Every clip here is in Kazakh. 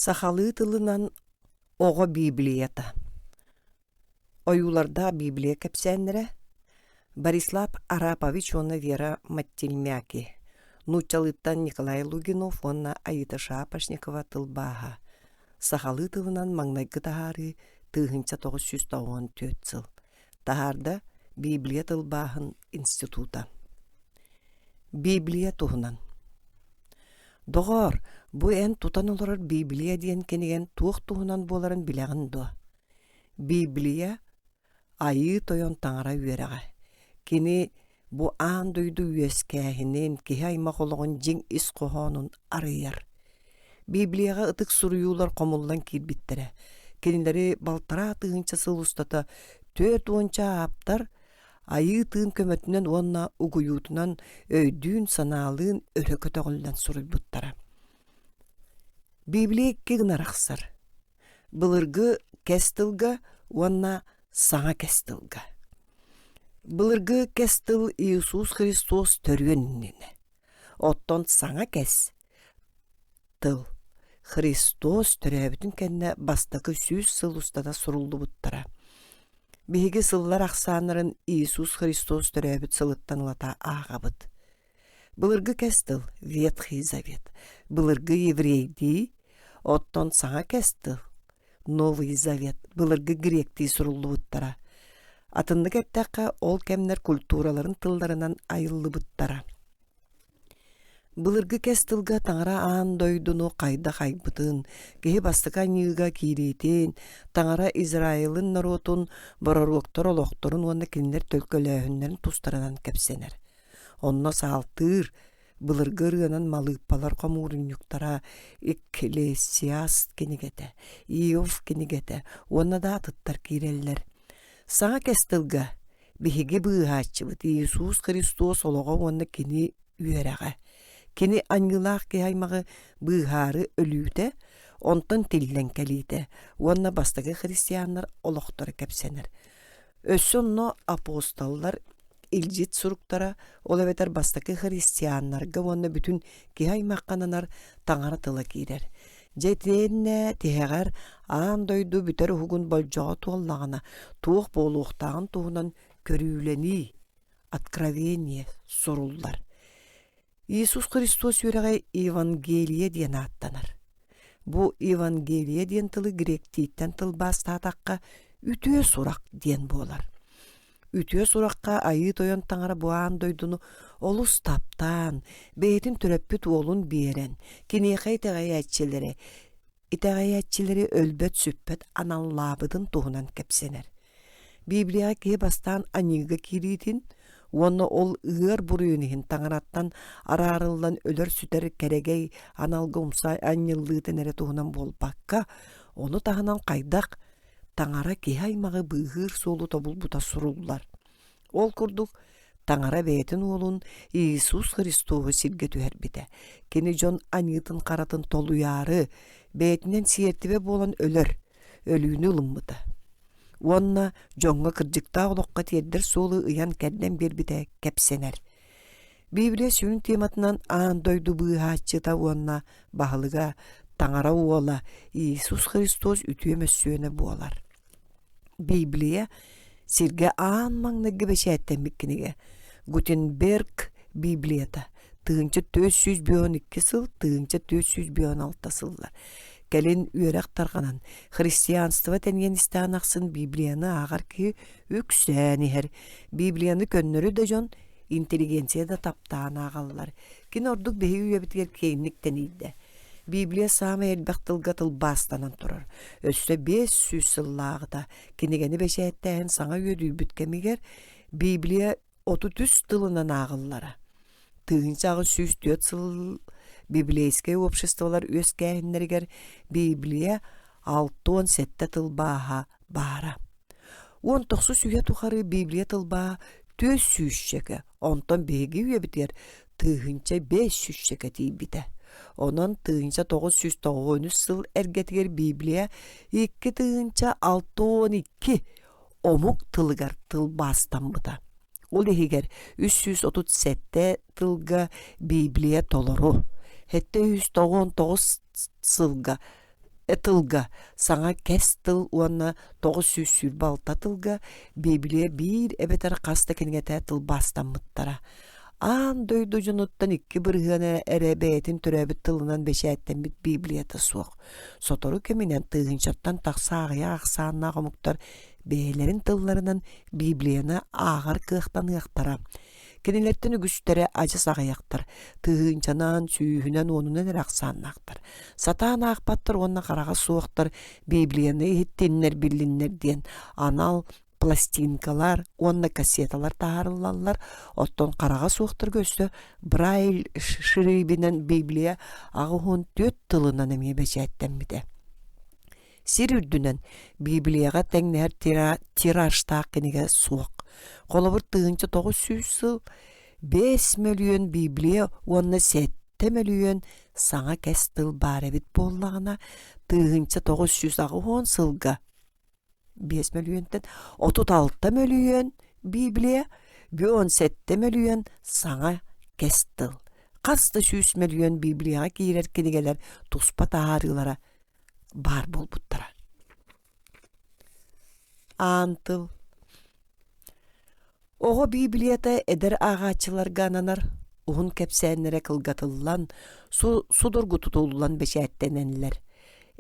Сахалы тылынан оға Библията. Оюларда Библия кепсәннере Борислав Арапович онна Вера Маттельмяки. Нучалыттан Николай Лугинов онна Аида Шапошникова тылбаға. Сахалы тылынан маңнайгы тахары тыгынча 994 цыл. Тахарда Библия тылбағын института. Библия туғынан. Доғар, бұ ән тутан оларар Библия дейін кенеген туық туғынан боларын біләғін до. Библия айы тойон таңара үйераға. Кені бұ аң дойду үйескәхінен кеге аймақ олығын жең іс қоғанын арыяр. Библияға ытық сұруюлар қомылдан келбіттірі. Кенілері балтара тығынша сыл ұстата 4-10 аптар айы тыын көмөтінен онна угуютунан өйдүүн санаалыын өрөкөтөгүлден суруй буттара. Библия кегін арақсар. Былыргы кестылга онна саңа кестылга. Былыргы кестыл Иисус Христос төргөнүнне. Оттон саңа кес тыл Христос төрөбүтүн кенне бастакы 100 сыл устада сурулду буттара. Биһиги сыллар ақсанырын Иисус Христос төрөбүт сылыттан лата ағабыт. Былыргы кестыл Ветхий Завет. Былыргы еврейди, оттон саңа кестыл Новый Завет. Былыргы гректи сурулду буттара. Атынды кеттаққа ол кемнер культураларын тылдарынан айыллы буттара. Былыргы кестылга таңара аан дойдуну қайда қайбытын, кеге бастыка ньыга кирейтен, таңара Израилын наротун бороруоктор олоқторун онна кинлер төлкөлөһүннерин тустарынан кепсенер. Онна саалтыр, былыргы рыанан малыппалар комурунюктара Экклесиаст кенегете, Иов кенегете, онна да атыттар киреллер. Саңа кестылга, биһиги быыхааччыбыт Иисус Христос олоға онна кини үйерага. Кені аңғылақ кеаймағы бұғары өліуді, онтын тілден кәлейді. Онна бастығы христианлар олықтары кәпсенер. Өссонно апостоллар илжит сұруқтара олаветер бастығы христианларға онна бүтін кеаймаққананар таңара тыла кейдер. Жетенне тегәр аан дойду бүтер хугун болжоға туоллағына туық болуқтағын туғынан көрүүлені, откровение соруллар. Иисус Христос үйрәғай Евангелие ден аттанар. Бұ Евангелие ден тылы гректейттен тыл бастатаққа үтіе сұрақ ден болар. Үтіе сұраққа айы тойон таңара бұған дойдуну олус таптан, бәйтін түрәппіт олын берен, кенеқай тәғайатчелері, итәғайатчелері өлбет сүппет аналлабыдын туғынан кәпсенер. Библияға ке бастан анилға кирейтін, оны ол ыыр бұруынығын таңыраттан арарылдан өлір сүтер кәрегей аналғы ұмсай анныллыытын әрі туғынан болбаққа, оны тағынан қайдақ таңара кейаймағы бұғыр солу тобыл бұта сұрулар. Ол күрдік таңара бәйтін олын Иисус Христовы сілге түәр біті. Кені жон анитын қаратын толуяры бәйтінен сиертібе болан өлір, өліні ұлымбыды. Онна жоңға кырдыкта олыққа тердер солы ыян кәдден бербіде кәпсенер. Библия сүйін тематынан аан дойду бұғачыта онна бағылыға таңара уола Иисус Христос үтіемес сүйені болар. Библия сирге аан маңнығы бәшәттен біккінеге. Гутенберг Библията тыгынчы 412 сыл, тыгынчы 416 сыллар. Кәлін үйерек тарғанан христианство тәнген истанақсын Библияны ағар ки үксәнігер. Библияны көннөрі да жон интеллигенция да таптаан ағалылар. Кен ордық бейі үйебітгер кейінлік тәнейді. Библия самы әлбәқ тылға тыл бастанан тұрар. Өсті 500 сыллағыда кенегені бәшәттәйін саңа үйеді бүткемегер Библия 33 тылынан ағылылары. Тыгынчағы 104 сыл библейское обществолар өскәһиннәргәр Библия 6-17 тылбаға бара. 19 сүйе тухары Библия тылбаға 400 шеке, онтон беги үйе бітер тыгынча 500 шеке тей біті. Онан тыгынча 993 сыл әргетігер Библия 2 тыгынча 612 омук тылгар тылбастан бұта. Ол егер 337 тылга Библия толору. Хетте 199 сылга тылга, саңа кес тыл уанна 900 сүр балта тылга, Библия бир эбетер каста кенигете тыл бастаммыттара. Ан дойду жунуттан икки бырыгана эребетин төрөбүт тылынан бешээттен бит Библията суок. Сотору кеминен тыгынчаттан таксаагыя аксаанна комуктар бээлерин тылларынан Библияны агар кыахтан ыактара. Кенелеттен үгүстері ажы сағаяқтар, тыгынчанан, сүйүнен онунан рақсаннақтар. Сатаан ақпаттар, онна қараға суықтар, Библияны еттеннер біліннер ден, анал пластинкалар, онна кассеталар таарылалар, оттон қараға суықтар көсті, Брайл шырыбінен Библия ағуын 4 тылынан әме бәчәттен біде. Сир үрдүнен Библияға тәңнер тиражтақ кенеге суық. Қолабыр тыгынча 900 сыл 5 миллион Библия, онна 7 миллион саңа кәстіл бар әбіт боллағына тыгынча 900 10 сылға 5 миллионтен 36 миллион Библия, 17 миллион саңа кәстіл. Қасты 100 миллион Библияға кейрер кенегелер тұспа таарылара бар болбуттара. Антыл. Оғы Библията эдер ағачыларға ананар, уғын кәпсәнлері кылгатыллан, судыргу тұтулуан бешәттененлер.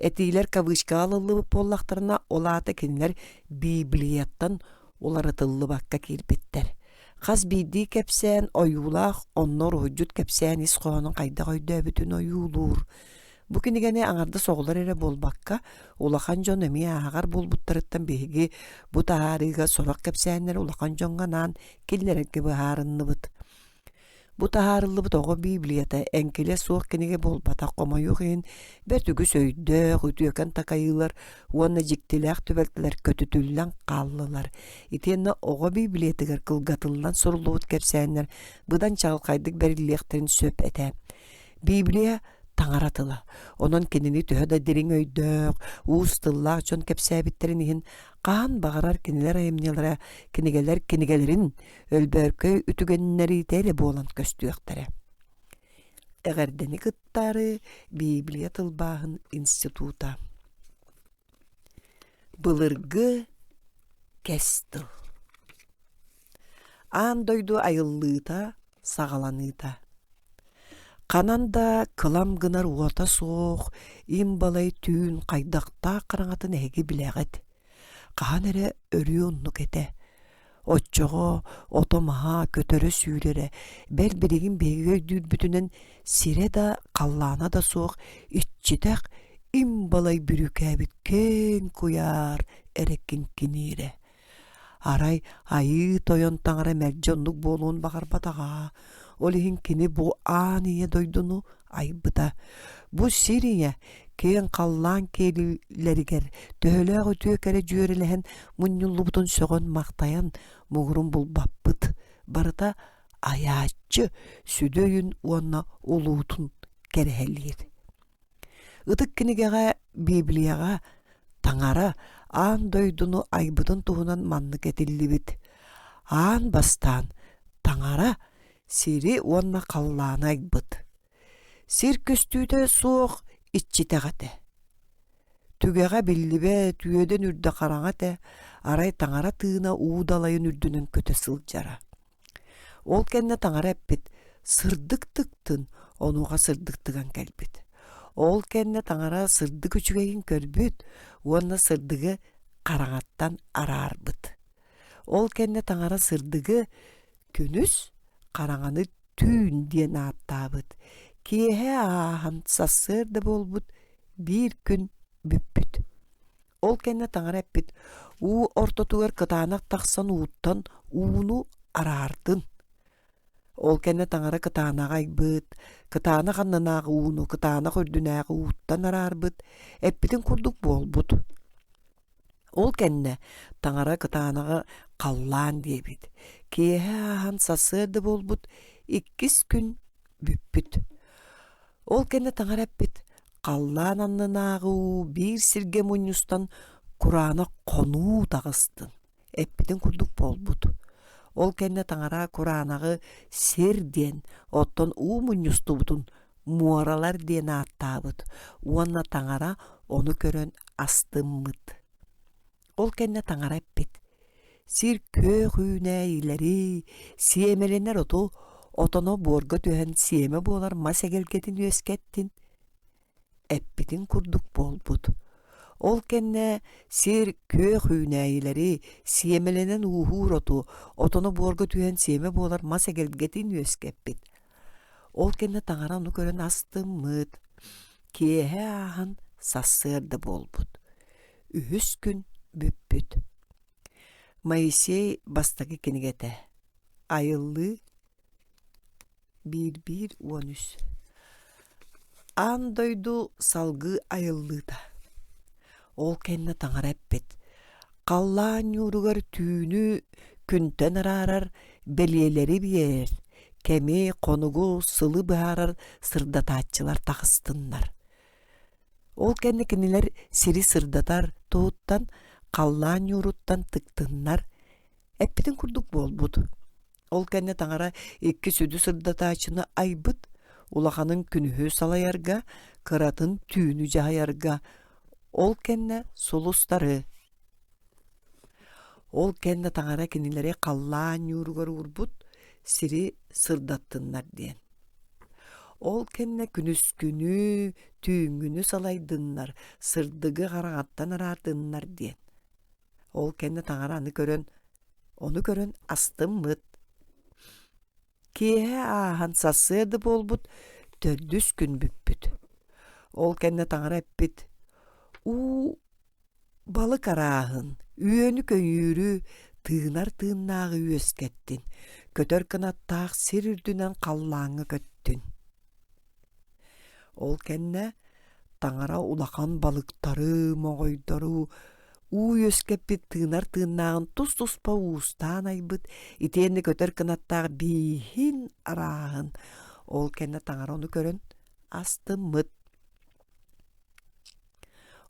Әтейлер кавышка алылы поллақтарына олаты кенлер Библияттан оларытылы баққа келбеттер. Қаз бейді кәпсән ойулақ, оннор ұйджут кәпсән исқоғының қайда қойда бүтін ойулур. Бу кенегене аңарды соғылар эре болбаққа, улахан жон эми ағар болбуттарыттан беги бу таарыга сорақ кәпсәнлер улахан жонганан келлерекке бахарынны быт. Бу таарылы быт оғы Библията әнкеле соқ кенеге болбата қомайуғын, бәртүгі сөйді, үтіөкен такайылар, уанна жіктеләқ төбәлтілер көтүтүллән қаллылар. Итенна оғы Библиятығыр кылгатылдан сұрылуыт кәпсәнлер бұдан чағылқайдық бәріліқтерін сөп әті. Библия таңаратыла. Онон кенени төһөдө дирин өйдөк, уустыллаак жон кепсәбиттерин иһин каан багарар кенелер айымнелара кенегелерин өлбөркөй үтүгеннери теле болан көстүөктөрө. Эгердени кыттары Библия тылбаахын института. Былыргы кестыл. Ан дойду айыллыыта, сагаланыыта. Кананда кылам гынар уота соох, им балай түүн қайдақта қараңатын әге біләғет. Қаан әрі өріоннук әте. Отчоғо, отомаға, көтөрі сүйрері, бәл-бірегін бейгөй дүйд бүтінен сире да қаллана да соох, итчитәк им балай бүрікәбіт кен куяр әреккен кенере. Арай айы тойон таңара мәлжонлук болуын бағар батаға. Олихин кини бу аание дойдуну айбыта. Бу сирия кен қаллан келилеригер төхөлөөгө түйөкере жүйөрелehen муннуллубутун сөгөн мактаян мугурун бул баппыт. Барыта аячы сүдөйүн уонна улуутун керехелиир. Ыдык кинигеге Библияга таңара ан дойдуну айбытын туһунан манны кетиллибит. Ан бастан таңара сири уонна қаллаана айбыт. Сир көстүүтө суох итчитегате. Түгеға биллибе түйөден үрді қараңате, арай таңара тыына уудалайын үрдүнөн көте сылжара. Ол кенне таңара эппит, сырдыктыктын, онуға сырдыктыган келбит. Ол кенне таңара сырдык үчүгейин көрбүт, уонна сырдыгы қараңаттан араарбыт. Ол кенне таңара сырдыгы күнүс қараңаны түйін ден аттабыт. Киэхэ аахан сассырды болбут, бир күн бүппүт. Ол кенне таңар эппит, уу ортотугар кытаанак тахсан uuттан ууну араардын. Ол кенне таңара кытаанага айбыт, кытаана ханнанага ууну, кытаана көрдүнага uuттан араарбыт, эппитин курдук болбут. Ол кенне таңара кытаанага қаллаан дебит. Киэхэ аахан сассырды болбут, 2 күн бүппүт. Ол кенне таңар эппит, қаллаан аннанаагы бир сирге муньюстан курана конуу тагыстын. Эппитин курдук болбут. Ол кенне таңара куранагы серден, оттон муньюстубутун muaralar diyen attабыт. Уонна таңара onu көрөн астыммыт. Ол кенне таңара эппит. Сир көөх үйнәйләри, сиемеленер оту, отоно борга төһен сиеме болар масагелгетин өскеттин. Эппитин курдук болбут. Ол кенне сир көөх үйнәйләри, сиемеленен ухур оту, отоно борга төһен сиеме болар масагелгетин өскеппит. Ол кенне таңара onu көрөн астыммыт. Кеһе аһын сассырды болбут. Үһүс күн бүппүт. Моисей бастагы кенигете. Айыллы 1:13. Андойду салгы айыллыда. Ол кенне таңара эппит. Қаллаан юругар түүнү күнтен арарар белиелери биер. Кеме конугу сылы баарар сырдатаатчылар тахыстыннар. Ол кенне кинилер сири сырдатар тууттан қаллаан юруттан тыктыннар. Эппитин курдук болбут. Ол кенне таңара икки сүдү сырдатаачыны айбыт, улаханын күнүһү салаярга, кыратын түүнү жаярга. Ол кенне сулустары. Ол кенне таңара кинилери қаллаан юругар урбут, сири сырдаттыннар диен. Ол кенне күнүскүнү, түйүнгүнү салайдыннар, сырдыгы карагаттан араатыннар диен. Ол кенне таңара onu көрөн астыммыт. Кеһе аһан сасыды болбут, төрдүс күн бүппүт. Ол кенне таңара эппит. Балык араахын, үйөнү көйүүрү, тыынар-тыыннаагы үөскеттин. Көтөр кынаттаах сир үрдүнен қаллааңы көттүн. Ол кенне таңара улахан балыктары, моңойдору, үөскеппит тыынар-тыыннаагын тус-туспа уустаан айбыт, итeenni көтөр кынаттаах биихин араахын. Ол кенне таңара onu көрөн астыммыт.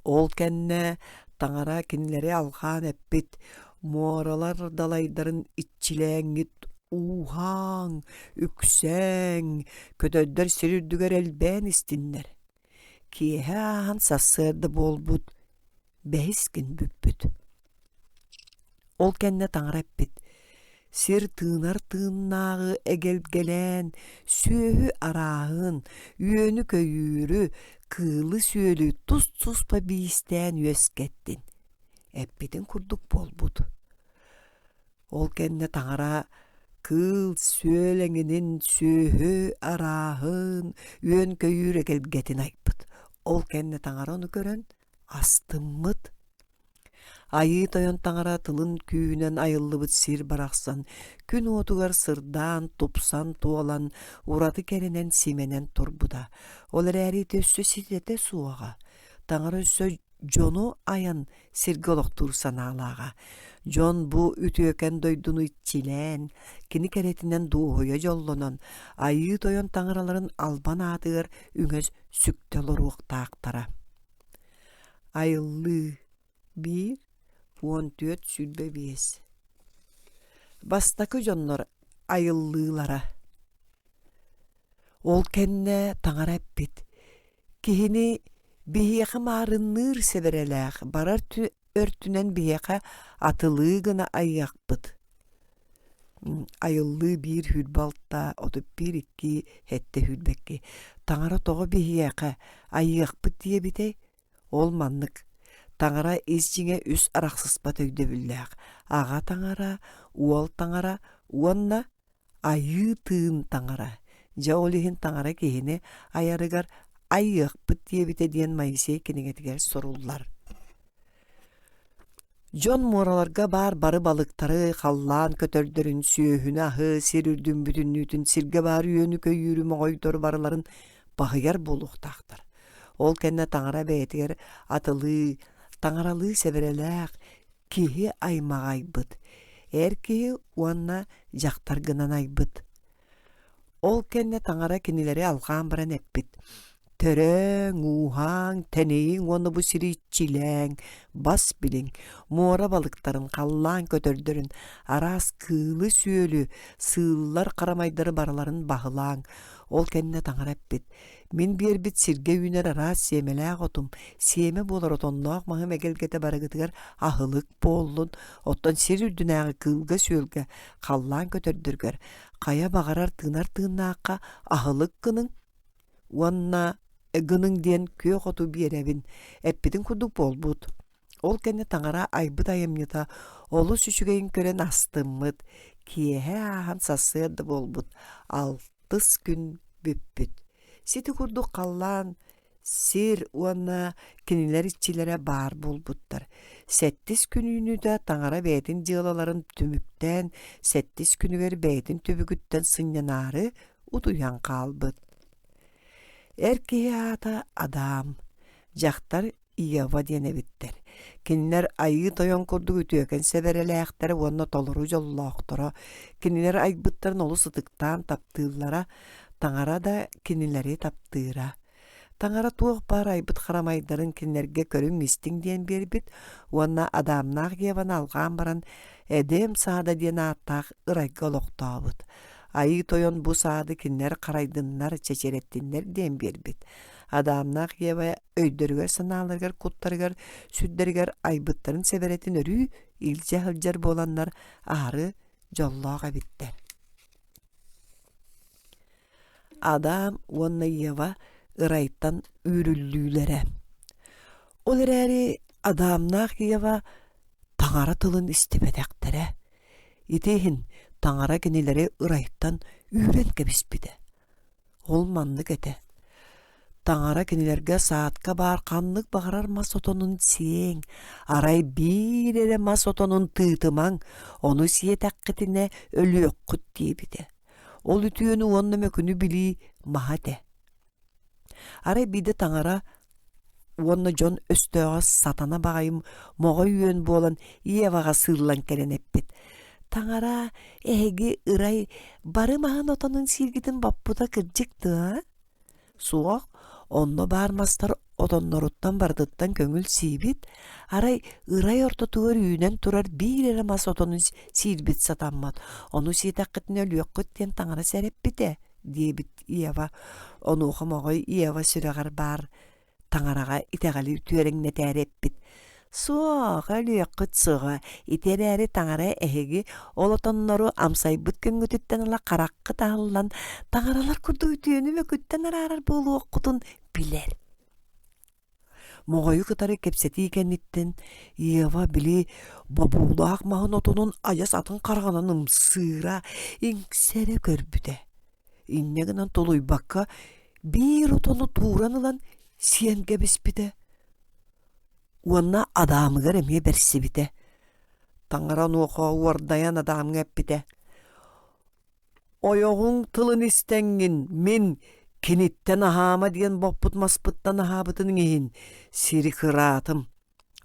Ол кенне таңара кинилери алгаан эппит. Муаралар далайдарын итчилээңит ухаң, үксәң, көтөддөр сирүрдүгөр элбээн истиннер. Киэһэ аһан сассыырды болбут, бэхискин бүппүт. Ол кенне таңара эппит. Сир тыынар-тыыннаагы эгелгелэн, сүйөһү араahын, үйөнү көйүүрү, кыылы сүйөлү тус-туспа биистээн үөскеттин. Эппитин курдук болбут. Ол кенне таңара кыл сүйөлеңинин сүйөһү араahын, үйөн көйүүрү эгелгетин айбыт. Ол кенне таңара onu көрөн астыммыт. Айы тойон таңара тылын күүнен айыллыбыт сир барақсан, күн отугар сырдан, тупсан туолан, ураты керенен сименен турбуда. Ол әрі төссө ситете суаға. Таңара өссө жону аян сирголок турсан алаға. Жон бу үтүөкен дойдуну итчилен, кини керетинен дуоя жоллонон, айы тойон таңараларын албан атыгар үңөз сүктелор уктаактара. Айыллы 1:14 сүлбе 5. Бастакы жоннор айыллылара. Ол кенне таңара эппит. Кихини бихиэхэ маарынныр себерелээх, барар өртүнен бихиэхэ атылыы гына айяқпыт. Айыллы 1 хүлбалта, отуп 1-2 хетте хүлбекки. Таңара тоҕо бихиэхэ айяқпыт дие битей, ол маннык. Таңара изжиңе үс арақсыспа төйдөбүллээх. Ага таңара, уол таңара, уонна айы тыын таңара. Жа олихин таңара кихини аярыгар айыqpıt диебите диен Моисей кенегетигер соруллар. Жон мораларга бары балыктары халлаан көтөрдөрүн сүйөһүнө ахы сирүрдүн бүтүннүтүн сирге баар үйөнү көйүүрү моңойдор барыларын багыяр болуктактар. Ол кенне таңара бээтигер атылы, таңаралы себерелээх киһи аймагайбыт. Эр киһи уанна жактар гынан айбыт. Ол кенне таңара кинилери алгаан баран эппит. Төрөң, ухаң, тенейин оны бу сиричилэң, бас билиң, муора балыктарын қаллаан көтөрдөрүн, арас кыылы сүйөлү, сыыллар карамайдары бараларын бағылаң. Ол кenne таңарап бит. Min bir bit sirge üner ara semelä otum. Seme bolar otonnoq mahım egelgete baragıtıgar ahılık bollun. Ottan sir ürdünägi kılga sölge kallan kötördürger. Kaya bagarar tığnar tığnaqqa ahılık gının. Wanna gının diyen kök otu birebin. Eppidin kuduk bolbut. Ol kenne tаңара aybyt ayamyata olu süçügeyin kören astımmıt. Kiyehe ahan sasıydı bolbut. 6 gün büppüt. Siti kurduk kallan sir uana kiniler iççilere bar bolbuttar. 7 gününü de tаңара beytin jığılaların tümükten, 7 günü ver beytin tübükütten sınyanarı uduyan kalbıt. Erkeğe ata adam, jaktar iyava diyene bitter. Kiniler ayı toyon kurduk ütüyöken seberelekleri onna toluru jolloqtora. Kiniler aybyttарын olu sıtıktan taptığılara, tаңара da kinileri taptığıra. Tаңара tuğ bar aybyt xaramayların kinilerge körün mistin diyen berbit, onna adamnaq yevan algan baran edem saada diyen attaq ırayga oloqtabıt. Ayı toyon bu saada kiniler qaraydınlar, çeçerettinler diyen berbit. Adamnaq yeva öydörüger, sanalargar, kuttargar, süddergar aybyttарын seberetin örü ilce hılcar bolanlar ağrı jolloqa bitter. Adam onna yeva ırayttan ürüllülere. Olar äri adamnaq yeva tаңара tılın istibedektere. Itehin tаңара kinileri ırayttan ürenke bispide. Olmanlık ete. Tаңара kinilerge saatka bar kanlık bağırar masotonun siyen. Aray bir ere masotonun tığtıman onu siye takkitine ölüyok kut diyebide. Ol ütüyönü onna mökünü bili mahade. Aray bir de tаңара onna jon östöğe satana bağayım moğa yön bolan iyevağa sırlan kelen eppit. Tаңара ehegi ıray barımahan otonun silgidin bappuda kırcıktı ha? Suoq onno barmastar otonnoruttan bardıttan köngül sibit, aray ıray orta tuğar üyünen turar bir ere mas otonun silbit satanmat. Onu siitaqqıtın ölüyoqqıt diyen tаңара serep bite, diyebit iyeva. Onu oxumoğoy iyeva süreğar bar tаңараға itegali ütüöreň netärep bit. Suoq ölüyoqqıt suğa, itereri tаңара ehegi olotonnoru amsaybyt köngütütten ala qaraqqı tağıllan tаңараlar kurdu ütüönü mökütten ararar bolu oqqutun biler. Moğoyu kıtarı kepseti ikennitten iyeva bili babuğlaq mahın otonun ayas atın qarğananım sığıra iňsere körbüde. İnneginan toluy bakka bir otonu tuğranılan siyen gebispide. Onna adamı göremeye bersi bite. Tаңара nuqa uardayan adamı eppide. Oyoğun tılın istengin min kinitten ahama diyen boput maspıttan ahabıtın ehin siri kıratım.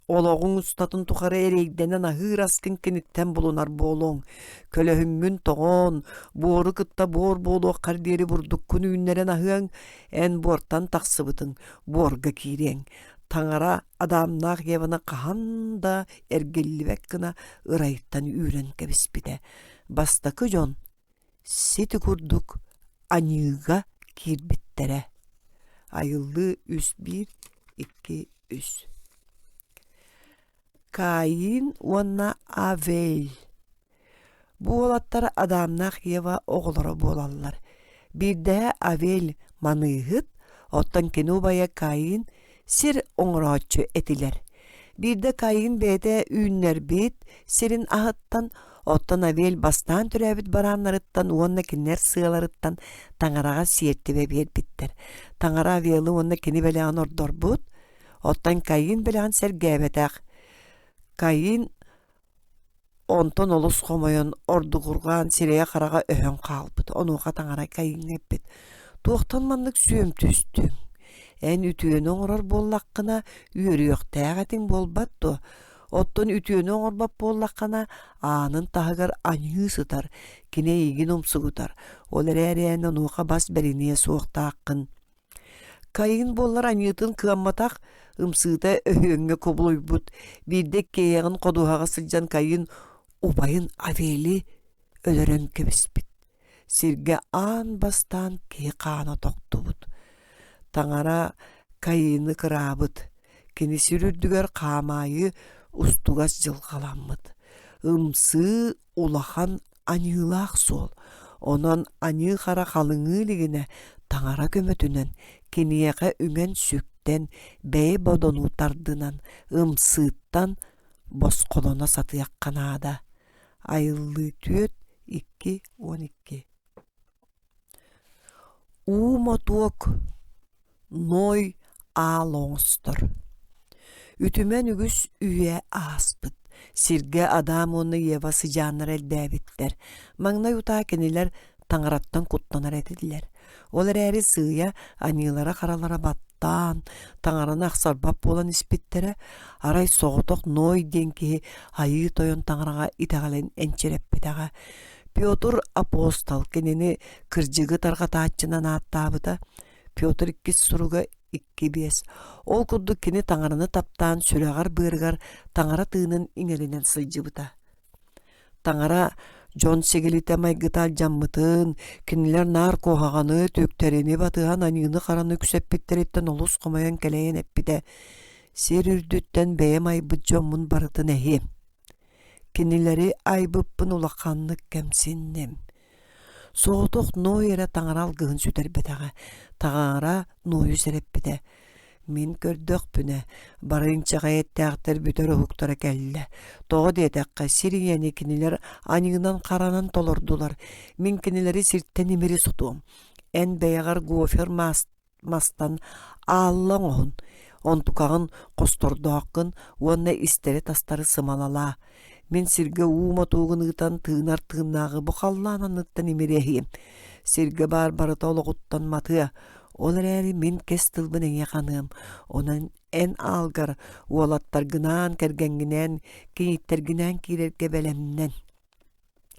Oloğun ustatın tukarı ereğdenen ahır askın kinitten bulunar bolon. Kölöhüngün toğon, boru kıtta bor bolu karderi burduk kunu ünleren ahıyan en bortan taksıbıtın, borga kiren. Tаңара adamnaq yevana qahan da ergellibek gına ırayttan ürenke bispide. Bastakı jon, siti kurduk anyıga kirbittere. Ayıllı 1-2-3. Kayin onna Avel. Bu olattar adamnaq yeva oğlara bolallar. Bir de Avel manıhıt, ottan kenubaya Kayin sir oňraçy etiler. Bir de Kayin bede üünler bit, sirin ahıttan, ottan Avel bastan türebit baranlarıttan, onna kinler sığalaryttan tаңараға siyertibe ber bitter. Tаңара Aveli onna kini beleğan ordor but, ottan Kayin beleğan sergebetäq. Kayin onton olus homoyon ordu kurgan sireye karaga öhön kalbıt. Onuğa tаңара Kayin eppit. Tuğtanmanlık süyüm tüstüm. En ütüyönü oňrar bollaqqına üýerýok tägatin bolbatdo. Otton ütüyönü oňrbap bollaqqana anın tahagar aňy sıtar, kine ýigin umsugutar. Olar ären onuğa bas berine soğtaqqın. Kayin bollar aňytyn kıammatak ımsıda öhöňe kobuluybut. Birde keýägin koduhaga syljan Kayin ubayın Aveli ölerenke bispit. Sirge an bastan ki kana toktubut. Tangara kayını kırabıt. Kini sürürdüger kamayı ustugas jılgalanmıt. Imsı ulahan anyılak sol. Onan anyı kara kalını ligine tangara gömötünen kiniyeke ümen sükten bey bodonu tardınan ımsıttan boskolona satıyak kanada. Ayıllı tüt 2-12. Umotuok noy alonstor. Ütümen ügüs üye aspıt. Sirge adam onu yeva sıcanlar elde bitler. Mangna yuta keniler tangarattan kutlanar ediler. Olar eri sığya anılara karalara battan, tangarana aksarbap olan ispittere, aray soğutok noy denki hayı toyon tangaraga itagalen ençerep bitaga. Piotr Apostol kenini kırcıgı targataççınan attabıda, Piotr ikkis suruga 2-5. Ol kudduk kini tangarını taptan süregar bırgar tangara tığının ingelinen sılcıbıta. Tangara John Segelite maygıtal jammıtın, kiniler nar kohağanı tökterini batıhan anıyını karanı küsepitteretten olus komayan keleyen eppide. Ser ürdütten beyem aybıt John'un barıtın ehim. Kinileri aybıppın ulaqanlık kemsinnem. Soğutuk no yere tangaral gığın süter betağa. Tağara noyu serep bide. Min kördök büne. Barınca gayet tağdır bütörü huktara kelle. Toğu dedekka siriyeni kiniler anığından karanan tolurdular. Min kinileri sirtten imiri sutuğum. En beyagar gofer mastan ağlan oğun. Ontukağın kostordu hakkın. Onna isteri tastarı sımalala. Min sirge uuma tuğun ıtan tığınar tığınağı bu kallanan ıttan imirehiyim. Sirge barbarıta oluğuttan matıya. Olar eri min kestilbin en yakanım. Onan en algar ualattar gınan kergenginen, kinittar gınan kirerke belemnen.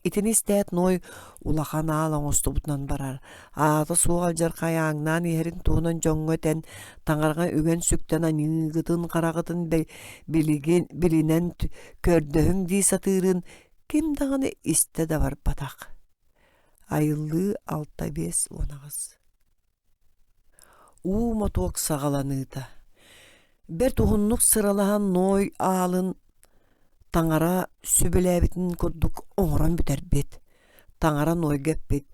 İtin istet noy ulakan ağlan ostubutnan barar. Ağda suğalcar kayağından iherin tuğunan jongoten tangarga ügen sükten anıgıtın karagıtın bilinen kördöhün di satırın kim dağını iste de var batak. Ayıllı 6-5-10. Motuak sağalanıda. Bir tuğunluk sıralahan noy ağalın tangara sübülebitin kudduk oğran büter bit. Tangara noy geppit.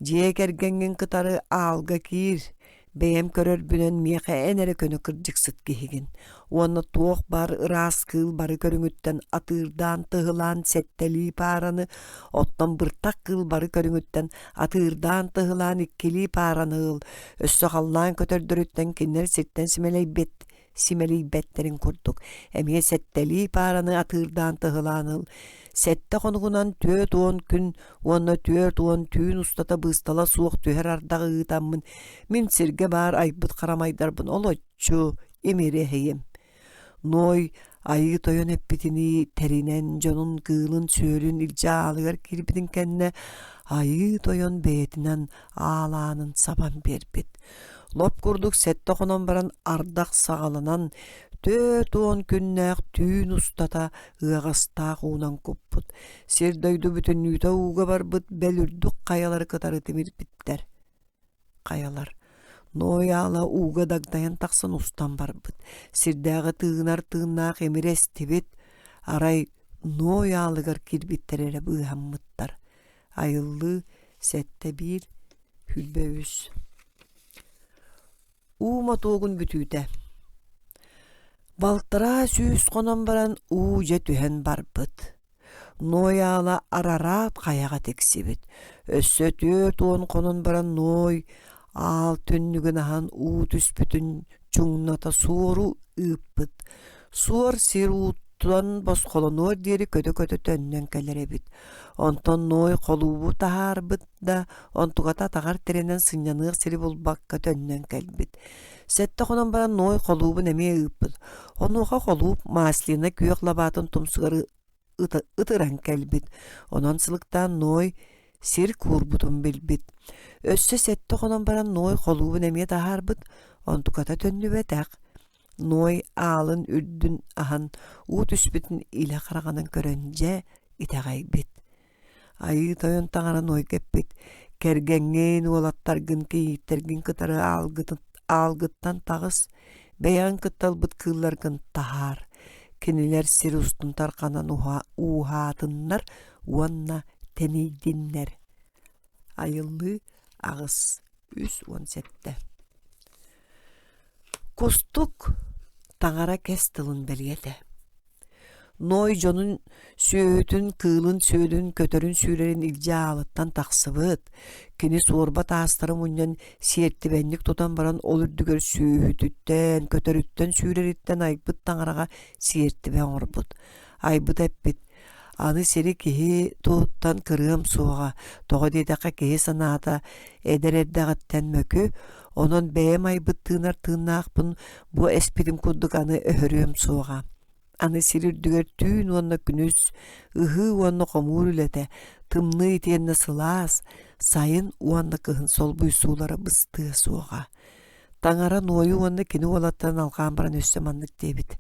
Jiye kergengen kıtarı ağalga kir. Beyem körör bünen miyeğe enere könü kırcık sıt gihigin. Ona tuğuk bar ıras kıl barı körüngütten atırdan tıhılan setteli paranı. Ottan bırtak kıl barı körüngütten atırdan tıhılan ikkili paranı ıl. Össökallan kötördürütten kinler sirtten simeli betlerin kurduk. Emiye setteli paranı atırdan tıhılanıl. Sette konuğunan töt 10 gün, ona töt 10 tüyün ustata bыстala soğuk tüher ardağı ıtamın. Min sirge bar aybıt karamaydarbın olotçu emireheyim. Noy ayı toyon eppitini terinen jonun kığılın söylün ilca alıgar kirbitin kenne ayı toyon beyetinden ağlanın saban berbit. Lop kurduk sette konan baran ardak sağalanan töt 10 günnäk tüyün ustata ığastaq unan kupput. Serdaydu bütün nüta uga barbıt belürdük kayaları katarı temir bitler. Kayalar. Noyala uga dagdayan taqsan ustan barbıt. Sirdağı tığınar tığınağı emir estibit. Aray noyalıgar kirbitterere bıhammıttar. Ayıllı sette 1 hülbeüs. Motuğun bütüde. Baltıra süs konan baran uğuca tühen barbıt. Noyala ararat kayaga teksibit. Össö töt 10 konan baran noy al tünnügün ahan uğu tüspütün çuğnata soru ıppıt. Suor sir uğuttan bos kolonor deri kötö tönnen kelere bit. Onton noy kolubu tahar bit da ontugata tagar terenen sınyanık siri bulbakka tönnen kelbit. Sette konan baran noy kolubu nemeye ıppıt. Onuğa kolup maslina köyök labatın tumsugarı ıtıran kelbit. Onan sılıktan noy sir kurbutun bilbit. Össö sette konan baran noy kolubu nemeye tahar bit. Ontugata tönnü betek. Noy ağalın ürdün ahan uğut üspütün ile karaganın körönce itagay bit. Ayı toyon tangara noy keppit. Kergengen uolattargın keyittergin kıtarı algıttan tağız beyan kıtalbıt kıllargın tahar. Kiniler sir ustun tarkanan uhatınlar uanna teneydinler. Ayıllı ağız 117. Kustuk tangara kes tılın beliyete. Noy jonun süötün kıılın söylün kötörün sürerin ilce ağıttan taksıbıt. Kini sorba taastarım unyan siyertti benlik tutan baran olurdugör süötütten kötörütten süreritten aybıt tangaraga siyertti ben orbut. Aybıt eppit. Anı seri kihi tuğuttan kırığım suğa. Toğa dedaka kihi sanata eder eddağıtten mökü. Onun beyem aybıt tığınar tığınağıpın bu espirim kudduk anı öhürüyorum suğa. Anı sirir düger tüyn onna günüz, ıhı onna komur ülete, tımlı itiyenne sılas, sayın onna kıhın sol buy sulara bıstığı suğa. Tangara noyu onna kini olattan alğan baran össemanlık debit.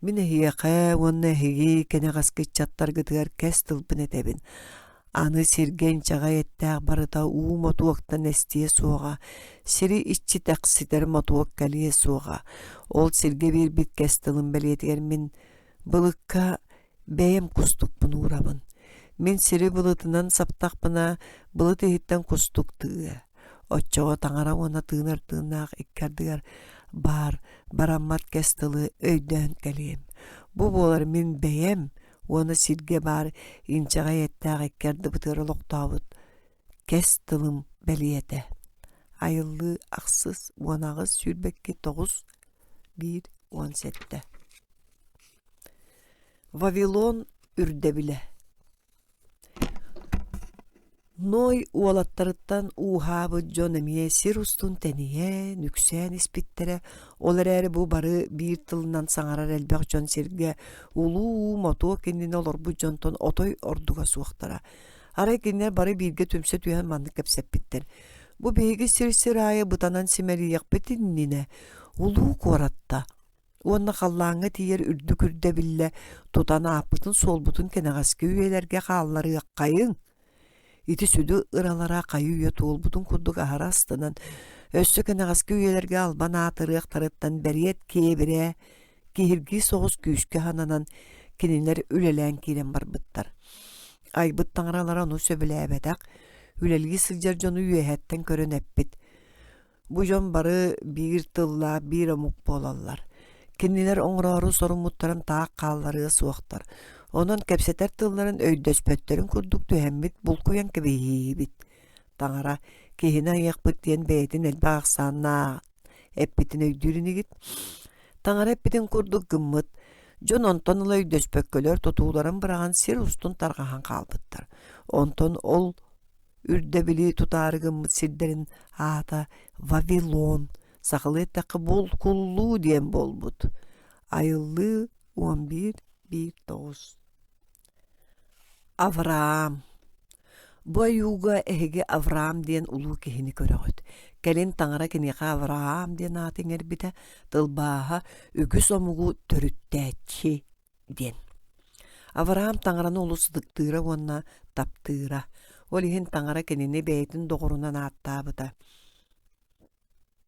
Mine hiyaqe onna higi kene gaskı çattar gıdıgar kes tılpın etebin. Anı sirgen çağa ettağ barıda uğu motuaktan estiye suğa. Siri iççi taksiter motuak kaliye suğa. Ol sirge bir bit kestilin beliyetiger min bılıkka beyem kustuk bunu uğrabın. Min siri bılıtından saptak bana bılıt ehitten kustuk tığı. Oçoğa tangara ona tığınar tığınak ikkardıgar barammat kestili öyden kaliyem. Bu bolar min beyem ona sirge bar inçağa yettağ ikkardı bıtırı loktavut. Kestilim beliyete. Ayıllı aksız onağız sürbekki 9-1-17. Vavilon ürdebile. Noy ualattarıttan uhabı jonemiye sirustun teniye nüksen ispittere olar eri bu barı bir tılından sağarar elbek jon sirge ulu moto kendine olur bu jonton otoy orduga suaktara. Ara kinler barı birge tümse tüyen mandık kapsep bitter. Bu beygi sir butanan simeri yakbetin nine ulu koratta. Onna kallağına tiyer ürdük ürdebille tutana apıtın sol butun kenegaski üyelerge kalları yakkayın. İti südü ıralara kayıya tuğulbutun kudduk ahara astanan. Össü kenegaski üyelerge alban atırık tarıttan beriyet kebire, kihirgi soğuz küçke hananan kininler ülelen kiren barbıttar. Aybıt tanralara onu söbüle ebedak, ülelgi sılcar jonu üyehetten körün eppit. Bu jon barı bir tılla bir amuk bolallar. Kinniler oňraru sorumlutların taaq qalları suwaktar. Ondan kepseter tılların öýdöspötlerin kurduk tühemmit bulkuyan kebehibit. Taňara kehine ýakbyt diýen beýdin elbaqsanna eppitine öýdürüni git. Taňara eppiten kurduk gymmyt. Jon onton öýdöspökkeler tutuularyň biragan sir ustun targahan kalbytlar. Onton ol ürdebili tutar gymmyt sirderin ata Vavilon Sakılı takı bol kullu diyen bolbut. Ayıllı 11-1-9. Avram. Bu ayuga ehege Avram diyen ulu kehini körögöt. Kelin taňara kiniqa Avram diyen atın erbite tılbaha ügüs omugu törüttäçi diyen. Avram taňarany ulu sıdıktыra onna taptıra. Olihin taňara kenini beytin doğrunan attabıta.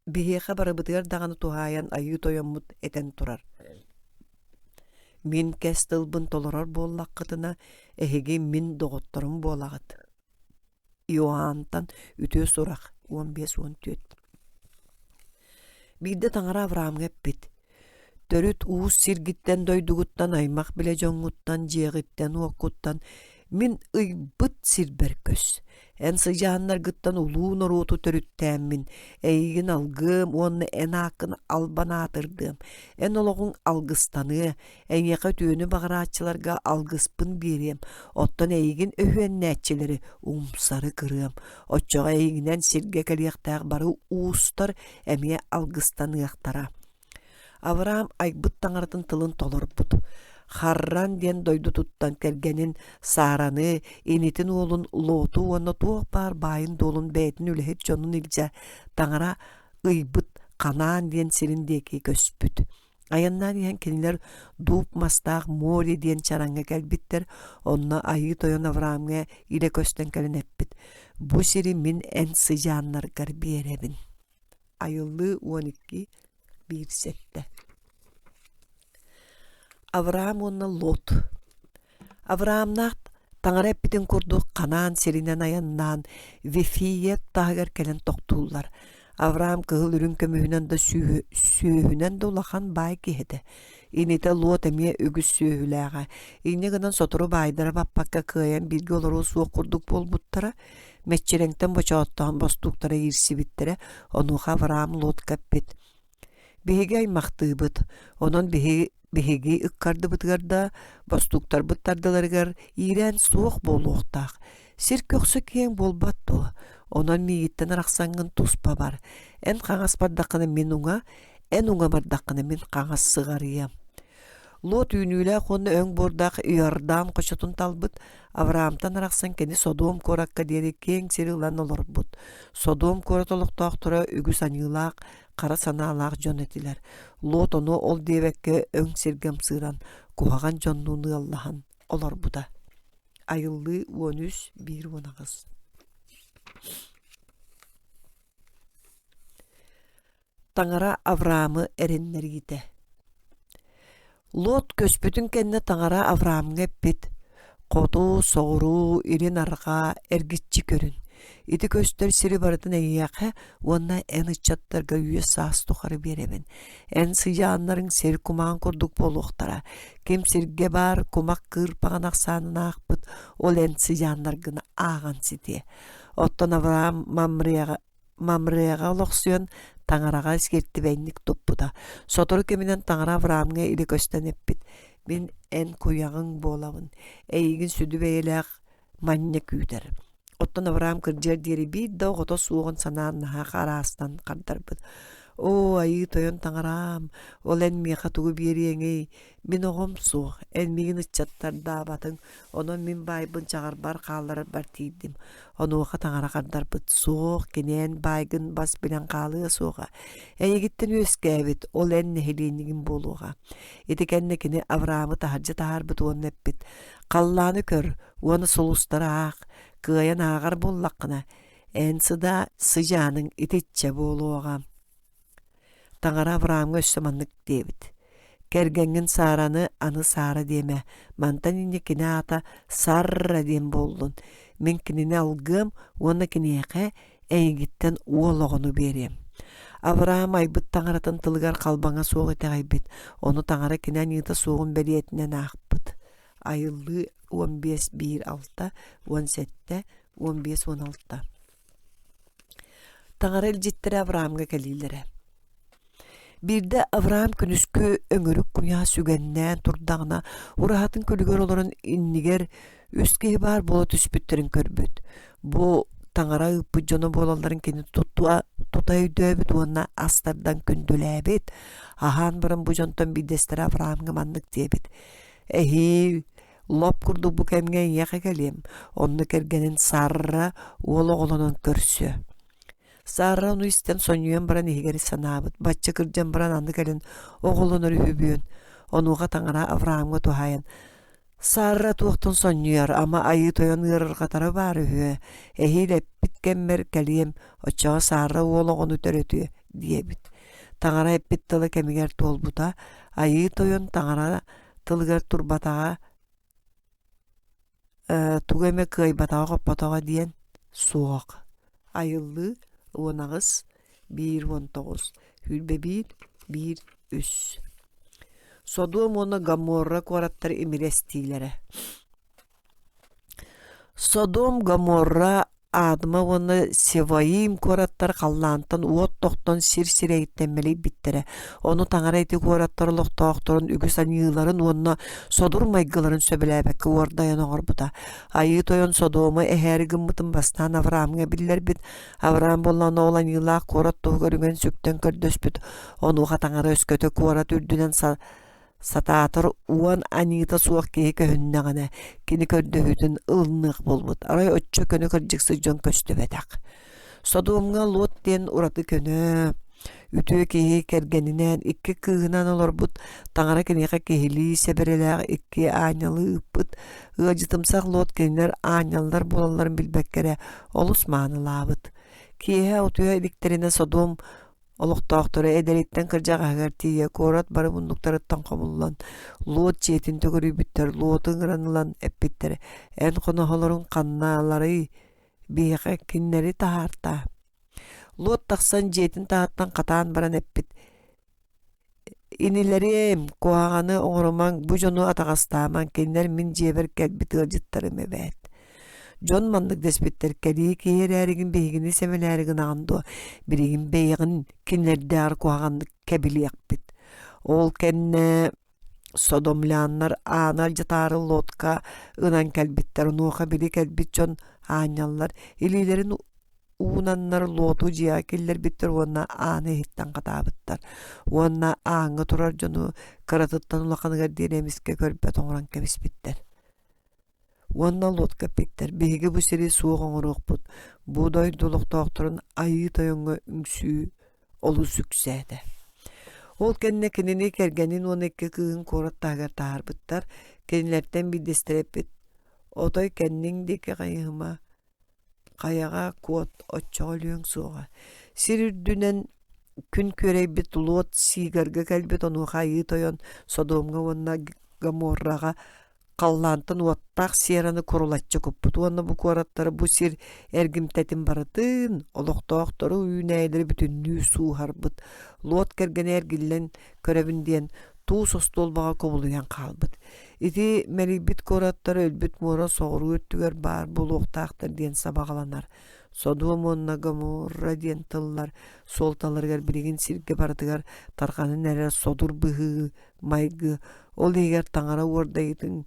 Biheqa barabıtır dağını tuhayan ayı toyamut eten turar. Min kestilbin tolorar bollaqıtına ehege min doğutturun bolağıt. Yohantan ütü sorak 15-14. Bir de taňara Avram geppit. Törüt uus sirgitten doyduguttan aymaq bile joňguttan jeğitten okuttan min ıybıt sirberkös. En sıcahanlar gıttan ulu norutu törüttämmin. Eygin algım, onu en akın albana atırdım. En oloğun algıstanı, en yaka tüyünü bağıraçılarga algıspın biriyim. Ottan eygin öhüennetçileri umsarı kırım. Otçoğa eyginen sirge kaliyaktağı barı uustar emiye algıstanı yaktara. Avram aybıt taňartın tılın tolorput. Harran diyen doydu tuttan kergenin saranı, initin oğlun lotu ona tuğ bar bayın dolun beytin ülehet jonun ilce taňara ıybıt kanan diyen sirindeki köspüt. Ayanlar diyen keniler duup mastaq mori diyen çaranga gelbitler, onna ayı toyan Avram'a ile kösten kelen eppit. Bu siri min en sıcanlargar berебin. Ayıllı 12 bir sette. Avram onna Lot. Avramnaq Taňara epiten kurduk Kanaan serinen ayannan vefiyet tagar kelen toktular. Avram kıhıl ürün kömühünen de sühünen de ulakan bay kihede. İnite Lot emiye ögüs sühüläge. İne gıdan soturu baydara bappakka kıyan bilgi olur suwa kurduk bol buttara. Meççirenkten boçaattan bostuktara irsi bittere. Onu Avram Lot kappet. Behege aymaktı bıt. Onun behegi ıkkardı bıtgarda, bostuktar bıttardılargar, iren soğuk boluqtaq. Sir köksü keң bolbattu. Onun miyitten araqsangın tuspa bar. En qaňas bardaqını men uňa, en uňa bardaqını men qaňas sıgarıyam. Lot ünüle konu öň bordaq Yordam koçotun talbıt, Avraamtan araqsan keni Sodom korakka deri keň sirilan olorbut. Sodom koratoloqtaqtura ügüs anyılaq, qara sanalaq jon etiler. Lot onu ol debekke öň sirgem sıran, kuhagan jonnuny Allahan olor buda. Ayıllı 13 bir onağız. Taňara Avraamı erenler gide. Lot köspütün kenne taňara Avraamga bit. Qotu, soğuru, irin arga, ergitçi körün. Iti köster siri baratın eýäke, onna en ıçatlarga üye sas toqary bereben. En sıjanlaryň ser kumaň kurduk boluqtara. Kim sirge bar, kumak kırpagan aksanına akpıt, ol en sıjanlargına ağan siti. Ottan Avraam mamrıyaga oloqsuyon, taňaraga eskerti beýnik toppuda. Sotoru keminen taňara Avraamga ili kösten eppit. Men en koyagyň bolabyn. Eýigin südü beýelek manne küýder. Ottan Avraam kırjer deri bir de oto suğun sanan naha arastan qardarbyt. O ayı toyon taňaram, ol en miýa tugu berýeňi, men ogam suğ, en migin ıçatlar da batyň, onon men baýbyn çagar bar qalar bar tiýdim. Onu oqa taňara qardarbyt, suğ, kenen baýgyn bas bilen qaly suğa. Eýigitten öskäbit, ol en nehilenigin boluga. Etekenne kene Avraamy taharja taharbyt onu eppit. Qallany kör, onu solustara ak, kıyan ağar bollaqına, en sıda sıjanyň ititçe boluga. Taňara Avraamga össemanlyk debit. Kergengin Sarany anı Sara deme. Mantan inne kine ata Sarra dem boldun. Men kinini algım, onu kineke eýigitten uologunu berem. Avraam aýbyt taňaratyn tılgar kalbaňa soğuk ete aýbyt. Onu taňara kinen ýyta soğun beriýetinden akpyt. Ayıllı 15-1-6, 17, 15-16. Taňara eljitleri Avraamga kelilere. Birde Avraam künüskü öňürük kuňa sügenden turdagyna urahatyn kölüger olaran inniger üstki bar bola түспүtlerin körbüt. Bu taňara ıpy jona bolalaryň keni tutay döbüt onna astardan kündüläbit. Ahan birin bu jonton bir dester Avraamga mandyk debit. Ehi lop kurdu bu kemge ýaka kelem. Onu kergenin Sarra oğlu oğlanın körsü. Sarra onu isten soňuyan biran ehigeri sanabyt. Batça kırjan biran andy gelen oğulun rühübüýün. Onuga taňara Avraamga tuhayan. Sarra tuğtun soňuýar, ama aýy toyan ýarar gatara bar ühü. Ehilep bitkenmer kelem, oçağa Sarra oğlunu törötüýe diýebit. Taňara epit tyly kemiger tolbuda, aýy toyan taňara tılgar turbataga tugeme kıybataga qopataga diýen soğuk. Ayıllı onağız 1-19 Hülbe 1-1-3 Sodom ona Gomorra koratları emirestiylere. Sodom Gomorra adıma onu Sevaim koratları kallantan uot tohtan sir-sire gittenmeli bittere. Onu taňara eti koratları loqtaqtorun ügüsan yığların onunla sodurmaygıların söbelebekki ordayan oğurbuda. Ayı toyon Sodomu eheri gımmıtın bastan Avraamga biller bit. Avraam bollan oğlan yığlaq korat toğu görügen sökten kördös bit. Onu taňara ösköte korat ürdünen Satatar uan anita suaq keke hünnagana kini kördöhütün ılnyk bolbut. Aray ötçö könü kırjıksy jon köstübedak. Sodomga Lot den uraty könü Ütüe kehi kergeninen iki kığınan olur but tangara keneka kehili sebereler iki anyalı ıpıt ıcıtımsak lot kenler anyalılar bolaların bilbekkere olus manılabıt. Kihe otuya ilikterine sodom Oloqtaqtara edelitten kırjaq agartiye korat barı bunduktarıttan komullan. Lot çetin tögörü bitter lotun granılan eppitter. En konohoların kannaları bihe kinleri taharta. Lot taqsan jetin tahattan qatan baran eppit. İnilerim koağanı oğruman bu jonu ataqastaman kinler min jeber kelbit ılcıttarım evet. John mandık despitter kedi ki hererigin beygini semelerigin ando birigin beygin kinlerde ar koğandık kebili yakbit. Ol kenne sodomlanlar anar jatarı lotka ınan kelbitter nuha biri kelbit John anyallar ililerin uğunanlar lotu ciyakiller bitter onna anı hittan katabıttar. Onna anı turar John'u karatıttan ulakanıgar diremiske körpet oğran kebis bitter. Wanna lot kapikter bege bu seri soğuğunurukput. Buğday doluk doktorun ayı toyunga üngsü olu süksede. Ol kenne kenini kergenin 12 kığın korat tagar taharbıttar. Kenlerden bir desterepit. Otoy kennin deke kayıhıma. Kayaga kuat otçağılıyorsun soğa. Sirirdünen gün köreybit lot sigarga kalbit onu ayı toyun sodomga wanna gamorraga Kallantın uattaq seranı korulatçı kuput. Onu bu kuarattары bu sir ergimtetin baratın. Oloqtoqtoru üyneyleri bütünlüğü su harbıt. Lot kergen ergillen körebinden tuğ sostolbağa kovuluyan kalbıt. İti meribit kuarattары ölbüt mora soğuru öttüger bar buluqtaqtır diyen sabağalanar. Sodom onna gamurra diyen tıllar soltalargar birigin sirge baratıgar tarkanın erer sodur bıhı maygı. Ol eger tangara ordayıtın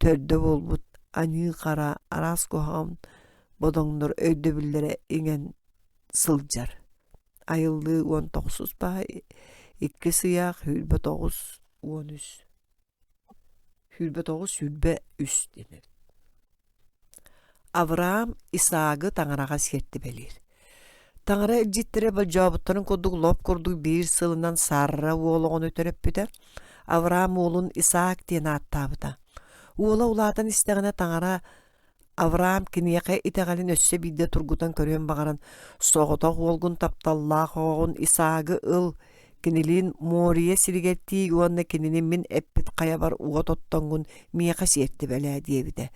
törde bolbut anı kara aras kohan bodongdur öydü billere ingen sılcar. Ayıldı 19 baha 2 sıyak hülbe 9 13 hülbe 9 hülbe üst denir. Avram İsa'gı tangaraga sertti belir. Tangara cittire bal jabıtların koduk lop kurduk bir sılından sarra oğluğunu ötörep biter. Avram oğlun İsa'k diyen attabıda. Oğla ulatan isteğine tangara Avram kiniyeke itegalin össe bidde turgutan körüyen bağıran soğutak olgun taptallaq oğun İsa'gı ıl kinilin moriye sirigetti uanna kininin min eppit kaya var uğa tottangun miyaka sertti bele diyebide.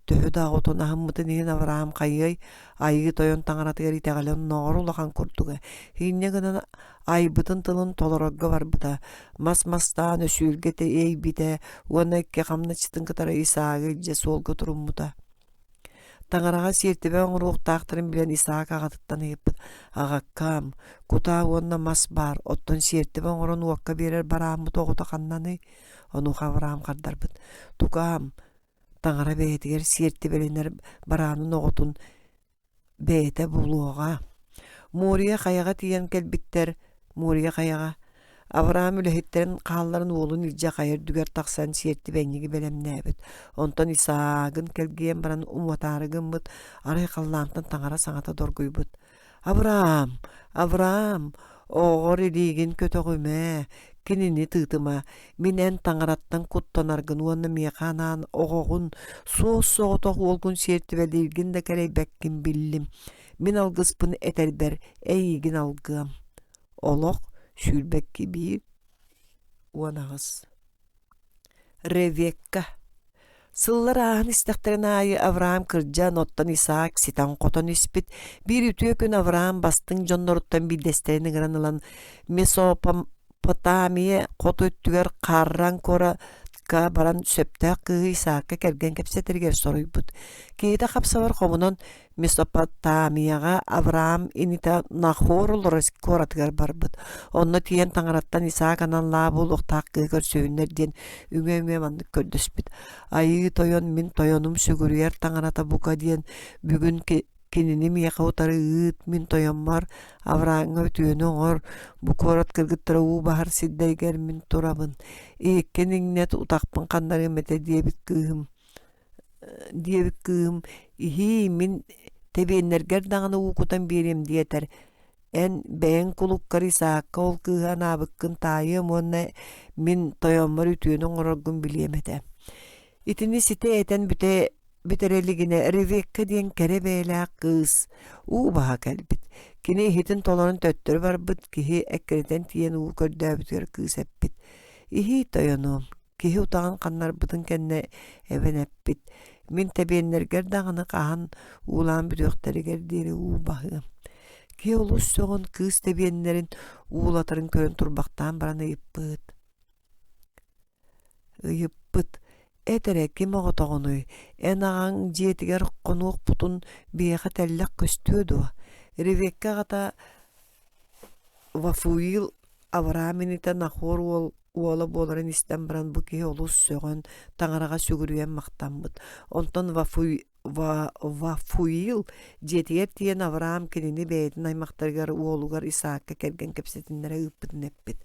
Töhü dağıtın ahımıtın inin Avram kayıy ayı toyon tangaratıgar itegalin noğru ulakan kurduga. Hinne gınan aybıtın tılın tolorogga var bıda. Mas-mastan ösülgete ey bide uanna ikke kamna çıtın kıtara İsa'gı ilce sol götürün buda. Tangaraga sertibe ruh taktırın bilen İsa'k ağatıttan eyipit. Ağakkam, kuta onna mas bar, otton sertibe orun uakka berer baramı toğuta kannanı, onu Avram kardarbıt. Tukam, tangara beyetiger sertibelenler baranın oğutun beyete buluğa. Moriye kayaga tiyen kelbitter, Moriye kayaga. Avram ülehitlerin kalların oğlun ilce kayır düger taksan serti benigi belemnebit. Ondan İsa'gın kelgiyen baran umvatarıgın bıt, aray kallantın tangara sanata dorguybut. Avram, Avram, oğur iligin kötögüme, kinini tıtıma, minen tangarattan kuttanargın uanna mekanan oğuğun, soğutoq olgun serti velilgin de kerey bekkin billim. Min algıspın etelber, eygin algım. Oloq, Şülbekki bir uanağız. Revekka. Sıllar ağın istekterin ayı Avram kırca nottan İsa'k sitan koton ispit. Bir ütüyökün Avram bastın jonnoruttan bir desteğini granılan Mesopotamiye kot öttüger karran kora ka baran söptök kığı İsa'ka kergen kepseterger soruybut. Kiyede kapsa var komunan Mesopotamiyaga Avram inita Nahor oluruz koratgar barbut. Onna tiyen tangarattan İsa'k anan labuluk takkı gör söğünler diyen üngö mandık kördüspit. Ayı toyon min toyonum sügürüyer tangarata buka diyen bugün kinini miyaka utarı ııt min toyon var. Avram'a ötüyönü oğur. Bu korat kırgıttıra u bahar siddeyger min turabın. Kenin net utakpın kandarı mete diyebit kığım. İhi min tebenler gerdağını ukutan birim diyeter. en ben kulukkar Isaakka ol kıhan abıkkın tayım onna min toyomar ütüğünün orgun biliyemete. İtini site eten bitereligine Rebecca diyen kere beylä kız. Baha kelbit. Kini hitin tolonun töttürü var bıt kihi ekkereten tiyen kördäbütür kız eppit. İhi toyonum. Kihi utağın kanlar bıtın kenne even eppit. Min tebiyenler gerdağını kahan uğulan bir yoktarı gerdiri bahı. Ki olus soğun kız tebiyenlerin uğulatırın körün turbaktan barana yıppıt. Yıppıt. Etere kim oğutoğunu. En ağın jetiger konuq putun biyağa tellak köstüydü. Rebecca gata Vafuil Avraminita nahor ola boların istembaran bu ki olus soğun taŋaraga sügürüyen maqtanbıt. Onton Vafuil jetiger tiyen Avram kinini beytin aymaqtargar oğulugar Isaakka kergen kepsetinlere ıppıtın eppit.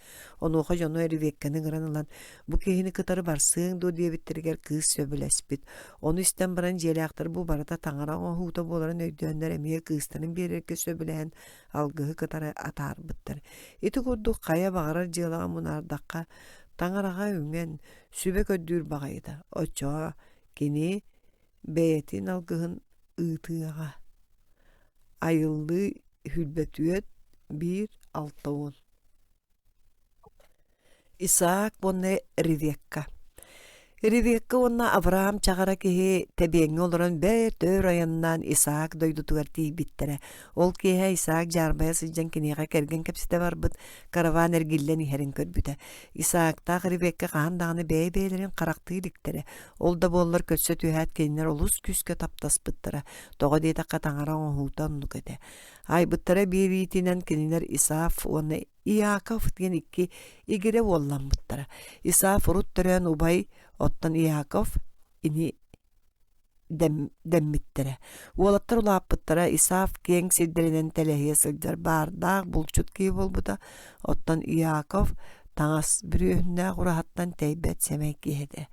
Onuqa jonu Rebecca'nın granılan bu kihini kıtarı barsığın do diye bittirger kız söbülespit. Onu istembaran jeliaqtar bu barata taŋara o huta boların öydüönler emiye kıztanın bir erke söbüleyen algıhı kıtarı atar bıttır. Iti kurduk kaya bağırar jelağa munardaqqa taŋaraga üŋen sübek öddür bağaydı. Oço kini beyetin algıhın ıtığaga. Ayıldı hülbetüet bir altaun. Isaak bonne Rebecca. Rebecca onna Abraham çağara kihi tebiyeŋi olaran bär tör ayannan Isaak doydutugar bittere. Ol kihe Isaak jarbaya sıcan kiniga kergen kepsite barbıt karavan ergillen iherin körbüte. Isaak ta Rebecca kahandağını beylerin karaktığı diktere. Ol da bollar kötse tühet kenler olus küske taptas bıttara. Toğa deyta katangara ohutan nukete. Ay bıttara bir itinen kiniler Isaaf onna Iakov diyen iki igire wollan bıttara. Isaaf urut tören ubay ottan Iakov ini demmittere. Uolattar ulapıttara Isaaf kiyen sildirinen telehiye sılcar bardağ bulçut ki bolbuda ottan Iakov taŋas bir ühünne kurahattan teybet semek gihede.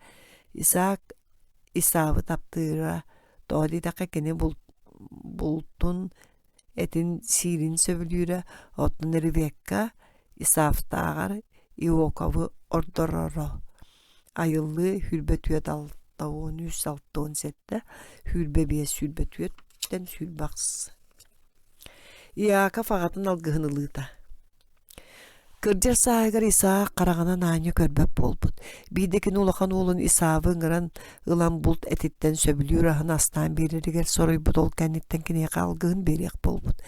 Isaavı taptığıra doğru daka kene bultun etin sirin sövülüre ottan Rebecca Isaaf tağar Iakov'u ordororo. Ayıllı hülbetüet altavuğun 167 hülbebiye sülbetüetten sülbaks. Iakov ağatın algıhınılığıda. Kırjar sahigar Isaak qaragana naña körbep bolbut. Bidekin ulakan olun Isaavın gıran ılan bult etitten söbülüyor ahın astan beririger soruybut ol kennitten kine algıhın beriyek bolbut.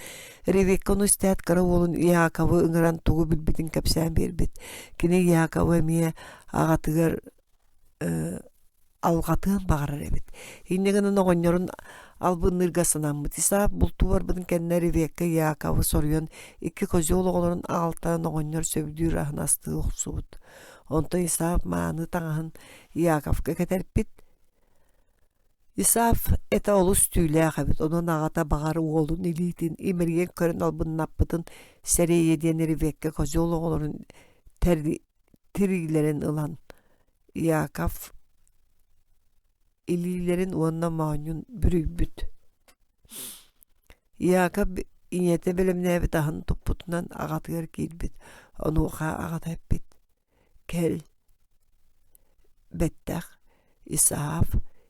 Rebecca onu istat kara olun Iakov'u ıngıran tuğu bilbitin kapsan berbit. Kine Iakov'u emiye ağatıgar algatığın bağırar ebit. Hinneginin oğonyorun albın nırgasınanmıt. Isaaf bultu var bıdın kendine Rebecca Iakov'u soruyon. İki kozu oğulların ağaltağın oğonyor söbülüyor ahın astığı oqsuğut. Ondan Isaaf mağını taŋahın Iakov'ga keterpit. Isaaf ete olus tüyle ağabit. Onun ağata bağır oğulun ilitin. İmeriyen körün albın napıtın seriye diyen Rebecca kozu oğulların terilerin ılan Iakov ililerin uanna maňun bürübüt. Iakov iňete bilemnebi tahan topputundan agatyar kilbit. Onu agata hepbit. Kel bettaq Isaaf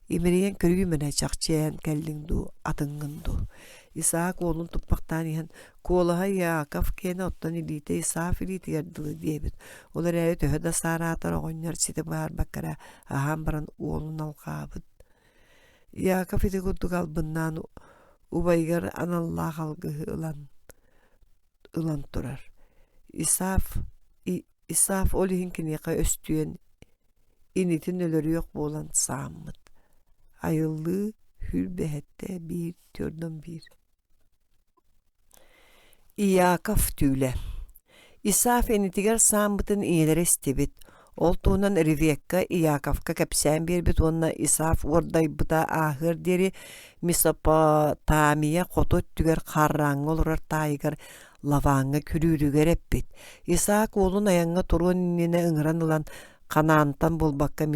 imeriyen körüymene çaqçayan kellindu atıngındu. Isaak onun tuppaktan ihan koolaha Iakov kene ottan ilite Isaaf ilite yardılı diyebit. Olar ayet öhede saratar oğunlar site bağır bakara aham baran oğlun alqabıt. Iakov iti kudduk albından ubaygar anallah algıhı ılan turar. Isaaf olihin kineka östüyen initin ölörü yok bolan sağımıt. Ayıllı hülbehette bir türden bir. Iakov tüyle. Isaaf enitigar sağımıtın iyiler istibit. Oltuğundan Rebecca Iakov'ga kapsan berbit onna Isaaf orday bıda ahır deri Mesopotamiya qotot tüger qarraŋ olurar taygar lavaŋa külürüger eppit. Isaak olun ayaŋa turun nene ıŋıran ılan Kanaan'tan bolbakka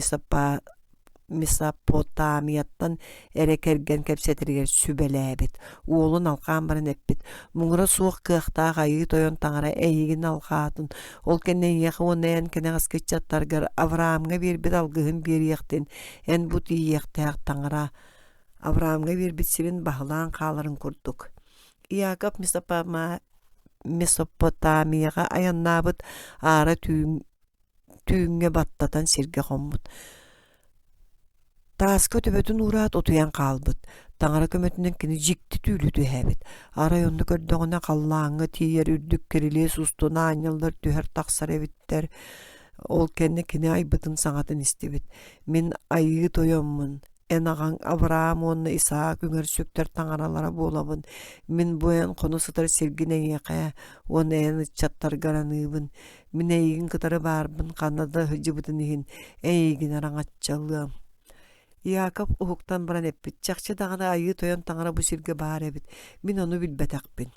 Mesopotamiyadan erekergen kepsetirger sübelebit. Oğlun alqan baran eppit. Muңra suoq kıaqta qayı toyon tangara eygin alqatın. Ol kenne yaqı onayan kene qasketçattargar Avraamga bir bit algıhın bir yaqtin. En bu tiyaqtaq tangara Avraamga bir bit sirin bahlan qaların kurduk. Iakov Mesopotamiyaga ayannabıt ara tüğünge battatan sirge qommut. Taaska töbötün uğraat otuyan qalbıt. Tangara kömötünden kini jikti tüylütü hebit. Arayonda gördüğüne qallağına tiyer ürdük kerili sustuna anyallar tüher taqsar ebitter. Ol kenne kini aybıtın saňatyn istibit. Min ayı toyommun. En ağan Abraham onna Isaak üngörsükter taňaralara bolabın. Min boyan konu sıtar sergine yaqaya. Ona en çattar garanıbın. Min eygin kıtarı barbın. Kanada hıcıbıtın ihin. Eygin araňatçalığım. Iakov uhuktan baran eppit. Çakçı dağına ayı toyan taňara bu sirge bar ebit. Min onu bilbetakpin.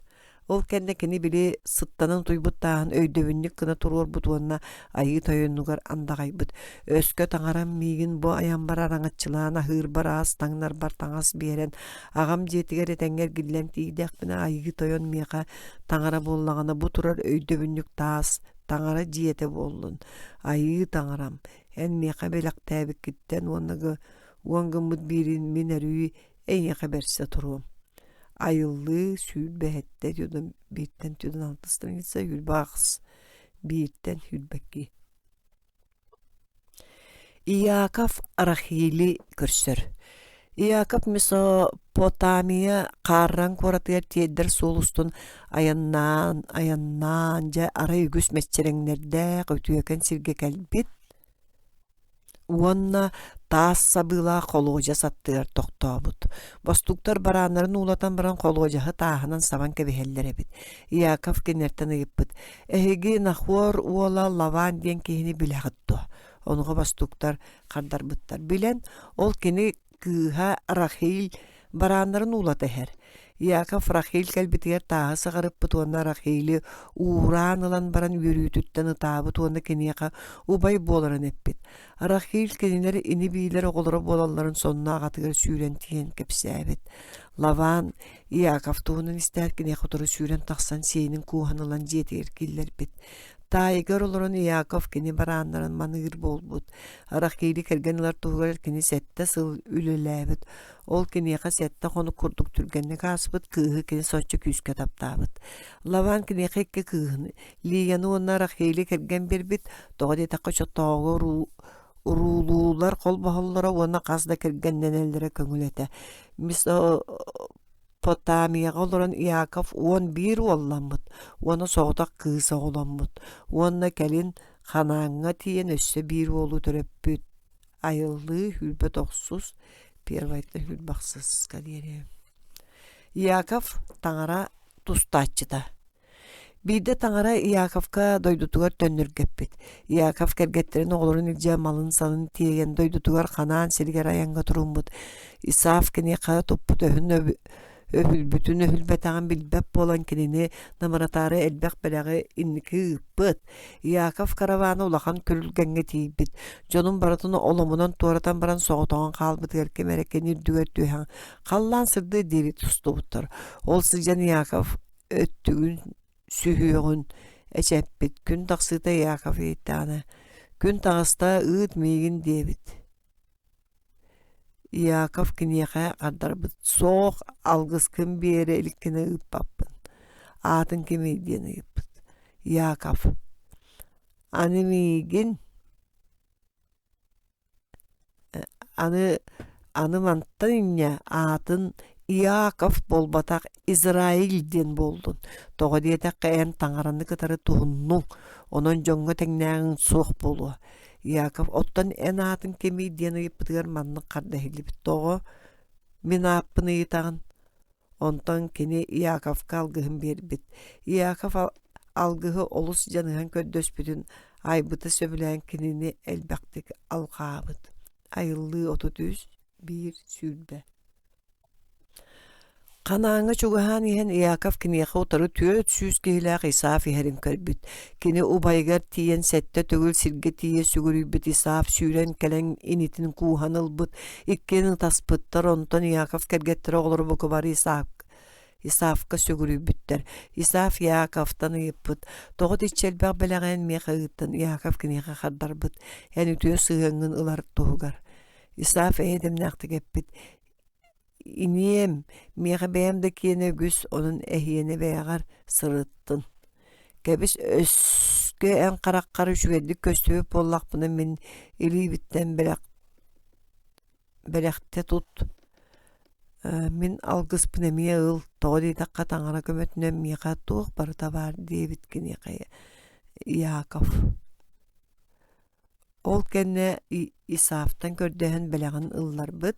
Ol kenne bili sıttanın tuybuttağın öydöbünlük kına turur butuanna ayı toyonnugar andaqaybıt. Öskö taňaram migin bu ayambar araňatçylığına hırbar ağız taňlar bar taňas beren. Agam jetiger etenger gillem tiýdäkbine ayı toyon miqa taňara bollagana bu turar öydöbünlük taas taňara jete bollun. Ayı taňaram. En miqa belak täbik gitten Wangımut birin minerüi en yaka berse turum. Ayıllı sül behette diyordum. Birden diyordum altısından gitse hül bağız. Birden hül bekki. Iakov Arahili körsör. Iakov Mesopotamiya qarran koratyar tiedder solustun ayannan ara yügüs mesçerenlerde ötüyöken sirge kelbit. Уонна таас сабыла холоожа саттыар тохтобут. Бастуктар бараанарын улатан баран холоожаһы тааһынан сабан кэбиһэллэр эбит. Иаков кеннертен ыйыппыт. Эһиги нахуор уола лаван диэн киһини билэҕитто. Онуға бастуктар хардарбыттар. Билэн ол кини кыыһа Рахил бараанарын улата эһэр. Иаков Рахил кэлбитигэр тааһы саҕарыппыт уонна Рахили ууран ылан баран үөрүүтүттэн ытаабыт уонна киниэха убай буоларын эппит. Рахил кинилер ини биилер оҕолоро буолалларын сонна аҕатыгар сүүрэн тиэн кэпсээбит. Лаван Иаков туһунан истээр киниэха отору сүүрэн тахсан сиэнин кууһан ылан дьиэтигэр киллэрбит. Таайгар олорон Иаков кини барааннарын маныыр болбут. Рахили кэргэнилар туһугар кини сэтте сыл үлэлээбит. Ол киниэха сэтте хону курдук түргэнни кааспыт кыыһы кини соччо күүскэ таптаабыт. Лаван киниэха икки кыыһын лияны уонна Рахили кэргэн бербит. Тоҕо диэтакка чоттоого урулуулар кол баһоллара уонна хас да кэргэннэнэллэре көҥүлэтэ. Mesopotamiyaga olaran Iakov 11 ollanmıt. Ona soğudak kıısa olanmıt. Ona kelin xanaňa tiyen össe bir oğlu töröppüt. Ayıllı hülbet oksuz. Pervaytlı hülbaksız kaliyeri. Iakov taňara tustaççıda. Bide taňara Iakovka doydutugar tönürgeppit. Iakov kergetlerin oğlurun ilce malın sanın tiyen doydutugar xanaan silger ayaňga turumbut. Isaaf kini qara topput öhün bütün öhülbetağın bilbep bolan kinini namaratары elbek belägi inniki ıppıt. Iakov karavanı ulakan körülgenge tiýbit. Jonun baratyny olomundan tuaratan baran soğutoğan qalbyt erke merekeni düger tüýän. Qallan sırdy diri tustubutlar. Ol sıjan Iakov öttügün sühüýün eçepbit. Gün taqsyda Iakov eýtdi. Gün tağısta ııt migin diýbit. Iakov kiniyaka qadarbıt soğuk algıskın bir yere ilikine ıppapın. Atın kimi diyen ıppıt. Iakov. Animigin anı manttan inne atın Iakov bolbatak İsrail'den boldun. Toğa diyetek en taňaranny kıtarı tuğunnu. Onun jonga teňnäňin soğuk bolu. Iakov ottan en atın kemi diyen ıppıtıgar manны qarda hilibit. Toğa min apını yitağın. Ondan kini Iakov algıhın berbit. Iakov algıhı olus janıhan köddöspütün aybıtı söbülen kinini elbaktik alqabıt. Ayıllı 33 bir sülbe. Qanaanga çugahan ihen Yakov kiniyaqa otarı tüöt süz kehilaaq Isaaf iherim körbüt. Kini ubaygar tiyen sette tögül sirge tiye sügürübüt Isaaf süüren kelen initin kuhanılbıt. İkkenin taspıttar ondan Yakov kergettire oğluru boku bari Isaafka sügürübütter. Isaaf Yakov'tan yıppıt. Toğut içelbaq belağen meqağıttan Yakov kiniyaqa xardarbıt. Yani tüö sığıngın ılar toğugar. Isaaf edem naqtı geppit. İniyem, miğe beyem de kiyene güs onun ehyeni beyagar sırıttın. Kebis öskö en qarak qarı şüveddik köstübü bollaq bunu min ili bitten belekte tut. Min algыс bunu miye ıl, toğdi daqqa tangara kömetünen miğe tuğ barı tabar diye bitkin yaqaya Yakov. Ol kenne Isaaf'tan gördüğün belağın ıllar bıt.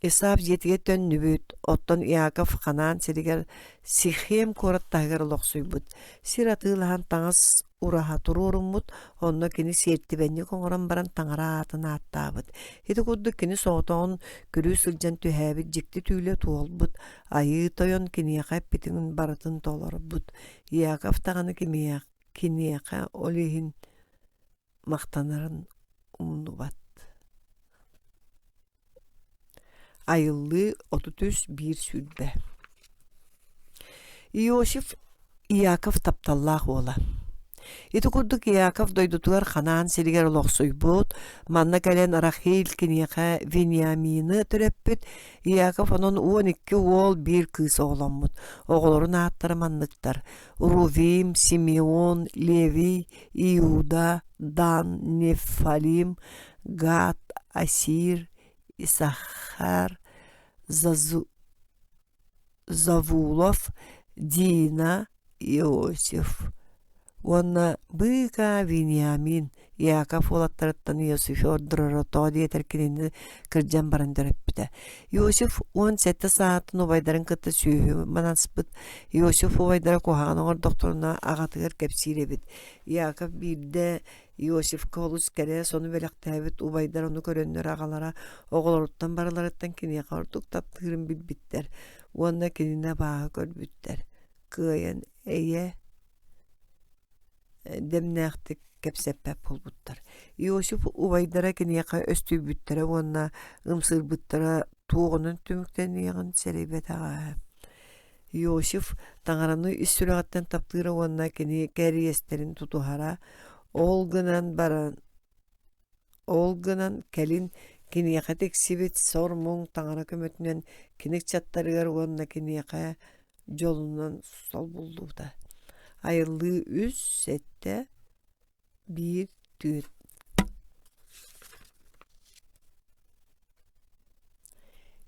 Isaaf yetiget dönnübüt, otton Yakov qanan seliger Sichem korat tagar loqsuybut. Siratılhan tаңас uraha tururumut, onno kini sertti benni koңoran baran tаңара atına attabıt. Hidi kuddu kini soğutoğun kürü sılcan tühäbit jikti tüyle tuolbut. Ayı toyon kini yaqap bitinin baratın tolarubut. Yakov tağını kini yaqa olihin maqtanarın umnubat. Ayıllı 33 sülbe. Iosif Yakov taptallah ola. Iti kurduk Yakov doydutular xanan seliger loqsuybut, manna kalen Rachel kiniyaqa Venyamin'i töröppüt, Yakov onun 12 oğul bir kız oğlanmut. Oğulorun atları manlıktar. Ruvim, Simeon, Levi, Iuda, Dan, Nefalim, Gad, Asir, Исахар, Завулов, Дина, Иосиф. Онна быка Вениамин, Яков олаттарыттан Иосиф ордырыры тоғди етеркенені кірджан баран дөріппіді. Иосиф 17 саатын обайдарын кытты сүйі манаспыт. Иосиф обайдары кохағын оғыр докторына ағатығыр кәпсиребіт. Яков бірде Иосиф колус кәле соны белектәбит убайдар оны көрөннөр агалара оголоруттан барыларыттан кине картук таптырын билбиттер. Онна кинине баа көрбүттер. Кыйын эйе демнәхтик кепсеппеп болбуттар. Иосиф убайдара кинеқа өстүбүттер. Онна ымсырбыттара туғынын түмүктен яғын серебет аға. Иосиф таңараны үстүрағаттан таптыра онна кине кәриестерин тутухара Olgınan kelin kiniyaqa teksibet sormun tаңара kömötünen kinik çattarıgar onna kiniyaqa jolundan sol buldu da. Ayıllı 3 sette 1 tüt.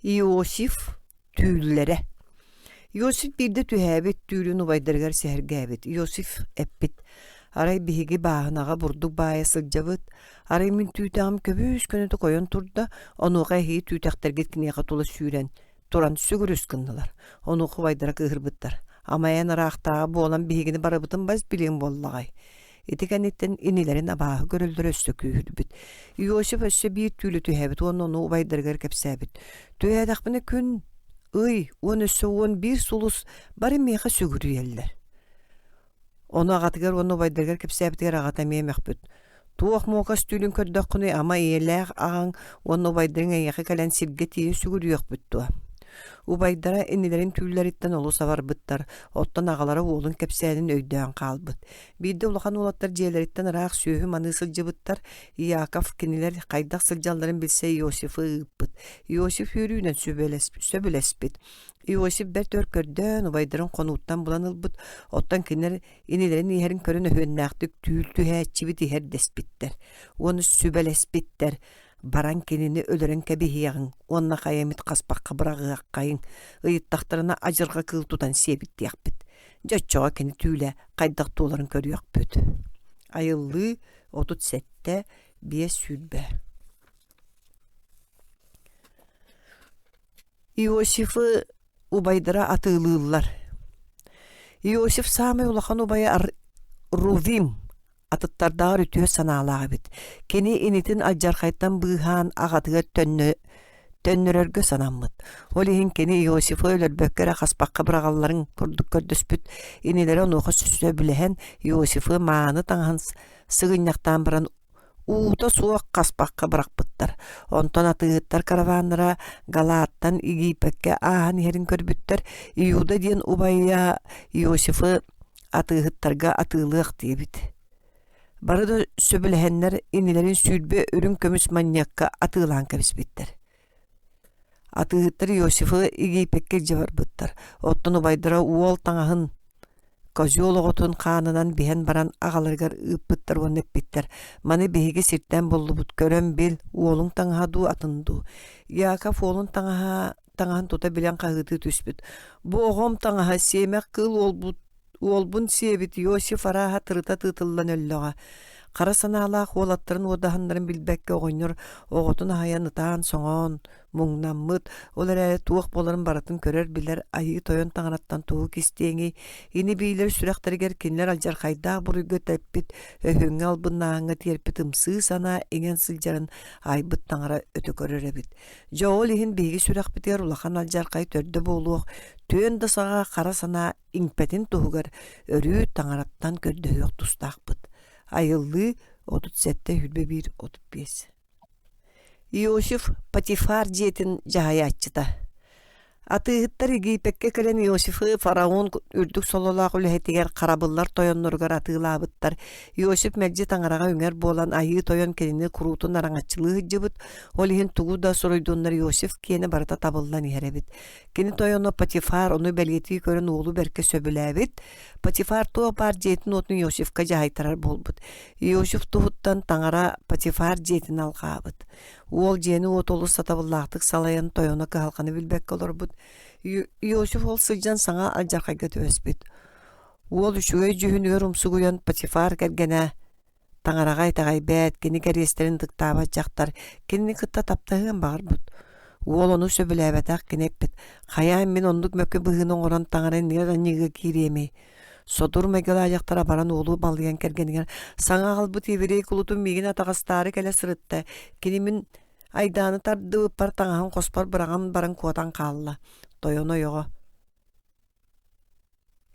Iosif tüylere. Iosif bir de tühäbet tüylünü baydırgar sehergäbet. Iosif eppit. Aray bihigi bağınağa burduk baya sılcabıt. Aray min tüytağım köbüş könütü koyun turda. Onuğa hi tüytağlar getkiniyağa tola sүйрен. Turan sügürüs kındılar. Onu kuvaydıra kıhırbıttar. Ama en araqtağı bu olan bihigini barabıtın baz bilin bollağay. Etikenetten inilerin abağı görüldür östü kühürbüt. Iosif östü bir tüylü tühäbit. Onu ubaydırgar kepsäbit. Tühädaq bine kün. On östü on bir sulus bari meha sügürü yeller. Onu ağatıgar, onu baydırgar kepsäbitigar ağata memek büt. Tuğaq moğaz tüylün kördöqüne ama eylәq ağan onu baydırın ayaqı kalen sirge tiye sügür yok büt tuğa. Ubaydara enilerin tüylleritten olu savar büttar. Ottan ağalara oğlun kepsädin öydüğün qalbıt. Bir de ulakan olatlar jeleritten rağ sühü manı sılcı büttar. Yakov kiniler qaydaq sılcaların bilse Iosif'ı ıppıt. Iosif yürüyünen söbülespit. Iosif ber törkördön ubaydarın konuttan bulanılbıt. Ottan kiniler enilerin iherin körün öhünnäqtik tüyltühä çivit iher despitler. Onu söbelespitler. Baran kenini ölürün kebihiyağın, onna kayamit qaspaqqa bırağıaq qayın, ıyıttaqtarına acırға kıl tutan sebit diyaqbit. Jatçoğa keni tüyle qaydaq tuğların körüyaq büt. Ayıllı 37'te 5 sülbe. Iosif'ı ubaydıra atığılırlar. Iosif sami ulaqan ubaya Ruvim atıttardağı rütüye sanalağı bit. Keni initin ajarqaytan bıhan ağatıga Төннөрөргө санаммыт. Олиһин кини Иосиф өлөрбөккөрө хаспакка бырагалларын курдук көрдөспүт. Инелери онуха сүсө билэһэн Иосифы мааны таңхан сыгынняктан баран uuta суох хаспакка быракпыттар. Онтон атыыттар караваннара Галааттан Игипекке аахан иһерин көрбүттер. Иуда диэн убайя Иосифы атыыттарга атыылыах диэбит. Барыда сөбүлэһэннер инилерин сүүрбө өрүн көмүс маньякка атыылаан кэбиспиттер. Атыыттар Иосифы Игипекке жабарбыттар. Оттон убайдара уол таңаһын козюологотун хаанынан биһэн баран агаларгар ыппыттар уоннеппиттер. Маны биһиги сиртэн боллубут көрөн бил уолуң таңаһа атынду. Яков уолун таңаһын тута билен кагыты түспүт. Бу огом таңаһа сиэмэх кыл уолбун сиэбит Иосиф арааһа тырыта тыытыллан өллөҕө. Кара санаалаах уолаттарын уодаһаннарын билбэкке оҕонньор оҕотун аһайан ытаан соҥоон муҥнаммыт. Олар эрэ туох боларын баратын көрөр билер айыы тойон таҥараттан тугу кистиэҥи ини биилер сүрэхтэригэр кинилэр алдьархайдаах буруйга тэппит өһүҥҥэ албыннааҥҥа тиэрпит ымсыы санаа иҥэн сылдьарын айбыт таҥара өтө көрөр эбит. Жоол иһин биһиги сүрэхпитигэр улахан алдьархай төрдө буолуох түөн дасаҕа кара санаа иҥпэтин туһугар өрүү таҥараттан көрдөһүөх тустаахпыт. Айыллы 37-1-35. Иосиф Патифар диетин жаһаяччыта. Атыыттар Игипекке кэлэн Иосифы фараон үрдүк сололаах үлэһэтигэр карабыллар тойонноргар атыылаабыттар. Иосиф мэлдьи таҥарага үҥэр буолан айыы тойон келини куруутун араҥаччылыы хыджыбыт. Ол иһин тугу да соройдуоннар Иосиф киэни барыта табыллан иһэрэбит. Кини тойоно Патифар ону бэлиэтии көрөн уолу берке сөбүлээбит. Патифар туох баар диетин отун Иосифка жаһайтарар болбут. Иосиф туһуттан таҥара Патифар диетин алгаабыт. Уол диэни отолу сатабыллаахтык салайан тойоно кыһалханы билбекке олорбут. Иосиф ол сылдьан саҥа алдьархайга түөспүт. Уол үчүгэй жүһүнүгэр умсугуйан Патифар кэргэнэ таҥарага айтагай бэät кини кэриэстерин тыктаабат дьахтар кинини кытта таптаһыан баҕарбут. Уол ону сөбүлээбэтэх кинеппит. Хайаан мин оннук мөккө быһыын оҥорон таҥарын нигэр анньыыга киириэми. Содур мегалаажактара баран уолу балыйан кэргэнигэр саҥа аҕалбыт ибирей кулутун миигин атаҕастаары кэлэ сырытта. Кини мин айдааны тардыбыппар таҥаһын хоспор быраҕан баран куотан хаалла. Тойоно йоҕо.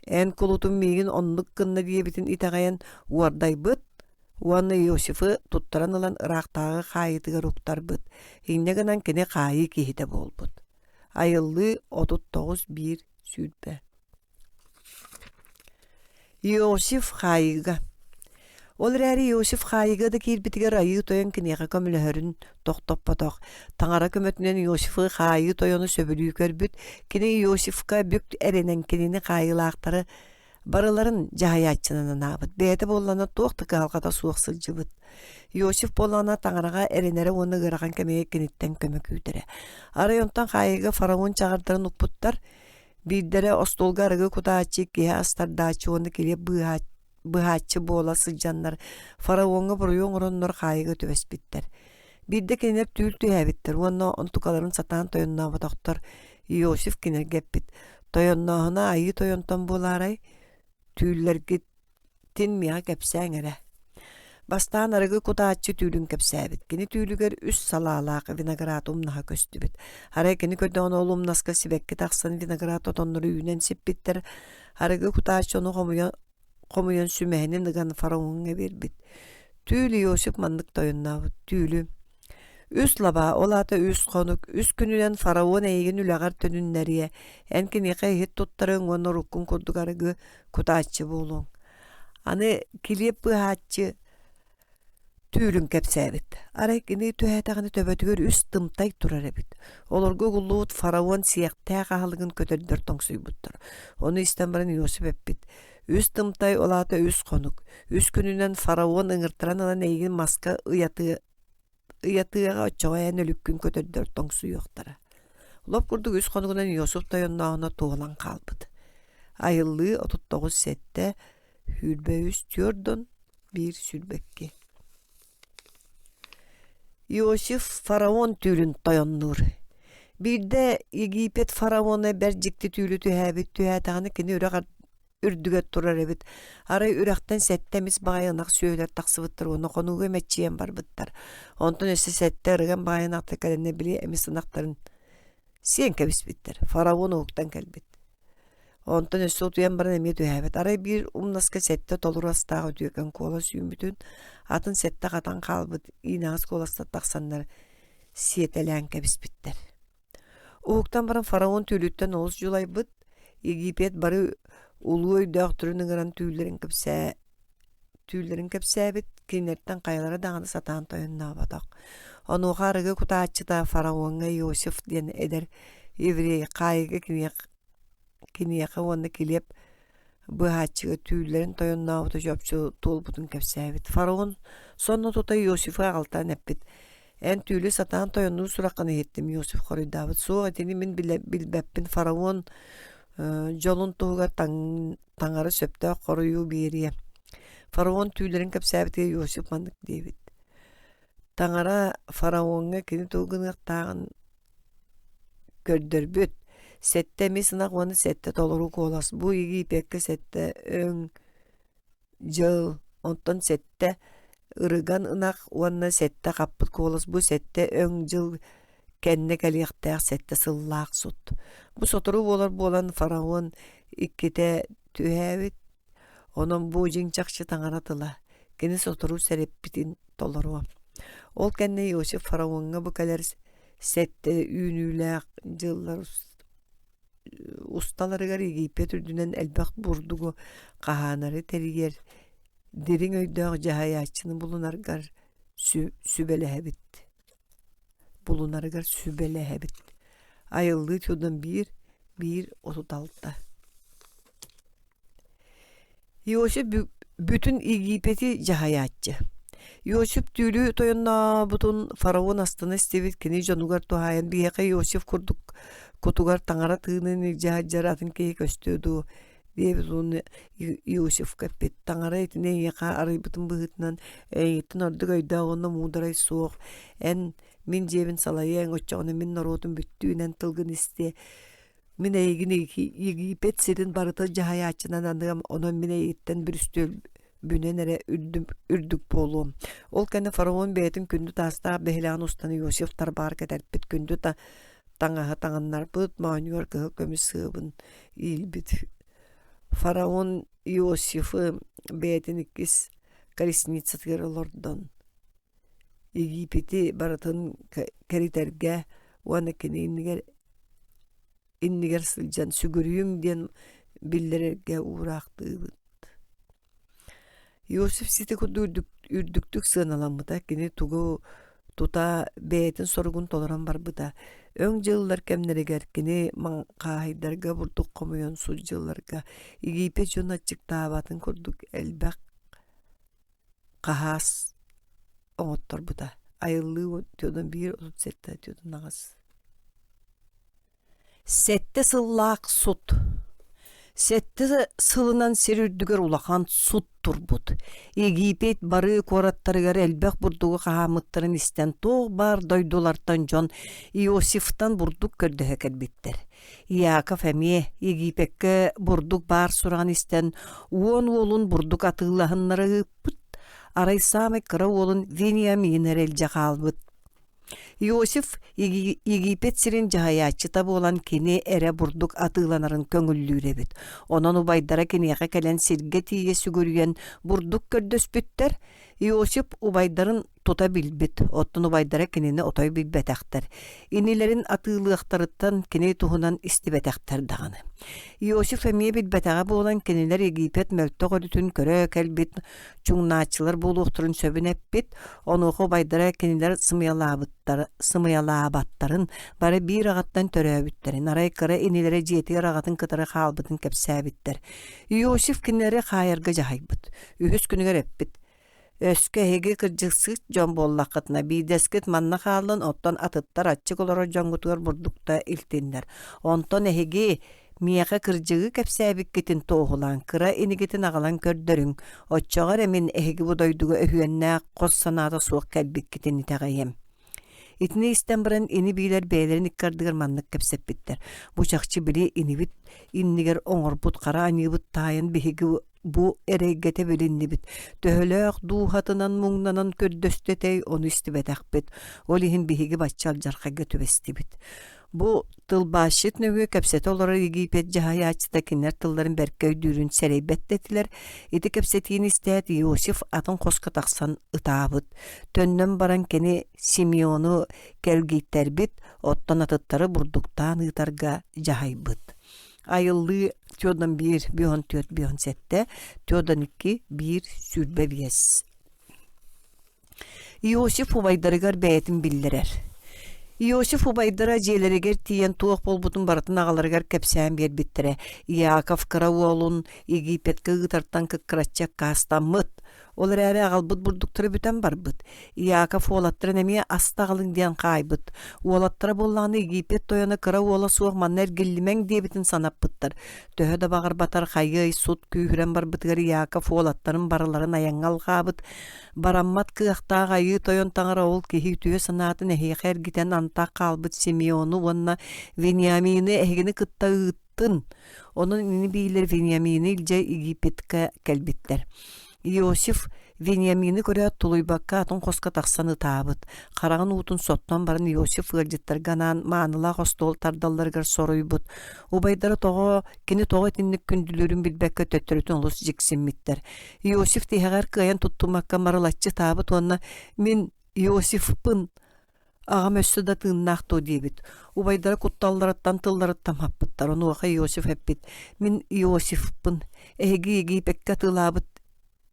Эн кулутун миигин оннук кынна диэбитин итэҕэйэн уардайбыт. Уанна Иосифы туттаран ылан ыраахтааҕы хаайытыгар уктарбыт. Инне гынан кини хаайы киһитэ буолбут. Айыллы 39-1 сүүрбэ. Иосиф хаайыга. Ол эрээри Иосиф хаайыга да киирбитигэр айыы тойон киниэхэ көмүлөһөрүн тохтоппотох. Таҥара көмөтүнэн Иосифы хаайы тойону сөбүлүү көрбүт. Кини Иосифка бүк эренен кинини хаайылаахтары барыларын жаһаяччынан аабыт. Бэйэтэ боллана туохтык алгата суох сылдьыбыт. Иосиф боллана таҥарага эренере уонна ыарахан кэмэйэ киниттен көмөкүүтэрэ. Арайонтан хаайыга фараон чаҕардарын уппуттар. Биирдэрэ остолга арыгы кутааччы киһи астардааччы уонна килиэп быһааччы буола сылдьаннар фараонга буруйуң ороннор хаайыга түбэспиттэр. Биирдэ кинилэр түүл түһээбиттэр. Уонна онтукаларын сатаан тойоннооботохтор Иосиф кинергеппит. Тойонноһуна айыы тойонтон булаарай түүллэргиттин миэҕэ кэпсээҥ эрэ. Бастаан арыгы кутааччы түүлүн кэпсээбит. Кини түүлүгэр үс салаалаах виноград умнаһа көстүбүт. Арай кини көрдөөн ол умнаска сибекки тахсан виноград отоннору үүнэн сиппиттер. Арыгы кутааччы ону хомуйан сүмэһинин ыган фараонга бербит. Түүл Иосиф маннык тойоннаабыт. Түүлү үс лаба олаата үс хонук үс күнүнен фараон эйигин үлэҕэр төнүннэрие эн киниэхэ иһит туттарың уонна руккун курдук арыгы кутааччы буолуң. Аны килиэп быһааччы түүлүн кэпсээбит. Арай кини түһээтэҕини төбөтүгөр үс тымтай турар эбит. Олорго гуллуут фараон сиэхтээх аһалыгын көтөрдөр тоҥсуйбуттар. Ону истэн баран Иосиф эппит. Үс тымтай олаата үс хонук. Үс күнүнен фараон ыҥыртаран ылан эйигин маска ыйатыаға очоҕайан өлүккүн көтөрдөр тоҥсуйуохтара. Лоп курдук үс хонугунан Иосиф тойонноҕуна туолан хаалбыт. Айыллыы 39-7 хүрбэ 3-1 сүрбэкки. Иосиф фараон түүлүн тойоннуур. Биирдэ Египет фараоны бэрдьикти түүлү түһээбит түһээтэҕини кини үрдүгө турар эбит. Арай үрәктен сәттемис багайынак сөйләр таксыбыттыр, оны конуга мәчиен барбыттар. Онтон өсө сәтте ырган багайынакта кәленне били эмисынактарын сен кәбиспиттер. Фараон уктан кәлбит. Онтон өсө утуян баран эме төһәбет. Арай бир умнаска сәтте толурастагы түйөкөн кола сүйүмбүтүн атын сәтте катан калбыт. Инагыс коласта таксаннар сиетелән кәбиспиттер. Уктан баран фараон түлүттен олус жулайбыт. Египет бары улуу өйдөктөрүнүн гран түүлөрүн кепсәбит, кинерттен кайлары даганы сатаан тойынна батак. Ону харыгы кутаачыта фараонга Йосиф ден эдер еврей кайгы кинияка онны килеп быхачыгы түүлөрүн тойынна бата жопчу толбутун кепсәбит. Фараон сонно тута Йосифа алтан эппит. Эн түүлі сатаан тойынну сураканы еттим Йосиф хорыйдабыт. Соға тени мен билбеппин фараон жолун туğuga таңары сөптө корую берие. Фараон түүлөрүн кепсәбитке Йосиф мандык дейбит. Таңара фараонга кини туğuгынактагын көрдөрбүт. Сетте мисынак оны сетте толору колас. Бу Египетке сетте өң жыл, онтон сетте ырыган ынак оны сетте каппыт колас. Бу сетте өң жыл кенне калияктаак сетте сыллаак сут. Бу сотору болан фараон икките түһәбит. Онон бу жиңчакчы таңаратыла. Кени сотору сереппитин толору. Ол кенне Йосиф фараонга бу калер сетте үүнүләк жыллар усталарыгар Египет үрдүнен элбак бурдугу каханары теригер дирин өйдөг жаһаячыны булунаргар сүбелехебит. Булунаргар сүбелехебит. Айылды тюдан bir 36. Йосиф bütün Египет'i жаһаячы. Йосиф түүлү тойонна бутун фараон астына истебит кини жонугар тухайын бияка Йосиф курдук кутугар таңара тыынын жаһаджаратын кей көстөдү. Дебизун Йосиф капет таңара этине яка арыбытын быгытынан эйтин ордук өйдө онно мударай соок. Эн min jebin salayen oçağını min narotun büttüğünen tılgın iste. Min Египет sedin barıta jahayatçınan andığım onun min eyitten bir üstül bünenere ürdük bolum. Ol kene faraon beytin kündü tasta behlan ustanı Yosif tarbar keterpit kündü ta taŋaha taŋanlar bıt manyor kıhı kömü sığbın ilbit. Faraon Yosif'i beytin ikis karisnitsa tırılordan. Египет'i baratın keriterge wanakini inniger sılcan sügürüyüm diyen billerge uğraktı. Yosif site kudu ürdüktük sığınalanmıda kini tugu tuta beytin sorgun toleran barbıda. Ön jıllar kemnereger kini man kahaydarga burduk komuyon su jıllarga. Египет jön açık davatın kurduk elbek kahas oğutlar bu da. Ayıllığı diyordun 1.37 diyordun ağız. Sette sıllak sut. Sette sılınan serürdüger ulakan suttur bud. Египет bары korattarıgar elbek burdugu kahamıttırın isten toğ bar doydulardan jon Yosif'tan burduk kördühe kelbittir. Yakaf emiye Египetke burduk bar suran isten uon olun burduk atığılahınları put. Araysamay kıra olun Venyamin'er elce kalbıt. Yosif Египет sirin jahayatçıta bolan kini ere burduk atığlanarın köngüllüğüre bit. Onan ubaydara kiniyaka kelen silge tiye sügürüyen burduk kördöspütter. Yosif ubaydarın tuta bilbit. Ottun ubaydara kinini otoy bilbetektir. İnilerin atığılıqtarıttan kini tuhunan istibetektir dağını. Yosif emiye bilbetege bolan kiniler Египет möltök örütün köre kelbit. Çuğnaçılar buluqturun söbün eppit. Onu ubaydara kiniler sımıyalabatların bari bir ağattan töröbütlerin. Aray kıra inilere jeti ağatın kıtara kalbıtın kepsəbitler. Yosif kinleri hayırga jahaybıt. Ühüs günüger eppit. Öske hege kırcıksız jon bollaqıtına bideskit manna kaldın ottan atıttar açık olara jongutugar burdukta iltinler. Onton hege miyaka kırcığı kepsəbik gitin toğulan kıra inigitin ağalan kördörün. Otçağar emin hege bu doydugu öhüenne qos sanada soğuk kelbik gitin itagayem. Itine isten baran ini biler beylerin ikkardığır manlık kepsep bitter. Bu çakçı bile ini bit, inniger oňurbut kara anybut taýyn bihigi bu ereggete bilinni bit. Töhölök duhatınan muňnanan köddöstetey onu istibedak bit. Olihin bihigi başçal jarkaga töbesti bit. Bu tıl başyt nöwe kepsete olara Egipet jahayaçtakinler tılların berköy dürün sereybetdetiler. Iti kepsetiğin istät Yosif atın koska taksan ıtabıt. Tönnön baran keni Simeonu kelgitler bit. Ottan atıtları burduktan ıtarga jahaybıt. Ayıllı tyodan 1, biyon 4, biyon 7, tyodan 2, 1 sürbe biyes. Yosif ubaydarıgar beytin bildirer. Yosif ubaydara jeleriger tiyen tuğuk bolbutun baratın ağalarıgar kepsään bir bittire. Yakov Karavolun Egipetke gıtartan kıkıratçak kastanmıt. Olar äri agalbıt burdukları büten barbıt. Yakov olattıra nemiye astağalın diyen kaybıt. Olattıra bollağını Egipet toyana Karavola suğmanlar gillimen diyebitin sanapbıttar. Töhö da bağır batar hayy, sut kühüren barbıtgari Yakov olatların baraların ayangal qabıt. Barammat kıaqtağı hayy toyon taŋara ol kehi tüye sanatın eheğer giten antaq qalbıt Simeonu onna Venyamin'i ehgini kıtta ıttın. Onun ini bilir Venyamin'i ilce Egipet'e kelbitler. Yosif Venyamin'i göre tuluybakka atın koska taksanı tabıt. Karağın utun sottan baran Yosif ırcıtlar ganan manıla hostol tardallargar soruybut. Ubaydara toğu kini toğu etinlik kündülürün bilbekke töttürütün olus jiksin mitler. Yosif dihegar kıyan tuttumakka marılatçı tabıt onna min Yosif'pın ağam össü da tığınnaq to diyebit. Ubaydara kuttallaratan tıllaratan hapbıttar. Onu oğa Yosif hebbit. Min Yosif'pın egi pekka tılabıt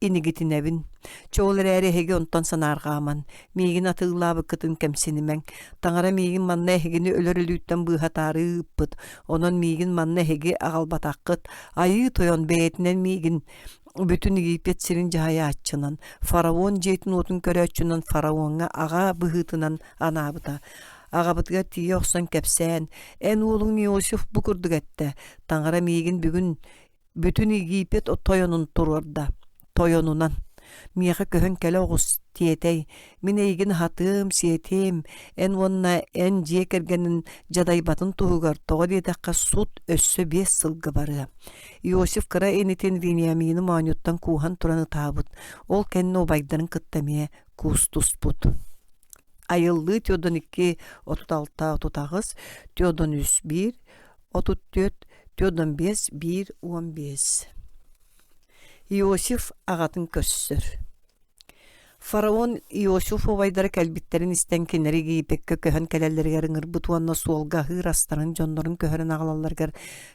ini gitinebin. Çoğular äri hege ontan sanargaman. Migin atığlabı kıtın kemsinimen. Taŋara migin manna hegini ölörülüytten bıhatarı ıppıt. Onon migin manna hege ağalbataqqıt. Ayı toyon beyetinden migin bütün Egipet sirin jahaya aççınan. Faravon jeytin otun köre aççınan faravonga ağa bıhıtınan anabıta. Ağabıtga tiye oqsan kepsään. En oğlun Yosif bu kurduk ette. Taŋara migin bugün bütün Egipet o toyonun tururda. Toyonunan. Miyaqa köhön kele oğuz tiyetey. Min eygin hatım, siyetim. En onna en jekergenin jadaybatın tuğugar. Toğa diyedaqqa sut össö 5 sılgı barı. Yosif kıra enitin Venyamin'i manyuttan kuhan turanı tabıt. Ol kenni obaydarın kıttamiye kus tusput. Ayıllı tyodan 2, 36, 39, tyodan 3, 1, 34, tyodan 5, 1, 15. Yosif ağatın kössür. Faravon Yosif obaydara kelbitlerin isten keneri giyipekke köhön kelellergerin ırbıt wanna suolga hır astarın jonların köhörün ağalallargar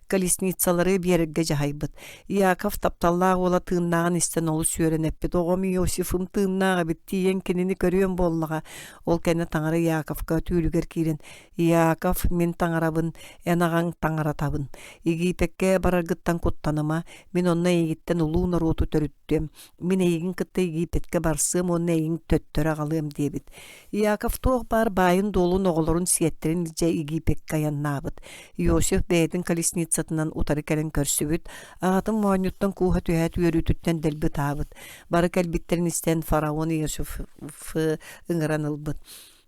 kalisnitsaları bierge jahaybıt. Yakov taptallaa ola tığınnağın isten olu süören eppet. Oğam Yosif'im tığınnağa bit tiyen kenini körüyen bollağa. Ol kenne taŋara Yakovga tüylüger kiren. Yakov min taŋarabın en ağan taŋaratabın. Egipetke barargıttan kuttanıma min onna egitten uluğun rotu törüttüm. Min egin kıtta Egipetke barsım onna egin töttörü ağalım diyebit. Yakov toğ bar bayın dolun oğulorun siyetlerin ilce Egipetke yannabıt. Yosif beytin kalisnitsatından utarı kelen körsübüt. Ağatın muanyuttan kuha tühät yörütütten delbit abıt. Barı kelbitlerin isten Faravon Yosif'ı ıngıranılbıt.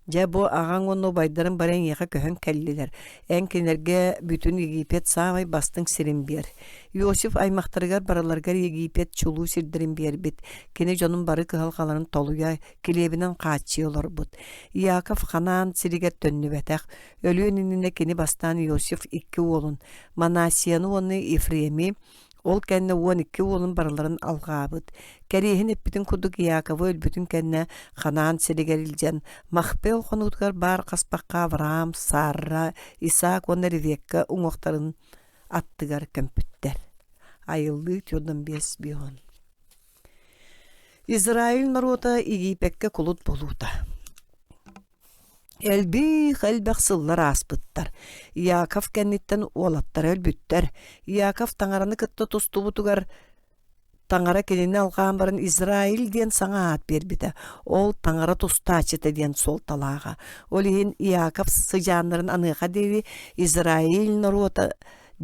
Ja bu ağan onu baydarın baren yaqa köhön kelliler. En kenerge bütün Egipet samay bastın sirin bir. Yosif aymaqtargar baralargar Egipet çulu sirdirin bir bit. Kene jonun barı kıhalqaların toluya kilebinden qaçıyorlar bud. Yakov Hanan siriget dönnübetak. Ölüyönününe keni bastan Yosif 2 olun. Manasiyanı onu Efremi. Ol kenne 12 olun baraların alğabıt. Kerihin eppitin kuduk Yakov'u ölbütün kenne Hanan sirigeriljen. Mahpel konutgar bar qaspaqqa Avram, Sarra, Isak onu Rivekka uŋoqtarın attıgar kömpütter. Ayıllı tyodan 5 biyon. İsrail narota Egipetke kulut boluta. Elbaq sıllar aspıttar. Yakov kennitten olattar ölbütter. Yakov taŋarany kıtta tustubutugar taŋara kelini alğan barın İsrail diyen saŋa at berbite. Ol taŋara tustaçete diyen sol talağa. Olihin Yakov sıjanların anıqa devi İsrail narota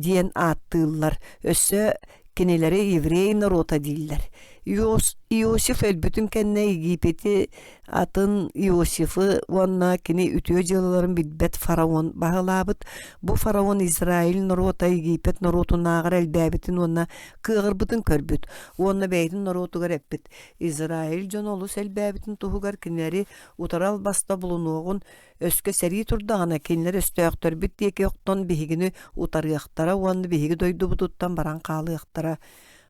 diyen attıllar. Össö keneleri Evrey narota diller. Иосиф элбүтүн кэннэ Египети атын Иосифы уонна кини үтүө жылыларын билбет фараон баһылаабыт. Бу фараон Израиль норота Египет норотунаагар элбээбитин уонна кыагырбытын көрбүт. Уонна бэйтин норотугар эппит. Израиль жон олус элбээбитин туһугар кинери утарал баста булунуогун өскө сэрии турдагана кинилер өстөөктөрбүт диэки октон биһигини утарыахтара уонна биһиги дойдубутуттан баран каалыахтара.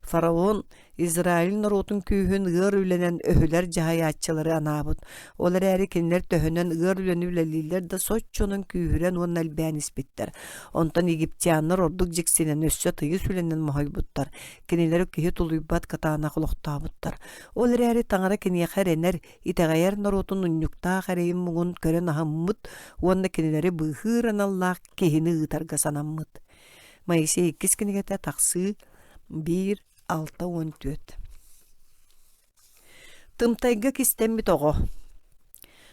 Фараон Израиль норотун күүһүн ыар үленен өһүлэр жаһаяччылары анаабыт. Олар эри кинилер төһөнөн ыар үлени үлелилер да соччонун күүһүрен уонна элбээн испиттер. Онтон египтианнар ордук жиксинен өссө тыйыс үленен моһойбуттар. Кинилер киһи тулуйбат катаана холохтаабыттар. Олар эри таңара киниэхэр энер итэгайэр норотун унньуктаа харейин мугун көрөн аһаммыт уонна кинилери быыһыыр аналлаах киһини ыытарга санаммыт. Моисей 2 кинигете тахсыы 1:6-14. Тымтайга кистеммит ого.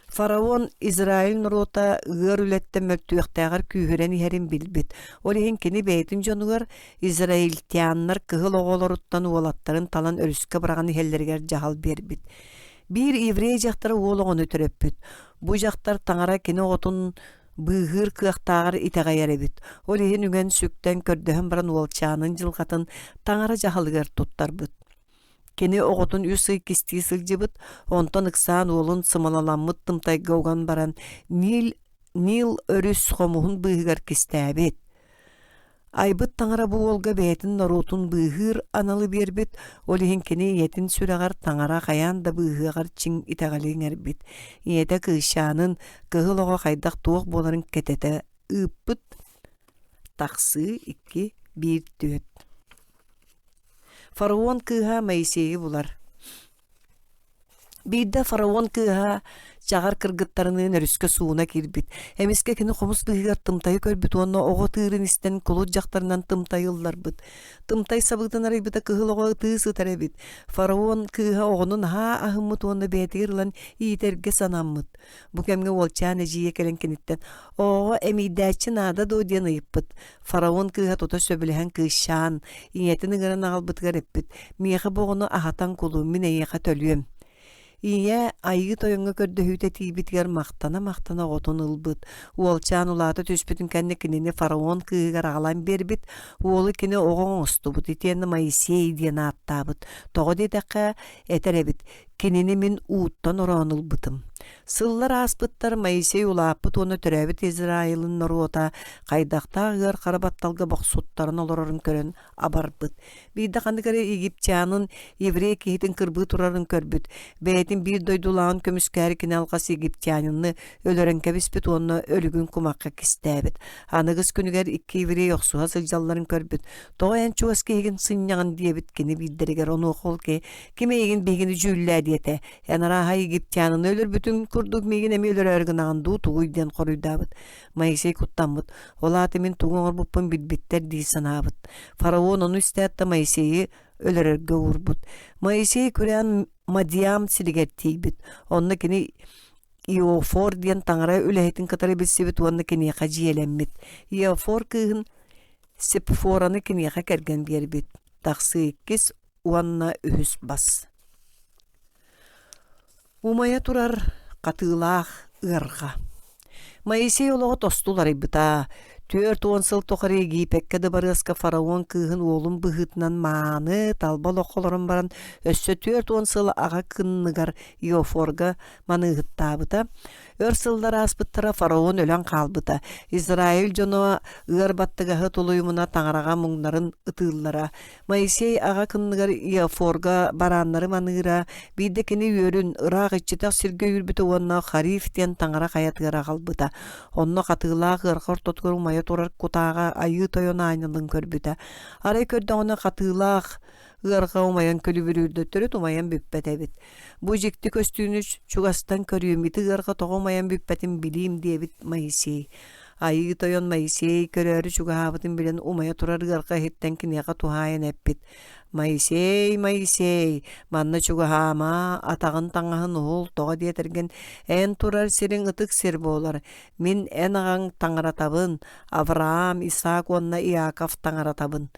Фараон Израиль норота ыар үлетте мөлтүөхтääгэр күүһүрэн иһэрин билбит. Ол иһин кини бэйтин дьонугар израильтианнар кыһыл оҕолоруттан уолаттарын талан өрүскэ бараган иһэллэригэр жахал бербит. Бир еврей жактары уологону төрөппүт. Бу жактар таңара кини оҕотун быыһыыр кыахтаагар итэгайар эбит. Ол иһин үҥэн сүктэн көрдөһөн баран уолчаанын жылгатын таңара жахалыгар туттарбыт. Кини оҕотун үс кистии сылдьыбыт, онтон ыксаан уолун сымалаламмыт тымтайга уган баран Нил өрүс хомуһун быыһыгар кистээбит. Айбыт таңара бу уолга бээтин норотун быыһыыр аналы биэрбит. Ол иһин кини иэтин сүрэгар таңара хайаан да быыһыагар чиң итагалыын эрбит. Иэте кыыщаанын кыһыл оҕо хайдах туох буоларын кетете ыыппыт. Тахсыы 2:1-4. Фараон кыыһа Моисейи булар. Биирдэ фараон кыыһа чагар кыргыттарынын өрүскө сууна кирбит. Эмиске кини хомус быыһыгар тымтайы көрбүт, уонна оҕо тыырын истен кулут жактарынан тымтайылларбыт. Тымтай сабыгытан арыйбыта кыһыл оҕо тыыс ытарабит. Фараон кыыһа оҕонун хаа аһыммыт уонна бээтигэр ылан иитерге санаммыт. Бу кемге уолчаан эжиийэ келен киниттен оҕо эмиидээччи наада дуу диэн ыйыппыт. Фараон кыыһа тута сөбүлэһэн кыыщаан иэтин ыгыран аҕалбытыгар эппит. Миэхэ боҕону аһатан кулуу мин эйэхэ төлүөм. Ие айгы тойонга көрдөһүүтэ тиибитигэр мактана оҕотун ылбыт. Уолчаан улаата түспүтүн кэнне кинини фараон кыыгар аҕалан бербит. Уолу кини оҕоң остубут итиэнни Моисей диэн ааттаабыт. Тоҕо дидэхэ этеребит. Кинини мин uuттан ороонулбытым. Сыллар ааспыттар Моисей улааппыт уону төрөбүт Израилын норота кайдахта ыар карабатталга бохсуттарын олорорун көрөн абарбыт. Биирде хандыгары египтианын еврей киһитин кырбыы турарын көрбүт. Бээтин биир дойдулаан көмүскääри кини алгас египтианынны өлөрөн кэбиспит уонна өлүгүн кумакка кистээбит. Аныгыс күнүгэр 2 еврей охсуha сылдьалларын көрбүт. Тоҕо эн чугас киһигин сынньаҕын диэбит кини биирдеригэр онуохол кимэйигин биһигини жүүллээ диэте. Янара египтианын өлөр бүтүн курдук мигин эми өлөр өргүнаган дуу тугуйден хоруйдаабыт. Моисей куттаммыт. Олааты мин тугуңор буппун билбиттер дии санаабыт. Фараон ону истээттэ Моисейи өлөрөргө уурбут. Моисей күрән Мадиам силигертийбит. Онна кини Иофор диэн таңара үлэхитин кытары билсибит уонна киниэхэ жиэлэммит. Иофор кыыһын Сепфораны киниэхэ керген биэрбит. Тахсыы 2 уонна үһүс бас. Умая турар катыылаах ыарга. Моисей олоҕо тостулар ибыта. 4-10 сыл тохары Египекке да барыаска фараон кыыһын уолун быһыытынан мааны талбал охолорун баран өссө 4-10 сыл ага кынныгар Иофорга маныыһыттаабыта. Өр сыллар ааспыттара фараон өлөн каалбыта. Израиль жоно ыар баттыгаһы тулуйумуна таңарага муңнарын ытыыллара. Моисей ага кынныгар Иофорга барааннары маныыра. Биирде кини үөрүн ыраак иччитах сиргэ үрбүтэ уонна Хариф диэн таңара хаятыгар агалбыта. Онно катыылаах ыархор тотугар умайа турар кутаага айыы тойон айнылын көрбүтэ. Арай көрдөҕүнө катыылаах ыарга умайан көлүбүрүүрдөттөрүт умайан бүппэтебит. Бу жикти көстүүнү чугастан көрүөмити ыарга тоҕо умайан бүппэтин билиим диэбит Моисей. Айыы тойон Моисей көрөөрү чугаһаабытын билен умая турар ыарга хиттен киниэҕэ тухайан эппит. Моисей, манна чугаһаама атагын таңаһын уһул тоҕо диэтерген эн турар сириң ытык сир буолар. Мин эн аҕаң таңаратабын, Авраам, Исаак уонна Иаков таңаратабын.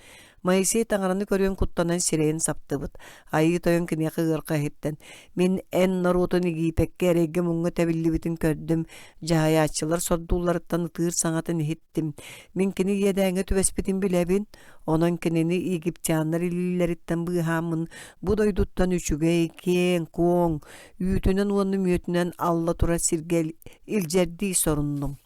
Моисей таңараны көрген куттанан сирейін саптыбыт. Айы тойын кіне қығырқа хеттен. Мен ән нарутын игипекке әрейге мұңғы тәбілі көрдім. Жаhayaççılar сордуларыттан ытыр саңатын хеттім. Мен кіне едәңі түвеспетін біләбін. Онан кинени Египтяндар илилерitten быһамын бу дойдуттан үчүгэй кең коң үйтүнен уонну мүөтүнен алла тура сиргел илжерди сорундум.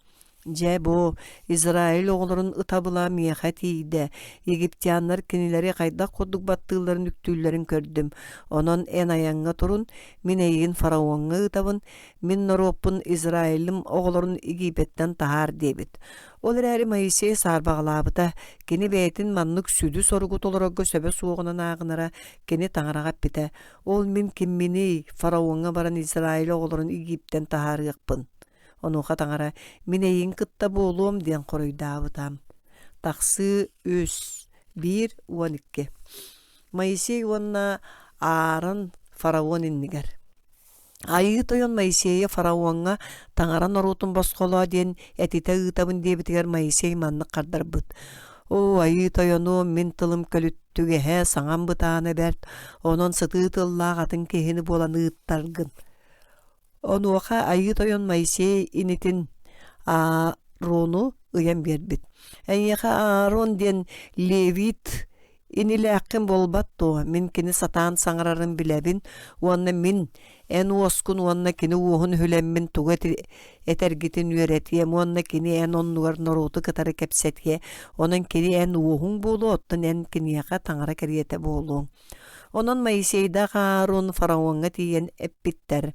Же бу Израиль оğлорун ытабыла мияха тийде. Египтяндар кинилери кайда кодук баттыыларын үктүүлөрүн көрдүм. Онон эн аяңга турун мен эйин фараонга ытабын. Мен нороппун Израилим оğлорун Египеттен тахар дебит. Ол әрі Моисей сарбағылабыта, кені бәйтін маннық сүді соргут олырогы сөбе суығынан ағынара, кені таңырағап біті. Ол мен кеммені фараонға баран Израиль оғылырын Египтен тахарықпын. Онуға таңыра, мен әйін кытта болуым ден қоройдабытам. Тақсы өс 1:12. Моисей онна арын фараон иннигер. Айы тойон Моисейе фараонга таңаран орутун босқолуа ден әтите ытабын дебитигер Моисей манны қардар бұд. О, айы тойону мен тылым көліттіге хә саңан бұтағаны бәрт, онын сыты тыллақ атын кехені болан ыттаргын. Онуға айы тойон Моисей инетин Аарону ыян бербит. Әйеға Аарон ден Левит иниләққин болбатту, мен кені сатаан саңарарын біләбін, уанна мен эн уоскун уанна кені уохун хүләммин туга этергитин үйәретием, уанна кені эн оннугар нороту катары кәпсетке, онын кені эн уохун болу, оттын эн кенияға таңара кәрiyete болу. Онын Моисейда Аарон фараонга тиен эппиттер.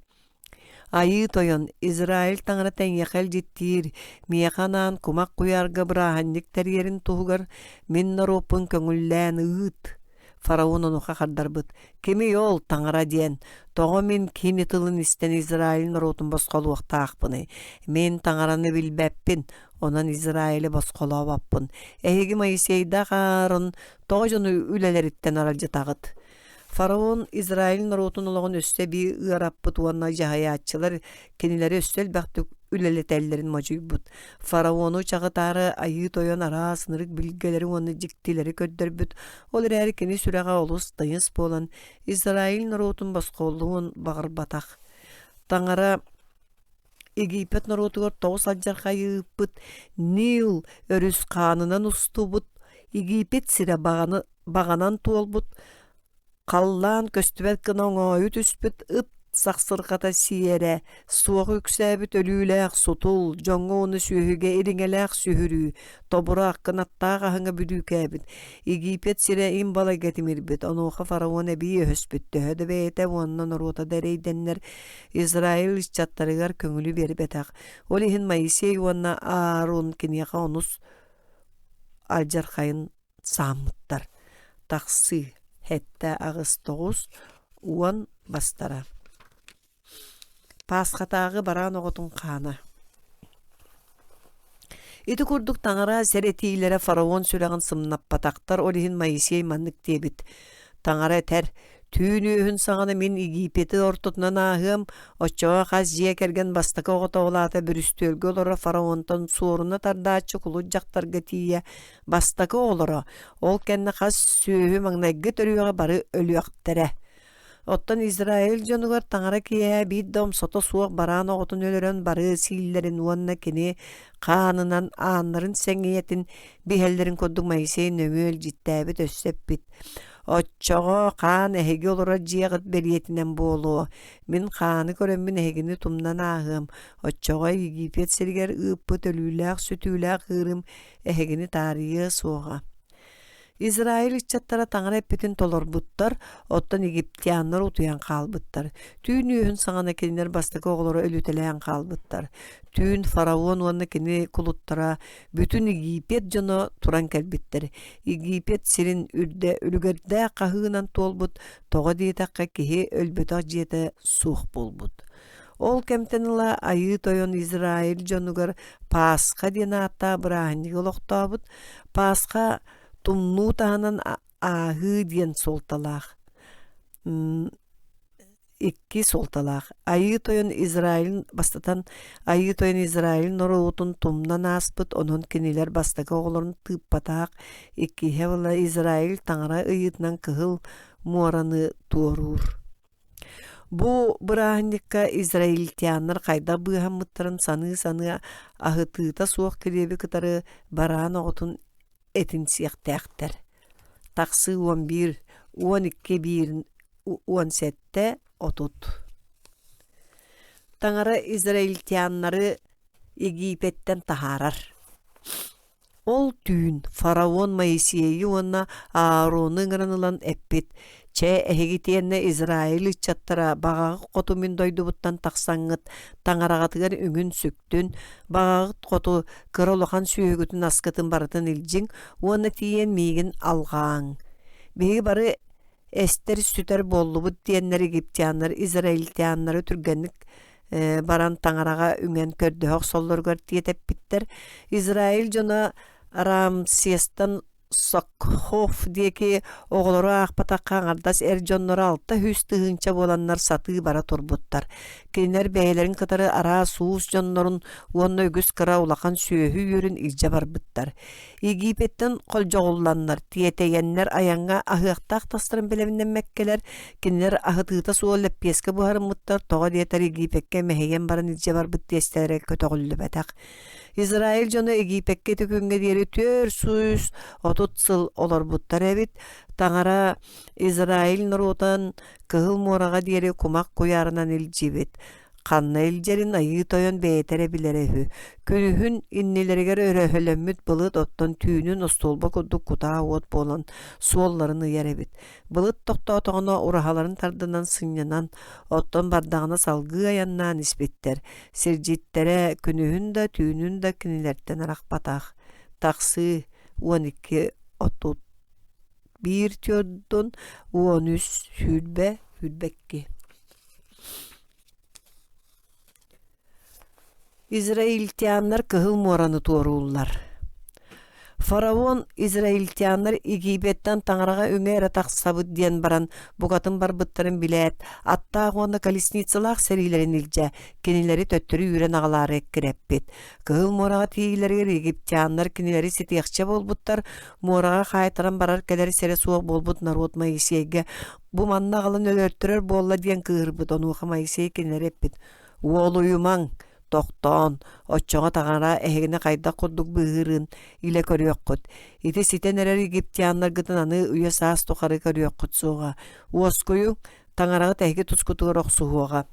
Айы тойон Израиль таңара тәңеқел жеттир, мияқанан кумақ құярға бұрағанник тәрерін туғығар, мен наропын көңіллән ұйыт. Фараон онуға қардар бұд. Кеме ол таңара ден, тоғы мен кені тылын істен Израиль наротын босқолу уақта ақпыны. Мен таңараны білбәппін, онан Израилі босқолу баппын. Әйгі Моисейда қарын тоғы жоны үлелеріттен аралжы тағыт. Фараон Израиль наротун олоғын өсте би ыраппыт уанна жаhayaççılar кенилери өстел бақтық үлелетелерін мажуйбыт. Фараону чағытары айы тойон ара сынырык билгелери оны жиктилери көддөрбүт. Ол әрі кені сүрәға олыс дайынс болан Израиль наротун басқолуын бағыр батақ. Таңара Египет наротугар тоғыз алжарқа йыппыт, Нил өріс қанынан устубыт, Египет сире бағанан туолбыт, қаллан көстібәт кына оңайы түспіт, ұт сақсырқата сиере, суақ үксәбіт өліләқ сутул, жоңғы оны сүйіге еріңеләқ сүйірі, тобырақ кынаттаға хаңа бүдүкәбіт. Египет сире ин бала гетимирбіт, онуға фараон әбейі өспітті, өді бәйті онынан рота дәрейденлер Израиль чаттарығар көңілі бербетақ. Олихин Моисей онна Аарон кенеға онус алжарқайын самыттар. Тақсы Хетте ағыз 9 уан бастара. Пасхатағы баран оғытын қаны. Иді күрдік таңыра сәретейлері фараон сүрәғын сымнап батақтар, олихин Моисей маннық дебіт. Таңыра тәр түйіні өйін саңаны мен Египеті ортытынан ағым, отчаға қаз жия кәрген бастықы оғыта олата бір үстөлгі олары фараонтан суырына тардачы құлу жақтарға тие бастықы олары. Ол кәнні қаз сөйі маңнайғы төріуға бары өлі ақтары. Оттан Израиль жонугар таңара кие биддом сото суық баран оғытын өлірін бары сийлерін уанна кені қанынан анларын сәңиетін бихелдерін көддің Моисей нөмел життәбіт өссеп бит. Отчоға қан әхеге олыра жиғыт бериетінен болу. Мен қаны көрімін әхегіні тұмнан ағым. Отчоға Египет сергер ұппыт өліләқ, сүтіләқ ғырым әхегіні тарихы соға. Израиль чаттара таңара эппетин толор буттар, оттан Египтяндар утуян қалбыттар. Түйін үйін саңана кенілер бастықы оғылары өлітелән қалбыттар. Түйін фараон уанна кені кулуттара, бүтін Египет жоны туран кәлбіттер. Египет сирин үрді өлігерді қағығынан толбыт, тоға дейдаққа кеге өлбетақ жеті суық болбыт. Ол кемтенила айы тойон Израиль жонугар Пасха дена атта бұрағынығы олықтабыт. Пасха тумну тағынан ағы ден солталақ. Икки солталақ. Айы тойын Израиль бастатан айы тойын Израиль нороутун тумнан аспыт, онун кенелер бастакы оғыларын тыппатақ. Икки хевала Израиль таңара ыйытнан кыһыл муараны туорур. Бу бырахынникка израильтяннар кайда быһаммыттарын саны ахытыыта суох киреби кытары бараан оҕотун этин сиэхтээхтэр. Тахсы 11, 12, 1, 17 отут. Таңара израильтяннары Египеттен тахарар. Ол түйін фараон Моисейи онна Ааронын гранылан эппит. Че эхигитиенне Израиль чаттара багагы коту мин дойдубуттан тақсаңыт таңарағатыгар үңін сүктүн багагы коту кыролохан сүйөгүтүн аскытын барытын илжиң уонна тиен мигин алгаң. Беги бары эстер сүтер боллубут диеннер египтианнар израильтианнары түргенник баран таңарага үңен көрдөһөк соллоргор тиетеппиттер. Израиль жона Рамсестан Сокхоф деки оғылары ақпатаққа аңардас жоннары алтта хүстігінча боланнар саты бара турбуттар. Кейнер бәйелерін кытары ара суус жоннорын уонна үгіс кыра улақан сүйөһү үрін илжа барбыттар. Египеттен қолжоғылланнар, тиетегеннер аяңға ахықтақ тастырын білемінен мәккелер, кейнер ахытыта суолып песке бұхарымыттар, тоға диетер Египетке мәхеген барын илжа барбыт дестері көтоғылы бәтақ. Израиль жоны Египетке түкінге дері төр сүйіс отут сыл олар бұттар әбіт. Таңара Израиль нұротан кығыл мораға дері кумақ қоярынан илжебет. Қанна илжерін айы тойын бәйетері білерехі. Күнүхін иннелергер өрөһөлөммүт бұлыт оттон түйінін ұстолба күдік құта от болан суолларын ұяребет. Бұлыт тоқта отоғына ұрахаларын тардынан сынянан оттон бардағына салғы аяннан іспеттер. Сержеттері күнүхін да түйінін да кінелерттен арақ батақ. Тақсы 12 отут 1 түйоддон 13 хүлбекке. Израильтяннар кыһыл мораны туоруллар. Фараон израильтяннар Египеттен таңарага үңәрә тақсабыт диен баран бугатын барбыттарын билет. Атта гоны колесницалар серилерин илҗә, кенеләре төттүрү үрен агалары кирәппет. Кыһыл морага тийләргә Египтяннар кенеләре сетехчә болбуттар, морага хайтаран барар кәләр сере суык болбут народ Моисейгә. Бу манна галын өлөртөрөр болла диен кыырбыт onu Моисей кенеләре эппет. Уолуймаң Тоқтон, отчоға тағара әхегіне қайда құддық бұғырын, иле көріөк құд. Ити ситен әрер Египтианнар гытын аны үйе саас тұқары көріөк құд суға. Уоскойу таңараға тәхге тұскутығыр оқсуға.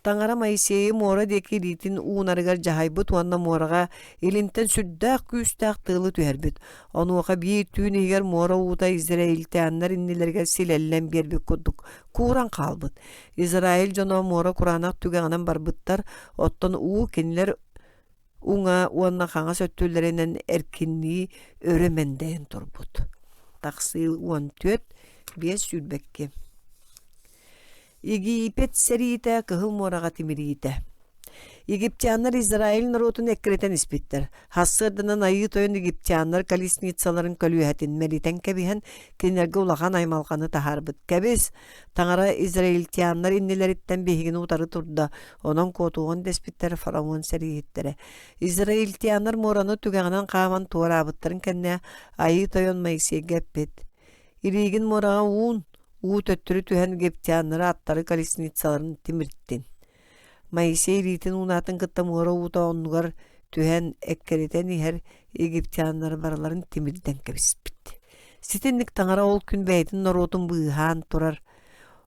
Таңара Моисейі мора деки литин уунарыгар жахайбыт уанна мораға илинтен сүрдәк күйістәк тылы түәрбіт. Оны оқа бей түйін егер мора уыта Израильтяннар иннелерге силеллен бербік күддік. Куран қалбыт. Израиль жона мора куранақ түгәңінен барбыттар, оттан уу кенілер уңа уанна қаңа сөттүлерінен әркінні өрімендейін тұрбыт. Тақсы 14 5 сүрбекке. Египет сериите кыһыл мораға тимириите. Египтяннар Израиль народун эккретен испиттер. Хассырдынан айы тойын египтяннар колесницаларын көлүһәтин мелитен кебиһен кинерге улаган аймалғаны тахарбыт. Кебис таңара израильтяннар иннелериттен бехигин утары турда. Онон котугон деспиттер фараон серииттере. Израильтяннар мораны түгәңнән кааман туарабыттарын кенне айы тойын Моисейге эппет. Иригин морага төттүрү түһэн египтяннары аттары колесницаларын тимирттин. Моисей ритин унатын кытта мора ута оннугар түһэн эккеритен ихер египтяннары бараларын тимирден кебиспит. Ситинник таңара ол күн бәйтин норотун быыхан турар.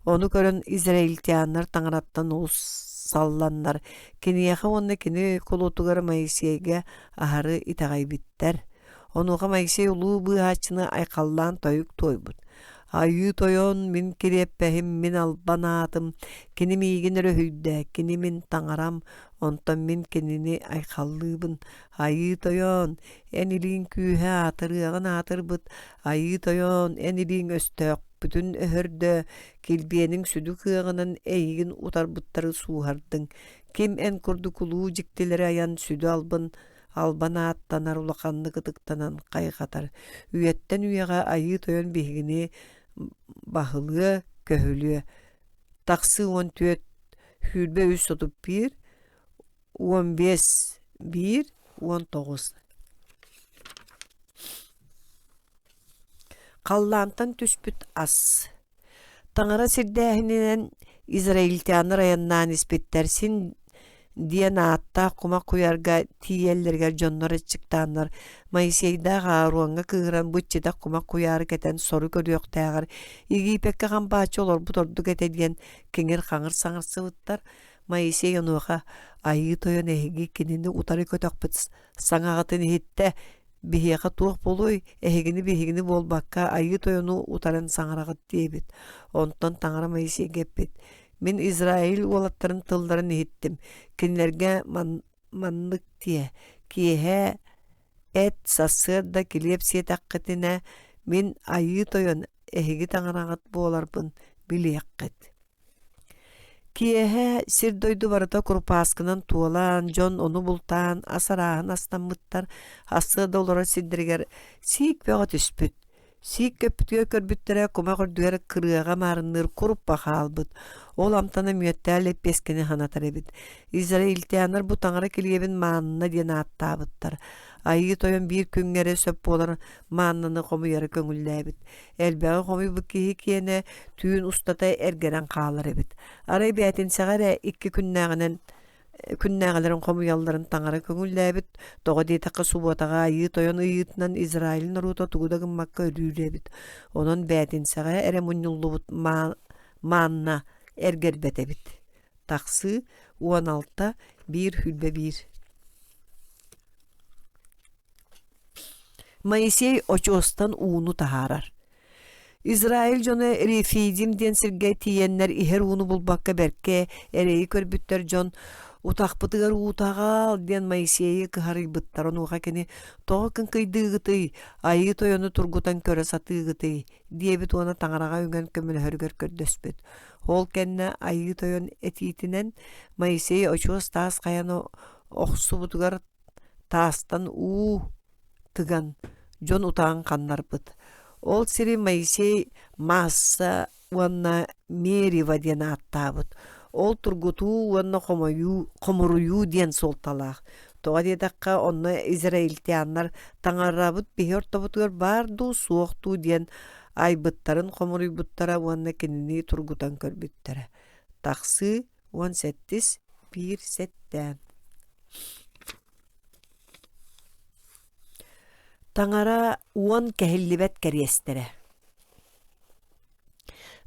Onu көрөн израильтяннар таңараттан ол салланнар. Кинияха онна кини колотугар Моисейге ахары итагайбиттер. Онуға Моисей улуу быыхачыны айқаллан тойук тойбут. Айы тойон мин киреппехим мин албанатым, кини мигин өрөһүйдэ, кини мин таңарам, онтон мин кинини айхаллыбын. Айы тойон, энилиин күүһэ атырыагын атырбыт, айы тойон, энилиин өстөк, бүтүн өһөрдө, килбиэнин сүдү кыагынан эйигин утарбыттары суухардың. Ким эн курдукулуу жиктилери аян сүдү албана аттанар улаканны кытыктанан кайгатар. Үйеттен үйеға айы тойон бигини бахылы, көһүлү. Taqsı 14 hülbe 331 15 1 19. Qallantan түспүт as. Tangara sirdähinen İsrailtianlar ayannan ispettersin diyen atta kuma kuyarga tiyellerger jonnora çıktanlar. Mayseyda garuanga kıgıran bütçede kuma kuyarı keten soru görüyor tağır. İgi pekke kan bahçı olur bu torduk ete diyen kenger kanır sanır sıvıttar. Maysey onuğa ayı toyon ehegi kenini utarı kötök sanağıtın hitte bihiyaqa tuğ boluy ehegini bol bakka ayı toyonu utaran sanarağıt diyebit. Ondan tangara Maysey geppit. Min İsrail olatların tıllarını hittim. Kinlerge manlık diye. Kihe et sasır da kilip siyet akketine min ayı toyon ehegi tangarağıt boğalarbın biliyakket. Kihe sir doydu barata kurpaskının tuğalan, John onu bultan, asarağın astan mıttar, hası da olara sindirger, sik beğat üspüt. Sik köpütüge körbüttere kuma kördüger kırığa marınır kurup baka albıt. Ol amtana müyetterle peskeni hanatar ebit. İsrailtiyanlar bu tangara kiliyebin manına diyen attabıttar. Ayı toyon bir küngere söp bolar manını komu yarı köngülle ebit. Elbeği komu bu kihi kiyene tüyün ustata ergeren kağlar ebit. Aray beytin seğere iki künnägelerin komu yalların tangara köngüllebit. Toga deytaqqa subotaga ayı toyon ıyıtынан İsrail'in ruta tuguda gımmakka örürebit. Onun beytin seğere ere munyullubut manna ergerbet ebit. Taqsı 16 1 hülbe 1. Maysey oçostan uunu taharar. İsrail jonu refidim den sirge tiyenler iher uunu bulbakka berke ereyi körbütter jon utaqpıtıgar utagal den Maysey'i kıharıybıttar onuğa keni toğa kın kıydığıtı ayı toyonu turgutan köre satığıtı diyebit ona tangarağa üngön kömüne hörgör kördöspüt. Hol kenne ayı toyon etitinen Maysey oços taas kayan oqsubutugar taastan tıgan jon utağın kanlarpıt. Ol siri Maysey massa wanna meriva diyen attabıt. Ol turgutu wanna komuruyu diyen soltalaq. Toğa dedakka onna İsrailtiyanlar tangarrabıt bihi ortabıtgar bardu soğuktu diyen aybıttarın komuruybuttara wanna kenini turgutan körbüttere. Taqsı 18 1 7. Tangara uan kehillibet keriyestere.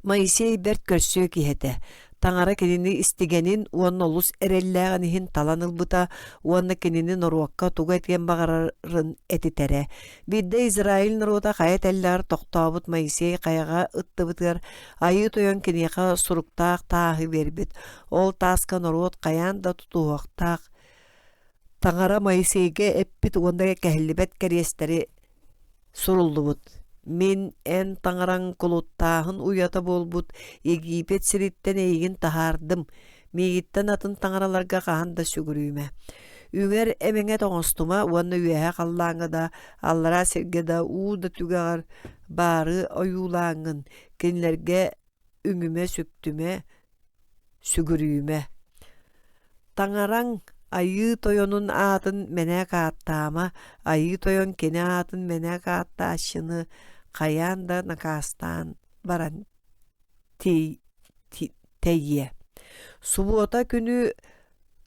Maysey bert körsüö kihete. Tangara kenini istigenin uan olus erelläganihin talanılbıta uanna kenini noruakka tuga etken bagararın etitere. Bidde İsrail noruota kayet eller toktabıt Maysey kayaga ıttıbıtgar ayı toyon keniyaga suruktaq taahı berbit. Ol taska noruot kayan da tutuuaqtaq. Tangara Mayseyge eppit uanda kehillibet keriyesteri suruldubut. Min en tangaran kuluttahın uyata bolbut. Egipet siritten eygin tahardım. Meyitten atın tangaralarga kahanda sügürüyme. Ünger emenge toğustuma uanda üyehe kallanga da allara sergeda uğda tügar bari oyulangın. Kenlerge üngüme süktüme sügürüyme. Tangaran ayı toyonun atın mene kaattama, ayı toyon kene atın mene kaattaşını kayan da nakastan baran teyye. Subota günü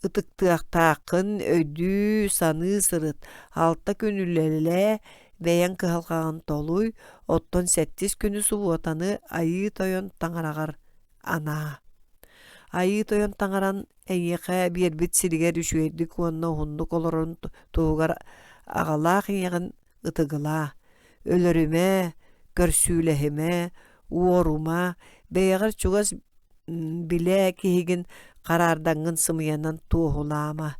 ıtıktığaktağın ödü sanı sırıt. Altta günülerle beyan kıhalkağın toluy, otton 8 günü subotanı ayı toyon tangarağar ana. Ayı toyon tangaran eyyeke bir bit siriger düşüyerdik onna hunduk olorun tuğgar ağalaq yağın ıtıgıla. Ölürüme, görsülehime, uoruma, beyagar çugas bile kihigin karardangın sımıyanan tuğulama.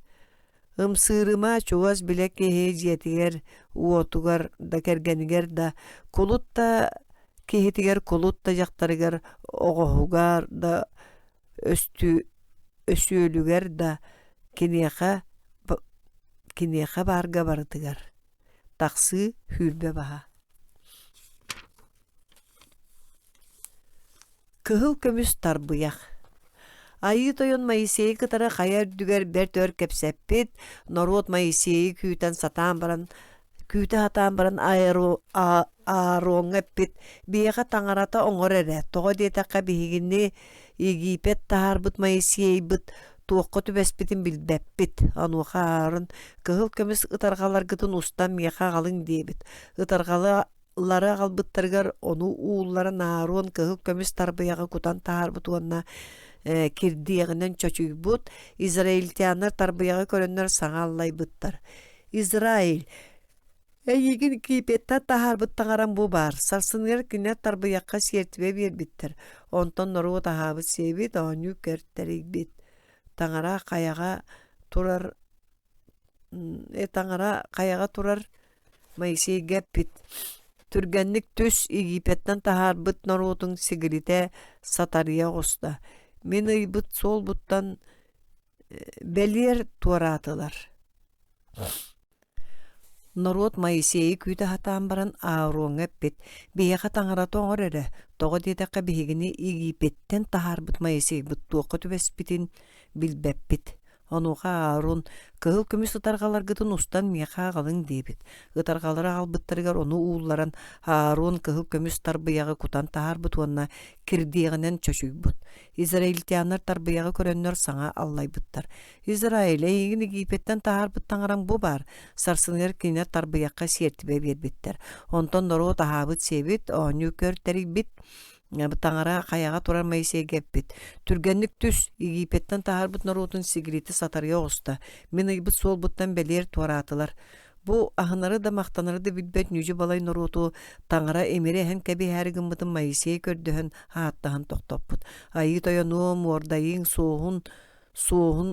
Sığırıma çugas bile kihijiyetiger, uotugar da kergeniger da kulut da kihitiger kulut da jaktarıger oğuhugar da ösüölüger da kiniyaka barga barıtıgar. Taqsı hülbe baha. Kıhıl kömüs tarbıyak. Айы тойон Моисей кытара хаяр дүгер бер төр кепсеппит, народ Моисей күтен сатан баран Күтэ хатаан баран ааруоҥҥаппит, биэҕэ таҥарата оҥор эрэ, тоҕо диэтэххэ биһигинни Египет таһаарбыт Моисейбыт туохха түбэспитин билбэппит, онуоха аарын кыһыл көмүс ытарҕаларгытын устан миэхэ аҕалыҥ диэбит. Ытарҕалары аҕалбыттарыгар ону ууллара нааруон кыһыл көмүс тарбыйаҕа кутан таһаарбыт уонна кирдиэҕинэн чочуйбут, израильтяннар тарбыйаҕа көрөннөр саҥааллайбыттар. Израиль Эйигин кипетта таһаарбыт таҥаран бу бар. Сарсыныгар кинэ тарбыйакка сиэртибэ биэрбиттэр. Онтон нору таһаабыт сиэбит, оонньуу кэртэригбит. Таҥара каяга турар Моисей гэппит. Түргэнник түс Египеттен таһаарбыт норутун сигирите сатария оста. Мен ыйбыт сол буттан белиэр туараатылар. Народ Моисей күтэ хатаан баран ааруоҥҥаппит, биэхэ таҥарата оҥор эрэ, тоҕо диэтэххэ биһигини Египеттен таһаарбыт Моисейбыт туохха түбэспитин билбэппит. Онуоха аарун кыһыл күмүс ытарҕаларгытын устан миэхэ аҕалыҥ диэбит. Ытарҕалары аҕалбыттарыгар ону уулларан аарун кыһыл көмүс тарбыйаҕы кутан таһаарбыт уонна кирдиэҕинэн чочуйбут. Израильтяннар тарбыйаҕы көрөннөр саҥа аллайбыттар. Израиль эйигин Египеттен таһаарбыт таҥаран бу бар. Сарсыныгар кинэ тарбыйакка сиэртибэ биэрбиттэр. Онтон нору таһаабыт сиэбит, оонньуу көртэригбит. Таҥара хаяга турар Моисей гэппит. Түргэнник түс Египеттен таһаарбыт норутун сигирити сатария оста. Мен ыйбыт суолбуттан белиэр туараатылар. Бу аһынары да мактанары да билбэт нүжү балай норуту таҥара эмире хэн кэби härigimmitин Моисей көрдөһөн хааттаһын тохтоппут. Айы тойонуо муордайыҥ суоһун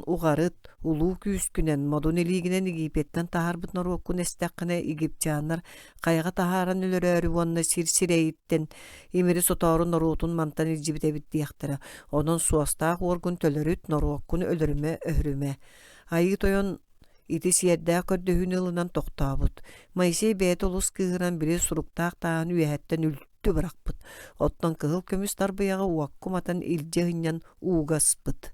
угарыт улуу күүскүнэн модун илигинэн Египеттен таһаарбыт норуоккун эстэххинэ египтяаннар кайга таһааран өлөрөөрү уонна сирсирэйиттен имири соторун норуутун мантан илжибитебит диэхтэрэ. Онон суостаах уоргун төлөрүт норуоккун өлөрүмэ өһүрүмэ. Айы тойон ити сиэрдээх көрдөһүүн ылынан тохтообут. Моисей бэйэт улус кыыһыран били суруктаах таан үэһэттэн үлтү барахпыт. Оттон кыһыл көмүс тарбыйаҕа уаккуматан илдьэ хынньан уугаспыт.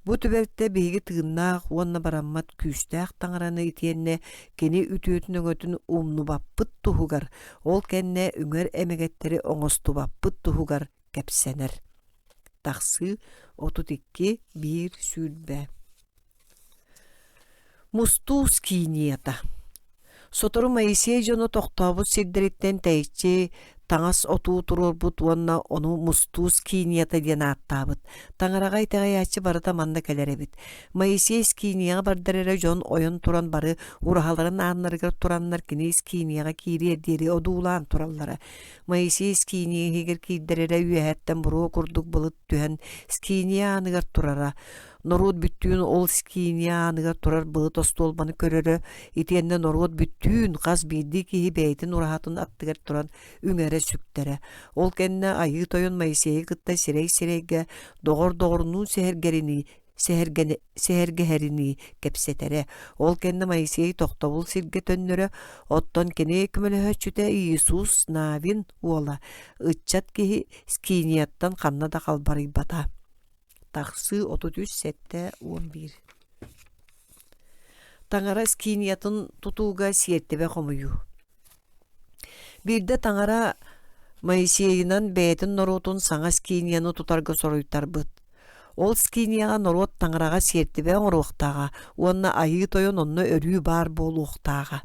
Бу түбэлтэ биһиги тыыннаах уонна бараммат күүстээх таҥараны итиэнне кини үтүөтүн өҥөтүн умнубаппыт туһугар, ол кэнне үҥөр эмегеттери оҥостубаппыт туһугар кэпсэнэр. Тахсы 32-1 сүүрбэ. Мустуус киинията. Сотору Моисей жону тохтобут сирдериттен тэйчи таңас отуу турурбут уонна ону мустуус киинията диэн ааттаабыт. Таҥарагай тэҕэйэччи барыта манна кэлэребит. Моисей скиинияға бардарыра жон ойон туран бары урахаларын ааннарыгар тураннар кини скиинияға киирие диэри одуулаан тураллара. Моисей скииния хигер кииддерere үэһэттэн буруу курдук былыт түһэн скииния аныгар турара. Норут бүттүүн ол скииния аныгар турар былыт остуолбаны көрөрө итиэнне норут бүттүүн хас биирди киһи бэйитин урахатын аттыгар туран үҥэрэ сүктерэ. Ол кэнне айыы тойон Моисей кытта сирэй-сирэйгэ доҕор-доҕорунуун сэһэргэһэрини кэпсэтэрэ. Ол кэнне Моисей тохтобул сиргэ төннөрө оттон кини күмөлөһөччүтэ Иисус Навин уола ыччат киһи скиинияттан ханна да халбарыйбата. Тахсы 33-11. Таҥара скииниятын тутууга сиэртибэ хомуйу. Бирде таҥара Моисейинан бэйэтин норутун саҥа скиинияны тутарга соруйтарбыт. Ол скиинияға норот таҥарага сиэртибэ оҥоруохтаага, уонна айыы тойон онно өрүү баар буолуохтаага.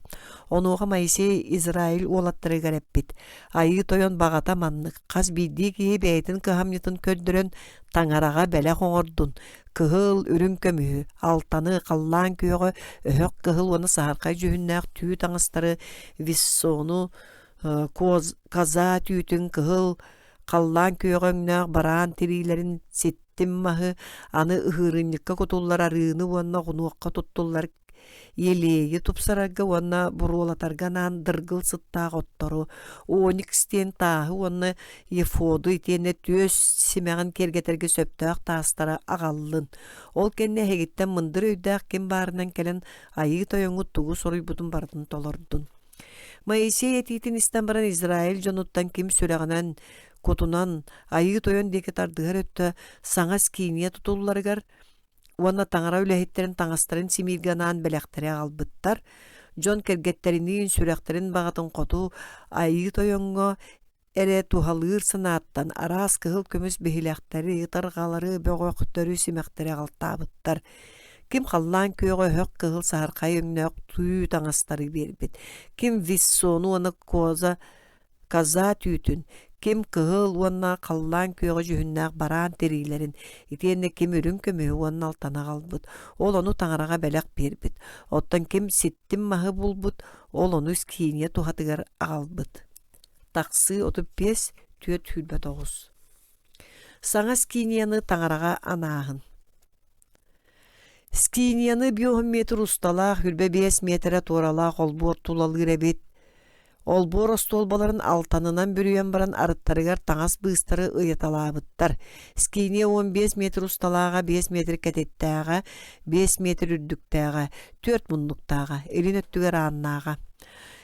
Онуоха Моисей Израиль уолаттарыгар эппит. Айыы тойон багата маннык, хас биирдии киһи бэйэтин кыһамньытын көрдөрөн таҥарага бэлэх оҥордун. Кыһыл үрүн көмүһү, алтаны халлаан күөҕө өһөк кыһыл уонна саһархай жүһүннээх түү таҥастары виссоону каза түүтүн кыһыл халлаан күөҕөҥнээх бараан тириилэрин ситтим маһы аны ыһыырынньыкка кутуллар арыыны уонна хунуохха туттуллар елеейи тупсарарга уонна буруолатарганаан дыргыл сыттаах оттору Оникс тиэн тааһы уонна Ефоду итиэнне түөс симэҕин кергетерге сөптөөх таастара аҕаллын. Ол кэнне хэгиттэн мындыр өйдөөх ким баарынан кэлэн айыы тойоҥу тугу соруйбутун бардын толордун. Моисей этиитин истэн баран Израиль дьонуттан ким сүрэҕинэн Kutunan ayı toyon deki tardığar öttü sağa skiniye tutullarıgar Уонна таңара үлэһиттерин таңастарын симиирганаан бэлэхтерэ албыттар. Дьон кэргэттэринниин сүрэхтерин бағатын хоту айы тойоңго эре тухалыыр санааттан араас кыһыл көмүс биһилэхтери таргалары бөгөктөрү симэхтерэ алтаабыттар. Ким халлаан көөгө хөк кыһыл саархай өңнөк туу таңастары бербит. Ким виссону оны каза түйтүн. Ким кыһыл уонна халлаан көөгө жүһүннээх бараан терилерин. Итиэнне ким үрүн көмүһү уонна алтана галбыт. Ол ону таңарага бэлэх бербит. Оттон ким ситтим маһы булбут. Ол ону скиниэ тухатыгар агалбыт. Тақсы 35 түөт хүлбэ 9. Саңа скинияны таңарага анаахын. Скинияны 5 метр усталаах, хүлбэ 5 метрэ туоралаах олбуор тулалыр эбит. Олбуор остолбаларын алтанынан бүрүйен баран арыттарыгар таңас быыстары ыйыталаабыттар. Скиния 15 метр усталаага, 5 метр кәтеттääға, 5 метр үрдүктääға, 4 муннуктааға, элин өттүгер ааннаага.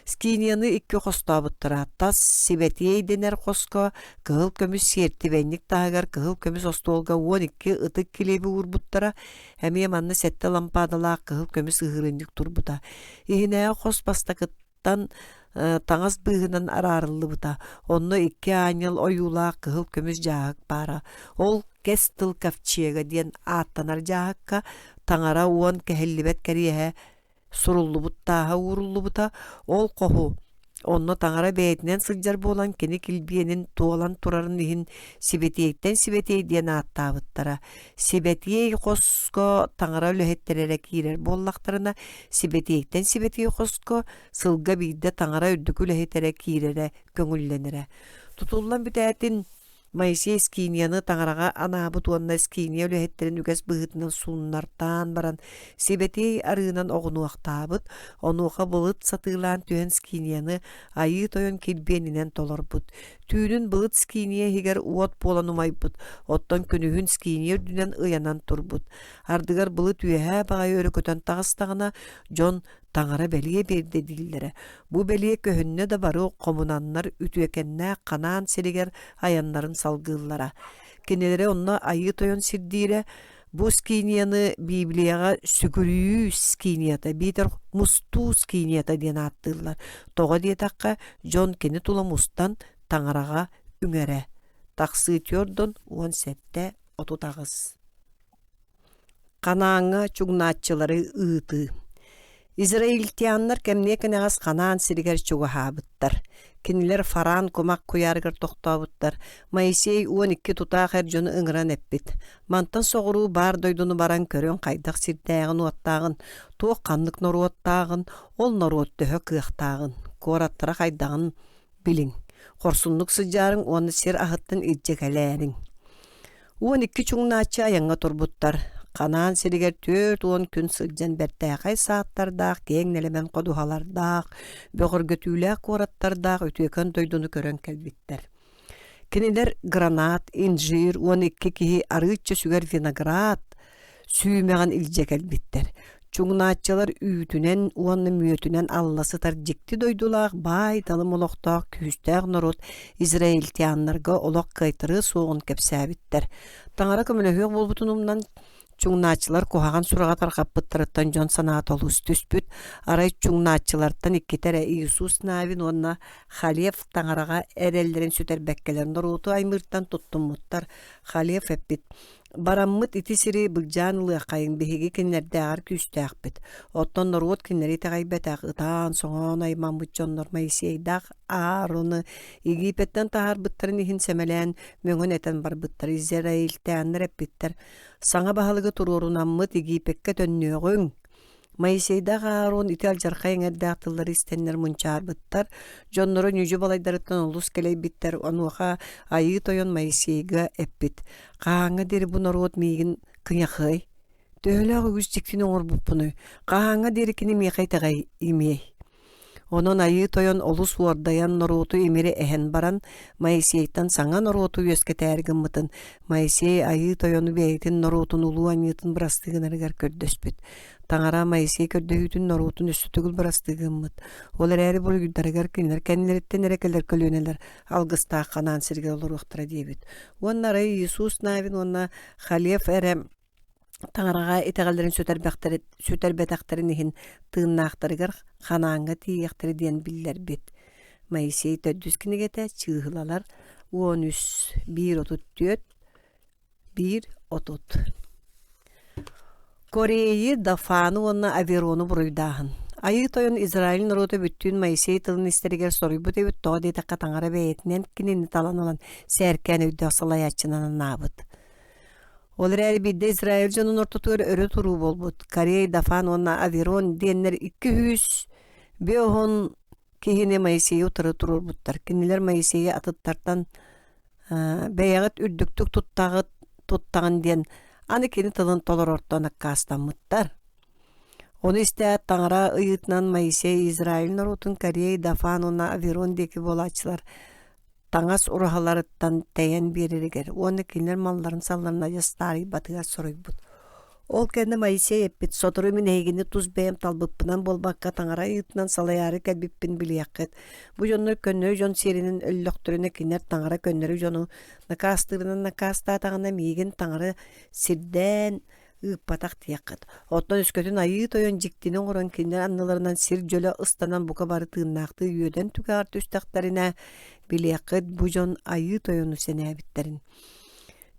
Скинияны 2 хостаабыттара. Тас сибетией денер хоско, кыһыл көмүс сертибенник таагар, кыһыл көмүс остолга 12 ытык килеби урбуттара, хэмие манны сетте лампадалаак кыһыл көмүс ыһырынник турбута. Ихинää хос бастакыттан таңас быһынан араарылы бута. Онно 2 аñyыл оюлаак кыһыл көмүс жаак бара. Ол Кестыл ковчега диэн ааттанар жаакка таңара уон кэһиллибет кэриэһэ суруллубуттааһа ууруллубута. Ол коху. Онно таңара бээтинэн сылдьар буолан кини килбиэнин туолан турарын иһин сибетиэйттен сибетиэй диэн ааттаабыттара. Сибетиэй хоско таңара үлэһэттерэрэ киирэр буоллахтарына сибетиэйттен сибетиэй хоско сылга биирдэ таңара үрдүк үлэһэтэрэ киирэрэ көҥүллэнэрэ. Тутуллан бүтээттин Моисей скинияны таңарага анаабыт уонна скиния үлэһэттерин үгэс быһытынан сулнартаан баран сибетей арыынан оҕунуахтаабыт, онуоха былыт сатыылаан түһэн скинияны айыы тойон килбиэнинэн толорбут. Түүнүн былыт скиния хигер уот буолан умайбыт, оттон күнүһүн скиния үрдүнэн ыянан турбут. Ардыгар былыт үөһэ баҕайы өрөкөтөн тагыстаҕына дьон таңара бэлие берди диллере. Бу бэлие көһүннэ да бары комунаннар үтүөкеннää канаан сиригер аяннарын салгыыллара. Кенелере онна айы тойон сирдиире бу скинияны Библияга сүгүрүү скинията, битер мустуу скинията диэн ааттыыллар. Тога диэтакка дьон кини тула мустан таңарага үҥэрэ. Тахсы тьордон 17 отутагыс. Канааҥҥа чугнааччылары ыыты. Израильтианнар кемнекенегас канаан сиригер чугаһаабыттар. Кинилер фаран кумак куяргар тохтообуттар. Моисей 12 тутаахер дьону ыҥыран эппит. Мантан соҕуруу баар дойдуну баран көрөн хайдах сирдээҕин уаттаагын, туох каннык норуоттаагын, ол норуоттөһө кыахтаагын, куораттара хайдагын билиң. Хорсуннук сыдьаарыҥ уонна сир аһыттан илдьэгэлээриҥ. 12 чуҥнааччы аяҥҥа турбуттар. Канаан сиригер 4-10 күн сылдьан бэртээхай сааттардаах, кең нелемен кодуһалардаах, бөҕөргөтүүлээх куораттардаах үтүөкөн дойдуну көрөн кэлбиттер. Кинилер гранат, инжир, 12 киһи арыычча сүгер виноград сүүмэҕин илдьэ кэлбиттер. Чуҥнааччылар үүтүнэн, уонна мүөтүнэн алласытар дьикти дойдулаах баай талым олохтоох күһүстээх норут израильтианнарга олох кайтыры суоҕун кэпсээбиттер. Таңара көмөлөһүөх болбутунумнан чуңнаачылар кухаган сурага таркаппыттарыттан дьон санаат олус түспүт. Арай чуңнаачыларттан иккитере Иисус наабин уонна Халев таңарага эреллерин сүтербеккелерин оруту аймырттан туттуммуттар. Халев эппит. Бараммыт ити сири былжаанылы акайын биһиги киннердээҕар күстээхпит. Оттон норут киннери тагайбетаах ытаан соҥоон аймаммыт дьоннор Моисейдаах Аароны Египеттен таһаарбыттарын иһин сэмэлээн мөҥөн этен барбыттар Израильтээннер эппиттер. Саҥа баһалыгы туруорунаммыт Египетке төннүөҕүҥ. Моисейдаах Аарон ити алдьархай эҥэрдээхтыллары истеннер мунчаарбыттар. Дьонноро нүжү балайдарыттан олус келейбиттер. Онуоха айыы тойон Моисейга эппит. Кааҥҥа дери бу норуот миигин кыняхый. Төөлөөх үгүстиктин оҥорбуппуну. Кааҥҥа дери кини миэхэй тагай имиэй. Онон айыы тойон олус уордаян норуоту имири эһэн баран Моисейтан саҥа норуоту үөскэтээргыммытын. Моисей айыы тойону бэйитин норуотун улуу аньыытын бырастыгынарыгар көрдөспүт. Tаңара Моисей көрдөһүтүн норутун өссүтүгүл барастыгыммыт. Олар әрі бұл үгүддарыгар кинилер, кәнилереттен әрекелер көлөнелер, алгыстаа канаан сирге олар уқтыра дейбит. Оннары Иисус навин, онна халеф әрі таңарага итегаллерин сөтәрбәтәктерин иһин тыыннаактарыгар ханаанга тиияктери диэн биллер бит. Моисей төддүс кинигете чыыһылалар 13 1:30. Кореи Дафаны онна Аверону буруйдаахын. Айы тойон Израиль народу бүттүн Моисей тылын истеригер соройбут эбит тоға дейтаққа таңара бәйетінен кинини талан olan сәркән өйді асылаячынан набыт. Олар әрі бидде Израиль жонун ортотуыр өрі туру болбут. Кореи Дафан онна Аверон деннер 200 беоғын кихине Моисей утыры турur буттар. Кинилер Моисейге атыттартан бәйәғыт үрдіктік туттағын ден аны кені тылын толыр ортуана кастамыттар. Оны істе таңара ыйытынан Моисей Израиль нарутун Кореи Дафан онна Аверон деки болачылар. Таңас урахаларыттан тәйен берерігер. Оны кинилер малларын салларына жастары батыға соройбут. Ол кәнді Моисей еппет сотыры мен әйгені туз бәйім талбыппынан болбаққа таңара ыйытынан салаяры кәлбіппін білияққет. Бұ жонлар көннері жон серінің өллөқтіріне кинер таңара көннері жону накастырынан накастатағына мейген таңара сирден ыппатақ тияққет. Оттан үскөтін айы тойон жиктінің оран кинер анныларынан сир жөлі ыстанан бұқа бары тыыннақты үйеден түгі арты үстақтарына білияққет бұ жон айы тойону сәне әбіттерін.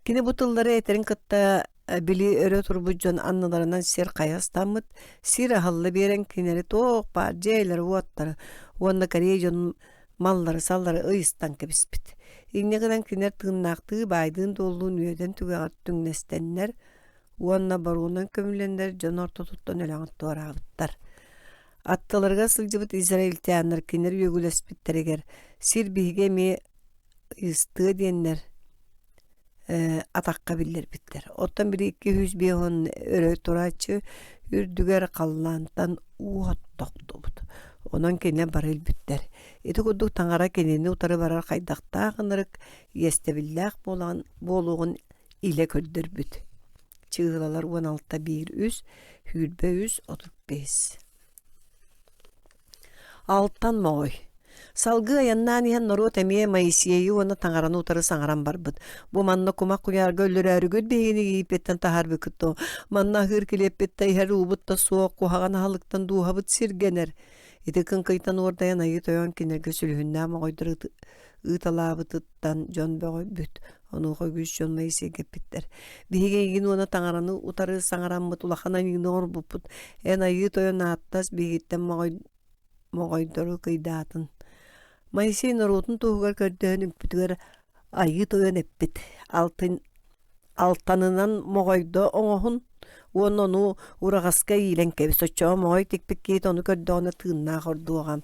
Кини бұтылдары әтерін кытта били өрө турбут жон анныларынан сир қаястамыт, сир ахаллы берен кинери тоқ бар жейлер уаттары, онда Корей жон маллары саллары ыйыстан кебіспіт. Игнегінен кинер тыыннақты байдың долуын үйеден түгі арты түңнестеннер, онна баруынан көмілендер жон орта туттан өлаңытты орағыттар. Аттыларға сылжыбыт Израильтянлар кинер өгілеспіттерегер, сир биге ме ысты деннер атаққа биллер биттер. Оттан бiri 200 беғын өрі турачы үрдігер қаллантан уғат тоқты бұд. Онан кене барыл биттер. Еті күдік таңара кенені утары барар қайдақта ғынырық естебілләқ болуғын иле көрдір бүт. Чығылалар 16:1 хүрбе 135. Алтан моғой. Салгы аяннан иһэн нору тәмие Моисейі оны таңараны утары саңаран барбыт. Бу манна кумак куярга өллөр әрігөд бейіні кейпеттен тахар бүкітті. Манна хыр келеппетті ихэр убытта суақ кухаған халықтан дуғабыт сиргенер. Еті кын кайтан ордаян айы тойон кенерге сүліхінна мағойдыр ыталабытыттан жон бөғой бүт. Оны қойгүш жон Моисей кеппеттер. Бейге егін оны таңараны утары саңаран бұт, улақанан егін оғыр бұппыт. Ән айы тойон аттас бейгеттен мағойдыры кыйдатын. Моисей нарутун туғығар көрдөһөн үппүтүгөр айы тойон эппит. Алтанынан моғойдо оңоһун уоннону урағаска ийлен кеби сочоо моғой текпек кейт оны көрдөғына тыынна хордуоған.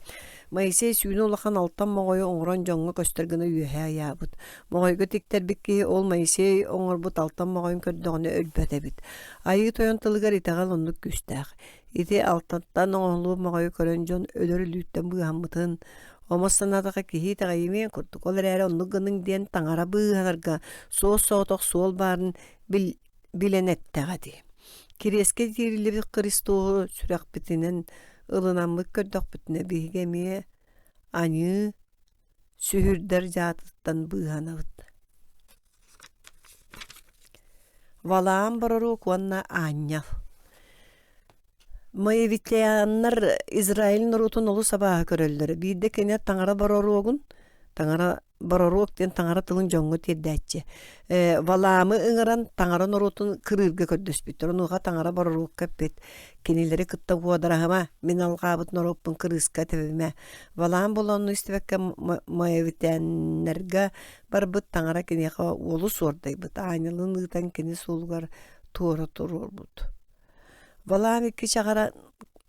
Моисей сүйіні улахан алтан моғойы оңыран жоңға көстергіні үйәе аябыт. Моғойғы тектер бекке ол Моисей оңырбыт алтан моғойын көрдөғына өлбәт әбит. Айы тойон тылығар итағал онлық күстәқ. Ити алтантан оңылу моғойы көрөн жон өлөр үлүттен бұғамытын. Омастанадаға кихи тағайымен күрдік. Олар әрі онлығының ден таңара бұғанарға соғытық сол барын білен әттіғады. Кереске дерілі Христоғы сүрәқ бітінен ылынамық көрдік бүтіне бейгеме аны сүхірдер жатыттан бұғанавыд. Валаан барару куанна анял. Моевитлеяннар Израиль нарутун олу сабаға көрөлдері. Бейді кене таңара бараруогун, таңара бараруог ден таңара тылын жоңғы тердәтчі. Валамы ыңыран таңара нарутун кырырға көрдөс біттір. Онуға таңара бараруог көппет. Кенелері кытта буадарағыма, мен алғабыт наруппын кырыска тәбіме. Валаам боланны істебәкке моевитлеяннарға барбыт таңара кенеға олу сордайбыт. Айнылын ұйтан кене солғар туора тұрор бұд. Валаам екі чағара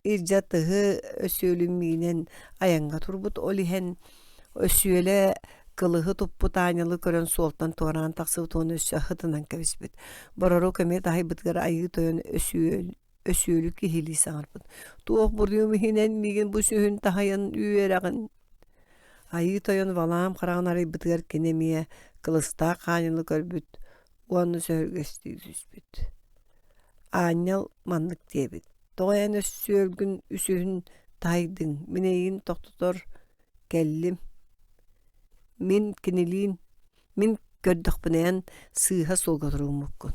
иржатығы өсөөлүммейнен аянға турбут. Олихен өсөөлі кылығы туппут айнылы көрін солтан туаран тақсыбыт оны өсө хытынан кәбіспет. Барару көмет ай бұтығар айы тойын өсөөлі кехили саңарбыт. Туох бұрдиум хинен меген бұ сүйін тахайын үйерағын. Айы тойын Валаам қарағын арай бұтығар кенемие кылыста қанылы көрбіт. Оны сөргесті үзбіт. Анял манлык дебит. Тоğayan össölgün üsühün taydın. Mineyin tohtutor kellim. Min kiniliin. Min gördük binen sığha solga durumukkun.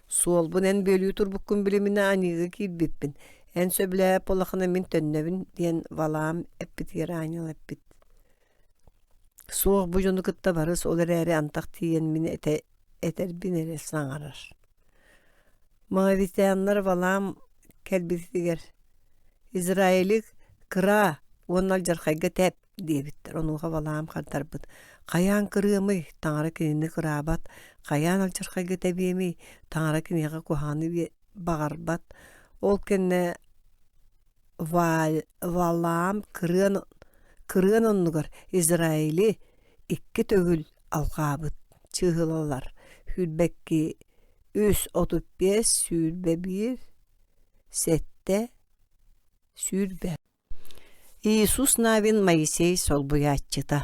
Sol bunen bölüyü turbukkun bilimine anığı kilbippin. En söble polakına min tönnebin diyen valam eppit yaraynıl eppit. Soğuk bujunu kıtta barız olar eri antak diyen min eter binere sangarar. Mavitayanlar valam kelbitiger. İsrail'lik kıra onal jarxayga tep diye bittir. Onuğa valam kardarbıt. Kayan kırığımı tanrı kinini kırabat. Kayan al jarxayga tebiyemi tanrı kiniga kuhani bağarbat. Ol kenne valam kırığın onlugar İsrail'i ikki tөгül alqabıt. Çıhılalar. Hülbekki 335 sürbe 1 sette sürbe. İsus navin Moisey solbuyatçıta.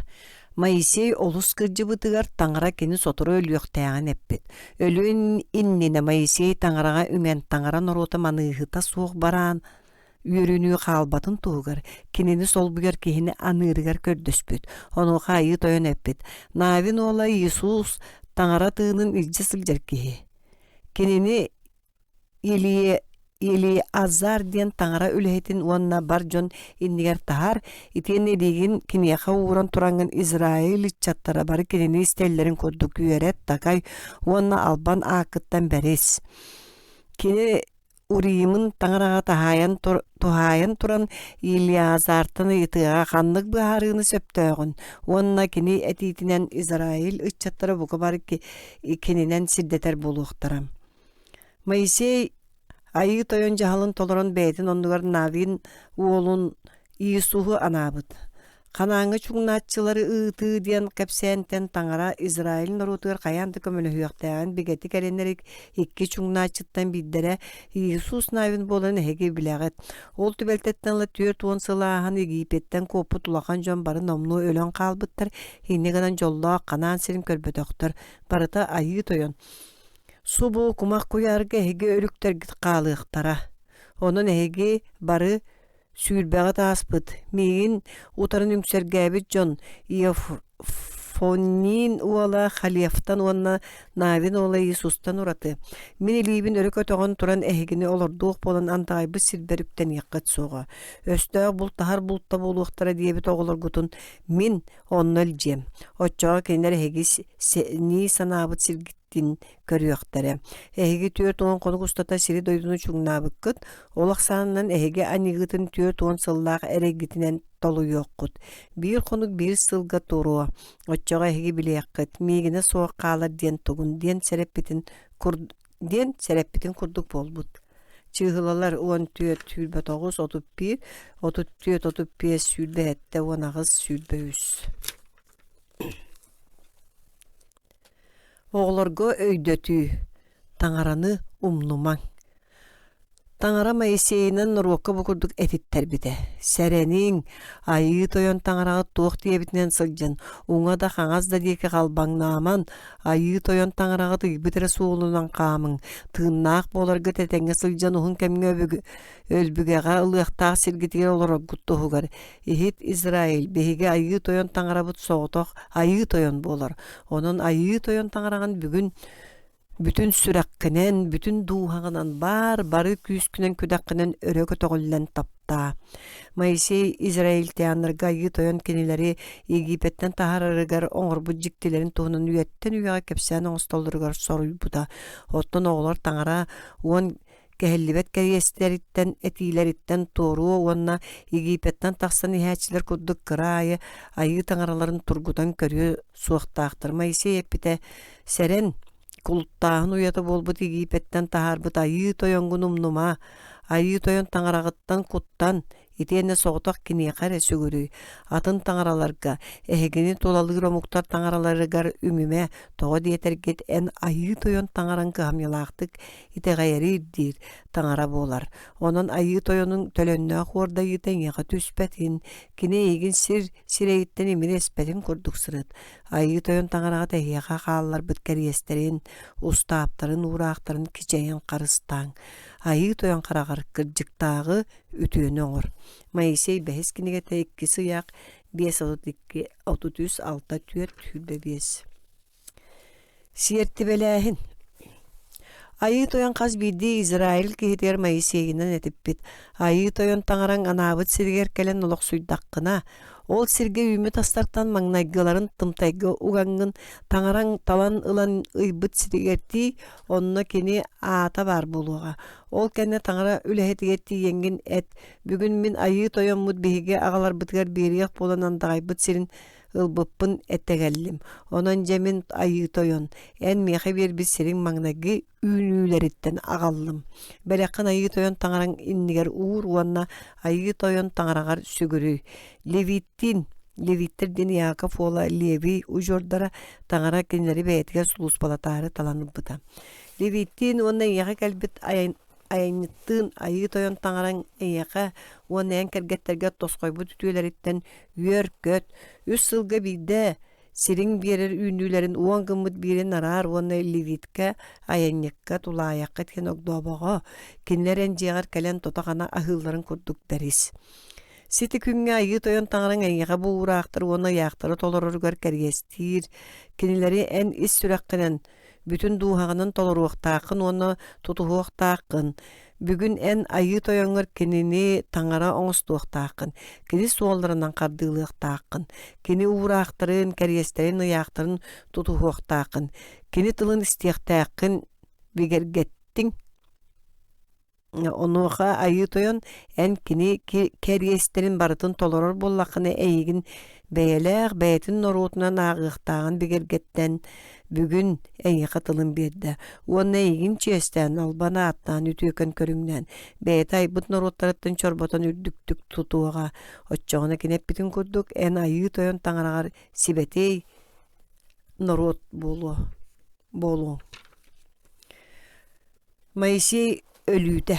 Moisey olus kırcıbıtıgar tangara kini soturu ölüyok tağın eppit. Ölüün innine Moisey tangaraga ümen tangara norota manıhıta soğuk baran yürünü kalbatın tuğgar. Kinini solbuyar kihini anırıgar kördöspüt. Onu kayı toyon eppit. Navin ola İsus tangara tığının ilci sılcar kihi. Kinini ili azar diyen tangara ölehetin onna barjon inniger tahar iten edigin kiniyaha uğran turangın İsrail çattara bari kinini istellerin kodduk yüeret takay onna alban akıttan beres. Kini Uriyimin tangarağa tuhayan turan İlyazartını yıtığa kanlık baharını söptöğün. Onna kini etitinen İsrail ıççattara buku bari kininen siddeter buluqtaram. Moisey ayı toyon jahalın toloron beytin ondugar navin uolun İsuhu anabıt. Kanangı çugnatçıları ııtı diyen kapsenten tangara İsrail'in norutugar kayandı kömülü hüyaktayan bigeti gelenlerik iki çugnatçıttan biddere İsus navin bolan hege bilaget. Ol tübeltettenle tüyör tuğun sılahan Egipetten kopu tulakan jon barı nomlu ölen kalbıttar. Hinni ganan jolla kanan serin körbötöktör. Barıta ayı toyon. Subu kumak kuyarga hege ölükter git qalıqtara. Onun hege barı sürbeğe taspıt. Migin utarın ümsergäbit jon. Fonin uala haliyaftan onna navin ola İsus'tan uratı. Min ilibin örük ötöğün turan ehegini olurduq bolan antaybı silberükten yakkat soğa. Östöğü bultahar bultta buluqtara diyebit oğulur gutun. Min onnol jem. Otçoğa kenler ehegi ni sanabıt silgittin körüyoqtara. Ehegi tüyor tuğun konuk ustata siri doydunu çuğnabıkkıt. Olaq sanından ehegi anigıtın tüyor tuğun sıllag eregitinen dolu yokkut. Bir konuk bir sılga turu. Otçoğa ehegi bile yakkıt. Migine soğuk qalar diyen tuğun. Diyen sereppitin kurduk bolbut. Çıhılalar 14 sülbe 9 31 34 35 sülbe ette 19 sülbe 100. Oğlarga öydötü tangaranı umnuman. Tangara Moisey'nin roka bukurduk etitler bide. Serenin ayı toyon tangarağı tuğ diye bitinen sılcan. Uňa da haňaz da diyeke kalbaňnaman. Ayı toyon tangarağı tıybıtıra soğulunan kamın. Tığınnaaq bolarga tetenge sılcan uğun kemge ölbügeğa ılıqtağı sirgitiger olarak guttuğugar. Ehit İsrail behige ayı toyon tangarabıt soğutoq ayı toyon bolar. Onun ayı toyon tangarağın bugün bütün sürekkinen, bütün duğağından barı küskünen küdakkinen örökö toğullen tapta. Moisey İsrail teyanlarga ayı toyon kenileri Egipetten tahararıgar oňur bu jiktilerin tuğunun üyetten üyağa kepsen oňustoldurugar soruy buda. Ottan oğlar tangara on kehellibet keriyesleritten etileritten toru onna Egipetten taqsan ihäçiler kudduk kırayı ayı tangaraların turgudan körüyor suuqtaaktır. Moisey epite seren kuluttağın uyatı bolbut Egipetten taharbıt ayı toyon numa ayı toyon tangarağıttan kuttan itene soğutak kini kare sögürü atın tangaralarga ehegini tolalı romuktar tangaralarıgar ümüme toğa diyeter get en ayı toyon tangaran kıhamyalaqtık ite gayeri dir tangara bolar. Onun ayı toyonun tölönne orda yiten yağa tüspetin kine egin sireyitten emir espetin kurduk sırıt. Ayı toyon tangarağa tehiyağa qallar bitkeriyesterin ustaaptарын uğraqtарын kiçeyen qarıstan. айы тоян қарағар кырдьыктагы үтүөнү оңор. Моисей бэхес киниге тейикки сыяк 5-32-6 түйет түрбе 5. Сиерти белээхин. Айы тоян қаз биди Израиль кихитер Моисейинен этиппит. Айы тоян таңараң анаабыт сиргер келен олық суйдаққына. Ол сирге үймі тастартан маңнайгыларын тымтайгы угаңын таңараң талан ылан ыйбыт сиргерти онна кені аата бар болуға. Ол кәне таңара үлэхетигетти еңгін әт. Бүгін мен айы тоян мұд бейге ағалар бұтығар берияқ болан андағайбыт сирин ылбыппын әттегәллим. Онан жемін айы тоян. Ән меқе бербіз сирин маңнайгы үйнүүлеріттен ағаллым. Бәләққан айы тоян таңараң иннигер уыр уанна айы тоян таңарағар сүгірі. Левиттерден Яков ола Леви ужордара таңара кенлері бәйтіге сулус балатары таланып бұта. Левиттин онна яға кәлбіт айыныттын айы тоян таңараң әйяқа оны ән кәргеттерге тосқойбы түтүелеріттен үйер көт. Үс сылға биде сирин берер үйнүүлерин уан гымыт бирен арар оны Левитка аяннекка тулаяққа ткен огдобого кенлерен жегар кәлен тотағана ахылларын көрдік бәріс. Сети күнге айы тоян таңараң әйяға буурақтыр, оны яқтыры толырыргар кәргестир. Кенелері ән ис сүрәққінен бүтін дуғағынан толыруқтақын, оны тұтуықтақын. Бүгін ән айы тояңыр кенені таңара оңыстуықтақын. Кені суалдарынан қардылықтақын. Кені уурақтырын, кәргестерін ұяқтырын тұтуықтақын. Кені тылын істияқтақын бігергеттің. Онуға айы тоян ән кені кәргестерін барытын толырыр боллақыны әйігін бәйеләқ бәйтін норутынан ағықтағын бігергеттен бүгін әйі қатылын берді. Оны әйігін честен албана аттан үтіөкен көріңнен. Бәйті айбыт норуттарыттың чорботан үрдіктік тұтуға. Отчоғына кенеп бітін көрдік ән айы тоян таңарағар сибетей норут болу. Моисей өлүйді.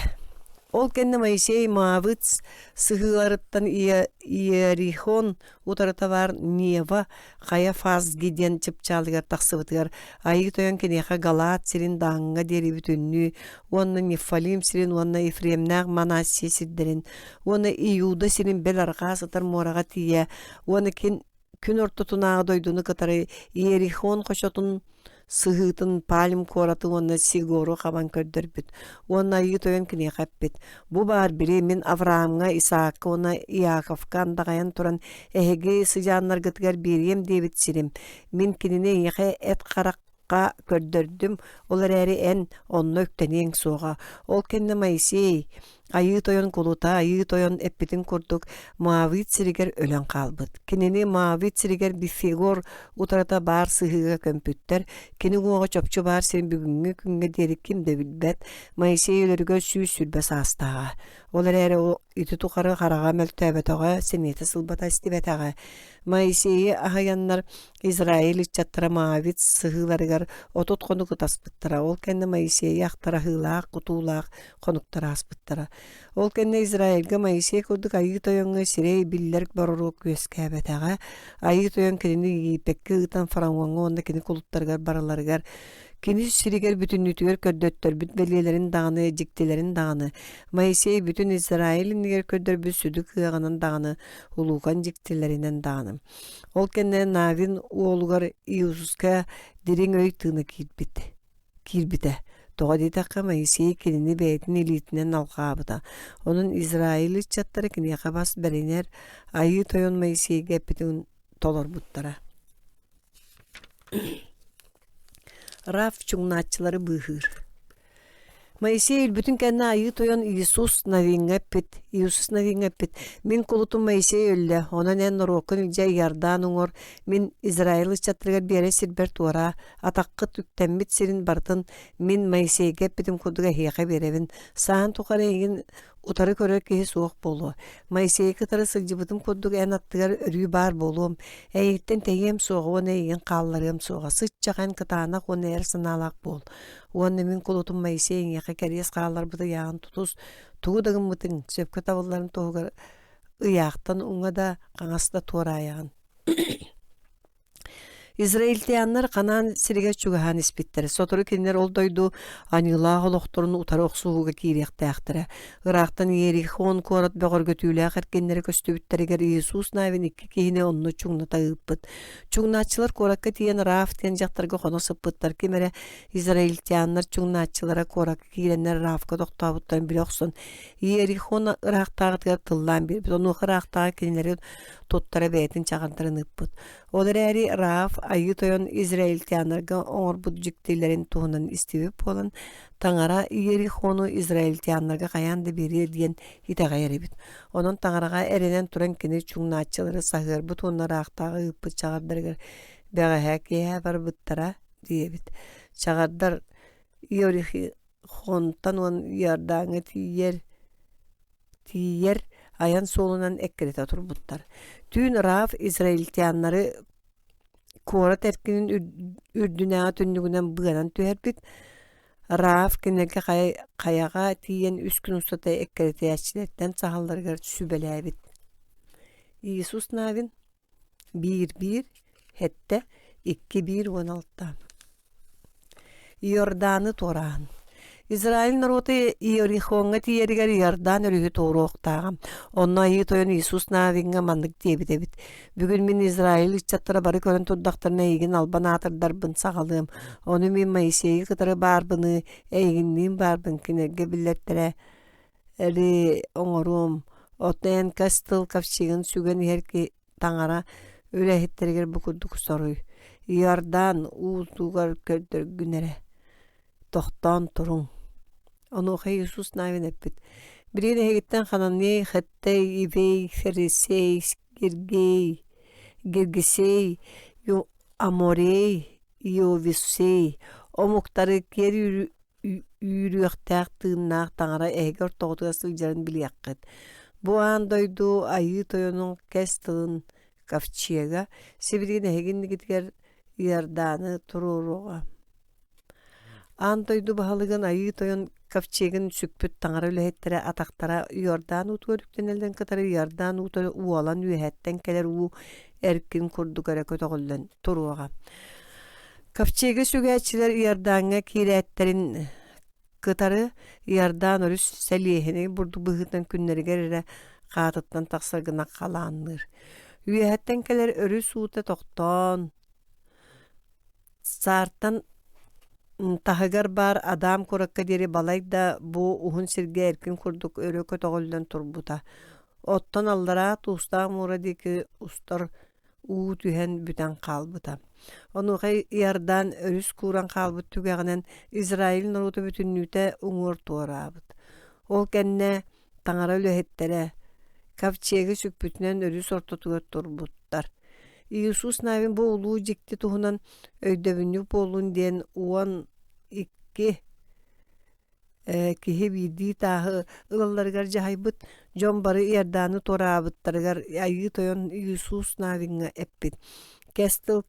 Ол кенне Моисей Моавыц сыгыларыттан Иерихон утарыта бар Нева қая фаз гиден чыпчалыгар тақсыбытыгар айы тоян кенеха Галат сирин даңға дери бүтінні, оны Нефалим сирин, оны Ефремнақ Манасия сирдерин, оны Иуда сирин бел арқа сытар мораға тия, оны күн ортотунаға дойдуны катары Иерихон қошотун сыгытын палим кораты оны сигору қабан көрдір біт. Оны айы тоян кіне қаппет. Бұ бар бірі мен Авраамға, Исаакқа, оны Иаковқа андағаян тұран әхеге сыжанлар гытыгар берем дебет сирем. Мен кеніне еқе әт қараққа көрдірдім. Олар әрі ән онны өктенең соға. Ол кенне Моисей айы тоян кулута, айы тоян эппитин курдук Моавит сиригер өлен қалбыт. Кенени Моавит сиригер бифигор утарата бар сыхыга көмпүттер. Кени уға чопчу бар сирин бүгүнгө күнгө дери кимде билбет. Моисей өлөргө сүй сүрбес астаға. Олар әрі үті тұқары қараға мөлтәбетіға, сенеті сылбата істебетіға. Моисейі ағаяннар Израиль чаттыра Моавит сыхыларыгар отут қонуғы таспыттыра. Ол кәнді Моисейі ақтара хылақ, құтулақ қонуқтара аспыттыра. Ол кәнді Израильге Моисей көрдік айы тойыңы сирей биллер барыру көскәбетіға. Айы тойың кәнді епекке ұтан фарауаңы онда кәнді құлыптарғар бараларыгар. Кені сиригер бүтін үтігер көрдөттөр бүт белелерин дағаны, жіктелерин дағаны. Моисей бүтін Израилин егер көрдөр бүт сүдік қығанын дағаны, улуған жіктелеринен дағаны. Ол кәнне Навин уолугар Иисуска дерен өй тыны кирбіті. Тоға дейтаққа Моисей кенini бәйтін елитінен алғабыда. Оның Израилі чаттары кені қабас бәрінер айы тойын Моисейге бітін толар бұттара. Раф чуңнатчылары бұғыр. Моисей бүтін кәнна айы тойын Иисус навиңәппет. Мен кулутум Моисей өлі. Онан ән нұрокын үлжай ярдан ұңыр. Мен Израилы чаттырғар бере сирбер туара. Атаққы түктәммет сирин бартын. Мен Моисейге бітім күрдіға хеқа беревін. Саан тұқары егін утары көрер кейі суық болу. Моисей кытары сылжыбытым күрдіға ән аттығар өрүй бар болуым. Әйіттен тегем соғы, оны еген қалларым соға. Сыччаған кытанақ, оны әр сыналақ бол. Оны мен кулутум Моисейін яқы кәрес қалар бұды яғын тұтус. Туғыдығын мұтын сөпкі табыларын тоғығыр ұяқтан ұңа да қаңаста туара аяғын. İsrailtiyanlar kanan sirge çugahan ispitleri. Sotoru kinler oldaydu anıla oloktorunu utara oksuğuga kiriyaktayaktara. Irak'tan Yerihon korat beğor götüyle akırkenleri köstübütteriger İsus navin iki kihine onunu çuğna tağıppıt. Çuğnaççılar korakka tiyen Raf tiyen jaktarga kona sıppıtlar. Kimere İsrailtiyanlar çuğnaççılara korakka kirenler Rafka doktabıttan biloksun. Yerihon Irak'tağıtgar tıllan bir. Onu Irak'tağ kinleri tuttara beytin çağırtırın ıppıt. Olarari Raf ayı toyon İsrailtiyanlarga oğur budjiktilerin tuğunun istibip olan tangara Yerihonu İsrailtiyanlarga kayandı biri diyen hitagayar ebit. Onun tangaraga erenen turan kini çuğnaççıları sahır bu tuğunlara aktağı ıppıt çağırdargar beğahak yeha var bıttara diyebit. Çağırdar Yerihon'tan on yardanı tiyer ayan solunan ekkerete turbuttar. Tün Raf İsrailtiyanları Kora terkinin ürdünağa tünnügünen bıganan tüherbit. Raf kinelge kayaga tiyen üskün ustata ekkerete yaşçilerden sahallargar sübelebit. İsus navin 1-1 hette 2-1-16. Yordanı toran. İsrail narodu Yerihon'a tiyeriger Yordan örühü toğruqtağım. Onna iyi toyun İsus navinge mandık diyebit. Bugün min İsrail içattıra barı körün tuddaktarına egin alban atırdarbın sağalığım. Onu min Mayseyi kıtırı barbını, eginliğin barbın kinerge billettere. Eri onurum. Otlayan kastıl kafçığın sügen herki tangara öyle hetteriger bukurduk soruy. Yordan uğultuğar kördür günere. Tohtan turun. Onu Jesus navin epit. Birine hegitten kananne hattay ibey ferisey girgisey yo amorey yo visey o muhtarı keri yürüyüktağıtığına tangara eger toğutası ücretin biliyakit. Bu an doydu ayı toyunun kestığın kafçiyega sibirine heginni gitger yerdanı tururuğa. Antoydu bahalıgan ayı toyun kafçegin süppüt tangara ülehettere ataktara Yordan utörükten elden katarı Yordan utörü ualan üyehetten keler u erkin kurdu gara kötogullen turuaga. Kafçegi sügäçiler Yordan'a kiretterin katarı Yordan örüs seliyehini burdu bıhıtan günleri gerere qatıttan taksargına kalanır. Üyehetten keler örüs uta toktan sartan Tahıgar bar adam korakka deri balayda bu uhun sirge erkin kurduk örü kötogullen turbuta. Ottan allara tuğsta muradiki ustar uğu tühen büten kalbıta. Onu gay yardan örüs kuran kalbıt tügäginen İsrail narutu bütünlüte uğur tuğrabıt. O kenne tangara löhettere kafçegi süppütünen örüs orta turbuttar. İsus navin bu uluğu jikti tuhunan öydövünlük bolun diyen uan iki kihi bidi tahı ılallargar jahaybıt jon barı yerdanı torabıttargar ayı toyon İsus navinga eppit. Kestil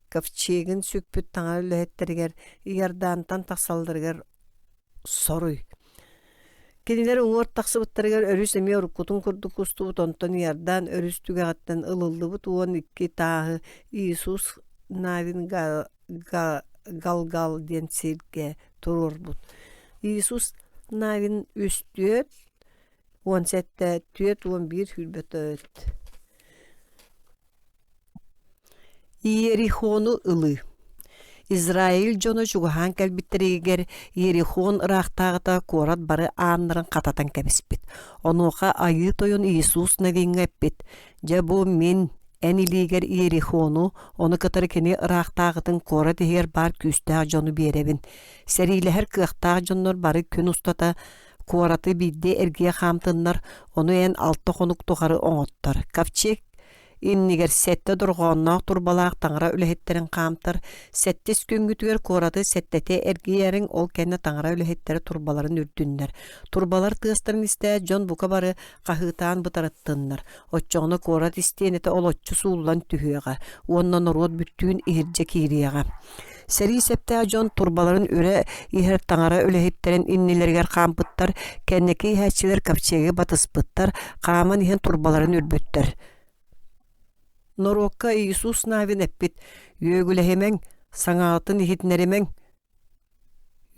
kafçegin süppüt tanar löhetterger yerdantan taksaldırgar soruy. Keniler uğur taksıbıttargar örüs emi orukutun kurduk ustubut onton yerdan örüs tügağıttan ılıldıbıt uan iki tahı İsus navin gal diyen sirge tururbut. İsus navin üstüet 17 tüet 11 hülbet öt. Yerihonu ılı. İsrail jonu çuğhan kelbitteriger Yerihon ıraqtağıda korat barı anların katatan kemispit. Onuqa ayı toyun İsus navinga eppit. Ja bu min eniliger Yerihonu onu katarı keni ıraqtağıdın korat eher bar küstağ jonu berebin. Seriyle her kıqtağ jonlar barı kün ustata koratı bidde ergiye xamtınlar onu en altta konuk tuğarı oğuttar. Kafçek İnniger sette durğanna turbalaq tangara ülehetterin qamtar settes küngütüger koradı settete ergiyerin ol kenne tangara ülehettere turbaların ürdünler. Turbalar tığыстарын iste John buka barı qahıtan bıtarattınlar. Otçoğunu korat isteyenete olotçu suullan tühüyaga. Ondan orod büttüğün ihirce kiriyaga. Seri septe John turbaların üre iher tangara ülehetterin innilerger qampıttar kenneki häçiler kapçegi batıspıttar qaman ihen turbaların ürbüttar. Norokka Iisus navin eppit, yögülehemen, saŋaatın ihitneremen,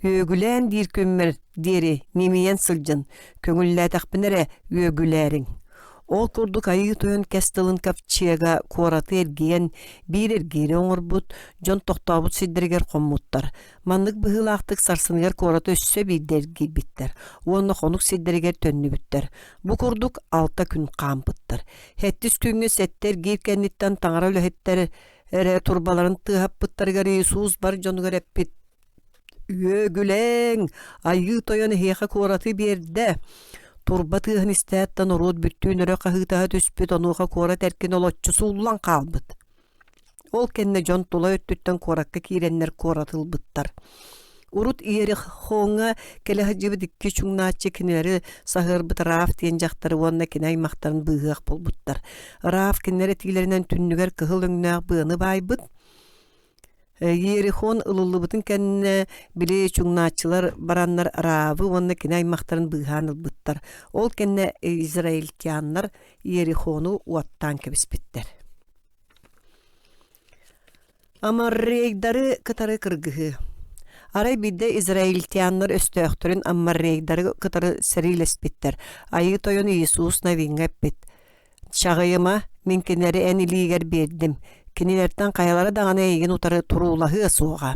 yögülen dir kömmer deri mimiyen sılcın, köngüllәtäkpinere yögüläriň. Ol kurduk ayı toyun kestılın kapçıyaga kuaratı ergiyen bir ergeri oňurbut, jon toktabut siddirger kommuttar. Manlık bıhılaqtık sarsınıgar kuaratı össe bir dergi bitter. Onu konuk siddirger tönlü bitter. Bu kurduk 6 gün kampıttır. Hettis küngü setter girkennitten taňara löhetler ere turbaların tığap bıttargar Iisus bar jonugar eppit. Yögüleň ayı toyun heýa kuaratı berde. Turba tığın istätten orud büttüğünöre qahıtaha töspüt onuğa kora terkin olotçu suullan qalbıt. Ol kenne jon tula öttütten korakka kirenler koratılbıttar. Urut ieri hoňa kelehjibi dikki çuňnaatçı kinileri sahırbıt Raaf diyen jaktary wonna kinay maktarın bıhıaq bolbuttar. Raaf kinleri tigilerinden tünnüger kıhıl öňnäq bığını baybıt. Yerihon ılıllıbıtın kendine bile çuňnaatçılar baranlar Raavı wonna kinay maktarın bıhağın ılbıttar. Ol kenne İsrailtiyanlar Yerihonu uattan kebispitler. Amarreydarı kıtarı kırgıhı. Aray bidde İsrailtiyanlar östöktörün amarreydarı kıtarı serilespitler. Ayı toyun Iisus naviňe eppit. Çağıyıma minkinleri en iliger berdim. Kinilerden kayalara dağına eğin utarı turuğulahı soğa.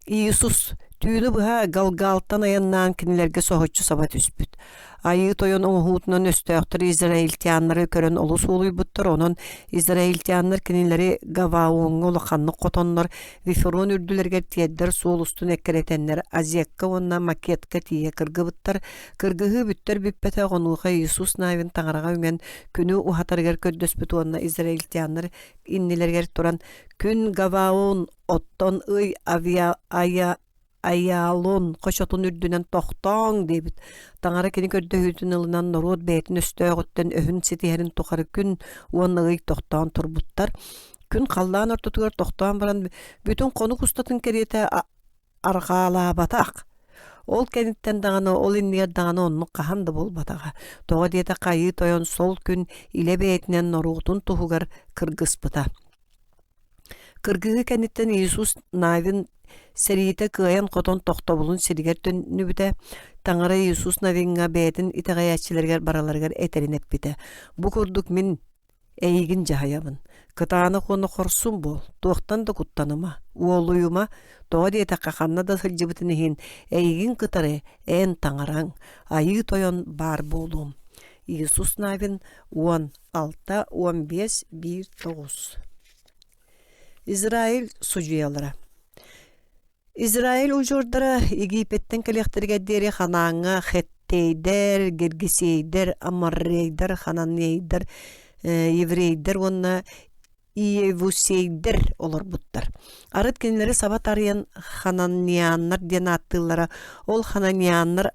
Iisus tüyünü bıha galgaltan ayannan kinilerge soğutçu sabat üspüt. Ayı toyun oğutunun östöktörü İsrailtiyanları körün olus oluybuttur. Onun İsrailtiyanlar kinileri gavaoğun olukanlı kotonlar vifurun ürdülerger tiyedder soğulustun ekkeretenler aziyakka onna maketka tiye kırgıbıttar. Kırgıhı bütter büppete onuğa Iisus navin taňaraga üňen künü uhatarger köddöspüt onna İsrailtiyanlar innilerger turan kün gavaoğun otton ıy ayalon koşotun ürdünen tohtoň debit. Taňara kini kördü hütün ılınan norod beytin östögütten öhün sitiherin toqary gün wonnagy tohtoň turbuttar. Gün kallan ortutugar tohtoň baran bütün konuk ustatyn kerete argalabatak. Ol kenitten dağına ol inniger dağına onu qahandy bolbataga. Toga diýete qaýy toyon sol gün ile beytinden norugtun tuhugar kırgıspıta. Kırgıhı kenitten Iisus navin seriyete kıyan koton tohtabulun seriger tönübüte taňara Iisus naviňe beytin itaýatçylarga baralargar eterin epbite. Bu kurduk min eýigin jahayabın. Kıtaany konu korsun bol. Tohtan da kuttanıma. Uoluyuma toğa diýete qahanna da sylжybytyny hin eýigin kıtary en taňaraň ayı toyon bar bolum. Iisus navin 16 15 1-9. İsrail sujuyalara. İsrail ujordara Egipetden kelekterge deri hanaňa Hetteyder, Gergeseyder, Amarreyder, Hananeyder, Yevreyder, onna Yevuseyder olur buttar. Arıt kendileri sabat arayan Hananiyanlar diyen attılara, ol Hananiyanlar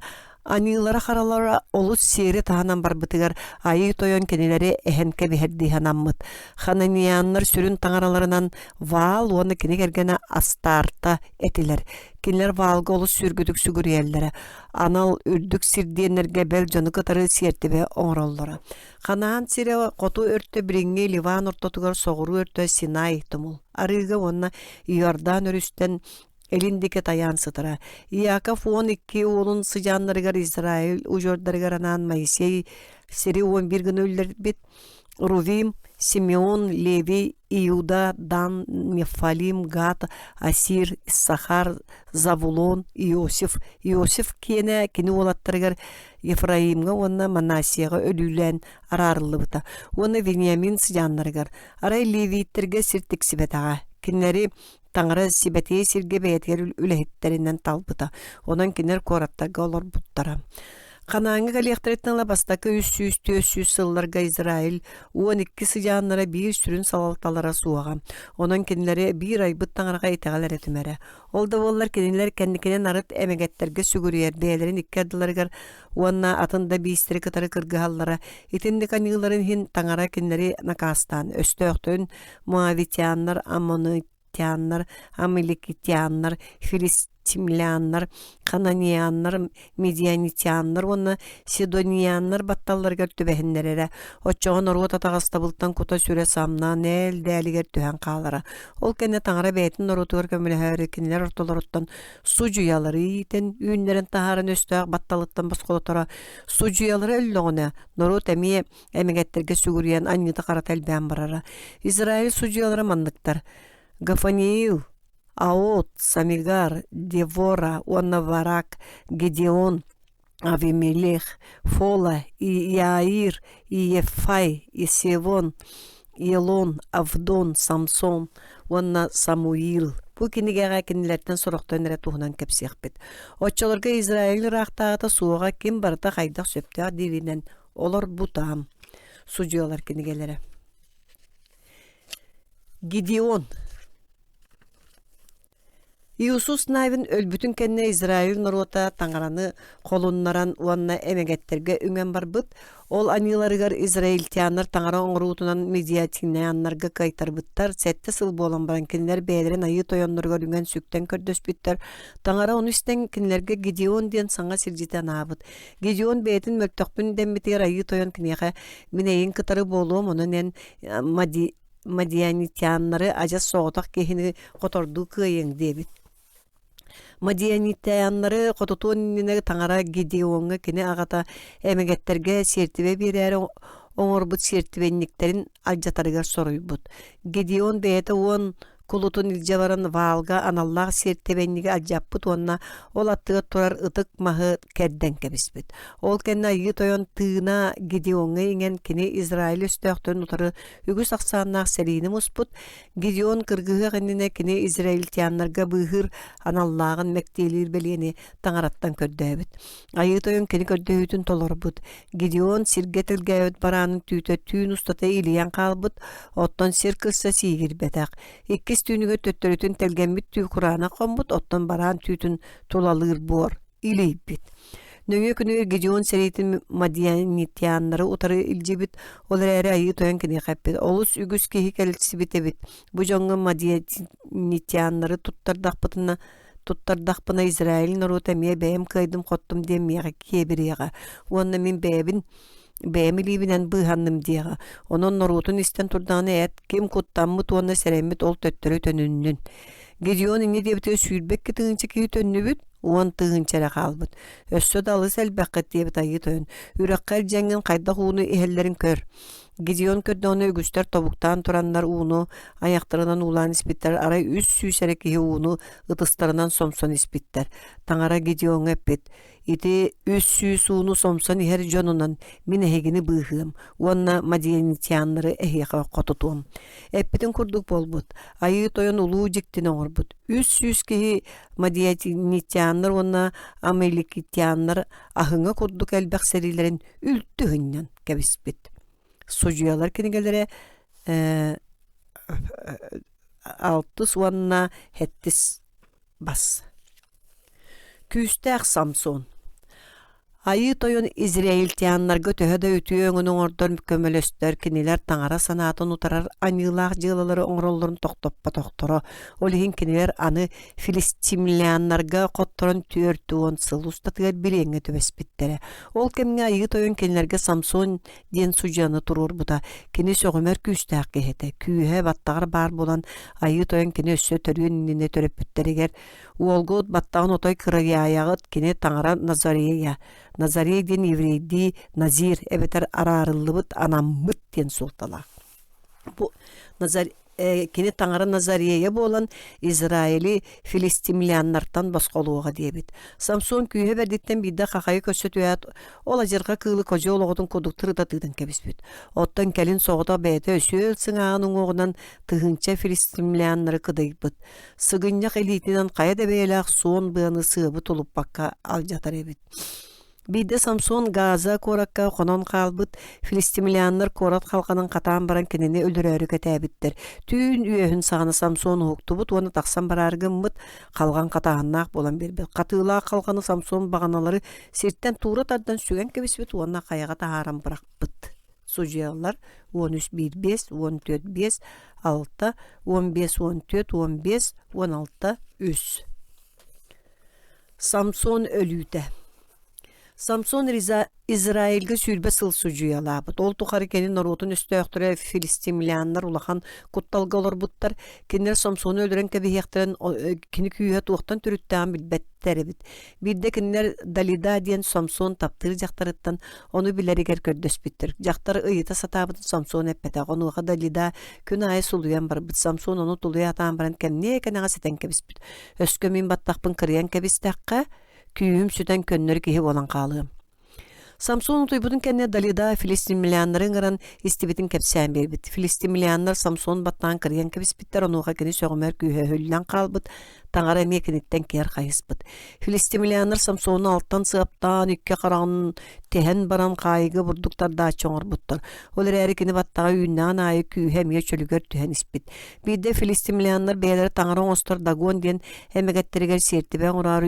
anılara haralara olus seri tahanan barbytygar ayı toyon kenileri ehenke biherdi hanammıt. Hananiyanlar sürün taňaralarынан val onu kini gergene astarta etiler. Kinler valga olus sürgüdük sügüriyellere. Anal ürdük sirdiyenlerge bel jonu kıtarı siertibe oňrollara. Hanaan sire kotu örtü biringe Livan ortotugar soğuru örtü Sinay tumul. Arıga onna Yordan örüsten elindeki tayansıtıra. Yakov 12 oğlun sıcanlarıgar İsrail ujordarıgar anan Maysey seri 11 gün öller bit. Ruvim, Simeon, Levi, Iuda, Dan, Nefalim, Gad, Asir, Issachar, Zavulon, Iosif kini olattarıgar Efraimga onna Manasiyaga ölülen ararlı bıta. Onna Benyamin sıcanlarıgar. Aray Levitterge sirtik sibetaga. Kinleri Taňra sibeti sirge beyetger ülehitterinden talbıta. Onan kiner korattarga olur buttara. Kanaňy galekteretnala bastaka 300-400 ýyllarga Izrail 12 sıjanlara bir sürün salaltalara suwaga. Onan kinleri bir ay byttaňarga ýetegeler etmere. Ol da bollar kinler kendikine naryt emegetlerge sügürýär beýlerin ikkerdilerger onna atynda biistiri kıtary kırgıhallara itindi kanyılaryň hin taňara kinleri nakastan Moavitiyanlar, Ammonitiyanlar, Amalekitiyanlar, Филистимляннар, Хананяннар, Медианитяннар, онна Сидонияннар батталларгар түбәһиннәрәре. Оччоғын оруот атағастабылтан кута сүрә самнан әл дәлигер түһән қалара. Ол кәне таңара бәйтін оруотугар көмілі кинилер ортоларуттан су жуялары итен, үйінлерін тахарын өстәғ батталыттан басқолотара су жуялары өллоғына, норут әмие әмегеттерге сүгүриян аньыты қарат әлбән барара. Израиль су жуялары мандықтар. Гафаниил, Аот, Самигар, Девора, Оннаварак, Гедеон, Авимелех, Фола, Иаир, Иефай, Исевон, Елон, Авдон, Самсон, Онна Самуил. Бу кинигега кинилерден сороктон эре туһунан кепсиякпит. Отчолорга Израиль рахтаата суога ким барда кайдак сөптеа дивинен олор бутам. Сужуялар кинигелере. Гидеон. Иисус найвин өлбүтүн кенне Израиль норота таңараны колуннаран уанна эмегеттерге үңен барбыт. Ол аниларыгар Израильтянар таңара оңруутунан медиатиняннарга кайтарбыттар. Сәтте сыл болан баран кинилер бәйлерин айы тойоннорга үңен сүктен көрдөспүттер. Таңара оны үстен кинилерге Гидеон ден саңа сиржитен абыт. Гидеон бәйтин мөлтөкпүн дембитер айы тойон кинеха минейин кытары болуом онын Мадианитяннары ажас соғытақ кехini которду кыйың дебит. Мадианитяннары кототуоннене таңара Гидеонга кини агата эмегеттерге сертибе берәре оңорбут сертибенниктерин алжатарыгар соруйбут. Гидеон бәйті он кулутун илжабаран валга аналлах сертибенниге алжаппут онна ол аттыга турар ытык махы кәрден кебиспит. Ол кенна айы тойон тыына Гидеонга ingen кини Израиль өстөктөн утары үгүс аксааннаах селини муспут. Гидеон кыргыга генне кини Израильтяннарга быгыр аналлагын мектелир белени таңараттан көрдөбүт. Айы тойон кини көрдөбүтүн толорбут. Гидеон сиргетилгебит баранын түйтө түйүн устата илиян калбыт. Оттон сир кылса сигир бетак. Түйнүгө төттөрүтүн телгенбит түй курана комбут, оттон баран түйтүн тулалыр бор, илейбит. Нөңө күнүгө Гидеон серейтин Мадианитяннары утары илжибит, олар әрі айы тойын кіне қаппет. Олус үгіс кейі кәлітсі бітебит. Бұ жоңғы Мадианитяннары туттардақпына Израиль нарута мие бәйім қайдым қоттым демияға кебірияға. Онна мен бәймилибинен быханным дияға. Онон норутун истен турданы әт кем куттаммыт онна сәреммит ол төттөрі төнүннүн. Гидеон иңе дебіті сүйірбекке тыңынчы кейі төннүбіт, уон тыңынчара қалбыт. Өссө далы сәлбәққет дебіт айы тойын. Үрәққәл жәңген қайдақ уыны ихеллерін көр. Гидеон көрді оны үгістер тобуктан тураннар уыну, аяқтарынан улан испиттер, арай үс сүйсәрі кейі уыну ытыстарынан сомсон испиттер. Таңара Гидеон әппет. Ити үс сүйс уыну сомсон ихер жонунан мен әхегіні бұғым. Уанна Мадианитяннары әхеға қотутуым. Әппетін күрдік болбыт. Айы тойын улуу жіктін оңырбыт. Үс сүйс кейі Мадианитяннар, уанна Амеликитяннар ахыңа күрдік әлбәқ сәрилерін үлттігіннен кәбіспет. Сужуялар кенегелері 6 уанна 7 бас. Күстәк Самсон. Айы тойын Израильтяннарга төһөдө үтүөңүн оңордор көмөлөстөр кинилер таңара санаатын утарар анылаах жылалары оңроллорун токтоппа токторо. Олихин кинилер аны филистимляннарга котторон түөртүон сыл устатыгар билеңе төбеспиттере. Ол кемге айы тойын кинилерге Самсон ден сужаны турур бута. Кини сөгөмөр күстәк кехете. Күйе баттагар бар болан айы тойын кини өссө төрүн ине төрөппүттеригер. Уолгот баттагын отой кырыгы аягыт кини таңара Назарея. Назарей ден еврейди Назир эбетер арарылыбыт анаммыт ден султала. Бу кини таңара Назарея болан Израили филистимляннартан басқолуға дебит. Самсон күйе бердиттен бидde қақайы көсөтүят, ол ажырға кылы көжі олығытын кодуктыры да тыгдан кебіспет. Оттан кәлін соғыда бәйті өсөл сыңағының оғынан тыгынча филистимляннары кыдайбыт. Сыгынняқ элитинен қая дебейлақ суон бұяны сığыбы тұлып баққа ал жатар ебет. Бидde Самсон Газа коракка қонон қалбыт, филистимляннар корат қалқанын қатан баран кенені өлірәрі көтәбіттер. Түйін үйехін сағаны Самсон ұқтыбыт, оны тақсан барарғымбыт, қалған қатағыннақ болан бербет. Қатыла қалғаны Самсон бағаналары серттен тура тардан сүген кебесбет, оны қаяға тағаран бірақпыт. Сужиялар 13-1-5, 14-5, 6, 15-14, 15, 16, 3. Samson ölüde. Samson İsrail'ge sürbe sılsucuyalabıt. Ol tuqarı kenin norotun üstöktüre Filistimliyanlar ulahan kuttalgalar buttar. Kinler Samson'u öldüren kebihektiren kini küyühe tuğtan türüttüğün bilbetleri bit. Bir de kinler Dalida diyen Samson taptırı jaktarıttan onu bileriger kördös bittir. Jaktarı ıyıta satabıtın Samson hepete. Onu uğa Dalida kün ayı suluyan bar bit. Samson onu tuluya atan baran kem niye kenağa seten kebis bit. Öskömin battaqpın kırıyan kebis takka. Küyüm süten könnör kihi olan qalığım. Samson tuybudun kenne Dalida Filistimliyanların garan istibitin kepsen berbit. Filistimliyanlar Samson battan kırıyan kebis bitter onuğa keni sögümer küyhe höllen qalbıt. Tangara mekenitten ker kayısbıt. Filistimliyanlar Samson'u alttan sığaptan ükke qarağının tehen baran qayıgı burduktar da çoğur buttar. Olar erikini battağı yünden ayı küyhe miye çölüger tühen ispit. Bir de Filistimliyanlar beyleri tangara ostar Dagon diyen hemegettiriger sertiben urarı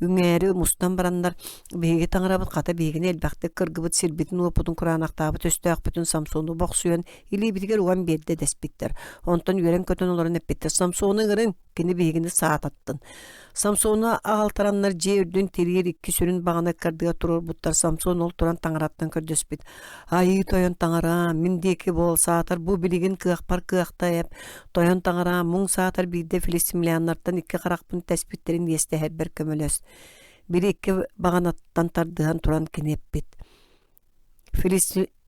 üngeri mustan baranlar beygi tangara bıt kata beygini elbaqti kırgıbıt silbitin opudun kuranaqtabıt östüaq bütün Samson'u boqsuyan ili bitiger ugan berdi despitler. Ondan yüren kötün oların epittir. Samson'u gırın kini beygini saat attın. Samson'a ağaltaranlar cevdün teriyer iki sürün bağına kardıya turur buttar. Samson ol turan tangarattan kördöspit. Ayı toyan tangara mindeki bol saatar bu biligin kıaqpar kıaqtayap. Toyan tangara mung saatar bir de Filistimliyanlardan iki qaraqpın tespitlerin yeste herber kömölös. Biri iki bağanattan tardığan turan kini epbit.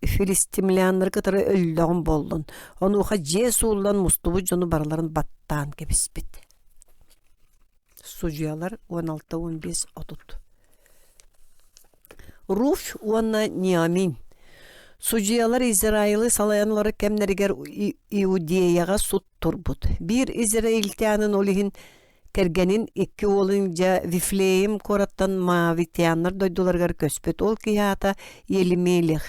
Filistimliyanlar kıtırı öldüğün boldun. Onu uğa Jesu'lan mustubu jonu barların battan kebispit. Sucuyalar 16-15 otut. Ruf uanna Niyamin. Sucuyalar İsrail'i salayanları kemleriger Iudiyaga sut turbut. Bir İsrailtiyanın olihin kergenin iki olunca Vifleim korattan mavitiyanlar doydulargar köspet. Ol ki hata Yelimelih.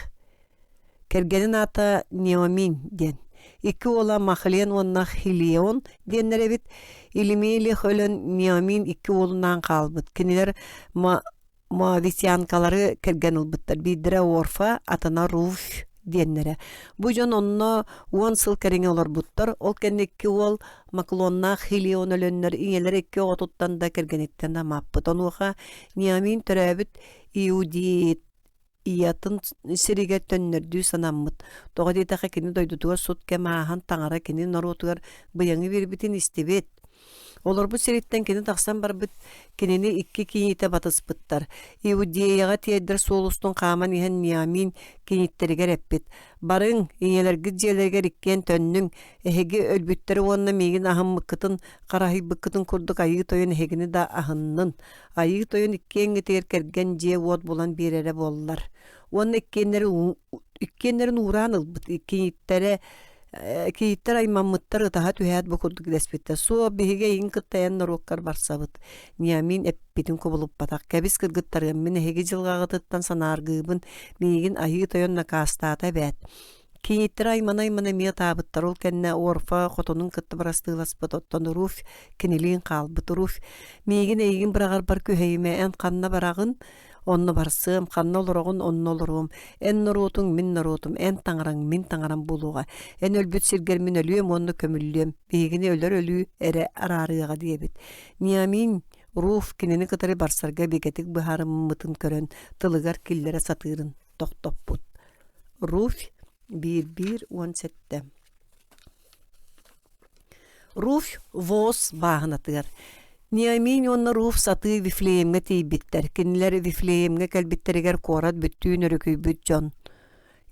Kergenin ata Niyamin den. İki ola Mahliyen onna Hilion denlere bit. İlimiyle ölen Niyamin iki oğlundan kalbıt. Kiniler mavityankaları kergen ılbıttır. Bidire Orfa atana Ruf denlere. Bu can onna 10 sıl kerenge olar buttar. Ol kendi iki oğul Maklonna Hilion ölenler ineler iki otuttan da kergenitten de mappıt. Onuğa Niyamin törəbit İudiyet iyatın siriget tönнөрдүү sanamмыт. Тоҕо диэтэхэ кини дойдутугар сут кемаахан таңара кини норутугар быяҥы бирбитин истибит. Олар bu siritten kini taqsan barbit kinini ikki kinite batıspıttar. Iudiyaya tiyedder solustun qaman ihan Niyamin kinitteriger eppit. Barın ineler gidjelerger ikken tönnün ehegi ölbütteri onna migin ahın mıkkıtın qarahi bıkkıtın kurduk ayı toyun ehegini da ahınnın. Ayı toyun ikken getiger kergen je wot bulan birere bollar. Onna ikkenlerin uğran ılbıt kinittere Kiittar aymammıttar daha tüheyat bu kurduk despitte. Su bihige yin kıttayan narokkar barsabıt. Niyamin eppitin kubulup batak. Kebis kırgıttarın mine hege jılgağıtıttan sanargıbın migin ayı toyon nakastata bet. Kiittar aymana miya tabıttar ol kenne orfa xotonun kıttı barastığılaspıt ottan ruf kiniliğin kalbıt ruf. Migin eigin bıragar bar küheyime en kanna barağın onnu barsım, kanna olurağın onnu olurum. En narotun min narotum, en tangaran min tangaran buluğa. En ölbüt sirger min ölüyem, onnu kömüllüyem. Beygini öler ölü ere ararığa diyebit. Niyamin ruf kinini kıtırı barsarga begetik bıharım mıtın körön. Tılıgar killere satırın. Toktop bud. Ruf 1-1-17. Ruf vos bağınatıgar. Niyamin onna Ruf satı Vifleem'e teybitter. Kinleri Vifleem'e kelbitteriger korat büttüğün örükü bütcan.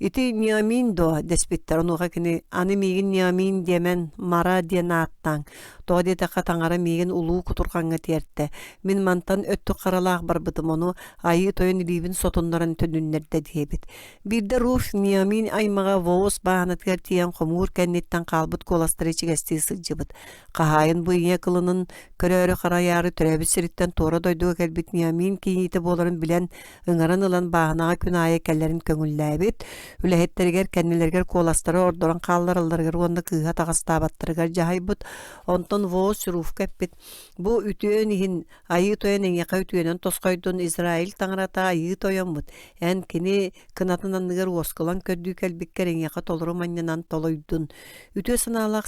Iti Niyamin doğa despitter. Onuğa kini anı migin Niyamin demen mara diyen attan. Doğa de taqa tangara migin ulu kuturkanға tiyerte. Min mantan öttü qaralaq barbıdım onu ayı toyun ilibin sotunların tönünlerde diyebit. Bir de Ruf Niyamin aymağa voğuz bağınatgar tiyan komur kennetten kalbıt kolastırı çigesti sıcıbıt. Qahayın bu iye kılının körörü qarayarı törəbi siritten tora doyduğu kelbit Niyamin kiyiti boların bilen ıngıran ılan bağınağa künaya kellerin köngüllәbit. Ülehetteriger kennelerger kolastırı ordoran qallarıllarger onda kıha tağıstabattırgar jahaybıt. Ondan voğuz Ruf keppit. Bu ütüön ihin ayı toyan en yaka ütüönen tosqaydun İsrail tangrata ayı toyanmıt. En kini kınatından nıgar oskılan kördüğü kelbikker en yaka tolurum anyanan toloydun. Ütüö sanalaq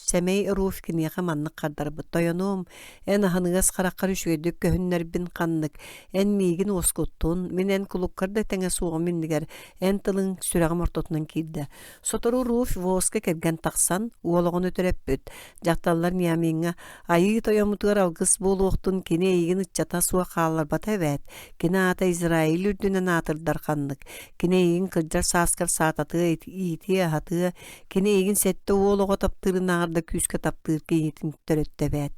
Semey Ruuf kiniyaqa manнык qardarбыт. Toyanum, en ahanıgas qaraqarüşüydük köhünnerbin qanныk. En miigin oskuttun, min en kulukkar da tenge suğu minniger. En tılın sürağım ortotunan kildi. Sotoru Ruuf voska kergen taqsan, uoloğun ötörepbüt. Jaqtallar niyamiňa, ayı toyamutugar algыс boluqtun kini eýigin ıççata suğa qallar bata evet. Kini ata Izrail ürdünen atırdar qanныk. Kini eýigin kırjar saskar saatatığı iti ahatığı. Kini eýigin sette uoloğa taptırın ağırda küske taptır keyitin töröttebet.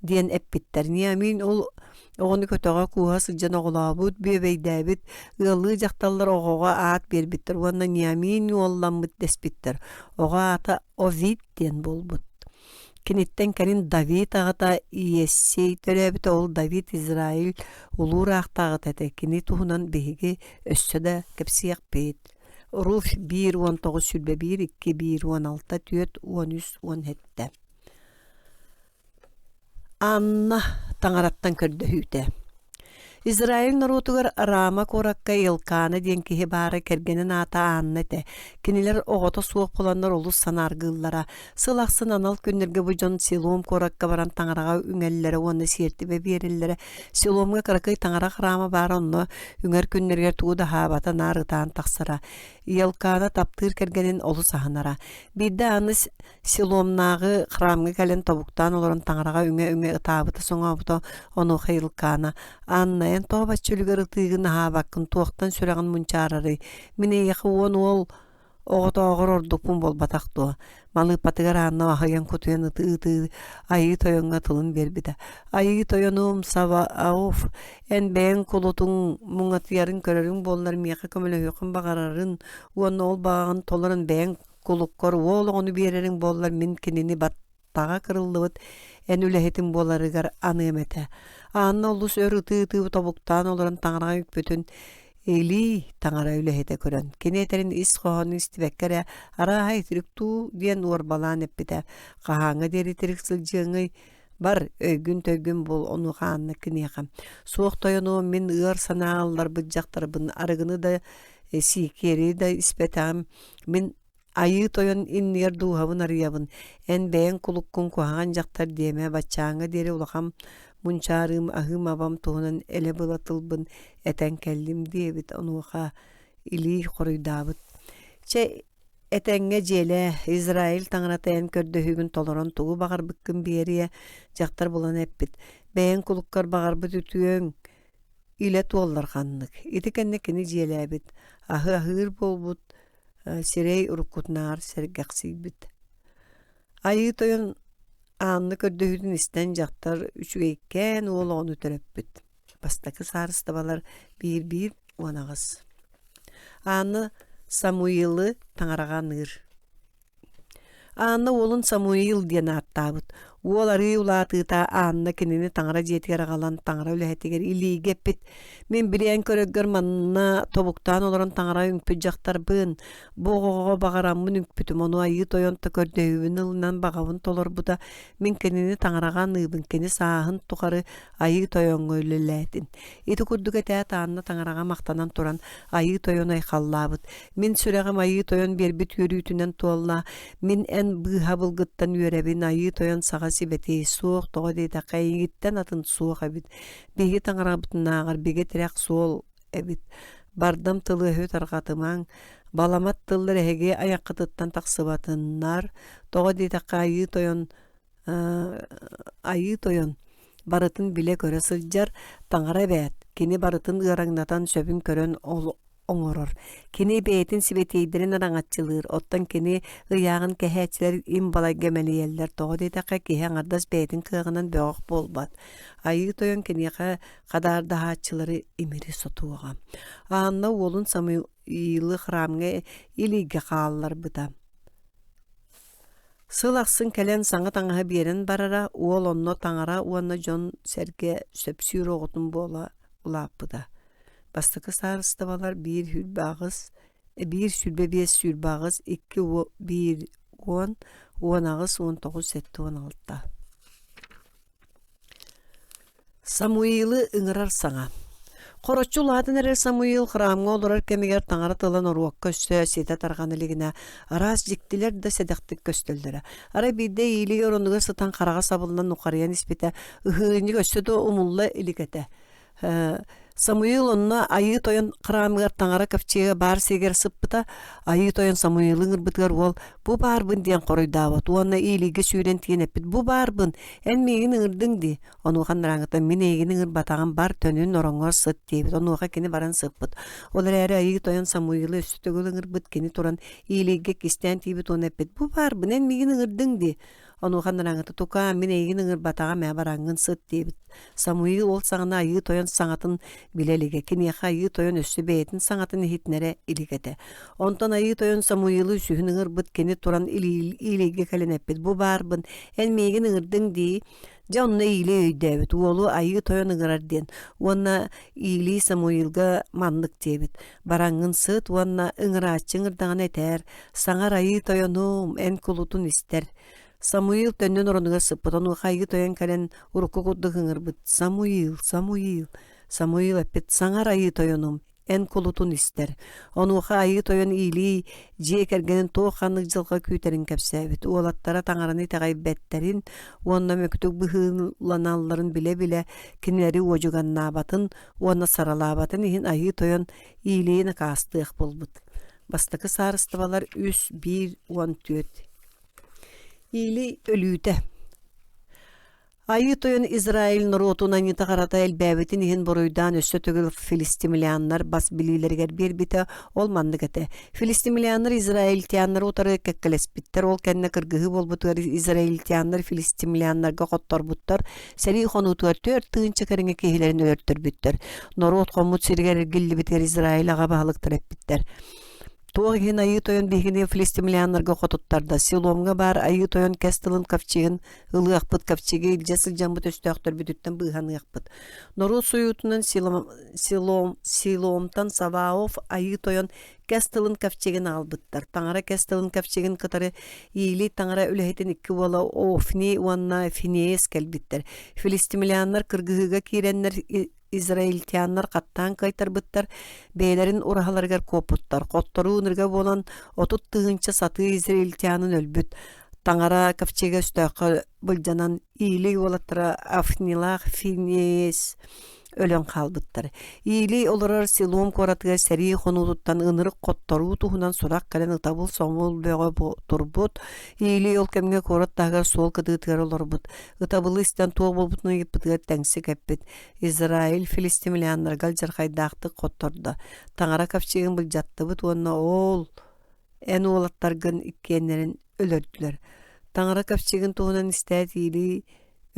Diyen eppitter. Niyamin ol oğunu kötöge kuha sılcan oğulabut, bebeydäbit, ılı jaqtallar oğuğa aat berbitter. Vonna Niyamin yollanmıt despitter. Oğa ata Ovid diyen bolbut. Kinitten kenin David ağata iyessey törebit ol David Izrail ulur ağtağıt ete. Kini tuhunan behigi össö da kepsiyak beyt. Ruf 1-19 sülbe 1-2-1-16 tüöt 13-17. Anna taŋarattan kördöhüte. Izrail narutugar Rama korakka Elkana diyen kihi bara kergenin ata annete. Kiniler oğota suoq bulanlar olu sanargıllara. Sılaqsın anal künnerge bujon Silom korakka baran taŋaraga üngellere onu sirti ve berillere. Silomga karakay taŋarak Rama bara onu ünger künnerger tuğda habata narıtan taqsara. Elkana taptır kergenin olu sahanara. Bidde anı Silomnağı Ramga kalen tabuktan oloran taŋaraga ünger ıtabıta soňabuta onu Elkana. Anna en tobat çölüger ıtığın habakkın tuaqtan sürağın munçararı. Mine yaqı ol oğuta oğur ordupun bol bataqtu. Malı patıgar anna ahıyan kutuyan ıtı ayı toyonga tılın berbide. Ayı toyonum sava auf en ben kulutun muŋatiyarın körörün bollar miyaqa kömele hüküm bağararın. Uan ol bağın toların ben kulukkor ol onu bererin bollar min kinini battağa kırıldıbıt. En ülehetin bolarıgar anıymete. Anna olus ör ıtı tabuktan olaran taŋaraga yükbütün eli taŋara ülehete kören. Keneterin is qohonu istibekkere araha itiriktu diyen uorbalan eppite. Qahaŋa deri tiriksiljiŋi bar öygün töygün bol onu qaanna kineyaqam. Soğuk toyonu min ıar sanağallar bıcaqtarbın arıgını da sikeri da ispetam min ayı toyon inniyer duhavın arıyabın. En beğen kulukkun kuhaŋan jaqtar diyeme baçaŋa deri ulaqam munçarım ahım abam tohunan ele bulatılbın eten kellim diyebit onuqa ili qoruydabıt. Çe etenge jele Izrail taŋarata en kördöhügün toloron tuğu bağar bıkkın beriye jaqtar bulan eppit. Beğen kulukkar bağar bıt ütüyöň ile tuollar qanныk. Iti kennekini jelebit. Ahı ahır bolbut sirey urukutnar sergaqsibit. Ayı toyon anlı kördöhüdün isten jaqtar üçügeyken oğlu töröppüt. Bastakı sarıstabalar 1-1 onağız. Anı Samuil'ı taŋaraga nır. Anna olun Samuil diyen attabıt. Olary ulatyta Anna kinini taŋara jetiger galan taŋara ülehetiger ili gepit. Men bilen körögger manna tobuktan olaran taŋara üňpü jaqtarbyn. Bogogo bagaramyn üňpütüm onu ayı toyonta kördöhübün ılnan bagawyn tolar buda. Men kinini taŋaraga nybyn kini sahyn tuqary ayı toyon öyleletin. Iti kurdugete Anna taŋaraga maktanan turan ayı toyon ayqallabyt. Men süregem ayı toyon berbit yürütünen tolla. Men en bıha bulguttan yörebin ayı toyon sağa sibeti soğuk toğa deyda qayıgitten atın soğuk ebit. Begi taŋarabıtın ağır begi tirek sol ebit. Bardam tılı höt arqatıman balamat tılları hege ayaqqıtıttan taqsıbatınlar. Toğa deyda ayı toyon barıtın bile köre sıljar taŋara bet. Kini barıtın ıraŋnatan söbün körön oňoror. Kini beytin sibeteydirin araňatçylyr. Ottan kini ıýagyn kähäçiler im bala gemeliýerler. Toğa deyda kihen ardas beytin kıgynan böğük bolbat. Ayı toyon kini kadar dahaçylary imiri sotuga. Anna olun Samuil'ı Ramga ilige qallar buda. Sılaqsın kelen saňa taŋaha beren barara ol onno taŋara onna jon serge söpsür oğutun bola ulapyda. Bastakı sarıstabalar 1 hülbağız, 1 sülbe 5 sülbağız, 2 1 10 ağız 19 7 16. Samuil'ı ıngırar saňa. Корочуладын эрер Самуил храмга олорар кемигер таңара тылан оруак көссө сете тарганылыгына арас жиктилер да седактык көстөлдөрө. Ара бидде ийли оронуга сытан карага сабылынан нукарыян испите ыхыыны көссөдө умулла иликете. Самуил онна айы тойон храмыгар таңара капчеге бар сегер сыппыта айы тойон Самуилың ырбытыгар ол бу барбын диен коройдабат. Уонна ийлиге сүйрен тиен эппит бу барбын эн мегин ырдың ди. Онухан раңыта мен эгин ырбатаган бар төнүн ороңор сыт дейбит. Онуха кени баран сыппыт. Олар әрі айы тойон Самуилы өстүтөгөлүң ырбыт кени туран ийлиге кистен тибит он эппит бу барбын эн мегин ырдың ди. Онухан раңыта тука мен эгин ырбатага мэ бараңын сыт дейбит. Самуил ол саңына айы тойон саңатын билелиге кинеха айы тойон өссү бейтин саңатын хитнере илигете. Онтон айы тойон Самуилы сүйүн ырбыт кени туран илиге каленеппит бу барбын эн мегин ырдың ди. Жонна ийле өйдәбит. Уолу айы тойон ыңырарден. Уонна ийли Самуилга маннык дебит. Бараңын сыт, уонна ыңырачың ырдаған этер. Саңар айы тойонум эн кулутун истер. Самуил төннөн оронуга сыппыт. Ону айы тойон кален урукку куддык ыңырбыт. Самуил. Самуил эппит. Саңар айы тойонум эн кулутун истер. Онуха айы тойон ийли жекергенин тооханнык жылга күйтерин кепсәбит. Уолаттара таңараны тагай беттерин, уонна мөктүк быхыланалларын биле-биле кинери ожуганнабатын, уонна саралабатын ихин айы тойон ийлиин кастык болбут. Бастакы сарыстыбалар 3-1-14. Ийли өлүүтэ. Айы тойон Израиль норотунан итағарата әлбәбетін ехін боруйдан өссө төгіл филистимлианнар бас билилергер бербіті ол мандыгаты. Филистимлианнар Израильтианнар отары кәккелеспіттер, ол кәнне кыргығы болбутуар Израильтианнар филистимлианнарга қоттар буттар, сәри қонутуар төр тыынчы кәріңе кейлерін өрттір біттер. Норот қомут сиргер гілі бітер Израиль аға бағылықтыр әппіттер. Тоғын айы тойон бігіне филистимлианнарга қотуттарда. Силомға бар айы тойон кәстілін капчегін ылы ақпыт капчеге илжесіл жамбыт өстіақтыр бүтіттен бұйғаны ақпыт. Нору суютынан Силомтан Саваоф айы тойон кәстілін капчегін албыттар. Таңара кәстілін капчегін қытары ийлі таңара үләхетін икі бола Офни уанна Финеес кәлбіттер. Филистимлианнар кыргыға кейреннер Израильтианнар каттан кайтар бұттар, бейлерин урахаларгар копуттар. Қоттору унырга болан отут тыгынча саты Израильтианын өлбүт. Таңара капчеге үстәқі бұлжанан ийлі олаттыра Афнилах Финеес өлөн қалбыттар. Ийлі оларар Силом коратыга сәри қонуыттан ынырық қоттору туғынан сұрақ кәлен ұтабыл соңыл бөғі тұрбыт. Ийлі ол кәмге кораттағар сол кыдытығар олар бұд. Ұтабылы істен тоғы болбытны епітіға тәңсі кәппет. Израиль филистимлианнаргал жарқайдақты қотторда. Таңара капчегін бұл жатты бұд, онна ол ән олаттарғын иккенлерін өлөрділер. Таңара капчегін туғынан істәт ийлі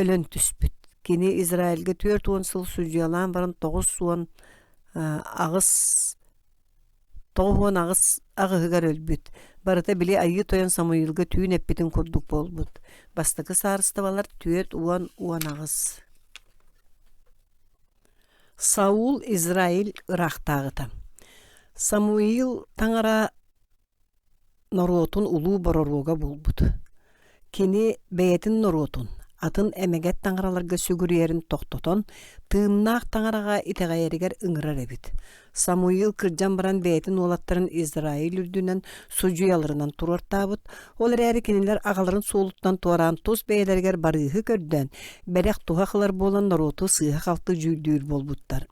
өлөн түспіт. Кені Израильге 4-10 сыл сүржиялан барын 9 суан ағыс ағығығар өлбіт. Барыта біле айы тойон Самуилге түйін әппетін күрдік болбыт. Бастықы сарыстыбалар 4-10 ағыс. Саул Израиль ырақтағыта. Самуил таңара норотун улуу бороруга болбыт. Кені бәйетін норотун. Атын әмегет таңараларга сүгүрерин тоқтотон, тыымнаақ таңараға итеғайерігер ыңырар эбит. Самуил кыржан баран бәйтін олаттарын Израиль үрдүнен сужуяларынан турартабыт, олар әрі кенелер ағаларын солуттан туаран тос бәйлергер барыхы көрден, бәрек тухақылар болан нороту сыға қалты жүлдүр болбуттар.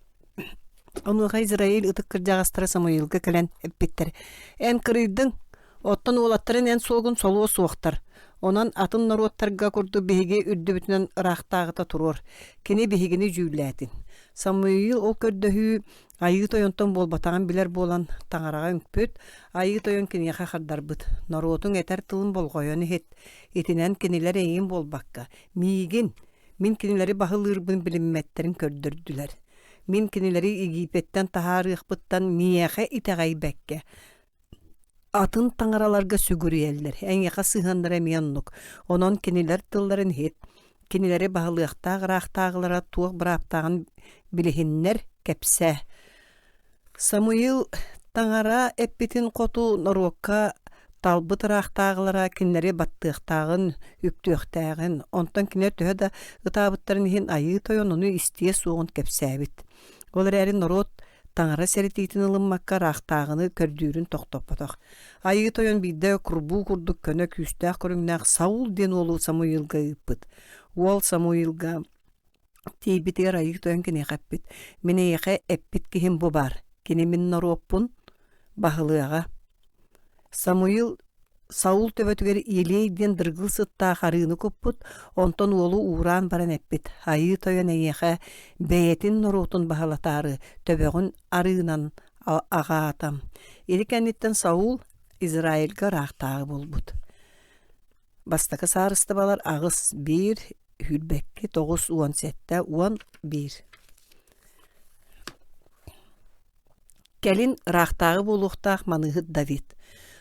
Онуға Израиль ытык кыржағастары Самуилға кәлен әппеттер. Ән кырыйдың, оттан олаттарын ән солғын солуы суақтар. Онан атын народтарга курду биһиги үрдүбүтүнөн ырахтаагыта турор. Кени биһигини жүүләтин. Самуил ол көрдөһү айы тойонтон болбатаган билер болан таңарага үңпөт, айы тойон кенияха хардарбыт. Народун этер тылын болгойону хет. Этинен кенилер эйин болбакка. Мигин, мин кенилери бахылырбын билимметтерин көрдөрдүлер. Мин кенилери Египеттен тахарыхпыттан мияха итагайбекке. Атын таңараларга сүгүриеллер. Ән яқа сыхандар әмияннук. Онон кенилер тылларын хет. Кенилери бағылықтақ, рақтағылара туық бұраптағын білігіннер кәпсә. Самуил таңара әппетін қоту норокка талбыт рақтағылара кенилери баттықтағын, үптіқтағын. Онтан кенер төхі да ұтабыттарын хен айы тойонуны истие соғын кәпсәбіт. Олар әрі народ таңара сәрітейтін ылыммакка рақтағыны көрдүүрін тоқтоппатақ. Айы тойон бидde курбу курдук көне күстәк көрүмнәк Саул ден олу Самуилга ыппыт. Ол Самуилга тейбитер айы тойон кене қаппит. Мене еқе эппит кихим бу бар. Кене мен нароппун бахылыға. Саул төбөтүгер илейден дыргыл сытта харыны көппут, онтон олу уран баран эппит. Айы тойон эйеқе бәйетин норотун бахалатары төбөгүн арыынан агаатам. Эрикәнниттен Саул Израильга рақтағы болбут. Бастакы сарысты балар агыс 1 Хүлбекке 9 17 11. Келин рақтағы болуқтақ маныгыт Давид.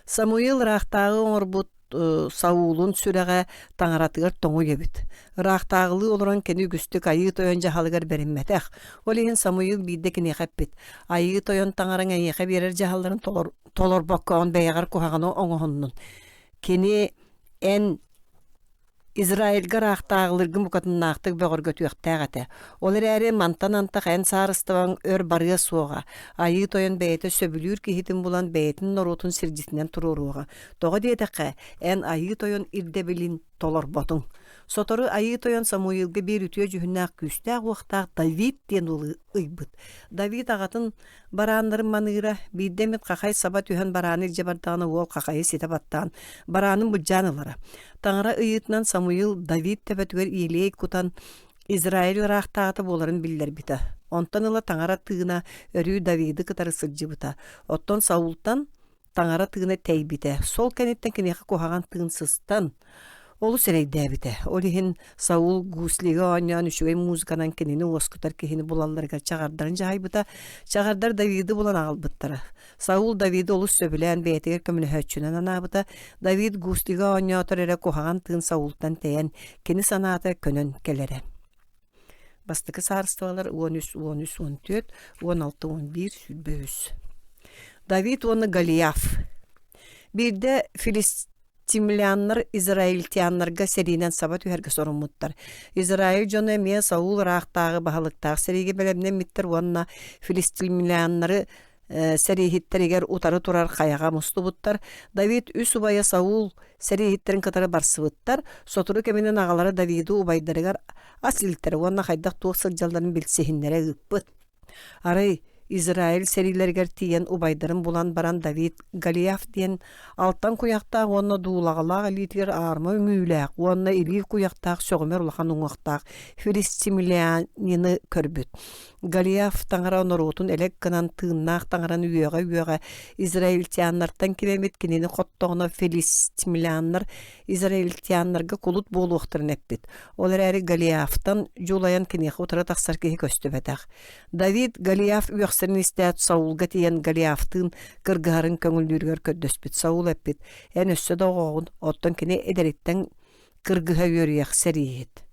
Самуил рақтағы оңырбут Саулун сүрәгә таңаратыгар тоңу ебит. Рақтағылы олыран кені күстік айы тойон жахалыгар берінметәк. Олейін Самуил бейді кені қаппет. Айы тойон таңарың әйеқе берер жахаларын толор баққауын бәйғар кухағаны оңығынның. Кені ән Израильга рақтағылыргын бұқатын нақтық бәғыр көтуяқтақ әті. Олар әрі мантан-антақ ән сарыстыван өр барыя суға. Айы тойын бәйеті сөбілір кейтін бұлан бәйетін норотын сірдетінен тұруруға. Тоғы дейдіқі ән айы тойын ирдебілін толор ботың. Сотору айы тойон Самуилга бер үтüе жүхіннәк күстәк уақтақ Давид ден олы ыйбыт. Давид ағатын баранларын маныра биддемет қақай сабат үйін бараны жабардағаны ол қақайы сетіп аттан. Баранын бұджанылары. Таңыра ыйытынан Самуил Давид тәбәтігер иелей кутан Израиль рақтағыты боларын білдер біті. Онтан ыла таңыра тыгына өрі Давиды кытары сылжы бұта. Оттон Саултан таңыра тыгына тәй біті. Сол кәнеттен кенеқі қоғаған тыгынсызтан Олу сәрейді әбіті. Олихин Саул гуслиға оңян үшігей музыканан кенені оскутар кехini бұлаларга чағардарын жағай бұта. Чағардар Давиды бұлан ағыл бұттары. Саул Давиды олу сөбілән бәйтігер көміні хөтчінен ана бұта. Давид гуслиға оңятыр әрі қоғаған тыын Саултан тәйін кені санаты көнін келері. Бастықы сарыстығалар 13, 14, 16, 11 сүлбөз. Давид оны Голиаф. Бірде Филистимляннар Израильтяннарга серинен сабат үһәргә соруммуттар. Израиль жоны мен Саул рақтағы бахалыктағы сериге белемнен миттер онна Филистимляннары серихиттеригер утары турар қаяға мұстыбыттар. Давид үс убая Саул серихиттерін катары барсыбыттар. Сотуру кемінен ағалары Давиду убайдарыгар асилттер. Онна қайдақ туық сылжалдарын білсехінлері үппыт. Арай Израиль серилергер тиен убайдарын булан баран Давид Голиаф диен алтан куяқтақ онна дуулағалақ литер армы мүйләқ, онна илі куяқтақ соғымер улахан уңақтақ Филистимлянины көрбіт. Голиаф таңара оноротун әлек кынан тыыннақ таңаран үйеға Израильтяннартан кемемет кенені қоттоғына Филистимляннар Израильтяннарға кулут болу оқтырын әппет. Олар әрі Голиафтан жолаян кенеқі отыра тақсар кеге көстөбәтақ. Давид Голиаф үйақсырын істәт Саулға тиен Голиафтың кыргарын көңілдергер көддөспет. Саул әппет. Ән өссі доғауын оттан кене эдереттен кыргыға өрияқ сәрейет.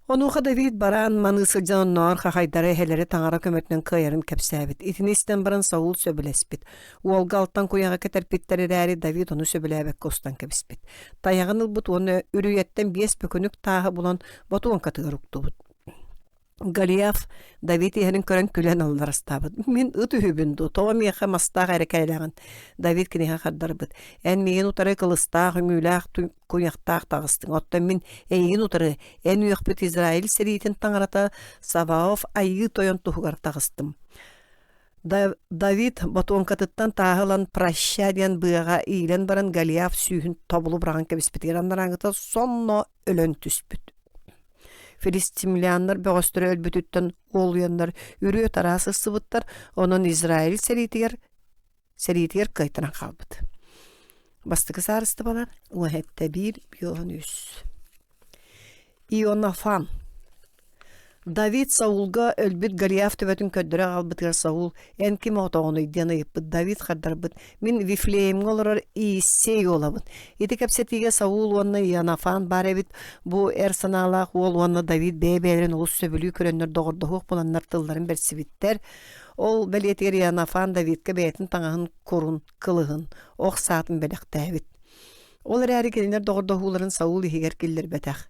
Онуға Давид баран манысы жаннар қақайдары әлері таңара көмөтінен қайарын кәпсәбет. Итінестен баран Саул сөбілеспет. Уолға алттан қояға кәтәрпеттері әрі Давид оны сөбіләбек қостан кәбіспет. Таяғын ұлбыт оны үрүйеттен 5 бөкөнік тағы бұлан батуан қатығыр ұқтыбыт. Голиаф Давид иһәрин көрән күлән аллар астабыт. Мин ыты хүбінду, тоға мияқа мастақ әрекәйләғын. Давид кенеға қаддарбыт. Ән мейін ұтары қылыстақ, үміләқ, күняқтақ тағыстың. Оттан мин әйін ұтары, ән үйіқпет Израиль серейтін таңарата Саваоф айы тойын тұхығар тағыстым. Давид батуан қатыттан тағылан праща ден бұяға ийлен баран Голиаф сүйін тобылы бұраған кәбіспет. Ерандар аңғыта сонно өлін түспіт. Филистимляннар бөғістірі өлбүтіттен олуяндар үрі тарасы сыбыттар, onun Израиль серитигер қайтыран қалбыд. Бастықы сарысты балар, уәхетті 1, 13. Ионафан. Давид Саулга өлбүт Голиаф төбөтүн көддөрө албытыр Саул эн ким отоғыны идены еппыт Давид қаддарбыт мин Вифлеемге олар Иисей олабыт. Ити кәпсетиге Саул онны Ионафан бар эбит бу эрсаналақ ол онны Давид бәйбәлерін олыс сөбілі көріннер доғырдығық боланнар тылларын берсібіттер. Ол бәлетер Ионафан Давидке бәйтін таңағын корун, кылығын, оқ сатын бәліқті әбит. Ол әрі келінер доғырдығыларын Саул егер келдер бәтәқ.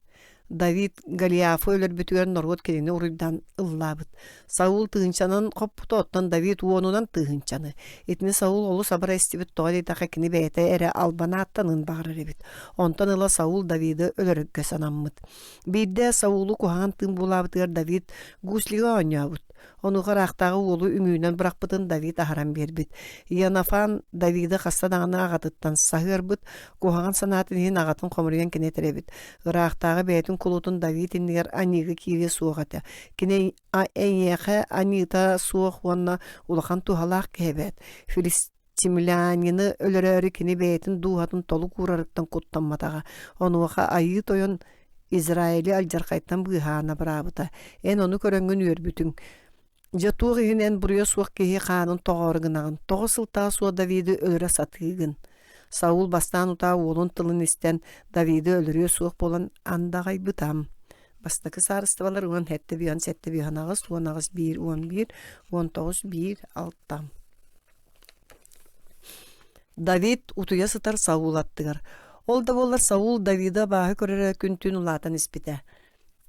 David Goliafı ölür bütügen norgot kelini uruydan ıllabıt. Saul tığınçanın kopputu ottan David uonunan tığınçanı. Etini Saul olu sabara istibit toğa deytaka kini beyete ere albana attanın bağırır ebit. Ontan ıla Saul David'i ölürükke sanammıt. Bir de Saul'u kuhan tığın bulabıtır David gusliga oynayabıt. Onu qaraqtağı oğlu üngüyünen bırakbıtın David aharan berbit. Yanafan David'i xasta dağına ağatıttan sahırbıt. Kuhan sanatının ağatın komuruyan kineterebit. Qaraqtağı beytin kulutun David inniger aniga kiri suğata. Kine enyeğe anita suğ onna ulakan tuhalaq kebet. Filistimlanini ölörörü kini beytin duhatın tolu kurarıktan kuttanmatağa. Onu vaqa ayı toyun İsraili aljarkayttan bıhana brabıta. En onu köröngün yörbütün. Jatuğ ihinen buraya suğ kehi qanın toğorgınağın. Toğu sıltağı suğa David'i ölüre satığın. Saul bastan utağı oğlun tılın isten David'i ölürüyor suğ bolan andağay bütam. Bastakı sarıstıvalar uğan hette biyan sette biyan ağız, uğan ağız 1, 11, 19, 1, 6. David utuya sıtar Saul attıgar. Ol da bollar Saul David'a bağı körere küntün ulatan ispite.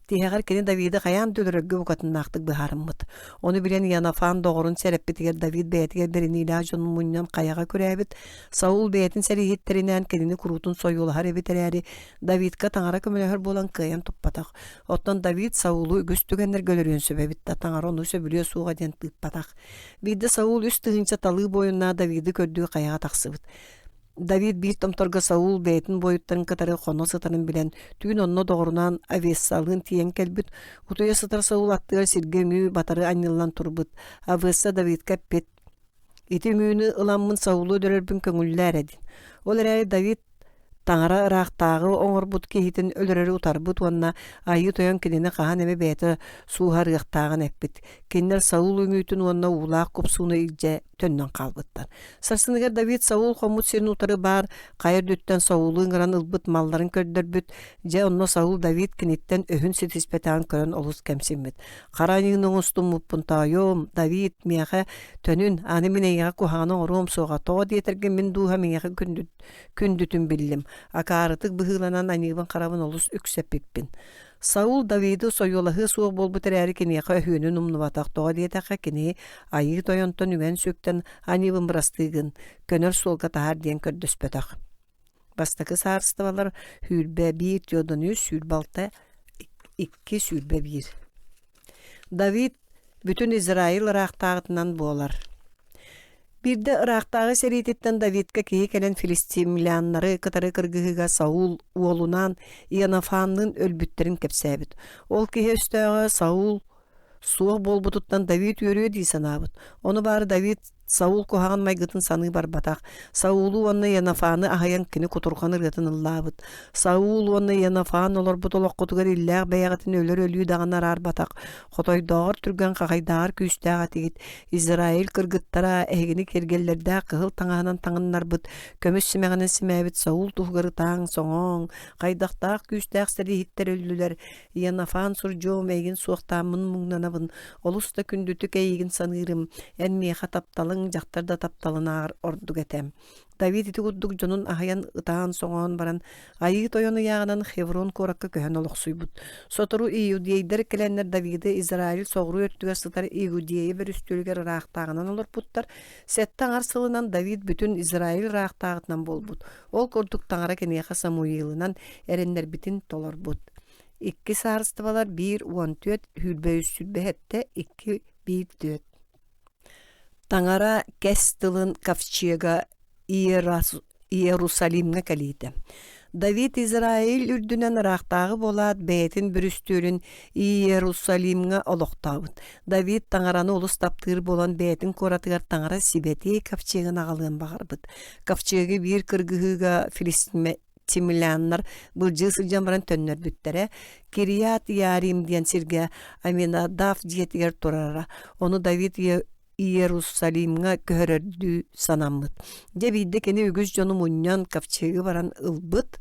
Tihegar kini David'i qayan dölürögge bukatınaqtık biharımmıt. Onu bilen Yanafan doğurun serepbitiger David beyetiger birini ilajonun munyan qayaga körebit. Saul beyetin seri hitterinden kelini kurutun soyulu harebitereri David'ka tangara kömülehör bolan qayan tuppatak. Ottan David Saul'u güstügenler gölürün söbebit da tangara onu söbülüyor suğa den tıppatak. Bir de Saul üst tığınca talığı boyunna David'i kördüğü qayaga taksıbıt. David bir tomtorga Saul beytin boyutların katarı konu satarın bilen tüyün onunla doğrunan avessalın tiyen kelbüt utuya satar Saul attığı sirgengü batarı anyıllan turbut avessa David kappet iti müyünü ılanmın Saul'u dörörbün köngüller edin. Olar David Tangara ıraqtağı oңor but kehitin ölüreri utarbut onna ayı toyan kilini qahan eme beyte suhar ıqtağın ekbit. Kenler Saul üngütün onna ulaq kupsunu ilce tönnen qalbıttan. Sarsınıgar David Saul komut serin utarı bar, qayır dütten Saul'un ıran ılbıt malların kördürbüt, je onna Saul David kinitten öhün setispetağın körün olus kemsimmit. Qaranýygyň oňustum muppuntaýom, David miýaga tönün anymine ýa kuhana orum soğa toğa dieterge min duha miýaga kündütün billim. Akarytyk bıhylanan anygyň qarabyn olus üksepipin. Saul David'i soyulağı suğ bol butereri kini öhünün umnuvatak toğa dieteqa kini ayı toyonton ügen sökten anygyň brastygyn könör solga tahar diyen kördüspetak. Bastakı sarıstıvalar hülbe 1 yodan 100 hülbalta 2 hülbe 1. David bütün İsrail ıraqtağıtından bolar. Bir de Irak'tağı seriyetitten David'ga kehi kelen Filistimlianları kıtarı kırgıhıga Saul oğlunan Yanafan'ın ölbütlerin kepsebit. Ol kehi üstüge Saul suğ bol bututtan David yörüyor deysen abit. Onu bari David Saul kohan maygıtın sanığı bar batak. Saul'u onna Yanafan'ı ahayan kini kuturkanır yatın ıllabit. Saul onna Yanafan olur butolok kutugar illaq bayagatın ölür ölüyü dağınar ar batak. Xotoy dağır türgen qaqay dağır küstağat egit. İsrail kırgıttara ehgini kergellerde qıhıl tangağынан tangınlar bit. Kömüs simeğinin simebit Saul tuhgarı tağın soğon. Qaydaqtaq küstağ seri hitter öllüler. Yanafan surjom egin suuqtamın muğnanabın. Olusta kündütük egin sanırım. En miyaqa taptalın jaktarda taptalınar orduk etem. David iti gudduk jonun ahayan ıtağın soğan baran ayı toyonu yağınan Hevron korakka köhen oluqsuybut. Sotoru Iyudiyeyder kelenler David'i İsrail soğru örtüge sıtar Iyudiyeye bir üstülger raqtağınan olur puttar. Settan arsılınan David bütün İsrail raqtağıtnan bol but. Ol korduk tağara keneyaqa Samuel'ınan erenler bitin tolor but. 2 sarıstıvalar 1, 14, hülbe üstülbe hette 2, 1, 4. Tangara Kestilin kafçıga Yerusalim'e kalite. David İsrail ürdünen raqtağı bolat beytin bir üstülün Yerusalim'e oloqtağıt. David tangaranı olus taptığır bolan beytin koratıgar tangara Sibeti kafçığın ağalığın bağırbıt. Kafçığı bir kırgıhıga Filistimlianlar bılcığı sılcan tönner büttere. Kiryat Yarim diyen sirge Aminadab diyetiger turara. Onu David Yerusalim'e körördü sanamıt. Cebide kene ügüz jonu munyan kafçığı varan ılbıt.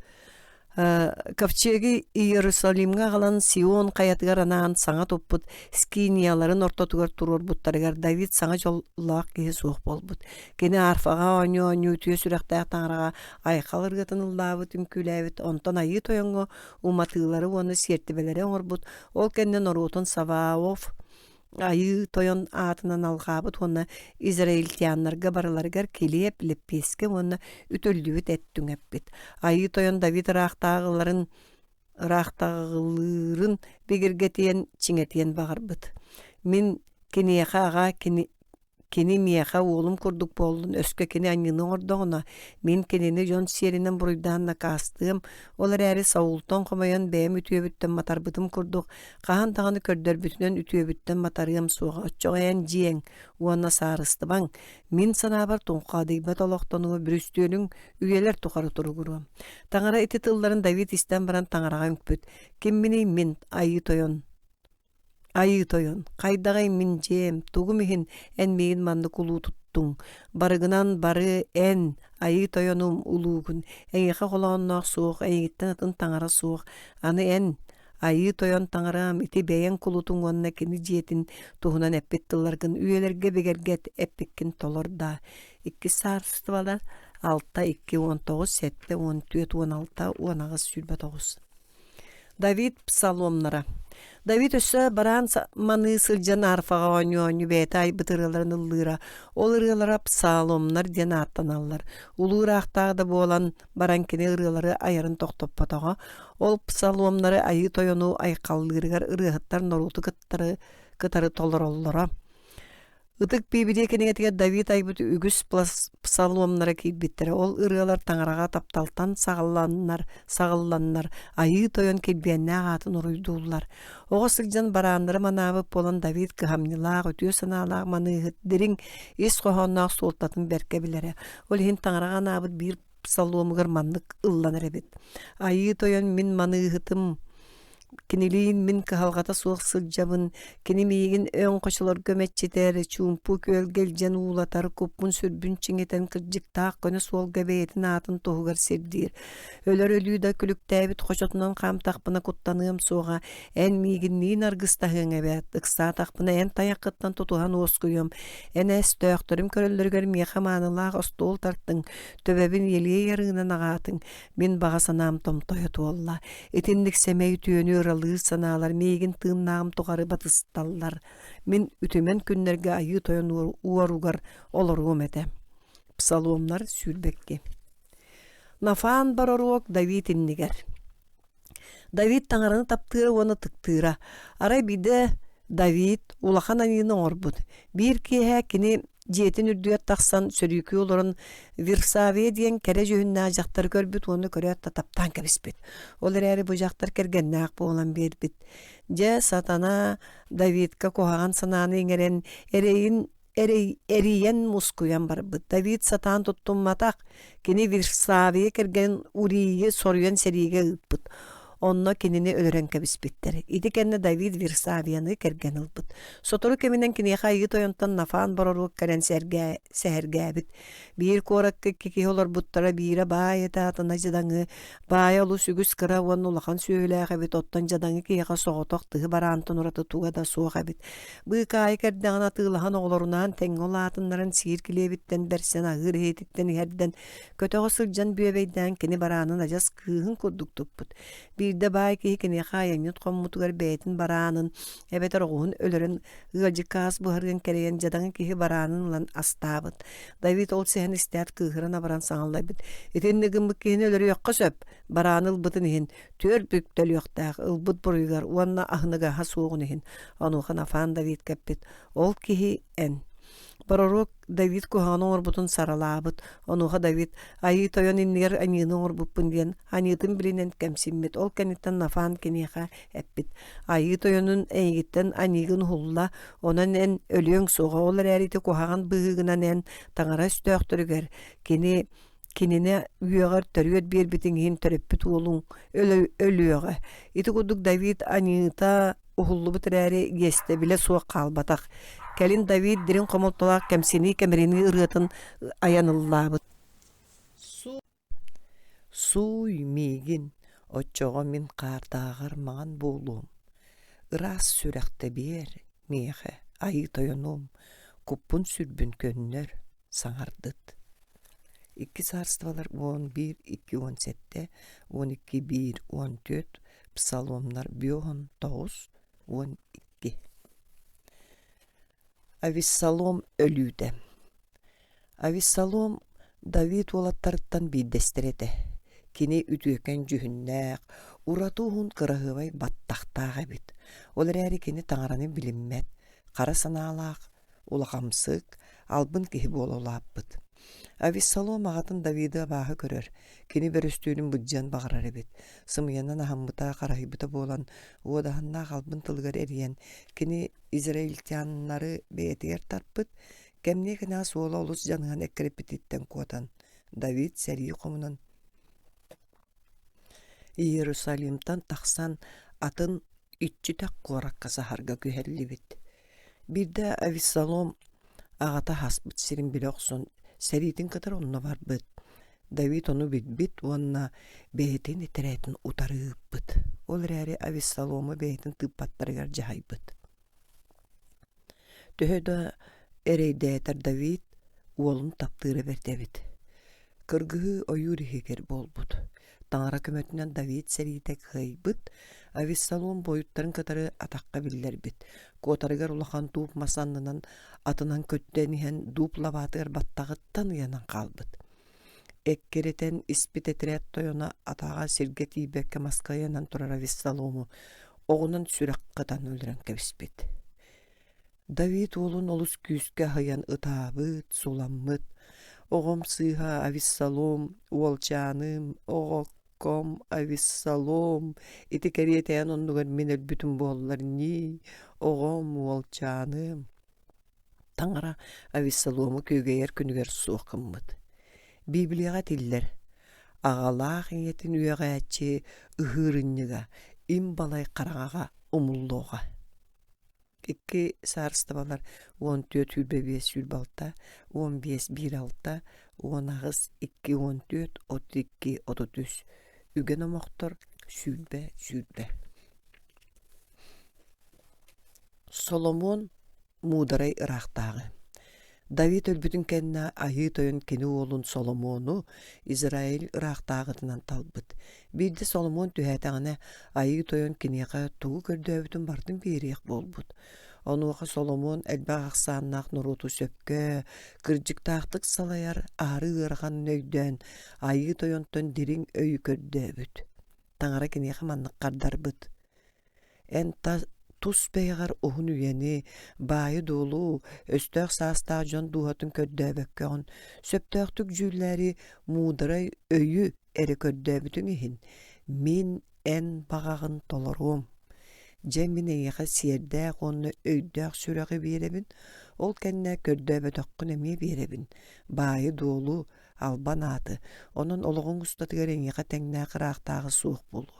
Ковчеги Иерусалимга калан Сион каятыгар анаан саңа топпут скинияларын ортотугар турурбуттарыгар Давид саңа жоллаак киһи суох болбут. Кини арфага оню түйө сүрэхтээх таҥарага айхал ыргытын ыллаабыт үмкүүлээбит онтон айыы тойоҥҥо уматыылары уону сиэртибэлэри оҥорбут. Ол кэннэн оруутун Саваоф айыы тойон аатынан алгаабыт уонна израильтианнарга барыларыгар килиэп леппиэске уонна үтөллүбүт эттүҥэппит. Айыы тойон Давид ыраахтааҕылырын бигиргетиэн чиҥэтиэн баҕарбыт. Мин киниэхэ ага кини миэхэ уолум курдук буоллун өскө кини аньyыны ордоҕуна мин кинини дьон сиэринэн буруйдаанна каастыам олар эри Саултон хомойон бэйэм үтүөбүттэн матарбытым курдук хаһан таҕаны көрдөрбүтүнэн үтүөбүттэн матарыам суоҕа оччоҕайан дьиэҥ уонна саарыстыбаҥ мин санаабар туҥхаадыйбат олохтонугу бүрүстүөлүҥ үйэлэр тухары туругуруам. Таҥара ити тылларын Давид истэн баран таҥарага үҥпүт. Киммини мин айыы тойон, кайдагай мин жем, тугу миһин эн миин манны кулуу туттуң. Барыгынан бары эн айыы тойонум улуугун. Эңиха холоонноох суох, эңиттен атын таҥара суох. Аны эн айыы тойон таҥараам ити бэйэн кулутуң уонна кини дьиэтин туһунан эппит тылларгын үөлэргэ бигэргэт эппиккин толорда. 2 саарыстыбалар 6, 2, 19, 7, 14, 16, 19 сүрбэ 9. Давид псаломнара. Давид өссө бараан маны сылдьан арфага оню бэйэ айбытырыларын ыллыыра. Ол ырыалара псаломнар диэн ааттаналлар. Улуураахтаада буолан баран кини ырыалары айарын тохтоппотоҕо. Ол псаломнары айыы тойону айхаллыырыгар ырыахыттар норууту кытары толороллоро. Ытык бибидие кенигетиге Давид айбыт үгүс псаломнара кийбиттере. Ол ырыалар таҥарага тапталтан сагалланнар, айыы тойон килбиэннээх аатын уруйдууллар. Оҕо сылдьан барааннары манаабыт болан Давид кыһамньылаах, өтүө санаалаах маныыһыт дириҥ ис хоһоонноох суолтатын бэркэ билэре. Ол иһин таҥарага наабыт биир псаломыгар маннык ылланар эбит. Айыы тойон мин маныыһытым кинилиин мин кыһалҕата суох сылдьабын, кини миигин өң хочолор көмэччитээр, чуумпу күөлгелдьэн уулатар, куппун сүрбүн чиҥитэн кырдьыктаах көнө суол гэбэйэтин аатын туһугар сирдиир. Өлөр өлүүда күлүктээбит хочотунан хаамтахпына куттаныам суоҕа, эн миигинниин аргыстаһыаҥ эбэт, ыксаатахпына эн тайаккыттан тутуһан уоскуйуом, эн эс төөхтөрүм көрөллөрүгөр миэхэ маанылаах остуол тартыҥ, төбөбүн елие ярыынан аҕаатыҥ, мин баҕа санаам томтойо туолла. Итинник сэмэй түүнү ыралыы санаалар, миигин тыыннаам тугары батысталлар. Мин үтүмэн күннерге айыы тойон уоругар олоруум эте. Псаломнар сүүрбекки. Нафаан бароруок Давид иннигер. Давид таҥараны таптыыра уону тыктыыра. Арай биде Давид улахан аньyыны оҥорбут. Биир киэһэ кини дьиэтин үрдүөт тахсан сөрүүкү олорун Вирсавия диэн кэрэ жөһүннээх дьахтар көрбүт, уонну көрөөт таптаан кэбиспит. Ол эрээри бу дьахтар кэргэннээх буолан биэрбит. Дьэ сатана Давидка куһаҕан санааны иҥэрэн эриийэн мускуян барбыт. Давид сатаан туттумматах кини Вирсавия кэргэн урийи соруйан сэриигэ ыыппыт. Онно кинини өлөрөн кэбиспиттер. Ити кэнне Давид Вирсавияны кэргэн ылбыт. Сотору кеминен киниэхэ айыы тойонтон Нафаан барорук кэрэн сэһэргээбит. Биир куоракка кики олорбуттара биире баайа таатына жадаҥы, баайа олус үгүс кыра уон улахан сүөлээхэбит, оттон жадаҥы киэхэ соҕотох тыһы бараантон ураты туга да суохэбит. Быыкаайы кэрдэҕина тыылахан оҕолорунаан тэҥҥэ олаатыннарын сиир килиэбиттэн бэрсэн аһыыр иһиэтиттэн иһэрдэн көтөҕө сылдьан бүөбэйдээн кини бараанын ажас кыыһын курдуктуппут. Биирдэ баай киһи киниэхэ айанньыт хоммутугар бэйэтин бараанын эбэтэр оҕуһун өлөрөн ыалдьыкаас быһыргын кэрэйэн жадаҥы киһи бараанын ылан астаабыт. Давид ол сэһэн истээт кыыһыран абаран саҥаллайбыт. Итинни гыммык киһини өлөрүөххө сөп, барааны ылбытын иһин, түөр бүктөлүөхтээх ылбыт буруйгар уонна аһыныгаһа суоҕун иһин. Онуоха Нафаан Давид кэппит. Ол киһи эн. Барорук Давид куһаҕаны оҥорбутун саралаабыт. Онуоха Давид айыы тойон иннигэр аньyыны оҥорбуппун диэн аньyытын билинэн кэмсиммит. Ол кэнниттэн Нафаан киниэхэ эппит. Айыы тойонун эйигиттэн аньyыгын хулла, онон эн өлүөҥ суоҕа ол эрээрити куһаҕан быһыыгынан эн таҥара үстөөхтөрүгэр кинине үөҕөр төрүөт биэрбитиҥ иһин төрөппүт уолуҥ өлүөҕэ. Ити курдук Давид аньyыыта ухуллубут эрээри гиэстэ билэ суох хаалбатах. Кэлин Давид дирин хомолтолаах кэмсини кэмэрини ырыатын аяныллаабыт. Суй миигин Оччоҕо мин хаартааҕар маҕан буолуом. Ыраас сүрэхтэ биэр, миэхэ, айыы тойонуом, куппун сүрбүн көннөр, саҥардыт. Икки саарстыбалар 11, 2, 17, 12, 1, 14, псаломнар 9, 12. Ависсалом өлүүтэ. Ависсалом Давид уолаттарыттан биирдэстерэтэ. Кини үтүөкэн жүһүннээх, уратуухун кыраһыбай баттахтаах эбит. Ол эрээри кини таҥараны билиммэт, хара санаалаах, улахамсык, албын киһи буолулааппыт. Ависсалом аҕатын Давиды абааһы көрөр. Кини бөрөстүүнүн быддьыан баҕарар эбит. Сымыйанан аһаммыта хараһыйбыта буолан, уодаһаннаах албын тылыгар эриэн, кини израильтяннары бэйэтигэр тарпыт, кэмниэ кэнэҕэ суола олус дьаныһан эккэриппититтэн куотан. Давид сэрии хомунан Иерусалимтан тахсан атын иччитэх куоракка саһарга күһэллибит. Бирдэ Ависсалом аҕата хаспыт сирин билохсон, сэриитин кытар онно барбыт. Давид ону билбит, уонна бэйэтин итерээтин утарыыппыт. Ол эрээри Ависсалому бэйэтин тыыппаттарыгар дьаһайбыт. Төһө эрейдээтэр Давид уолун таптыыра бердебит. Кыргыһы ойуур иһигэр буолбут. Таҥара көмөтүнэн Давид сэриитек хыйбыт, Ависсалом бойуттарын кытары атахха биллербит. Куотарыгар улахан тууп масаннынан атынан көттөн иһэн дууп лабаатыгар баттагыттан ыянан хаалбыт. Эккеритен испит этирээт тойона атаага сирге тиибэкке маскайанан турар Ависсалому оҕунан сүрэххытан өлөрөн кэбиспит. Давид уолун олус күүскэ хайан ытаабыт, суламмыт. Оҕом сыыһа Ависсалом, уолчааным, оҕокком Ависсалом, ити кэриэтэйэн оннугар мин өлбүтүм буоллар ни, оҕом уолчааным. Таҥара Ависсалому күүгэйэр күнүгэр суоххыммыт. Библияға тиллер, аҕалаах иэтин үөҕээчи ыһыырынньыга, им балай хараҕаҕа умуллуоҕа. Икки саарыстабалар 14 сүрбэбиэс сүрбалта, 15 1-6, 10 2 14 32 33. Үген омохтор сүрбэ. Соломон муударай ыраахтааҕы. Давид өлбүтүн кэннэ айыы тойон кини уолун Соломону Израиль ыраахтааҕытынан талбыт. Биирде Соломон түһээтэҕинэ айыы тойон киниэхэ тугу көрдөөбүтүн бардын биэриэх буолбут. Онуоха Соломон элбэх ахсааннаах нуруту сөпкө, кырдьыктаахтык салайар аары ыархан нөйдөн айыы тойонтон дириң өйү көрдөөбүт. Таҥара киниэхэ манныккардарбыт. Эн тус бэйэҕэр уһун үөни, баайы дуулу, өстөөх саастаах дьон дууһатын көрдөөбөккөҕүн, сөптөөхтүк дьүүлээри муударай өйү эри көрдөөбүтүн иһин. Мин эн багагын толоруум. Дьэ мин эйэхэ сиэрдээх онно өйдөөх сүрэҕи биэребин, ол кэннэ көрдөөбөтөххүн эмиэ биэребин. Баайы дуулу, албан ааты, онон олоҕуҥ устатыгар эйэхэ тэҥнээх ыраахтааҕы суох булу.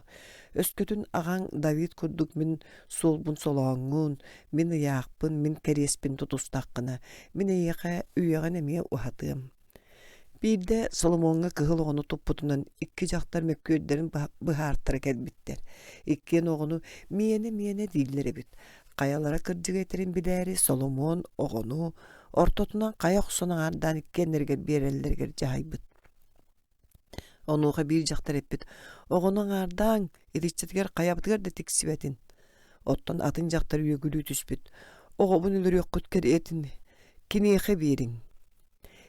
Өскөтүн аҕаҥ Давид курдук мин суолбун солооҥҥуун, мин ыяахпын, мин кэриэспин тутустаххына, мин эйэхэ үөҕэн эмиэ уһатыам. Биирдэ Соломонга кыһыл оҕону туппутунан икки дьахтар мөккүөрдэрин быһаартара кэлбиттэр. Иккиэн оҕону миэне дииллэр эбит. Каялара кырдьыгайтерин билээри Соломон оҕону ортотунан кая охсонаҕаардаан иккиэннэригэр биэрэллэригэр дьаһайбыт. Онуоха биир дьахтар эппит. Оҕоноҥаардаан иличчэтигэр каябытыгар да тиксибэтин. Оттон атын дьахтар үөгүлүү түспүт. Оҕобун өлөрүөххүт кэриэтин киниэхэ биэриҥ.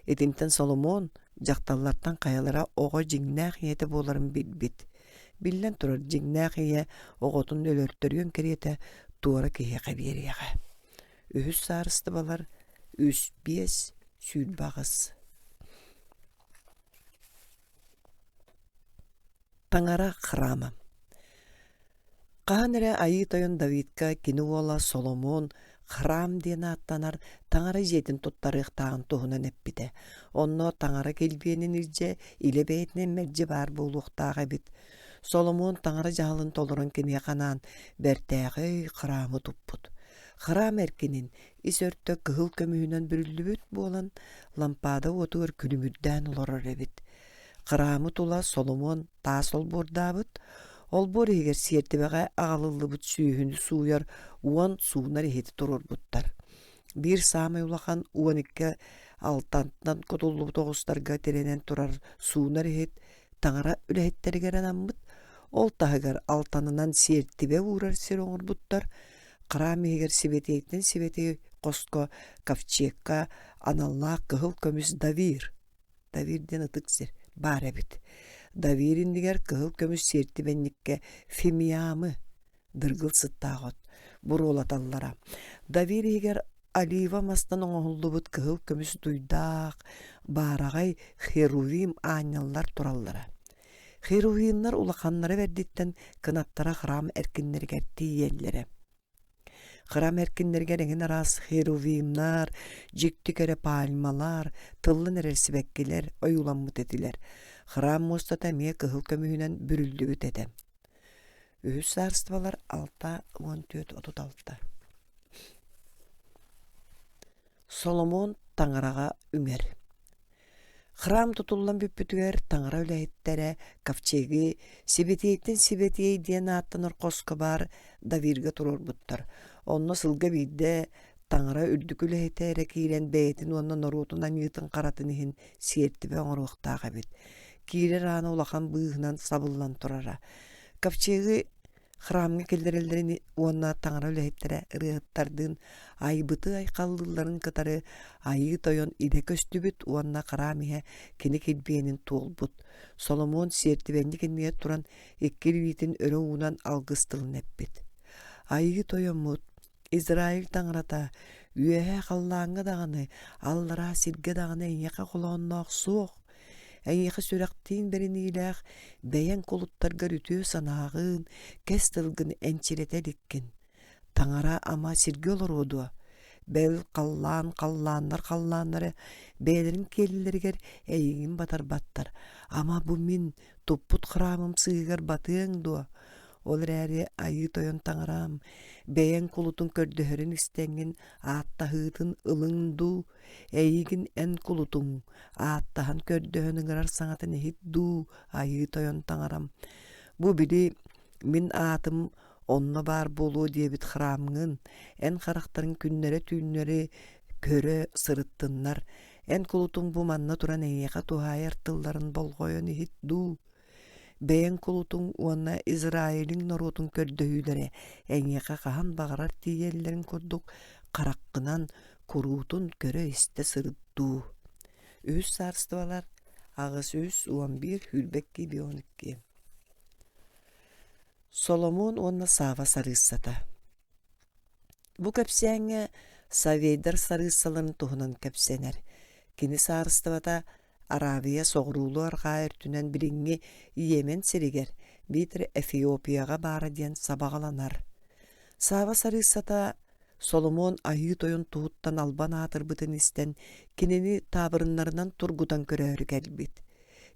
Этимтен Соломон дьахталлартан каялара оҕо дьиҥнээх ийэтэ буоларын билбит. Биллэн турар дьиҥнээх ийэ оҕотун өлөртөрүөн кэриэтэ туора киһиэхэ биэриэхэ. Үһүс саарыстыбалар 3-5 сүүрбаҕыс. Таҥара храма. Хаан эрэ айыы тойон Давидка кини уола Соломон храм диэн аттанар таҥара дьиэтин туттарыахтааҕын туһунан эппитэ. Онно таҥара кэлбиэнин илдьэ илэбэйэтинэн мэрдьи баар буолуохтаах эбит. Соломон таҥара дьаһалын толорон киниэ ханаан бэртээҕэй храмы туппут. Храм эркинин ис өртө кыһыл көмүһүнэн бүрүллүбүт буолан лампада уотугар күнүмүрдээн олорор эбит. Храмы тула Соломон таас олбуордаабыт, Ол бор егер сертибеге агалылы бут сүйүнү суяр уан суунар eheti турur буттар. Bir самай улахан уаникке алтантан котуллу тоғыстарга теренен турар суунар ehet таңара үлэхеттеригерен аммыт. Ол тахыгар алтанынан сертибе урар сироңор буттар. Кырам егер сибетейттен сибетей коско ковчегка аналлаак кыһыл көмүс Давир. Давирден ытыксер бар эбит. Давириндигер кыһыл көмүс сертибенникке фимиамы дыргыл сыттаагот бурулаталлара. Давир егер Алива мастан оңоллубут кыһыл көмүс дуйдаак баарагай херувим ааняллар тураллара. Херувимнар улаханнары бердиттен кынаттара храм эркиннергер тиеллере. Храм эркиннергер эңин арас херувимнар, жиктикере пальмалар, тыллын эрерсибеккелер ойуламмыт этилер. Храм мостата мие кыһыл көмүһүнен бүрүлдүбүт эте. Үһүс саарыстыбалар 6:14-36. Соломон таңарага үңер. Храм тутуллан бүппүтүгер таңара үлэхиттере ковчеги сибетейттен сибетей диэн ааттаныр коско бар Давирге турор буттар. Онно сылга бидде таңара үрдүк үлэхиттере киирен бээтин онно норутунан йытын каратын ихин сиертибе оңоруктаага бит. Киирер аана улахан быыгынан сабыллан турара. Ковчеги храмга келдерелдерин уонна таңара үлэхиттере ырыаттардын айбыты айкаллыларын кытары айы тойон иде көстүбүт уонна карамиhe кини килбиенин туолбут. Соломон сертибенди кенмие туран эккилбитин өрө уунан алгыстылын эппит. Айы тойоммут Израиль таңарата үэхэ халлааңга даганы аллара сирге даганы эйяка колоонноох суох. Эйяка сүрактиин беринилээх бэйэн колуттарга үтүө санаагын кэс тылгын энчиретеликкин. Таңара ама сирге олоруду. Бэл қаллааннары бээлерин келилергер эйигин батар. Ама бу мин туппут храмым сыыгар батыың дуа. Ол рәри айы тойон таңарам. Бэйэн кулутун көрдөһөрүн истеңин ааттахыытын ылыңду. Эйигин эн кулутун ааттахан көрдөһөнүңөрар саңатын эхит ду айы тойон таңарам. Бу бири мин аатым онно бар болуу диэбит храмыңын эн характарын күннере түйүннери көрө сырыттыннар. Эн кулутун бу манна туран эйяка тухайар тылларын болгойон ихит ду. Бэйэн кулутун уонна Израилин норутун көрдөһүүлере эйяка кахан багарар тиеллерин курдук караккынан куруутун көрө исте сырыттуу. Үс саарыстыбалар агыс 11 хүрбекки 12. Соломон онна сава сарыссата. Бу кепсеңе Савейдар сарыссаларын туһунан кепсенер. Кини саарыстыбата Аравия соғрулу арга эртүнен бириңи Йемен сиригер, битер Эфиопияга бара диен сабагаланар. Сава сарыссата Соломон айы тойон туһуттан албан атырбытын истен кинини табырыннарынан тургудан көрөр келбит.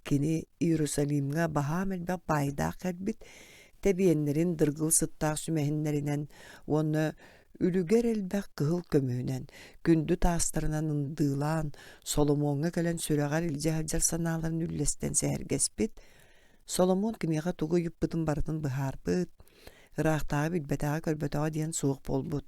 Кини Иерусалимга баһамелбе байда келбит. Тебиеннерин дыргыл сыттаах сүмэһиннеринен уонна үлүгер элбэх кыһыл көмүүнен күндү таастарынан ындыылаан Соломонга келен сүрэгар илжэһэлдьэр санааларын үллэстен сэһэргэспит. Соломон кимиэҕэ тугу юппытын барытын быһаарбыт, ыраахтаага билбэтээҕэ көрбөтөҕө диэн суох болбут.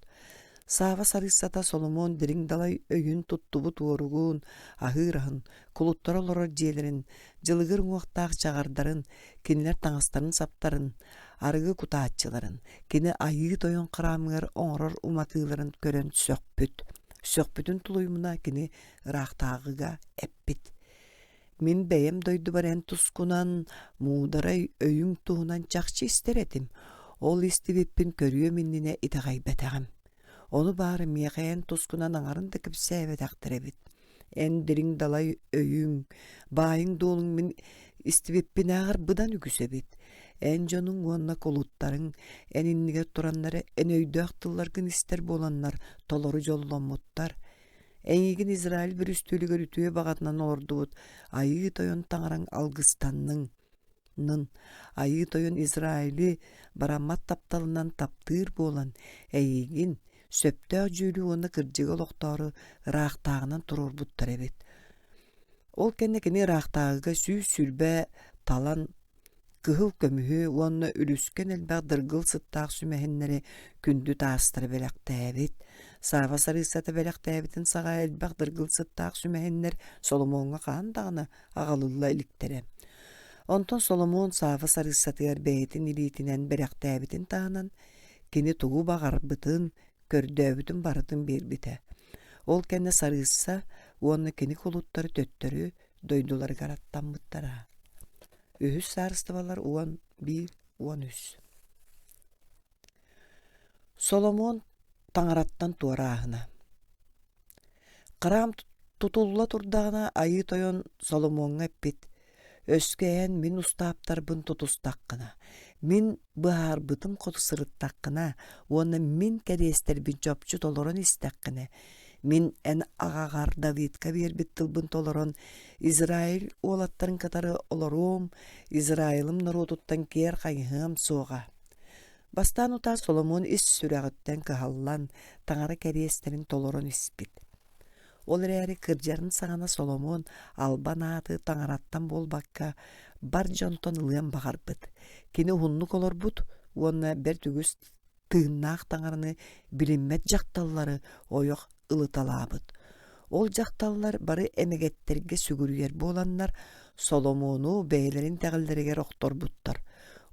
Сава сарыссата Соломон дириң далай өйүн туттубут уоругуун аһыыраһын, кулуттара олорор диэлэрин, дьылыгыр уҥуохтаах чаҕардарын, кинилэр таҥастарын саптарын, арыгы кутааччыларын, кини айыы тойон храмыгар оҥорор уматыыларын көрөн сөкпүт. Сөкпүтүн тулуймуна кини ыраахтааҕыга эппит. Мин бэйэм дойду барен тускунан муударай өйүң туһунан чахчы истеретим. Ол истибиппин көрүө миннине итаҕайбэтэҕим. Onu bari miğen tuskuna nangarın da kipse takdirabit. En dirin dalay öyün, bayın dolun min istibippin ağır bıdan ügüsebit. En canın uanna kolutların, en innige turanları, en öydöktıllargın ister bolanlar, toloru jollamuttar. En yigin İsrail bir üstülü görütüye bağatnan ordubut, ayı toyon tangaran algıstanның. Ayı toyon İsrail'i baramat taptalından taptır bolan, eyigin, söptөөх жүүлүү уонна кырдьыга олохтору ыраахтаагынан туруур буттар эбит. Ол кэнне кини ыраахтаагыга сүүс сүрбэ талан Кыһыл көмүһү уонна үлүскэн элбэх дыргыл сыттаах сүмэһиннэри күндү таастары бэлэхтээбит. Саава сарыысата бэлэхтээбитин саҕа элбэх дыргыл сыттаах сүмэһиннэр Соломонга хаан даҕаны аҕалылла иликтерэ. Онтон Соломон саава сарыысатыгар бэйэтин илиитинэн бэлэхтээбитин таанан кини тугу бағарбытын, көрдөөбүтүн барытын биэрбитэ. Ол кэнне сарыысса уонна кини кулуттары төттөрү дойдуларыгар аттаммыттара. Үһүс саарыстыбалар уон 1-13. Соломон таҥараттан туораахына. Кыраам тутулла турдағына айы тойон Соломонга эппит. Өскөйэн мин устааптарбын тутустаққына. Мин быһаарбытым хотусырыттаққына. Уонна мин кэриэстербин чопчу толорон истаққына. Мин эн ағағар Давидка биэрбит тылбын толорон Израиль уолаттарын катары олорум, Израилым народуттан кер хайыһым суоға. Бастан ута Соломон ис сүрәғыттен кыһаллан таңара кэриэстерин толорон испит. Ол эрээри кырдьарын саҕана Соломон албан ааты таҥараттан буолбакка бар дьонтон ылыан баҕарбыт. Кини уһуннук олорбут, уонна бэр түгүс тыыннаах таҥараны билиммэт дьахталлары ойох ылыталаабыт. Ол дьахталлар бары эмегеттерге сүгүрүгер буоланнар Соломону бэйэлэрин тэҕэллэригэр охторбуттар.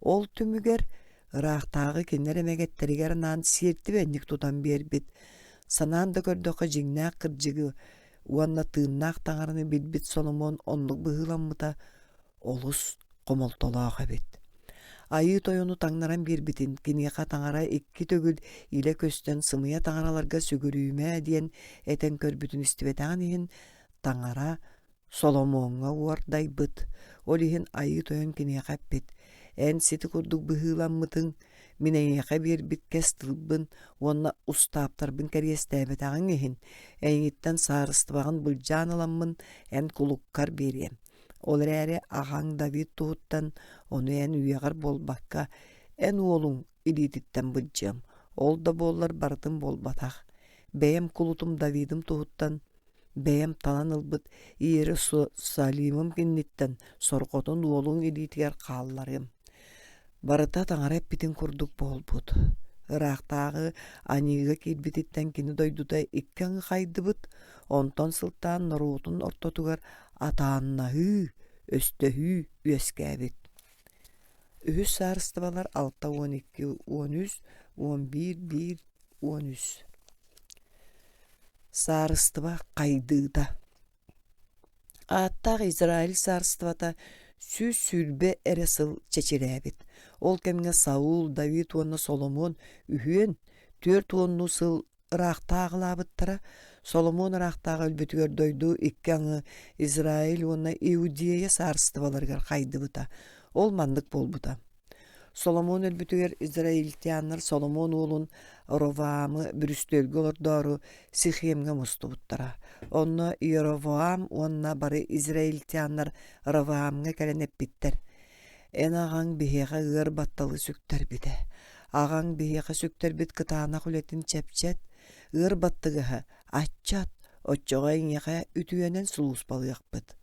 Ол түмүгэр ыраахтааҕы кинилэр эмегеттеригэр наан сиэрти бэнник тутан биэрбит. Санаан да көрдөкө жиңнаах кырдьыгы уанна тыыннаах таҥараны билбит Соломон оннук быһыламмыта олус комолтолоох эбит. Айыы тойону таҥнаран биэрбитин киниэха таҥара икки төгүл илэ көстөн сымыйа таҥараларга сүгүрүүмэ диэн этен көрбүтүн истибэтэҕин иһин таҥара Соломонга уордайбыт. Ол иһин айыы тойон киниэха эппит. Эн сити курдук быһыламмытыҥ минэйэхэ биэрбит кэс тылбын уонна устааптарбын кэриэстээбэтэҕиҥ иһин эйиҥиттэн саарыстыбаҕын былдьаан ыламмын эн кулуккар биэриэм. Ол эрээри аҕаҥ Давид туһуттан ону эн үөҕэр буолбакка эн уолуҥ илиититтэн былдьыам. Ол да буоллар барытын буолбатах. Бэйэм кулутум Давидым туһуттан бэйэм талан ылбыт иери Салимым кинниттэн сорҕотун уолуҥ илиитигэр хаалларым. Барыта таҥара эппитин курдук буолбут. Ыраахтааҕы аниыга киирбититтэн кини дойдута икки аҥы хайдыбыт, онтон сылтаан норуутун ортотугар атааннаһыы, өстөһүү үөскээбит. Үһүс саарыстыбалар 6-12-13, 11-1-13. Саарыстыба хайдыыта. Ааттаах Израиль саарыстыбата сүз сүрбе эре сыл чечирээбит. Ол кемге Саул, Давид уонна Соломон үһүөн 4 уонну сыл ыраахтаагылаабыттара. Соломон ыраахтаага өлбүтүгөр дойду икки аҥы Израиль уонна Иудея саарыстыбаларыгар хайдыбыта. Ол мандык болбута. Соломон өлбүтүгөр израильтианнар Соломон уолун Роваамы бүрүстөлгө олордоору Сихемге мустубуттара. Онно Иеровоам уонна бары израильтианнар Роваамга кэлэн эппиттер. Эн аҕаҥ биһиэхэ ыар батталы сүктэрбитэ. Аҕаҥ биһиэхэ сүктэрбит кытаанах үлэтин чэпчэт, ыар баттыгыһа аччат, оччоҕо иҥэхэ үтүөнэн сулууспалыахпыт.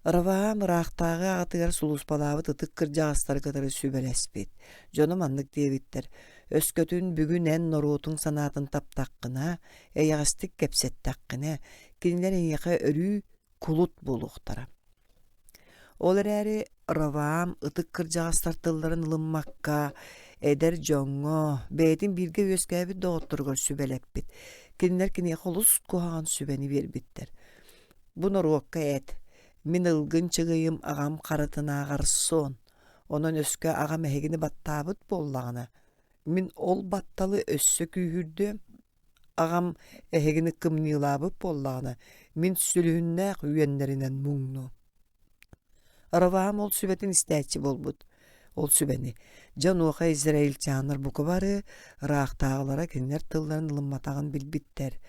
Роваам ыраахтааҕы аҕатыгар сулууспалаабыт ытык кырдьаҕастар кытары сүбэлэспит. Дьоно маннык диэбиттер. Өскөтүн бүгүн эн норуутуң санаатын таптаққына, эйэҕистик кэпсэттаққына, кинилэр иҥэхэ өрүү кулут буолуохтара. Ол эрээри Роваам ытык кырдьаҕастар тылларын ылыммакка, эдер дьоҥҥо, бэйэтин бииргэ үөскээбит доҕотторгор сүбэлэппит. Кинилэр киниэхэ олус куһаҕан сүбэни биэрбиттер. Бу норуокка эт. Мин ылгын чыгыйым аҕам харатынааҕар суон. Онон өскө аҕам эһигини баттаабыт буоллаҕына. Мин ол батталы өссө күүһүрдөм. Аҕам эһигини кымньыылаабыт буоллаҕына. Мин сүлүһүннээх үөннэринэн муҥну. Роваам ол сүбэтин истээччи болбут. Ол сүбэни. Дьонуоха израильтианнар буку бары ыраахтааҕылара кинилэр тылларын ылымматаҕын билбиттер.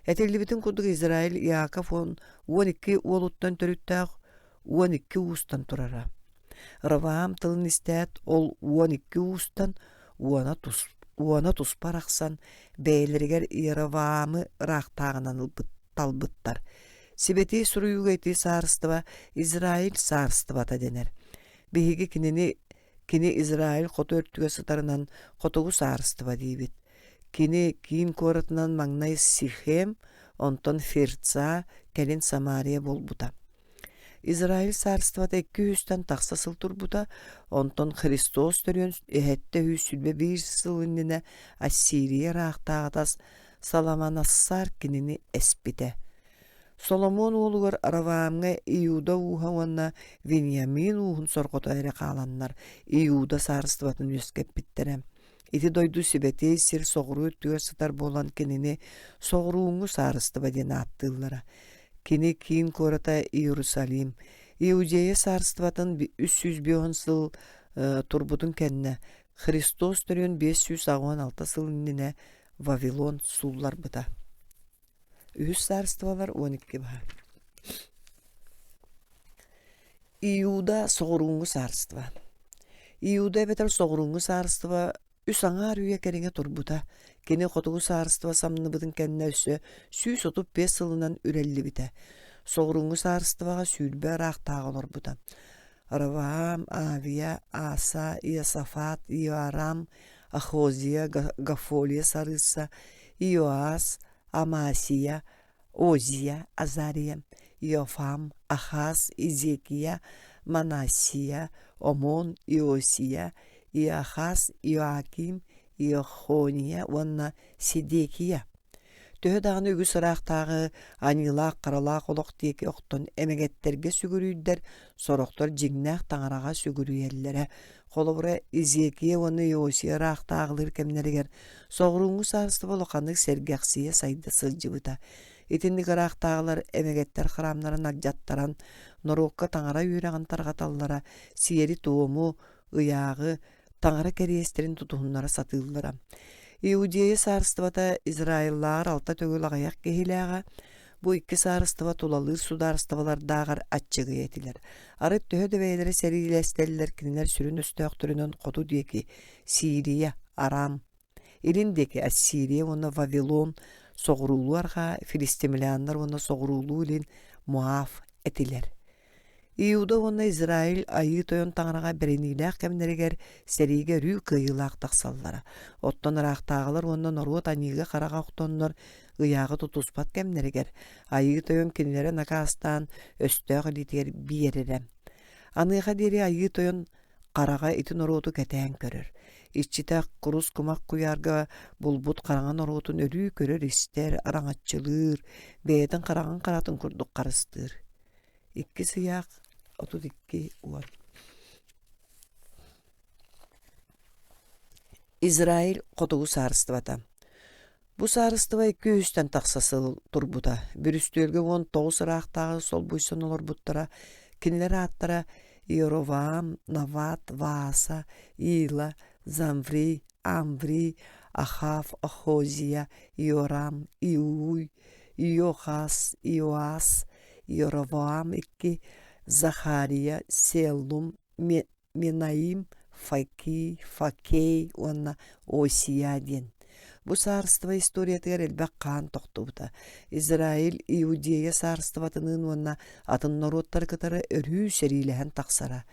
Этиллибитин курдук Израиль Иаков он 12 уолуттан төрүттаах 12 уустан турара. Роваам тылын истэät ол 12 уустан уона туспарахсан бэйэлэригэр Иеровоамы ыраахтааҕынан талбыттар. Сибети суруюгайты саарыстыба Израиль саарыстыбата денер. Bihigi kini İsrail kotu örtüge sıtarınan kotugu sarıstıba diýbit. Kini kiin koratынан magnay Sichem, onton Firtsa, kelin Samariya bolbuta. İsrail sarıstıbata 200'ten taqsa sılturbuta, onton Hristos törüön ehette hüsülbe bir sılınine Assiriya raqtağıdas Salamanassar kinini espite. Solomon oğlugar Aravamga Iyuda uhawanna Vinyamin uhun sorgoto ere qalanlar. Iyuda sarıstıbatın yüskep bitterem. Iti doydu sibeti sir soğuru öttüger sıtar bolan kinini soğuruğunu sarıstıba dene attığıllara. Kini kiin korata Yerusalim. Iudeya sarıstıbatın 310 sıl turbutun kenne. Hristos törüön 516 sıl innine Vavilon sullar bıda. Ühüs sarıstıvalar 12 bahar. Iyuda soğuruğunu sarıstıva. Iyuda beter soğuruğunu sarıstıva üsaňar üye kerenge turbuta. Kene kotugu sarıstıva samnıbıdın kenne üssü süs otup 5 sılından ürelli bite. Soğuruğunu sarıstıvaga sülbe raqtağılır buda. Ravaham, Aviya, Asa, Iosafat, Ioaram, Ahoziya, Gafoliya sarıssa, Ioas, Amasiya, Oziya, Azariya, Iofam, Ahaz, Ezekiya, Manasiya, Omon, Iosiya, Iahaz, Ioakim, Iohoniya, Vanna Sidekiya. Töhö dağını ügü sıraqtağı anılaq, qaralaq oloq teki oqton emegetterge sügürüydер, soroqtor jignaq taňaraga sügürüyellere. Kolobura Ezekiya onu Iosiya raqtağılır kemneriger, soğruğunu sarısты bolaqanlık sergaqsiya sayda sılcıbıda. Etindik raqtağılar emegetter xaramların aljattaran, norokka taňara yüreğin targatallara, siyeri toğumu, ıyağı, taňara keriyesterin tutuhunlara satıllara. Iudeya sarıstıbata İsraillar alta tögül ağayak kehilaga, bu iki sarıstıba tulalır sudarıstıbalar dağar atçıgı etiler. Arıp töhö döveylere serilesteller kiniler sürün üstöktürünün kodu deki Siriya, Aram, elindeki Assiriya ona Vavilon soğuruluarga Filistimlianlar ona soğurulu ilin muaf etiler. Iuda ona İsrail ayı toyon taňraga bereniylaq kemneriger serige rü kıyılaq taqsallara. Otton raqtağılar ona norot aniga qaraga oqtonlar ıyağı tutuspat kemneriger. Ayı toyon kinilere nakastan östög liter biyererem. Anıga deri ayı toyon qaraga iti norotu keteň körür. İççitaq kurus kumak kuyarga bulbut qaraňa norotun örü körür ister araňatçılır, beýedin qaraňan qaratyn kurduk qarıstyr. İkki sıyaq 32 uar. İsrail kotugu sarıstıvata. Bu sarıstıva 200'ten taqsası turbuda. Bir üstölge 19 raqtağı sol buyson olur buttara. Kinleri attara Yerovam, Navat, Vasa, Ila, Zamvri, Amvri, Ahaf, Ahoziya, Ioram, Iuy, Iohas, Ioas, Yerovam 2, Zahariya, Selum, Menaim, Fakey, ona Osiyadin. Bu sarıstıva historiyatыгар elbek kan toqtubuta. İsrail, Iudeya sarıstıvatının ona atın norotları kıtarı örü seriylehen taqsara.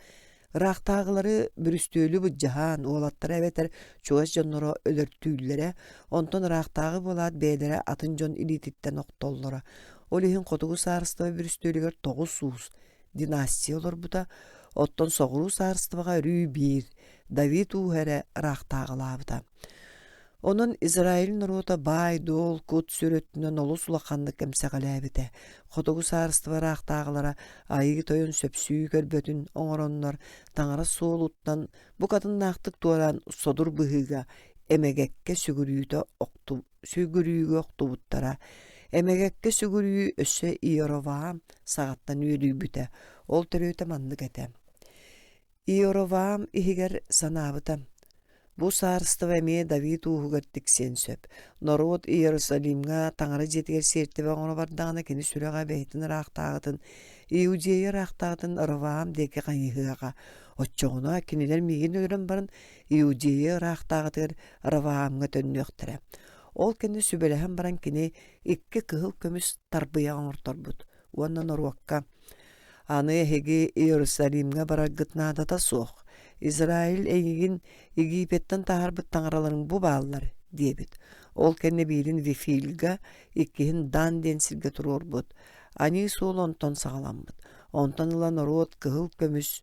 Raqtağıları bürüstölü bu jahan oğlatları eveter çoğaz jonlara ölörtüylere, onton raqtağı bolad beylere atın jon ilititten oqtollara. Olihin kotugu sarıstıva bürüstölüger 9 sus dinastiya olur bu da. Otton soğuru sarıstıvaga rü bir, David uhere raqtağılabıda. Onun İsrail norota bay, dol, kut sürötünen olu sulaqanlık kemseqaläbite. Kotugu sarıstıva raqtağılara ayıgı toyun söpsüyü körbötün oňoronlar taňara soğuluttan bu kadın naqtık duaran sodur bıhıga emegekke sügürüyü oktubuttara. Emegekke sügürüyü össe Iorovam sagattan üyelübüte. Ol töröte manlık ete. Iorovam ihiger sanabıta. Bu sarıstıva emeye David uğugattik sen söp. Norot Yerusalimga taňara jetiger sertebe onu bardağına kini süreğe beytin raqtağıtın. Iudeya raqtağıtın Orovam deki qaýyhyga. Otçoğuna kiniler migin ölürüm barın Iudeya raqtağıtır Orovamga tönnöktire. Ol kini sübelehen baran kini 2 kıhıl kömüs tarbyýan ortorbut. Ondan Norokka Аны хеги Иерусалимге бараргытнаада та суох. Израиль эйигин Египеттен тахарбыт таңараларын бу баалар диебит. Ол кенне биирин Вифилга иккиһин дан денсирге турорбут. Ани суол онтон сагаламбыт. Онтон ылан орот кыһыл көмүс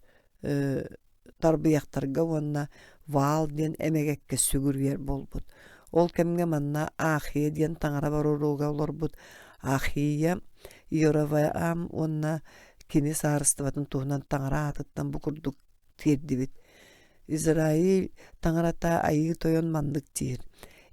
тарбыяктарга уонна ваал диэн эмегекке сүгүрүер болбут. Ол кемге манна Ахия диэн таңара бароруга олорбут. Ахия Йораваам уонна кини саарыстыбатын туһунан таңара атыттан бу курдук тиэрдибит. Израиль таңарата айыы тойон мандык тиир.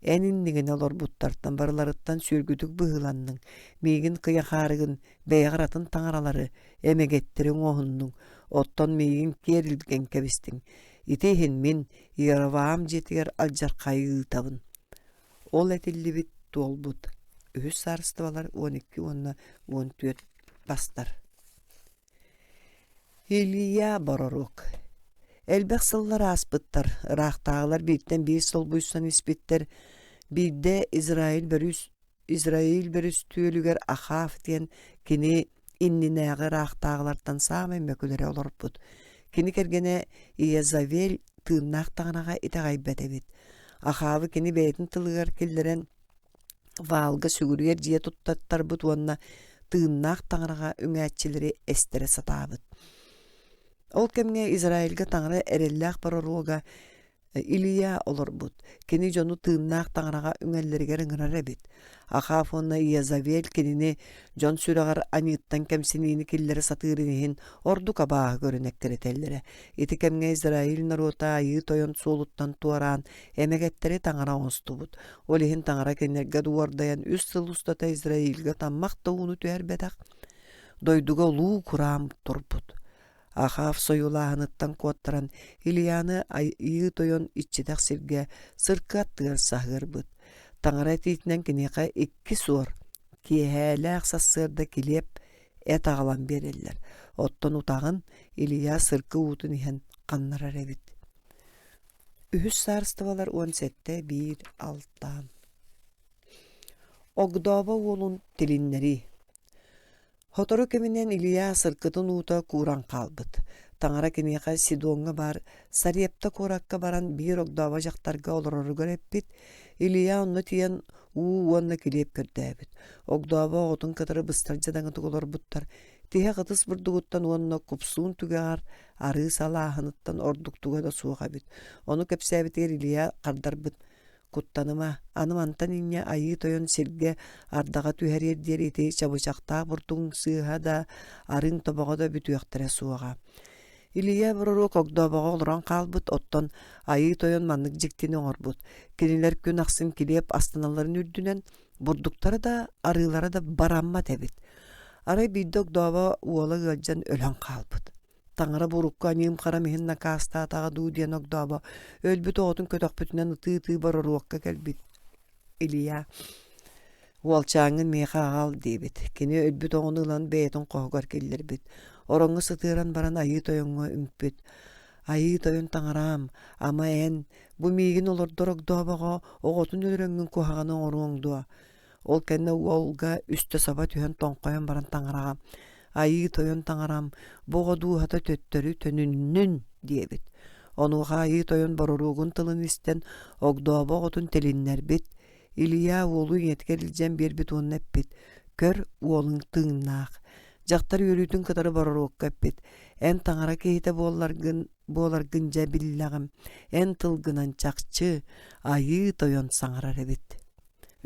Эниннигин олорбуттартан барыларыттан сүргүдүк быһыланның, миигин кыяхаарыгын бэйгыратын таңаралары эмегеттерин оһуннуң, оттон миигин керилген кебистиң. Итейхин мин Яроваам жетигер алжаркайы табын. Ол этиллибит туолбут. Үһүс саарыстыбалар 12-14 бастар. Илия Борорук. Элбек сыллар аспыттар, рахтағылар биттен бир сол буйсан испиттер, бидде Израиль берүс түйөлүгер Ахав диен кини иннинәгы рахтағылардан самай мөкөлері олорбут. Кини кергене Иезавель тыыннақ тағынаға итағайбәдебит. Ахавы кини бәйтін тылығар келдерен валга сүгүргер жие туттаттар бут уонна тыыннақ тағынаға үңәтчілері эстере сатабыт. Ол кемге Израильга таңара эрелләк бароруга Илия олорбут. Кини жону тыыннақ таңарага үңәллергер ыңырар эбит. Ахав онна Иезавель кинини жон сүрагар аниттан кемсинини киллери сатырынихин орду кабаға көрінектеретеллері. Ити кемге Израиль нарута айы тойон суолуттан туаран эмегеттери таңара онстубут. Олихин таңара кенерге дуардаян үс сыл устата Израильга таммақта уну түәрбетақ. Дойдуга луу курам турбут. Ахав союлаһыныттан куоттаран Илияны айыы тойон иччитах сирге сыркы аттыгар сахырбыт. Таңара тиитинен кинеқа 2 суор киэһээлээх сассыарда килеп эт агалан береллер. Оттон утағын Илия сыркы уутун иһэн каннарар эбит. Үһүс саарыстыбалар 17-1-6. Огдоба уолун тилиннери. Хотору кеминен Илия сыркытын uuта кууран қалбыт. Таңара кенеқа Сидонга бар, Сарепта куракка баран бир огдоба жақтарга олорору көреппит. Илия онны тиен уонна килеп көрдәбит. Огдоба отун кытыры быстар жадаңыты олорбуттар. Тиhe кытыс бурдугуттан уонна купсуун түгәр, ары салаахыныттан ордуктуга да суға бит. Оны көпсәбитер Илия қардарбыт. Куттаныма, анымантан инне айы тойон сирге ардага түһәрер дерите чабычакта буртуң сыыха да арын тобого да бүтүяктыра суага. Илия буруру когдобого олорон калбыт оттон айы тойон маннык жиктини оңорбут. Кинилер күн аксын килеп астаналарын үрдүнен бурдуктары да арылары да барамма тебит. Арай биддок доба уола гылжан өлөн калбыт. Таңара бурукка аним карамихин накаста тага дуу диен огдоба. Өлбүт оғытын көтөк бүтінен ытыы бароруакка келбит. Илия уолчаңын меха агал дейбит. Кені өлбүт оғын ылан бәйтін қоғығар келдер бит. Ороңғы сытыран баран айы тойонға үмпіт. Айы тойон таңарам, ама ән, бу мейгін олордор огдобаға оғытын өліріңін кухағаны оруңдуа. Ол кәнне уолга үсті саба түйен тоңқойын баран таңараға. Айы тойон таңарам, боға дуғата төттөрү төнүннүн диебит. Онуға айы тойон бароруғын тылын истен огдоба отун телиннер бит. Илия уолу еткерилжен бербит оннеп бит. Көр уолың тыңнақ. Жақтар өрүтін кытары бароруғ көппит. Ән таңара кейте боларгын жа биллағым. Ән тылгынан чақчы айы тойон саңарар бит.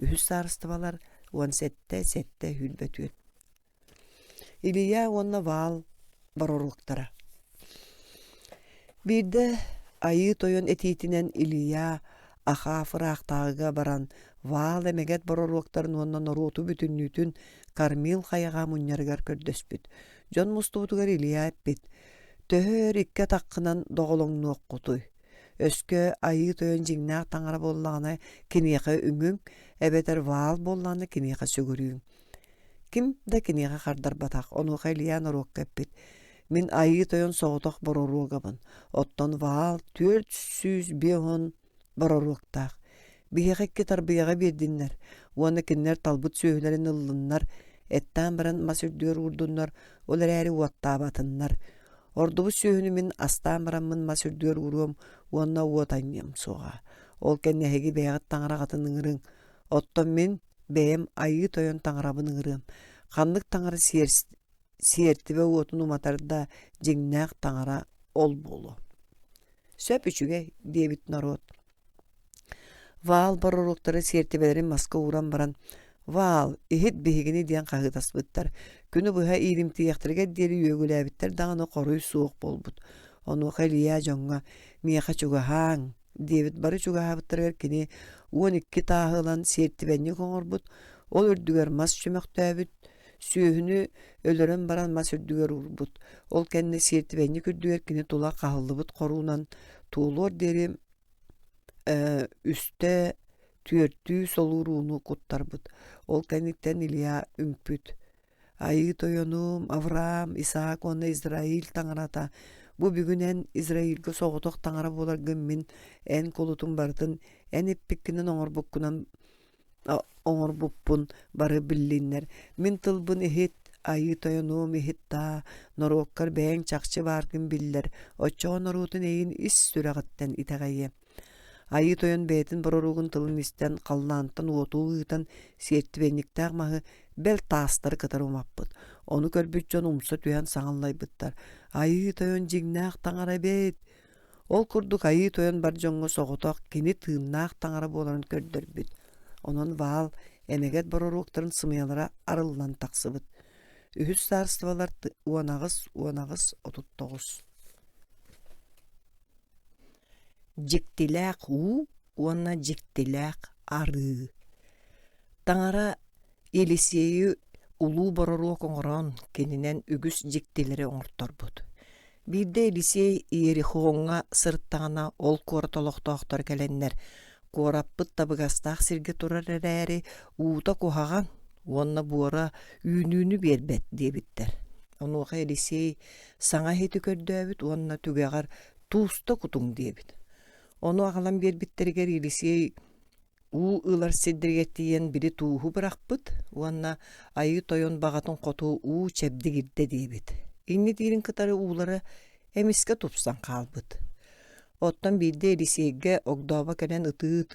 Үхіс сарыстыбалар 17-7 хүлбөтүет. Илия онна вал бароруктара. Бирде айы тойон этитинен Илия Ахав рахтагыга баран вал эмегет бароруктарын онна нороту бүтүннүтүн Кармил хайага мунняргар көрдөспүт. Жон мустубутугар Илия эппит. Төхөр икке таккынан доголоңну оккутуй. Өскө айы тойон жиңнаак таңара боллагана кинеха үңүң, эбетер вал болланы кинеха сүгүрүң. Ким да кинеха кардар батак, ону Илия норок кеппит. Мин айы тойон соғыток бороругабын. Оттон вал 400 бороруктак. Бихекке тарбияга бердиннер. Уаны киннер талбыт сөйлерин ыллыннар. Etten baran masürdüyor urdunlar, olar äri uattabatınlar. Ordubu sühünümün astan baranmın masürdüyor urum, uanna uatanyam soğa. Ol kenne hegi beğat tangara katınыңırın. Otton min beyem ayı toyon tangarabın ığırım. Kanlık tangara siyerti ve uotun umatarda jingnak tangara ol bolu. Söp üçüge debit narot. Val barorokları siyertibelerin maska uğran baran. Val, ihit bihigini diyen kağıtas bittar. Günü buha ilimti yaktırga deri yögüle bittar. Dağını koruyu soğuk bolbut. Onu xeliya jonga, miyaqa çuga hang. David barı çuga habıttır erkini. 12 tahılan siyertibenni koŋorbut. Ol ürdüger mas çömek täbit. Sühünü ölörün baran mas ürdüger urbut. Ol kenne siyertibenni kürdüger kini tula kahıllıbıt korunan. Tuğlor derim üste tüörtüğü soluruunu kuttarbıt. Ol kennikten ilya ümpüt. Ayı toyonum, Avram, İshak, onna İsrail taŋarata. Bu bugünen İsrail'ge soğutok taŋara bolar gümmin en kolutun bardın, en eppikkinin oŋor buppun bары billinler. Min tılbın ihit, ayı toyonum ihit ta, norokkar beğen çakçı vargın biller. Oçoğun norutun eyin is süreğitten iteğayye. Ayı toyon beytin bororugun tılın isten kallantan uotuğuğutan siyertibенниктäк mahı bel taastarı kadar umappıt. Onu körbüt jon umsa tüyen saŋallaybıttar. Ayı toyon jignaaq taŋara bet. Ol kurduk ayı toyon bar jonga soğutok kini tığınnaaq taŋara boların kördörbüt. Onun val eneget bororuqtарын sımyalara arıllan taqsıbıt. Ühüs sarstavalar uanağız 39. Jiktilak uanna jiktilak arı. Taŋara Eliseyi ulu bororuq oŋoron keninen ügüs jiktileri oŋortorbut. Birde Elisey Yerixoŋa sırıttağına ol kuoratoloqtoqtor kelenler. Kuorappıt tabıgastaq sirge turar erääri uuta kuhagan uanna buora üünüünü berbet diyebitter. Onuqa Elisey saŋa heti kördöbüt uanna tügeğar tuusta kutuŋ diyebit. Onu ağalan berbitteriger Elisey ılar siddirgettiyen biri tuuhu bırakpıt, uanna ayı toyon bağatın qotuu çebdi girde diyebit. İnni dirin kıtarı uğları emiske tupsan kalbıt. Ottan birde Eliseyge ogdaba kenen ıtı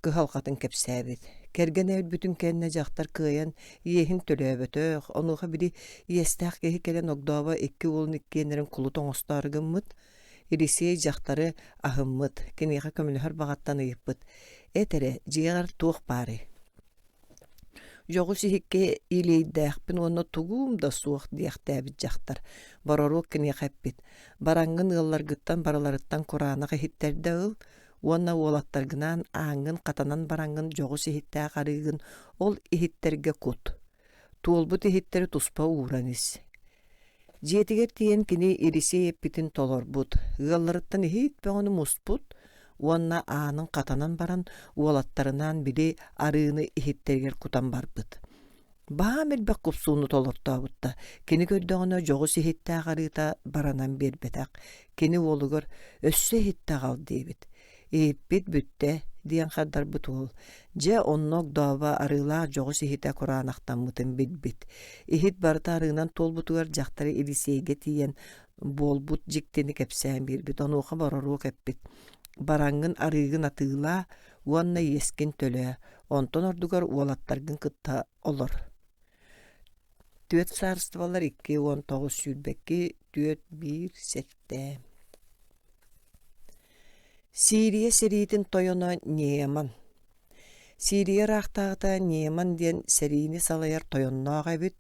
kıhalqatın kepsäbit. Kergen evit bütün kendine jaktar kıyan yehin tölöbötök, onuğa biri yestaq kehi kelen ogdaba ekki olun ikkenlerin kulu toŋostargınmıt. Elisey jaktarı ahımmıt, keniqa kömülühör bağattan ıyıppıt. Etere jigar tuğ bari. Jogu sihikke ileydäkpin onu tugum da suuq diýäktääbit jaktar. Baroruk keniqa eppit. Barangın ıllar gıttan baralarıttan Kur'anaga hitterde ıl, uanna olattargınan ağın katanan barangın jogu sihittää qarıgın ol ihitterge kut. Tuolbut ihitteri tuspa uğranis. Jetiger tiyen kini Elisey eppitin tolorbut. Illarıttan ihit be onu musput. Uanna ağının katanan baran uolattarınan biri arığını ihitterger kutan barbıt. Baha melbek kupsuunu tolortabutta. Kini gördüğüne jogu sihittää qarıta baranan berbetak. Kini olugur össe hittää gal debit. Eppit bütte diyen kadar butul. Je onnok dava arıla jogu sihittää kuranaqtan mutun bilbit. Ihit barıta arığından tolbutugar jaktarı Eliseyge tiyen bolbut jikteni kepsään birbit. Onuqa baroruk eppit. Barangın arıgın atığla uanna yeskin tölö. Onton ordugar uolattargın kıtta olur. Tüet sarstavalar 2-19 sülbekki tüet 1 sette. Siriye seritin toyona Neeman. Siriye raqtağıta Neeman diyen serini salayar toyonnağa bit.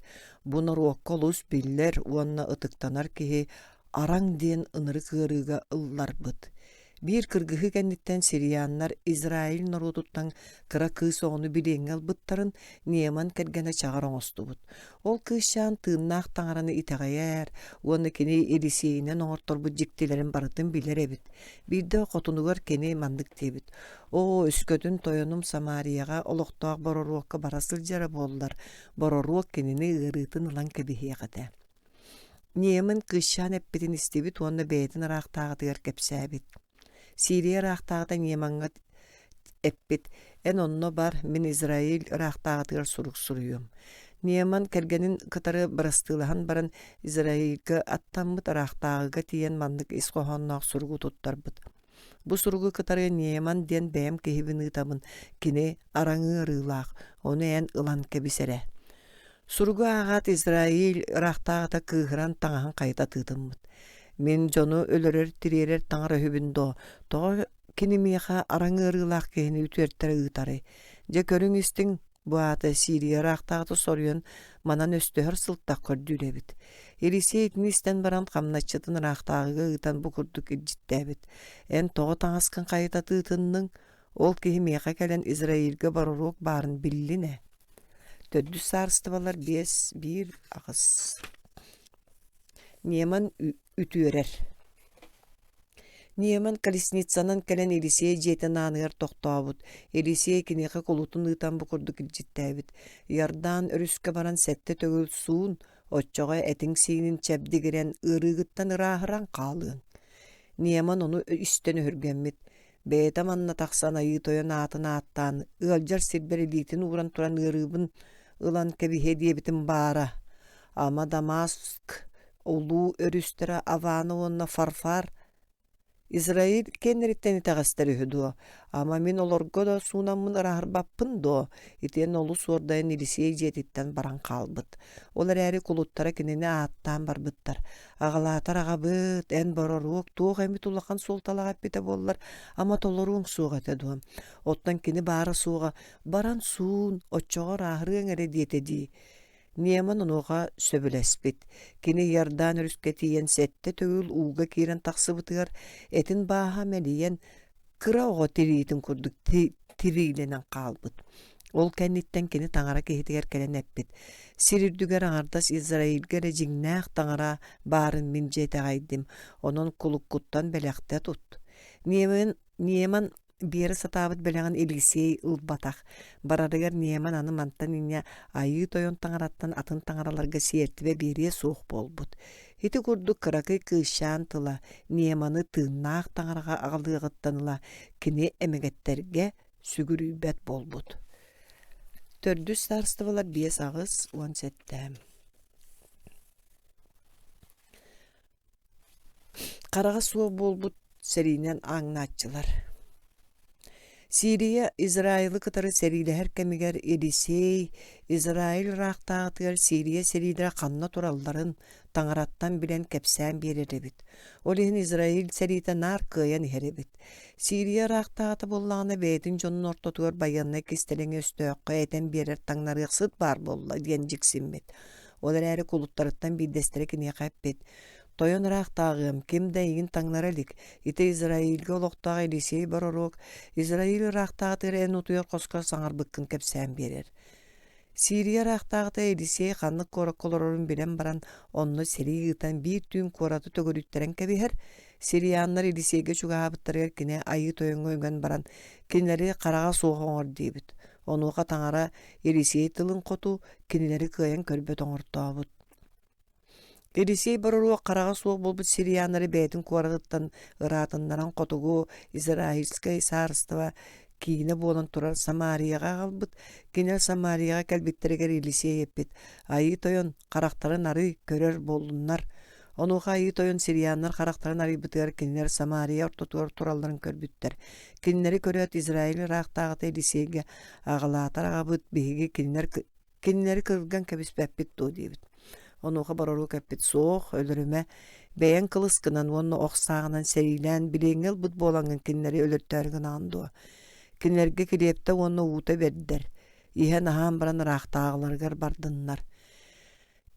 Bunu ruokkolus biller uanna ıtıktanar kihi arang diyen ınırı kırıga ıllar bit. Bir kırgıhı kenditten Siriyanlar İsrail naruduttan kıra kısı onu bilengel bıttarın Neeman kergene çağır oğustubut. Ol kışan tığınnaq taŋaranı iteğayar, onu keni Eliseyinen oğurtor bu jiktilerin barıtın biler ebit. Bir de qotunugar keni mandık debit. O üsködün toyonum Samariyaga oloqtaq bororuokka barasıl jara bollar. Bororuok kenini ırıtın ulan kebihiyagatı. Neeman kışan eppitin istebit, onu beytin araqtağıtıgar kepsäbit. Siriya raqtağıda Neeman'a eppit. En onno bar min İsrail raqtağıtıgar suruk suruyum. Nieman kelgenin kıtarı barastığılahan baran İsrail'ga attanmıt araqtağıga tiyen mandık iskohonnoq surgu tuttarбыт. Bu surgu kıtarı Nieman den bäm kehibini tamın kine araŋı rıılaq, onu en ılan kebisere. Surgu ağat İsrail araqtağıta kıhıran taŋahan qayta tıtınmıt. Men jonu ölerer tirerer taŋara hübündo, toğa kinimiyaqa araŋı rıılaq kehini ütüerttere ıtarı. Je körüň istin bu ata Siriya raqtağıtı soruyon manan östühör sıltaq kördülebit. Elise etnisten baran qamnaççıtın raqtağıga ıtan bu kurduk iljittebit. En toğa taŋasqın qayta tıtınның ol kehimiyaqa kelen İsrail'ga barorok barın billine. Töddüs sarıstıvalar 5-1 ağız. Nieman ütüörer. Nieman Kalesnitsanan kelen Eliseye jeten anıgar toqtabut. Eliseye kineqa kolutun ıtan bu kurduk iljittebit. Yardan örüske baran sette tögül suun, otçoğa etin sinin çebdi giren ırıgıttan ırahıran qalığın. Nieman onu üsten hürgenmit. Beytam anna taqsan ayı toyan atına attan, ıljar silber elitin uğran turan ırıbın ılan kebi hediye bitin bara. Ama Damask olu örüstere avanı onna farfar. İsrail kenneritten itağasteri hüdü. Ama min olorgo da sunamın ırahırbappın do. İten olu sordayan Eliseye jetitten baran qalbıt. Olar äri kuluttara kinene attan barbıttar. Ağalatar ağabıt, en baroruk, tuğ emit ulaqan soltalağa bite bollar. Ama toloruğun suğa teduam. Ottan kini bara suğa, baran suun, otçoğa rahırığın ere diyetedi. Nieman onuğa söbülespit. Kini yardan rüsketiyen sette tögül uğga kiren taqsıbıtığar, etin baha meliyen kıra oğa tiriyitin kurduk tirilenen qalbıt. Ol kennitten kini taŋara kehitiger kelen eppit. Sirirdüger aŋardas İsrail'ge rejiŋnäq taŋara barın min jete gaydim. Onun kulukkuttan belekte tut. Nieman beri satabıt beleğin Elisey ılbataq. Bararıgar Nieman anı mantan inne ayı toyon taŋarattan atın taŋaralarga siyertibe beriye soğuk bolbut. Hiti kurduk kırakı kışan tıla Nieman'ı tığnaq taŋaraga ağaldığıttanıla kini emegetterge sügürübet bolbut. Tördüs sarstıvalar 5 ağız 17. Qaraga suwa bolbut serinen aňnatçylar. Siriya İsrail'i kıtarı seriyle her kemiger Elisey, İsrail raqtağıtır Siriya serilere qanna turalların taŋarattan bilen kepsen bererebit. Olihin İsrail serite nar kıyan iherebit. Siriya raqtağıtı bollağına beytin jonun ortatıyor bayanına kistelen östööqqe eten berer taŋnar ıqsıt bar bolla diyen jiksinbet. Olar äri kuluttarıttan bir destere kine qappet. Toyon raqtağım kimde yin taŋnaralik. Ite İsrail'ge oloqtağı Elisey barorok. İsrail raqtağıtır en utuyor qoskar saŋar bıkkın kepsen berer. Siriya raqtağıta Elisey qanlık korakolorun bilen baran onnu seri ıtan bir tüm koratı tögörütteren kebiher. Siriyanlar Eliseyge çugahabıttarıgar kine ayı toyonga öňgen baran kinleri qaraga soğuk oňor dibit. Onuqa taŋara Elisey tılın qotu kinileri kıyan körbet oňortabıt. Elisey baroruk qaraga soğuk bolbut Siriyanları beytin koratıttan ıratınlaran qotugu İsrailskay sarıstıva kine bolan turar Samariyaga qalbıt. Kine Samariyaga kelbitteriger Elisey epit. Ayı toyon qaraktarın arı körer bolunlar. Onuqa ayı toyon Siriyanlar qaraktarın arı bitigar kinler Samariya ortotuar turalların körbütter. Kinleri köröt İsrail raqtağıta Eliseyge ağalatar ağabıt bihigi kinleri kırılgan kebis beppit do debit. Onuqa baroruk epit soğuk ölürüme beyen kılıskınan onu oqsağınan serilen bileňel bud bolaňyn kinleri ölürtärgin andı. Kinlerge kilepte onu uta berdiler. Ihe nahan baran raqtağılargar bardınlar.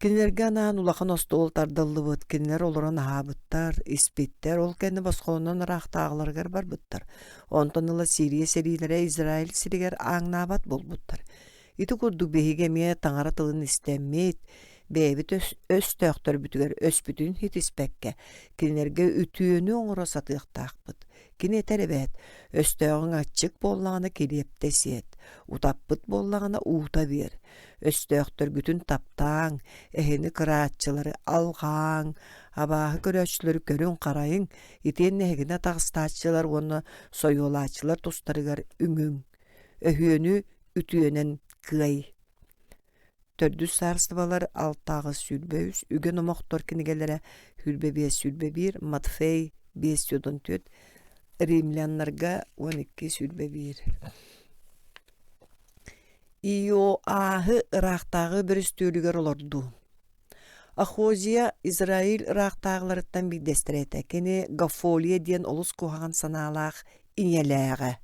Kinlerge anan ulaqan ostol tardıllıbıt. Kinler oluran ahabıttar, ispitler, ol kendi basqoğundan raqtağılargar barbıttar. Ondan ıla Siriya serilere İsrail siriger aňnabat bolbuttar. Iti kurduk behigemiye taŋara tılın istemmet. Bebit östöktör bütüger ösbütün hit ispekke. Kinlerge ütüyönü oňora satyaqtaqpıt. Kine terebet östöğün açık bollağına keliyepte siyet. Utappıt bollağına uğta bir. Östöktör bütün taptaň, ehini kıraatçıları alğaň, abahı köröçlörü körün qarayın. Iten nehigine tağıstaççılar onu soyolaççılar tostarıgar üngün. Öhüyönü ütüyönen kıy. Төrdüs sarstıbalar altağı sülbeüs, ügen omoktor kinigelere hülbe 5 sülbe 1, Matfey 5 yodun töt, Rimlyanlarga 12 sülbe 1. İyo-ahı Iraqtağı bir üstülüger olurdu. Ahozia İsrail Iraqtağılarıttan bir destirete, keni Gafoliye diyen olus kuhağın sanalaq inyelääge.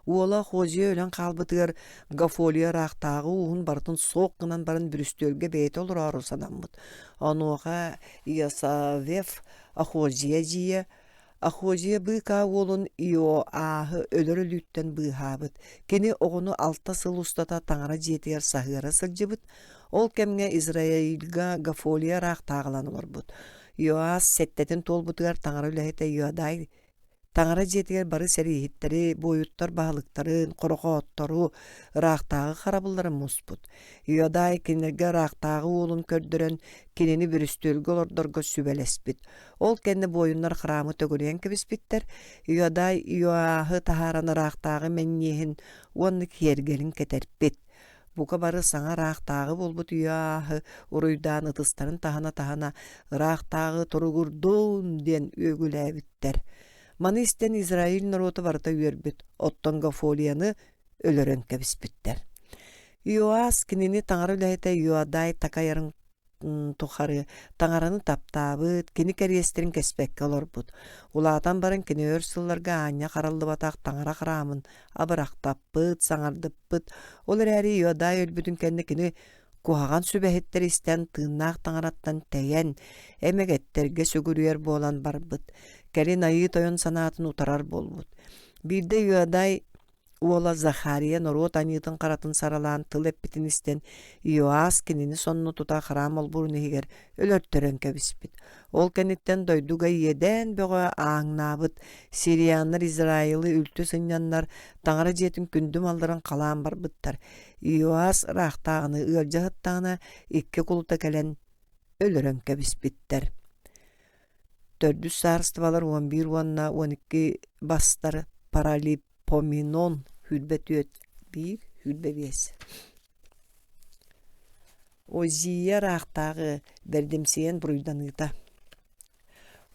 Ola Ahozia ölen kalbıtır Gafoliye Iraqtağı uğun barıtın soğukğınan barın bir üstülge beyti olur arı sanamıd. Onuğa Yasavef Ahozia jiye, Ahozia bıka olun İyo-ahı ölörülütten bıhabıd. Keni oğunu altta sıl ustata tağara jetiyer sahıra sılcıbıd. Ol kemge İsrailga Gafoliya raq tağılanılır bud. Yoas settetin tol butugar tağara ülehete yoaday. Tağara jetiger barı serihitteri, boyuttar bahalıktarın, korokottoru, raq tağı xarabılları musbud. Yoaday kinlerge raq tağı olun kördüren kinini bir üstülgü olordorga sübelesbid. Ol kendi boyunlar xaramı tögüleyen kebisbitler. Yoaday yoahı taharanı raq tağı menyehin onnik yergelin keterpid. Buka barı sana raqtağı bolbut yaahı uruydan ıtıstarın tahana raqtağı turugurdun den ögüläbitler. Mani isten İsrail narodu barıta üyerbit. Otton Gafoliyanı ölörön kebisbitler. Yoas kinini taŋara ülehete yoaday takayarın tuharı, taŋaranı taptabıt, kini keriyestirin kespekke olorbut. Ulatan barın kini örsıllarga anya qarallı bataq taŋara qaramın abıraqtappıt, saŋardıppıt. Olar äri yoaday ölbütün kendi kini kuhagan sübehetleri isten tığnaq taŋarattan teyen, emegetterge sögürüyer bolan barbıt. Kelin ayı toyon sanatın utarar bolbut. Bir de yoaday Ola Zahariya norot anyıtın qaratın saralan tıl eppitin isten Yoas kinini sonunu tuta xaram ol burunu higer ölörttörön kebispit. Ol kenitten doyduga yeden böge ağnabıt Siriyanlar İsrail'i ültü sınyanlar taŋara jetin kündüm aldıran qalan barbıttar. Yoas raqtağını ıalcahıttağına ikke kuluta kelen ölörön kebispitler. Tördüs sarıstıvalar 11 onna 12 bastar Paralipominon hülbet üet 1 hülbe 5. Oziya raqtağı berdemseyen buruydanıta.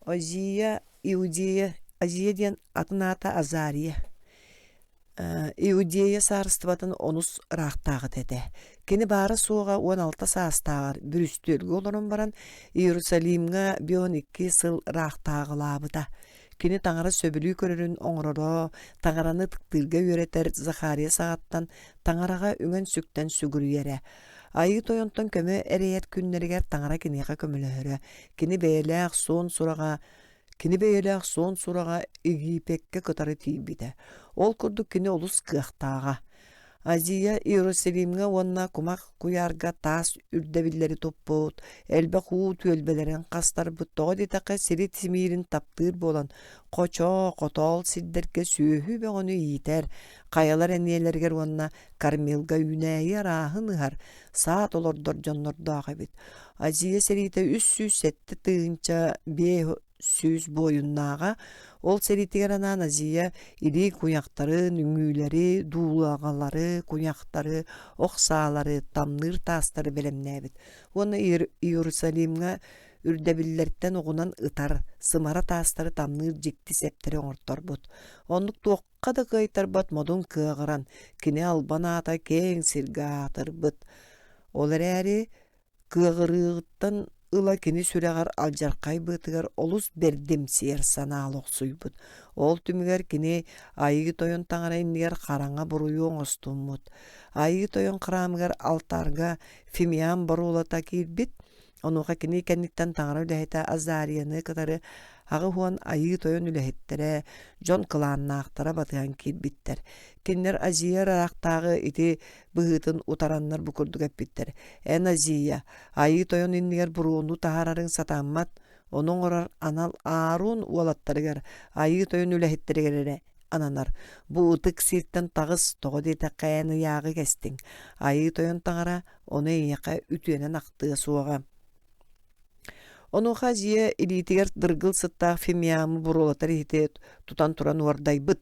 Oziya Iudiya Aziya diyen atınata Azariya. Iudiya sarıstıvatın onus raqtağı dede. Keni bara soğa 16 sastağır bir üstülgü olurun baran Yerusalimga 12 sıl raqtağı labıda. Kini taŋara söbülü körürün oňroro, taŋarany tıktyrga öğreter Zahariya sagattan taŋaraga üňen sükten sügürüyere. Ayı toyonton köme ereyet künneriger taŋara kiniga kömülöhörö. Kini beýelek son suraga Egipekke kötary tiýbide. Ol kurduk kini olus kıaqtaga. Aziya Yerusalimga onna kumak kuyarga tas ürdebilleri topput, elbe huu tölbelerin kastar buttoğu detaqe seri timirin taptır bolan, koço, kotol silderke sühü be onu yiter, kayalar enyelerger onna karmelga ünäye rahın ıhar, saat olordor jonnordağı bit. Aziya serite 300 setti tığınca be süz boyunnağa, ol seritiger anan Aziya ili kunyakları, nüngüleri, duğlağaları, kunyakları, oqsaları, tamnır tasları belemnäbit. Onu Yerusalimga ürdebillerden oğunan ıtar, sımara tasları tamnır jikti septeri oňortorbut. Onluk toqqa da gaytarbut modun kıağıran, kini albanata keň sirga atırbut. Olar äri kıağırıgıttan Ila kini süregar aljarkay bıtıgar olus berdemsiyer sanal oqsuybut. Ol tümüger kini ayıgı toyon taŋara inniger qaraňa buruyu oňostumut. Ayıgı toyon qıramıgar altarga fimiyan borulata kirbit. Onuğa kini kennikten taŋara ülehete Azariyany kadары hağı huan ayıgı toyon ülehettere, jon kılannaaqtara batıgan kirbitler. Kinler Aziya raqtağı iti bıhıtın utaranlar bukurduk epbitler. En Aziya, ayı toyon inniger buruğunu tahararın satanmat, onun orar anal Arun ualattarıgar, ayı toyon ülehetterigerere ananar. Bu utık sirtten tağız toğu dete qayanı yağı kestin. Ayı toyon taŋara onu yaka ütüyenen aqtığı suağa. Onu Aziya ilitiger dırgıl sıttaq femiyamı burulatar ite tutan turan uardaybyt.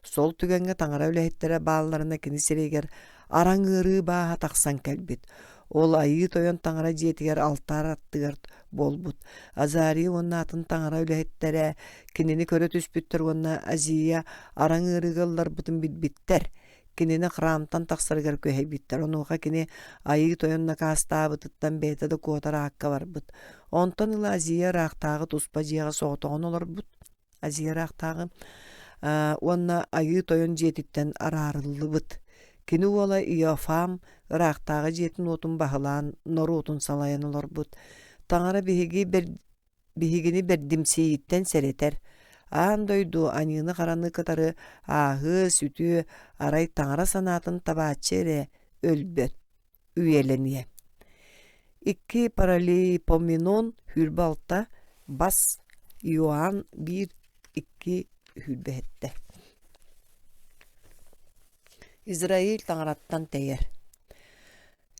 Sol tügenge taŋara ülehettere bağlarına kini seriger araňyry baha taqsan kelbit. Ол айы тойон таңара жетигер алтар аттыгар болбут. Азария онна атын таңара үлэхеттере, кинини көрө түспүттер онна Азия араң ырыгаллар бутун билбиттер. Кинини храмтан тақсаргар көһөйбиттер. Онуға кини айы тойонна каастаабытыттан бейта да куотара акка барбыт. Онтон ыла Азия рахтагы туспа жиэҕэ соҕотоҕун олорбут. Азия рахтагы онна айы тойон жетиттен араарыллыбыт. Кини уола Иофам ырахтагы жетін отун баһылаан нору отун салайан олорбут. Таңара бихигини бердимсейиттен серетер. Аан дойду аньыны хараны кытары аһы сүтү арай таңара санатын табаачы эре өлбөт үйеление. Икки паралипоменон хүрбалта бас Иоанн 1-2 хүрбэхетте. Израиль таңараттан тейер.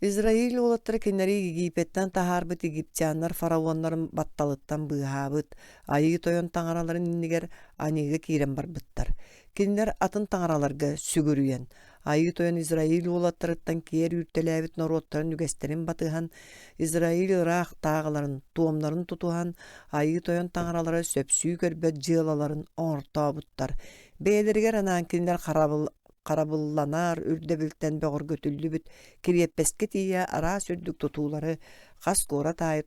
Израиль олаттар кеннери Египеттен тахарбыт египтяннар фараоннарын батталыттан быһаабыт. Айы тойон таңараларын иннигер анига киирен барбыттар. Кинилер атын таңараларга сүгүрүйен. Айы тойон Израиль олаттарыттан киер үртеләбит нороттарын үгестерин батыхан, Израиль ырах тағыларын, туомнарын тутухан, айы тойон таңаралары сөпсүү көрбөт жылаларын оңортаабыттар. Бейлергер анан кинилер қарабылланар, үрдебілтен бөғір көтүллүбіт, кириеппеске тия ара сүрдік тутулары, қас кора тайы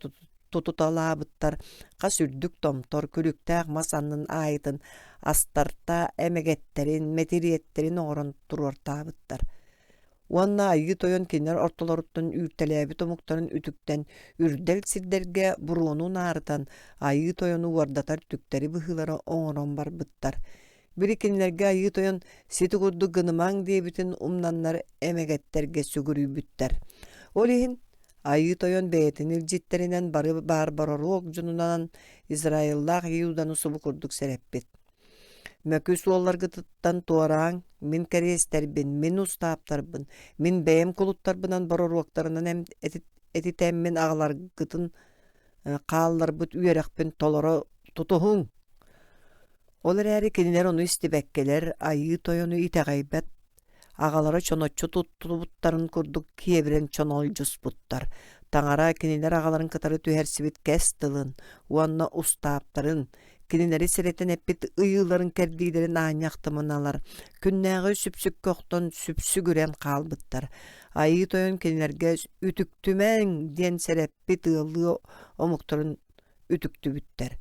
тутуталабыттар, қас үрдік томтор, күліктәк масанның айытын, астарта эмегеттерин, метериеттерин оғырын турортабыттар. Уанна айы тойон кинер ортолоруттан үртеләбі томуктарын үтүктен, үрдел сирдерге буруну нарытан, айы тойону уардатар түктері бұхылары оңырон барбыттар. Бірікінлерге айы тойон сеті күрді гынымаң дейбітін умнаннар эмегеттерге сүгірүйбіттер. Олихин айы тойон бәйтін илжиттерінен бар-бароруок жунунан Израиллах Иудану субу күрдік сәреппет. Мәкүс оларғы тұттан туараң, мен кәрестербін, мен ұстаптарбын, мен бәйім кулуттарбынан бароруоктарынан әтитәммен ағаларғытын қалылар бұт үйерекпен толары тұтуғың. Олар әрі кенілер оны істебәккелер, айы тойону итәғайбәт, ағалары чоночу тұттыбыттарын күрдік киебірен чонол жұспыттар. Таңара кенілер ағаларын кытары түйәрсібет кәстілін, уанна ұстаптарын, кенілері сәреттен әппет ұйыларын кәрдейлерін аңяқтымыналар, күннәғы сүпсік көқтон сүпсігірен қалбыттар. Айы тойон кенілерге үтіктімен ден сәреппет ұйылы омықтырын үтіктібіттер.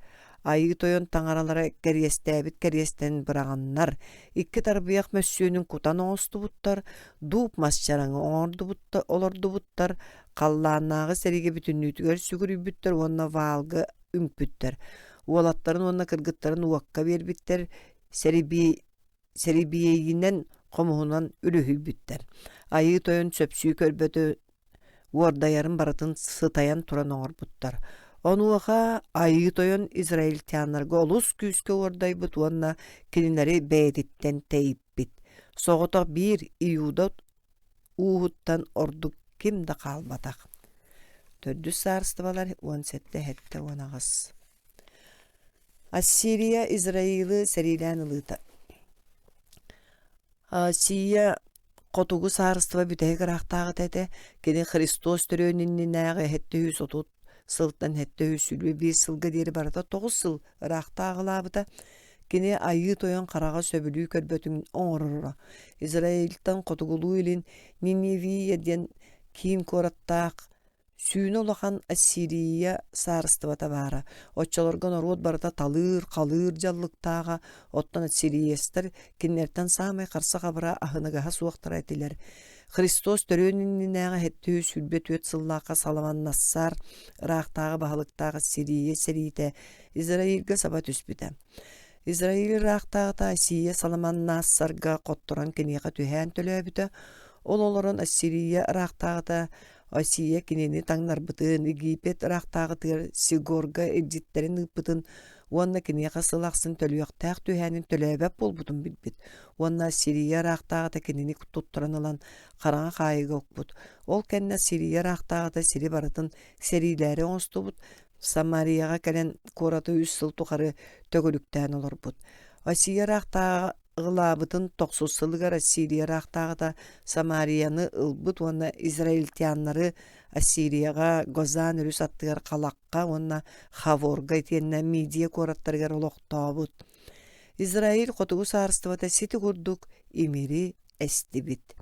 Айы тойон таңаралары кәрестен бұрағаннар, икки тарбияқ мәссүйінің кутан оңысты бұттар, дұп масчараңы оларды бұттар, қалланағы сәриге бүтіннүйтігер сүгір үбіттер, онна валғы үмпіттер. Уолаттарын онна кыргыттарын уаққа бербіттер, сәрибиейінен қомуынан үлі үбіттер. Айы тойон сөпсүй көрбөті уордайарын баратын сытаян туран оңыр бұттар. Онуаға айы тойон израильтянларға олус күйіске ордай бұт, онна келінлері бәйдеттен тейіп бит. Соғытақ бір июда уғыттан ордық кімді қалбатақ. Төрді сарыстыбалар 17 хетті онағыз. Ассирия Израилы сәрилән ылыта. Ассия қотуғы сарыстыба бүтәйгі рақтағы тәті, кені Христос түрөнінні нәғы хетті 130 сылттан хетті үсілі 1 сылғы дері барыда 9 сыл рақтағылабыда, кені айы тойон қараға сөбілі көрбөтін оңырыра. Израильтан қотуғылу илін Ниневия ден кейін кораттақ, сүйін олақан Ассирия сарыстыбата бара. Отчаларған ород барыда талыр, қалыр жаллықтаға, оттан Ассириестер кеннерттен самай қарса қабыра ахынығаға суақтар әтілер. Христос төрөніннәғы хетті сүлбет өт сыллаққа саламан нассар, рақтағы бағылықтағы Сирия сәрейті, Израильге саба түспіді. Израиль рақтағы та Асия саламан нассарға қоттыран кенеға түйән төлөбіді, ол оларын Ассирия рақтағы та Асия кенені таңнар бұтын, Египет рақтағы тыр Сигорға элжиттерін ұппытын, Уанна кенеға сылақсын төлөқтәқ түйәнін төлөбәп бол бұтын білбіт. Уанна Сирия рақтағы та кенені тұттыран алан қараңа қайығы оқпыт. Ол кәнна Сирия рақтағы та сири барытын серилері оңысты бұт. Самарияға кәлен кораты 3 сыл тұқары төгіліктән олар бұт. Асия рақтағы ылабытын 90 Ассирия рахтагыта Самарияны ылбыт уонна израильтяннары Ассирияга Гозан үрүс аттыгар калакка уонна Хаворга тиенна Мидия кораттарыгар олохтобут. Израиль хотугу саарыстыбата сити курдук имири эстибит.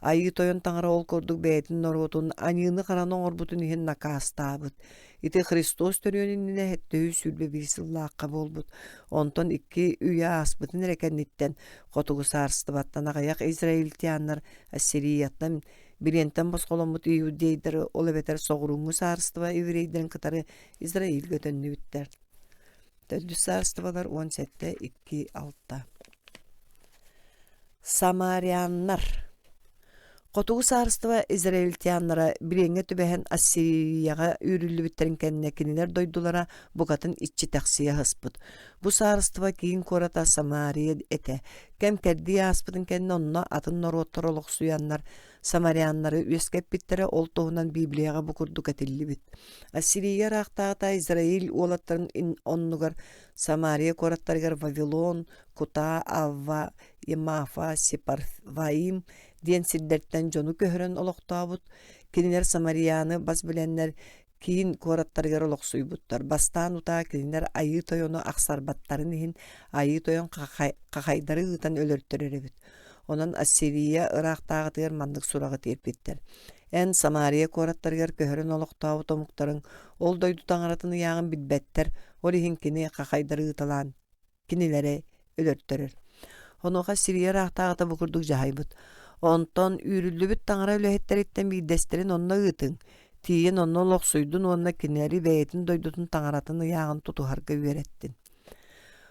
Айы тойон таңара ол көрдүк бәйтін норотун аньыны қараны оңорбутун ихин накастабыт. Ити Христос төрөнүнүнө хеттөй сүлбе бирсыллаакка болбут. Онтон икки үйа аспытын рекенниттен хотугу саарыстыбаттан агаяк израильтяннар Ассирияттан билентен босколомут иудейдер ол эбетер соғуруңу саарыстыба еврейдерин кытары Израиль көтөннүбүттер. Төдү саарыстыбалар 17:2-6. Самарианнар Котугу саарыстыва израильтяннара биреңе түбэһэн Ассирияга үрүлүбүттерин кэнне кинилер дойдулара бугатын иччи тахсия хаспыт. Бу саарыстыва кийин кората Самария эте. Кем керди аспытын кэнне онно атын нороттор олохсуяннар Самарианнары үескеппиттере ол тоһунан Библияга бу курдук этиллибит. Ассирия рахтаата Израиль уолаттарын оннугар Самария кораттарыгар Вавилон, Кута, Авва, Емафа, Сепарваим диэн сиддерттен жону көһөрөн олохтообут. Кинилер Самарияны бас биленнер кийин кораттарыгар олохсуйбуттар. Бастаан утаа кинилер айы тойону аксарбаттарын ихин айы тойон какайдары ыытан өлөрттөрөрөбүт. Онан Ассирия ырахтаагытыгар мандык сурагы терпиттер. Эн Самария кораттарыгар көһөрөн олохтообут омуктарын ол дойду таңаратыны яагын билбеттер. Ол ихин кини какайдары ыыталаан кинилере өлөрттөрөр. Онуга Сирия рахтаагыта букурдук жахайбыт. Онтон үрүлүбүт таңара өлөһеттериттен бидестерин онна ыытың. Тиен онна олохсуйдун онна кинери бэйетин дойдутун таңаратыны яагын тутухарга үөреттин.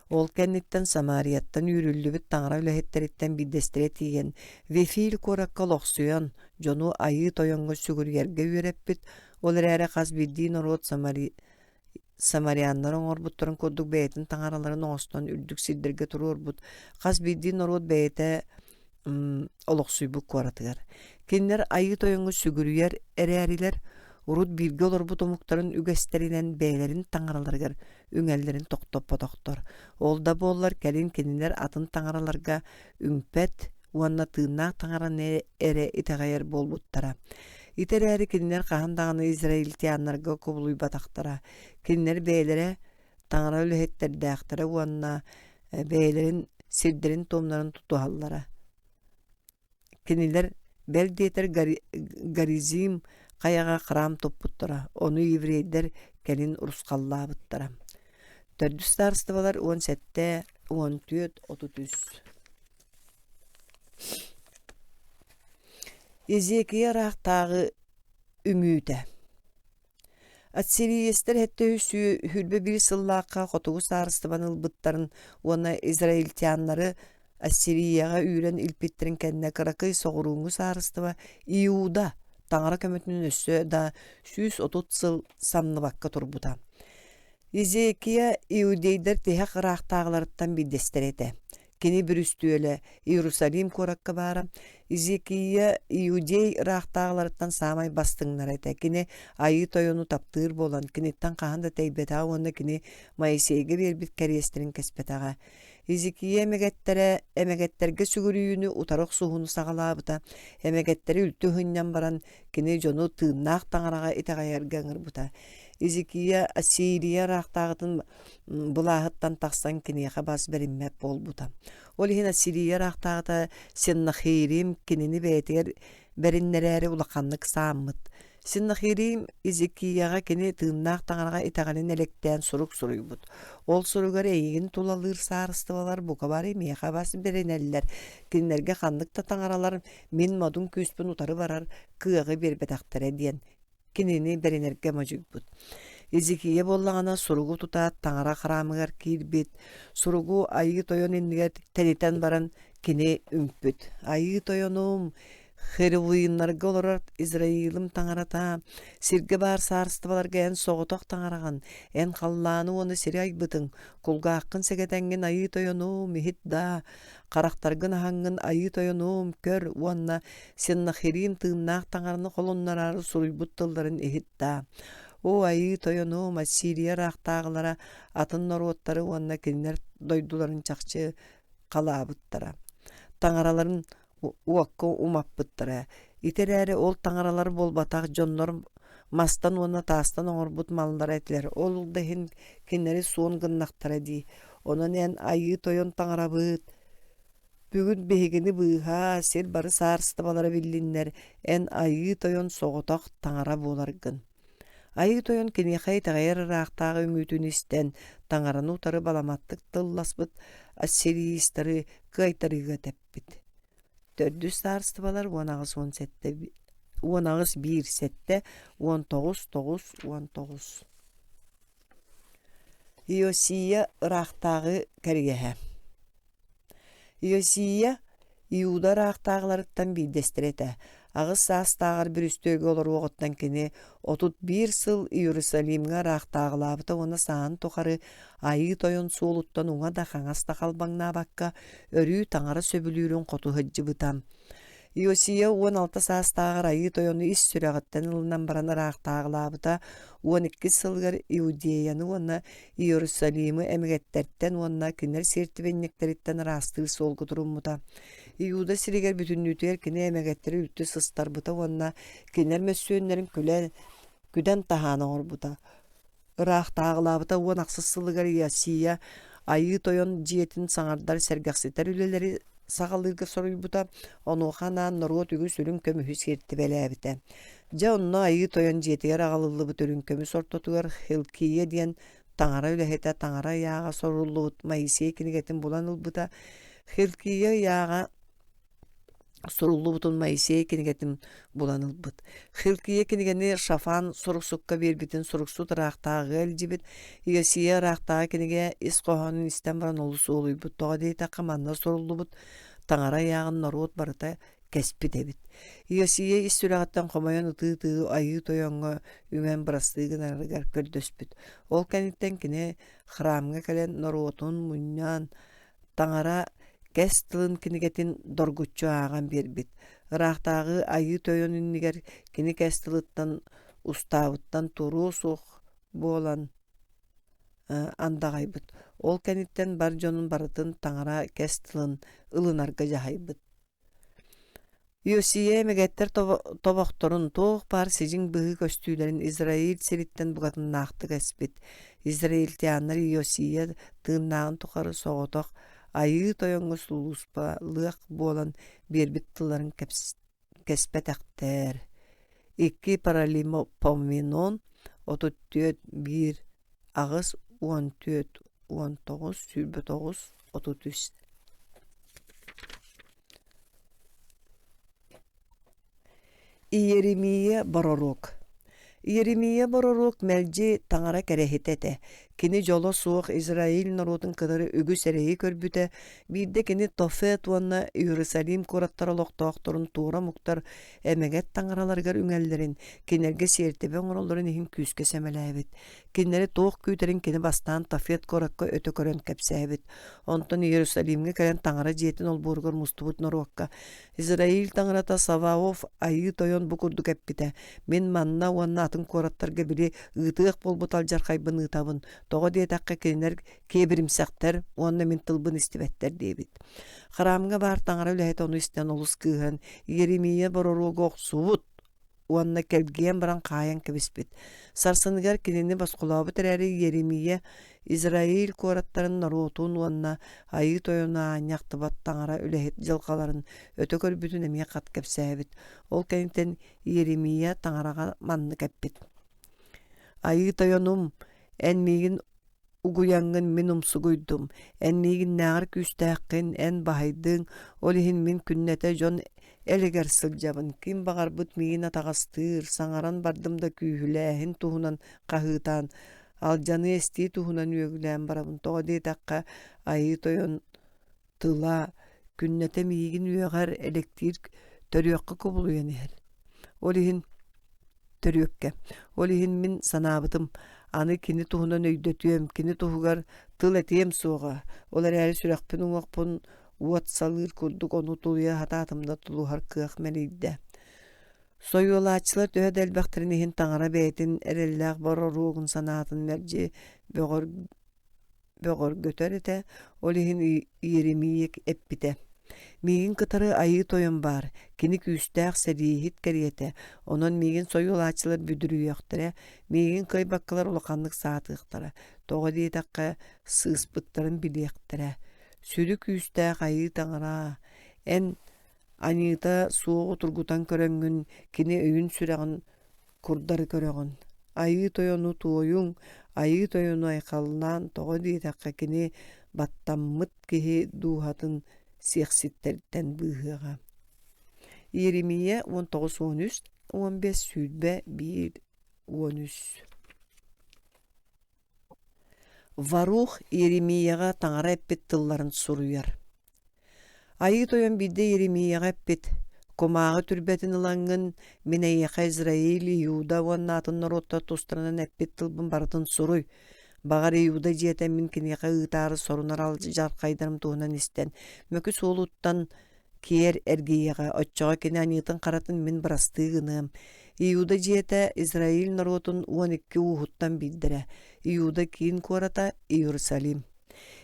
Ол кенниттен Самарияттан үрүлүбүт таңара өлөһеттериттен бидестере тиен Вефил коракка олохсуян жону айы тойонго сүгүргерге үөреппит. Ол эрэри кас биддиин орот Самарианнар оңорбутторун курдук бэйетин таңараларын оңостон үрдүк сиддерге турурбут. Кас биддиин орот бэйете олохсуйбук коратыгар. Кинлер айы тойоңу сүгүрүер эрээрилер урут бирге олорбут омуктарын үгэстеринен бээлерин таңараларыгар үңэллерин токтоппотоктор. Олда боллар келин кинилер атын таңараларга үмпет уанна тыыннаак таңаран эре итегайер болбуттара. Итерээри кинилер кахандаганы израильтяннарга кобулуйбатактара. Кинилер бээлере таңара өлөһеттердээхтара уанна бээлерин сирдерин томнарын тутуаллара. Кинилер бел диетер Гаризим каяга храм топпуттара. Ону еврейдер келин урускаллаабыттара. Төрдү старыстыбалар 17-14-33. Ezekия рахтагы үмүүтэ. Ассириестер хетте хүлбе бир сыллаакка хотугу саарыстыбан ылбыттарын уона израильтяннары Ассирияга үйрен илпиттерин кенне кыракый соғуруңу саарыстыба Иуда таңара көмөтүнүн өссө да 130 сыл самныбакка турбута. Ezekия иудейдер теһэ рахтагыларыттан биддестерете. Кини bir üstüele Иерусалим коракка бара. Ezekия иудей рахтагыларыттан самай бастыңнар эте. Кини айы тойону таптыр болан, киниттан каханда тейбета онна кини Моисейге бербит керестерин кеспетага. Ezekия эмегеттерге сүгүрүүнү утарок суһуну сагалаабыта. Эмегеттери үлтү хыннан баран кини жону тыыннаак таңарага итагайарга ыңырбыта. Ezekия Ассирия рахтагытын булаахыттан тахсан киниэхэ бас бериммэп болбута. Ол ихин Ассирия рахтагыта Сеннахирим кинини бээтигер бериннерээри улаканнык сааммыт. Сеннахирим Ezekияга кини тыыннаак таңарага итаганын электээн сурук суруйбут. Ол суругар эйигин тулалыр саарыстыбалар букабары миэхэ бас беринеллер. Кинилерге ханныкта таңаралар мен модун күспүн утары барар кыагы бербетактара диэн кинини беринерге мажуйбут. Ezekия боллагана суругу тутаат таңара храмыгар киирбит. Суругу айы тойон иннигер тенитен баран кини үмпүт. Айы тойонум херувыйыннарга олорар Израилым таңарата. Сирге бар саарыстыбаларга эн соғоток таңараган. Эн халлааны оны сири айбытың. Кулгааққын сегетенген айы тойонум ихидда. Карактаргын хаңгын айы тойонум көр уанна Сеннахирим тыыннаак таңараны колоннарары суруйбут тылдарын ихидда. О айы тойонум Ассирия рахтагылара атын нороттары уанна кинилер дойдуларын чакчы қалабыттара. Таңараларын уакка умаппыттара. Итерәре ол таңаралар болбатақ жоннор мастан уонна таастан оңорбут маллар этилер. Ол дехин киннери суон гыннактара ди. Онан эн айы тойон таңарабыт. Бүгүн бехигини быыха сел бары саарыстыбалары биллиннер. Эн айы тойон соғотақ таңара боларгын. Айы тойон кинехай тағайыр рақтағы үмүтүн истен таңараны утары баламаттык тылласпыт ассириистары кайтарыга теппит. Төрдүс саарыстыбалар уанагыс 1 сетте 19. Иосия рақтағы кәргеһе. Иосия Иуда рақтағыларыттан бейдестіреді. Ағыз састағыр бір үстөгі олар оғыттан кені 31 сыл Иерусалимға рақтағылабыта оны саан тоқары айы тойон суолуттан уңа да қаңаста қалбаңна баққа өрі таңары сөбілерін қоту ғыджы бұтам. Иосия 16 састағыр айы тойону ис сүрәғыттан ылынан бараны рақтағылабыта 12 сылғыр Иудеяны оны Иерусалимы әмігеттерттен онына кінер сертібеннектеріттен растығы сол құтырымыта. Иуда сиригер бүтүннүтер кини эмегеттери үттү сыстар бута онна кинер мәссөөннерин күден тахана орбута. Ырахтаагылабыта уон аксыссылыгар Иосия айы тойон жиетин саңардар сергакситер үлелери сагалыгы соруйбута онухана норот үгү сүрүн көмүхү серти белебите. Жа онна айы тойон жиетигер агалылыбы төрүн көмү сортотугар Хилкия диен таңара үлехете таңара яага соруллубут Моисей кинигетин булан ылбыта. Хилкия яага суруллубутун Моисей кинигетин буланылбыт. Хилкия кинигени Шафан суруксукка бербитин суруксу тарақтағы элжибит. Иосия рақтағы киниге ис кохонун истен баран олусу олуйбут. Тоға дейта қаманна суруллубут. Таңара яғын народ барыта кеспи дебит. Иосия ис сүрағаттан қомайон ытыы айы тойонға үмен барастыгын арыгар көрдөспүт. Ол кәниттен кини храмга кәлен народун муньян таңара кәс тылын кинигетин доргуччу ааган бербит. Ырақтағы айы тойонуннигер кини кәс тылыттан устаабыттан туруу суох болан андагайбыт. Ол кәниттен бар жонун барытын таңара кәс тылын ылынарга жахайбыт. Иосия мегеттер тобокторун тоох бар сижин быгы көстүүлөрүн Израиль сериттен бугатын наакты кәспит. Израиль тианнар Иосия тыыннаагын тухары соғоток айы тойоңго сулуспалык болан бербит тылларын кеспетектер. 2 Паралипоменон 34-1 Агыс 14-19 Сүрбө 9-33. Иеремия Боророк. Иеремия Боророк мэлжи таңара кәрехетете. Кини жоло суох Израиль народын кыдары үгү сәрейі көрбүте. Бирде кини Тофет уанна Иерусалим кораттара лоқтоқторун тура муктар эмегет таңараларгар үңәллерин. Кинерге сертебе оңролларын ихин күске сәмеләбит. Кинери тоқ күйтерин кини бастан Тофет коракка өтө көрөн кәпсәбит. Онтон Иерусалимге кәрен таңара жетин ол бургар мустубут норокка. Израиль таңарата Саваоф айы тойон букурду кәппите. Мен манна уанна атын кораттарга бири ытык болбут алжаркайбын ытабын. Тоғы дейдаққа келінер кебірімсәқтер, онына мен тылбын істебеттер дейбіт. Харамға бар таңара үләйт оны істен олыс күйген, Иеремия Боророга оқсуыт, онына келген баран қайын кебіспет. Сарсыныгар келіні басқылабы тәрәрі Иеремия Израиль кораттарын наротун онына айы тойына аңяқтыбат таңара үләйт жылқаларын өті көрбүтін әме қат кәпсәбіт. Ол кәніктен Иеремия таңараға манны кәппет. Айы тойонум эн мигин угуяңгын мен умсугуйдум. Эн мигин нағыр күстәққин эн бахайдың. Олихин мен күннәте жон әлігер сылжабын. Ким бағар бұт мигин атағастыр. Саңаран бардым да күйіләхін туғынан қағытан. Ал жаны әсті туғынан өгілән барабын. Тоға дейтаққа айы тойон тыла. Күннәте мигин өғар электир төрөққы көбілуен әр. Олихин төрөкке. Олихин мен санабытым. Аны кини туһунан өйдөтүем, кини туһугар тыл этием суға. Олар әрі сүрәқпін уңақпын уат салыр күрдік оны тулуя хататымда тулуғар кыақ мәлейді. Сойуылачылар төһә дәлбәқтерінеген таңара бәйтін әрелләқ бару руғын санатын мәрже бөғір bögör göterete, olihin Yeremiyek eppite. Migin kıtarı ayı toyun bar, kini küstәк serihit keriyete, onun migin soyul açılır büdürüyöktüre, migin köy bakkalar ulakanlık saatıqtara, toğa diye takka sığıspıttарын biliyектire. Sürü küstәк ayı tağıra, en anita soğuk oturgutan köröngün, kini öyün süreğin kurdarı körögün. Ayı toyunu tuoyun, ayı toyunu aykallan, toğa diye takka kini battammıt kihi duhatın siyasitlerden bıhığa. Yeremiye 19-13, 15 südbe 1-13. Varuh Yeremiye'ga tağara eppet tılların suruyar. Ayı toyan bilde Yeremiye'ga eppet. Komağı türbetin ılangın mineyyeqa İsraili Yuda vannatın narotta tostranan eppet tılbın baratın suruy. Bağar Yuda jiyeten min kinyeqa ıtarı sorunar alıcı jarqaydarım tuğunan isten. Mökü soluttan kiyer ergeyeqa, otçağa kene aniyatın qaratın min barastığınım. Yuda jiyete İsrail narotun 12 uhuttan bildire. Yuda kiin korata Yerusalim.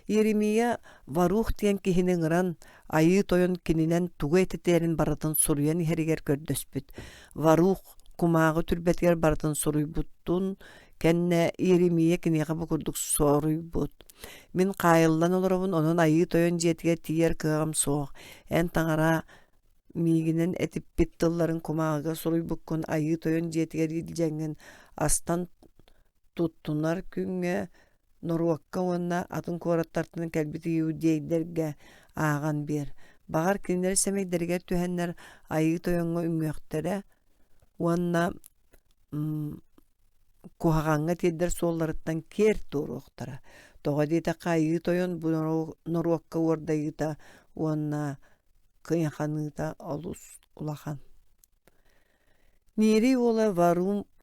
Yeremiya Varuh diyen kihinin ıran ayı toyun kininen tuğu etiterin baratın soruyan heriger kördöspüt. Varuh kumağı türbetger baratın soruybutun kenne Yeremiya kinega bukurduk soruybut. Min qayıllan olarabın onun ayı toyun jetiger tiyer kığam soğuk. En tağara miginin etip bittılların kumağıga soruybukun ayı toyun jetiger yedijengen astan tuttunar künge Norwakka onna atın korattartının kelbiti yudeyderge ağan bir. Bağar kinler semeyderger tühenler ayı toyonga üngöktere onna kuhağanga tedder sollarıttan ker turuqtara. Toğa deyta ayı toyon bu Norwakka ordayıta onna kıyaqanıta alus ulahan. Niri ola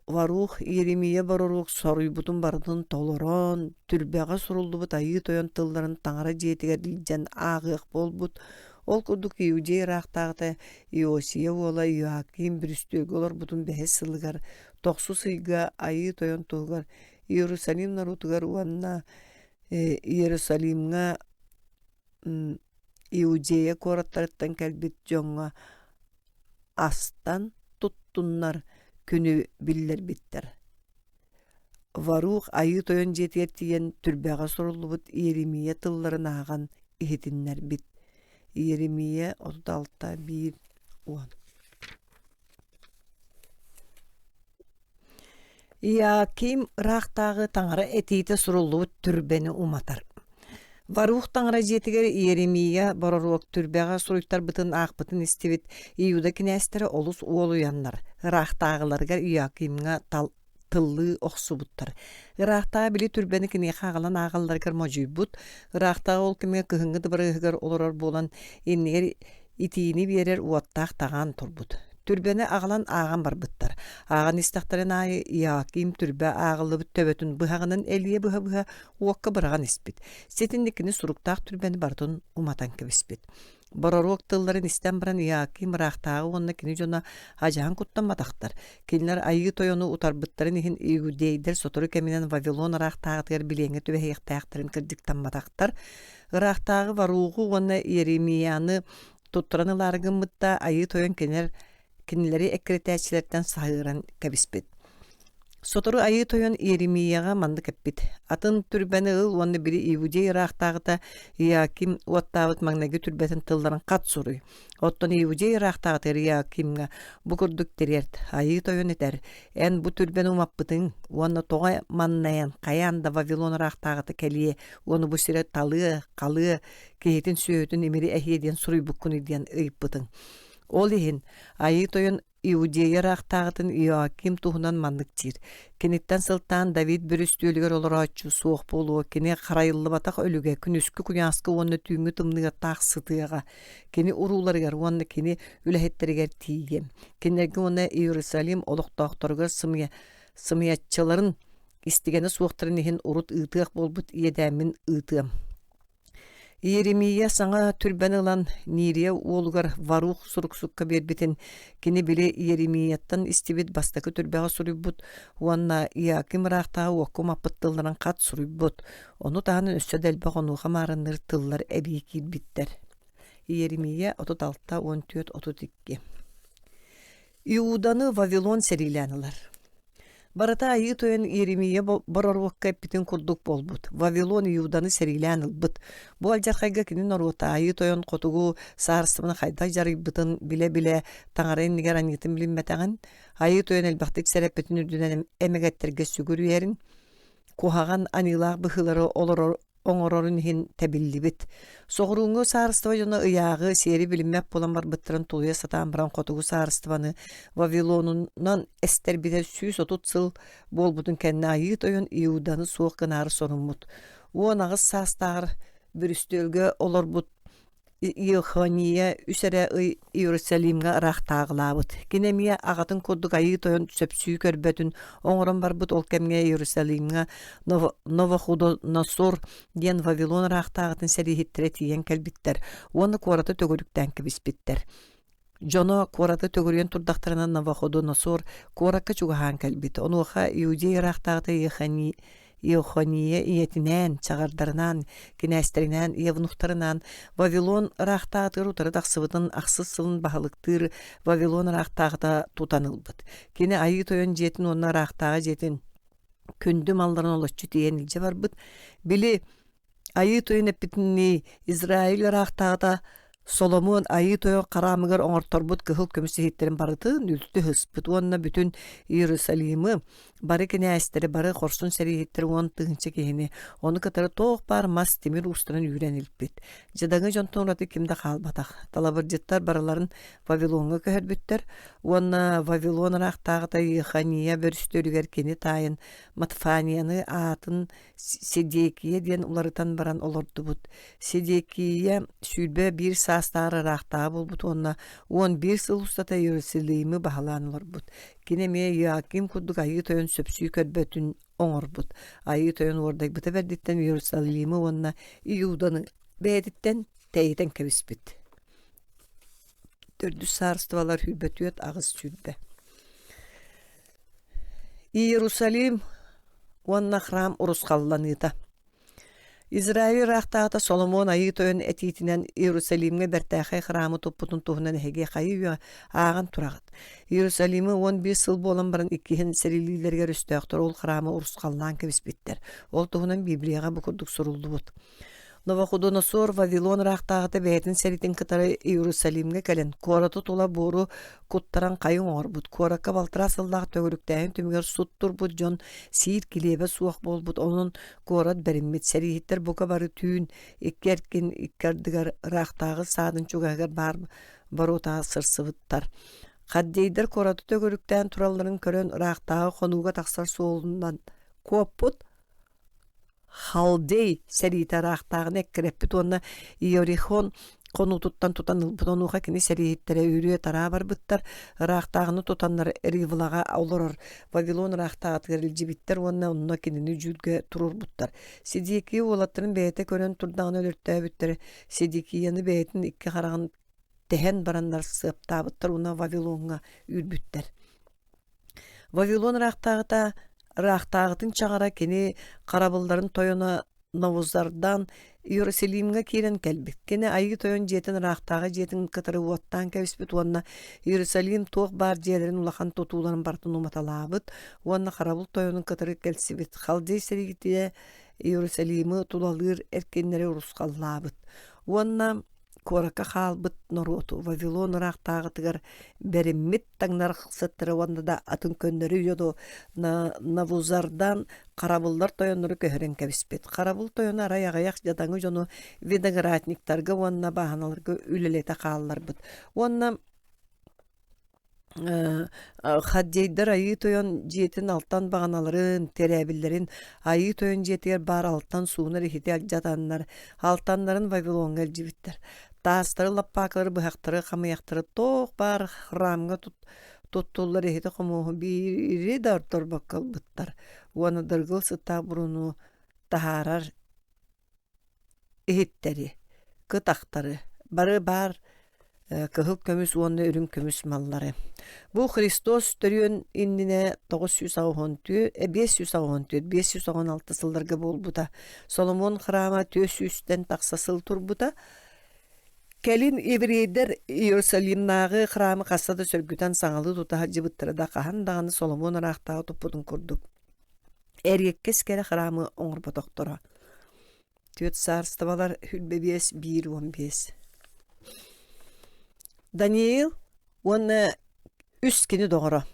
Varuh Yeremiye baroruk soruybutun baradın toloron, türbeğe soruldu ayı toyan tılların tağara jetiger diljen ağıq bolbut. Ol kurduk Yuce raqtağıta Yosiya ola Yoakim birüstüge olar butun behes sılgar. Toqsu sıyga ayı toyan tuğgar. Yerusalim narutugar uanna Yerusalimga Yuce'ye korattarıttan kelbit jonga astan tuttunlar. Günü biller bitter. Varuh ayı toyun jetiger tiyen türbeğe sorulubut Yeremiye tılların ağan ihitinler bit. Yeremiye 36-1-10. Yakim raqtağı tağara etiyte sorulubut türbeni umatar. Varuh tağara jetiger Yeremiye baroruk türbeğe soruytar bıtın ağbıtın istibit. Iyuda kinestere olus uoluyanlar. Raqtağılargar Yakimga tıllı oqsubuttar. Raqtağı bili türbeni kine qağalan ağallargar mojuybut. Raqtağı ol kime kıhıngı dıbırıgar olorar bolan enneger itiini berer uattaq tağan turbut. Türbeni ağalan ağan barbıttar. Ağan istaqtaren ayı Yakim türbe ağalıbıt töbötün bıhağının eliye bıha uakka bırağan ispit. Setindikini suruktaq türbeni bardun umatan kebispit. Barorok tılların isten baran Yakim raqtağı onna kini jona hajahan kuttanmadaqtar. Kinler ayı toyonu utarbıttарын ihin Iudeyder sotoru keminen Vavilon raqtağıtır bileğine tübeheyaqtağıtırın kırdiktanmadaqtar. Raqtağı varuğu onna Yeremiyanı tutturanılargın mutta ayı toyon kinleri ekretəçilərdən sahıran kebispit. Sotoru ayı toyon Yeremiyaga mandık eppit. Atın türbeni ıl onu biri Iudey raqtağıta Yakim uattağıt magnagi türbetin tılların kat soruy. Otton Iudey raqtağıta Yakimga bu kurduk derert. Ayı toyon eter. En bu türbeni umappıtın onu toğa mannayan kayan da Vavilon raqtağıta keliye onu bu sire talı kalı kehetin söğütün emiri ehiyeden soruy bukkun ediyen ıyıppıtın. Ol ihin ayı toyon Iudeyya raqtağıtın Yakim tuğunan mandık çir. Kenitten sıltan David bir üstüylüger olur açı soğuk bolu. Kene qarayıllı bataq ölüge. Künnüskü kuyaskı onu tüngü tımlıga taq sıtıyaga. Kene urulargar onu kene ülehetteriger tiyem. Kenerge onu Yerusalim oluqtaqtorgar sımiyatçıların istigene soğuktarın ihin urut ıtığaq bolbut iyedəmin ıtığım. Иеремия саңа түрбән ылан Нирия уолгар варух сурук-сукка бербитин кини биле Иеремияттан истибит бастакы түрбәгә суруйбут, уанна Иаким рахтаа уоккум аппыттылларан кат суруйбут. Ону таанын өссө дэлбэ гонуха маарынныр тыллар эбии киирбиттер. Иеремия 36-14-32. Иуданы Вавилон серилянылар. Барата айы тойын Иеремия борорвакка эппитин курдук болбут. Вавилон Иуданы сериляныл быт. Бу алжархайга кинин орута айы тойын котугу саарыстымын хайда жарыйбытын биле-биле таңарайын нигер аньетін билинметагын. Айы тойын элбақтык сереппетин үрдүнен эмегеттерге сүгүрүерин. Кухаган анилаах быхылары олорор оңорорун хин табиллибит. Соғыруңу саарыстыва жона ыяғы сери билинмеп болан барбыттырын тулуя сатаан баран котугу саарыстываны Вавилонунан эстербите 130 сыл болбутун кенне айы тойын Иуданы суох гынары сонуммут. Уон агыс саастагыр бүрүстөлгө олорбут Иохания үсере Иерусалимга рахтаагылабыт. Кинемия агатын курдук айы тойын сөпсүү көрбөтүн оңорон барбыт ол кемге Иерусалимга Новохудоносор диен Вавилон рахтаагытын серихиттире тиен келбиттер. Оны кораты төгөрүктен кибиспиттер. Жоно кораты төгөрүен турдактарынан Новохудоносор коракка чугахан келбит. Онуха Иудей рахтаагыты Иохания иетинен, чагардарынан, кинестеринен, евнухтарынан, Вавилон рахтаатыр утары тақсыбытын ақсыз сылын бағылықтыр Вавилон рахтаата тутанылбыт. Кені айы тойын жетін, онна рахтаға жетін күнді малларын олаччы тиен илже барбыт. Били айы тойын эппитинни Израиль рахтаата Соломон айы тойын қарамығыр оңорторбут кыхыл көмісі хиттерін барытын үлті хыспыт. Онна бүтін Иерусалимы бары кенәстері, бары қорсын сәрі хиттері он тығынчы кейіні. Оны кытары тоқ бар мас темір ұстырын үйрен үлпет. Жадаңы жонтон ұраты кімді қалбатақ. Талабыржеттар барыларын Вавилонға көхірбіттер. Онна Вавилон рақтағыта Иохания бөрістөрігер кені тайын Матфанияны атын Седекия ден уларытан баран олорды бұд. Седекия сүйбе бір састары рақтағы бол бұд. Онна 11 сыл ұстата Иерусалимы бағаланылар бұд. Кинеме Иоаким курдук айы тойын сөпсүй көрбөтүн оңорбут. Айы тойын ордай быта бердиттен Иерусалимы онна Иуданы бәдиттен тәйден кебиспит. Төрдү саарыстывалар хүрбөтүөт агыс сүрбе. Иерусалим онна храм урускалланыта. Израиль рахтаата Соломон айы тойын этитинен Иерусалимге бертәхай храмы топпутун туһунан эһеге хайы ааган турагат. Иерусалимы 11 сыл болан баран иккиһин серилилерге рөстөктөр ол храмы урускаллаан кебиспиттер. Ол туһунан Библияга букурдук сурулдубут. Новохудоносор Вавилон рахтаата бәйтин серитин кытары Иерусалимге келен. Кораты тула бору куттаран кайын орбут. Коракка балтыра сыллах төгөрүктәйин түмгер суттур бут жон сиир килебе суақ болбут. Onun корат бериммит серихиттер бука бары түйін иккеркин иккердигер рахтагы садын чугагер барута сырсыбыттар. Каддейдер кораты төгөрүктәйин туралларын көрөн рахтагы хонуга таксар соолундан коппут Халдей серита рахтагын эккереппит онна Иерихон кону туттан бутонуха кини серииттере үрүе тара барбыттар рахтагыны тутаннар ривлага олорор Вавилон рахтагы кирилжибиттер онна кинини жүлгө турурбуттар. Сидики олаттырын бейте көрөн турдагын өлөрттөбүттер. Сидикияны бейтин икки карагын тehen барандар сыптабыттар уна Вавилонга үрбүттер. Вавилон рахтагытын чагара кени карабылдарын тойона Новузардан Иерусалимга кирен келбит. Кени айы тойон жетин рахтагы жетин кытыры уаттан кебиспит. Уанна Иерусалим тоқ бар жерлерин улахан тотууларын бартын уматалабыт. Уанна карабыл тойонун кытыры келсибит. Халдей серигитие Иерусалимы тулалыр эркеннери урускаллабыт. Уанна Коракка халбыт нороту Вавилон рахтагытыгар бериммит таңнар сыттыры уанна да атын көннөрү йоду Навузардан карабылдар тойоннору көһөрен кебиспет. Карабыл тойона араягаyak жадаңы жону видоградниктарга уанна баһаналарга үлелете каалларбыт. Уанна Хаддейдер айы тойон жетин алтан бағаналарын, терәбілерін, айы тойон жетер бар алтан суыныр ихите жатанлар, алтанларын Вавилонға әлжібіттер. Тастары лаппақлары бұхақтары, қамаяқтары тоқ бар храмға туттулар ихите қомуғы бири дартор баққал бұттар. Уаны дыргыл сыта бұруну тахарар ихиттері. кытактары. Бары бар кыһыл көмүс уонна үрүн көмүс маллары. Бу Христос төрүөн иннине 516 сылдарга болбута. Соломон храма 400-тен таксасыл турбута. Келин еврейдер Иерусалимнагы храмы кассада сөргүтен саңалы тутаха жыбыттырда кахан даганы Соломон арактагы туппутун курдук. Эргеккес келе храмы оңорботоктора. Төт сарстабалар хүлбебес 1:15. Даниил уонна үс кини доғыра.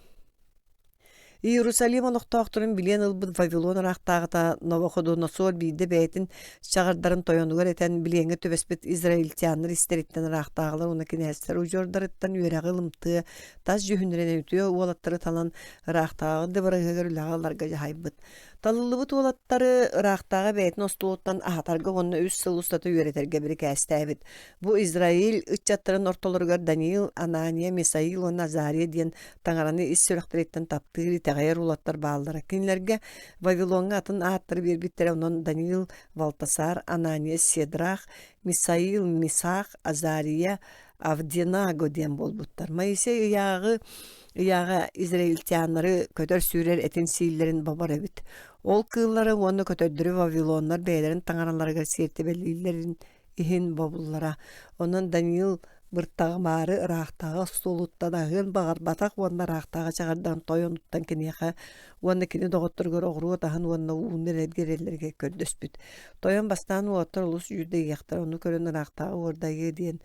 Иерусалим олықтақтырын билен ылбыд Вавилон арақтағыта Навуходоносор бейді бәйтін шағырдарын тойонугар етен биленге төбеспет израильтяныр истериттен арақтағылар оны кенестер ұжордарыттан үйерағы ылымты таз жүхінерен өтіе уолаттары талан арақтағы дыбырығығыр үлағаларға жахайбыд. Талылыбыт уолаттары арақтағы бәйтін остуоттан ахатарға онны үс сыл ұстаты үйеретерге бірі кәстәйбіт. Бу Израиль үтчаттарын ортолырғар Даниил, Анания, Месаил, Азария ден таңараны ис сөріқтереттен таптығыр тәғайыр улаттар бағалдары. Кенлерге Вавилонға атын аттыры бербіттері онын Даниил, Валтасар, Анания, Седрах, Месаил, Мисах, Азария, Авденаго ден болбуттар. Моисей ыяға израильтянары көтөр сүйрер этин сииллерин бабар эбит. Ол кыыллары оны көтөрдүрү Вавилоннар бәйлерин таңараларга сертебелилерин ихин бабуллара. Онын Даниил бырттағы бары ырақтағы столуттадағын бағар батақ онна ырақтағы чағардан тойонуттан кенеха онна кені доғыттыргөр оғыру отағын онна уыныр әдгерелерге көрдөспүт. Тойон бастан уоттар улус жүрдегі яқтар оны көрін ырақтағы ордайы дейін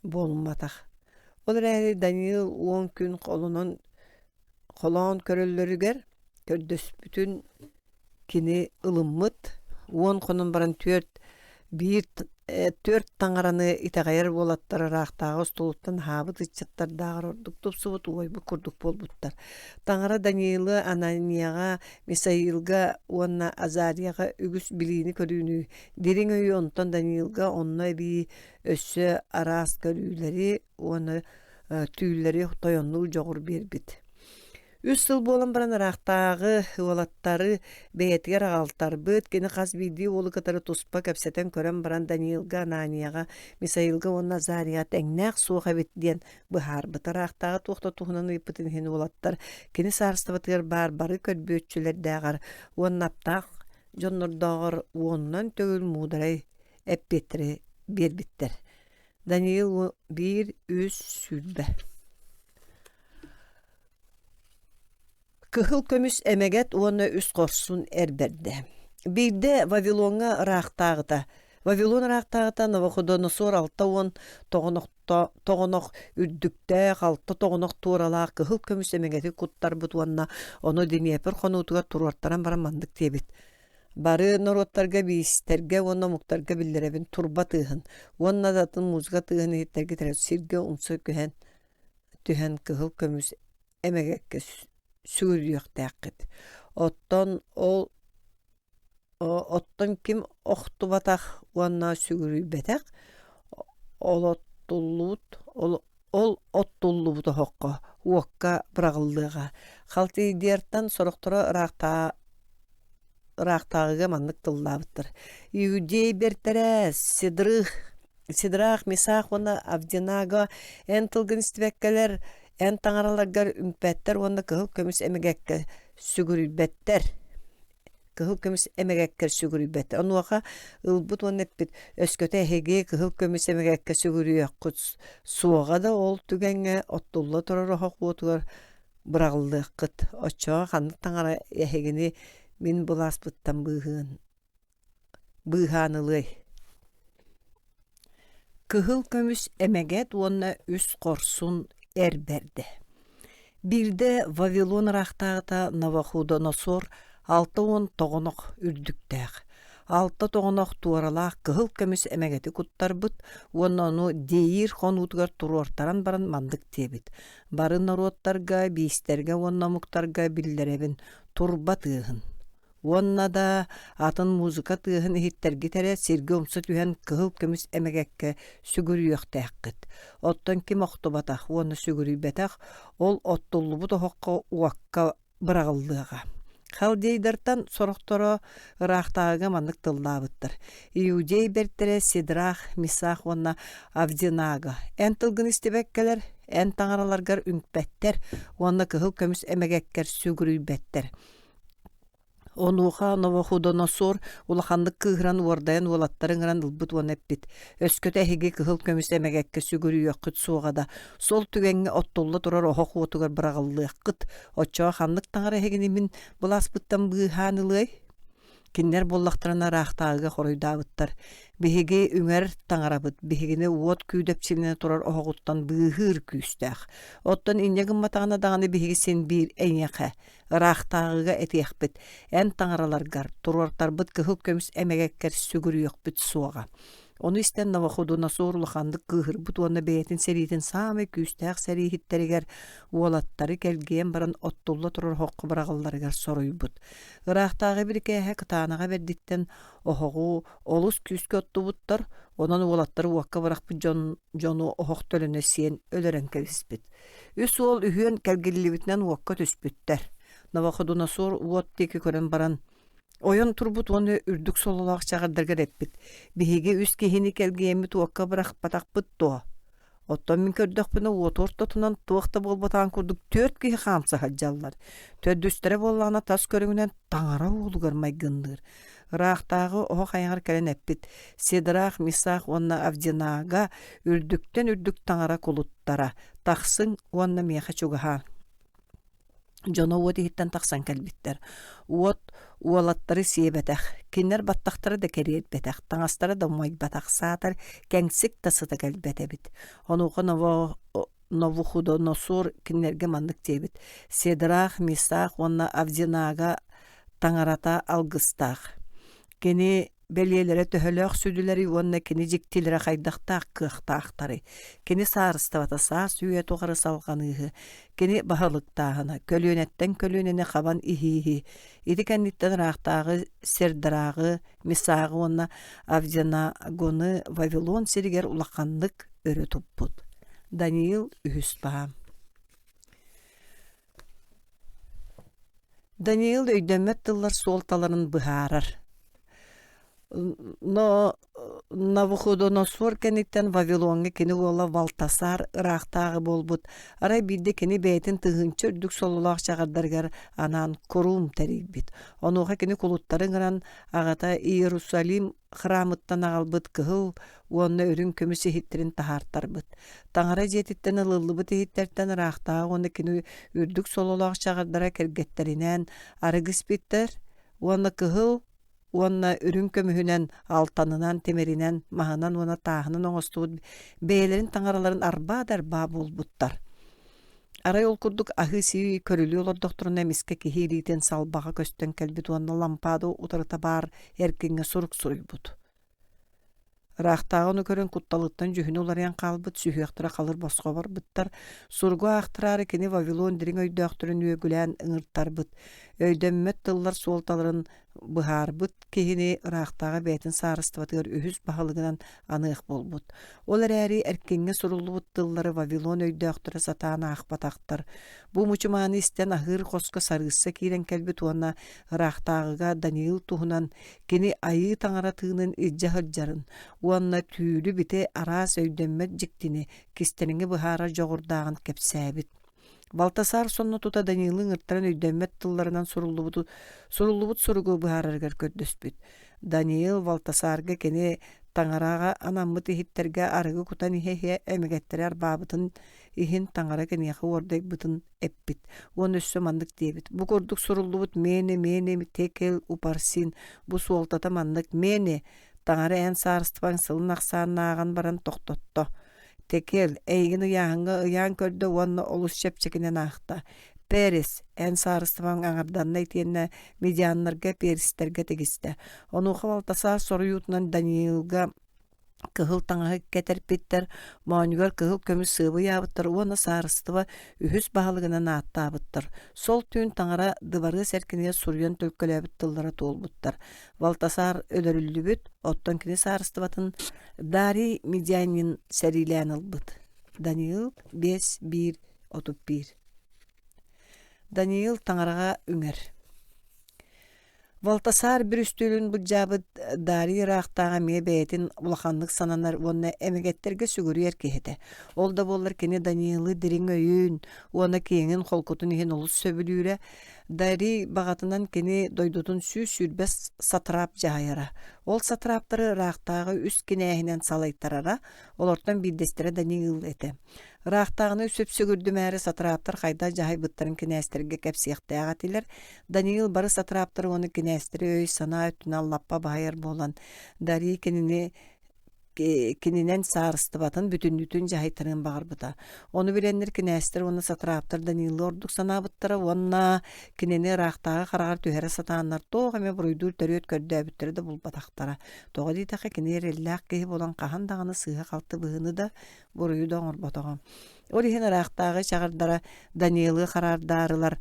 болматақ. Ол рәйі Даниил 10 күн қолон көрілерігер көрдөспүтін кені ылыммыт 10 қонын баран 4 таңараны итағайыр болаттар арақтағы столуттан хабыт итчаттар дағыр ордук тупсубут ойбы курдук болбуттар. Таңара Даниилы Ананияға, Мисаилга, онна Азарияға үгіс билиini көрүүнү. Дерин өйі онтан Даниилга онна би өссө араас көрүүлери, оны түйілері тойонну жоғыр бербит. Үс сыл болан баран арақтағы олаттары бәйетігер ағалтар бұд, кені қаз бейді олы қатары тұспа көпсетен көрен баран Даниилга, Ананияға, Мисаилга, онна Азария тәңнәқ суға беттен бұхар бұд. Арақтағы тоқта тұғынан ұйпытын хені олаттар, кені сарыстыбытығыр бары көрбөтчілер дәғар, онна аптақ, жоннырдағыр, оннан төгіл мударай әппеттірі бербіттер. Даниил 1:3 сүлбә. Кыхыл көмүс эмегет оны үс корсун эрберде. Бирде Вавилонга ырактагыта. Вавилон ырактагыта Навуходоносор 6 тоғонок үрдүктә халты тоғонок турала кыхыл көмүс эмегети куттар бутуанна оны Днепр хонутуга туруаттаран барамандык тебит. Бары народтарга бийистерге оны муктарга биллеребин турба тыгын. Онна датын музыка тыгын еттерге терет сирге унсы көһен түһен кыхыл көмүс эмегекке сүгүрүйөк тәккет. Оттон ким охтубатах уанна сүгүрүй бетек. Ол оттуллубут хокко уокка брагылдыга. Халты идерттан сороктора ырактагыга мандык тыллабыттыр. Иудей бертере Сидрах, Мисах, вона Авденаго, энтылгын истибеккелер, эн таңараларгар үмпәттер, вона кыхыл көмүс эмегекке сүгүрүбеттер. Кыхыл көмүс эмегекке сүгүрүбеттер. Онуака ылбут вона эппит өскөтө хеге кыхыл көмүс эмегекке сүгүрүйөк суога да ол түгенге оттулла турар хокуутугар брагылды кыт. Очоо ханнык таңара хегени мин буласпыттан быханылый. Кыхыл көмүс эмегет онна үс корсун эрберде. Бирде Вавилон рахтагыта Навуходоносор 6 тоғонок үрдүктәк. 6 тоғонок туаралак кыхыл көмүс эмегети куттарбыт, оннону дейир хонутугар туруортаран баран мандык тебит. Бары народтарга, бийистерге, онна муктарга биллеребин турба тыгын. Онна да атын музыка тыгын хиттерги тере сирге умсы түһен кыхыл көмүс эмегекке сүгүрүйөк тәккет. Оттон ким октубатах, оны сүгүрүйбетах, ол оттуллубут хокко уакка брагылдыга. Халдейдартан сорохторо ырахтаага маннык тыллаабыттар. Иудей бертере Сидрах, Мисах онна Авдинага. Эн тылгын истебеккелер, эн таңараларгар үңпеттер, онна кыһыл көмүс эмегеккер сүгүрүйбеттер. Онуха Новохудоносор улаханнык кыһыран уордайан уолаттарыҥаран ылбыт уон эппит. Өскөтө эһиги кыһыл көмүс эмегекке сүгүрүйөккүт суогада. Сол түгеңҥе оттулла турар охох уотугар быраҕаллыаххыт. Оччоо ханнык таҥара эһигинимин булааспыттан быыһаанылыай. Киннер боллахтарына раахтаага хоруйдаабыттар. Биһиги үҥэр таҥарабыт. Биһигини уот күүдэпчилине турар оһоҕуттан быыһыыр күүстээх. Оттон инньэгин матаҕына даҕаны биһиги син биир эйñэхэ. Раахтаага этиэхпит. Эн таҥараларгар туруортарбыт кыһыл көмүс эмегеккер сүгүрүйөхпүт суоҕа. Onu isten Новохудоносор улаханнык кыыһырбыт уонна бэйэтин сэриитин саамай күүстээх сэриихиттеригэр уолаттары келгиэн баран оттулла турар хоққы быраҕалларыгар соруйбут. Ыраахтааҕы бир кээһэ кытаанаҕа бердиттен оһоҕу олус күүскө оттубуттар, онон уолаттары уокка барахпыт дьону оһох төлөнө сиэн өлөрөн кэбиспит. Үс уол үһүөн келгиллибитинэн уокка түспүттэр. Новохудоносор уот тики көрөн баран ойон турбут оны үрдүк сололаах чагырдаргар эппит. Биһиги үс киһини келгиэмит уокка барах батахпыт туо. Оттон мин көрдөкпүнө уотортотунан туохта болбатаан курдук 4 киһи хаамса хаджаллар. Төдүстере боллаана тас көрүңүнен таңара уулугар майгындыр. Ыраахтаагы оһох аяңар кэлэн эппит. Сидрах, Мисах онна Авдинага үрдүктен үрдүк таңара кулуттара. Тахсың онна меха чугаха. Жоно уот иһиттэн тахсан кэлбиттер. Уот уолаттары сиэбэтэх. Киннер баттахтары да кериэтбэтэх. Таңастары да майбатах саатар кэҥсик тасыта кэлбэтэбит. Онуха Новохудоносор киннерге маннык тиэбит. Сидрах, Мисах онна Авдинага таңарата алгыстаах. Кини белиэлере төһөлөөх сүдүлери уонна кини дьиктилэре хайдахтаах кыахтаахтары. Кини саарыстабата саас үйэ тугары салганыыһы. Кини баһылыктааһына. Көлүөнэттэн көлүөнэне хабан иһииһи. Ити кэнниттэн раахтаагы Сирдраагы, Мисаагы уонна Авдинагоны Вавилон сиригер улаханнык өрө туппут. Даниил үһүс баһа. Даниил өйдөммөт тыллар суолталарын быһаарар. Но Навуходоносор кенниттен Вавилонга кини уола Валтасар ыраахтаагы болбут. Арай бидде кини бэйэтин тыһынчы үрдүк солулаах чагардаргар анаан корум терийбит. Онуха кини кулуттарыҥаран аҕата Иерусалим храмыттан аҕалбыт кыһыл уонна өрүн көмүс иһиттерин таһаартарбыт. Таҥара дьиэтиттен ылыллыбыт иһиттерден ыраахтааҕы уонна кини үрдүк солулаах чагардара кэргэттеринэн арыгыс биттер уонна кыһыл уонна үрүн көмүһүнэн алтанынан темеринэн маһынан уона тааһынан оҥостубут бэйэлэрин таҥараларын арбаа буолбуттар. Арай ол курдук аһыы сии көрүлүү олордохторуна эмискэ киһиилиитин салбаҕа көстөн кэлбит уонна лампаада утарыта баар эркиҥҥэ сурук суруйбут. Ыраахтааҕы ону көрөн кутталыттан жүһүнү уларыйан хаалбыт, сүһүөхтүрэ халыр босхо барбыттар. Сургу аахтыраары кини Вавилон дириң өйдөөхтөрүн үөгүлээн ыҥыртарбыт. Өйдөммөт тыллар суолталарын быһаарбыт киһини ыраахтааҕа бэйэтин саарыстыбатыгар үһүс баһалыгынан аныах болбут. Ол эрээри эркиҥҥэ суруллубут тыллары Вавилон өйдөөхтөрө сатаана аахпатахтар. Бу мучумааны истэн аһыыр хоско сарыысса киирэн кэлбит уонна ыраахтааҕыга Даниил туһунан кини айыы таҥара тыынын илдьэ хылдьарын уонна түүлү бите араас өйдөммөт дьиктини кистениҥи быһаара жоҕурдааҕын кэпсээбит. Балтасар сонно тута Даниилын ырттаран өйдөммөт тылларынан суруллубут суругу быһаараргар көрдөспүт. Даниил Балтасарга кини таҥарааҕа анаммыт иһиттерге арыгы кутан иһэ эмегеттери арбаабытын иһин таҥара кениэхэ уордайбытын эппит. Уон өссө маннык диэбит. Бу курдук суруллубут мэне текел упарсин бу суолтата маннык мэне таҥара эн саарыстыбаң сылын ахсааннааҕан баран тохтотто. Текел эйгин ыяаһыҥҥа ыяан көрдө уонна олус чэпчекинэн аахта. Перес эн саарыстыбаң аҥарданна итиэннэ медианнарга перистерге тегисте. Онуха Балтасар соруйуутунан Даниилга кыһыл таҥаһы кэтерпиттер, моонугар кыһыл көмүс сыыбы яабыттар, уона саарыстыба үһүс баһалыгынан ааттаабыттар. Сол түүн таҥара дыбары сэркиние сурьуон төлкөлөөбүт тыллара туолбуттар. Балтасар өлөрүллүбүт, оттон кини саарыстыбатын Дарий Медианин сэрилээн ылбыт. Даниил 5:1-31. Даниил таҥарага үҥэр. Валтасар bir üstülün bıcabı dari raqtağa me beytin ulaqanlık sananar ona emeketterge sügürüyer kehete. Ol da bollar kene Daniel'ı dirin öyün, ona keyinin holkutun ihen olus söbülüre. Dari bağatından kene doydutun sürbes satrap jahayara. Ol satraptары raqtağı üst kinehinen salaytarara, olortan biddestere Daniel ete. Raqtağını söp sögürdümәрі satraptar qayda jahay bıttарын kinästerge kepsiyaqtağatiler. Daniel bары satraptar onu kinästeri öy sana ötün allappa bahayar bolan. Dari kininen sarıstıbatın bütünlütün jahaytарын bağırbıda. Onu bilenler kinäster onu satraptar Daniel orduk sanabıttara onna kineni raqtağı qaragar tühere satanlar toğ eme buruydur törüt kördäbütteri de bulbataqtara. Toğa ditaqı kiner ellaq kehi bolan qahan dağını sığha qaltı bığını da buruyu da orbatoğam. Olihin raqtağı çağırdara Daniel'ı qarardarılar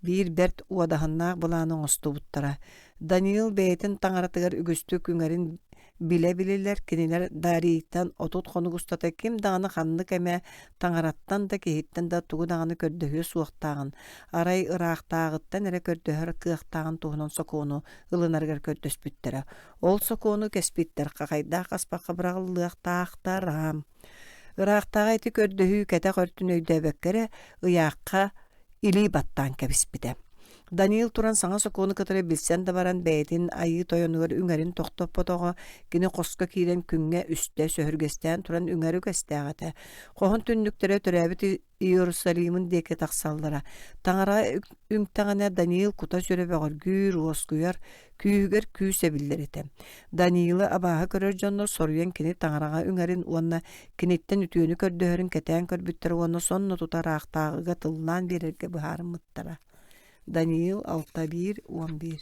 bir bert uadahannaq bulanın ostubuttara. Daniel beytin taňaratygar ügüstü küňerin bile-bileler kiniler dariyitten otut konu gustata kim dağını xanlık eme taňarattan da kehitten da tugu dağını kördöhü suaqtağın. Aray ıraqtağıttan ere kördöhür kıaqtağın tuğunan sokonu ılınargar kördöspüttere. Ol sokonu kespitter qaqayda qaspaqqa biraqlığıqtağıqtaram. Iraqtağı eti kördöhü kete qörtün öydöbekkere ıyaqqa ili battan kebispide. Daniel turan saňa sokonu kıtırı bilsen de baran beytin ayı toyonugar üňerin toqtoppotoğu kini qoska kiren küňe üstte söhürgesten turan üňeri göstägete. Qohun tünnüktere töräbit Yerusalim'in deke taqsallara. Taňara üňtaňana Daniel kuta sörebeğer gür oskuyar küýger küýsebiller ete. Daniel'ı abaha körör jonno soruyan kini taňaraga üňerin onna kinitten ütüýünü kördöhürün ketän körbütter onna sonno tutaraqtağıga tıllan bererge buharmyttara. Daniel 6:1-11.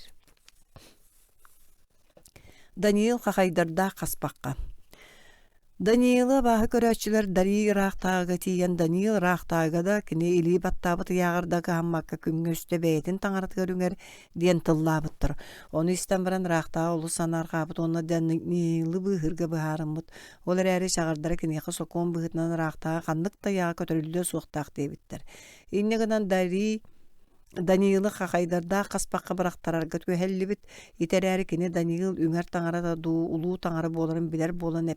Daniel qaqaydarda qaspaqqa. Daniel'a baha köröççüler dari raqtağıga tiyen Daniel raqtağıga kine ili battabıt yağırdaga hammakka küngöste beytin taňaratygar üňer diyen tıllabıttır. Onu istembiren raqtağı olu sanar qabıt onna Daniel'ı bıhırga bıharımıt. Olar äri çağırdara kineqi sokon bıhıtnan raqtağı qanlık da yağı kötörüldü suqtaq debittir. Innegadan dari Daniel'ı qaqaydarda qaspaqqa bıraqtararga tühellibit iteräri kine Daniel üňer taňarada du ulu taňara bolaryn biler bolan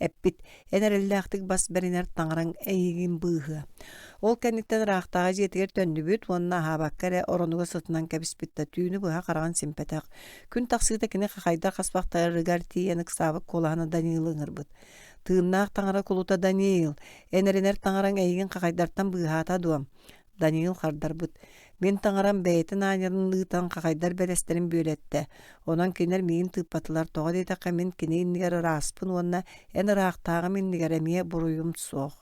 eppit enerelläqtik bas beriner taňaran eýigin bığı. Ol kennitten raqtağa jetiger töndübüt onna habakkare oronuga sıtınan kebispitta tüýünü bıha qaragan simpetak. Kün taqsıda kine qaqaydar qaspaqtary rigarti enik sabık kolahana Daniel ıňırbyt. Tığnaq taňara kuluta Daniel eneriner taňaran eýigin qaqaydartan bıhata duam. Daniel qardarbyt. Men taňaran beytin aýyryn lytan qaqaydar beresterin böletde. Onan kener meýin typatylar toga diýdi men kine inniger raspyn onna en raqtagy men nigeremie buruyum soq.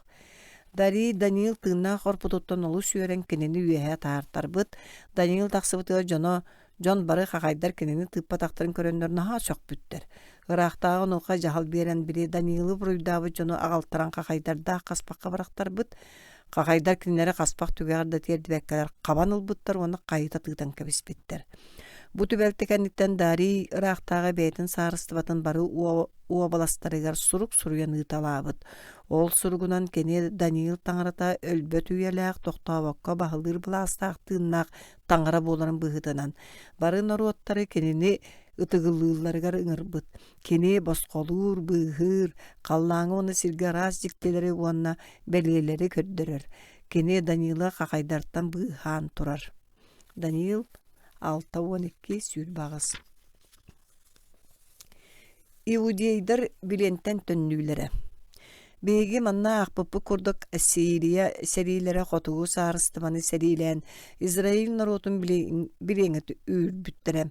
Dari Daniel tığna qorpututtan olu süýeren kineni üýe tartarbyt. Daniel taqsybyty Jon bary qaqaydar kineni typa taqtyryn körönlerine ha çok bütler. Raqtagy onuqa jahal beren biri Daniel'ı buruydaby jonu agaltaran qaqaydarda qaspaqqa baraqtarbyt. Qaqaydar kinleri qaspaq tügärde terdibekler qaban ılbıttar onu qayta tığdan kebispitler. Bu tübeltekennitten dari raqtağı beytin sarıstıbatın bары uwa balastarıgar suruk suruyan ıtalabıt. Ol surugunan kene Daniel taňarata ölböt üýelek toqtabakka bahylyr bulastaq tığnaq taňara bolaryn bıhıdanan. Bары naruattary keneni ıtıgıllılargar ıňırbyt. Kene bosqolur, bıhır, qallaňy onu sirgaras jikteleri onna belgeleri kördürer. Kene Daniel'a qaqaydartan bıhan turar. Daniel 6:12 sürbagas. Iudiýdir bilenten tönnüýlere. Begi manna aqpıpı kurduk Assyria serilere qotugu sarıstımany serilen Izrail narotun bileňet ürbüttere.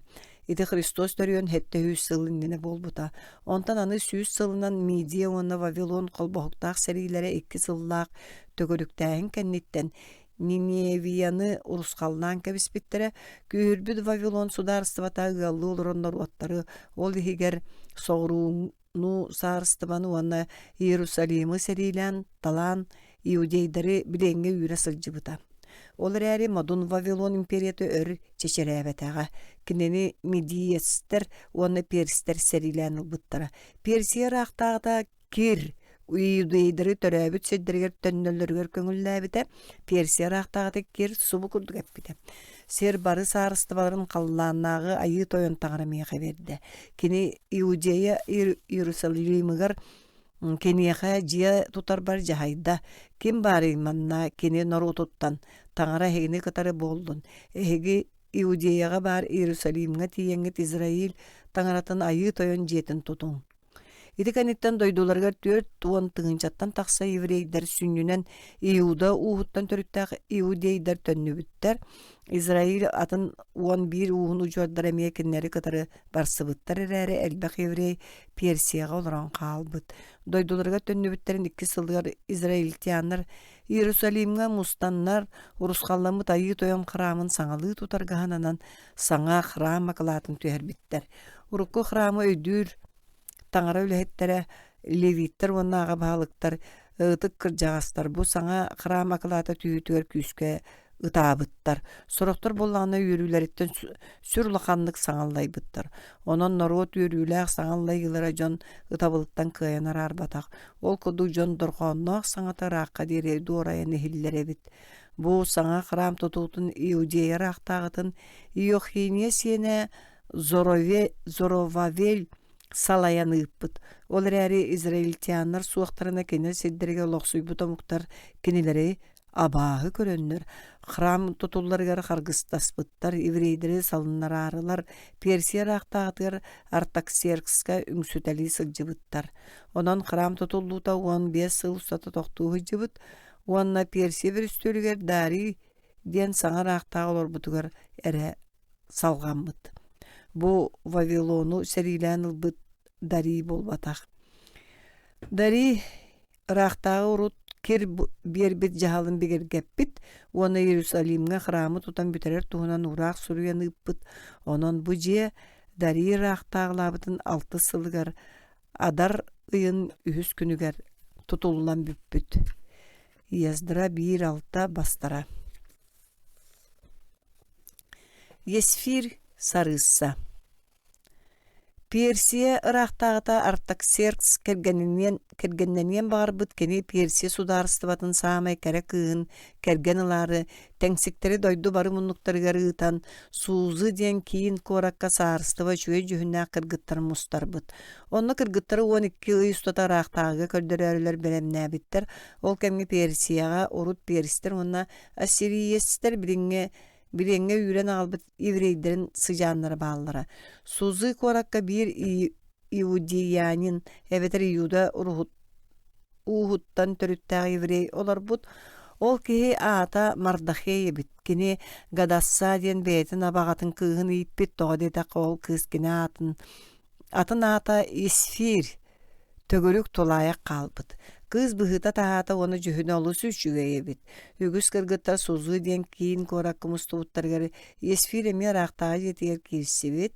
Iti Hristos törüön hette 100 ýylyny bolbuta. Ondan any 100 ýylynan Midia onna Vavilon kolboqtaq serilere 2 ýyllak tögörüktäň kennitten Nineviýany urusqallan kebispittere kürbüt Vavilon sudarstybata gallı olurlar ottary ol higer soğruunu sarstybany onna Yerusalimy serilen talan Iudeýdary bileňe ýüre sylжybyta. Olar äri Madun Vavilon imperiýaty ör çeçeräbetaga kineni Midiýetster onna Perster serilen ılbyttara. Persiýa raqtagda Kir уйдыйдыры төрөбүт седдергер төннөллөргөр көңүлләбите Персия рахтагы кер субу курдук эппите. Сер бары сарыстыбаларын қалланнағы айы тойон тағырамияға берді. Кені Иудея Иерусалимыгар кенеха жия тутар бар жахайда. Кем бары манна кені нору туттан таңара хегіне кытары болдун. Эхеги Иудеяға бар Иерусалимға тиеңгет Израиль таңаратын айы тойон жетін тутун. Итиканиттен дойдуларга төрт туон тыгынчаттан тақса еврейдер сүннүнен Иуда уһуттан төрүттәк иудейдер төннүбүттер. Израиль атын 11 уһун ужордар эмекеннери кытары барсыбыттар эрәре элбек еврей Персияга олорон калбыт. Дойдуларга төннүбүттерин 2 сылдыр израильтяннар Иерусалимга мустаннар урускалламыт айы тоям храмын саңалы тутаргаһананан саңа храм акылатын түһәрбиттер. Урукку храмы өйдүр таңара үлэһеттэрэ левиттер уоннааҕа баалыктар ытык кырдьаҕастар бу саҥа храм акылаата түйүтүгэр күүскэ ытаабыттар. Сорохтор боллаана үөрүүлэриттен сүр улаханнык саҥаллайбыттар. Онон норуот үөрүүлээх саҥаллайгылара дьон ытабылыттан кыайанар арбатах. Ол куду дьон дорҕоонноох саҥатараахха диэри дуорайан эхиллэребит. Бу саҥа храм тутуутун Иудея раахтааҕытын Иохиния сиэнэ Зоровавель салаяныппыт. Ол эрээри израильтяннар суохтарына кенер сиддерге олохсуйбут омуктар кенилери абааһы көрөннөр. Храм тутулларыгар харгыстаспыттар, еврейдери салыннар арылар, Персия раахтаатыгар Артаксеркска үңсүтәли сылжыбыттар. Онон храм тутуллуута 15 сыл устата тохтуу жыбыт, уанна Персия бир үстөлүгер дари диэн саңа раахтаа олорбутугар эре салганбыт. Бу Вавилону серилэн ылбыт дари болбатах. Дари раахтаа урут кер бербит жаһалын бигергеппит, уона Иерусалимга храмы тутан бүтерер туһунан ураак суруяныппыт. Онон бу жие дари раахтаагылабытын 6 сылыгар адар ыйын үһүс күнүгер тутуллан бүппүт. Яздыра 1:6 бастара. Есфир сарысса. Персия ырахтагыта Артаксеркс кергеннен барбыт кени Персия сударыстыбатын саамай кәрі кыын кергенылары тәңсіктері дойду бары мұннуктарыгар ыытан суузы ден кейін коракка саарыстыба чуе жүхүннää кыргыттар мустарбыт. Онны кыргыттары 12 ый устата ырахтагыга көрдөрөрүлөр беремнээбиттер. Ол кемге Персияга урут перистер онна ассириестер Birenge üren albıt еврейдерин sıcanları bağlılara. Suzu korakka bir Iudiyanin eveteri Iuda Uhud'dan törüttəği evrey olar bud. Ol ki ata Mardahey bitkini gadassa diyen beytin abağatın kığın ipit doğdeta kol kız kine atın ata isfir tögölük tolayak kalbıt. Kız bıhıta tahata onu cühüne olu süçüge bit. Ügüs kırgıttar sozu diyen kiyin korakkımız tuğuttargari esfir emi raqtağı jetiger kirsi bit.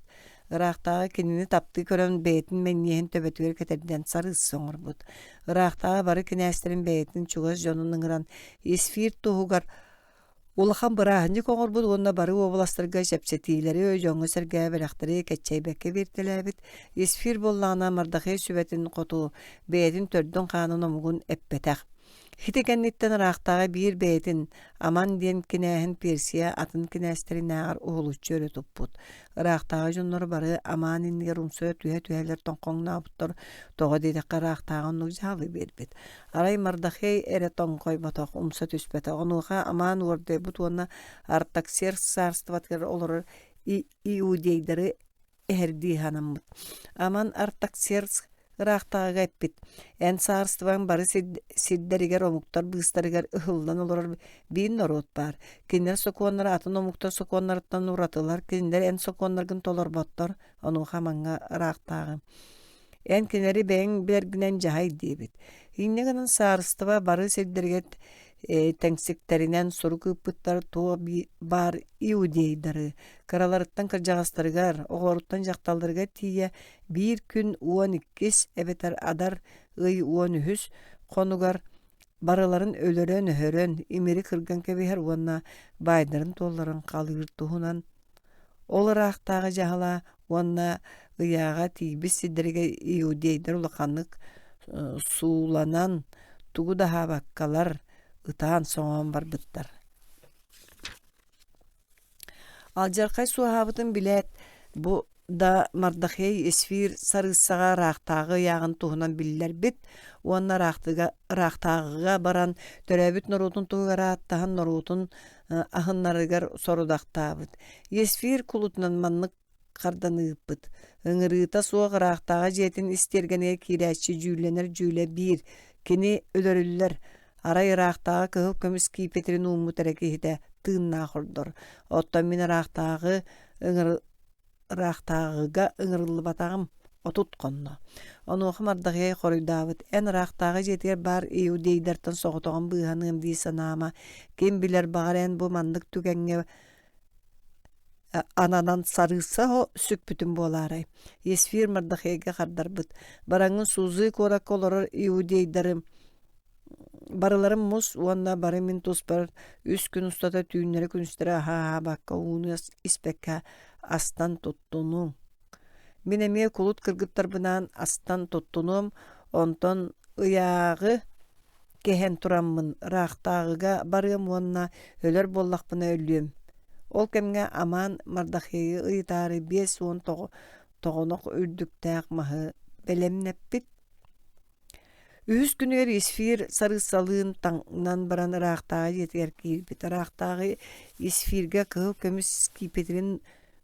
Raqtağı kinini taptı körön beytin menniyen töbetüger keterden sarı soğur bud. Raqtağı barı kinesterin beytin çuğaz jonunun ıran esfir tuğugar Улахан бырааһынньы коңор бут уонна бары областарга жапсетиилери өйжөңө сэргээ берахтары кеччейбекке биртелээбит. Есфир боллаана Мардахей сүбэтин коту бэйэтин төрдөн хаанын омугун эппетэх. Хитекенниттен раахтаға бир бэйэтин аман диэн кинээһин Персия атын кинээстерин аагар уолуччу өрө туппут. Раахтаға жоннор бары аман иннигер умсуя түһэ-түһэлер тоңкоңнаабыттар тоҕо дейдэкка раахтаға оннук жаалы бербит. Арай Мардахей эре тоңкой ботох умса түспэте. Онуға аман уордэ бут уонна Артаксеркс саарстыбаткар олорор иудейдары эхердии ханаммыт. Аман Артаксеркс раахтаага эппит. Эн саарстыбан бары сиддеригер омуктар быыстарыгар ыһылдан олорор биин норот бар. Кинер сокуоннар атын омуктар сокуоннарыттан уратылар. Кинер эн сокуоннаргын толорботтор ону хамаңга раахтаага. Эн кинери бээн бергинен жахай диебит. Иннегенен саарстыба бары сиддеригет тәңсиктеринен сорук ыппыттар туа бар иудейдары. Караларыттан кыржағастарыгар, оғоруттан жақталдырыга тия bir күн 12 эбетер адар ый 13 конугар барыларын өлөрөн өһөрөн имери кырган кебихер уонна байдарын толларын калыыртуһунан олараактагы жахала уонна ыяга тийбис сиддерге иудейдер улаканнык suulanan tugu daha bakkalar ıtaan soğan barbıttar. Aljarkay suhabıtın bilet bu da Mardaxey esfir sarısağa raqtağı yağın tuğunan biller bit. Onlar raqtağıga baran törəbit norutun tuğara attahan norutun ahınlarıgar sorudaqtabıt. Esfir kulutnan manlık kardanıbıt. Öngırıta soğuk raqtağı jetin istergeneye kiräçi jülener jüle bir. Kini ölörüller. Aray raqtağı kıhıp kömüs kiypetirin umu terekihide tığınna xurdur. Ottan min raqtağıga ıngırılı batağım otut qonno. Onu Mardaxey qoruydabyt. En raqtağı jeter bar iudeyderten soğutoğun bıhanım diye sanama. Kim biler bağır en bu mandık tükenge anadan sarısa o sükpütün bolaray. Esfir Mardaxeyge qardarbyt. Barangın suzu korak oloror iudeyderim. Barılarım mus, uanna barımin tosbar, üst gün ustada tüyünleri künüstere ha bakka uunu ispekka astan tuttunum. Minemiye kulut kırgıttar bınan astan tuttunum, onton ıyağı kehen turamın raqtağıga barım uanna öler bollaq bına ölüyüm. Ol kemge aman Mardaxey'i ıytarı 5-10 toğunok ürdüktağ mahı belemneppit. Üç günler isfir sarısalığın tanğından baran raqtağı yeter ki bit raqtağı isfirge kıhıp kömüs kipetirin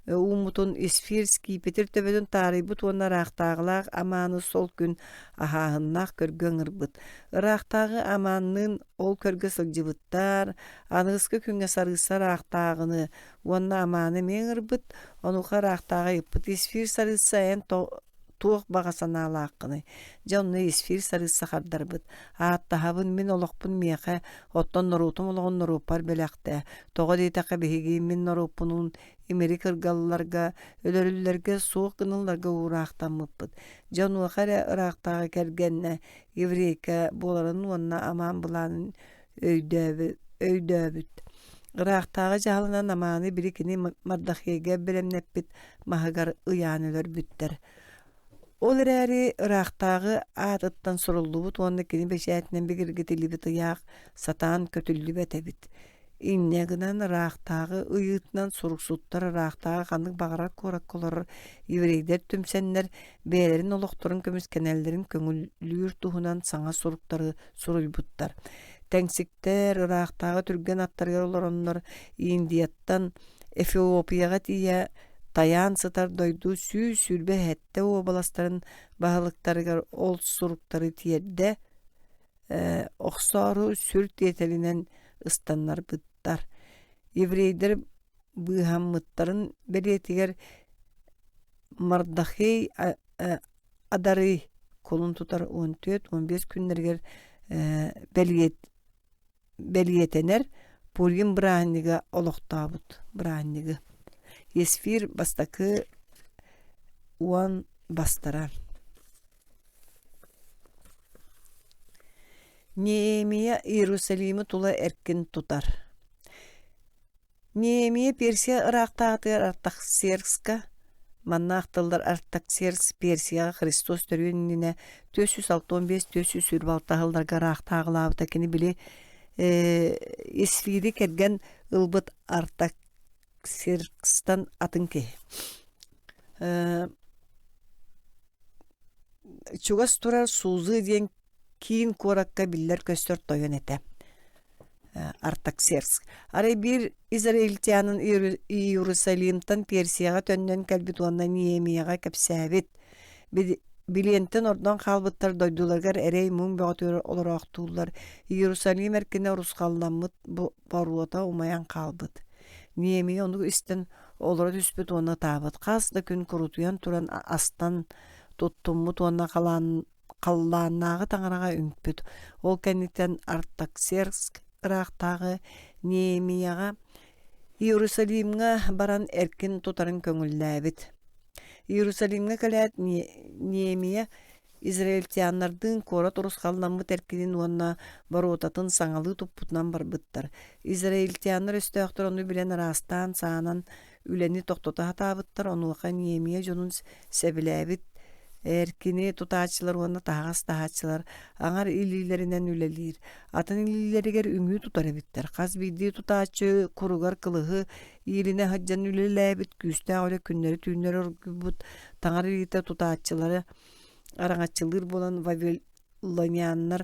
umutun isfir kipetir töbedin taribut ona raqtağılar amanı sol gün ahahınnak körgöngürbüt. Raqtağı amanının ol körgö sılcıbıttar, anıskı künge sarısa raqtağını ona amanı meğirbüt, onuqa raqtağı yıpıt isfir sarısa en tuğuk bağasana alaqını. Canlı isfir sarısa xardarbıt. Attahabın min oloqpun miyaqa, ottan norutum oloğun norupar belaqta. Toğa deytaqı behigi min norupunun imeri kırgalılarga, ölörüllerge, soğuk gınıllarga uğraqtan mıppıt. Canlı xara ıraqtağı kergenne, evreyka boların onna aman bulanın öydöbüt. Iraqtağı jahalınan amanı birikini Mardaxeyge belemneppit mahagar ıyanılar bütter. Ol erəri ıraqtağı adıttan sorulubut, onu kini beşəyetinden bir girgitilibit ıyaq, satan kötüllübet ebit. İnneginen ıraqtağı ıyıtnan soruksuttar ıraqtağı qanık bağırak korak kolor, evreyder tümsenler, beylerin oloqturun kömüskenellerin köngüllüyür tuhunan sana sorukları sorulbuttar. Tengsikter ıraqtağı türgen attargar olur onlar, Indiyattan Efiopiyaga tiya tayan sıtar doydu sülbe hette o balasların bahalıktarıgar ol surukları tiyerde oxsaru sürt yetelinen ıstanlar bıttar. Evreyder bıhammıtların beliyetiger Mardaxey adarı kolun tutar 14-15 günlerger beliyetener Pulgin brahniga oloqtabut brahniga. Esfir bastakı uan bastara. Nehemiya Yerusalim'i tula erkin tutar. Nehemiya Persiya Irak'tağı Artaxerxes'ka manna aqtıllar Artaxerxes Persiya Hristos törüyenine 465-426 yıllarga Irak'tağılavtakini bili esfiri kergen ılbıt Artaxerxes'tan atın ki. Çugas turar suzu diyen kiin korakka biller köstör toyon ete. Artaxerxes. Aray bir İsrailtiyanın Yerusalim'tan Persiya'ga tönnen kalbit ondan Nehemiyaga kapsabit. Biliyenten oradan kalbıttar doydulargar erey mum bağıtıyor olarak tuğlar. Yerusalim erkine ruskallamıt bu baruata umayan kalbıt. Nehemiya onu isten olara düspüt ona tabıt. Kasda gün kurutuyan turan astan tuttummut ona kallannağı tanırağa ümpüt. Ol kendikten Artaxerxes Irak'tağı Nehemiyaga Yerusalim'e baran erkin tutarın köngüllabit. Yerusalim'e kalat Nehemiya İsrailtiyanlardan korat oruskallanmı terkinin ona barotatın sağalı toputnan barbıttar. İsrailtiyanlar üstüktür onu bilen arastan sağanan üleni toktota hatabıttar. Onu vakan Nehemiya jonun sebilabit Erkini tutaçılar onu tağas tahaçılar aňar ililerinden ülelir. Atın ilileriger üngü tutar ebitler. Kaz bildiği tutaçı kurugar kılığı iline haccan ülelebit küste öyle günleri tüynleri örgübüt taňar ilite tutaçıları araňaçylyr bolan Vavilonianlar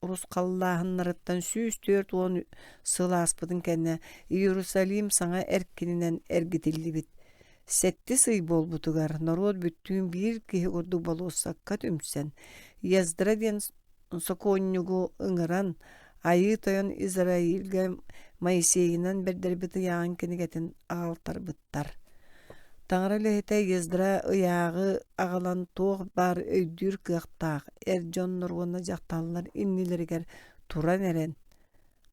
Urus kallahanlarıttan süýstürt on sylaspydyň kenne Ýerusalim saňa erkininden ergitildi. Setti sый bolbutugar, narod büttüğün bir kihi urdu bolosakka tümsen. Yazdıra diyen sokonnyugu ıngıran, ayı toyan İsrail'ge Mayseyinan berderbiti yağın kini getin ağaltar bittar. Taňra lehete yazdıra ıyağı ağalan toğ bar öydür kıqtaq, erjon nurguna jaktallar innileriger turan eren.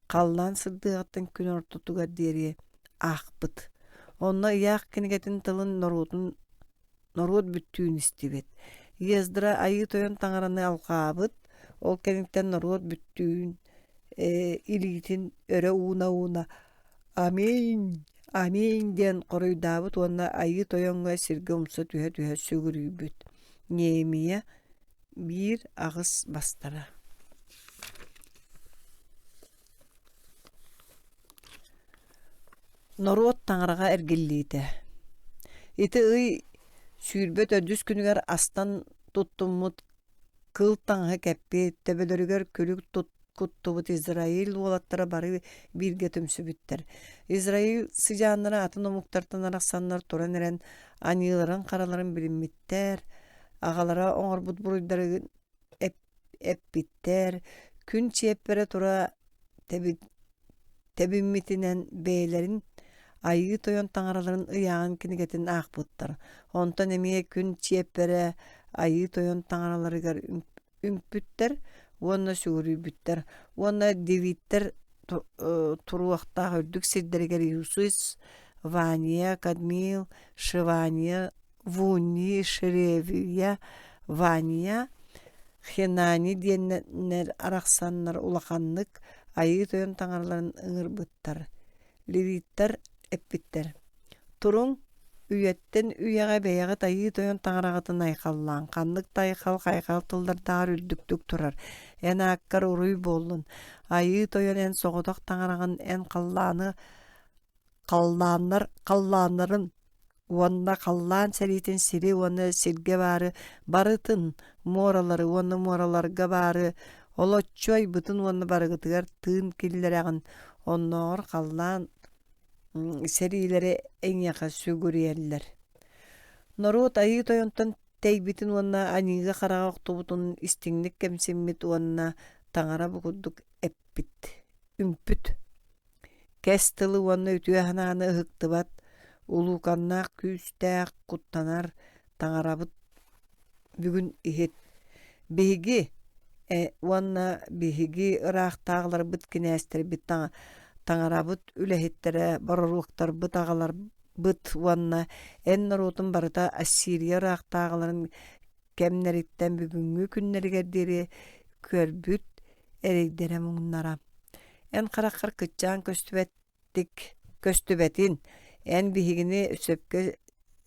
Kallan sırdıgattan gün ortutugar deri ahbıt. Onna yak kinigetin tılın norud büttüğün istibet. Yazdıra ayı toyan taňarany alqabıt. Ol kenikten norud büttüğün ilitin öre una. Amin. Amin diyen qoruydabıt. Onna ayı toyonga sirge umsa tühe sögürübüt. Nehemiya bir ağız bastara. Norud taňraga ergillide. Iti sürbet ödüs günüger astan tuttumut kıl taňa keppi tebelörüger kölük kuttubut İsrail olattara bari birge tümsübütter. İsrail sıjanlara atın omuktartan araksanlar toran eren anyılaran karaların bilinmitter. Ağalara oňorbut buruydarı eppitter. Gün çiyeppere tora tebimmitinen beylerin ayı toyon taňraların ıýagyň kinigetin ahbıttar. Ondan emie gün çiyeppere ayı toyon taňraları ümpütter, wonna sügürübütter. Wonna divitter turuwakta hördük sirderiger Yusus, Vania, Kadmil, Shivania, Vuni, Shireviya, Vania, Henani diyenler araksanlar ulakanlık ayı toyon taňraların ıňırbıttar. Levitler eppitter. Turun üyetten üyege beýege taýy toýan taňragatyn aýkallan. Kanlyk taýkal kaýkal tıldardaar üldüktük turar. En akkar uruy bollun. Aýy toýan en sogodak taňragyn en kallanların wanda kallan seritin siri wanda sirge barıtın moralary wanda moralarga bary olotçoy butun wanda barıgıtygar tığın killeregin onnor kallan serileri en yaka sügüriyerler. Norut ayı toyontan teybitin wanda aniga karaga oktubutun istinglik kemsimmit wanda taňara buguduk eppit, ümpüt. Kestili wanda ütüye hanany hıktıbat, ulukannak küstek kuttanar taňarabıt bugün ihet. Bihigi wanda bihigi ıraqtağlar bit kinäster bit taňarabıt ülehettere bararuktar bit agalar bit wanda en norutun barıta Assiriya ıraqtağların kemneritten bugünkü günlerige deri körbüt eregdere muňnara. En karakar kıçan köstübetin en bihigini söpke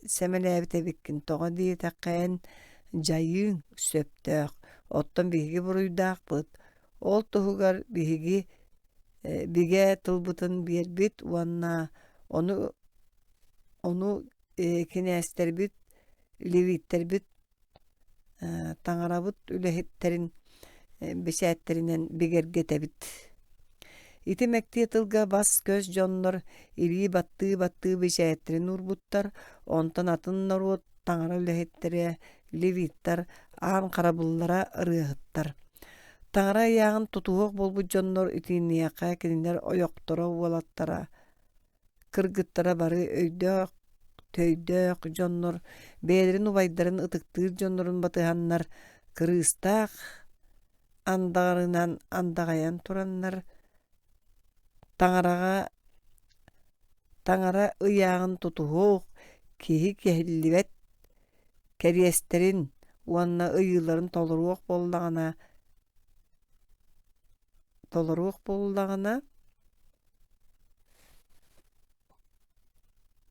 semeläbi tebikkin toğa diye taqqan jayın söptök. Ottan bihigi buruydaq bıt. Ol tohugar bihigi bige tılbıtın bir bit wanna onu kinäster bit levitler bit taňarabıt ülehetterin beşätterinden bigergete bit. Iti mekti tılga bas göz jonnor iri battığı beşätterin urbuttar. Ondan atın norut taňara ülehettere levitler an karabullara ırıhıttar. Taňara ýagyn tutuwak bolbu jonnor itiniýaka kinler oyoktora walattara kırgıttara bary öýdök töýdök jonnor beýlerin ubaýdaryn ıtykdyr jonnorun batyhanlar kırıstaq andarynan andagayan turanlar taňara ýagyn tutuwak kihi kehillibet keriesterin wanna ıýylaryň toluruk bollagana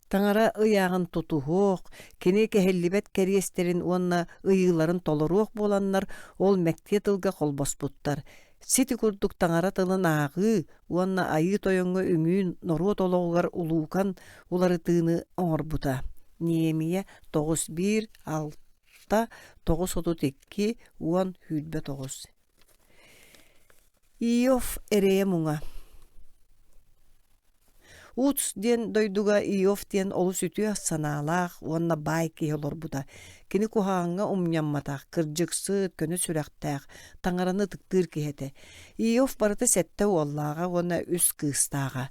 Таңара ыягын тутуһуох, кини кэһэллибэт кэриэстерин уонна ыйыыларын толоруох буоланнар ол мэктие тылга холбоспуттар. Сити курдук таңара тылын аагы, уонна айыы тойоҥҥо үҥүүн норуот олоҕугар улуукан уларытыыны оҥорбута. Неемия 9:1-6-9-32 уон хүлбэ 9. Иов эрэйэ муҥа. Утс диэн дойдуга Иов диэн олус үтүө санаалаах, уонна бай киһи олорбута. Кини кухааҥҥа умнямматаах, кырдьык-сыыт, көнү сүрэхтээх, таҥараны тыктыыр киһэтэ. Иов барыта сэттэ уоллааҕа, уонна үс кыыстааҕа.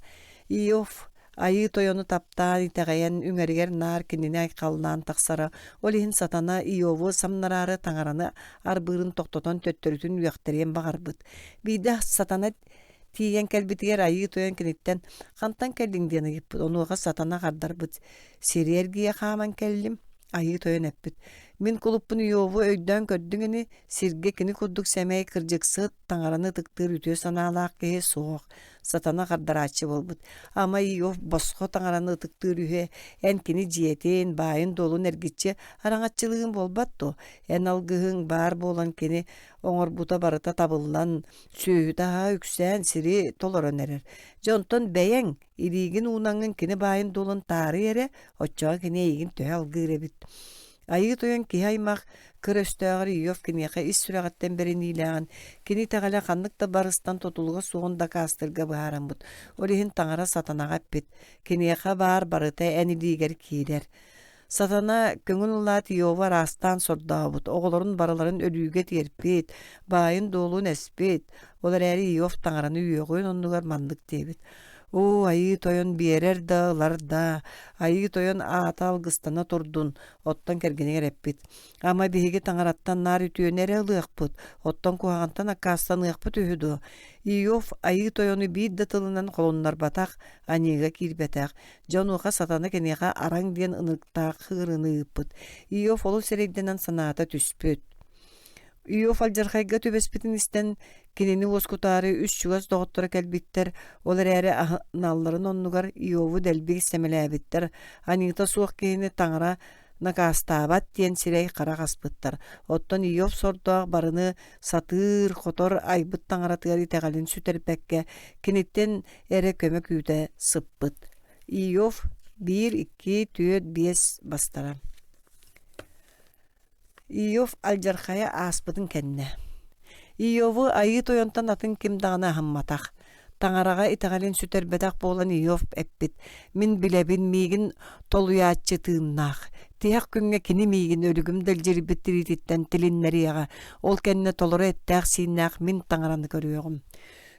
Иов айыы тойону таптаан итэҕэйэн үҥэригэр наар кинини айхалнаан тахсара, ол иһин сатана Иову самнарары таҥараны арбыырын тохтотон төттөрүтүн үөхтэриэн баҕарбыт. Биидэ сатана тиийэн кэлбитигэр айыы тойон киниттэн хантан кэллиң диэн ыйыппыт, онуоҕа сатана хардарбыт. Сириэргиэ хааман кэллим, айыы тойон эппит. Мин кулуппун Иову өйдөөн көрдүҥини сирге кини курдук сэмэй кырдьык-сыыт таҥараны тыктыыр үтүө санаалаах киһи суох. Сатана хардарааччы болбут. Ама Иов босхо таҥараны тыктыыр үһүө эн кини дьиэтин, баайын долун эргиччи араҥаччылыгын болбатту. Эн алгыһыҥ баар буолан кини оҥорбута барыта табыллан, сүүһү-таһаа үксээн сири толорон эрэр. Дьонтон бэйэҥ илиигин uunaҥҥын кини баайын долун таары эре, оччоҕо кини эйигин төһө алгыыр эбит. Айыы тойон киһи аймах кыр өстөөгөр Иов киниэхэ ис сүрэҕэттэн бэрин иилээҕин, кини тэҕэлэ ханнык барыстан тотулуга суон да каастырга быһаараммыт. Ол иһин таҥара сатанаҕа эппит. Киниэхэ баар барыта эн илиигэр киирэр. Сатана көҥүн ылаат Иову араастаан сордообут, оҕолорун барыларын өлүүгэ тиэрпит, баайын доолуун эспит. Олар эри Иов таҥараны үөҕүн оннугар маннык диэбит. Айыы тойон биэрэр да, ылар да, айыы тойон аата алгыстана турдун, оттон кэргинигэр эппит. Ама биһиги таҥараттан наар үтүөн эре ылыахпыт, оттон куһаҕантан аккаастан ыахпыт үһүдү. Иов айыы тойону биир да тылынан холуннарбатах, аниыга киирбэтэх. Дьонуоха сатана кенеха араң диэн ыныктаах хыырыны ыыппыт. Иов олус эрэйдэнэн санаата түспүт. Иов алдьархайга түбэспитин истэн кинини уоскутаары үс чугас доҕоттора кэлбиттэр, олар эри аһыналларын оннугар Иову дэлбиг сэмэлээбиттэр, аниыта суох киһини таҥара накаастаабат диэн сирэй хара хаспыттар. Оттон Иов сордоох барыны сатыыр, хотор айбыт таҥаратыгар итэҕэлин сүтэрбэккэ, киниттэн эре көмө күүтэ сыппыт. Иов 1-2-4-5 бастара. Иов алдьархайа ааспытын кэннэ. Иову айыы тойонтан атын ким даҕаны аһамматах. Таҥарага итэҕэлин сүтэрбэтэх буолан Иов эппит. Мин билэбин миигин толуяаччы тыыннаах. Тиэх күҥҥэ кини миигин өлүгүм дэлдьэрибит тирититтэн тилиннэриэҕэ. Ол кэннэ толору эттээх сииннаах мин таҥараны көрүөҕүм.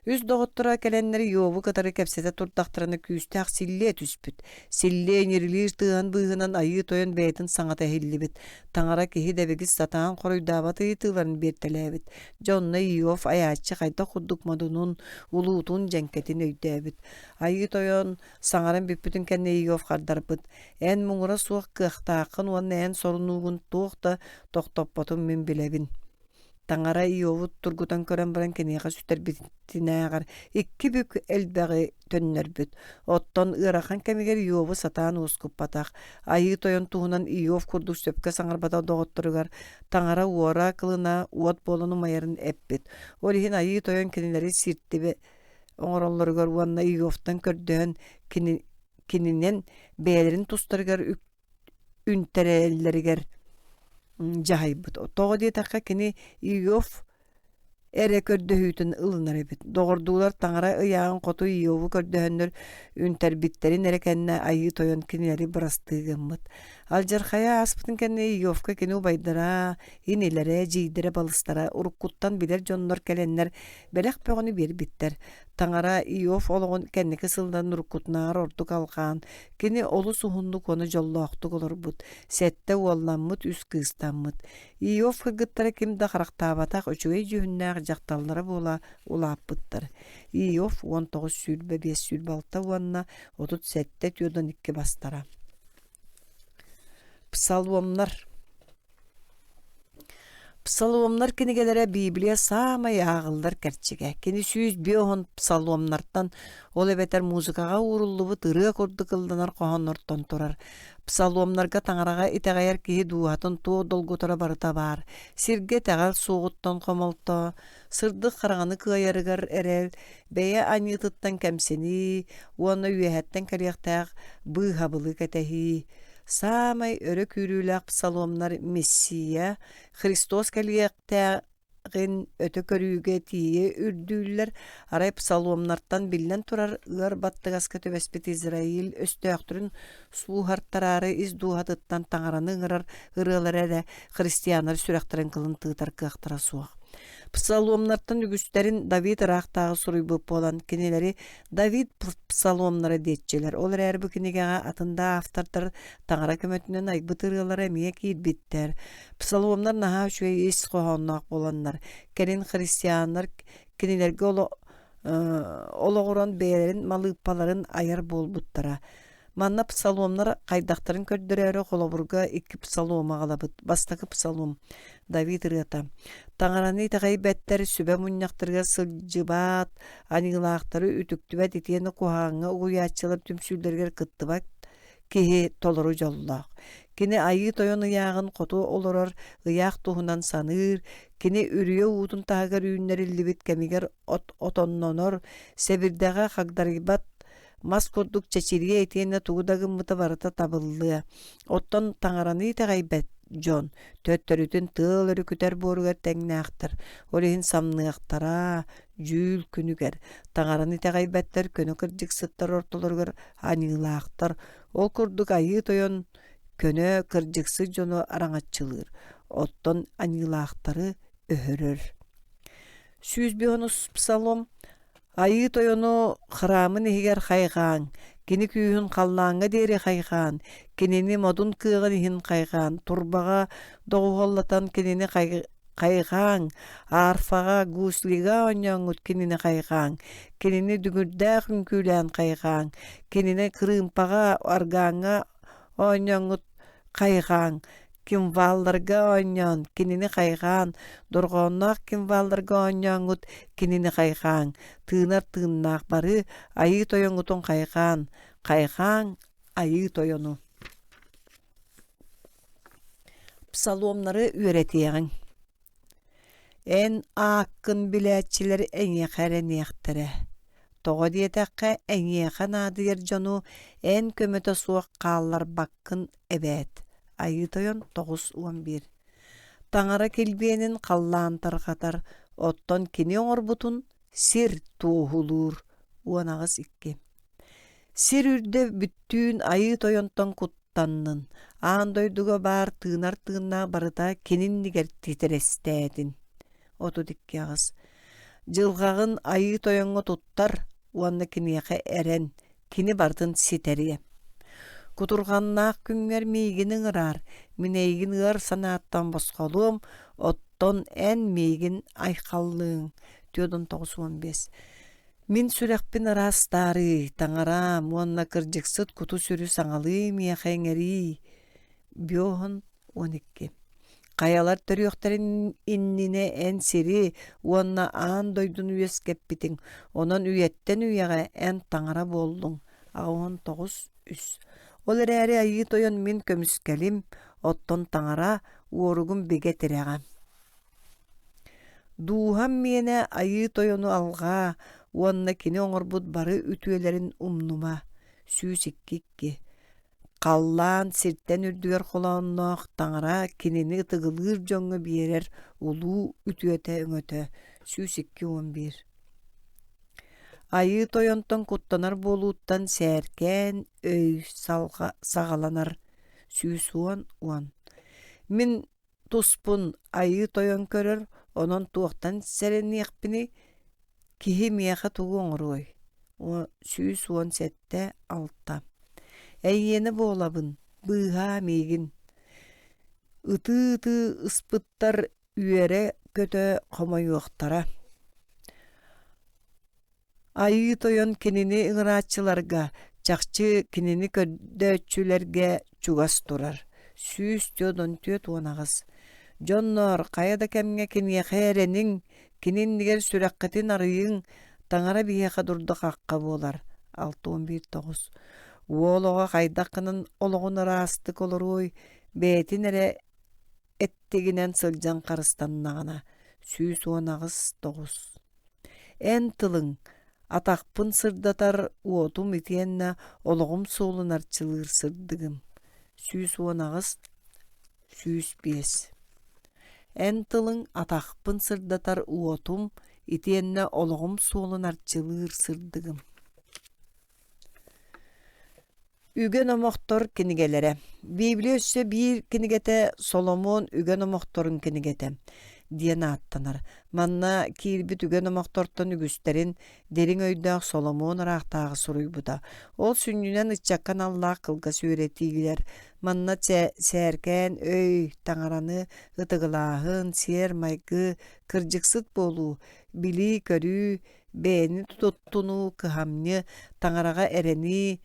Үс доҕоттора кэлэннери Иову кытары кэпсэтэ турдахтараны күүстээх силлиэ түспүт. Силлиэ ньирилиир тыаан быыһынан айыы тойон бэйэтин саҥата эһиллибит. Таҥара киһи дэбигис сатаан хоруйдаабат ыйытыыларын биэртэлээбит. Дьонно Иов аяаччы хайта курдук модунун, улуутун дьэҥкэтин өйдөөбүт. Айыы тойон саҥарын бүппүтүн кэннэ Иов хардарбыт. Эн муҥура суох кыахтааххын уонна эн сорунуугун туохта тохтоппотун мин билэбин. Таҥара Иову тургутан көрөн баран кенеха сүтэрбитинээҕэр икки бүк элбэҕи төннөрбүт. Оттон ыарахан кэмигэр Иову сатаан уускуппатах. Айыы тойон туһунан Иов курдук сөпкө саҥарбата доҕотторугар таҥара уора кылына уот буолуну майарын эппит. Ол иһин айыы тойон кинилери сиртиби оҥороллоругар уонна Иовтан көрдөөн кининен бээлэрин тустарыгар үнтэрэллэригэр жаһайбыт. Тоҕо диэтахха кини Иов эре көрдөһүүтүн ылынар эбит. Доҕордуулар таҥара ыйааҕын хоту Иову көрдөһөннөр үнтэрбиттерин эре кэннэ айыы тойон кинилери бырастыыгыммыт. Алдьархайа ааспытын кэннэ Иовка кини убайдара, инилере, дьиидере балыстара, уруккуттан билэр дьоннор кэлэннэр бэлэх бөҕөнү биэрбиттэр. Таҥара Иов олоҕун кэнники сылдан уруккутнаар ордук алҕаан, кини олу суһуннук ону дьоллоохтук олорбут. Сэтте уолламмыт, үс кыыстаммыт. Иов кыгыттара ким да харахтаабатах өчүгэй дьүһүннээх дьахталлара буола улааппыттар. Иов 19 сүүрбэ 5 сүүрбалта уонна 37 түйөдөн 2 бастара. Псалмдар. Psalomlar kinigelere Bibliya samay ağıllar kerçige. Kini 110 psalomlardan ol ebeter muzikaga urullubu tırığa kurdu kıldınar kohanlardan turar. Psalomlarga taŋaraga iteğayar kihi duhatın tuğ dolgutora barıta bar. Sirge teğal soğuttan komalta, sırdı qarağını kıyarıgar erel, beye anyıtıttan kemseni, uanna üyehetten kariyaqtaq bıhabılı ketehi. Samay örö kürülak psalomlar Messiya, Hristos keliyaqtağın ötö körüge tiye ürdüller, aray psalomlardan billen turar ıar battıgaska töbespet İsrail östöktürün suhartarары iz duhatıttan taŋaranı ırar ırılar ere Hristiyanlar sürektiren kılın tığıtar kıaqtıra suaq. Psalomlardan ügüsterin David raqtağı suruybup bolan kinileri David psalomları detçeler. Olar er bu kinigaga atında aftartar taŋara kömötünen aybıtırılara miye kiit bitter. Psalomlar naha şüey is qohonnaaq bolanlar. Kerin Hristiyanlar kinilerge oloğuran beylerin malıppaların ayar bolbuttara. Manna psalomlar qaydaqtарын kördüreri qolaburga 2 psaloma qalabıt. Bastaqı psalom David rıata. Taŋarany itağay better sübe munyaqtırga sılcıbat, anılaqtары ütüktübet itiyeni kuhaŋa uyaççılar tümsüllerger kıttıbak kihi toloru jolulaq. Kini ayı toyon ıyağın qotu olorar ıyaq tuhunan sanır, kini ürüye uutun tahagar üyünleri libit kemiger otonnonor, sebirdaga qagdaribat mas kurduk çeçiriye etiyene tuğudagın mıta barata tabıllı. Otton taŋarany itağay bet John, töttörütün tığıl örüküter borugar teŋnäqtir. Olehin samnıaqtara, jül күнүгер. Taŋarany teğaybetler könü kırjık sıttar ortolorgar anılaqtar. Ol kurduk ayı toyon könü kırjıksı jonu araŋatçılır. Otton anılaqtары öhörөр. 110 psalom ayı toyonu hıramın ehiger haygan, kini kүйün qallaŋa deri haygan, kinini modun kığın ihin haygan, turbaga doğuğallatan kinini haygan, arfaga gusliga onyangut kinini haygan, kinini dügürdä künkülän haygan, kinini kırımpaga argaŋa onyangut haygan, kimvallarga onyan, kinini haygan, dorgonnak kimvallarga onyangut, kinini haygan, tığınar tığınnak bары ayı toyonutun haygan, haygan ayı toyonu. Psalomları öğretiyen. En akkın biletçiler en yakaren yaktire. Toğa diyetekke en yakan adıyer jonu en kömöte suak qallar bakkın evet. Ayı toyon 9-11. Taŋara kelbiyenin qallan tarqatar, otton kini oŋorbutun sir tuğulur. Uanağız 2. Sir ürde büttüğün ayı toyonton kuttannın. Ağın doyduga bar tığınar tığınna barıta kinin niger titrestädin. 32 ağız. Jılgağın ayı toyonga tuttar, uanna kiniyaka eren, kini bardın siteriye. Kuturgannaaq künger meyginin ırar, mineygin ırar sanattan bosqolum, otton en meygin ayqallığın. Tiyodun 9-15. Min sürekpin ırastari, taŋara, muanna kırjıksıt kutu sürü saŋalı miyaqeŋeri. Biohun 12. Qayalar törüyoqtarin innine en siri, uanna aan doydun üyes keppitin, onan üyetten üyeğe en taŋara boldun. Ağın 9-3. Olar äri ayı toyon min kömüskelim, otton taŋara uorugun bege tereğem. Duham mene ayı toyonu alga, uanna kini oŋorbut bары ütüelerin umnuma. 102. Qallan sirtten ürdüger qolonnoq taŋara kinini tıgılır joŋu biyerer ulu ütüete öŋötö. 102-11. Ayı toyonton kuttanar boluuttan särken öy sağalanar. 110. Min tuspun ayı toyon körör, onon tuoqtan sereniekpini kihi miyaqa tugu oŋoroy. 117-6. Eyyeni boolabın, bıha meygin. Itı ıspıttar üyere kötö qomoyuoqtara. Ayı toyon kinini ıŋıraççılarga, çaqçı kinini köddöççülerge çugas turar. 114 onağız. Жоннор каяда кемге кине херенин кinin нигер сүрәккәтин арыйын таңара биеха дурдык акка болар. 6-11-9. Уолога кайдаккынын ологун растык олоруй бетин эре эттигинен сылжан карыстаннагана. Сүүс 19. Эн тылың атакпын сырдатар уотум итиенна ологум суолун арчылыр сырдыгым. Сүүс 19. Сүүс 5. Эн тылың атакпын сырдатар уотум итиенна ологум суолун арчылыр сырдыгым. Үген омоқтор кинигелере. Библия өссө бир кинигете Соломон үген омоқторун кинигете. Диен аттанар. Манна киирбит үген омоқтортон үгүстерин дерин өйдөк Соломон арақтағы суруйбута. Ол сүннүнен ыччаккан Аллах кылга сүретигилер. Манна сээркен өй таңараны ытыгылаахын сер майгы кыржыксыт болу, били көрүү, бээни туттуну кыхамны таңарага эрени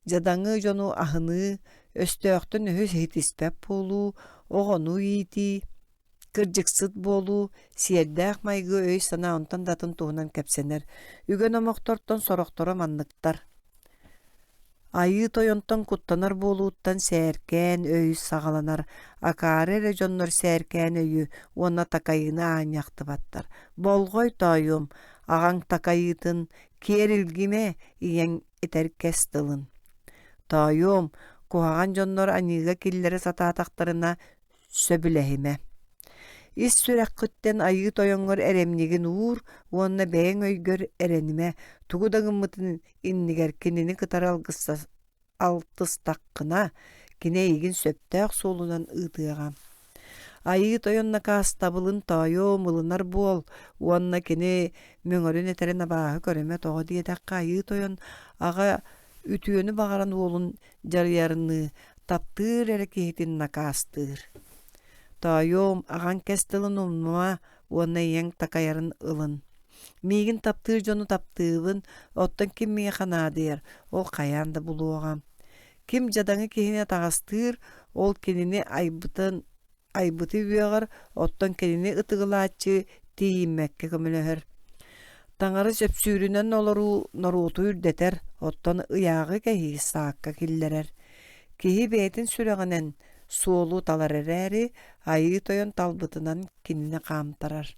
жадаңы жону ахыны өстөктөн өз хитиспеп болу, оғону ити, кыржыксыт болу, сиердәк майгы өй сана онтан датын туһунан кепсенер. Үген омоқтортон сорокторо манныктар. Айы тойонтон куттанар болууттан сээркен өй сагаланар. Акары эре жоннор сээркен өйү уонна такайыны ааньяктыбаттар. Болгой тойум, ағаң такайытын керилгиме иен этеркес тылын. Тойум, куһаган дьоннор аниыга киллери сатаатахтарына сөбүлэһиме. Ис сүрэххүттен айыы тойоҥҥор эремнигин уур, уонна бэйэҥ өйгөр эрэниме, тугу дагыммытын иннигэр кинини кытар алтыстаккына, кине игин сөптөөх суолунан ыытыаҕа. Айыы тойонна каастабылын тойом ылынар буол, уонна кини мөҥөрүн этерин абааһы көрөмө тоҕо диэтэххэ айыы тойон аҕа үтүөнү бағаран уолун жарыярыны таптыыр эре киһитин накаастыыр. Тойом аған кестылын умнуа уонна иең такайарын ылын. Мигин таптыыр жону таптыыбын, оттон ким миге ханаадыйар, ол каяанда булуоҕа. Ким жадаңы киһине таҕастыыр, ол кинини айбыты үөҕөр, оттон кинини ытыгылааччы тиийиммекке көмөлөһөр. Таңары сөпсүүрүнэн олору норууту үрдетер, оттон ыяағы кэһии саакка киллерер. Киһи бээтин сүрэҕинэн суолу талар эрээри, айыы тойон талбытынан кинини хаамтарар.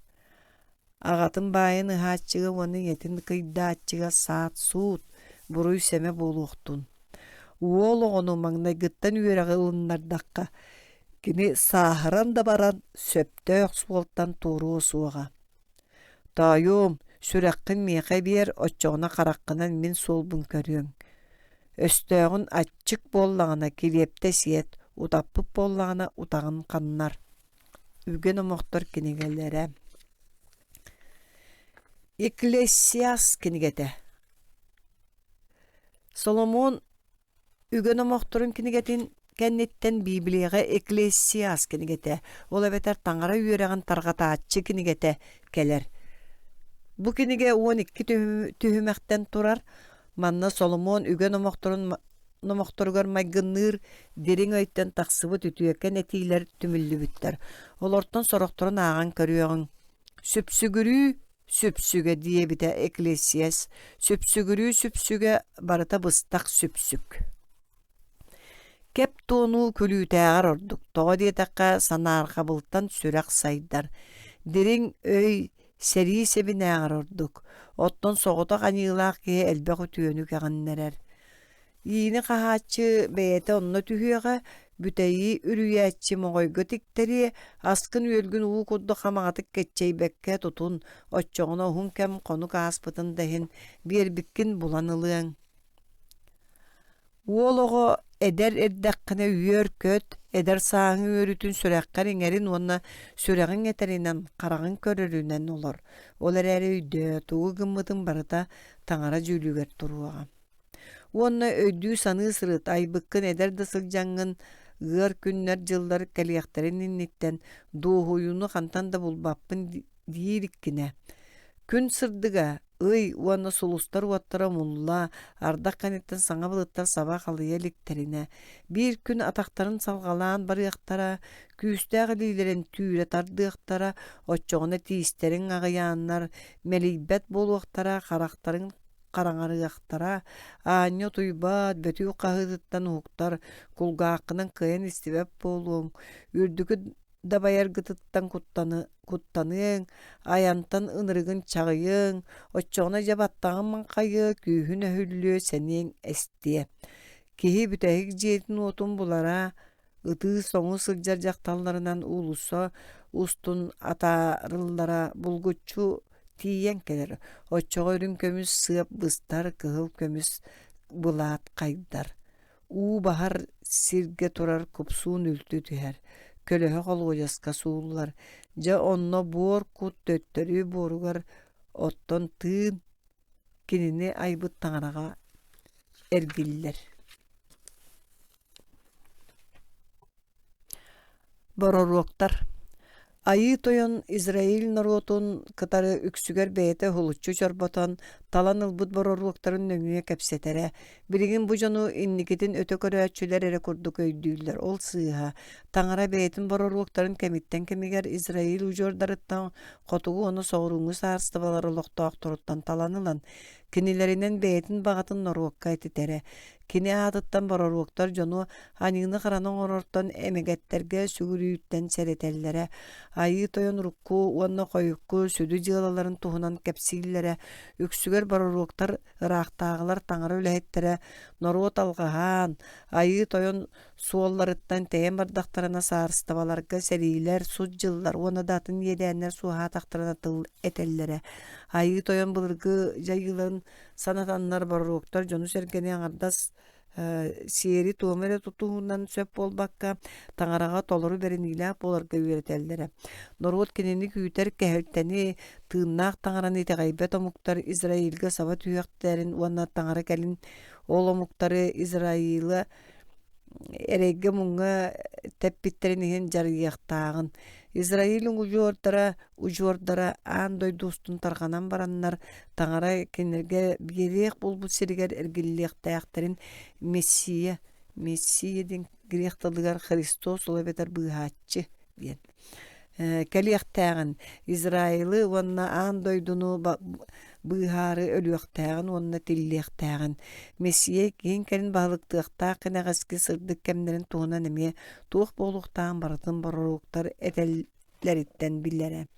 Аҕатын баайын ыһааччыга уону иэтин кыйдааччыга саат суут, буруй сэме буолуохтун. Уол оҕону маҥнайгыттан үөрэҕи ылыннардакка, кини сааһыран да баран сөптөөх суолтан тууруу суоҕа. Тойум, сүрэххин миэхэ биэр оччоҕуна хараххынан мин суолбун көрүөҥ. Өстөҕүн аччык буоллаҕына килиэпте сиэт, утаппыт буоллаҕына утаҕын ханнар. Үген омоқтор кинигеллере. Экклесиас кинигете. Соломон үген омоқторун кинигетин кэнниттен Библияға Экклесиас кинигете. Ол эбетер таңара үөрэҕин таргатааччы кинигете келер. Бу киниге 12 түһүмэхтен турар. Манна Соломон үген омоқторугар майгынныр дерин өйттен тахсыбыт үтүөккен этиилер түмүллүбүттер. Олортон сорокторун ааган көрүөҕүн. Сүпсүгүрүү сүпсүгэ диэбите Экклесиас. Сүпсүгүрүү сүпсүгэ барыта быстак сүпсүк. Кеп тууну күлүүтээҕэр ордук. Тоҕо диэтэххэ санаарха былтан сүрэх сайдар. Дерин өй сэрии себинээҕэр ордук. Оттон соҕото ханиылаах киһи элбэх үтүөнү кэҕиннэрэр. Иини хаһааччы бэйэтэ онно түһүөҕэ бүтэйи үрүйээччи моҕойго тиктери аскын үөлгүн уу курдук хамаҕатык кэччэйбэккэ тутун оччоҕуна уһун кэм хону кааспытын дэһин биэрбиккин булан ылыаҥ. Уолоҕо эдэр эрдэххинэ үөр көт, эдэр сааҥы үөрүтүн сүрэххэр иҥэрин уонна сүрэҕиҥ этеринэн хараҕын көрөрүнэн олор. Ол эрээри өйдөө тугу гыммытын барыта таҥара дьүүлүгэр туруаҕа. Уонна өйдүү саныы сырыт айбыккын эдэр да сылдьаҥҥын ыар күннэр дьыллар кэлиэхтерин инниттэн дуухуйууну хантан да булбаппын диириккине. Күн сырдыга Уанна сулустар уаттара мулла, ардақ канеттен саңа былыттар саба қалыя лектеріне. Bir күн атақтарын салғалаан барыяқтара, күүстәғі лейлерін түйре тардыяқтара, отчоғына тиістерін ағыяннар, мелейбет болуақтара, қарақтарын қараңарыяқтара, ааньо туйбат, бөтүү қағыдыттан уқтар, кулгаақынан кыйын истебеп болуң, үрдігі дабайар гытыттан куттаныың, аянтан ынырыгын чағыйың, отчоғына жабаттағын манқайы, күйхін өһүллүө сәнең әстие. Киһи бүтәһик дьиэтин уотун булара, ытыы соҥу сылдьар дьахталларынан уулуссо устун атаарыллара булгуччу тиийэн келер. Оччоҕо үрүн көмүс сыап быстар, кыһыл көмүс былаат хайдар. Уу баһар сирге турар купсуун үлтү түһэр. Көлөһө холуояска сууллар. Дьа онно буор кут төттөрүү буоругар оттон тыын кинини айбыт таҥарага эргиллер. Бороруоктар. Айы тойон Израиль народун кытары үксүгер бэйэтэ хулуччу чорботон талан ылбыт бороруоктарын нөҥүө кэпсэтерэ. Билигин бу жону инникитин өтө көрөөчүлэр эре курдук өйдүүлэр. Ол сыыха. Таңара бэйэтин бороруоктарын кемиттен кемигер Израиль ужордарыттан хотугу ону соғуруңу саарстыбалар олохтоохторуттан таланылан. Кинилеринен бэйэтин багатын норуокка этитерэ. Кини аатыттан бороруоктар жону аньыны харанын орортон эмегеттерге сүгүрүүттен серетеллере. Айы тойон рукку, уанна койукку, сүдү дьыалаларын туһунан кэпсииллере. Үксүгер бороруоктар ыраактаагылар таңара үлэһеттере норуот алгаһаан. Айы тойон суолларыттан тэйэн бардахтарына саарыстабаларга сериилер, суд дьыллар, уанна датын иэдээннер суаһаатахтарына тыл этеллере. Айы тойон былыргы жайылын санатаннар бороруоктар жону сергени аңардас сиери туомере тутуунан сөп болбакка таңарага толору беренилээх боларга үөретеллере. Норуот кинини күүтер кэһэлтени тыыннаах таңаран итеҕайбет омуктар Израильга саба түйэхтэрин уанна таңара кэлин ол омуктары Израильы эрейге муңга тэппиттерин иһин жарыйахтаагын. Израиль ужуордара аан дойдуустун тарганан бараннар таңара кинерге биерех булбут сиригер эргиллиэхтээхтерин Мессия ден грехталыгар Христос олабетер быһааччы диэн. Кэлиэхтээҕин Израилы уонна аан дойдуну быһаары өлүөхтээҕин уонна тиллиэхтээҕин. Мессия киһин кэлин баһылыктыахтаах кэнэҕэски сырдык кэмнерин туһунан эмиэ туох буолуохтаан барытын бороруоктар этэллэриттэн биллэре.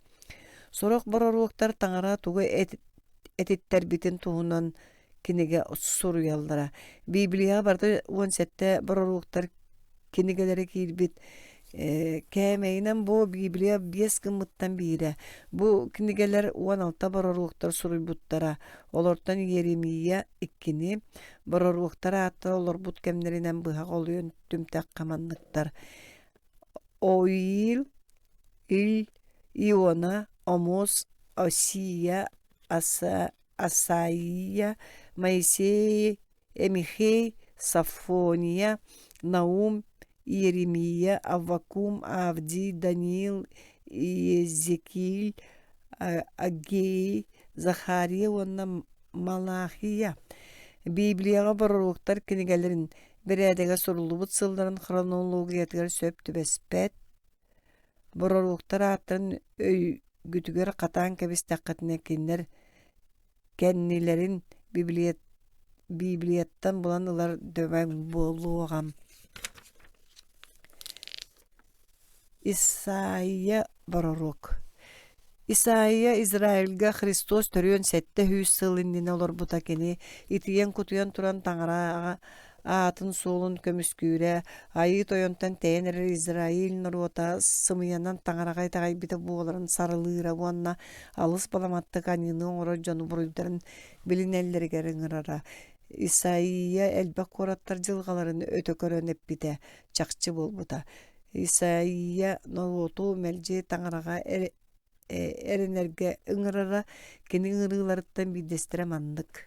Сорох бороруоктар таңара тугу этиттербитин туһунан киниге суруяллара. Библия барды уон сэтте бороруоктар кинигелери киирбит. Кэмэйнэн бу Библия 5 кыммыттан биире. Бу кинигелер уон алта бороруоктар суруйбуттара. Олортон Еремия 2 бороруоктар ааттар олорбут кэмнеринен быһак олуйун түмтэх каманныктар. Оил, Иона, Омос, Осия, Асаия, Моисей, Эмихей, Сафония, Наум, Иеремия, Аввакум, Авди, Даниил, Иезекииль, Агей, Захария, уонна Малахия. Библияга бороруоктар кинигелерин берээдэге сурулубут сылларын хронологиятыгар сөп түбеспет. Бороруоктар ааттарын өйгүтүгер катаан кэбистаккатына киннер кэннилерин Библияттан булан ылар дөбөң болуогам. Исаия бороруок. Исаия Израильга Христос төрүөн сетте хүүс сылыннин олорбута кини итиен кутуян туран таңарага аатын суолун көмүскүүрэ айы тойонтан тэнер Израиль норуота сымыянан таңарагай тагайбыта буоларын сарылыыра уанна алыс баламатты канины оңоро жону буруйдарын билинеллеригер ыңырара. Исаия элбек кураттар жылгаларын өтөкөрөн эппите чакчы болбута. Исаия норуоту мелже таңарага эренерге ыңырара кини ыңырыыларыттан бидестире мандык.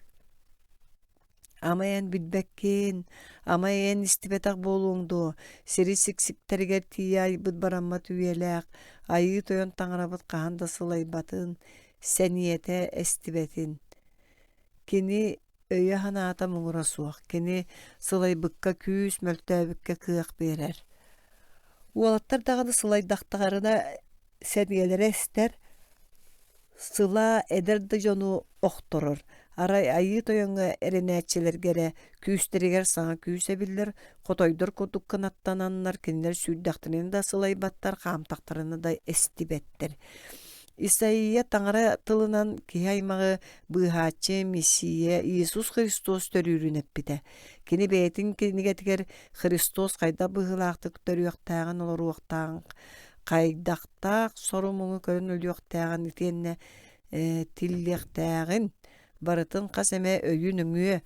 Амайан бидбеккен, амайан истибетак болуңду, сири сиксиктерге тия айбыт барамма түйелек, айы тойон таңарабыт каанда сылайбатын, сәниете эстибетин, Kini öýe hanata muňura suwak. Kini sylaýbykka küs möltäbükkä kıaq berer. Ualattar dagını sylaýdaktagaryna sergelere ister. Sıla ederdi jonu oktoror. Aray ayı toyonga erenäçilergere küsteriger saňa küse biller. Kotoydur koduk kanattananlar kinler süýdäktini da sylaýbattar, hamtaktaryny da estibettir. Isaia taňara tylynan kihaýmagy bıhaçy Mesiýe Ýesus Hristos törürünep bide. Kini betin kinige tiger Hristos kaýda bıhylaktyk törüýäktägen olar wagtaň kaýdaktak sorumuňy körün ölýäktägen itienne tillektägen baratyn kaseme öýünüňü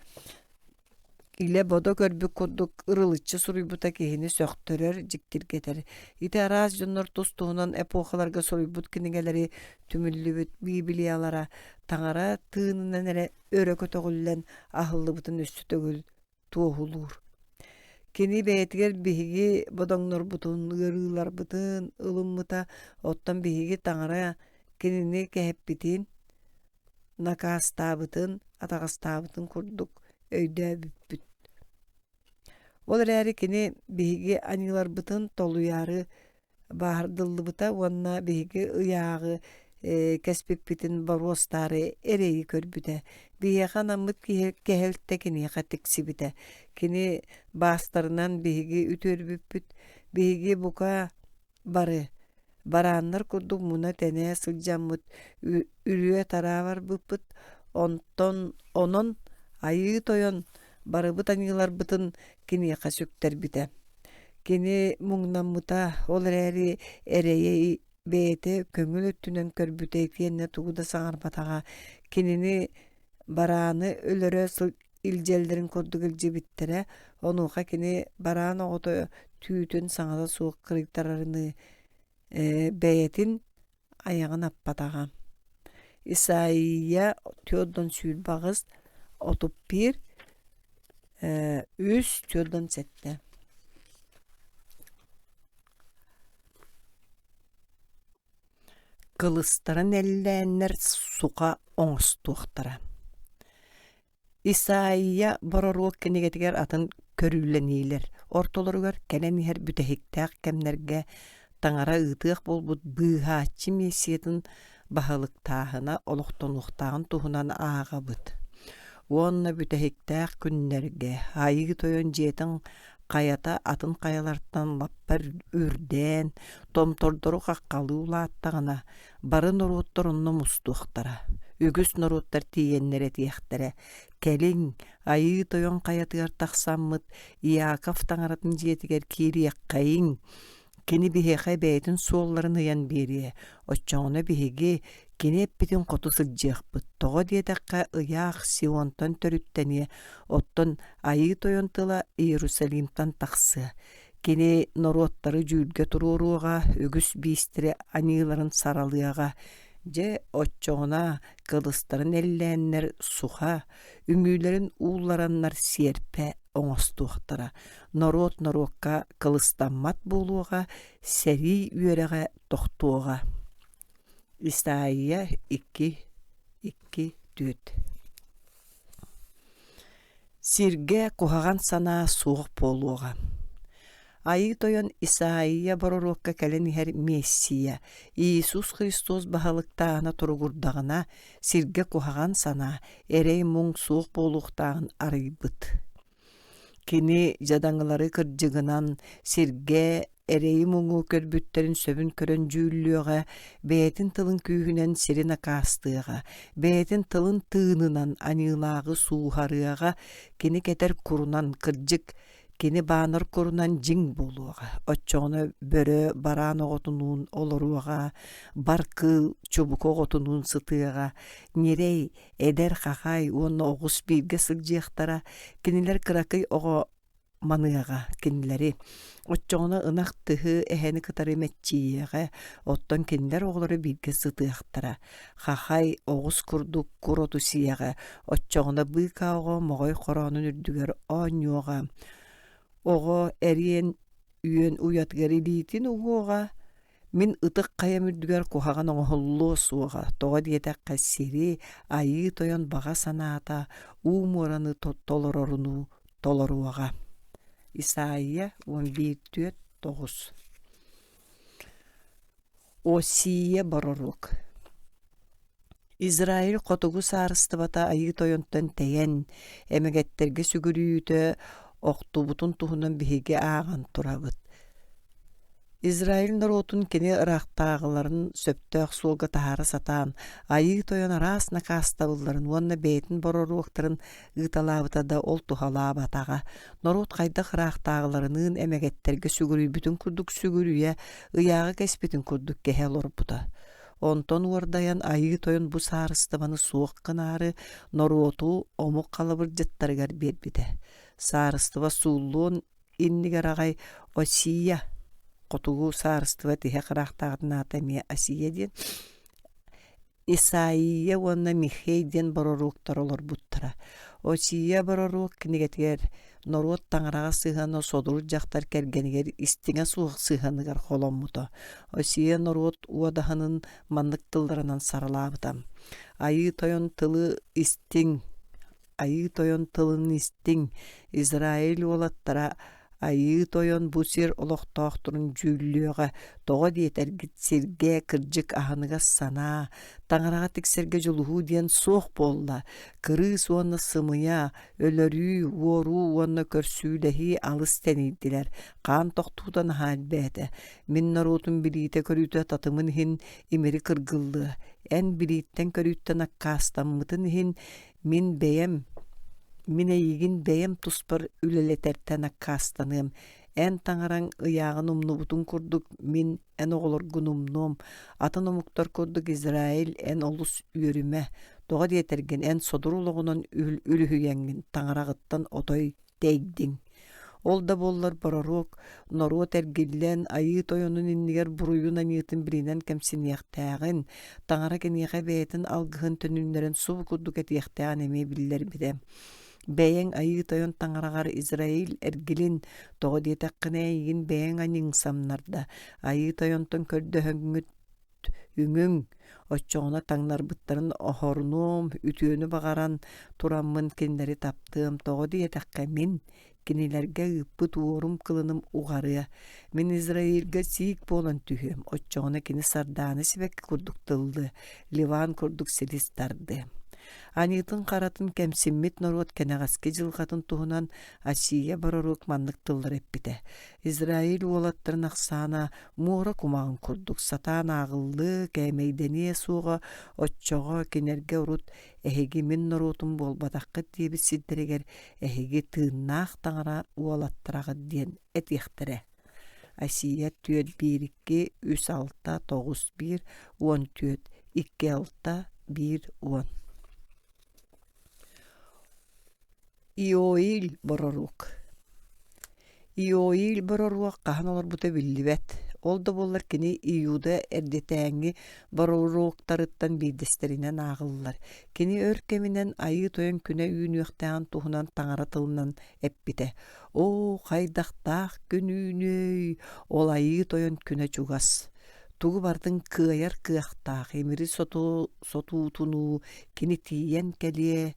ile bodo körbük kurduk ırılıççı suruýbuta kehini söktörör jiktirgeter. Ite araz jonlar tostuğundan epohalarga suruýbut kinigeleri tümüllübüt bibliyalara taňara tığınından ere örökö tögüllen ahyllıbıtın üstü tögül tuğulur. Kini betiger bihigi bodoňlar butun ırılar butun ılımmıta ottan bihigi taňara kinini kehep bitin nakastabıtın atagastabıtın kurduk öýdä büppüt. Olar äri kini bihigi anylar butun toluyary bahardyllybyta onna bihigi ıyağı kespippitin barostary ereyi körbüte. Bihe hanamyt kehelte kini hatiksibite. Kini bastarынан bihigi ütörбүппүт. Bihigi buka bary. Baranlar kurduk muna tene sıljammıt. Ürüye taravar büppüt. Onon ayı toyon barıbıt anyılar bıtın kini kasükter bite. Kini muňnamyta olar äri ereye bete köngül öttünen körbüte kenne tuguda saňarbataga kinini barany ölere iljellerin kurduk iljebittere onuha kini baran ogoto tüýtün saňada suwak kyrıktararyny beyetin ayağın appataga. Isaia Teodon Sülbağız 31 üs Teodon sette. Kılıstarın ellenler suka oňstuktara. Isaia bororuk kenegetiger atın körülleniler. Ortolorgar kelen her bütehiktäk kemlerge taňara ıtyk bolbut bıhaçy Mesiýetin bahalyktagyna oluktonluktagyň tuhunan agabyt. Onna bütehiktäk günlerge haýy toyon jetin kayata atın kayalardan lappar ürden, tomtordoru kakkalı ulattağına, barı noruttorunnu mustuktara, ügüs noruttar tiyenlere tiyektere, kelin, ayı toyon kayatıgar taksammıt, Iakov taňaratın jetiger kiriyek kayın, kini bihege beytin suolların hıyan beriye, oçoğuna bihege kini eppitin kotu sıcjekbıt. Togo diyetekka ıyak Sion'tan törütteniye, otton ayı toyon tıla Yerusalim'tan taksı. Kini norotları jülge tururuğa, ügüs bistire anıların saralıyağa, je oçoğuna kılıstarın ellenler suha, üngülerin uğlaranlar sierpe oňostuktara. Norokka kılıstanmat boluğa, seri üyereğe tohtuğa. Isaia 2:4. Sirge kuhagan sana suğuk boluğa. Ayı toyon Isaia bororokka kelen her Mesiýe, Ýesus Hristos bahalyktagyna turgurdagına, sirge kuhagan sana erey muň suğuk boluktagyň arýbyt. Kini jadaňlary kyrjygynan sirge ereyi muňu körbütlerin söbün körön jüllüge, beýetin tylyň küýünen sirina kastyga, beýetin tylyň tığınınan anyılagy suuharyga, kini keter kurunan kyrjyk, kini banar kurunan jiň boluga, oçoňuna börö baran ogotunun oloruga, barkı çubuk ogotunun sıtyga, nirey eder hahay onu ogus birge sıljaktara, kiniler kıraky ogo manıga, kinileri oçoňuna ınak tıhı eheni kıtar emetçiýege, otton kiniler oglary birge sıtyaktara, hahay ogus kurduk kurotu siýege, oçoňuna byka ogo mogoy koronun ürdüger oňoga, ogo erien üyen uyatgar elitin ugoga, Мин ытык кая мүрдүгер кухаган оңоһоллоо суоҕа, тоҕо диэтэххэ сири, айыы тойон баҕа санаата, уумуораны толороруну толоруаҕа. Исайя 11:9. Осия борорук. Израиль хотугу саарыстыбата айыы тойонтон тэйэн, эмегеттерге сүгүрүүтө охтубутун туһунан биһиги ааган турабыт. Израиль народун кини ырахтаагыларын сөптөөх суолга таһара сатаан, айыы тойон араас накаастабылларын уонна бэйэтин бороруоктарын ыыталаабыта да ол тухалаабатаҕа. Норут хайдах ырахтаагыларынын эмегеттерге сүгүрүүбүтүн курдук сүгүрүйэ ыйааҕы кэспитин курдук кэһэ олорбута. Онтон уордайан айыы тойон бу саарыстыбаны суох кынаары норуоту омук халабыр дьыттарыгар биэрбитэ. Саарыстыба сууллуон иннигэр аҕай Осия хотугу саарыстыба тиһэ кырахтаҕытынаата эмиэ Осия диэн Исайя уонна Михей диэн бороруоктар олорбуттара. Осия бороруок кинигетигэр норуот таҥараҕа сыыһаны содур дьахтар кэргэнигэр истиҥэ суох сыыһаныгар холоммуто. Осия норуот уодаһынын маннык тылларынан саралаабытам. Айыы тойон тылын истиҥ Израиль уолаттара айыы тойон бу сир олохтоохтурун жүүллүөҕэ тоҕо диэтэргит сиргэ кырдьык аһыныга санаа, таҥараҕа тиксэргэ дьулуһуу диэн суох буолла, кырыыс уонна сымыйа, өлөрүү, уоруу уонна көрсүүлэһии алыс тэнииддилэр, хаан тохтуутан аһаалбээтэ. Мин норуутун билиитэ көрүүтэ татымын иһин имери кыргыллыа, эн билииттэн көрүүттэн аккаастаммытын иһин мин эйигин бэйэм туспар үлэлэтэртэн аккаастаныам, эн таҥараҥ ыйааҕын умнубутун курдук мин эн оҕолоргун умнуом, атын омуктар курдук Израиль эн олус үөрүмэ, тоҕо диэтэргин эн содур улоҕунан үлүһүйэҥҥин таҥараҕыттан отой тэйдиҥ. Ол да буоллар бороруок, норуот эргиллэн айыы тойонун иннигэр буруйун аниытын билинэн кэмсиниэхтээҕин, таҥара кениэхэ бэйэтин алгыһын төнүүннэрэн субу курдук этиэхтээҕин эмиэ биллэрбитэ. Бэйэҥ айыы тойон таҥараҕар Израиль эргилин тоҕо диэтэххинэ эйигин бэйэҥ аниҥсамнарда, айыы тойонтон көрдөһөҥҥүт үҥүҥ оччоҕуна таҥнарбыттарын оһорунуом, үтүөнү баҕаран тураммын кинилэри таптыам, тоҕо диэтэххэ мин кинилэргэ ыыппыт уорум кылыным уҕарыа. Мин Израильгэ сиик буолан түһүөм, оччоҕуна кини сардааны сибэкки курдук тыллы, Ливан курдук силис тарды. Аниытын харатын кэмсиммит норуот кэнэҕэски дьылҕатын туһунан Осия бороруок маннык тыллар эппитэ. Израиль уолаттарын ахсаана муора кумаҕын курдук, сатаан ааҕыллыы кээмэйдэние суоҕа оччоҕо кинэргэ урут эһиги мин норуутун буолбатаххыт диэбит сирдэригэр эһиги тыыннаах таҥара уолаттараҕыт диэн этиэхтэрэ. Осия түөт 1-2-3-6-9-1 уон түөт 2-6-1-10. Иоиль борорук. Иоиль бороруак хаһан олорбута биллибэт. Ол да буоллар кини Иуда эрдэтээҥҥи бороруоктарыттан биирдэстеринэн ааҕыллар. Кини өр кэминэн айыы тойон күнэ үүнүөхтээн туһунан таҥара тылынан эппитэ. Оо, хайдахтаах күнүүнөй, ол айыы тойон күнэ чугас. Тугу бардын кыайар кыахтаах, эмири сотуутунуу кини тиийэн кэлие.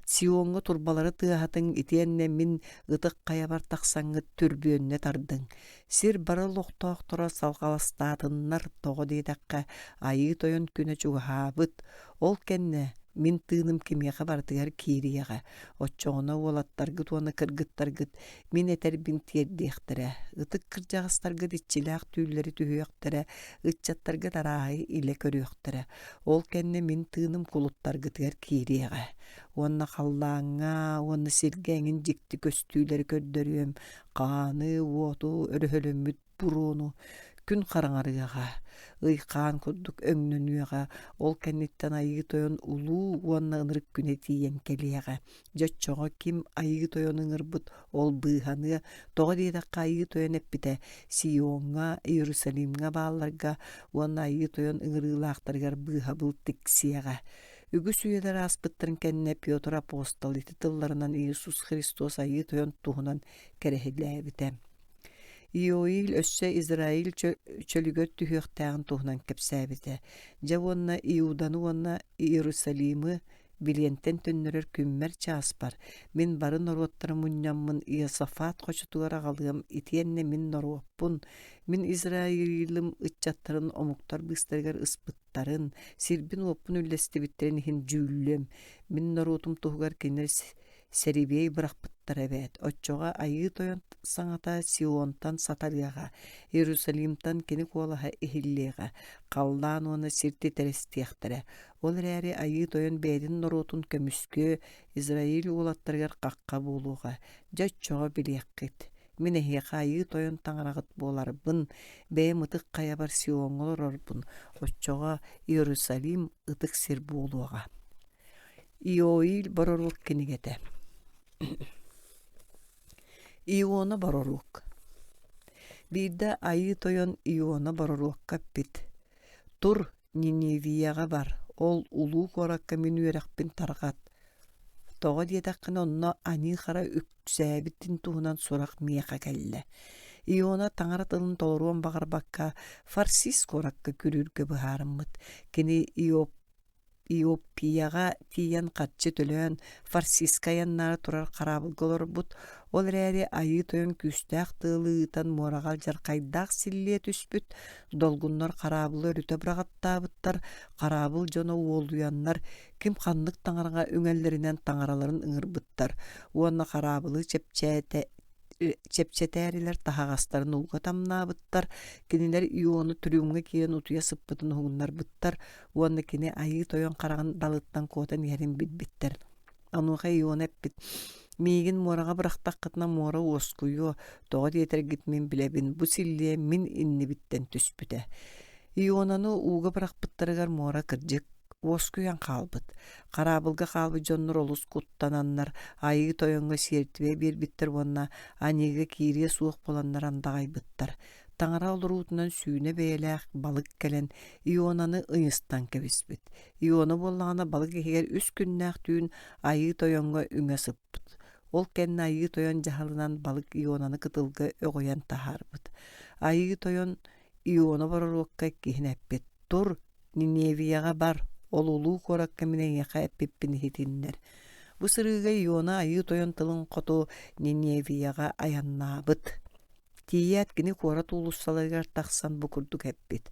Сионго турбалары тыаһатын итиэннэ мин ытык каябар тахсаңҥыт түрбүөннэ тардың. Сир бары лохтоохтора салгаластаатыннар тоҕо диэтэххэ айыы тойон күнэ чугаһаабыт. Ол кэннэ мин тыыным кимиэхэ бардыгар киириэҕэ. Оччоҕуна уолаттаргыт уона кыргыттаргыт мин этэрбин тиэрдиэхтэрэ. Ытык кырдьаҕастаргыт иччилээх түүллэри түһүөхтэрэ, ыччаттаргыт арааһы илэ көрүөхтэрэ. Ол кэннэ мин тыыным кулуттаргытыгар киириэҕэ. Уонна халлааҥҥа, уонна сиргээҥин дьикти көстүүлэри көрдөрүөм, хааны, уоту, өрөһөлөммүт бурууну, күн хараҥарыаҕа, ыйхаан курдук өҥнөнүөҕэ, ол кэнниттэн айыы тойон улуу уонна ынырык күнэ тиийэн кэлиэҕэ. Дьоччоҕо ким айыы тойон ыҥырбыт ол быыһаны, тоҕо диэтэххэ айыы тойон эппитэ Сионга, Иерусалимга баалларга уонна айыы тойон ыҥырыылаахтарыгар быыһабыл тиксиэҕэ. Үгүс үйэлэр ааспыттарын кэннэ Пётр апостол ити тылларынан Иисус Христос айыы тойон туһунан кэрэһилээбитэ. Иоил өссө Израиль чөлүгөр түһүөхтääҕин туһунан кэпсээбитэ. Жавонна Иуданы уонна Иерусалимы билиэнтэн төннөрөр күммэр чааспар. Мин барын оруоттара мунньаммын Иосафат хочутугар аҕалыам итиэнне мин норуоппун. Мин Израилым ытчаттарын омуктар быстарыгар ыспыттарын, сирбин уоппун үллэстибиттерин иһин жүүллүөм. Мин норуотум туһугар кинер серибей бырахпыттар эбэт. Оччоҕа айыы тойон саҥата Сионтан сатарыаҕа, Иерусалимтан кини куолаһа иһиллиэҕэ, халлаан уона сирти терестиэхтэрэ. Ол эрээри айыы тойон бэйэтин норуотун көмүскү Израиль уолаттарыгар хакка буолуоҕа, дьоччоҕо билиэххит. Мин эһиэхэ айыы тойон таҥараҕыт буоларбын, бэйэ мытык хайабар Сионҕол орорбун. Оччоҕо Иерусалим ытык сир буолуоҕа. Иоил борорук кинигэтэ. Иона борорук. Биирдэ айыы тойон Иона борорук каппит. Тур Ниневияға бар. Ол улуу коракка мин үөрэхпин таргат. Тоҕо диэтэххин онно anii хара үксээбиттин туһунан сурах миэхэ кэллэ. Иона таҥара тылын толоруон баҕарбакка фарсис коракка күрүүргэ быһаарыммыт. Кини Иоппияға тиийэн хатчы төлөөн фарсискаяннаары турар хараабылголорбут. Ол эрээри айыы тойон күстээх тыылыытан муораҕал жаркайдаах силлиэ түспүт. Долгуннар хараабылы өрүтө быраҕаттаабыттар, хараабыл дьоно уолуяннар ким ханнык таҥараҕа үҥэллэринэн таҥараларын ыҥырбыттар. Уонна хараабылы чепчетээрилэр таһаҕастарын улга тамнаабыттар. Кинилэр Иону түрүүмгэ киэн утуйа сыппытын уһуҥнарбыттар. Уонна кини айыы тойон хараҕын далыттан куотан иһэрин билбиттэр. Ануха Иона эппит. Миигин муораҕа бырахтаххытына муора уоскуйуо, тоҕо диэтэргит мин билэбин, бу силлиэ мин иннибиттэн түспүтэ. Ионаны ууга бырахпыттарыгар муора кырдьык уоскуян хаалбыт. Хараабылга хаалбыт дьоннор олус куттананнар, айыы тойонго сиэртибэ биэрбиттэр уонна аниыга киирие суох боланнар андаҕайбыттар. Таҥара олоруутунан сүүнэ бэйэлээх балык кэлэн Ионаны ыйыстан кэбиспит. Иона буоллаҕына балык иһигэр үс күннээх түүн айыы тойонго үҥэ сыппыт. Ол кэннэ айыы тойон дьаһалынан балык Ионаны кытылга öҕөйэн таһаарбыт. Айыы тойон Иона бороруокка киһинэппит. Тур Ниневияға бар. Ол улуу коракка минэйэхэ эппиппин иһитиннэр. Бу сырыыга Иона айыы тойон тылын хоту Ниневияға аяннаабыт. Тиийэт кини куора туулуссаларыгар тахсан бу курдук эппит.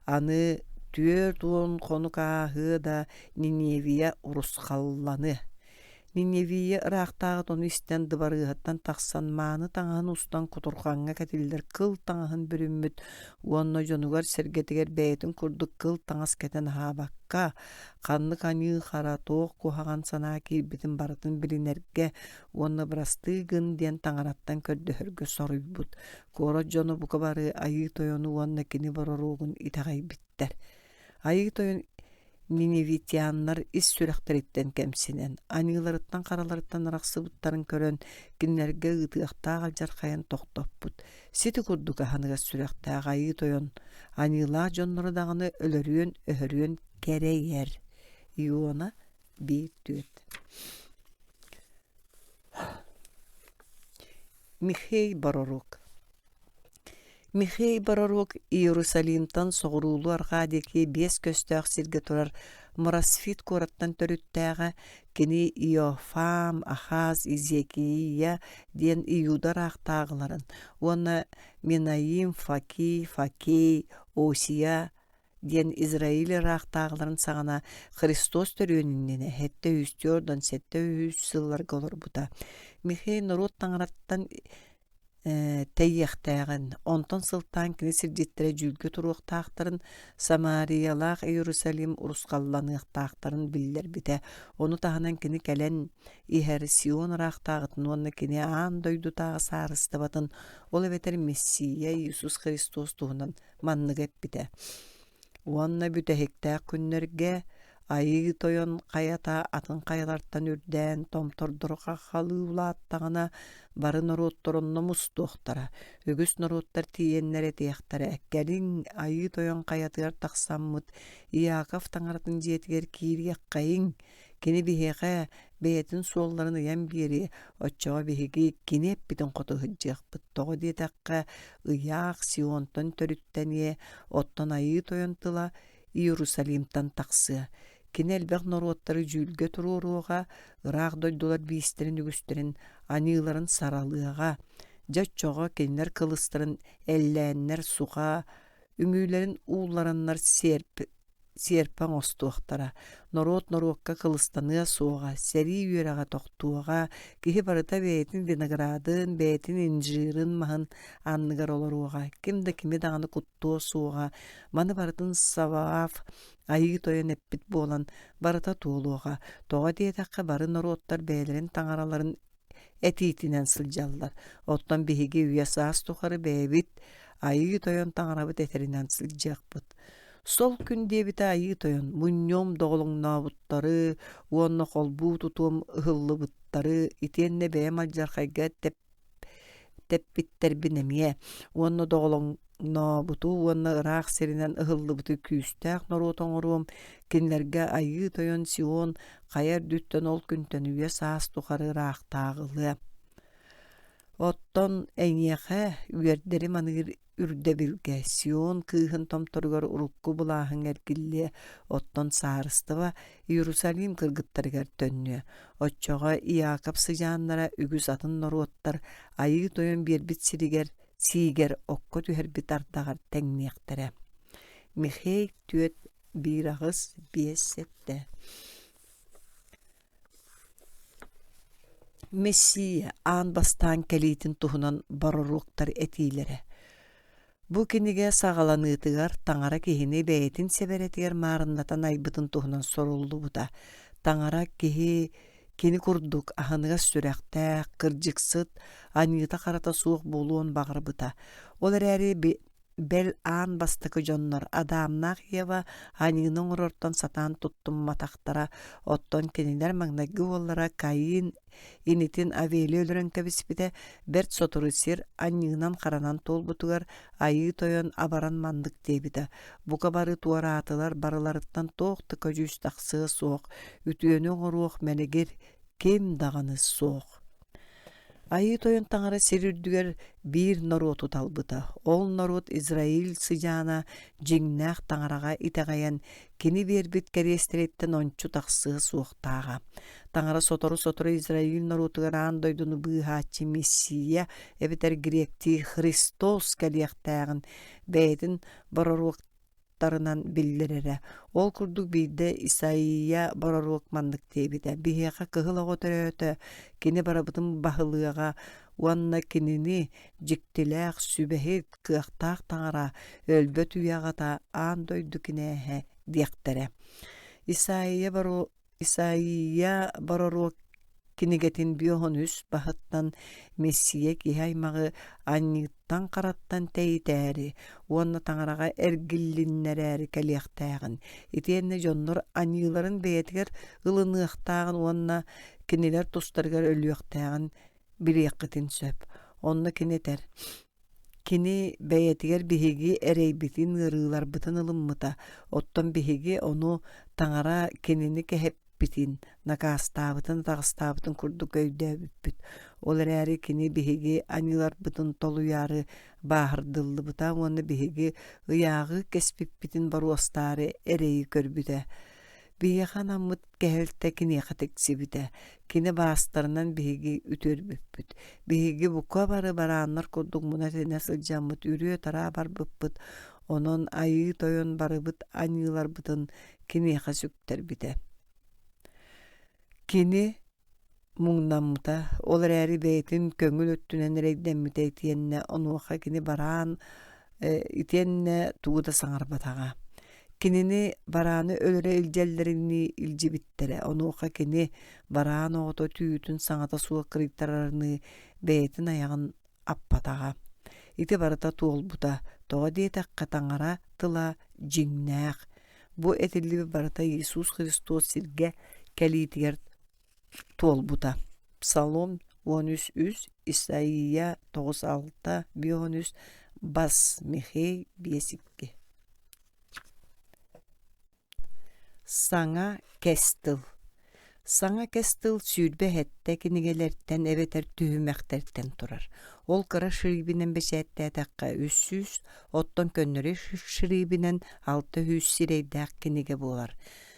Аны түөр туон хонук ааһыа да Ниневия урусхалланы. Ниневия ыраахтааҕыт ону истэн дыбарыахаттан тахсан мааны таҥаһын устан кутурхаҥҥа кэтиллэр кыл таҥаһын бүрүммүт. Уонно дьонугар сэргэтигэр бэйэтин курдук кыл таҥас кэтэн аһаабакка, ханнык аныы хара туох куһаҕан санаа киирбитин барытын билинэргэ, уонно бырастыыгын диэн таҥараттан көрдөһөргө соруйбут. Куора дьоно бука бары айыы тойону уонна кини бороруогун итаҕайбиттэр. Айыы тойон Ниневитианнар ис сүрэхтэриттэн кэмсинэн, аньыыларыттан хараларыттан арахсыбыттарын көрөн кинилэргэ ытыахтааҕа жархайан тохтоппут. Сити курдука ханыга сүрэхтээх айыы тойон аньыылаа дьоннору даҕаны өлөрүөн өһөрүөн кэрэйэр. Иона биир түөт. Михей борорук. Михей борорук Иерусалимтан соҕуруулу арҕаадики биэс көстөөх сиргэ турар Морасфит куораттан төрүттээҕэ кини Иофам, Ахаз, Изекия диэн Иуда раахтааҕыларын, уонна Минаим, Факей, Осия диэн Израиль раахтааҕыларын саҕана Христос төрүөнүннене хэтте үстүөрдөн сетте үс сылларга олорбута. Михей норут таҥараттан тэйяхтааган онтон сылтаан кини сирдиттере жүлгө туруохтаахтарын Самариялаах Иерусалим урускалланыахтаахтарын биллербите. Ону таһанан кини кэлэн иһэр Сион раахтаагытын уонна кини аан дойдутааҕа саарыстабатын ол эбетер Мессия Иисус Христос туһунан манныгэппите. Уонна бүтэһиктээх күннэргэ айыы тойон каята атын каялартан үрдэн томтордорга халыылааттаҕына бары норуотторунно мустуохтара. Үгүс норуоттар тиийэннэр этиэхтара. Кэлин айыы тойон каятыгар тахсаммыт Иаков таҥаратын дьиэтигэр киириэххэйиҥ кини биһиэхэ Beytin sollarını yan biri oçağa bihigi kinep bitin qotu hıcjak togo diye takka ıyaq Sionton törütteniye ottan ayı toyontıla Yerusalim'tan taqsı. Kinelbek norotları jülge tururuğa ıraq doydular biisterin ügüsterin anıların saralığıga Jaççoğa kenler kılыстарын ellenler suğa üngülerin uğlarınlar serpan ostuaqtara norokka kılıstanıya suğa seri yüreğe toqtuğa kihi barıta beytin vinogradın beytin injirin mahın anныгар olaruğa kimde kimi dağını kuttuğa suğa manı barıtın savaf ayı toyan eppit bolan barıta tuğluğa toğa diyetakka barı norottar beylerin taڭaraların etitinen sıljallar. Ottan bihigi üye saas tukarı beybit, ayı toyon taŋarabıt eterinden sıljakbıt. Sol gün debite ayı toyon, munyom doğulun nabutları, uonno kolbu tutum ıhıllı bıtları, itenne beyem aljarkayga teppitler binemiye, uonno doğulun nabutu, uonno ırak serinen ıhıllı bıtı küstaq noroton orum, kinlerge ayı toyon Sion, kayar dütten ol günten üye saas tukarı ırak tağılı. Otton eňehe üerderi manır ürde bilge Sion kıhın tomtorgar urukku bulahın erkilli otton sarıstıva Yerusalim kırgıttarıgar tönnü. Otçoğa Iakab sıjanlara ügüz atın norottar ayı toyun bir bit siger okko tüher bit ardagar teňnektere. Mihey tüet bir ağız biyesette. Messiye an bastan kelitin tuhunan baroruktar etilere. Bu kinige sağalanıtıgar taŋara kihini beytin seberetiger marındatan aybıtın tuhunan soruldu buda. Taŋara kini kurduk ahыныga sürekte kırjıksıt anyıta karata suuq buluğun bağır buda. Olar eri bel an bastakı jonlar adamnaq yeva anyının urortan satan tuttum mataqtara otton keniler magnagı ollara kayin initin aveli ölürün kebispite bert soturu sir anyınan karanan tol butugar ayı toyon abaran mandık debide. Bu kabarı tuara atılar barılarıttan toqты köjüs taqsı soq ütüönü oruq menegir kim dağını soq. Ayı toyun taŋara sirirdüger bir norotu talbıta. Ol norot İsrail sıjana jiŋnäq taŋaraga itegayan kini berbit keresteretten onçu taqsı suoqtaga. Taŋara sotoru İsrail norotugar an doydunu bıhaçı Messiya ebiter Grekti Hristos keliyaktağın beytin bararuqtarınan bildirere. Ol kurduk birde İsaiya bararuq mandık debide. Biheqa kıhıla götörötö kini barabıtın bahılыga uanna kinini jiktilaq sübehit kıaqtaq taŋara ölböt üyagata an doydu kinehe diyektere. İsaiya bararuq kinigetin biohonus bahıttan Messiye kihaymağı anyıttan karattan teyiteri uanna taŋaraga ergillinnereri keliyaktağın. Itiyenne jonnor anyıların beyetiger ılınıqtağın uanna kiniler tustargar ölüyaktağın bir yakıtin söp. Onna kineter. Kini beyetiger bihigi ereybitin ırılar bıtın ılınmıta. Otton bihigi onu taŋara kinini kehep bitin nakastabıtın tağıstabıtın kurduk öyde büt. Olar eri kini bihigi anyılar bıtın tolu yarı bahırdıllı bıta. Onu bihigi ıyağı kespip bitin baru ostari ereyi körbüte. Biheqan ammıt kehelte kini yaqateksi bite. Kini bastarından bihigi ütür büt. Bihigi buka barı baranlar kurduk munati nasıl jammıt ürüyor tara bar büt. Onun ayı toyun barı büt anyılar bıtın kini yaqa süktер bite. Kini muңnamıta olar eri beytin köngül öttünen reyden müte itiyenne onu waqa kini baran itiyenne tuğda saŋar bataga. Kinini baranı ölüre iljellerini iljibittere. Onu waqa kini baran oğuto tüyütün saŋata suwa kırıktararını beytin ayağın appataga. Iti barata tuol buta. Toğa diyetakka taŋara tıla jiŋnäq. Bu etilli barata Yesus Hristos sirge kelitiger tuol buta. Psalom 13:3, İsaiya 9:6, Bionus Bas Mihey Biesikki. Saŋa kestil. Saŋa kes tыл sүүрбе hette kinigelerten ebeter tühümekterten turar. Ol kıra şırıybinen beşättäätäkkä üssüs, otton könnöre şırıybinen 600 sireydäk kinige bolar.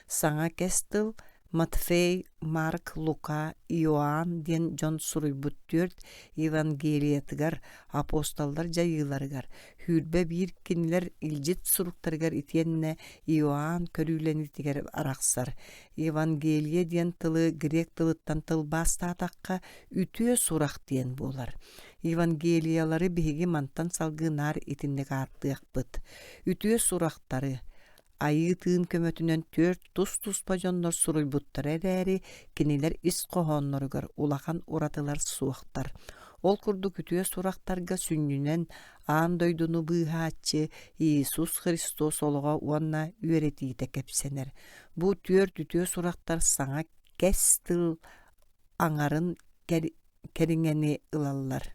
Saŋa kes tıl Matfey, Mark, Luka, Ioan diyen John suruybut 4 evangeliyatыгар apostollar jayılarıgar. Hürbe bir kiniler iljit suruktarıgar itiyenne Ioan körülenitiger araqsar. Evangeliye diyen tılı Grek tılıttan tıl bastatakka ütüye surak diyen bolar. Evangeliyaları bihigi mantan salgınar itinlik arttıqpıt. Ütüye suraktarı ayı tığın kömötünen 4 tuz pajonlar suruybuttar eri, kiniler is kohonnorgar ulakan uratılar suaktar. Ol kurdu kütüye suraktarga sünnünen ağın doydunu bıhaçı İisus Hristos oluğa uanna üretiyte kepsener. Bu tütüye suraktar sana kes tıl aŋарын keriŋeni ılallar.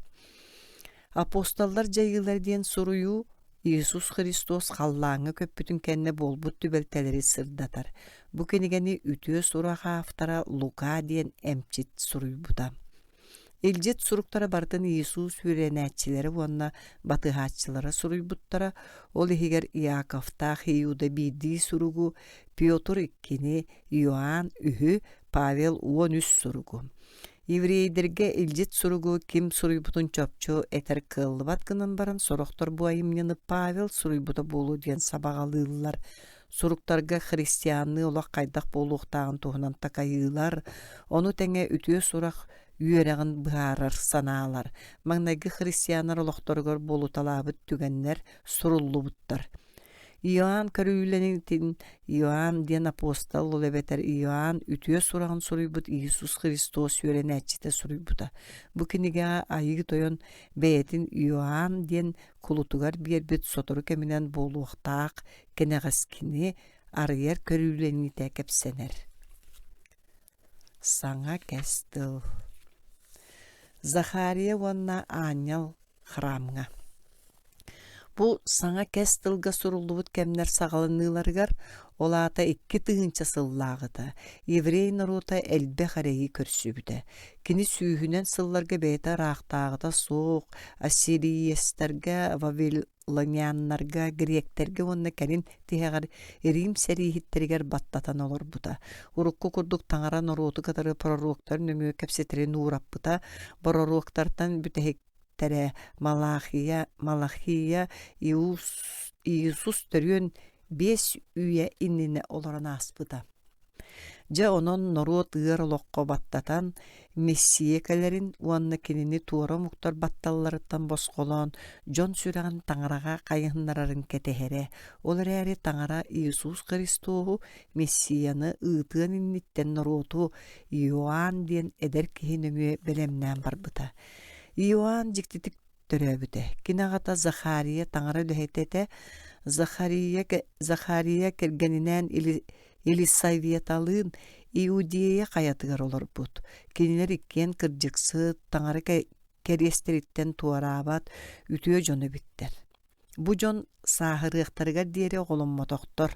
Apostollar jayılar diyen soruyu İisus Hristos hallaŋı köppütün kenne bolbut tübelteleri sırdatar. Bu kenigeni ütüye sura haftara Luka diyen emçit suruybuda. İlcet suruktara bardan İisus hürenetçileri vonna batıhaççılara suruybuttara ol ehiger Iakavta Hiyuda bidi surugu, Piotr ikkini, Ioan ühü, Pavel 13 surugu. Еврейдерге илжет суругу ким суруйбутун чопчу этер кыллыбат гынан баран сорохтор бу айымняны Павел суруйбута болу диен сабагалыылар. Суруктарга христианны олақ кайдах болуқтағын туһунан такайылар. Ону теңе үтüе сурах үйерегін быарар санаалар. Маңнайгы христианар олохторгор болуталабыт түгеннер суруллубуттар. Ioan körüylenitin Ioan diyen apostol olebeter Ioan ütüye surağın suruybut İisus Hristos yörenetçite suruybuta. Bu kinige ayıgı toyon beyetin Ioan diyen kulutugar bir bit sotoru keminen boluqtaq kenegaskini arıyer körüylenitte kepsener. Saŋa kestil. Захария ванна аңял храмга. Bu saŋa kes tılga surulluğut kemler sağalınılargar, olata 2 tığınça sıllağıda, Evrey naruta elbe hareyi körsübüde. Kini süyhünen sıllarga beyta rağtağıda soğuk, Asiriyestarga, Vavilonyanlarga, Grekterge onna kenin tihegar Rim serihitteriger battatan olur buda. Urukku kurduk taŋara narutu kadarı proroktar nömü kepsetiri nurapputa, proroktartan bütehek tere Malachiya İisus törüön 5 üye innine olaran aspıda. Ja onon norot ığır lokko battatan messiyekelerin uanna kinini tuora muktar battallarıttan boskolon John süren taŋaraga kayınlararın ketehere. Olar eri taŋara İisus Hristohu messiyanı ııtığın innitten norotu Ioan diyen eder kihinömü belemnen barbıta. Ioan jiktitik töröbüte. Kinagata Захария taŋara löhetete Захария kergeninen Elisavetalığın Iudiyaya kayatıgar olur but. Kiniler ikken kırjıksı taŋara keryesteritten tuarabat ütüye jonu bitter. Bu jon sahırıqtarıgar diyeri oğlumma doktor.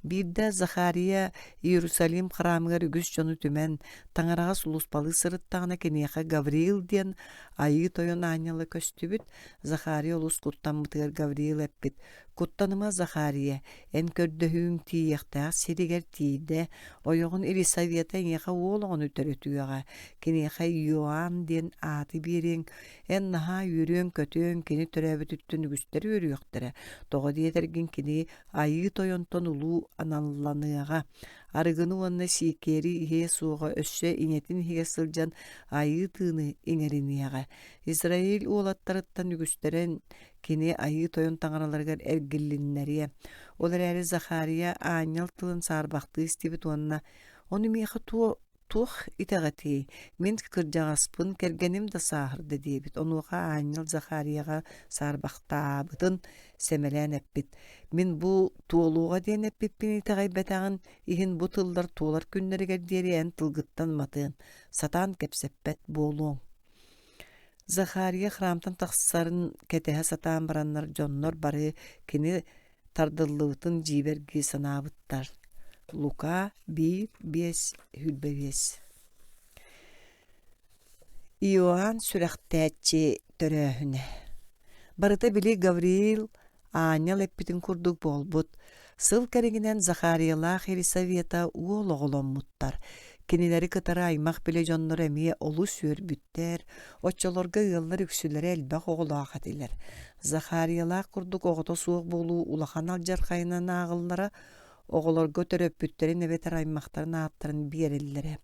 Bir de Захария Иерусалим храмыгар үгүс жону түмен таŋараға сулуспалы сырыттағына кенеха Гавриил диен айы тойон анялы көстүбүт. Захария олус куттан мытыгар Гавриил эппит. Куттаныма Захария эн көрдөһүүң тиехтаах сиригер тииде ойоғун Елисавета эңеха уолоғун үтөрөтүөҕа кенеха Ioan диен ааты бириң эн наһаа үрүөн көтөөн кини төрөбүтүттүн үгүстер үрүөхтэрэ тоҕо диэтэргин кини айы тойонтон улуу аналланыаға арыгыны уонна сиикери ихе суоҕа өссө иñетин иһиге сылдьан айы тыыны иҥериниэҕэ Израиль уолаттарыттан үгүстэрэн кини айы тойон таҥараларыгар эргиллиннэрие. Олар эри Захария ааньал тылын саарбахты истибит уонна ону миэхэ туох итэҕэтии мин кырдьаҕаспын кэргэним да сааһырда диэбит. Онуоха ааньал Захарияға саарбахтаабытын сэмэлээн эппит. Мин бу туолууга диэн эппиппин итэҕэйбэтээҕин иһин бу тыллар туолар күннэригэр диэри эн тылгыттан матыын сатаан кэпсэппэт буолуоҥ. Захария храмтан тахсарын кетеһэ сатаан бараннар дьоннор бары кини тардыллыбытын дьиибэрги санаабыттар. Luka 1:5 hülbebes. Иоанн сүрэхтээччи төрөөһүнэ. Барыта били Гавриил Аня леппитин курдук болбут. Сыл кэригинен Захариялаах Елисавета уол оголоммуттар. Кинилери кытара аймах биле дьоннор эмие олу сүөрбүттер, оччолорга ыаллар үксүлери элбэх оголоох атилер. Захариялаах курдук оҕото суох болуу улахан алдьар хайынан аагыллара оҕолорго төрөппүттерин эбетер аймахтарын ааттарын биэриллере.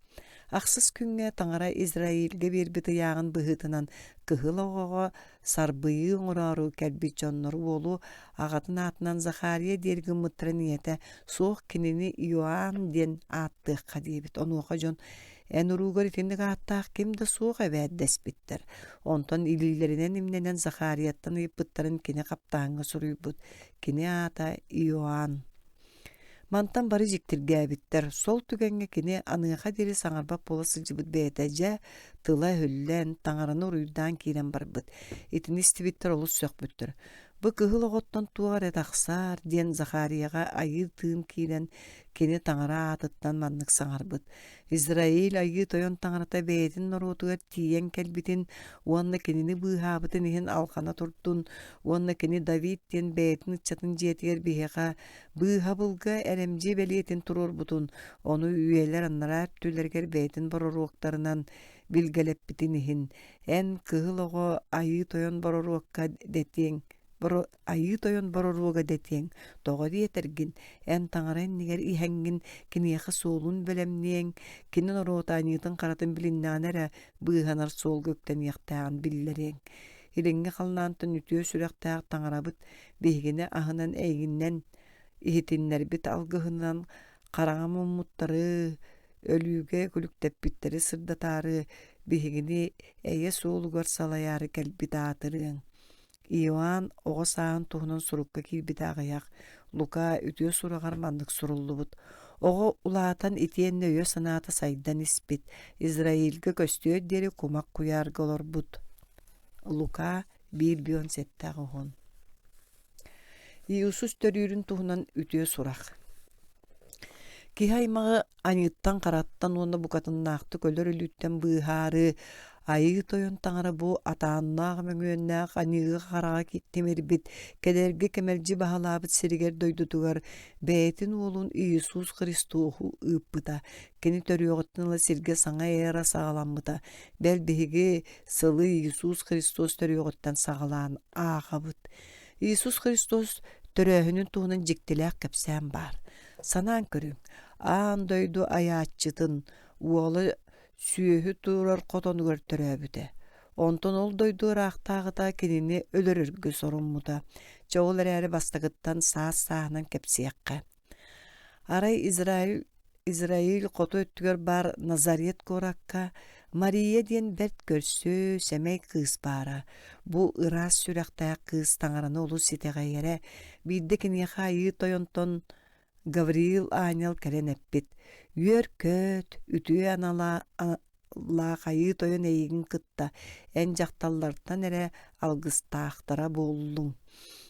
Ахсыз күнгө таңара Израильге биэрбит ыяағын быһытынан кыһыл оҕоҕо сарбыйыы оҥороору кэлбит дьоннору уолу аҕатын аатынан Захария диэрги мыттара ниэтэ суох кинини Иоанн диэн ааттыахха диэбит. Онуоха дьон эн уруугар итинник ааттаах ким да суох эбээт дэспиттэр. Онтон илиилэринэн имнэнэн Захарияттан ыйыппыттарын кини каптааҥҥа суруйбут. Кини аата Иоанн. Мантан бары жиктиргээбиттер. Сол түгенге кини аныаха дири саҥарбап буола сылдьыбыт бэйэтэдьэ тыла хүллэн таҥараны уруйдаан киирэн барбыт. Итини истибиттер олус сөөхпүттөр. Бу кыһыл оҕоттон тугар этахсаар диэн Захарияга айыы тыым киирэн кини таҥара аатыттан маннык саҥарбыт. Израиль айыы тойон таҥарата бэйэтин норуотугар тиийэн кэлбитин уонна кинини быыһаабытын иһин алхана турдун уонна кини Давид диэн бэйэтин ыччатын дьиэтигэр биһиэха быыһабылга эрэмдьи бэлиэтин турурбутун ону үөлэр аннара түлэргэр бэйэтин бороруоктарынан билгэлэппитин иһин эн кыһыл оҕо айыы тойон бороруога детиэң тоҕо диэтэргин эн таҥара иннигэр иһэҥҥин киниэхэ суолун бэлэмниэң кини норуотааниытын харатын билиннаан эрэ быыһанар суол көктэн иэхтээҕин биллэриэң. Илиҥҥи халнаантан үтүө сүрэхтээх таҥарабыт биһигини аһынан эйигиннэн иһитиннэрбит алгыһынан хараҥа муммуттары өлүүгэ күлүктэппиттери сырдатаары биһигини эйэ суолугар салайаары кэлбит аатырыаң. Иоанн оҕо сааһын туһунан сурукка киирбит аҕыйах. Лука үтүө сурагар маннык суруллубут. Оҕо улаатан итиэннэ өйө санаата сайдан испит. Израильге көстүө диэри кумак куйаарга олорбут. Лука 1:17 оҕон. Иисус төрүүрүн туһунан үтүө сурах. Киһи аймаҕы аñыыттан хараттан уонна букатыннаахты көлөр үлүүттэн быыһаары айыы тойон таҥара бу атааннаах мөҥүөннаах аñыыга харага киттимирбит кэдэрги кэмэлдьи баһалаабыт сиригэр дойдутугар бэйэтин уолун Иисус Христуоху ыыппыта. Кини төрүөҕөттөн ыла сиргэ саҥа эра саҕаламмыта. Бэл биһиги сылы Иисус Христос төрүөҕөттөн саҕалаан аахабыт. Иисус Христос төрөөһүнүн туһунан дьиктилээх кэпсээн баар. Санаан көрүң, аан дойду аяаччытын уолу сүүөһү туурар хотонугар төрөөбүтэ. Онтон ол дойдуораахтааҕыта кинини өлөрөргө соруммута. Чоҕул эрээри бастагыттан саас сааһынан кэпсиэххэ. Арай Израиль хоту өттүгөр бар Назарет куоракка Мария диэн бэрт көрсөө сэмэй кыыс баара. Бу ыраас сүрэхтээх кыыс таҥараны олус ситэҕэйэрэ биирдэ киниэхэ айыы тойонтон Гавриил Анял кэрэн эппит. Үөр көт, үтүө аналаах айыы тойон эйигин кытта, эн дьахталлартан эрэ алгыстаахтара буоллуҥ.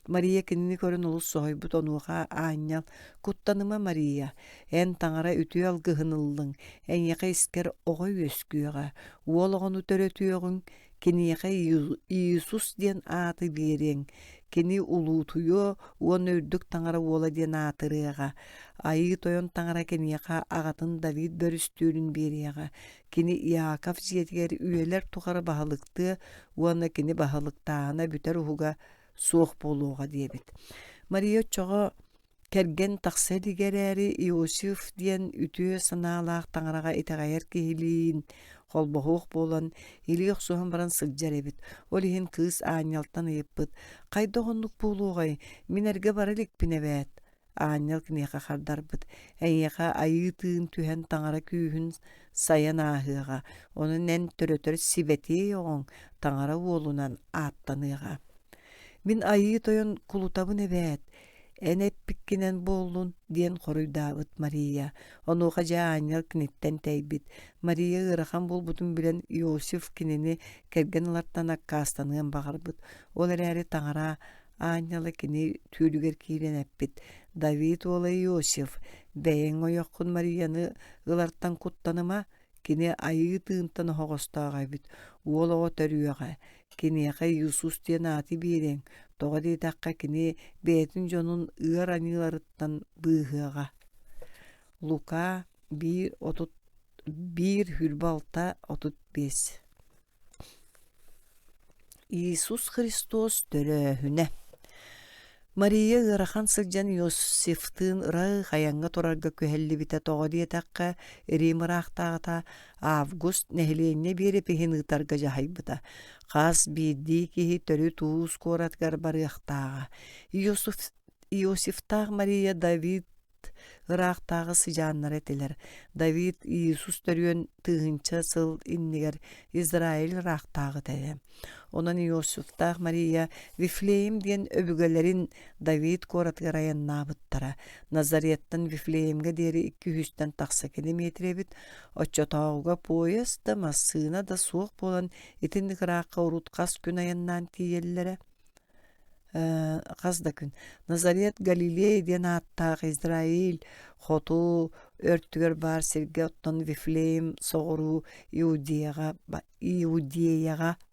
Мария кинини көрөн олус соһойбут онуоха Анял. Куттаныма Мария, эн таҥара үтүө алгыһыныллыҥ, эҥиэхэ искэр оҕо үөскүөҕэ, уол оҕону төрөтүөҕүҥ, киниэхэ Иисус диэн ааты биэриэҥ. Кини улуутуйуо уон өрдүк таҥара уола диэн аатырыаҕа. Айыы тойон таҥара киниэхэ аҕатын Давид бөрүстүүрүн биэриэҕэ. Кини Иаков дьиэтигэр үөлэр тухары баһылыктыа уонна кини баһылыктааһына бүтэр уһуга суох буолуоҕа диэбит. Мария чоҕо кэргэн тахса дигэрээри Иосиф диэн үтүө санаалаах таҥарага итэҕэйэр киһилиин холбоһуох буолан илиох суоһун баран сылдьар эбит. Ол иһин кыыс Аанньалтан ыйыппыт. Хайда оҕоннук буолуоҕай, мин эргэ бара иликпин эбээт. Аанньал киниэхэ хардарбыт. Эйиэхэ айыы тыын түһэн таҥара күүһүн сайан ааһыаҕа. Онун эн төрөтөр сибэтии оҕоҥ таҥара уолунан ааттаныаҕа. Мин айыы тойон кулутабын эбээт. Эн эппиккинэн буоллун диэн хоруйдаабыт Мария. Онуоха дьаа Аанньал киниттэн тэйбит. Мария ыарахан буолбутун билэн Иосиф кинини кэргэн ылартан аккаастаныан баҕарбыт. Ол эрээри таҥара Аанняла кини түүлүгер кииренеппит. Давид ола Иосиф, бэйэн ойоққун Марияны ылартан куттаныма, кини айыы тыынтан хоғостаагайбыт. Уолоҕо төрүөҕэ, киниэхэ Иисус диэн ааты биэрэң, тоҕо диэтахха кини бээтин дьонун ыар аньыыларыттан быыһыаҕа. Лука 1:36-35. Иисус Христос төрөөһүнэ. Мария ыарахан сылдьан Иосифтыын ыраа хайаҥҥа турарга күһэллибитэ тоҕо диэтахха Рим ыраахтаҕата Август нэһилиэннэ биэри пиһинытарга дьаһайбыта. Хас биирдии киһи төрү туус куоратыгар барыахтааҕа. Иосифтаах Мария Давид ыраахтааҕы сыдьааннар этилэр. Давид Иисус төрүөн тыыһынча сыл иннигэр Израиль ыраахтааҕы тэлэ. Онон Иосифтаах Мария Вифлеем диэн өбүгэлэрин Давид куоратыгар аяннаабыттара. Назареттан Вифлеемге диэри 200 тахса километр эбит. Оччотооҕуга поезд да массыына да суох болан итин ыраахха урут хас күн аяннаан тиийэллэрэ. Хас да күн. Назарет Галилей диэн ааттаах Израиль хоту өрттүгөр баар сирге оттон Вифлеем соҕуруу Иудеяга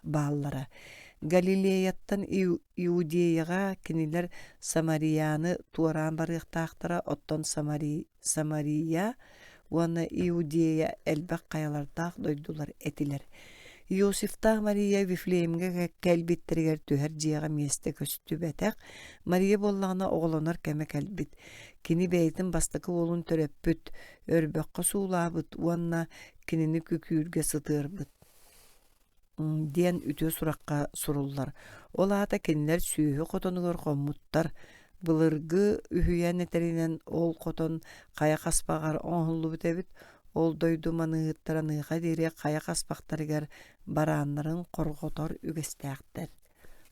бааллара. Галилеяттан Иудеяга кинилер Самарияны туораан барыахтаахтара, оттон Самария уонна Иудея элбэх каялардаах дойдулар этилер. Иосифтаах Мария Вифлеемге кэлбиттеригер түһэр дьиэҕэ миэстэ көстүбэтэх. Мария боллаҕына оҕолонор кэме кэлбит. Кини бэйитин бастакы уолун төрөппүт, өрбөккө суулаабыт, уонна кинини күкүүргэ сытыарбыт диэн үтүө суракка суруллар. Ол аата кинилер сүүһү хотонугар хоммуттар. Былыргы үһүйэн этеринен ол хотон кая хаспагар оҥһуллубут эбит. Ол дойду маныыттара ныыха диэри кая хаспахтарыгар барааннарын корготор үгэстээхтэр.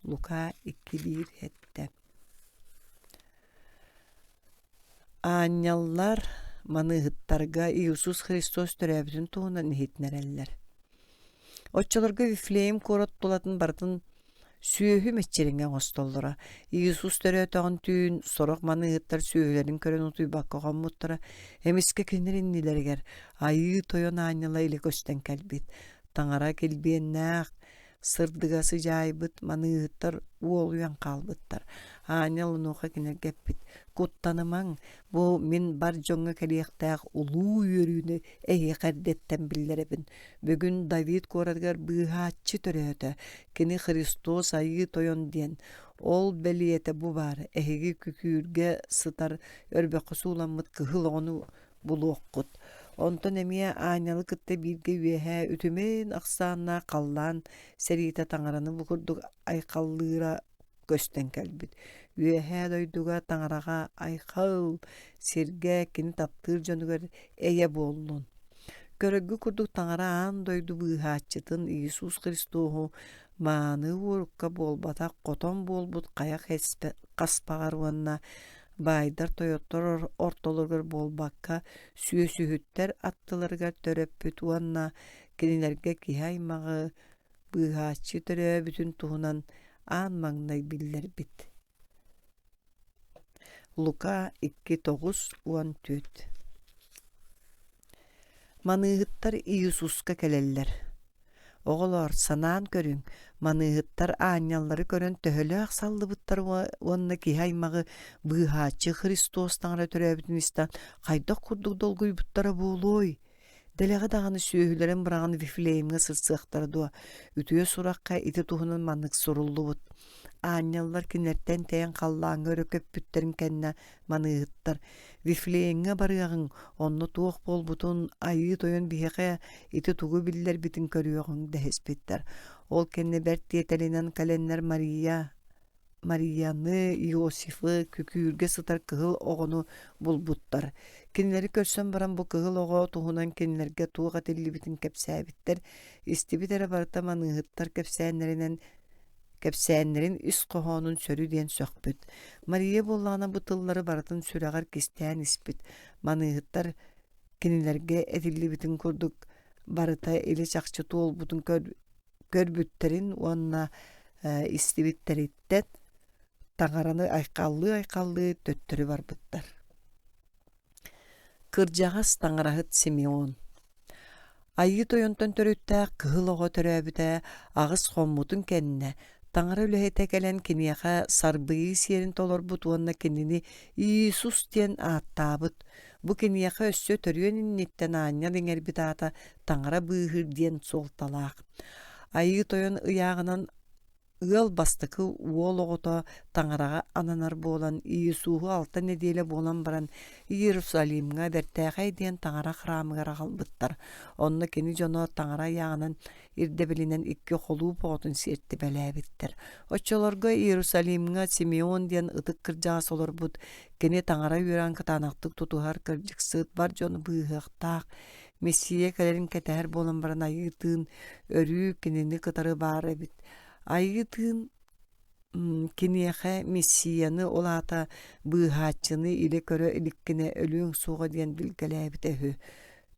Лука 2:1. Аанньаллар маныыттарга Иисус Христос төрөөбүтүн туһунан иһитнэрэллэр. Оччолорго Вифлеем куорат тулатын бартын сүүһү мэччериңэ оңостоллора. Иисус төрөөтөҕүн түүн сорох маныыттар сүүһүлэрин көрөн утуйбакка хоммуттара. Эмиске кинерин нилэригэр айыы тойон аанньала иле көстен кэлбит. Таҥара килбиэннээх сырдыга сыдьаайбыт маныыттар уолуян хаалбыттар. Ааньал унуха кинер кэппит. Куттанымаң, бу мин бар дьоҥҥа кэлиэхтээх улуу үөрүүнү эһиэхэрдэттэн биллэрэбин. Бүгүн Давид куоратыгар быыһааччы төрөөтө, кини Христос айыы тойон диэн. Ол бэлиэтэ бу бар, эһиги күкүүргэ сытар өрбөккө сууламмыт кыһыл оҕону булуоккут. Онтон эмиэ ааньалы кытта бииргэ үөһэ үтүмэн ахсааннаа халлаан сэриитэ таҥараны букурдук айхаллыыра көстен кэлбит. Үөһэ дойдуга таҥарага айхал сиргэ кини таптыыр дьонугар эйэ буоллун. Көрөггү курдук таҥара аан дойду быыһааччытын Иисус Христооху мааны уорукка буолбата хотон буолбут кая хаспагар уонна баайдар тойоттор ортолоргор буолбакка сүөсүһүттэр аттыларыгар төрөппүт уонна кинилерге киһи аймагы быыһааччы төрөөбүтүн туһунан аан маҥнай биллэрбит. Лука 2:9-14. Маныыһыттар Иисуска кэлэллэр. Оҕолор санаан көрүң, маныыһыттар аанньаллары көрөн төһөлөөх саллыбыттар уонна киһи аймагы быыһааччы Христос таҥара төрөөбүтүн истэн хайдах курдук долгуйбуттара буолуой. Дэлэҕэ даҕаны сүөһүлэрин быраҕаны Вифлеемге сырсыахтара дуо. Үтүө суракка ити туһунан маннык суруллубут. Аанньаллар кинэртэн тэйэн халлааҥҥа өрөкөппүттерин кэннэ маныыһыттар. Вифлеемге барыаҕыҥ, онно туох буолбутун айыы тойон биһэхэ ити тугу биллэрбитин көрүөҕүҥ дэһиспиттэр. Ол кэннэ бэрт тиэтэлинэн кэлэннэр Марияны, Иосифы күкүүргэ сытар кыһыл оҕону булбуттар. Кинилери көрсөн баран бу кыһыл оҕо туһунан кинилерге туох атиллибитин кэпсээбиттэр. Истибитерэ барыта маныыһыттар кэпсээннэрин үс коһоонун сөрү диэн сөхпүт. Мария буллаана бу тыллары барытын сүрэҕэр кистэээн испит. Маныыһыттар кинилерге этиллибитин курдук барыта или чахчы туолбутун көрбүттерин уонна истибиттериттет таңараны айқаллы төттөрү барбыттар. Кыржағас таңарахыт Симеон. Айы тойонтон төрүттә кыһылого төрөбүтә агыс хоммутун кенне. Таңара үлэһэтэ кэлэн киниэхэ сарбыйы сиэрин толорбут уонна кинини Иисус диэн ааттаабыт. Бу киниэхэ өссө төрүөн инниттэн ааннял иҥэрбит аата таңара быыһыр диэн суолталаах. Айы тойон ыяағынан ыал бастыкы уол оҕото таңараға ананар буолан Иисуһу 6 неделе буолан баран Иерусалимга бэртээхэй диэн таңара храмыгар аҕалбыттар. Онно кини дьоно таңара яҕынан ирдебилинен 2 холуу боҕотун сиэрти бэлээбиттэр. Оччолорго Иерусалимга Симеон диэн ытык кырдьаҕас олорбут. Кини таңара үөрэн кытаанахтык тутуһар кырдьыксыыт бар дьоно быыһыахтаах. Мессия кэлэрин кэтэһэр буолан баран айыытыын өрүү кинини кытары баар эбит. Айытын киниэхэ Мессияны олаата быыһааччыны иле көрө иликкине өлүөң суоҕа диэн билгэлээбит эһү.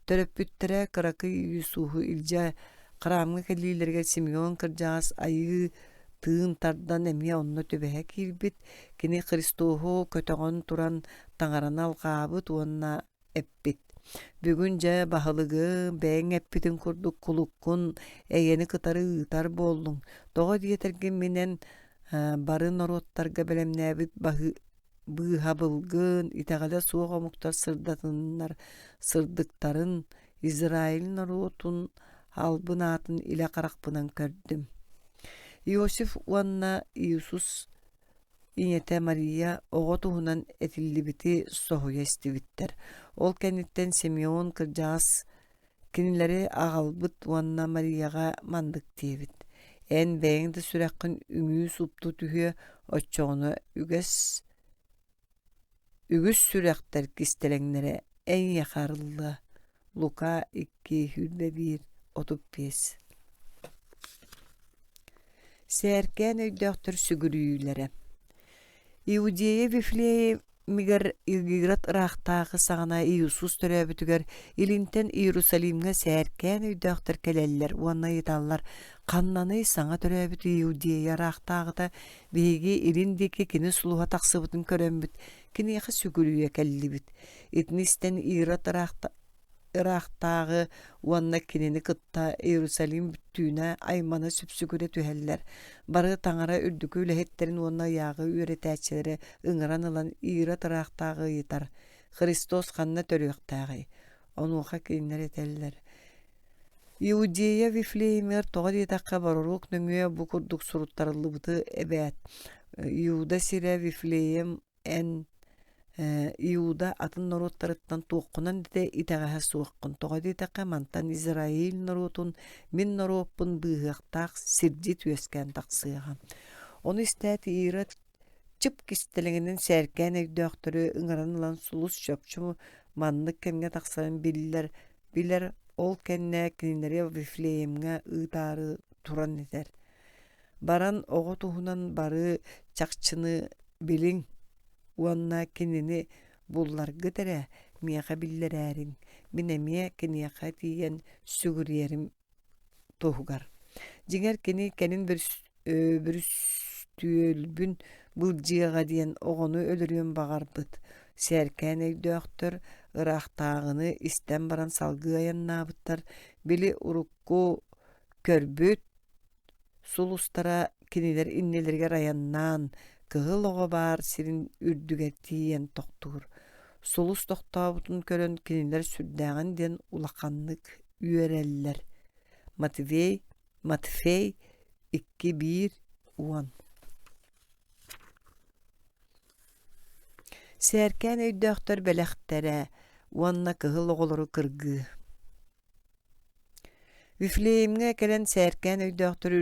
Төрөппүттэрэ кыракы Иисуһу илдьэ храмга кэлиилэргэ Симеон кырдьаҕас айыы тыын тардан эмиэ онно түбэһэ киирбит. Кини Христоһу көтөҕөн туран таҥараны алҕаабыт уонна эппит. Бүгүн дьэ баһылыгы бэйэҥ эппитин курдук кулуккун эйэни кытары ыытар буоллуҥ. Тоҕо диэтэргин минэн барын ороттарга белемнээбит быыһабылгын итэҕэлэ суох омуктар сырдатыннар сырдыктарын Израиль ороотун албын аатын илэ харахпынан көрдүм. Иосиф уонна Иисус иñete Мария оҕо туһунан этиллибити соһуйа истибиттэр. Ол кэнниттэн Симеон кырдьаҕас кинилэри аҕалбыт уонна Марияға мандык диэбит. Эн бэйэҥ да сүрэххин үҥүү супту түһүө оччоҕуну үгэс сүрэхтэр кистэлэҥнэрэ эн яхарылла. Лука 2:1-35. Сээркээн өйдөөхтөр сүгүрүүлэрэ. Иудея Вифлеемигэр илгигират ыраахтааҕы саҕана Иисус төрөөбүтүгэр илинтэн Иерусалимга сээркээн өйдөөхтөр келэллэр уонна ыйталлар. Ханнаны саҥа төрөөбүт Иудея ыраахтааҕыта биһиги илин диэки кини сулуһа тахсыбытын көрөмбүт. Киниэхэ сүгүрүүэ кэллибит. Итнистэн Ират ыраахтааҕы уонна кинини кытта Иерусалим бүттүүнэ аймана сүпсүгүрэ түһэллэр. Бары таңара үрдүкү үлэһиттерин уонна ыяағы үөретээчилэри ыҥыран ылан Ират ыраахтааҕы ыйытар. Христос ханна төрүөхтээҕи. Онуоха кинилэр этэллэр. Иудея Вифлеемер тоҕо диэтахха барорук нөҥүө бу курдук суруттарыллыбыты эбээт. Иуда сире Вифлеем эн Иуда атын норуттарыттан туоххунан дите итэҕэһэ суоххун. Тоҕо диэтахха мантан Израиль норуутун мин норуоппун быыһыахтаах сирдьи түөскээн тахсыаҕа. Ону истээт Ират чып кистэлэҥинэн сээркээн өйдөөхтөрү ыҥыран ылан сулус чөпчүмү маннык кэмҥэ тахсарын билэр ол кэннэ кинилэри Вифлеемҥэ ыытаары туран этэр. Баран оҕо туһунан бары чахчыны билиҥ уонна кинини булларгы тэрэ миэхэ биллэрээриҥ. Мин эмиэ киниэхэ тиийэн сүгүриэрим туһугар. Дьиҥэр кини кэнин бүрүстүөлбүн былдьыаҕа диэн оҕону өлөрүөн баҕарбыт. Сээркээн өйдөөхтөр ыраахтааҕыны истэн баран салгыы аяннаабыттар. Били урукку көрбүт сулустара кинилэр иннилэригэр аяннаан кыһыл оҕо баар сирин үрдүгэр тиийэн тохтуур. Сулус тохтообутун көрөн кинилэр сүрдээҕин диэн улаханнык үөрэллэр. Матфей 2:1-10. Сээркээн өйдөөхтөр бэлэхтэрэ уонна кыһыл оҕолору кыргыы. Вифлеемге кэлэн сээркээн өйдөөхтөр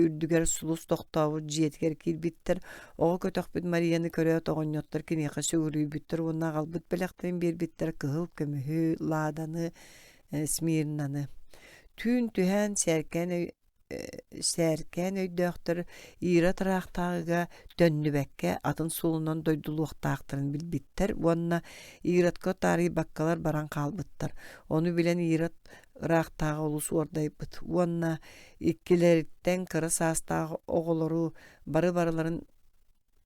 үрдүгэр сулус тохтообут дьиэтигэр киирбиттэр. Оҕо көтөхпүт Марияны көрөө тоҕонньоттор киниэхэ сүгүрүүбүттэр уонна аҕалбыт бэлэхтерин биэрбиттэр кыһыл көмүһү Ладаны, Смирнаны. Түүн түһэн сээркээн өйдөөхтөр Ират ыраахтааҕыга төннүбэккэ атын сулунан дойдулуохтаахтарын билбиттэр. Уонна Иратка таарый баккалар баран хаалбыттар. Ону билэн Ират ыраахтааҕы олус уордайбыт. Уонна иккилэриттэн кыра саастааҕы оҕолору бары барыларын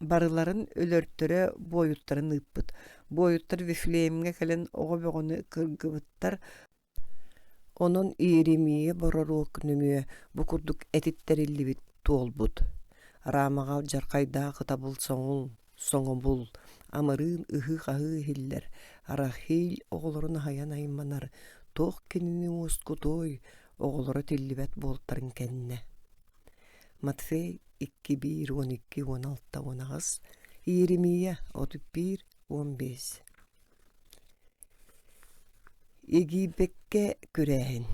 barıların ölörtörö boyuttарын ıppıt. Boyuttar Vifleemge kelen ogo begonu kırgıbıttar. Onun iirimiye bororuk nümüye bu kurduk etitterillibit tuolbut. Ramagal jarkayda kıtabıl soğul, amarın ıhı kahı hiller. Arahil oğulorun hayan aymanar. Toq kenini oskutoy, oğulora tillibet boltarın kenne. Matfey 2:1, 12, 16, 19, Yeremiya 31, 15. Egibekke kürähin.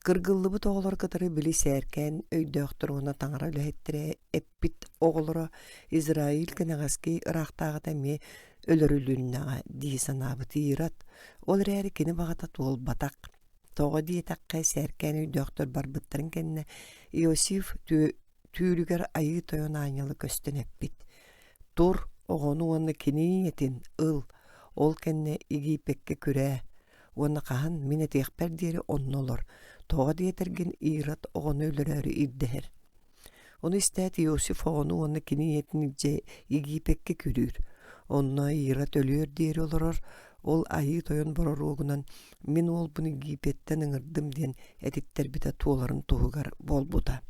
Kırgıllıbı toğlar katarı bili sərkən öydöktür ona taŋara löhettire eppit oğulura İsrail kenegaski Iraqtağıda me ölörülünnağa diisanabı tiirat. Ol rəri kini bağatat ol batak. Toğa diye takka sərkən öydöktür barbıttırın kenne Iosif tüylüger ayı toyon anyalı köstün eppit. Tur oğonu onu kini yetin ıl. Ol kenne Egibekke kürä. Onu qahan mine tekper diyeri onun olur. Toğa diyetergin irat oğunu ölürörü iddeher. Onu istəyət Yosif oğunu onu kini yetince Egibekke kürür. Onunla irat ölüyor diyeri olurur. Ol ayı toyun bororuğunan min ol bunu Egibetten ıngırdım diyen editter bita tuğların tuğugar bol buda.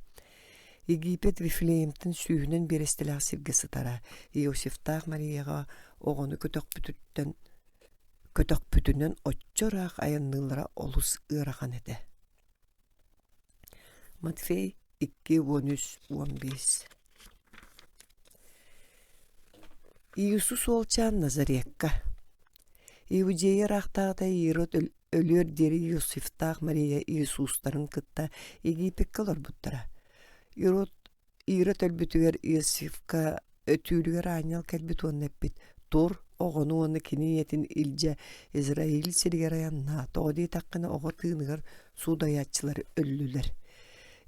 Egipet Vifleemtin süyünün bir istilah sevgisi tara. Yosif tağ Mariyaga oğunu kötök bütünün otçorak ayanlılara olus ırakan ede. Matfey 2, 13, 15. İyusus olçan Nazarekka. İvuceyi raktağda Yerot ölüyor deri Yusuf tağ Mariya İyisusların kıtta Egipet kalır buttara. Yerot ölbütüger Yusufka ötüylüger anyal kelbit onun eppit. Tur oğunu onu kiniyetin ilce İsrail sirger ayanna toğdi takkını oğu tığınıgar sudayatçıları öllüler.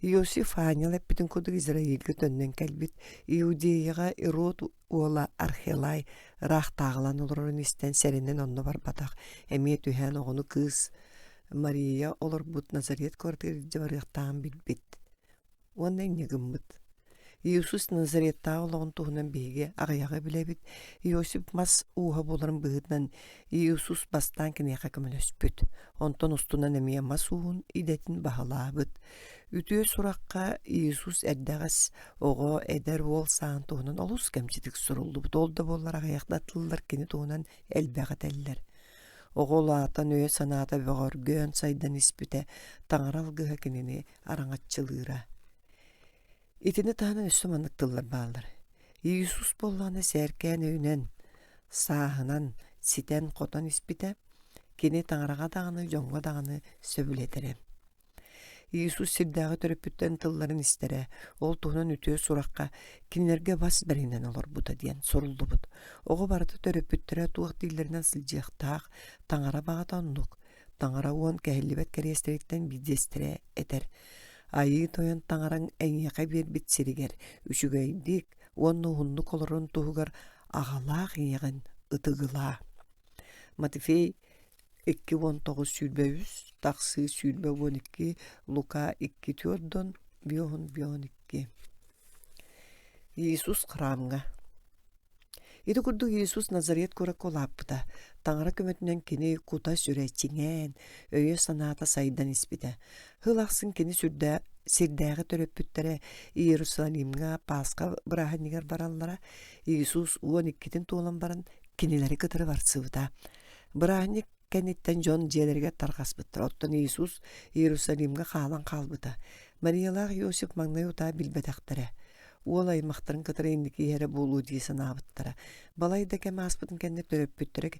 Yosif anyal eppitin kuduk İsrail'ge dönnen kelbit İudiyaga Erot oğla Arhelay rah tağılan olurun isten serinin onunla var batak. Emiyet ühen oğunu kız Maria olur but Nazaret kortir javarıqtağın bilbit. Ondan ne gımbıt. Иисус Назаретта олоғын туһунан биһиге аҕыйаҕа билэбит. Иосиф мас ууһа буларын быһытынан Иисус бастаан киниэхэ көмөлөспүт. Онтон устунан эмиэ мас уун идэтин баһалаабыт. Үтүө суракка Иисус эрдэҕэс оҕо эдэр уол саан туһунан олус кэмчитик суруллубут. Ол да буоллар аҕыйахтаттыллар кини туһунан элбэҕэтэллэр. Оҕолаатан өйө санаата бөҕөргөөн сайдан испүтэ таҥаралгыһа кинини araŋаччылыыра. İtini tahanan üstü manıktıllar bağlar. Иисус болланы сәркән өйнен, саһынан, ситен қотан испите, кені таңыраға дағыны, жоңға дағыны сөбілетерем. Иисус сирдағы төрөпүттен тылларын истере, ол туһунан үтіө сураққа, кинерге бас бәрінен олар бұта диен, сорулды бұд. Оғы барыты төрөпүттері туық дейлерінен сылжықтақ, таңыра бағата онлық. Таңыра уон кәхілібет кәрестеріктен бидестіре етер. Айы тойын таңараң әңеқе бер бит сиригер, үшігейдік, онны хунну колорун туһугар ағалақ еғін ытыгыла. Матфей 2:19 сүрбөбүс, тақсы сүрбө 12, Лука 2:4, 1:12. Иисус храмга. Ити курдук Иисус Назарет кура колаппыта, таңара көмөтүнен кини кута сүрәчиңен, өйө санаата сайдан испите. Хылақсын кини сирдәғы төрөппүттері Иерусалимга Пасха быраханнигер бараллара, Иисус 12-тин туолан баран кинилери кытыры барсыбыта. Быраханник кенниттен жон жиелерге тарғаспыттыр. Оттон Иисус Иерусалимга қалан қалбыта. Мариялақ Иосиф маңнай ута билбетақтары. Ол аймақтарын кытыры индики ері болу дейсін абыттара. Балайда кәмі аспытын кәннер төрөппүттері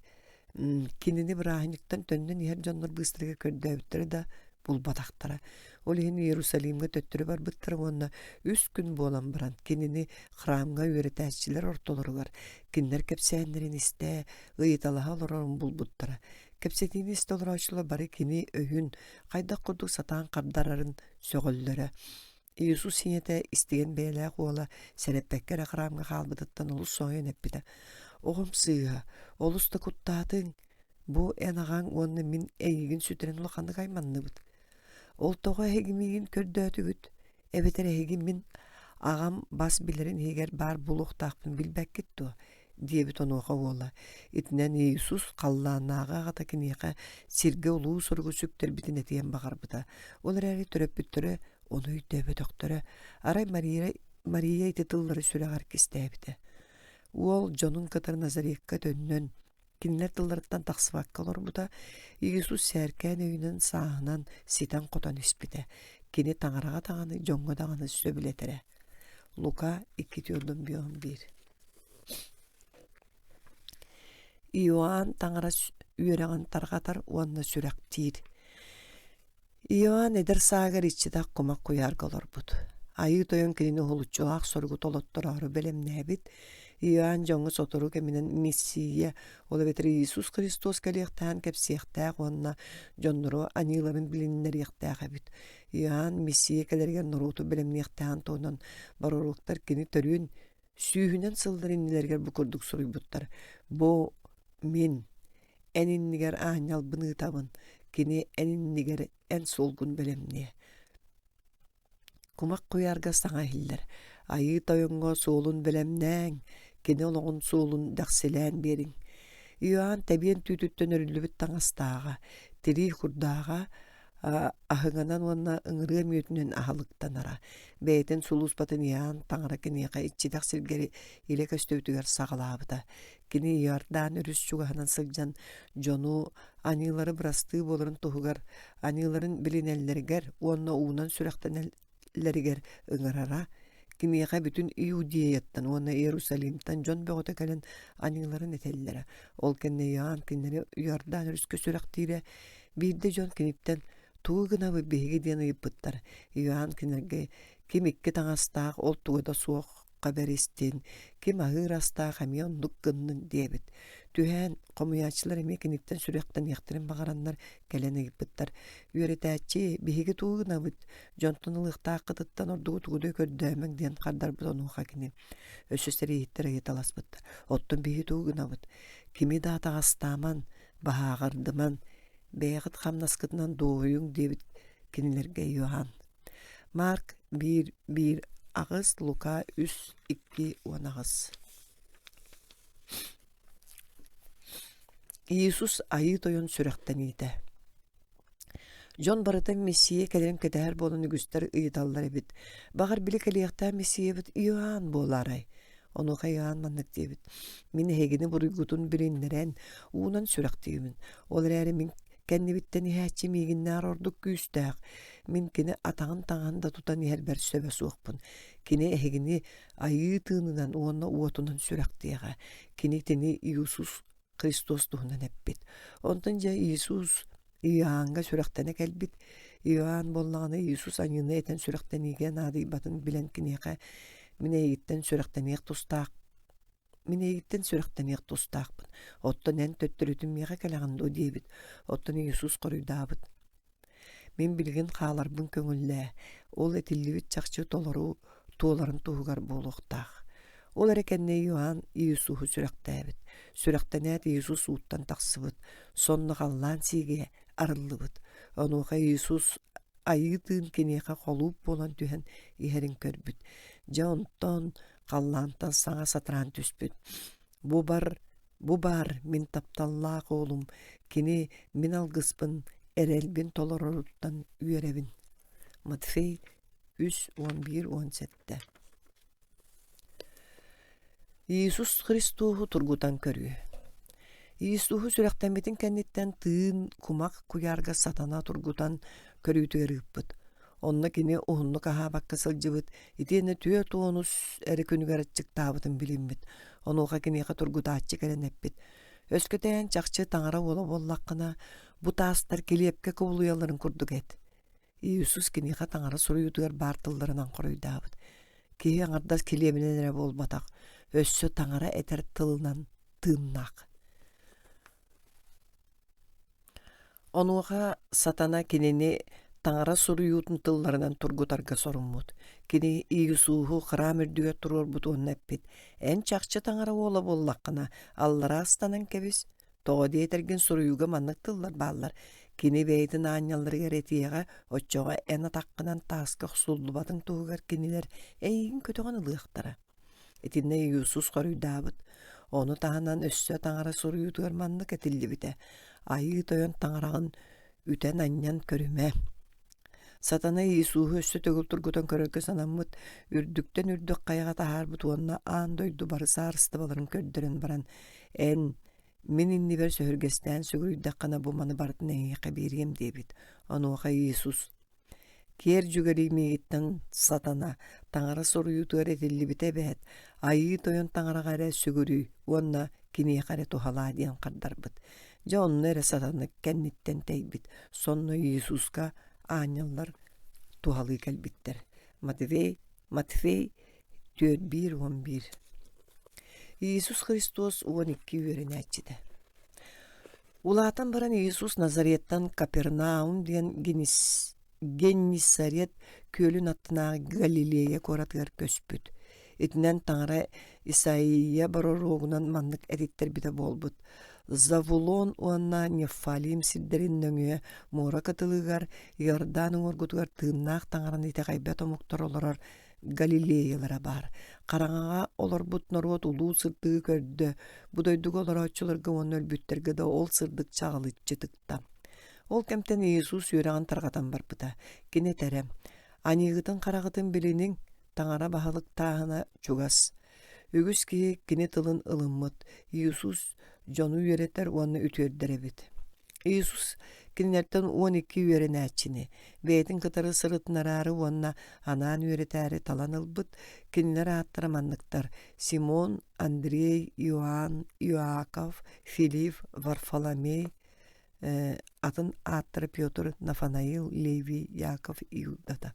кинини быраханниктен төнден ер жонлар быстырыға көрді өттері да бұл батақтара. Ол ен Иерусалимге төттірі бар бұттыры онына 3 күн болан баран. Кинини храмға өретәсчілер ортолырылар. Кинлер кепсәнлерін істе, ұйыталаға олырын бұл бұттыра. Кепсетini istolur açıla bari kini öyün, kayda kurduk satan kardarların sögüllere. Иисус синете истеген бәйләк ола сәреппәккер ақырамға қалбыдыттан олыс соңын әппіді. Оғым сыйға, олысты құттатың, бұ әнаған оны min әйгін сүтірін ұлақанды қайманны бұд. Ол тоға әгімеген көрді өтігіт, әбетер әгім min Ağam bas bilirin heger bar buluqtaqpın bilbek gittu diebit onuqa ola. İtinen Iisus qallannağa gata kiniqa sirge ulu sorgu süktür bitin etiyen bağarbıda. Olar äri töröpbüttörö onu üdöbö doktora. Aray Maria iti tılları süreğar kistebidi. Ol Jonun katar nazariyekka dönnön. Kinler tıllarıttan taqsıvakka olor bu da Iisus särkän öýünen sağınan sitan qotan ispide. Kini taňaraga taňany jonga daňany söbiletere. Luka 2:11. Ioan taňara üýereňen targatar uanna sürektir. Ioan eder sagar içide kumak koyar galarbut. Ayı toyon kinini holuçuaq sorgu tolottorarı belemnäbit. Ioan jonga sotoru keminen Messiya ola betri Iisus Kristus kelektäň kepsiýäktär uanna jonnoro anilaryň bilinleri ýaktagabit. Ioan Messiya kelergen nurutu belemniýäktän tonan baroruktar kini törün sүйүнен сылдар иннилерге букурдук суруйбуттар. Бо мен эниnnигер аňal быныытабын, кини эниnnигер эн солгун белемне. Кумак куярга саңа хиллер. Айы тоюңго соолун белемнәң, кини олоғун соолун дақселән берин. Иоанн табиен түтүттен өрүлүбүт таңастаага, тири хурдаага, ахыңанан уанна ыңырыа мүөтүнен ахалыктанара. Бәйтен сулус батын Иоанн таңара киниэка иччидак сиргери иле көстөбүтүгер сагалаабыта. Кини Иордан өрүс чугаһынан сылжан жону анилары брасты боларын тухугар, аниларын билинеллергер, уанна уунан сүрәхтенеллергер ыңырара. Киниэка бүтүн Иудеяттан, уанна Иерусалимтан жон бөгөтө кэлен аниларын этеллere. Ол кенне Иоанн киннери Иордан өрүскө сүрәхтире, бирде жон киниптен тугынабы беги диэн ыйыппыттар. Иоанн кинерге ким икки таңастаах ол тугада суокка беристин, ким ахыр астаах амион нуккыннын диэбит. Түhän комуячылар эме киниптен сүрөктен яктырын багараннар келен ыйыппыттар. Үөретээчи беги тугынабыт, жонтон ылыктаах кытыттан ордугу тугудай көрдөмөң диэн кардар бутонуха кини. Өсөстери иттер ыйыталаспыттар. Оттон беги тугынабыт. Кими да тагастааман, бахаагардыман, бэйгыт хамнаскытынан доойуң дебит кинилерге Иоанн. Марк 1:1 агыс, Лука 3:2 агыс. Иисус айы тойон сүрөктен иде. Жон барытын Мессия келем кетер болын үгүстер ыйыталлар эбит. Багар били келиякта Мессия бит Иоанн боларай. Онуха Иоанн маннык дебит. Мен хегини буруйгутун бириннерен уунан сүрөктүймүн. Олар эри мен кеннибиттен иһээчи миигиннээр ордук күүстääк. Мен кини атаҕын таҥан да тутан иһэрбэр сөбө суохпун. Кини эһигини айыы тыынынан уонна уотунан сүрэхтиэҕэ. Кини тини Иисус Христос туһунан эппит. Онтон дьэ Иисус Иоаннга сүрэхтэне кэлбит. Иоанн боллаҕына Иисус аñыына этэн сүрэхтэнигэ наадыйбатын билэн киниэхэ мен эйиттен сүрэхтэниэх тустаах. Мен эйиттен сүрэхтэниэх тустаахпын. Оттон эн төттөрүтүн миэхэ кэлэҕиндо диэбит. Оттон Иисус коруйдаабыт. Мен билген хааларбын көңүллээ. Ол этиллибит чахчы толору туоларын туһугар буолуохтаах. Ол эрекенне Иоанн Иисусу сүрэхтээбит. Сүрэхтэнэät Иисус uuттан тахсыбыт. Сонно халлаан сиге арыллыбыт. Онуха Иисус айытын киниэхэ холууп болан түһэн иһэрин көрбүт. Жонтон халлаантан саҥа сатыран түспүт. Бу бар мен тапталлаах оолум. Кини мен алгыспын эрэлбин толороруттан үөребин. Матфей 3:11-17. Иисус Христуху тургутан көрү. Иисуху сүрэхтэмбитин кэнниттэн тыын кумак куярга сатана тургутан көрүүтүгэр ыппыт. Онна кини уһунну каһаабакка сылдьыбыт, итиэнэ түө туонус эри күнүгэр аччыктаабытын билиммит. Онуха киниэхэ тургутааччы кэлэнэппит. Өскөтээн чахчы таҥара уола буоллаххына бу таастар килиэпке кубулуяларын курдук эт. Иисус киниэхэ таҥара суруйутугар баартылларынан коруйдаабыт. Киһи аҥардас килиэбинэн эрэ буолбатах. Өссө таҥара этер тылынан тыыннаах. Онуха сатана кинини таҥара суруйуутун тылларынан тургутарга соруммут. Кини Иисуху храм үрдүгө турорбут уоннэппит. Эн чахчы таҥара уола буоллаххына аллара астанан кэбис. Тоҕо диэтерген суруйууга маннык тыллар бааллар. Kini beytin anyalları geretiyega oçoğa ena taqqınan taskı xsullubatın tuğugar kiniler eyin kötüğün ılıqtara. Etinne Yusuf koruydaabıt. Onu tahanan össö taŋara soruyutugar manныk etilli bite. Ayı toyon taŋarağın üten anyan körüme. Satana Yisuhu össö tögül turgutan körölke sanammıt. Ürdükten ürdük qayağa tahar butuanna aan doydu barı sarısты baların kördürün baran. En min inni ber söhürgesten sögürüydaqana bumanı barıtın eýiqe beriyem debit. Onuqa Yisus. Kier jügerimi itten satana taŋara soruyutugar etilli bite bet. Ayı toyon taŋara gare sögürü. Onna kini gare tuhala diyen qardarbıt. Ja onun ere satana kennitten teybit. Sonno Yisuska anyallar tuhalı kelbitler. Matvey 4:1-11. Yisus Hristos 12 öğrenäçide. Ulatan baran Yisus Nazarettan Kapernaum diyen Gennisaret kölün attına Galileya koratgar köspüt. Etinden taŋara Isaiya barorogunan manныk editler bide bolbut. Zavulon uanna Neffalim sidderin nöŋüе mora katılıgar Yordanın orgutugar tığınnaaq taŋaran ite gaybet omuktar olarar Galileyalara bar. Karaŋağa olarbut norot uluu sırtığı kördü. Bu doyduk olara açılarga onu ölbütterge de ol sırdık çağılıççıtıkta. Ol kemten Yisus yöreğin targatan barpıta. Gine terem. Anigıtın karagıtın bilinin taŋara bahalık tağına çugas. Ügüs ki gine tılın ılınmıt. Yisus jonu yöreter onu ütürdürebit. Yisus kinlerden 12 yörenäçini. Beytin kıtarı sırıtnararı onna anan yöreteri talanılbıt. Kinler attıramanlıktar. Simon, Andrei, Ioan, Iakov, Filip, Varfolomey, atın attırı Piotr, Nafanail, Levi, Yakov, Iudata.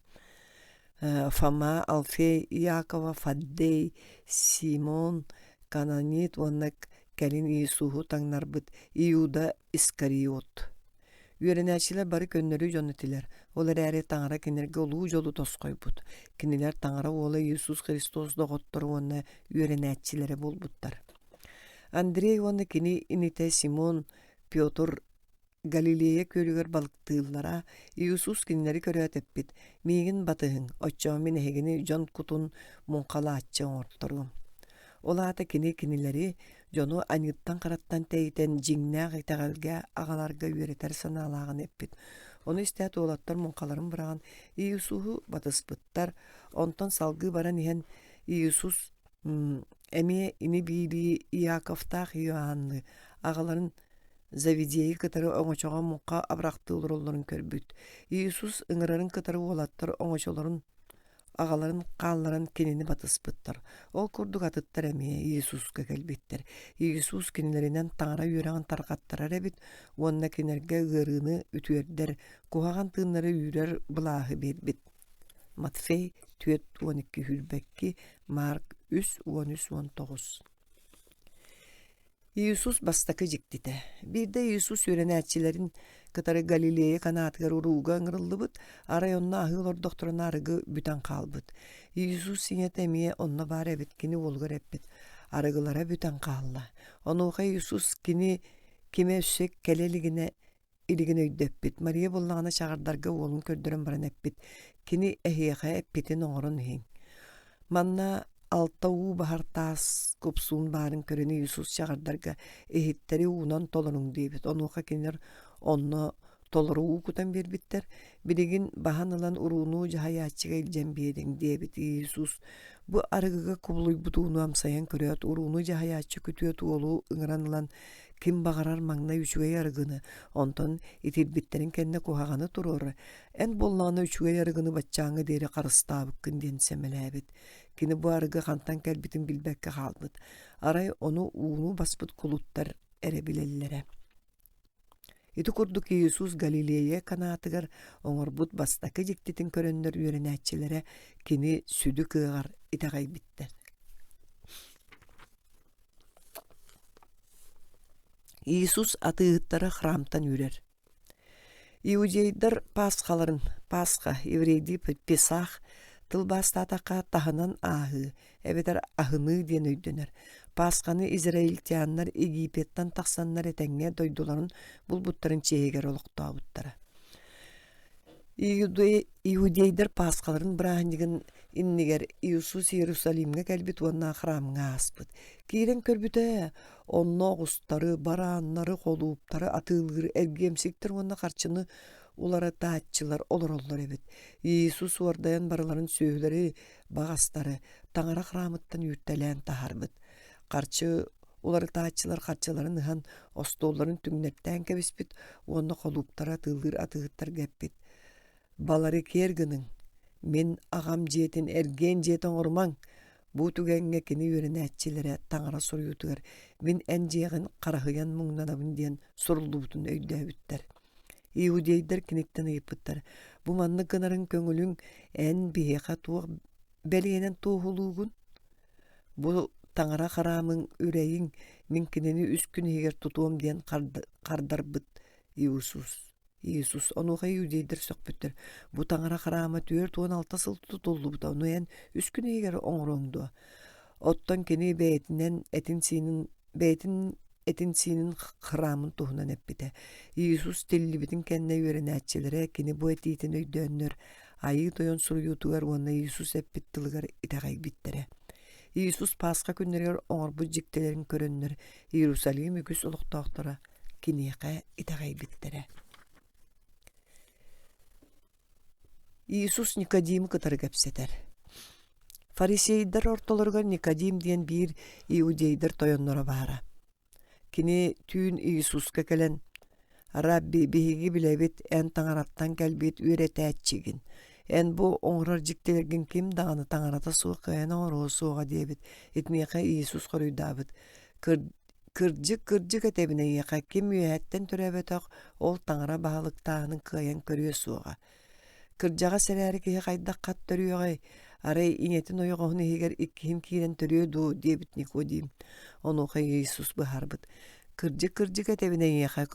Fama, Alfey, Iakova, Faddey, Simon, Kananit, onnak gelin Isuhu taŋnarbıt. Iuda, Iskariot. Yörenäçiler bari könnörü jonnetiler. Olar äri taŋara kinerge oluu jolu toskoybut. Kiniler taŋara ola Yisus Hristos dogottor onna yörenäçilere bolbuttar. Andrei onna kini inite Simon, Piotr Galileya körüger balıktığıllara Yisus kinleri körüge teppit. Migin batıhın, oççağın minehegini jon kutun munkala atçı orttorum. Olata kinileri jonu anyıttan karattan teyten jiŋnäq itagalga agalarga üreter sanalağın eppit. Onu istät olattar munkaların bırağın Yisusu batıspıttar. Ondan salgı baran ihen Yisus emi ini bibi Iyakovtaq Yohanны agaların Zavidiyeyi kıtarı oňoçoğa munka abraktı olurların körbüt. Yisus ıngırarın kıtarı olattar oňoçoların agaların qalların kenini batıspıttar. Ol kurduk atıttar emeye Yisus'a gelbittir. Yisus kinilerinden taŋara yüreğin tarqattırar ebit. Onna kinerge gırını ütüerder. Kuhagan tığınları yürer bılahı berbit. Matvey 4:12 hülbekki, Mark 3:13-19. Yisus bastakı jiktite. Bir de Yisus yörenäçilerin kıtarı Galileya kanaatgar uruga ıngırıllıbıt. Arayonna ahılar doktoruna arıgı büten kalbıt. Yisus sinet emiye onna bar ebit kini volgar ebbit. Arıgılara büten kalla. Onuğa Yisus kini kime össek keleligine iligine öydöppit. Maria bullağına çağırdarga olun kördürün baran ebbit. Kini ehiyeğe ebbitin oğrun hin. Manna altawu bahar tas kopsun barın köreni Yisus çağırdarga ehitteri unan tolanun debit. Onuğa kinler onno toluru kutan bir bitter. Birigin bahan alan urunu cahayatçıga ilcem biyerin debit Yisus. Bu arıgıga kubuluy butuğunu amsayan körüyat urunu cahayatçı kütüyat oğlu ıngıran alan kim bağırar mağna üçüge yargını. Ondan itil bitterin kendine kuhağını turur. En bollağına üçüge yargını batçağını deri karıstabıkkın den semelebit. Kini bu arıgı kantan kelbitin bilbekke kalbıt. Aray onu uunu basbıt kuluttar erebilellere. Iti kurduk Yisus Galileya kanaatıgar oňorbut bastakı jiktitin körönler yörenäçilere kini südü kığar itagay bitti. Yisus atıgıttara hramtan yürer. Iudeýdar Pascha, Ivreydi Pesach, tılbastataka tahanan ahı, ebeter ahını diyen öydöner. Пасқаны Израильтяннар Египеттан тақсаннар этеңге дойдуларын булбуттарын чеегер олықтауыттара. Иудейдер пасқаларын бірағындығын иннигер Иисус Иерусалимге кәлбіт онна храмға аспыт. Кейрен көрбіті онна ғустары, бараннары, қолуыптары, атылғыр, әргемсектер онна қарчыны олары таатчылар олар эбит. Иисус ордаян барыларын сөйлері, бағастары, таңара храмыттан үйттәлән тахарбыт. Қарчы олары таатчылар қарчыларын ыхан остолларын түңнеттен кәбіспіт, онна қолуыптары атылғыр, атығыттар кәппіт. Балары кергінің, мен ағам жетін, әрген жетін ормаң, бұ түгенге кені өрін әтчілері таңара соруютығыр. Мен ән жеғін қарағыян мұңнанабын дейін сорулы бұтын өйді әбіттер. Иудейдер кенектен ұйыппыттар. Бұ манны қынарын көңілің ән бейеқа туық бәлейінен туғылуғын. Бұ таңара қарамың үрейін мен кенені үс күн егер тұтуым дейін қардар бұт Иисус. Онуға иудейдер сөкпіттер. Бұ таңара қарама 4-16 сыл тұтылды бұта. Оны ән үс күн егер оңырыңды. Оттан кені бәйтінен әтін синин храмын туһунан эппите. Иисус теллибитин кенне үйрен әтчелері кені бұ әтейтін өйдөннөр. Айы тойон сұруютугар оны Иисус эппиттілігер итағай биттері. Иисус пасқа күннергер оңыр бұ жіктелерін көріннер. Иерусалим үкіс ұлықтақтары кенеға итағай биттері. Иисус Никодим кытары кәпсетер. Фарисейдер ортолоргар Никодим диен бир иудейдер тойоннора бара. Кини түйін Иисуска кәлен, Рабби биһиги билебит ән таңараттан кәлбет үйреті әтчігін. Ән бұ оңырар жіктелерген кем дағаны таңарата суық ән оңыру суға дебит. Етмеқа Иисус қорыйдабыт. Кырджык әтебіне еқа кем үйәттен түрәбет ол таңара бағылық тағының күйен көріе суға. Кырджаға сәрәрі кеге қайдақ қат түріуғай, арай инетін ойығығын егер иккім кейден түріуду дебіт Никодим. Онуға Иисус бұхарбыт. Кырджык әтебіне еқа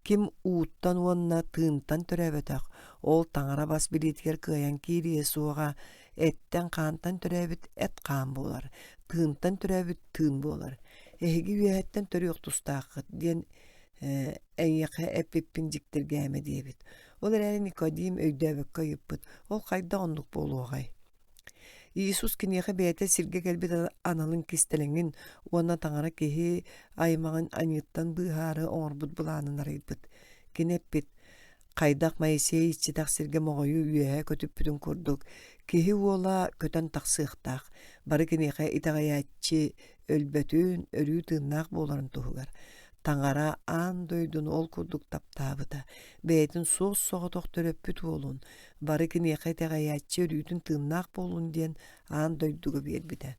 кем уыттан онына тыынтан түрәбетақ, ол таңара бас билетігер күйен кейрие суға, әттен қантан түрәбет әт қан болар, тыынтан түрәбет тыын болар. Әйгі үйәттен түріуқ тұстақыт, ден әйеқі әппеппін жіктерге әмі дебет. Ол әрі Никодим өйдәбікке үйіппіт. Ол қайда ондық болу оғай. Иисус кенеғі бәйті сірге кәлбет аналың кестеліңін, оны таңара кеге аймағын анеттан бұғары оңырбыт бұланын арайбыт. Кенеппет, қайдақ Моисей ичетақ сірге моғайы үйәе көтіп бүтін көрдік. Кеге ола көтен тақсықтақ. Бары кенеғі итағаятчы өлбәтін өрі тыңнақ боларын тұғығар. Таңара ан дойдun ол курдук таптабыта. Бәйтін соғ соғытоқ төрөппіт болун. Бары кенеқай тәғаятчы өрүйтін тыңнақ болун ден ан дойдуғы бербіді.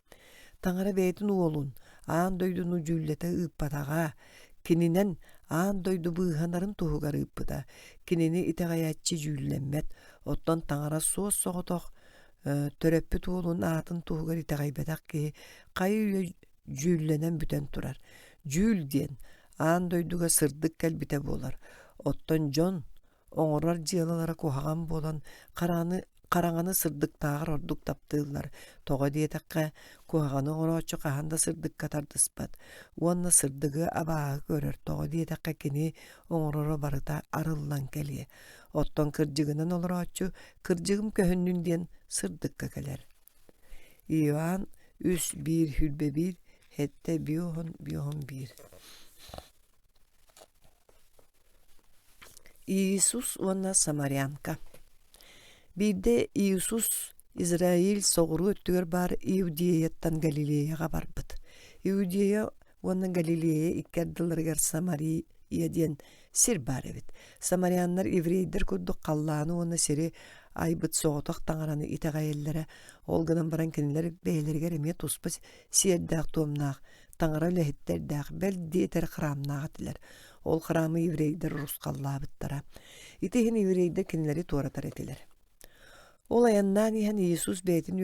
Таңара бәйтін олун. Ан дойдun үжүллеті ұппатаға. Кенінен ан дойду бұғанарын тұғығар ұппыда. Кенені итәғаятчы жүлленмет. Оттан таңара соғ соғытоқ төрөппіт болун атын тұғығар итәғайбетақ ке қай үйе жүлленен бүтен тұрар. Жүл ден ан дойдуға сырдық кәлбіте болар. Оттан жон оңырар жиялалара кухаған болан қараңаны сырдық тағыр ордық таптығылар. Тоға диетаққа кухағаны оңырачы қағанда сырдық катардыспат. Уанна сырдығы абағы көрір. Тоға диетаққа кені оңырары барыта арылан кәле. Оттан кыржығынан олырачы кыржығым көхіннің ден сырдыққа кәлер. Иван 3:1 хүлбе 1 Hette biohon 1. Иисус уанна Самарянка. Бирде Иисус Израиль соғыру өттігер бар Иудеяттан Галилеяға барбыт. Иудея уанна Галилея иккерділергер Самария ден сир бар эбит. Самарияннар еврейдер күрді қалланы уанна сири айбыт соғытақ таңараны итағайеллері олғынан баран кенелер бәйлергер еме туспы сиердәқ туымнақ, таңара ләхеттердәқ, бәл дейтер храмнағы тілер. Ол храмы еврейдер русқалла бұттара. Итеген еврейдер кенелері туаратар етілер. Ол аяннан ихан Иисус бәйтін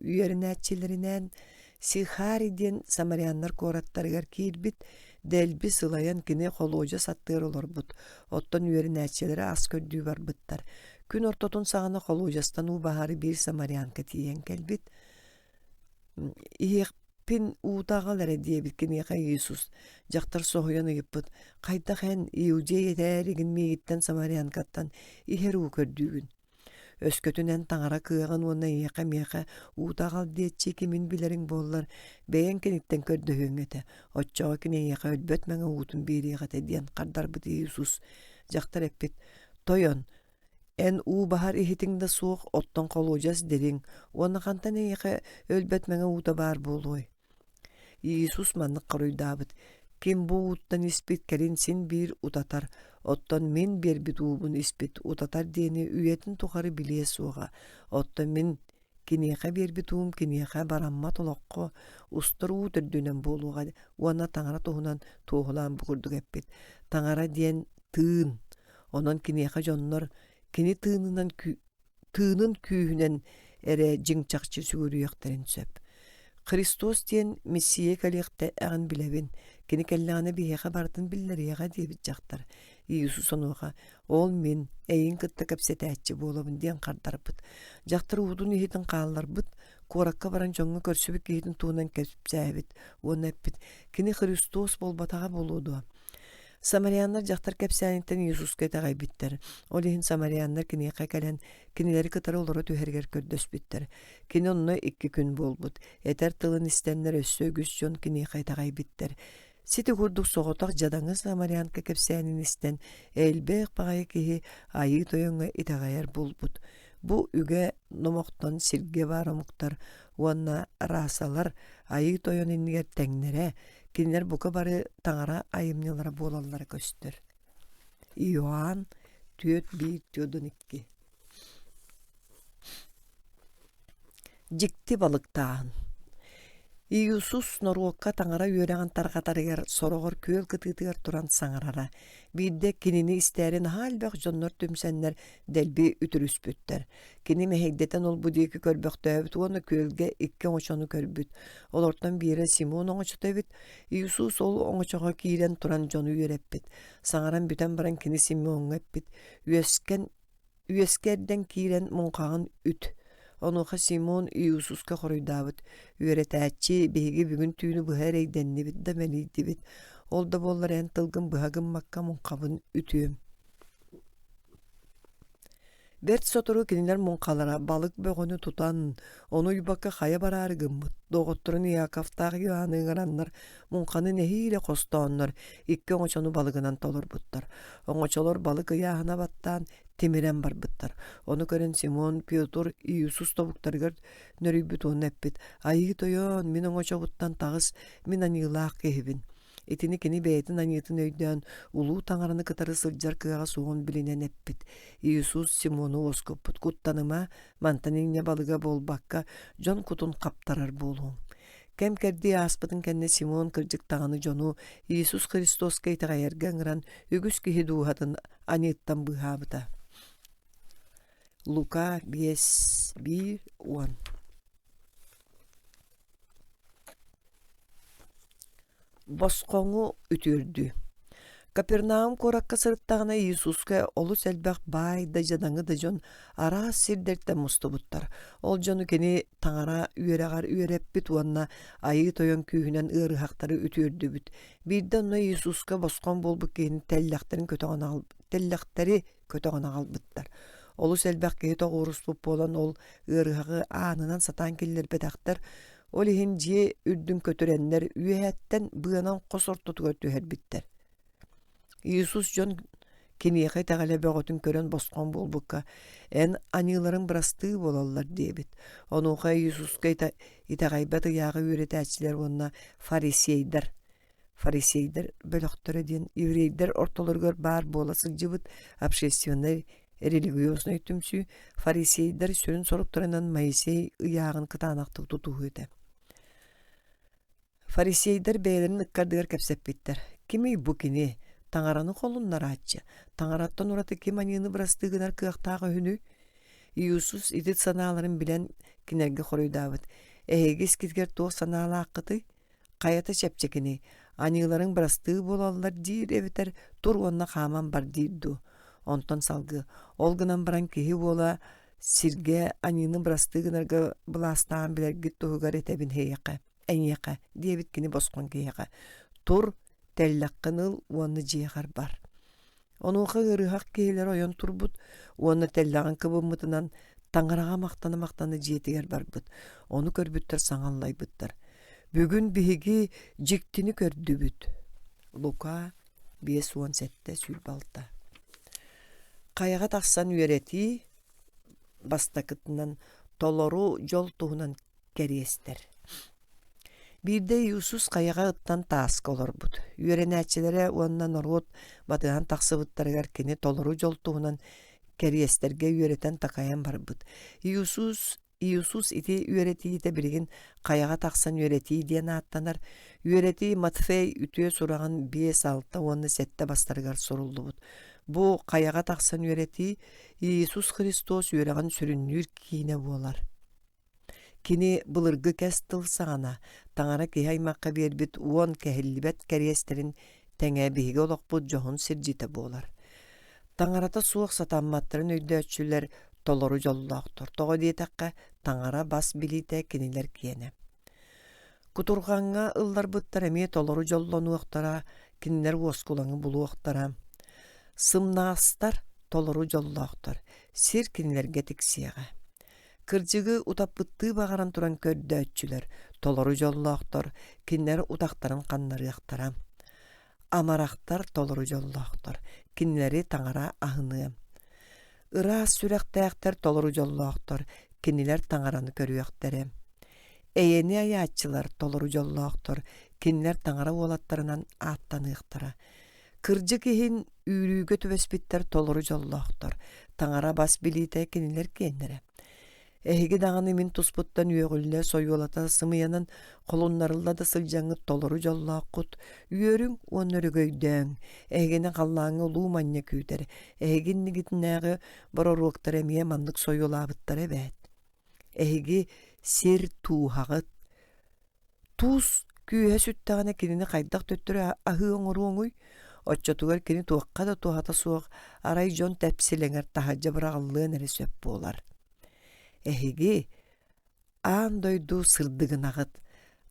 үйерінәтчілерінен Сихариден Самарияннар кораттарығар кейірбіт дәлбі сылаян кене қолуожа саттығыр олар бұд. Оттан үйерінәтчілері ас көрдүй бар бұттар. Күн ортотun сағаны қолуожастан ұбағары бір Самариянка тиен кәлбіт. Иек Эппин уутағал әрі диебит кинеха Иисус. Жақтар соғыян ыйыппыт. Қайдақ ән Иудея тәрігін мейіттен Самарианкаттан ихер көрдүүгүн. Өскөтүнен таңара кыаган уонна иэка миэка уутағал диетчи кимин билерин боллар бэйэн кениттен көрдөһүңэте. Отчоға кине иэка өлбөт мәңэ уутун бириэҕэте диэн қардарбыт Иисус. Жақтар эппит. Тойон. Эн уу бахар ихитиңда суох оттон колуужас дерин. Уонна хантан иэка өлбөт мәңэ uuта бар болуой. Иисус маннык коруйдаабыт. Ким бу уттан испит керин син бир утатар. Оттон мен бербит уубун испит утатар диэни үйетін тухары билие суоға. Оттон мен кинеха бербит уум кинеха барамма толоққо устар уу төрдүнен болуға. Уана таңара туһунан туһулаан букурдук эппит. Таңара диэн тыын. Онон кинеха жоннор кини тыынынан тыынын күүһүнен эре жиңчакчы сүгүрүйөктерин сөп. Христос диэн Мессия калиэхте эгин билебин. Кини келлааны биһэхэ бартын биллерияға диэбит жактар. Иисус онуға, ол мен эйин кытта кэпсетээччи болобун диэн кардарбыт. Жактар уудун ихитин каалларбыт, куоракка баран жоңҥу көрсүбүк ихитин туунан кэпсээбит. Уон эппит, кини Христос болбатаға болуудуа. Самарианнар жақтар кэпсээниттен Иисуска этагайбиттер. Ол ихин самарианнар киниэхэ кэлэн кинилери кытары олоро түһэргэр көрдөспүттер. Кини онно 2 күн болбут. Этер тылын истеннер өссө күс жон киниэхэ этагайбиттер. Сити курдук соғотақ жадаңы самарианка кепсәнин истен элбек бағай кихи айы тойонга итагайар болбут. Бу үге номоқтон сирге барамуктар, уанна расалар айы тойон иннигер тәңнере, кинлер бука бары таңара айымнылары болалары көстір. Иоанн 4:1-2. Жикти балыктаан. Иисус норуокка таңара үйөрәгән таргатарыгар сорогор көөл кытытыгар туран саңарара. Бидде кинини истәрин халбак жоннор түмсәннәр дәлби үтүрүспүттер. Кини мехегдетен ол будеки көрбөктөбүт, уону көөлгө 2 оңочону көрбүт. Олортон бире Симон оңочотөбүт. Иисус ол оңочого киирен туран жону үйөреппит. Саңаран бүтен баран кини Симон эппит. Үескерден киирен муңкагын үт. Онуха Симон Иисуска хоруйдаабыт. Үөретээчи биһиги бүгүн түүнү быһар эйденнибит да мелийдибит. Ол да боллар эн тылгын быһагын макка муңкабын үтүөм. Берт сотору кинилер муңкалара балык бөгөнү тутан, ону юбакка хая бараарыгыммыт. Доготторун Иаковтагы Иоанныгыраннар муңканы нехииле костооннор 2 оңочону балыгынан толорбуттар. Оңочолор балык ыяахына баттан темирен барбыттар. Ону көрен Симон Петр Иисус тобуктарыгар нөрүйбүт он эппит. Айы тойон, мен оңочобуттан тагыс мен аньылаах кехибин. Итини кини бэйтин аньытын өйдөн улуу таңараны кытары сылжар кыага суон билинен эппит. Иисус Симону оскоппут. Куттаныма мантанинне балыга болбакка жон кутун каптарар болуң. Кем керди аспытын кенне Симон кыржык тағаны жону Иисус Христос кейтағайырга ыңыран үгүс кихи дуухатын аньыттан быхабыта. Лука 5:1-10. Босқоңу үтүрдү. Капернаум коракка сырыттағына Иисуска олу сәлбәк бай да жадаңы да жон ара сирдерттен мустубуттар. Ол жону кені таңара үйерағар үйереппіт уанна айы тойон күйінен ырыхақтары үтүрдү бүт. Бірден Иисуска босқон болбу кейін тәлләқтәрі көтоғана албыттар. Олу сәлбәк кейі тоғырыс бұп болан ол ырыхағы анынан сатан келдер бәдәқтар. Ол ихин жие үрдін көтөренлер үйәттен бұғанан қосортоту көртүхер биттер. Иисус жон кенеғай тағале бөғытын көрен босқан болбыққа ән аниларын бірасты болалар дебет. Онуға Иисусқа итағайбаты яғы үйреті әтшілер онына фарисейдер бөліқтірі ден еврейдер ортолырғыр бар боласы жыбыт общественный религиозный түмсі фарисейдер сөрін сорықтырынан Моисей ұяғын қытанақтық тұтуғы өті. Фарисейдер бәйлерін үккардығыр кәпсеп биттер. Кемей бұ кене? Таңараны қолыннар атчы. Таңараттан ураты кем анияны бірастығынар кыақтағы хүні. Иисус идет саналарын білен кенерге қоройдабыд. Әйгес кеткер тоқ саналы аққыты қайата шәпчекіне. Анияларын бірастығы болалар дейір әбетер тұр онына қаман бар дейірді. Онтан салғы. Олғынан баран кеге бола сирге анияны бірастығынарға бұластаған білерге тұғығар етебін хейеқі. әньяқа, диебит кини босқон кияқа. Тур теллаққыныл уанны жиғар бар. Онуға ырыхақ кейлер ойон турбут, уанны теллаған кыбымытынан таңыраға мақтаны жетігер бар бұд. Оны көрбіттер саңаллай бұттар. Бүгін биһиги жиктини көрді бүт. Лука 5:17 сүрбалта. Қаяға тақсан үйрети бастакытынан толору жол туһунан кәриестер. Бирде Иисус қаяға ыттан таас колор бұд. Үйренәтчелері оннан орғыт батыған тақсыбыттарығар кені толору жол туһунан кәриестерге үйретен тақаян бар бұд. Иисус ити үйрети ите бірігін қаяға тақсан үйрети ден аттанар. Үйрети Матфей үтіе сұраған 5-6 оны сетті бастарығар сұрылды бұд. Бұ қаяға тақсан үйрети Иисус Христос үйреген сүріннүр кейіне болар. Кини былыргы кәстіл сағана, таңара кейаймаққа бербіт уон кәхілібет кәриестерін тәңе бігі олық бұд жоғын сіржеті болар. Таңарата суық сатамматтырын өйді өтшілер толору жоллақтыр. Тоғы дейтаққа таңара бас білейті кенелер киені. Кутурғанға ыллар бұттар әме толору жоллану оқтара, кенелер оскулаңы бұлу оқтара. Сымнағыстар толору жоллақтыр. Сир кенелерге тіксияға. Кыржыгы утаппытты бағаран туран көрді өтчілер. Толору жоллақтыр. Кенелер утақтарын қаннары ақтара. Амарақтар толору жоллақтыр. Кенелері таңара ағыны. Ыра сүрәқтәқтер толору жоллақтыр. Кенелер таңараны көріяқтары. Әйені аячылар толору жоллақтыр. Кенелер таңара олаттарынан аттанықтары. Кыржы кейін үйрүйгі төбеспіттер толору жоллақтыр. Таңара бас білейті кенелер кенлері. Әйгі дағаны мен тұспыттан үйеғілі сойуалата сымыянын қолыннарылады сылжаңы толору жоллақ құт. Үйерің оныры көйдөң. Әйгені қаллаңы ұлу манне күйдер. Әйген негітінәғы бұрыруқтар әмие мандық сойуалабыттар әбәт. Әйгі сер туғағыт. Туз күйе сүттағына кенені қайдақ төттірі ағы оңыру оңой. Отчатуғар кені туаққа да туғата суық арай жон тәпсіліңер тахаджа бірағылығын әрі сөп болар. Әйге андойду сырдығын ағыт.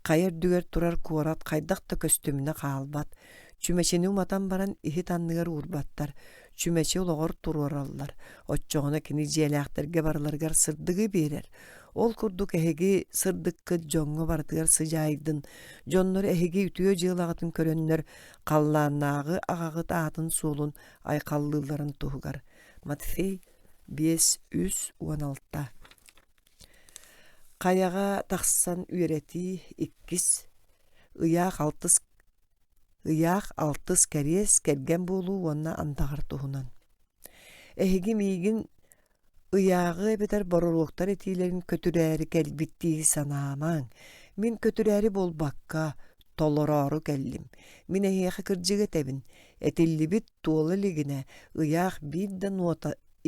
Қайыр дүгер тұрар куарат қайдақты көстіміне қалбат. Чүмәчені уматан баран ихи танныгар урбаттар. Чүмәче олығыр тұруаралар. Отчоғына кені желяқтырге барларгар сырдығы берер. Ол күрдік әйге сырдыққы жоңы бардығар сыжайдын. Жоннор әйге үтіе жылағытын көріннер қалланағы ағағыт атын солын айқаллыларын тұғығар. Матфей 5:16. Қаяға тақсан үйрети 2 ыяқ алтыс кәрес кәрген болу онна андағар тұғынан. Әйге мейгін ыяғы бетер борулуқтар етейлерін көтірәрі кәлбіттігі санамаң. Мен көтірәрі болбаққа толорару кәллім. Мен әйеқі кіржігі тәбін. Әтелі біт туолы лігіне ыяқ бидді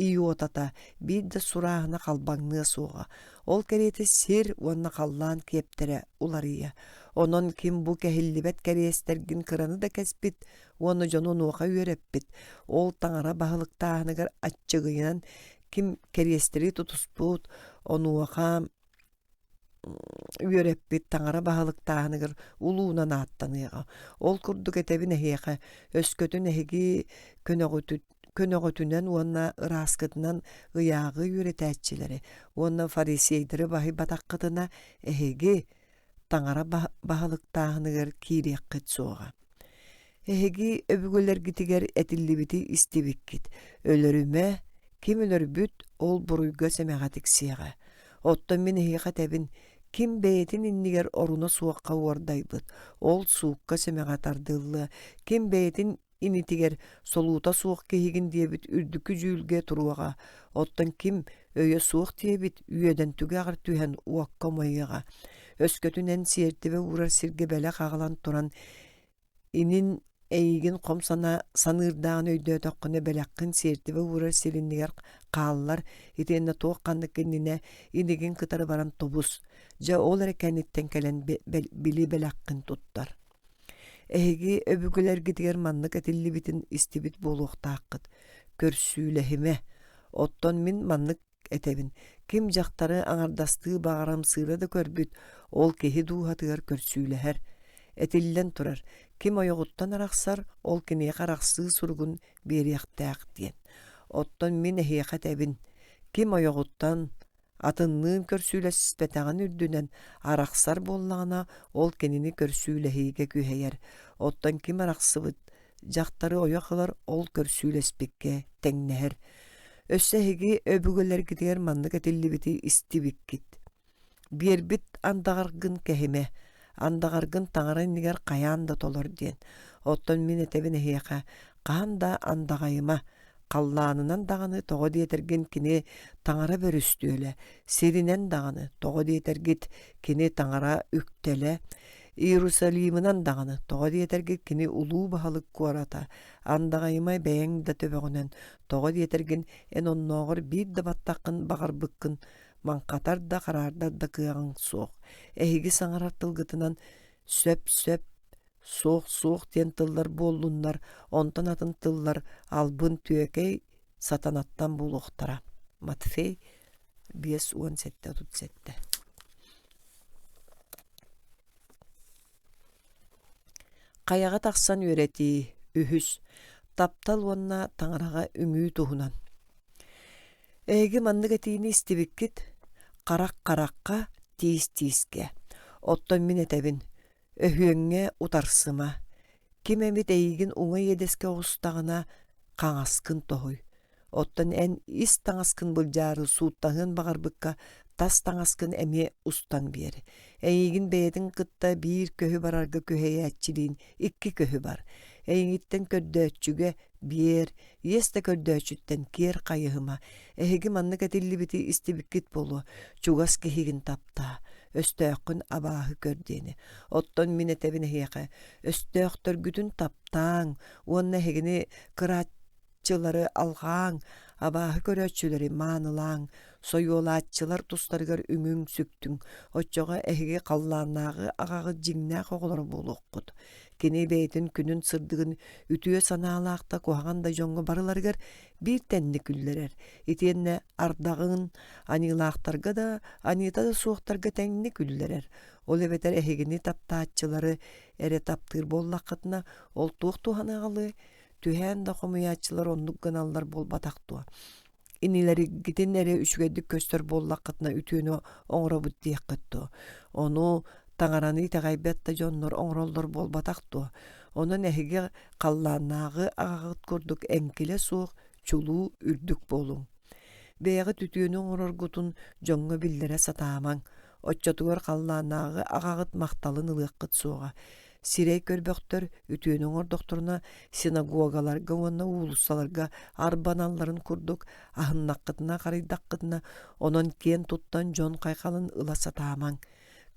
иотата, бидді сурағына қалбаңны суға. Ол кәреті сер онна қаллан кептері уларыя. Онын кем бұ кәхілібет кәреестергін қыраны да кәспіт, оны жонын оға үйереппіт. Ол таңара бағылықтағынығыр атчығынан кем кәреестері тұтыспұт, оны оға үйереппіт таңара бағылықтағынығыр улуынан аттаныға. Ол күрдік әтәбін әйеға өскөтін әйге көнөгөтүнен онна ыраскытынан ыяғы үйретәтчілері. Онна фарисейдері бахи батаққытына әйге таңара бағылықтағынығыр кейрек қыт соға. Әйге өбігөлер гитигер әтілі истебеккет. Өліріме, кем өлір бүт ол бұруйға сәмәғатік сияға. Оттан мен әйге тәбін кем бәйетін иннігер оруна суаққа ордайбыд. Ол суыққа сәмәғатардылы. Кем бәйетін инитигер солута суық кейгін дебіт үрдікі жүйілге тұруаға. Оттан кем өйе суық дебіт үйеден түге ағыр түйен уаққа майыға. Өскөтінен сертебе урар сирге бәлі қағылан тұран инин әйген қомсана санырдағын өйді өтіққыны бәләққын сертебе урар сиріннігер қалылар етеніне тоққанды кеніне инеген кытары баран тобус. Жа ол әрекәнеттен кәлен білі бәләққын тұттар. Әйге өбігілер гитігер маннық әтілі бітін істебіт болуқтаққыд. Көрсүйләхіме. Оттон мен маннық etebin. Kim жақтары аңардасты бағарам сыра да көрбүт, ол кеһи дуһатыгар көрсүүлэһэр. Этиллен турар. Ким ойоғуттан арақсар, ол кенеге арақсыы сургун берияқтаақ диен. Оттон мен эһиэхэ тэбин. Ким ойоғуттан атынныын көрсүүлэспэтэгин үрдүнэн арақсар боллағына ол кенини көрсүүлэһиге күһэйэр. Оттон ким арақсыбыт жақтары ойоқылар ол көрсүүлэспекке теңнэһэр. Өссэһиги өбүгөлэр гитигер маннык этиллибити истибиккит. Биэрбит андағаргын кэһиме, андағаргын таңарын нигер қаян да толор диен. Оттон мен этебин эһиэхэ, қаан да андағайыма, қаллаанынан дағаны тоҕо диэтерген кини таңара бөрүстүөлэ, сиринен дағаны тоҕо диэтергит кини таңара үктэлэ, Иерусалимынан дағаны тоҕо диэтергит кини улуу баһалык куората, андағайыма бэйэң да төбөҕүнэн тоҕо диэтерген эн оннооҕор биир да баттаққын бағарбыккын манқатар да қарардар да кыаҕың суох. Эһиги саҥарар тылгытынан сөп-сөп, суох-суох диэн тыллар буоллуннар, онтон атын тыллар албын түөкэй сатанаттан булуохтара. Матфей 5:17-37. Қаяға тақсан үөрети, үһүс, таптал уонна таңараға үҥүү туһунан. Эги маннык этиини истибиккит, қарақ-қараққа, тиис-тииске. Оттон мен этебин, өһүөҥҥэ утарсыма. Ким эмит эйигин уҥа едеске оҕустаҕына қаҥаскын тоһуй. Оттон эн ис таҥаскын былдьаары сууттаһыан баҕарбыкка тас таҥаскын эмиэ устан биэри. Эйигин бэйэтин кытта биир көһү барарга көһэйээччилиин икки көһү бар. Эйиңиттен көрдөөччүгэ биэр, иэс да көрдөөччүттен киэр хайыһыма. Эһиги маннык этиллибити истибиккит болу, чугас киһигин таптаа. Өстөөккүн абааһы көрдүөни. Оттон мен этебин эһиэхэ, өстөөктөргүтүн таптааң, уонна эһигини кырааччылары алҕааң, абааһы көрөөччүлэри маанылааң, сойуолааччылар тустарыгар үҥүң сүктүң, оччоҕо эһиги халлааннааҕы аҕаҕы дьиҥнээх оҕолор буолуоххут. Кини бэйэтин күнүн сырдыгын үтүө санаалаахта куһаҕан да дьоҥҥо барыларыгар биир тэнни күллэрэр. Итиэннэ ардағын анилаахтарга да, анита да суохтарга тэнни күллэрэр. Ол эбэтэр эһигини таптааччылары эре таптыыр буоллаххытына ол туох туһанаҕалы түһэн да хомуяаччылар оннук гыналлар буолбатахтуа. Инилэригитин эре үчүгэддик көстөр буоллаххытына үтүөнү оҥоробут диэххытту. Ону таңараны тагайбетта дьоннор оҥороллор буолбатахту. Онун эһиги халлааннааҕы аҕаҕыт курдук эҥкилэ суох чулуу үрдүк болуң. Бэйэҕи түтүөнү оҥороргутун дьоҥҥо биллэрэ сатаамаң. Оччотугар халлааннааҕы аҕаҕыт махталын ылыаххыт суоҕа. Сирей көрбөхтөр үтүөнү оҥордохторуна синагогаларга уонна уулуссаларга арбаналларын курдук аһыннаххытына харыйдаххытына онон киэн туттан дьон хайхалын ыла сатаамаң.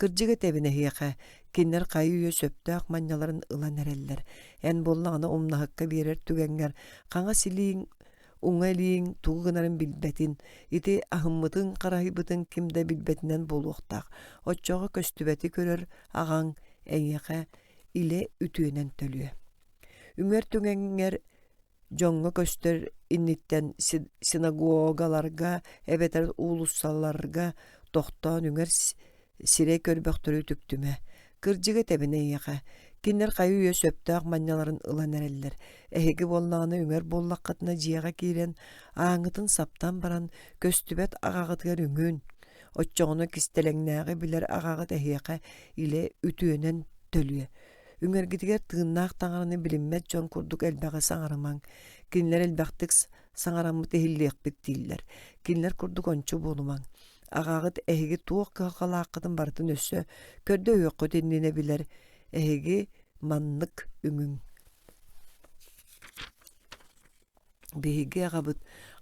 Кырдьыга тэбин эһиэхэ, киннэр хайы үө сөптөөх манньаларын ылан эрэллэр. Эн боллаҕына умнаһыкка биэрэр түгэҥҥэр, хаҥа силииҥ, уҥа илииҥ тугугынарын билбэтин, ити аһыммытын хараһыйбытын кимдэ билбэтинэн буолуохтаах. Оччоҕо көстүбэти көрөр аҕаң эйиэхэ илэ үтүөнэн төлүө. Үҥөр түгэҥҥэр дьоҥҥо көстөр инниттэн синагогаларга, эбэтэр уулуссалларга тохтоон үҥөр сирей көрбөхтөрү түктүмэ. Кырдьыга тэбин эйиэхэ, киннэр хайы үө сөптөөх манньаларын ылан эрэллэр. Эһиги боллаҕына үҥөр буоллаххытына дьиэҕэ киирэн ааҥытын саптан баран көстүбэт аҕаҕытыгар үҥүүн. Оччоҕону кистэлэҥнээҕи билэр аҕаҕыт эһиэхэ илэ үтүөнэн төлүө. Үҥөргитигэр тыыннаах таҥараны билиммэт дьон курдук элбэҕи саҥарымаң. Кинилэр элбэхтик саҥараммыт иһиллиэхпит дииллэр. Кинилэр курдук ончу буолумаң. Аҕаҕыт эһиги туох кыһалааххытын бартын өссө көрдө үөккөт иннине билэр. Эһиги маннык үҥүң. Биһиги аҕабыт,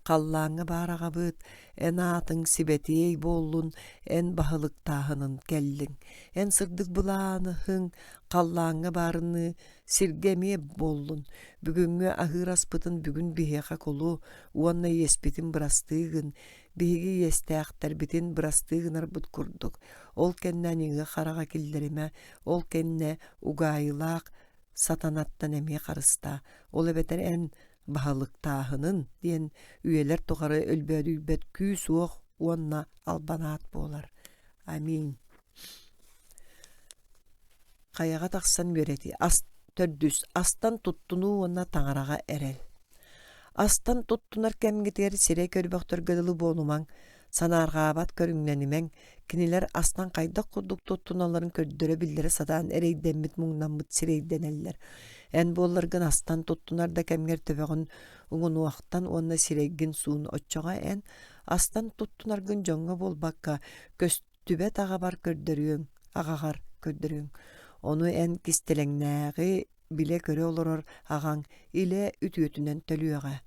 халлааҥҥа баар аҕабыт, эн аатыҥ сибэтиэй буоллун, эн баһылыктааһынын кэллиҥ, эн сырдык былааныһыҥ халлааҥҥа баарыны сиргэмиэ буоллун, бүгүҥҥү аһыыраспытын бүгүн биһиэхэ кулу, уонна иэспитин бырастыыгын, биһиги иэстээхтэрбитин бырастыыгынарбыт курдук. Ол кэннэ аниыга хараҕа киллэримэ, ол кэннэ угаайылаах сатанаттан эмиэ харыста. Ол эбэтэр эн баһалыктааһынын диэн үөлэр тухары өлбөөдүйбэт күү суох уонна албанаат болар. Амин. Каяга тақсан берети. Төрдүс. Астан туттуну уонна таңараға эрел. Астан туттунар кемгетер сире көрбөктөр гыдылы болумаң, санаргаабат көрүңнәнимәң, кинилер астан кайдак курдук туттуналарын көрдөрө билдере садаан эрейденмит муңнаммыт сирейденеллер. Эн болларгын астан туттунар да кемгер төбөгүн уңунуактан уонна сирейгин суун оччога эн астан туттунаргын жоңго болбакка көстүбе тага бар көрдөрүөң, агагар көрдөрүөң. Ону эн кистелеңнээги биле көрө олорор агаң иле үтүөтүнен төлүөҕэ.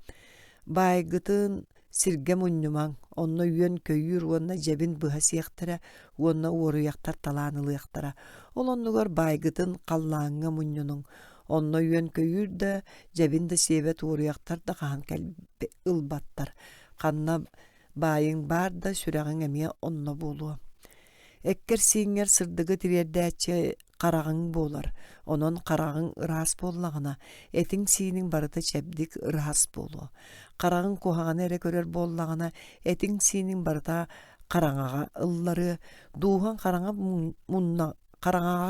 Байгытын сирге муннумаң, онно үйөн көйүр уонна жебин быха сиэхтара, уонна уоруяктар талаанылыахтара. Ол оннугор байгытын қаллааҥҥа муннунуң. Онно үйөн көйүр да жебин да сиэбет уоруяктар да хаан кэлбе ылбаттар. Ханна байың бар да сүрэҕиң эмиэ онно болуо. Эккер сиңер сырдыгы тириэрдээчи карагың болар. Онон карагың ыраас боллагына, этиң сиинин барыта чэбдик ыраас болуо. Карагың кухагана эре көрөр боллагына, этиң сиинин барыта караңага ыллары, дуухан караңага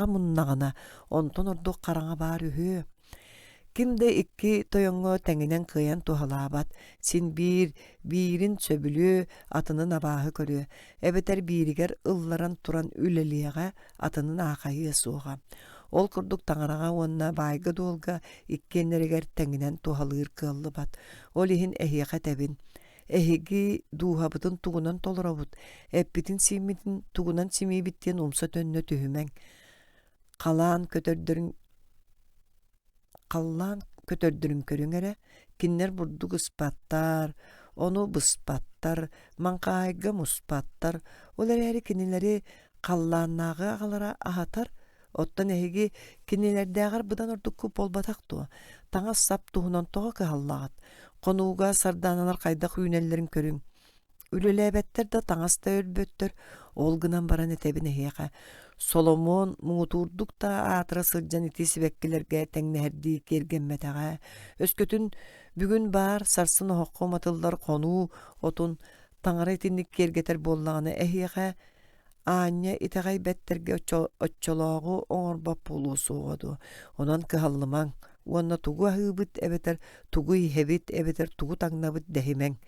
муннагана, онтон ордук караңа бар үһү. Кимде икки тойоңго тәңинен кыйан тухалаабат, син бирин сөбүлү атынын абааһы көрүө. Эбетер биригер ылларан туран үлелиэҕэ атынын аахайы суоҕа. Ол курдук таңарага уонна байга дуолга иккиэннеригер тәңинен тухалыыр кыаллыбат. Ол иһин эһиэхэ тэбин. Эһиги дуухабытын тугунан толоробут. Эппитин сиимитин тугунан симиибиттиэн умса төннө түһүмэң. Қалаан көтөрдүрүн көрүңере, киннер бурдук ыспаттар, ону быспаттар, маңкаайга муспаттар, ол эрээри кинилери қаллааннаагы агалара ахатар, оттон эһиги кинилердээгар быдан ордук күп болбатактуо. Таңа сап туһунан тоҕо кыһаллаҕат. Конууга сардааналар кайдах үүнеллерин көрүң. Үлелээбэттер да таңаста өрбөттөр, ол гынан баран этебин эһиэхэ. Соломон муутурдук та аатыра сылдьан ити сибэккилерге теңнэһэрдии киэргэммэтэҕэ. Өскөтүн бүгүн баар сарсын оһокко матыллар конуу отун таңара итинник киэргэтер боллагына эһиэхэ аанньа итэҕэй бэттерге оччолоогу оҥорбап булуусуоҕоду. Онон кыһаллымаң, уонна тугу аһыыбыт эбетер, тугу иһэбит эбетер, тугу таҥнабыт дэһимэң.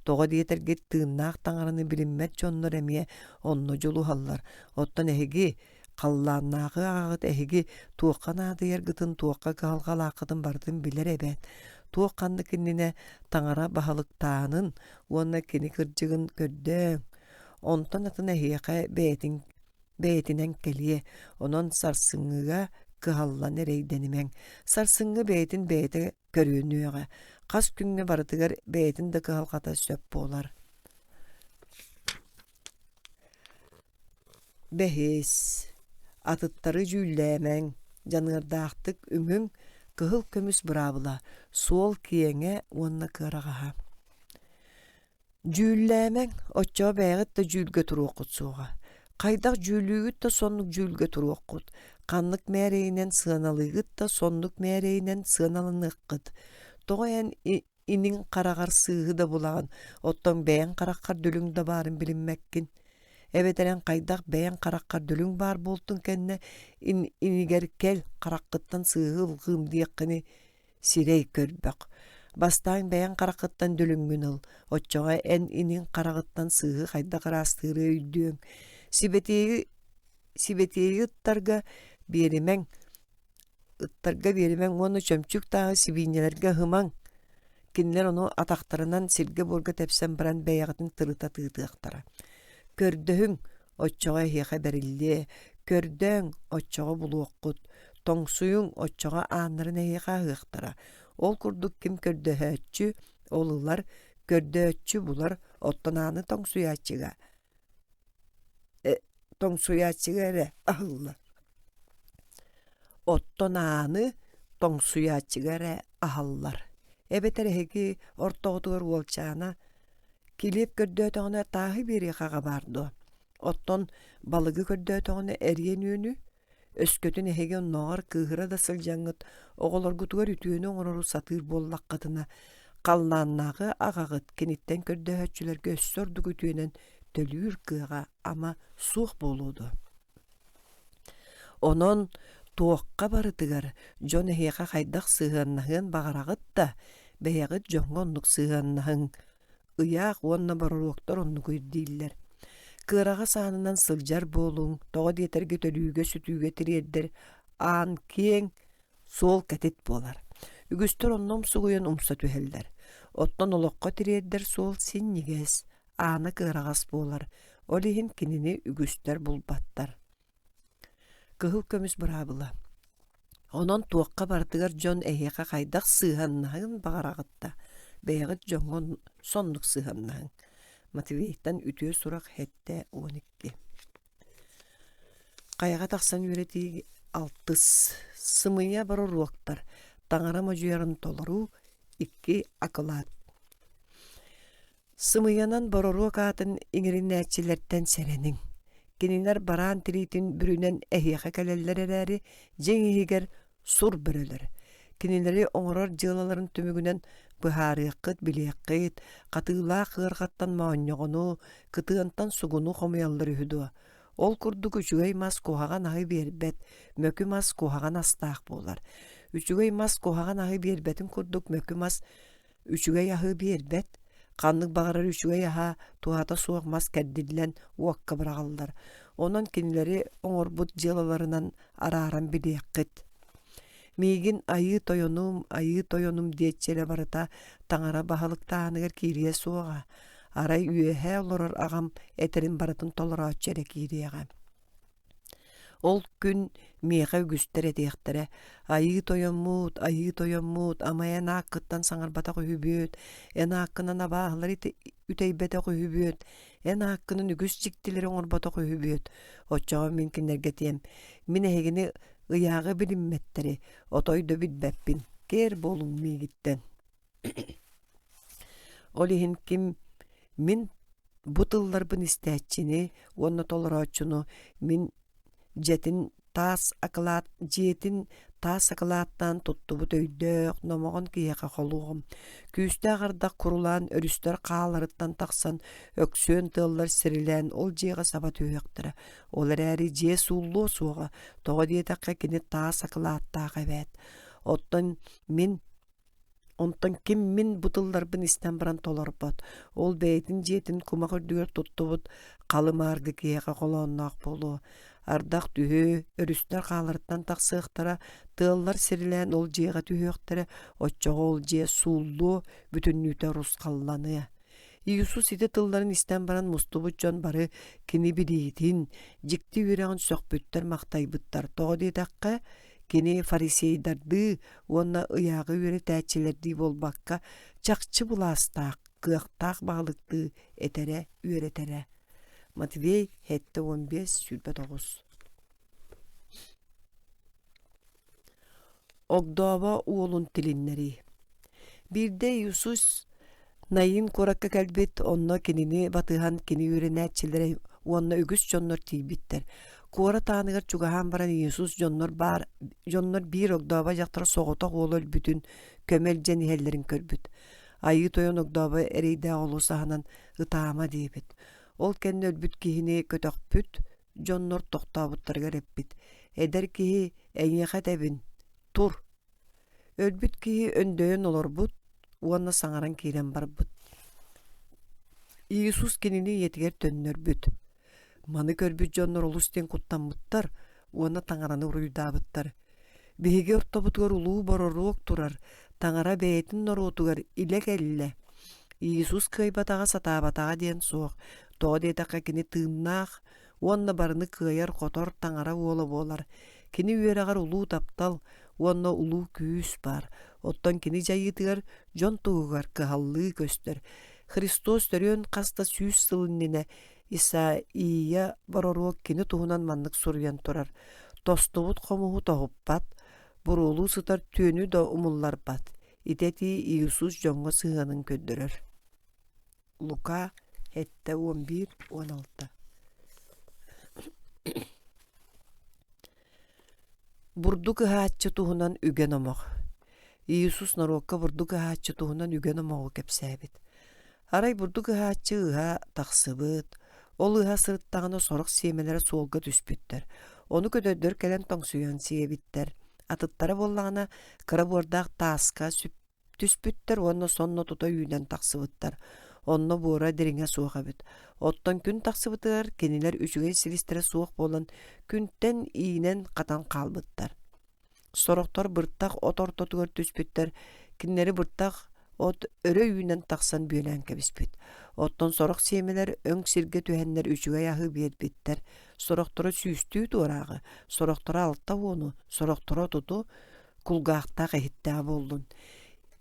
Тоҕо диэтэрге тыыннаах таҥараны билиммэт дьоннор эмиэ онно дьулуһаллар. Оттон эһиги халлааннаагы аҕагыт эһиги туохха наадыйар гытын туохха кыһалҕалааххытын бардын билэр эбэт. Туох ханны киннине таҥара баһалыктаанын уонна кини кырдьыгын көрдөөң. Онтон атын эһиэхэ бэйэтинэн келие, онон сарсыҥҥыга кыһаллан эрейденимэң. Сарсыҥҥы бэйэтин бэйэтэ көрүүнүөҕэ. Хас күңҥэ барытыгар бэйэтин да кыһалҕата сөп буолар. Бэһис. Атыттары жүүллээмэң. Жаныырдаахтык үҥүң кыһыл көмүс быраабыла. Суол киэҥэ уонна кыараҕаһа. Жүүллээмэң оччоо бэйэҕит да жүүлгэ туруоккут суоҕа. Кайдах жүүлүүгүт да соннук жүүлгэ туруоккут. Каннык мээрэйинэн сыаналыгыт да соннук мээрэйинэн сыаналыныыккыт. Тоҕо эн инин карагар сыыһы да булаган, оттон бэйэн караккар дөлүң да баарын билиммэккин. Эбетерен кайдах бэйэн караккар дөлүң баар болтун кэнне инигер кел караккыттан сыыһы ылгыым диэккини сирей көрбөк. Бастаан бэйэн караккыттан дөлүңмүн ыл, оччоҕо эн инин карагыттан сыыһы хайдах ыраастыыры өйдүөң. Сибетиеги ыттарга биэримэң, уону чөмчүк тааҕы сибииннелерге хымаң. Кинилер ону атахтарынан сирге бурга тепсен баран бэйэҕитин тырыта тыытыахтара. Көрдөһүң оччоҕо эһиэхэ бэриллие, көрдөң оччоҕо булуоккут, тоҥсуйуң оччоҕо ааннарын эһиэхэ аһыахтара. Ол курдук ким көрдөһөөччү, олылар көрдөөччү булар оттонааны тоҥсуяаччыга эре аһыллар. Оттонааны тоҥсуяаччыга эре аһаллар. Эбетер эһиги ортоҕутугар уолчаана килиэп көрдөөтөҕүнэ тааһы биэриэхаҕа баардуо. Оттон балыгы көрдөөтөҕүнэ эриэн үөнү, өскөтүн эһиги оннооҕор кыыһыра да сылдьаҥҥыт, оҕолоргутугар үтүөнү оҥорору сатыыр буоллаххытына, халлааннааҕы аҕаҕыт киниттэн көрдөөһөччүлэргэ өссө ордук үтүөнэн төлүүр кыга ама суох болуду. Онон туокка барытыгар Дьон эһиэхэ хайдах сыһыаннаһыан бағарағыт да бэйэҕит дьоҥҥо оннук сыһыаннаһыҥ ыяах уонна бароруоктор оннугуй дииллэр. Кыыраҕа саанынан сылдьар буолуҥ, тоҕо диэтэргэ төлүүгө сүтүүгө тириэрдэр аан киэҥ суол кэтит буолар. Үгүстөр онном сугуйан умса түһэллэр. Оттон олоққа тириэрдэр суол синнигээс аана кыыраҕас буолар. Ол иһин кинини үгүстөр булбаттар. Кыһыл көмүс быраабыла. Онон туокка бартыгар Дьон эһиэхэ хайдах сыһыаннаһыын бағарағытта. Бэйэҕит дьоҥҥо соннук сыһыаннаһыҥ. Матвейттан үтүө сурах хэтте 12. Каяга тахсан үрети алтыс. Сымыя бароруоктар. Таңара мажуярын толору 2 акылаат. Сымыянан бароруок атын иңириннәчилерден сәренің. Кинилер бараан тиритин бүрүнен эһиэхэ кэлэллэр эрээри жеңиһигер сур бөрөлөр. Кинилери оҥорор дьыалаларын түмүгүнен быһаарыаккыт, билиэккыт, катыылаа кыаргаттан маонньоҕону, кытыантан сугуну хомуяллар үһүдүө. Ол курдук үчүгэй мас куһаган аһы биэрбэт, мөкү мас куһаган астаах буолар. Үчүгэй мас куһаган аһы биэрбэтин курдук мөкү мас үчүгэй аһы биэрбэт, каннык багарар үчүгэй аһа туһата суох мас кэрдиллэн уокка быраҕаллар. Онон кинилери оҥорбут дьыалаларынан арааран билиэккыт. Миигин айыы тойонум диэтчеле барыта таңара баһалыктааныгар киирие суоҕа. Арай үөһэ олорор агам этерин барытын толорааччере киириэҕэ. Ол күн миэхэ үгүстэр этиэхтерэ. Айыы тойоммут, ама эн ааккыттан саҥарбата көһүбүөт, эн ааккынан абааһылар үтэйбэтэ көһүбүөт, эн ааккынан үгүс дьиктилери оҥорбата көһүбүөт. Оччоҕо мин киннерге тиэм. Мин эһигини ыяағы билимметтери, отойдо билбэппин, кээр болуң миигиттен. Ол иһин ким мин бутылларбын истээччини, уонна толорооччуну, мин жетин таас акылааттан туттубут өйдөөх номоҕон киэхэ холуҕум. Күүстээҕардах курулаан өрүстөр хааларыттан тахсан өксүөн тыаллар сирилээн ол дьиэҕэ саба түһүөктөрө. Ол эрээри дьиэ сууллуу суоҕа, тоҕо диэтэххэ кини таас акылааттаах эбээт. Онтон ким мин бутылларбын истэн баран толорбот. Ол бэйэтин дьиэтин кумах үрдүгөр туттубут калымааргы киэхэ холоонноох болуу. Ардах түһү өрүстөр хааларыттан тахсыахтара тыаллар сирилээн ол дьиэҕэ түһүөктөрө оччоҕо ол дьиэ сууллуу бүтүннүүтэ рускалланы. Иисус ити тылларын истэн баран мустубут дьон бары кини билиитин, дьикти үрэҕин сөхпүттэр мактайбыттар. Тоҕо диэтакка кини фарисейдарды уонна ыяағы үөрэ тээччилэрдии болбакка чакчы булаастаах, кыахтаах баалыкты этере үөрэтерэ. Матвей 7:15-9. Огдоова уолун тилиннери. Бирде Иисус найын коракка кэлбит, онно кинини батыхан кини үөрэнээччилэри уонна үгүс дьоннор тийбиттер. Куора тааныгар чугаһаан баран Иисус дьоннор биир огдоова дьахтара соҕотох уолу өлбүтүн көмөл дьэн иһэллэрин көрбүт. Айыы тойон огдоова эрэйдээ олуу саһанан ытаама диэбит. Ол кэнни өлбүт киһини көтөхпүт, дьоннор тохтообуттарыгар эппит. Эдер киһи эйиэхэ тэбин, тур. Өлбүт киһи өндөйөн олорбут, уонна саҥаран киирэн барбыт. Иисус кинини иетигэр төннөрбүт. Маны көрбүт дьоннор олустен куттаммыттар, уонна таҥараны уруйдаабыттар. Биһиги ортобутугар улуу бороруок турар, таҥара бэйэтин норуутугар илек элле. Иисус кыайбатаҕа сатаабатаҕа диэн суох, тоҕо диэтэххэ кини тыыннаах, уонна барыны кыайар хотор таҥара уола буолар. Кини үөрэҕэр улуу таптал, уонна улуу күүс бар. Оттон кини дьайыытыгар дьон тугугар кыһаллыы көстөр. Христос төрүөн хаста сүүс сылыннина Исаия бороруок кини туһунан маннык суруйан турар. Тостубут хомуһу тоһуппат, буруулуу сытар түөнү да умулларбат. Итети Иисус дьоҥҥо сыһанын көддөрөр. Лука 7:11-16. Бурду кыһааччы туһунан үген омох. Иисус норуокка бурду кыһааччы туһунан үген омоҕу кэпсээбит. Арай бурду кыһааччы ыһа тахсыбыт, Ол ыха сырыттағына сорық сиемелері суолга түспүттер. Onu көдөддөр келен тоңсуян сиебиттер. Атыттары боллағына кыры бордақ тааска түспүттер, онно сонно тута үйден тақсыбыттар. Онно буора диринге суоха бит. Оттон күн тақсыбытыр, кенилер үчүгей силистері суох болан күнтен иинен катан қалбыттар. Сороқтор бырттақ от ортотугар түспүттер, киннери бырттақ от өрө үйінен тақсан бүйелен кебіспит. Оттон сорок сиемелер өң сирге түһеннер үчүгэй ахы биэрбиттер. Сорокторо сүүстүү туораагы, сорокторо алта уону, сорокторо туту кулгаахтаах эхиттää болдун.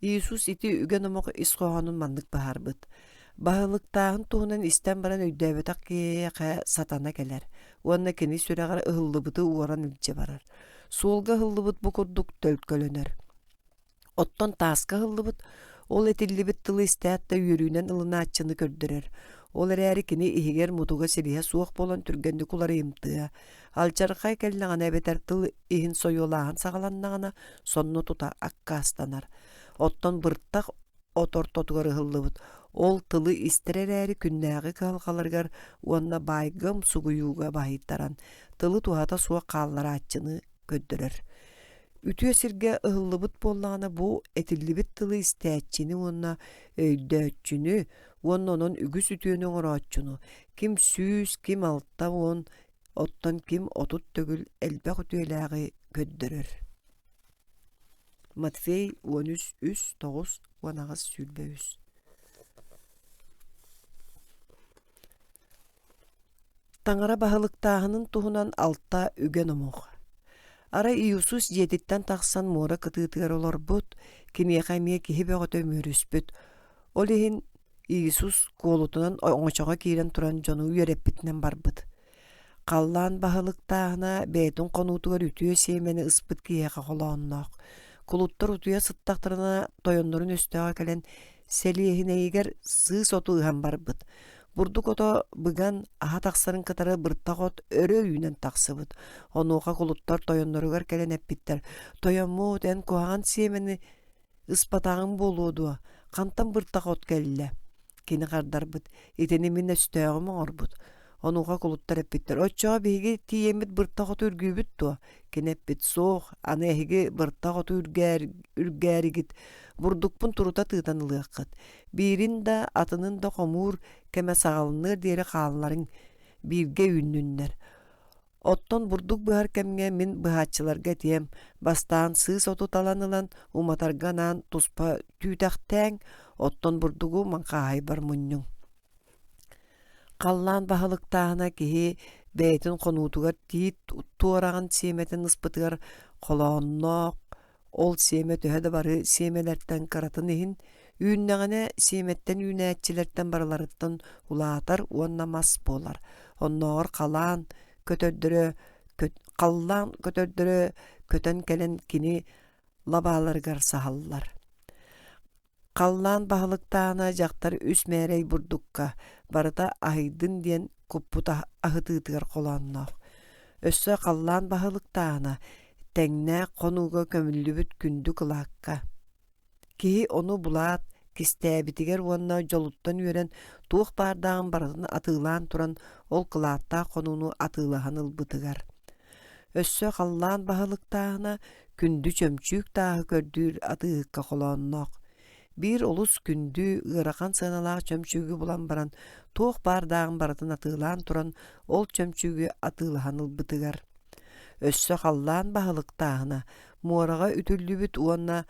Иисус ити үген омок исхоғанын мандык баһарбыт. Баһылыктаахын туһунан истен баран өйдөбөтак киэхэ сатана келер. Уонна кини сүрэгэр ыһыллыбыты уоран илдьэ барар. Суолга ыһыллыбыт бу курдук төлкөлөнөр. Оттон тааска ыһыллыбыт, ол этиллибит тылы истээтtä үйөрүүнэн ылынааччыны көрдөрөр. Ол эрээри кини иһигер мутуга сириһэ суох болан түргэнди кулары имтыа. Алчархай келлэҕана эбетэр тыл иһин сойуолааһын саҕаланнаҕына сонну тута аккаастанар. Оттон бырттах отортотугар ыһыллыбыт. Ол тылы истерерээри күннээҕи кыалҕаларгар уонна байгым сугуюуга баһыйттаран. Тылы туһата суох хаалларааччыны көддөрөр. Үтүө сирге ыһыллыбыт боллаҕына бу этиллибит тылы истээччини уонна өйдөөччүнү, уонна онон үгүс үтүөнү оҥорооччуну, ким сүүс, ким алта уон, оттон ким отут төгүл элбэх үтүөлээҕи көддөрөр. Матфей 13:3-9 уанагас сүлбөүс. Таңара баһылыктааһынын туһунан алта үген омух. Ара Иисус жетиттен тахсан мора кытыытыгар олорбут, киниэхэ мие киһи бөҕөтө мөрүспүт. Ол иһин Иисус куолутунан оҥочоҕо киирэн туран дьону үөреппитинэн барбыт. Қаллаан баһылыктааһына бээтин хонуутугар үтүө сиэмэни ыспыт киэхэ холоонноох. Кулуттар утуя сыттахтарына тойоннорун өстөҕө келен селиэһинэйигэр сыыс оту ыһан барбыт. Бурдук ото быган аһа тахсарын кытары бырттах от өрө үйүнэн тахсыбыт. Онуоха кулуттар тойонноругар келен эппиттер. Тойонмуут эн куһаҕан сиэмэни ыспатааҕын болуодуа, хантан бырттах от келлэ. Кини хардарбыт, итини мин өстөҕүм оҥорбут. Онуоха кулуттар эппиттер. Оччоҕо биһиги тиеммит бырттах оту үргүүбүт туа. Кини эппит суох, аны эһиги бырттах оту үргээригит. Бурдукпун турута тыытан ылыаккат. Биирин да атынын да хомуур кэме саҕалыныр диэри хаалларың биирге үүннүннэр. Оттон бурдук быһар кэмҥэ мин быһааччыларга тиэм, бастаан сыыс оту таланылан уматарганаан туспа түүтэхтээҥ, оттон бурдугу маңхааһай бар мунньуҥ. Қаллаан баһылыктааһына киһи бэйэтин хонуутугар тиит туораҕын сиэмэтин ыспытыгар холоонноох, ол сиэмэ төһө да бары сиэмэлэртэн каратын иһин, үүннэҕинэ сиэмэттэн үүнээччилэртэн барыларыттан улаатар уонна мас буолар. Онноҕор қаллаан көтөрдөрө көтөн келен кини лабааларыгар саһаллар. Қаллаан баһылыктааһына дьахтар үс мээрэй бурдукка барыта аһыйдын диэн куппута аһытыытыгар холоонноох. Өссө қаллаан баһылыктааһына тэҥнээ хонууга көмүллүбүт күндү кылаакка. Киһи ону булаат кистээбитигэр уонна дьолуттан үөрэн туох баардааҕын барытын атыылаан туран ол кылааттаах хонууну атыылаһан ылбытыгар. Өссө қаллаан баһылыктааһына күндү чөмчүүк тааһы көрдүүр атыыкка холоонноох. Бир олус күндү ыарахан сыаналаах чөмчүүгү булан баран туох баардааҕын барытын атыылаан туран ол чөмчүүгү атыылаһан ылбытыгар. Өссө халлаан баһылыктааһына муораҕа үтүллүбүт уонна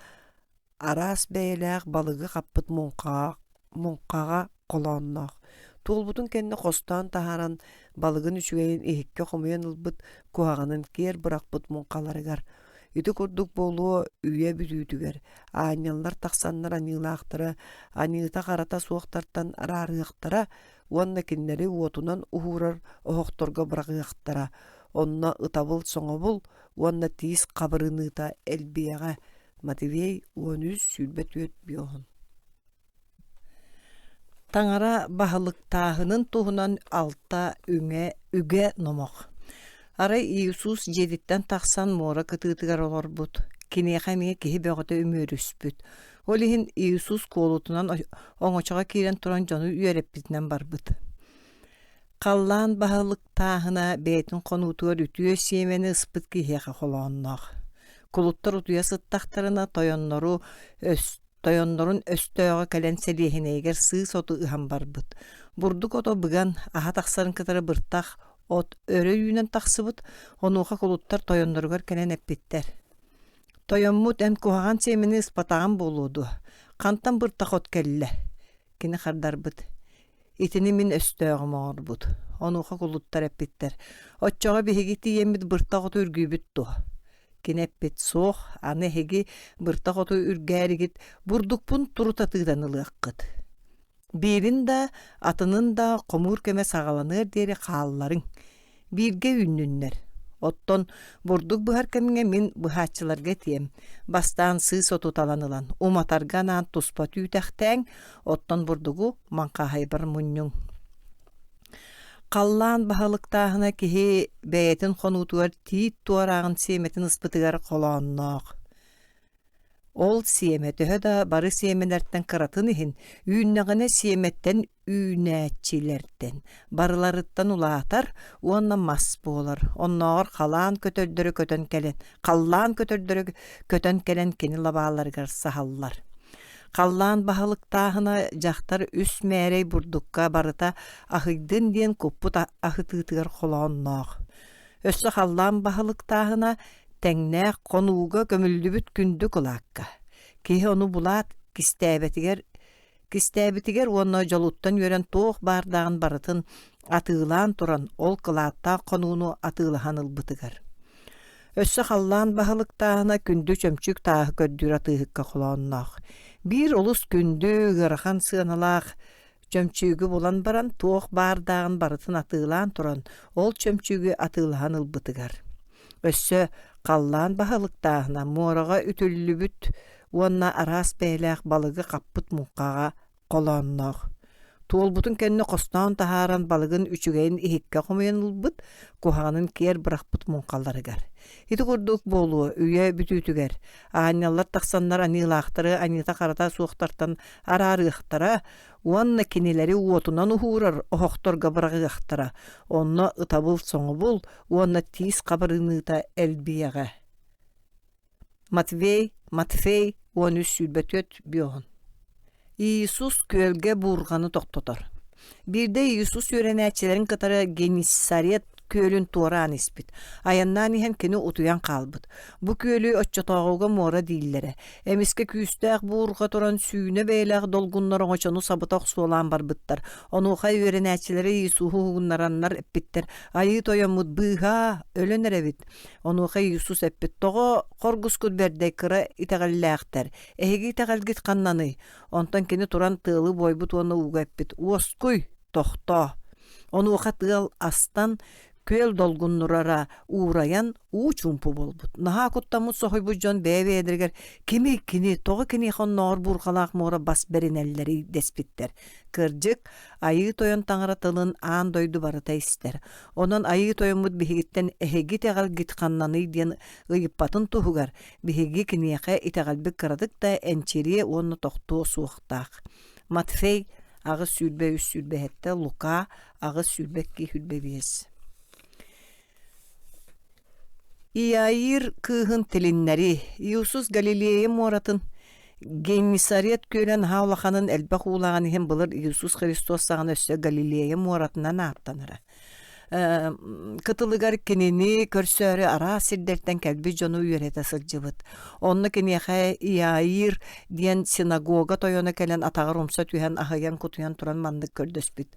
араас бэйэлээх балыгы хаппыт муҥхаҕа холоонноох. Туолбутун кэннэ хостаан таһааран балыгын үчүгэйин иһикке хомуйан ылбыт куһаҕанын киэр бырахпыт муҥхаларыгар. Үтү курдук болуо үйэ бүтүүтүгэр. Аанньаллар тахсаннар аньыылаахтара, аньыыта харата суохтартан араарыахтара, уонна киннери уотунан уһуурар оһохторго бырагыахтара. Онна ытабыл соҥобул, уонна тиис хабырыныыта элбиэҕэ. Матвей 13:4 биоһун. Таңара баһылыктааһынын туһунан алта үгэ номох. Арай Иисус жетиттен тахсан мора кытыытыгар олорбут. Киниэхэ миэ киһи бөҕөтө үмүөрүспүт. Ол иһин Иисус куолутунан оҥочоҕо киирэн туран дьону үөреппитинэн барбыт. Қаллаан бағылық тағына бәйтін қонутуар үтüö сиемени ыспыт киһиэхэ холоонноох. Кулуттар утуя сыттахтарына тойоннорун өстөөгө кэлэн сэлиэхинэйгэр сыы соту ыһан барбыт. Бурдук ото быган аһа тахсарын кытары быртах от өрө үйүнэн тахсыбыт, онуоха кулуттар тойонноругар кэлэн эппиттер. Тойонмут эн куһаҕан сиемини ыспатаҕан болууду. Хантан быртах от кэллэ. Кини хардарбыт. Итини мин өстөөгөм оҥорбут. Онуоха кулуттар эппиттер. Отчоҕо биһиги тиийэммит быртах оту үргүүбүт туо. Кинеппит суох, аны хеги быртах оту үргээригит бурдукпун турутатыыдан ылыаккыт. Бирин да, атынын да комур көмө сагаланыр дери хаалларың. Бирге үннүннер. Оттон бурдук быһар кемиңе мин быһааччыларга тием. Бастаан сыыс оту таланылан. Уматарганан туспа түйтэхтээң, оттон бурдугу манкаһайбар муннуң. Қаллаан бағалықтағына кихи бәйетін қонутуар тиит туарағын сиеметин ыспытыгар қолааннаақ. Ол сиеметі да бары сиеменерттен кыратын ихин, үйіннағына сиеметтен үйнәтчилерден. Барыларыттан улаатар, уанна мас болар. Оннағыр қалаан көтөрдөрі көтөн келен, қаллаан көтөрдөрі көтөн келен кені лабааларғар сахаллар. Қаллаан бағалықтағына жақтар үс мээрей бурдукка барыта ахыйдын диен куппут ахытыытыгар холоонноох. Өссө қаллаан бағалықтағына тәңнәк конууга көмүллүбүт күндү кулаакка. Киһи ону булаат кистээбитигер уонна жолуттан үйрен тоох бардагын барытын атыылаан туран ол кылаатта конууну атыылахан ылбытыгар. Өссө қаллаан бағалықтағына күндү чөмчүк тааһы көрдүр атыыһыкка холоонноох. Бир олус күндү гырахан сыаналаах чөмчүгү булан баран туох бардагын барытын атыылаан туран ол чөмчүгү атыылахан ылбытыгар. Өссө қаллаан бағалықтағына муораға үтүллүбүт уонна арас бэйлээх балыгы каппыт муңкаға колоонноох. Туолбутун кэнне костаан тахааран балыгын үчүгэйин ихикке хомуян ылбыт, кухаанын киэр бырахпыт муңкалларыгар. Ити курдук болуу үйө бүтүүтүгер. Ааняллар тахсаннар анилаахтары анита карата суохтартан араарыахтара, уанна кинилери уотунан ухуурар охохторга барагыахтара. Онно ытабыл соңубул, уанна тиис кабарыныыта элбияга. Матфей 13:4 биоғын. Иисус көлге бурғаны тоқтотор. Бирде Иисус өренәчелерин кытары Генисарет көлүн туораан испит. Аяннан иһен кини утуян калбыт. Бу көлү отчотоогуга мора дииллере. Эмиске күүстәк буурга туран сүүнө бейләк долгуннар оңочону сабытак суолаан барбыттар. Онуха өренәчелери Иисухугуннараннар эппиттер. Айы тоямут быга өлөнеребит. Онуха Иисус эппит того коргускут бердей кыра итагаллаактар. Эһиги итагалгит каннаны. Онтан кини туран тыылы бойбут оны уга эппит. Уоскуй тохто. Онуха тыал астан көл долгуннурара уураян чумпу болбут. Наха куттамут сохойбу жон бэвэдергер кими кини тоғы кини хонноор бургалаак мора бас беринелleri деспиттер. Кыржык айы тойон таңара тылын аан дойду барыта истер. Онон айы тойомут бихигиттен эхеги тегал гитканнаны диен ыйыппатын тухугар. Бихиги киниэхэ итегалбик кырадык да энчерие онно тохтуо суохтаак. Матфей ағы сүрбе үс сүрбе хетте, Лука ағы сүрбекки хүлбе биес. Иаир кыһын тилиннери, Иисус Галилея моратын, Генисарет көлен хаулаханын элбах улаган ихен былыр Иисус Христос сағын өссө Галилея моратынан аттаныры. Кытылыгар кинини көрсөрі ара сирдерттен кәлбі жону үйерете сылжыбыт. Онны кинеха Иаир диен синагога тойона келен атағыр умса түйен ахаян кутуян туран мандык көрдөспіт.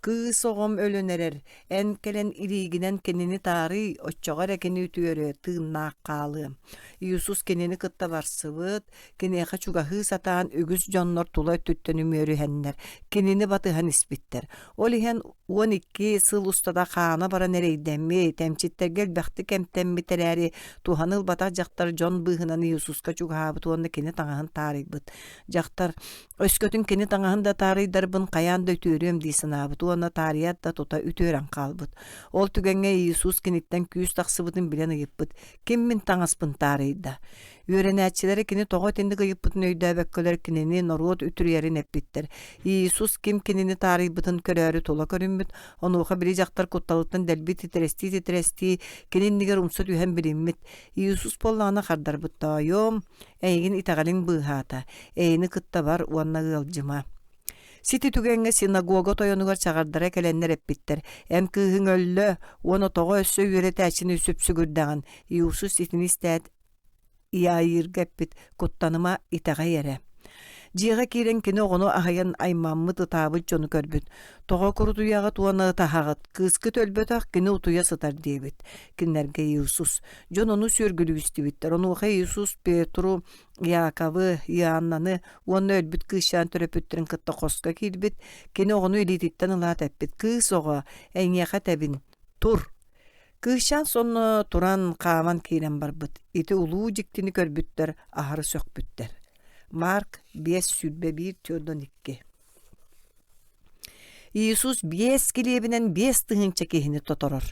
Кыз оғым өлөнерер, ән келен иригінен кинини тары отчоғар әкені үтүөрі тыыннаақ қалы. Иисус кинини кытта барсыбыт, кинеха чугахы сатаан үгіз жоннор тулай түттен үмөрі хәннер, кинини батыхан испиттер. Ол ихен 12 сыл устада хаана бара нерейдемми, тәмчиттергел бәхті кәмтәмми тәрәри, туханыл батақ жақтар жон бұғынан Иисуска чугахабыт, онны кини таңаһын тарыйбыт. Жақтар өскөтін кини таңаһын да тарыйдарбын қаян да өтүөрем дейсін абыт. уона тарыят да тута үтөрөн калбыт. Ол түгенге Иисус киниттен күүс таксыбытын билен ыйыппыт. Киммин таңаспын тарыйда. Үөренәчилери кини того тенди ыйыппытын өйдөбөккөлөр кинини норуот үтүрүерин эппиттер. Иисус ким кинини тарыйбытын көрөрү тула көрүмбүт. Онуха били жактар кутталыттан делби титрести кининнигер умсут үһен билиммит. Иисус боллаана хардарбыт тойом эйгин итагалин быхата. Эйни кытта бар уанна ылжыма. Сити түгенге синагога тойонугар чагардара келеннер эппиттер. Эм кыһың өллө, уоно того өссө үөрете ачыны сүпсүгүрдаган. Иисус ситини стәт иайыргэппит куттаныма итага ере. Жига кирен кини оғыну ахайан аймаммыт ытаабыт жону көрбүт. Тоға курутуяға туаны ытахағыт. Кыскы төлбөтақ кини утуя сытар дейбит. Киннерге Иисус. Жон ону сөргүлүгүстүбиттер. Онуға Иисус Петру, Яакавы, Иоаннаны, уонны өлбүт кыышан төрөпүттерин кытта қосқа кирбит. Кини оғыну элититтен ылаат эппит. Кыыс оға әңеқа тәбин. Тур. Кыышан сонны туран қаман кейрен барбыт. Ити улуу жиктини көрбүттер, ахары сөкбүттер. Марк 5:1-2. Иисус 5 килебинен 5 тыгынча кехини тоторор.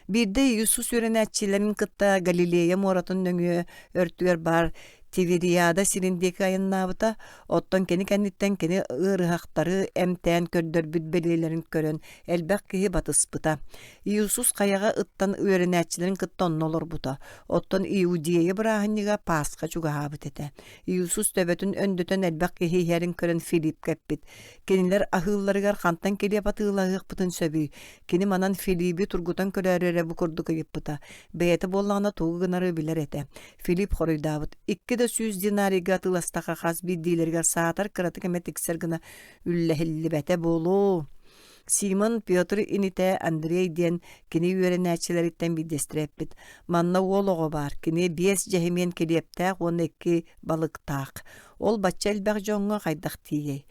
Бирде Иисус үренәтчилерин кытта Галилея моратын нөңө өртүер бар Тиверияда сириндеки айыннабыта, оттон кени кәнниттен кени ырыхақтары әмтән көрдөр бүтбелелерин көрөн, әлбәк кеһи батыспыта. Иисус каяга ыттан үренәтчилерин кыттан нолор бута. Оттон Иудея бырахыннига Пасха чугаабыт эте. Иисус төбөтүн өндөтөн әлбәк кеһи херин көрөн Филипп кәппит. Кенилер ахылларыгар хантан келе батыылагык бытын сөбүй. Кени манан Филиппи тургутан көрөрөрө бу курдук ыйыппыта. Бәйети боллағына тугынары билер эте. Филипп хоройдабыт. 200 динарига тыластака хас биддилерге саатар кыраты кеметиксер гына үллехилли бәте болу. Симон Петр ините Андрей ден кини үйренәчилеріттен бидестіреппіт. Манна олығы бар. Кини 5 жахимен келептәк, 12 балықтақ. Ол батча әлбәқ жоңға қайдақ тией.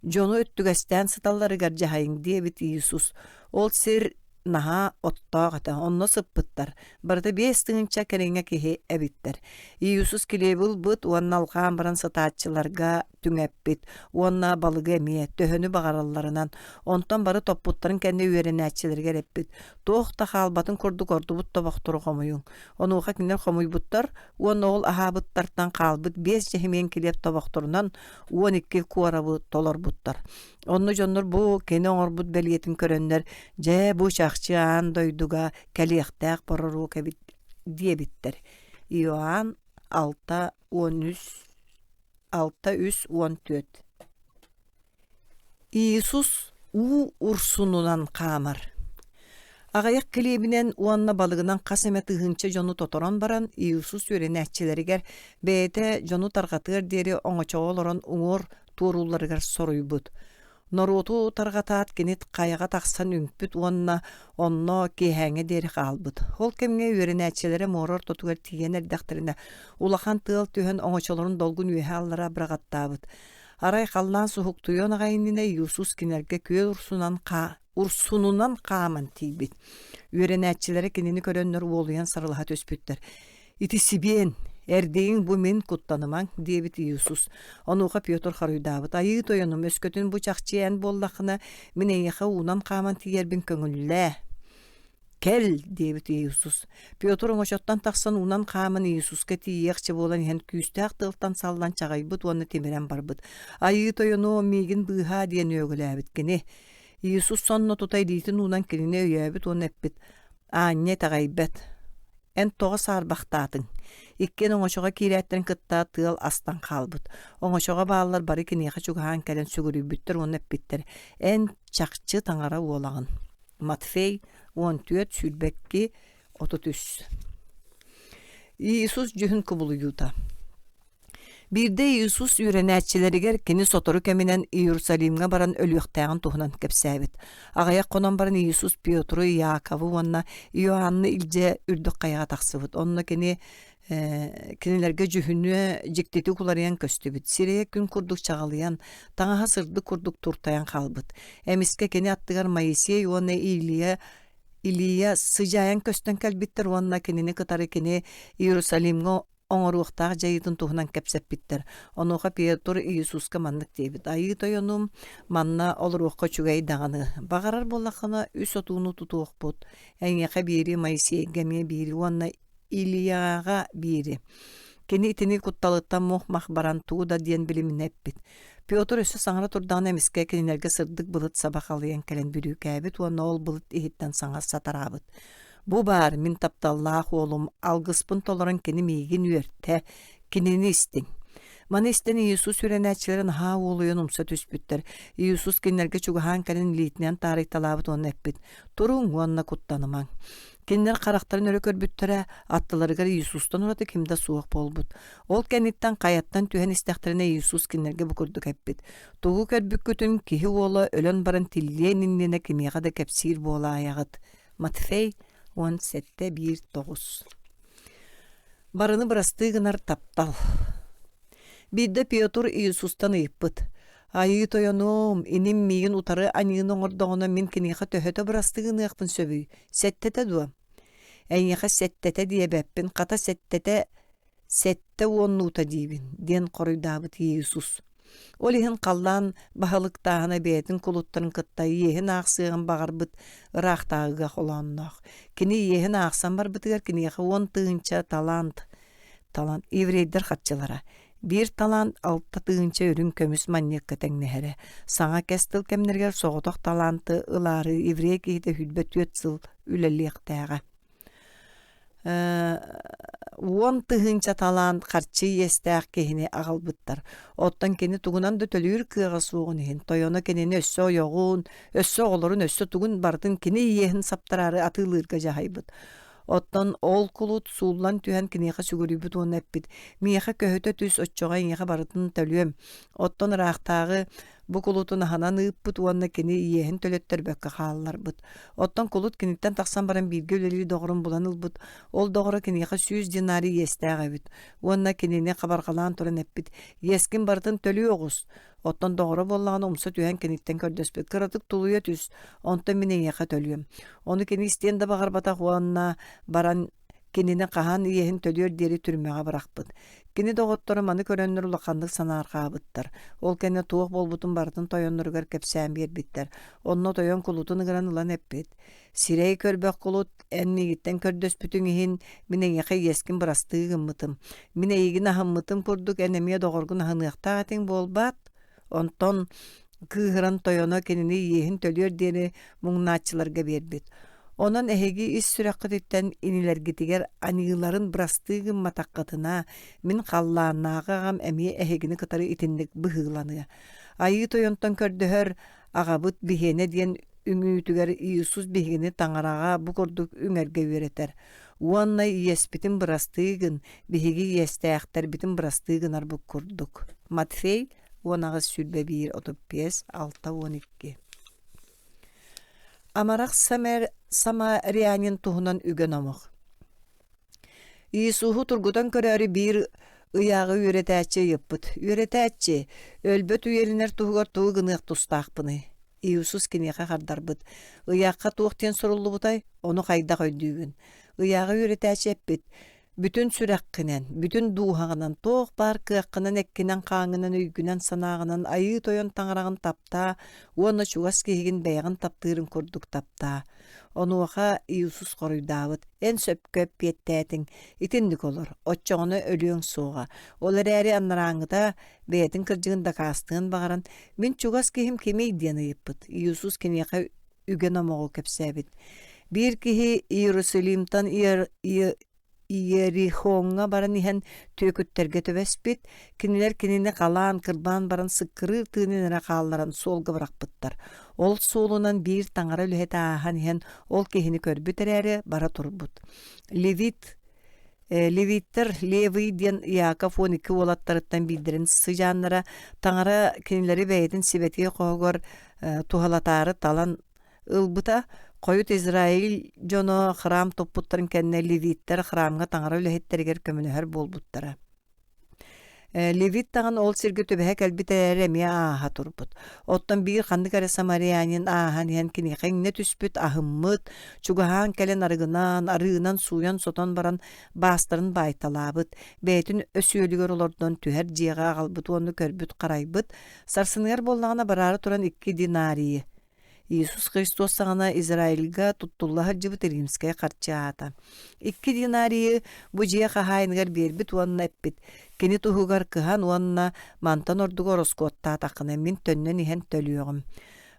Жону өттігістен сыталларыгар жахайың дебит Иисус. Ол сир наха оттоғата, онно сыппыттар. Барды 5 тыңынча кереңе кеhe әбиттер. Иисус келебіл бұт, уанна алған баран сатаатчыларға түңәппит, уанна балығы әмие, төхіні бағараларынан, онтан бары топпуттарын кәнне үйеренәтчілерге рәппит. Тоқта қалбатын көрді бұт тобақтыры қомойың. Оны оға кендер қомой бұттар, уанна ол аға бұттартан қалбыт, 5 жахимен келеп тобақтырынан, 12 куарабы толар бұттар. Онны жоннор бу кені оңыр бұт бәлиетін көрінлер, жә бұ шақчыан дойдуға кәлияқтақ борыру кәбіт дебиттер. Иоанн 6:13-14. Иисус урсунунан қамар. Ағаяқ келебінен уанна балығынан қасеме тығынча жону тоторан баран Иисус өренәтчілерігер бәйті жону тарғатығыр дері оңачоғылырын ұңыр туруларығар соруйбыт. Нороту таргатаат кенет каяга таксан үңпүт онно кehәңе дери калбыт. Ол кемге үйренәчеләре морор тотугар тиген эрдәхтерине улахан тыл төһен оңочолорун долгун үһә аллара брагаттабыт. Арай каллан сухук туйон агайнына Иисус кинерге көй урсунунан каман тибит. Үйренәчеләре кенени көрөннөр болуян сарылха төспүттер. Ити сибен Эрдейін бұ мен құттанымаң, дебіт Иисус. Онуға Петр қаруйдабыт. Айы тойоным өскөтін бұ чақчиян боллақына мен әйеқа унан қаман тиербін көңілі. Кел, дебіт Иисус. Петр оңошоттан тақсан унан қаман Иисусқа тиекші болан ен күйістәқ тылтан салдан чағайбыт, оны темерен барбыт. Айы тойону мегін бұға дейін өгілі әбіткені. Иисус сонны тұтай дейтін унан келіне өйәбіт, оны әппіт. Анне тағайбет. Эн тоғы сарбақтатың. Иккен оңошоға кирәттен кытта тыл астан қалбыт. Оңошоға балалар бары кенеға чугахан кәлен сүгірі бүттір, оны әппеттер. Эн чақчы таңара олағын. Матфей 14:33. Иисус жүхін күбілі юта. Бирде Иисус үйренәтчілерігер кені сотору кәмінен Иерусалимға баран өліқтәғын туғынан кәпсәбіт. Ағаяқ қонан баран Иисус Петру, Яакавы, онна Иоанны илже үрдік қайға тақсыбыт. Онна кенелерге жүхіні жіктеті құлариян көстібіт. Сирeye күн күрдік чағалыян, таңаға сырды күрдік туртаян қалбыт. Әміске кені аттығар Моисей, онна Илия сыжаян көстен кәлбіттір, онна кенені кытары кені Иерусалимға оңоруохтаах жайытын туһунан кэпсэппиттэр. Онуоха Петр Иисуска маннык диэбит. Айыы тойонум манна олоруохха чугай даганы. Багарар боллаххына үс отууну тутуохпут. Эҥэхэ бири Моисейгэмиэ бири, уонна Илияга бири. Кини итини кутталыттан мох мах баран тууда диэн билиминэппит. Петр өссө саҥара турдаҕына эмискэ кинилэргэ сырдык былыт сабах алыйан кэлэн бүрүүкээбит, уонна ол былыт иһиттэн саҥар сатараабыт. Бу баар мин тапталлаах уолум алгыспын толорон кини миигин үөртэ, кинини истиң. Маны истен Иисус үрэнээчилэрин хаа уолуйан умса түспүттэр. Иисус кинилэргэ чугаһаан кэлэн лиитинэн таарыйталаабыт уонна эппит. Туруң уонна куттанымаң. Кинилэр харахтарын өрө көрбүттэрэ, аттыларыгар Иисустан ураты кимда суох болбут. Ол кэнниттен каяттан түһэн истэхтерине Иисус кинилэргэ букурдук эппит. Тугу көрбүккүтүн киһи уола өлөн баран тиллиэн иннине кимиэҕа да кэпсиир буола аягыт. Матфей 17:1-9. Барыны бырастыыгынар таптал. Бидде Петр Иисустан ыйыппыт. Айыы тойонуум, иним миигин утары аньыын оҥордоҕуна мин киниэхэ төһөтө бырастыыгыныахпын сөбүй. Сеттете дуа. Эйнэхэ сеттете диэбэппин, хата сетте уоннуута диибин, диэн хоруйдаабыт Иисус. Ол иһин халлаан баһылыктааһына бэйэтин кулуттарын кытта иэһин аахсыаган багарбыт ыраахтааыга холоонноох. Кини иэһин аахсан барбытыгар киниэхэ уон тыынча талант еврейдер хатчылара. Бир талант алта тыынча өрүн көмүс маньякка теңнэһэрэ. Саҥа кэстыл кэмнэргэр соҕотох таланты ылаары еврей киһитэ хүлбэ түөт сыл үлэлиэхтээҕэ. Уон тыһынча талант харчы иэстээх киһини аҕалбыттар. Оттон кини тугунан да төлүүр кыаҕа суоҕун иһин. Тойоно кинини өссө ойоҕуун, өссө оҕолорун өссө тугун бартын кини иэһин саптарары атыылыырга жаһайбыт. Оттон ол кулут суулан түһэн киниэхэ сүгүрүүбүт уонна эппит. Миэхэ көһөтө түс оччоҕа иҥэхэ барытын төлүөм. Оттон ыраахтааҕы бу кулутун аһанан ыыппыт уонна кини иэһин төлөттөрбөккө хаалларбыт. Оттон кулут киниттен тахсан баран бииргэ үлэлии доҕорун булан ылбыт. Ол доҕоро киниэхэ 100 динарий иэстээҕэбит. Уонна кинини хабарҕалаан туран эппит. Иэскин барытын төлүөҕус. Оттон доҕоро боллаҕына умса түһэн киниттен көрдөспүт. Кыратык тулуйа түс. Онтон мин иэхэ төлүөм. Ону кини истиэн да баҕарбатах уонна баран кинини хаһан иэһин төлүөр диэри түрмэҕэ барахпыт. Кини доҕоттору маны көрөннөр улаханнык санааргаабыттар. Ол кэнне туох болбутун бартын тойонноругар кэпсээн биэрбиттэр. Онно тойон кулутун ыгыран ылан эппит. Сирэй көрбөх кулут эннигиттен көрдөспүтүң иһин мин эҥэхэ иэскин бырастыыгыммытым. Мин эйигин аһыммытым курдук энемие доҕоргун аһыныахтаах этиң буолбаат. Онтон кыыһыран тойоно кинини иэһин төлүөр диэри муҥнааччыларга биэрбит. Онон эһиги ис сүрэххититтэн инилэргитигэр аньыыларын бырастыыгын матаххатына мин халлааннааҕагам эмиэ эһигини кытары итинник быһыыланыа. Айыы тойонтон көрдөһөр аҕабыт биһиэне диэн үҥүүтүгэр Иисус биһигини таҥарааҕа бу курдук үҥэргэ үөретэр. Уонна иэспитин бырастыыгын, биһиги иэстээхтэр битин бырастыыгынар бу курдук. Матфей 19:1-6-12. Амарах Самарианин туһунан үгөн омох. Иисуху тургутан көрөөрү биир ыяағы үөретээччи ыйыппыт. Үөретээччи, өлбөт үйеринер туһугар тугу гыныах тустаахпыны. Иисус киниэхэ хардарбыт. Ыяаққа туох тиэн суруллубутай, ону хайдах өйдүүгүн. Ыяағы үөретээччи эппит. Бүтүн сүрэхкинен, бүтүн дууһаҕынан, тоох баар кыаххынан эккинен хааңынан өйгүнен санааҕынан айыы тойон таҥарагын таптаа, уонна чугас киһигин бэйэҕин таптыырын курдук таптаа. Онуоха Иисус хоруйдаабыт. Эн сөпкөп биэттээтиң, итинник олор, оччоҕоно өлүөҥ суоҕа. Олар эри аннарааҥҥыта бэйэтин кырдьыгын дакаастыын баҕаран, мин чугас киһим кимий диэн ыйыппыт. Иисус киниэхэ үгэн омоҕу кэпсээбит. Биир киһи Иерусалимтан Иерихоңга баран иһэн түөкүттерге төбэспит, кинилэр кинини халаан кырбаан баран сыккырыыр тыынын ыра хаалларан суолга барахпыттар. Ол суолунан биир таҥара үлэһэ тааһан иһэн ол киһини көрбүтэрээри бара турбут. Левиттер Левый диэн Иаков 12 уолаттарыттан билдирин сыжааннара таҥара кинилэри бэйэтин сибэтии хоһугар тухалатаары талан ылбыта. Койут Израиль жоно храм топпуттарын кэннэ левиттер храмга таҥара үлэһиттеригэр көмүнөһөр буолбуттара. Levit tağın ol sirge töbehe kelbitelere mi aha turbut. Ottan bir kandık ara Samariyanin ahan yan kini ne tüspüt ahımmıt. Çugahan kelen arığından suyan sotan baran bastırın baytalabıt. Beytin ösüölügör olordan tüher ciğağa qalbıt onu körbüt qaraybıt. Sarsınıgar bollağına bararı turan 2 dinariyi. Иисус Христос саңана Израильга туттуллаһа жыбыт римская харчаата. 2 динарии бу жия хахайныгар бербит уанна эппит. Кини туһугар кыхан уанна мантан ордугор оскотта тақына мин төннен иһен төлүөгүм.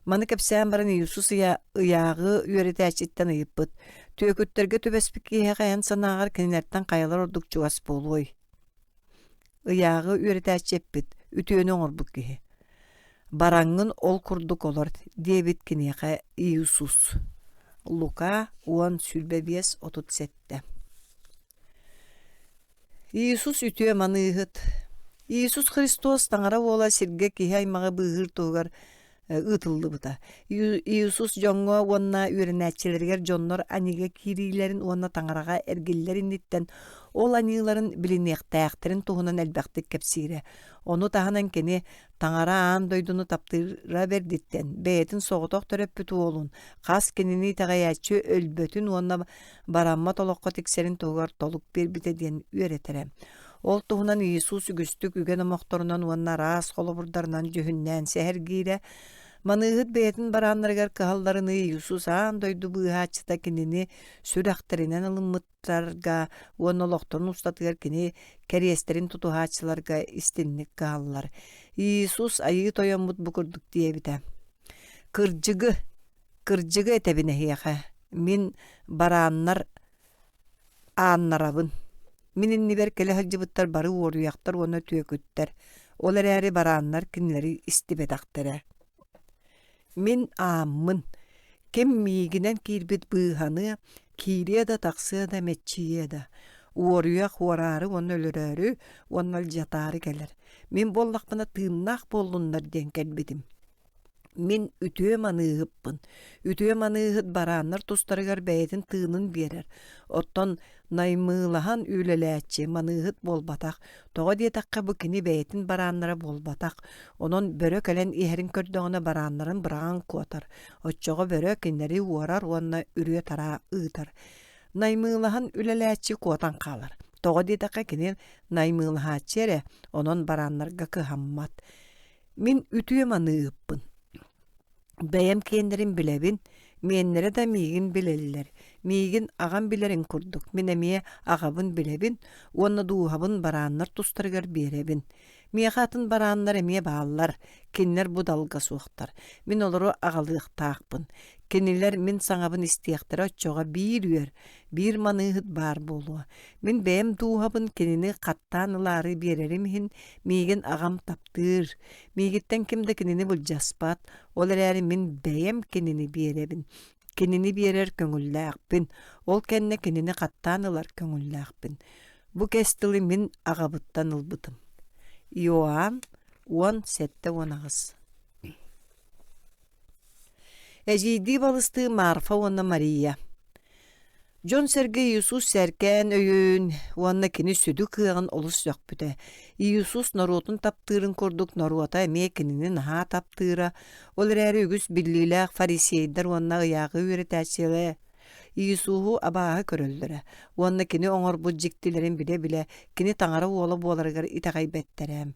Маны кепсән баран Иисус ыягы үөретәчиттен ыйыппыт. Түөкүттерге төбәспик киһәгән санаагар кинерттен каялар ордук чугас болуй. Ыягы үөретәчеппит. Үтүөнөң орбук киһи. Бараңын ол курдук олар дебит кинеха Иисус. Лука 10:35-37. Иисус үтүө маныыхыт. Иисус Христос таңара ола сирге киһи аймага быыгыр тугар ытылды бута. Иисус жоңго онна үренәчилергер жоннор аниге кирилерин онна таңарага эргиллерин иттен ол аниларын билинектәктерин туһунан элбәктик кепсире. Onu tahanan keni tangara an doydunu taptыра бердиттен. Бәйтин соғытоқ төрөппүт уолун. Қас кенini тағаячы өлбөтүн онна барамма толоққа тексерин тоғар толук бербите ден үйретерем. Ол туһунан Иисус үгүстүк үген амоқторунан онна рас холобурдарынан жөһүннән сәһәр гире. Маныгыт бәйтин бараннаргар кахалларыны Иисус ан дойду быһаачыта кенини сүрәхтеринен алыммыттарга уонолоқторун устатыгар кени кәрестерин тутуһаачыларга истинник кахаллар. Иисус айы тояммут букурдук диэбите. Кыржыгы этебине хияха. Мин барааннар ааннарабын. Минин нибер келе хаджыбыттар бары уоруяқтар оны түөкүттер. Олар әрі барааннар кинлери истибетактары. Min aamın. Kem miiginen kirbit bıhanı, kiriye da taksı da metçiye da. Uoruya huararı, onun ölürarı, onun jatarı gelir. Min bollakmana tığınnak bollunlar den kelbidim. Min ütüye manıhıppın. Ütüye manıhıt baranlar tustarıgar beytin tığının berer. Otton naymığılahan üleläçi manıhıt bolbatak. Toğa diye takka bu kini beytin baranlara bolbatak. Onun börök elen iherin kördüğüne baranların bırağın kuatar. Otçoğa börök inleri uarar, onna ürüye tara ığıtar. Naymığılahan üleläçi kuatan kalır. Toğa diye takka kini naymığılahaçı ere, onun baranlarga kıhammat. Min ütüye manıhıppın. Beyem kendirin bilebin, menlere da miigin bileliler. Miigin ağam bilerin kurduk. Minemiye ağabın bilebin, onna duhabın baranlar tustargar berebin. Miyakatın baranlar emiye bağlılar, kenler bu dalga soğuktar. Min oluru ağalıq tağpın. Kendiler min sanabın istiyaktıra çoğa bir üyer, bir manıhıt bar bolu. Min beyem duhabın kenini kattanıları bererimhin, miigin ağam taptır. Miigitten kimde kenini bul jaspat, olar eri min beyem kenini berebin. Kenini berer köngüllääkpin, ol kenne kenini kattanılar köngüllääkpin. Bu kestili min ağabıttan ılbıtım. Yoan 10:7-10. Ejidi balıstığı Marfa onna Maria. John serge Иисус serken öyün, onna kini südü kığın olus yok büte. Иисус narotun taptırın kurduk, narota emeye kininin ha taptıra. Olar eri ügüs billiler fariseyder onna ayağı üretəçile. Иисуху абаha köröldüre. Onna kini oňor bu jiktilerin bile kini taňara ola bolargar itagaybetterem.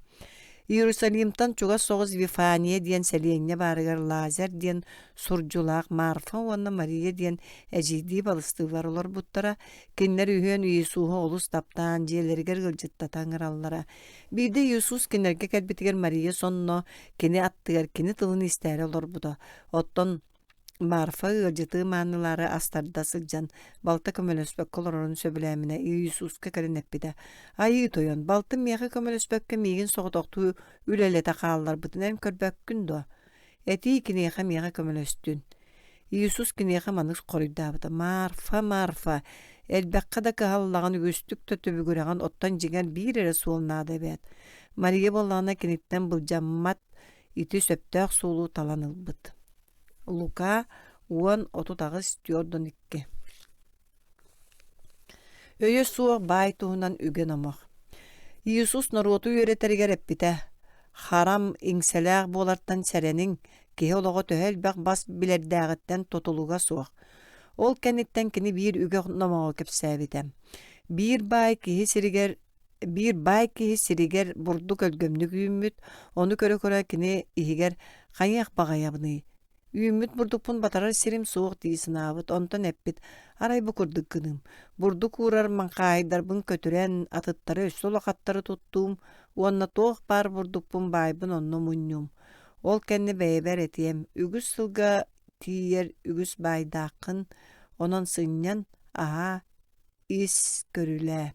Yerusalim'tan çoga soğuz Vifaniye diyen seliyenne barıgar Lazer diyen surculak Marfa onna Maria diyen ejidi balıstılar olar buttara. Kinler ühön Iisuhu olus taptan jelerger gılcıtta taňırallara. Bir de Iisus kinlerge kelbitiger Maria sonno kini attıgar kini tılını ister olar buda. Otton Marfa ılcıtığı manıları astarda sıgcan balta kömölöspök kolorun söbülemine Iisus'ka karinepide. Ayı toyon baltı miyağı kömölöspökke miyigin soğutoqtu ülelete qallar bıtın em körbök gündü. Eti ikineyağı miyağı kömölöstün. Iisus kineyağı manıs koruyda bıda. Marfa. Elbekka da kıhallağın ügüstük tötübü görağın ottan jigen bir ere suolnada bet. Maria bollağına kinitten bulcammat iti söptök sulu talanıl bıt. Luka 10:39-42. Öye suğuk bay tuğunan ügen amaq. Иисус наруоту үйретерігер эппите. Харам иңселәг болартан сәренің кеhe олығы төхел бәқ бас білердәғіттен тотылуға суақ. Ол кәнеттен кені бір үге номаға кепсәбітем. Bir bay kihi siriger burduk ölgömlük ümmüt, onu köre kini ihiger kanyak bagayabını. Ümmüt burdukpun batarar sirim soğuk diyisin avut, ondan eppit. Aray bu kurduk kınım. Burduk uğrar mankaydarbın kötüren atıtları össol akatları tuttuğum, onna toğ bar burdukpun baybın onno munyum. Ol kendi beyber etiyem, ügüs sılga tiyer ügüs baydakın, onan sınyan, aha, is görüle.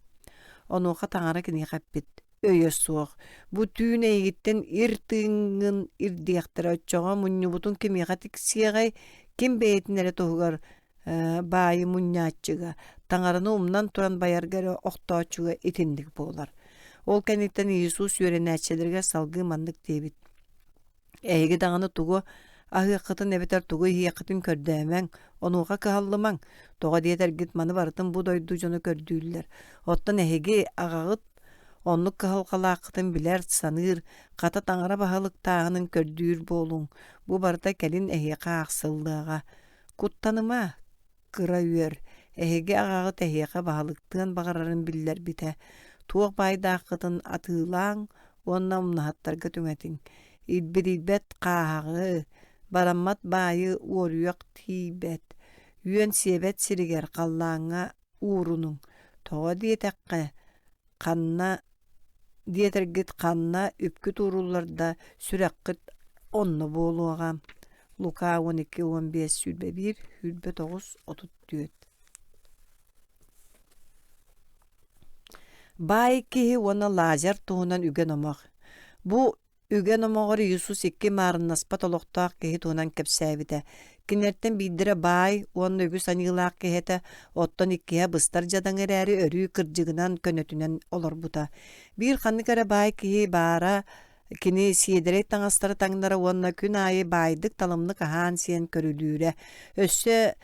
Onuğa taňara kini kappit. Öýe soğuk. Bu tüün eýgitten irtiňin irdiýektir öççoňa munyubutun kimiga tiksiyagay kim beýetinere tohugar baýy munýatçyga. Taňaryny umdan turan baýargara oktaçyga etindik bolar. Ol kenitten Ýesus ýörenäçilerge salgy mandyk diýbit. Eýgi daňyny tugu ahıqıtın ebeter tugu hiyaqıtın kördämäň, onuğa kıhallımaň. Toga diýeter gitmany barытын bu doydu jonu kördüýler. Ottan ehegi agağıt onluk kıhalqalaqıtın biler sanır, qata taňara bahalyk tagynyň kördüýür boluň. Bu barıta kelin ehiqa aqsyldyga. Kuttanıma kıra ýör. Ehegi agağıt ehiqa bahalykdan bagararyn biller bite. Tuğ baýdaqytyn atylaň, ondan nahattarga tüňetiň. İlbet qahağı Barammat bayi uoruyaq tibet. Yön sebet siriger qallaňa uurunun. Toğa diyeteqqe qanna diyetergit qanna üpküt uurullarda süreqqit onno boluğam. Luka 12-15 sülbe 1 hülbe 9 34. Bayi kihi ona Lazar tuğunan ügen omaq. Bu ügen omağı Ýesus iki marnaspat oloqtaq kehi tuğunan kepsäbite. Kinerten bidire bay, onun ögüs anýylaq kehete, ottan ikkihe bıstar jadan ereri örü kırjıgınan könötünen olor buta. Bir qanny kere bay kehi bara, kini siederek taňastary taňlara onna gün ayı baydyk talımlyk ahan sen körülüre. Össe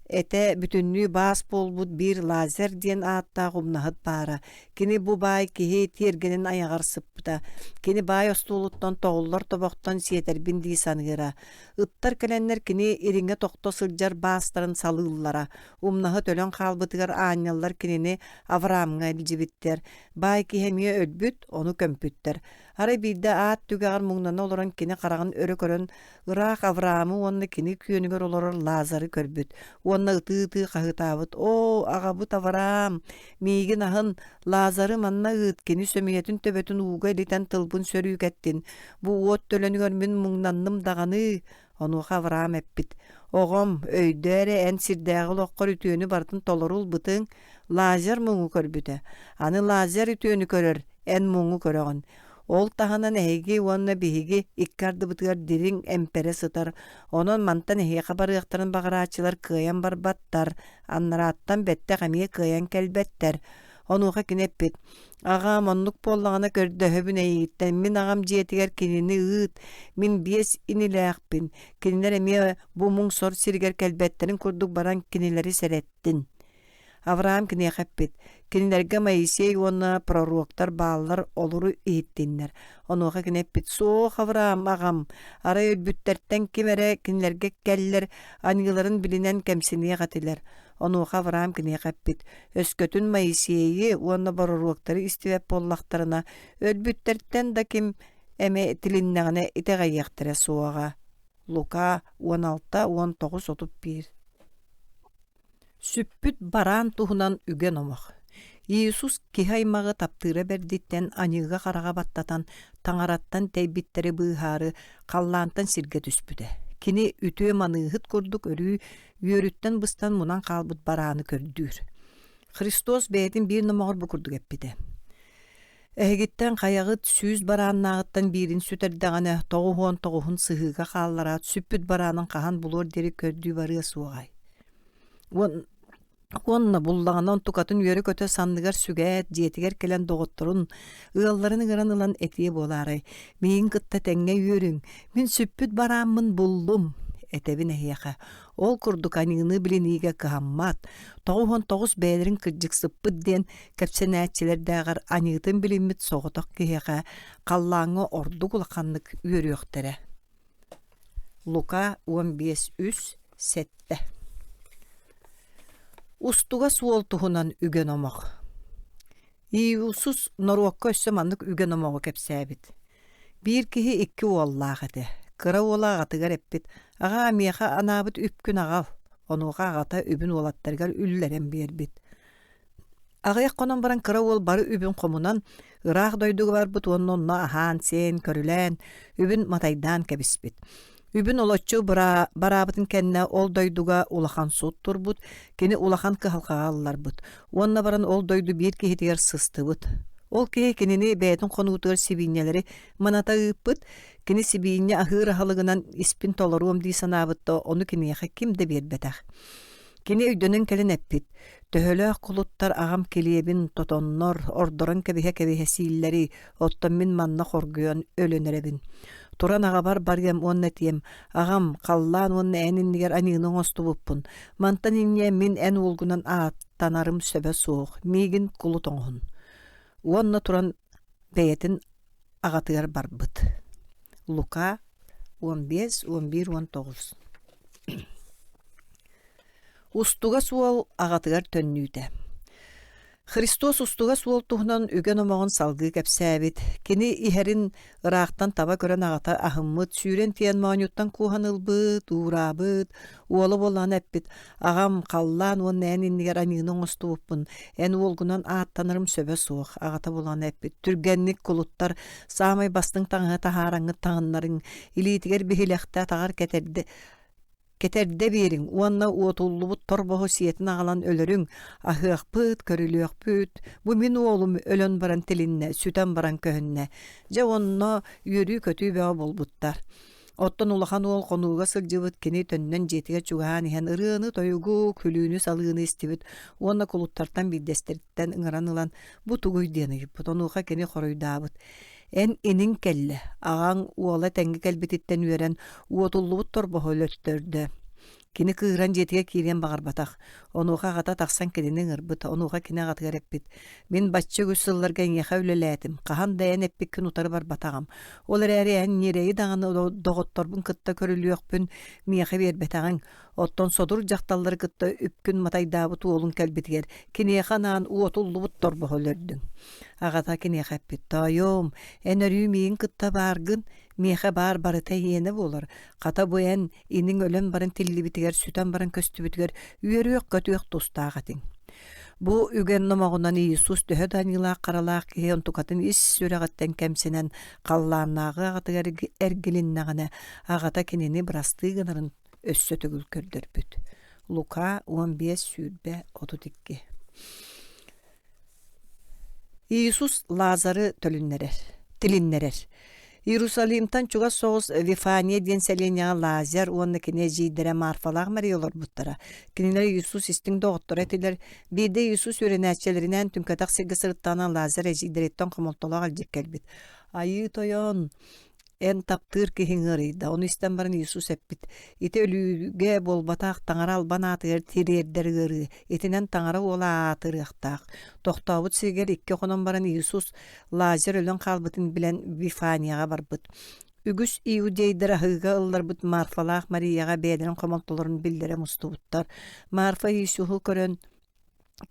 ete bütünlüğü bas bolbut bir Lazar diyen atta gumnahat bara. Kini bu bay kihi tergenin ayagar sıppuda. Kini bay ostuluttan toğullar toboktan siyeter bindi sanıra. Ittar kelenler kini iringe tokto sıljar basların salıllara. Umnahat ölen kalbıtıgar anyallar kinini Avram'a iljibitler. Bay kihemiye ölbüt, onu kömpütter. Ara bilde at tügar muğnana oloran kini qarağın örü körün Irak Avram'ı onna kini köyünüger olor Lazar'ı körbüt. Onna ıtı kahıtabıt. O ağabıt Avram, migin ahın Lazar'ı manna ıt kini sömiyetin töbetün uğga eliten tılbın sörüyük ettin. Bu ot dölönüger min muğnandım dağını. Onu Avram eppit. Oğum öydere en sirdäğil oqqar ütüönü bartın tolorul bıtın Lazar muğu körbüte. Anı Lazar ütüönü körür, en muğu körögün. Ol tahanan ehegi onna bihigi ikkardı bıtıgar dirin empere sıtar. Onun mantan ehe kabarıqtарын bagaraçılar kıyan barbattar. Annarattan bette kamiye kıyan kelbetler. Onuğa kineppit. Ağam onluk bollağına kördü höbün eğitten. Min ağam jiyetiger kinini ıt. Min bies iniläqpin. Kiniler emiye bu muň sor sirger kelbetlerin kurduk baran kinileri serettin. Avram kine kappit. Kinilerge Moisey ona proroktar bağlar oluru eğittinler. Onuğa kineppit. Soğuk Avram ağam. Ara ölbütlerden kimere kinilerge keller. Anıların bilinen kemsiniye gatiler. Onuğa Avram kine kappit. Öskötün Moisey'i ona proroktarı istivep bollaktarına ölbütlerden da kim eme tilinneğine ite gayyaqtire soğuğa. Luka 16-19-31. Süppüt baran tuhunan ügen omaq. Ýesus kihaymağı taptıra berditten anyıga qarağa battatan taňarattan teybitleri bıhары qallantan sirge түспüde. Kini ütüe manıhıt kurduk örü yörütten bıstan munan kalbıt barany kördür. Hristos beytin bir numağır bukurduk eppide. Ehegitten qayağıt süz baranağıttan birin süterdağına toğuhun sıhıga qallara süppüt baranın qahan bulur deri kördüğü barıya suğay. Onna bullağынан tukatın yörü köte sandıgar sügät, jetiger kelen doğutturun, ığallarını gıran ılan etiye bolaray. Min kıtta tenge yörün, min süppüt baramın buldum. etebin ehiyaka. Ol kurduk anığını biliniğe kıhammat. 99 beylerin kırcık sıppıd diyen kepsenetçiler dağar anığıtın bilinmit soğutak kihiyaka kallağına ordu kulakanlık yürüyoktere. Luka 15:3-7. Ustuga suol tuhunan ügen omaq. İyusuz Norwakka össemanlık ügen omağı kepsebit. Bir kihi iki oğallağıdı. Kıra oğlağıtıgar eppit. Ağa miyaqa anabıt üpkün ağal. Onuğa ağata übün olattargar ülleren berbit. Ağayak konan baran kıra oğul barı übün komunan ıraq doydugu var but onna ahan sen körülen übün mataydan kebispit. Übün olotçu barabıtın kenne ol doyduga ulahan sut turbut, keni ulahan kıhalqağalılar but. Onna baran ol doydu bir kihitiger sısты but. Ol kihi kenini beytin konuğutur sibinyeleri manata ıppıt, keni sibinye ahır ahalıgınan ispin tolaruum di sanabıtta onu keniyaqa kim de berbetaq. Keni üydönün kelin eppit. Töhölöh kuluttar ağam keliyebin totonnor, ordoran kebihe silleri, ottan min manna korguyon ölönerebin. Turan ağabar bargam onnetiyem, ağam kallan onne enin niger anığının ostubuppun. Mantan inye min en ulgunan tanarım söbe soğuk, migin kulut oğun. Onna turan beyetin ağatıgar barbıt. Luka 15:11-19. Ustuga sual ağatıgar tönnüyde. Hristos ustuga sual tuhunan ügen omağın salgı kepsebit. Kini iherin ıraqtan taba gören ağata ahımmıt, süren tiyen manyuttan kuhanılbıt, uğrabıt, ualı bolan eppit. Ağam kallan o nෑnin niger anığının ostubuppun. En olgunan ağat tanırım söbe soğuk, ağata bolan eppit. Türgenlik kuluttar, samay bastın tağı taharangı tağınların, ilitiger bihilekte tağar Keterde berin, uanna uotullubut torbohu siyetin ağalan ölörün, ahıqpıt, körülüqpüt, bu min oğlum ölön baran telinne, süten baran köhünne, ja onna yürü kötü beğa bolbuttar. Ottan ulahan oğul konuğuga sılcıvıt, keni tönnen jetiga çugahan ihan ırığını toyugu, külüğünü salığını istibit, uanna kuluttartan bir desteritten ıngıran ılan, bu tuguy diyanıyıp, onuğa keni koruydaabıt. En inin kelle, ağan uola tengi kelbetitten üeren uotullubut torbohu löttörde. Kini kığıran jetiga kirien bağırbatak. Onuğa gata taqsan kelinin ırbıt, onuğa kine gatıgar eppit. Min batçı güssıllarga inyeqa üleletim. Qahan dayan eppik kin utarı barbatağım. Olar äriyen nireyi dağını doğottorbun kıtta körülüyoqpün miyaqa berbetağın. Otton sodur jaktalları kıtta üpkün matay dabut oğlun kelbetiger. Kineqa naan uotullubut torbohu lördün. Ağata kineqa eppit. Tayom, en örüyü miyin kıtta bargın. Miyaqa bar barıta yene bolur. Qata boyan inin ölön baran tilli bitiger, süten baran köstü bitiger, üyerüyok kötüyok tostağatın. Bu ügen nomağından İyisus döhö danila qaralaq keyon tukatın is süreğatten kemsenen qallannağı ağatıgar ergilinnağına ağata kenini brastığı gınarın össö tögül kördürbüt. Luka 15:32. İyisus Lazarı tilinnerer. Yerusalim'tan çuga soğuz Vifaniye diyen selenya Lazar onu kine jidere marfalar mariyorlar buttara. Kiniler Yusuf istin doğuttur etiler. Bir de Yusuf öğrenetçilerinden tüm katak silgi sırıttanan Lazar jideretten komoltolağı alacak kelbit. Ayı toyon. En taptır ki hingırıydı. Onu isten baran Yusuf eppit. Iti ölüge bol bataq tangara alban atır tirerder gırı. Itinen tangara ola atır ıhtaq. Tohtavut siger iki konan baran Yusuf Lazar ölün kalbıtın bilen Vifaniyaga barbıt. Ügüs İyudeydir ahıga ıllar bıt Marfalaq Mariyaga beylerin komaltoların bildire mustubuttar. Marfa Yusuf'u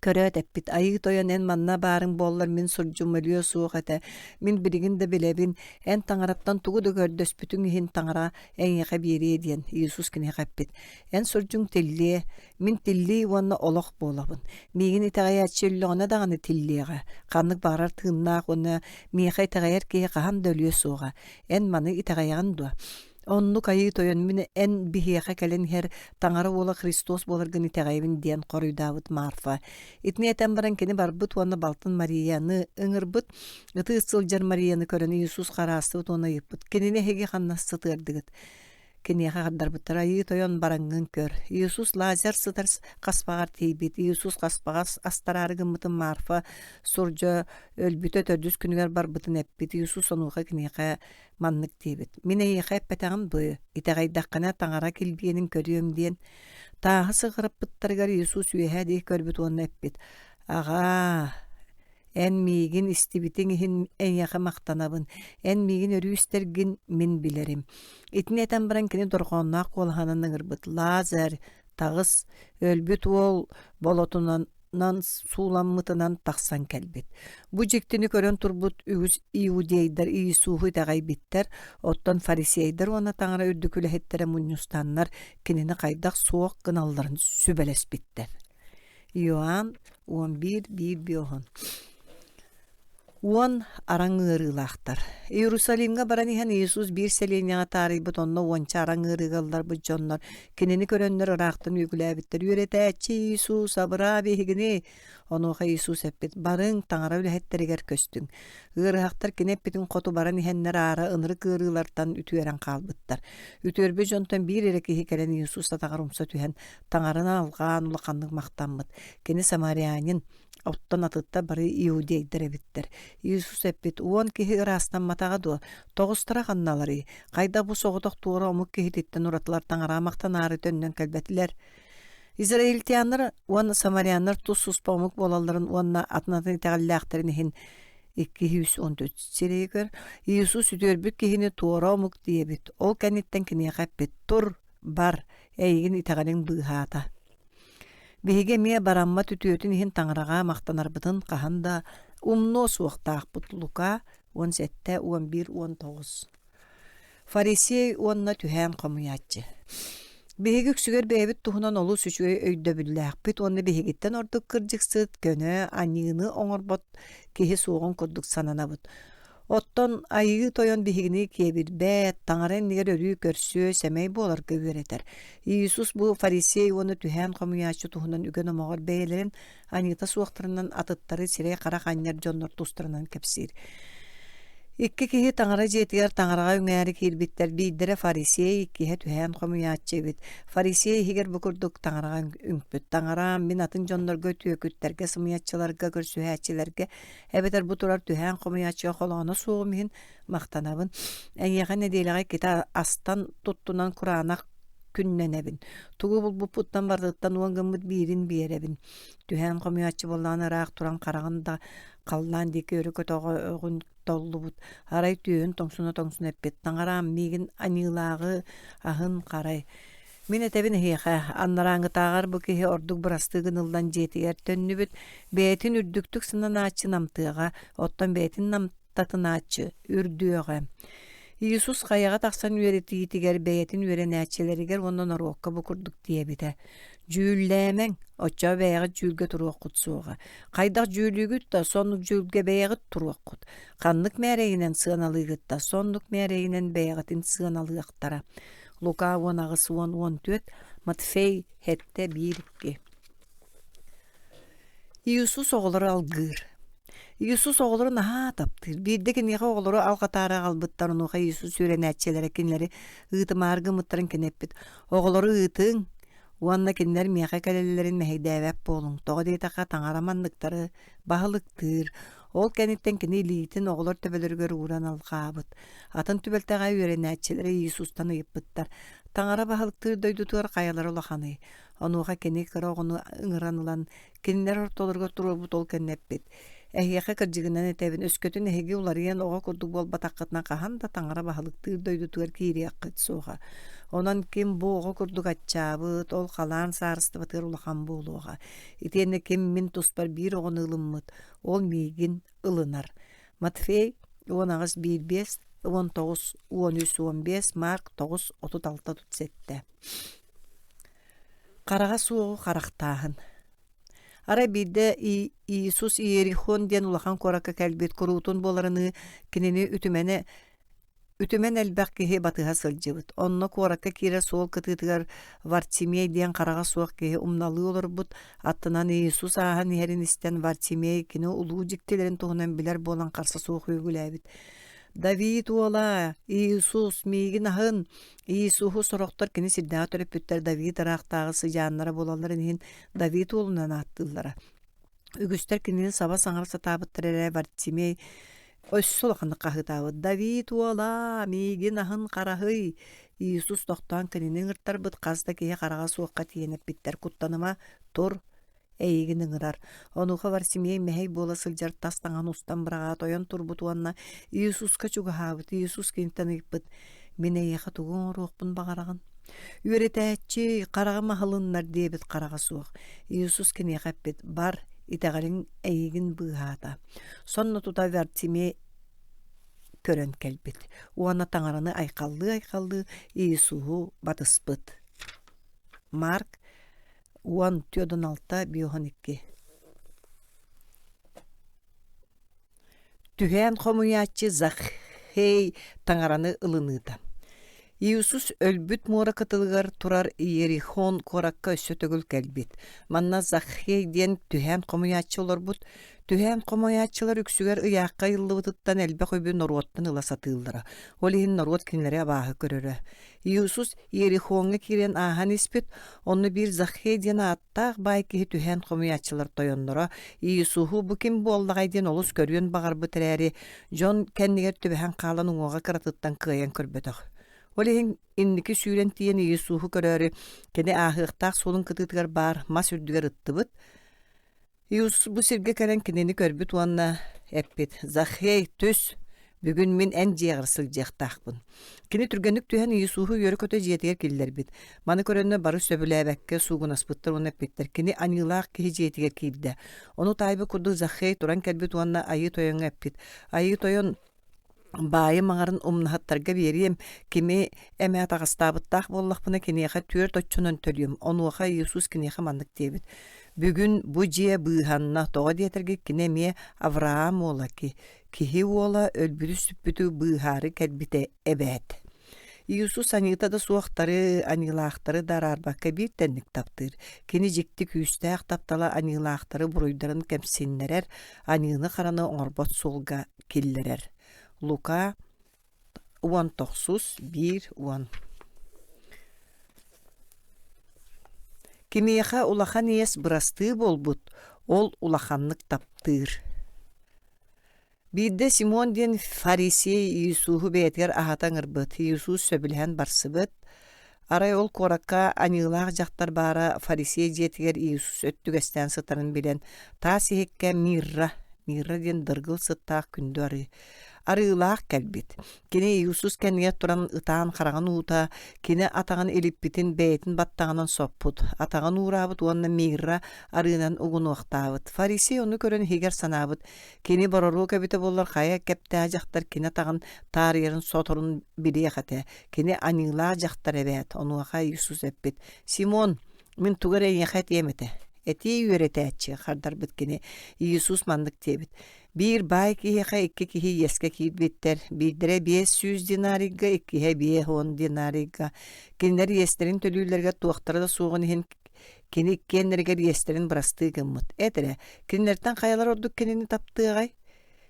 köröt eppit ayı toyan en manna barın bollar min surcum ölüyor soğuk ete min birigin de bilebin en tangarattan tuğu da gördös bütün ihin tangara en yaka biri ediyen Yusuf kine kappit en surcum tilliye min tilli vanna olaq bolabın migin itagaya çillona dağını tilliye kanlık barar tığınna ona miha itagayar ki kahan dölüyor soğuğa en manı itagayan da Onnu kayı toyon mine en bihiyaqa kelen her tangara ola Hristos bolargın itagaybin diyen koruy Davut Marfa. İtniyeten baran keni barbut wana baltın Mariyanı ıngırbıt. Itı ısılcar Mariyanı köreni Yusuf qarası ona yıpıt. Kenine hegi qannas sıtırdıgıt. кинеха хардарбыттар айы тойон бараңгын көр. Иисус лазер сытар каспагар тейбит. Иисус каспагас астарары гыммытын Марфа суржа өлбүтө төрдүс күнүгер барбытын эппит. Иисус онуха кинеха маннык тейбит. Мине ейха эппетагын бы. Итагайдаккана таңара килбиенин көрүөм диен. Тааһы сыгырыппыттаргар Иисус үеһэ дии көрбүт уонна эппит. Ага, эн миигин истибитин иһин эйяха мактанабын. Эн миигин өрүүстергин мин билерим. Итинетен баран кини доргооннаак куолаханан ыҥырбыт. Лазар тагыс өлбүт уол болотунан сууламмытынан тахсан келбит. Бу жиктини көрөн турбут үгүс иудейдер Иисуху тагайбиттер, оттон фарисейдер уона таңара үрдүкүлэхеттере муннюстаннар кинини кайдах суок гыналларын сүбелеспиттер. Иоанн 11:1-5. Уон араңырылақтар. Иерусалимге баран иһэн Иисус бир селенияға тарыйбыт онно уонча араңырыгаллар бұджоннар. Кинини көрөннөр ырақтын үгіләбіттер. Үретәчі Иисус абыра бейгіне. Онуға Иисус эппит. Барың таңара үлэхеттерігер көстүң. Ырықтар кинеппитин қоту баран иһэннер ара ыныры кырылартан үтүерен қалбыттар. Үтүербі жонтан бир эрекеһи келен Иисус татағарумса түһэн таңарына алған улақанлық мақтанмыт. Кини Самариянин оттон атытта бары иудейдер эбиттер. Иисус эппит уон киһи ырастан матаға дуа. Тоғыстыра қанналары. Қайда бұ соғытық туора омук киһититтен уратылар таңара мақтанары төннен кәлбәтилер. Израильтияннар уон Самарияннар тус суспамук болаларын уонна атнатын тәғалләқтерін иһин 214 сирегер. Иисус үтөрбүк киһини туора омук диебит. Ол кәниттен кине қаппит. Тур, бар, эйгин итағанын быһаата. Биһиге мие барамма түтүөтүн иһин таңарага мактанарбытын каханда умно суактаакпыт. Лука 17:11-19. Фарисей уонна түһэн комуяччы. Биһиги үксүгер бэбит туһунан олу сүчүгэй өйдөбүллээхпит. Уонна биһигиттен ордук кырдьыксыт, көнө, аньыыны оҥорбот киһи суоҕун курдук сананабыт. Оттон айыгы тойон биһигини киэбирбэт, таңарын нигер өрүү көрсүө сэмэй буолар көбүөретер. Иисус бу фарисей уону түһэн комуяччы туһунан үгөн омоҕор бэйэлэрин аньыта суохтарынан атыттары сирэй харах аньяр дьоннор тустарынан кэпсиир. Икки киһи таңара жетигер таңарага үҥээри киирбиттер. Бииддере фарисей иккиһэ түһэн комуяччы эбит. Фарисей хигер бу курдук таңарага үҥпүт. Таңара мин атын дьоннорго түөкүттерге, сымыяччыларга, көрсүһээчилерге эбетер бу турар түһэн комуяччы холооно суоҕум иһин мактанабын. Эйиэҕэ недиэлэҕэ кита астан туттунан кураанах күнненебин. Тугу булбуппуттан бардыттан уон гыммыт биирин биэребин. Түһэн комуяччы боллаан ыраах туран карагын да қаллаан дики өрү көтөҕүн толлубут. Арай түйөн тоңсуна эппет. Таңараам мигин аньыылаагы аһын карай. Мин этебин хиэхэ аннарааҥытааҕар бу киһи ордук бырастыыгын ылдан жетигер төннүбүт. Бээтин үрдүктүк сынанааччы намтыаҕа, оттон бээтин намтатынааччы үрдүөҕэ. Иисус хайаға тахсан үөритигер бэйэтин үөрэнээччилэригер оннон оруокка бу курдук диэбитэ. Жүүллээмэң, оччо бэйэҕит жүүлгэ туруоккут суоҕа. Хайдах жүүлүгүт да соннук жүүлгэ бэйэҕит туруоккут. Ханнык мээрэйинэн сыаналыыгыт да соннук мээрэйинэн бэйэҕитин сыаналыахтара. Лука 10:14, Матфей 7:1-2. Иисус оҕолору алгыыр. Иисус оҕолору наһаа таптыр. Биирде киниэхэ оҕолору алҕатаара албыттар онуоха Иисус үөрэнээччилэри кинилэри ыытымааргымыттарын кинеппит. Оҕолору ыытыың, уанна кинилэр миэхэ кэлэллэрин мэһэйдээбэп буолуҥ. Тоҕо диэтахха таңара манныктары баһылыктыыр. Ол кэниттен кини илиитин оҕолор төбөлөргөр ууран алҕаабыт. Атын түбэлтэҕэ үөрэнээччилэри Иисустан ыйыппыттар. Таңара баһылыктыыр дойдутугар хайалары улаханы. Онуоха кини кыра оҕону ыҥыранылан кинилэр ортолорго туруорбут ол кэннэппит. Эһиэхэ кырдьыгынан этебин өскөтүн эһиги уларыйан оҕо курдук буолбатаххытына кахан да таңара баһылыктыыр дойдутугар киириэххит суоҕа. Онон ким бу оҕо курдук аччаабыт, ол халаан саарыстыбатыгар улахан буолуоҕа. Итиэнне ким мин туспар биир оҕон ылыммыт, ол миигин ылынар. Матфей 10:1-5, 19:13-15, Марк 9:36-37. Карага суоҕу харахтааһын. Ара бидde Иисус Иерихон диэн улахан корака кэлбит куруутун боларыны кинини үтүмен элбэх киһи батыһа сылдьыбыт. Онно куоракка киирэ суол кытыытыгар Вартимей диэн карага суох киһи умналыы олорбут. Аттынан Иисус ааһан иһэрин истэн Вартимей кини улуу дьиктилэрин туһунан билэр буолан харса суох үгүлээбит. Давид уола, Иисус мигин ахын, Иисуху сороқтар кини сирдаа төрөппүттер Давид арақтағы сыжааннара болаларын хин Давид уолунан аттыллара. Үгүстер кинин саба саңар сатабыттар эрэ Бартимей өссул ахынны қахытабыт. Давид уола, мигин ахын қарахый, Иисус тоқтан кининин ырттар быт қазда кие қараға суыққа тиенеп биттер куттаныма тур эйигин ыңырар. Онуха Бартимей мэхей бола сылжар тастаңан устан быраға тойон турбутуанна Иисуска чугахабыт, Иисус кинтен ыйппыт. Мен эйеха тугун оруқпын бағарағын. Үретәчи қараға махалыннар дебит қараға суық. Иисус кинеқаппет бар итәғалин эйигин быхата. Сонна тута Бартимей көрөн келбит. Уана таңараны айқалды Иисуху батыспыт. Марк 10:16-12. Түһэн хомуячы Захей таңараны ылыныта. Иисус өлбүт муора кытылгар турар Иерихон коракка өссөтөгүл келбит. Манна Захей диен түһэн хомуячы олорбут. Түһэн хомуячылар үксүгер ыяакка ыллыбытыттан элбе көйбү норуоттан ыласатыылдара. Олиһин норуот кинилери абааһы көрөрө. Иисус Иерихонга кирен аахан испит, онну бир Захей диен аттаах байкиһи түһэн хомуячылар тойоннора. Иисуху бу ким буоллагай диен олус көрүөн багарбыт эрээри. Жон кэннигер түбэхэн каалан уҥуоҕа кыратыттан кыайан көрбөтөх. Олиһин инники сүүрен тиен Иисуху көрөөрү кини аахыктаах сулун кытыытыгар баар мас үрдүгер ыттыбыт. Иисус бу сирге кэлэн кинини көрбүт уанна эппит. Захей түс, бүгүн мин эн жиэгэр сылдьыахтаахпын. Кини түргэнник түһэн Иисуху үөрү көтө жиэтигер киллербит. Маны көрөннө бары сөбүлээбэкке суугунаспыттар уоннаппиттер. Кини аньылаах киһи жиэтигер киирдэ. Ону таайбы курдук Захей туран кэлбит уанна айыы тойон эппит. Айыы тойон баайы маңарын умнахаттарга берием, кими эмэ тагыстаабыттаах боллахпына кинеха түөр точчунан төлүм. Онуаха Иисус кинеха маннык дебит. Бүгүн бу жие быыханна тога диэтерге кине ме Авраам ола киһи уола өлбүтү сүппүтү быыхары кэлбите эбэт. Иисус аньытада суақтары, аньылаақтары дарарбакка бир тенник таптыр. Кини жикти күүстәэх таптала аньылаақтары буруйдарын кемсиннерер, аньыны қараны оңорбот сулга киллерер. Лука 19:1-10. Кимиэха улахан иэс бырасты болбут, ол улаханнык таптыр. Бидде Симон ден фарисей Иисуху бәйтер ахатан ырбыт. Иисус сөбілген барсыбыт. Арай ол коракка анилаах жақтар бара фарисей жетігер Иисус өттүгестен сытарын билен. Та сихекке мирра ден дыргыл сыттаақ күнді ары. Арыылаах кэлбит. Кини Иисус кенге туран ытаан хараган уута, кини атаган элиппитин бэйтин баттаганан соппут. Атаган уурабыт уонна мирра арыынан угунуактаабыт. Фарисей ону көрөн хигер санаабыт. Кини бороруу кэбите боллар хая кэптää жактар кини атаган таарыйарын соторун билиэхате. Кини анылаа жактар эбэт. Онуаха Иисус эппит. Симон, мин тугар эйэхет емете. Эти үйретәчі қардар біткені Иисус мандык тебіт. Bir bay kihiqa ikki kihi yeske kiidbitter. Bidire 500 dinariga, ikkihe 510 dinariga. Kinler yesterin tölülerge tuaqtara da soğun hin kini kennerger yesterin brastığı gımmıt. Etere, kinlerden kayalar orduk kenini taptığı.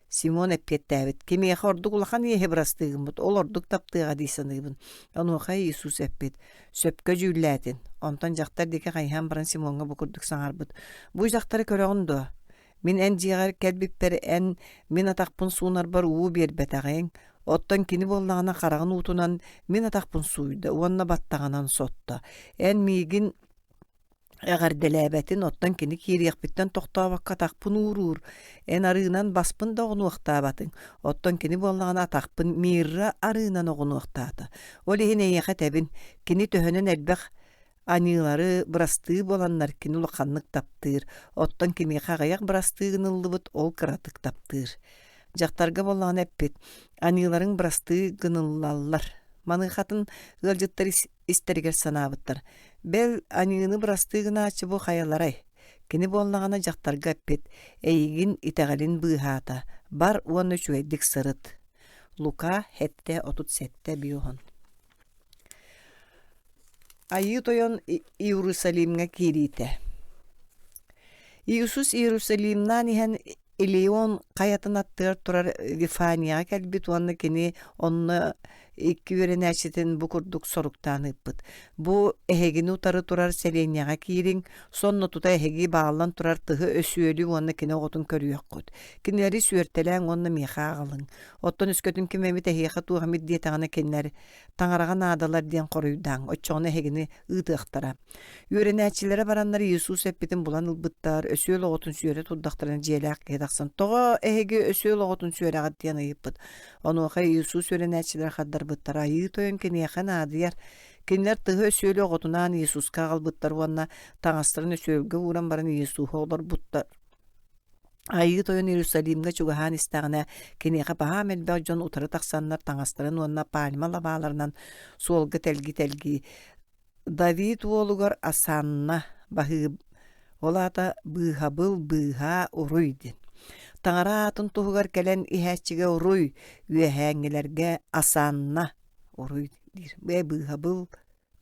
Simon eppettabit. Kimi orduk ulaqan yehe brastığı gımmıt. Ol orduk taptığı disanıbın. Onu xay Isus eppet. Söpkö jüllatin. Ondan jaqtar deke qayhan baran Simonga bukurduk sanarbıt. Bu jaqtары köröğündü. Min en jiğer kelbipper en min ataqpın suunar bar uu bir betağın. Ottan kini bollağına qarağın utunan min ataqpın suydu. Onna battağınan sotta. En migin Eğerdelebet'in ottan kini kiriyakbitten toqtabakka taqpın uğurur. En arığınan baspın da oğunu oqtabatın. Ottan kini bollağına ataqpın mirra arığınan oğunu oqtabatı. Olihin eyyaqa tebin kini töhönün elbaq anıları brastığı bolanlar kini loqanlık taptır. Ottan kimi qağayak brastığın ıllıbıt ol kıratık taptır. Jaqtarga bollağın eppet. Anıların brastığı gınıllallar. Manıqatın gılcıttar isteriger sanabıttar. Bel anığını brastığına açı bu xayalaray. Kini bollağına jaqtarga eppet. Eygin iteğalin bıhata. Bar 13 dik sırıt. Luka 7:37 biyohon. Ayı toyon Iyerusalim'e kirite. Iisus Iyerusalim'dan ihan Elion kayatın attır turar Vifaniya kelbit onu kini onu iki öğrenäçetin bu kurduk soruktan ıppıt. Bu ehegini utarı turar Seleniyaga kirin, sonno tuta ehegi bağlan turar tıhı ösüölü onu kine otun körüyök kut. Kinleri süörtelen onu miha ağalın. Otton üskötün kimemi tehiyaha tuğamid diye tağına kinleri taŋaraga nadalar diyen koruydan, otçoğunu ehegini ıtıqtara. Öğrenäçilere baranları Yesus eppitin bulan ılbıttar, ösüöl oğutun süöre tuddaktarın jeyleak kedaksan. Toğa ehegi ösüöl oğutun süöre gaddiyan ayıppıt. Onu oxa Yesus öğrenäçilere haddar bıttar. Ayı toyun kiniyakan adiyar. Kinler tıhı ösüöl oğutunan Yesus kağal bıttar. Vanna taŋastırın ösüölge uğran baran Yesus oğlar bıttar. Ayı toyun Yerusalim'ge çugahan istağına kiniyaka bahamel böjon utarı taksanlar taŋastırın vanna palma labalarından solga telgi David oğlugar asanna bahı olata bıhabıl bıha uruydi. Taŋara atın tuğugar kelen ihäççige uruy üehäňilerge asanna uruy dir. Ve bıhabıl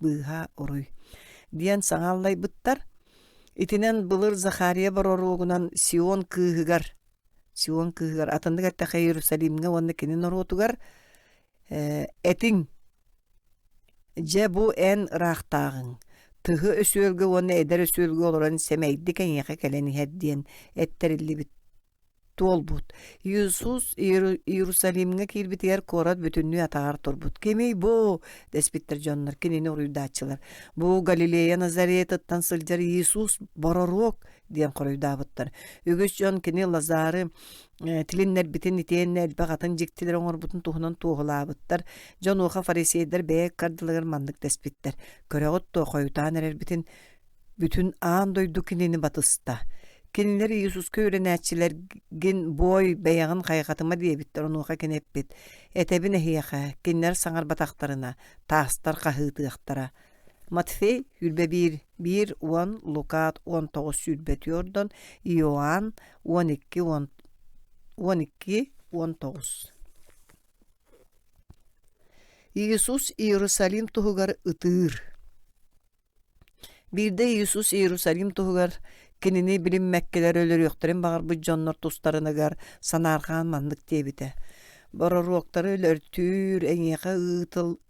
bıha uruy. Diyen saŋallay bıttar. İtinen bılır Zakariya barorugunan Sion kıhıgar. Sion kıhıgar atındık attaka Yerusalim'ge onu kinin orutugar. Etin Je bu en rahtağın. Tıhı ösüölge onu eder ösüölge oluran semeydi ken yaka keleni heddiyen etterilli bit tolbut. Yesus Yerusalim'e kirbit yer korat bütünlüğü atağar torbut. Kemi bu despitter jonlar kinini oruydaçılar. Bu Galileya Nazaret'tan sılcar Yesus bororok diyen koruydabatlar. Ügüs jon kini Lazarı tilinler bitin itiyenler bakatın jiktiler oňor butun tuhunan tuğulabıttar. Jon oha fariseyler beyek kardılar mandık despitter. Köregot to koyutan erer bitin bütün an doydu kinini batısta. Kinileri Yesus öğrenäçiler gin boy beyağın kaygatıma diye bitler onuğa kenep bit. Etebine hiyaha kinler saŋar bataktarına, taastar kahıtıqtara. Matfey hülbe 1, 10, Lukat 19 hülbetiyordan, Ioan 12, 19. Yesus Yerusalim tuhugar ıtır. Bir de Yesus Yerusalim tuhugar kinini bilinmekkeler ölür yoktarın bağır bu canlar tostlarınagar sanarkan mandık diye bite. Bororokları ölörtür en yaka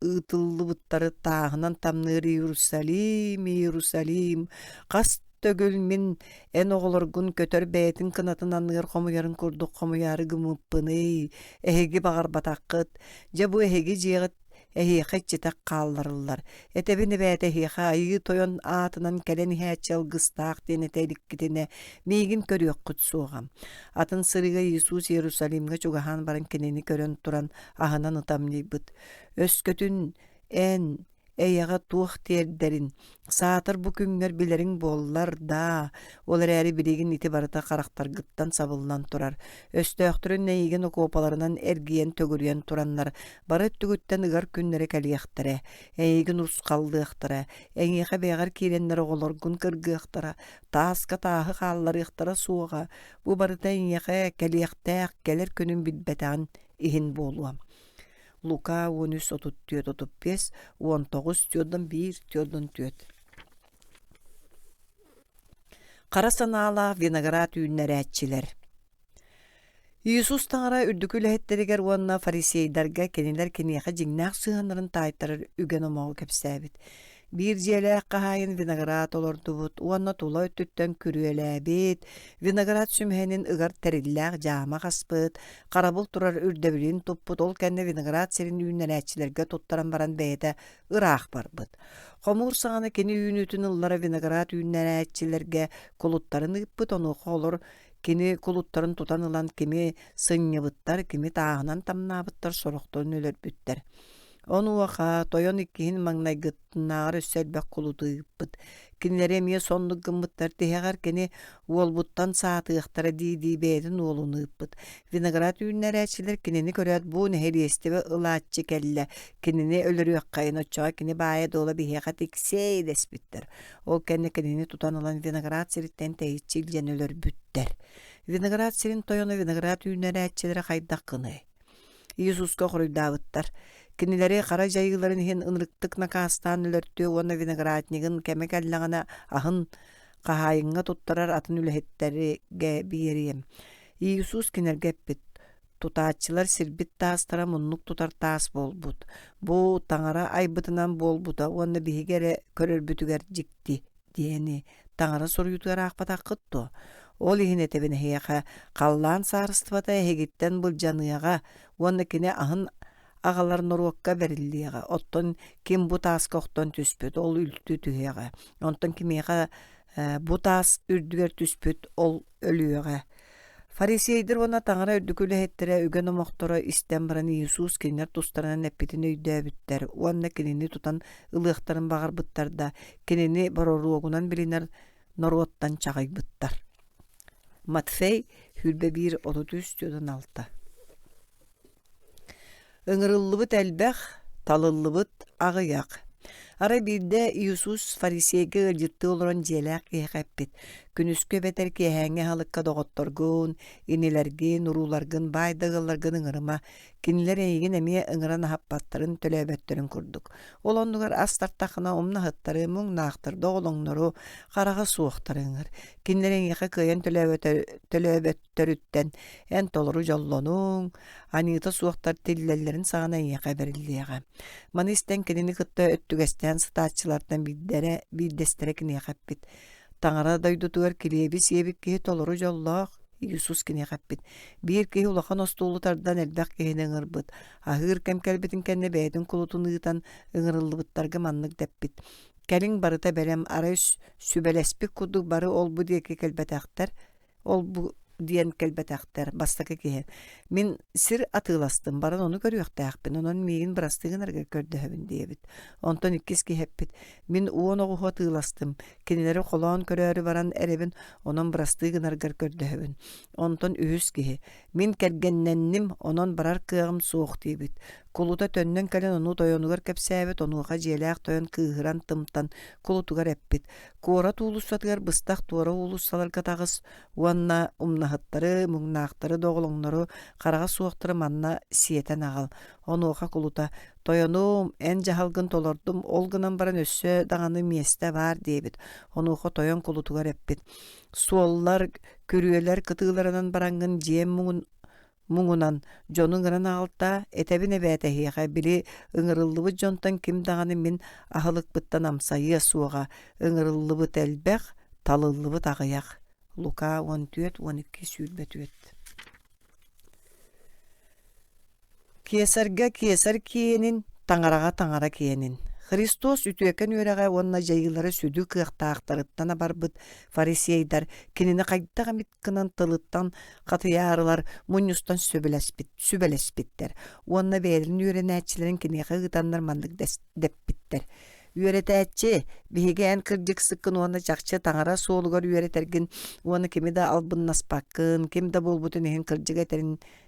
ıtıllı butları tağınan tamnırı Yerusalim, Yerusalim. Kas tögül min en oğulurgun kötör beytin kınatından nır komuyarın kurduk komuyarı gımıppını. Ehegi bağır batakıt. Ja bu ehegi jiyat ehiqa çitek kaldırırlar. Etebini bäte ehiqa ayı toyon atынан kelen ihäçel gыстаак dene telik gitine migin körüök kutsuğam. Atın sırıga Yesus Yerusalim'e çugahan baran keneni körön turan ahınan ıtamlıybıt. Öskөtün en eyağa tuğ terderin. Saatır bu künger bilerin bollar da. Olar äri biligin itibarata karakter gıttan sabıllan turar. Östöktürün neyigen okopalarından ergiyen tögüryen turanlar. Barat tügütten ıgar künnere kaliyaktıra. Eyigen urs kaldıyaktara. Eyigen beğer kirenler oğulurgun kırgıyaktara. Taaska tahı kallar yaktara suğa. Bu barata eyigen kaliyaktayak gelir könün bilbetan ihin boluam. Luka 13:34-35, 19:1-4. Kara sanala vinagrat ünnerәtçiler. Yesus taŋara ürdükü lehetteriger wanna fariseyderge keniler keniyaha jiŋnaaq sığanların taytarır ügen omoğu kepsäbit. Bir jelek kahayın vinagrat olordubut, wanna tula öttütten kürüeläbit, vinagrat sümhenin ıgar terillääq jama gaspıt, karabul turar ürdebilin topput, ol kenne vinagrat serin ünnerәtçilerge tottaran baran beyde ıraaq barbıt. Komur sağına keni ünütün ıllara vinagrat ünnerәtçilerge kulutlarını ıppıt, onu olur, kini kulutların tutan ılan kimi sınnyıbıttar, kimi tağınan tamnabıttar, soroktorun ölür bütter. Onu vaqa toyon ikkihin maŋnay gıttınağır össelbek kulutuýupbut. Kinlere emiye sonlu gımmıttar tehegar keni uolbuttan saatığıqtara didi beydin olunuýupbut. Vinagrat ünneräçiler kinini körät bu neheliyesti ve ılaatçı kelle. Kinini ölürüýek kayın oçağa kini baya dola biheqa tiksey despittir. O kinini tutan olan vinagrat siritten teyitçilgen ölür bütter. Vinagrat sirin toyonu vinagrat ünneräçilere haydak kını. Yesuska horuydabyttar. Kinileri kara jayıların hin ınrıktık nakastan ölörtüğü ona vinagratnigin kemekallağına ahın kahayınga tuttarar atın ülehetleri ge biriyem. Иисус кинергеппит. Тутаачылар сирбит таастара муннук тутар таас болбут. Бу таңара айбытынан болбута, уонна бихигере көрөрбүтүгер жикти диэни таңара соруютугар аакпатаккытту. Ол ихине тебене хияка қаллаан саарыстыбата хегиттен булжаныяга, уонна кине ахын агалар норуокка бериллияга. Оттон ким бу тааска охтон түспүт, ол үлтү түһияга. Онтон кимияга бу таас үрдүгер түспүт, ол өлүяга. Фарисейдер ona таңара үрдүкүлө хеттере үгөн омохторо истен баран Иисус кинер тустарынан эппитин өйдөөбүттер. Уанна кинини тутан ылыактарын багарбыттарда, кинини бороруогунан билинер норуоттан чагайбыттар. Матфей хүлбе 1:33-6. Ыҥырыллыбыт элбэх, талыллыбыт агыяк. Ара бирде Иисус фарисейге ылжытты олорон желек киэхэппит. Күнүскө бетер киэһээҥҥэ халыкка доҕотторгуун, инилэргин, урууларгын, байдыгылларгын ыҥырыма, кинилэр эйигин эмиэ ыҥыран аһаппаттарын төлөөбөттөрүн курдук. Ол оннугар астартахына умнаһыттары, муҥнаахтар, доҕолоҥнору, хараҕа суохтар ыҥыр. Кинилэр эйиэхэ кыайан төлөөбөттөрүттэн эн толору жоллонуң, аниыта суохтар тиллэллэрин саҕана эйиэхэ бериллиэҕэ. Маны истэн кинини кытта өттүгэстэн сытааччылардан биирдэстерэ киниэхэппит. Таңара дойдутугар килиэби сиэбик киһи толору жоллоох Иисус киниэхэппит. Биир киһи улахан остуулутардан элбэх киһини ыҥырбыт. Аһыыр кэмкэлбитин кэннэ бэйэтин кулутун ыытан ыҥырыллыбыттарга маннык деппит. Кэлиң барыта бэлэм арай сүбэлэспик курдук бары олбу диэки кэлбэтэхтэр, олбу диэн кэлбэтэхтэр бастакы киһи. Мин сир атыыластым, баран ону көрүөхтээхпин, онон миигин бырастыгынарга көрдөһөбүн диэбит. Онтон иккис киһэппит. Мин уон оҕуһу атыыластым, кинилери холоон көрөөрү баран эребин, онон бырастыгынаргар көрдөһөбүн. Онтон үһүс киһи. Мин кэргэннэнним, онон барар кыагым суох диэбит. Кулута төннөн кэлэн ону тойонугар кэпсээбит, онуха желээх тойон кыыһыран тымтан кулутугар эппит. Куора туулуссатыгар быстах туора уулуссаларга тагыс уанна умнаһыттары, муҥнаахтары, доҕолоҥнору, хараҕа суохтары манна сиэтэн агал. Онуха кулута тойонум эн жаһалгын толордум, ол гынан баран өссө даҕаны миэстэ баар диэбит. Онуха тойон кулутугар эппит. Суоллар, күрүөлэр кытыыларынан барангын жиэм муңунан дьонун гынан агалта этебин эбээтэһиэхэ били ыҥырыллыбыт дьонтон ким даҕаны мин аһылыкпыттан амсайыа суоҕа, ыҥырыллыбыт элбэх, талыллыбыт агыяк. Лука 14:12 сүүрбөтүөт. Киэсэргэ киэсэр киэнин, таңараға таңара киэнин. Христос үтүөкэн үөрэҕэ уонна жайылары сүдү кыахтаахтарыттана барбыт фарисейдар кинини хайдага миткынан тылыттан катыяарылар мунньустан сүбэлэспиттер. Уонна бээлин үөрэнээчилэрин киниэхэ ыытаннар маннык деппиттер. Үөретээччи биһигээн кырдьык сыккын уонна чахчы таңара суолугар үөретэргин уонна кими да албыннаспаккын, ким да болбутун иһин кырдьык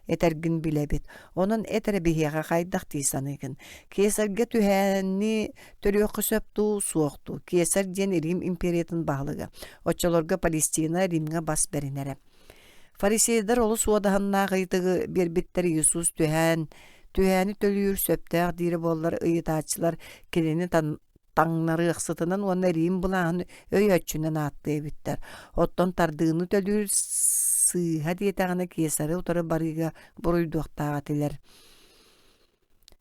этергин билебит. Онон этере биһиэхэ хайдах тиисаныгын. Киэсэргэ түһээнни төлүөххү сөптүү суохту. Киэсэр диэн Рим империятын баһылыга. Оччолорга Палестина Римга бас беринере. Фарисейдар олу суодаһыннаах бербиттер Иисус түһээни төлүүр сөптөөх диири боллар ыйытаачылар кинини таңнары ыксытынан уонна Рим булааһын өй өччүнэн ааттыыбыттар. Оттон тардыыны төлүүр сыыһа диэтэҕинэ киэсэрэ утары барыга буруйдуохтааҕа тилэр.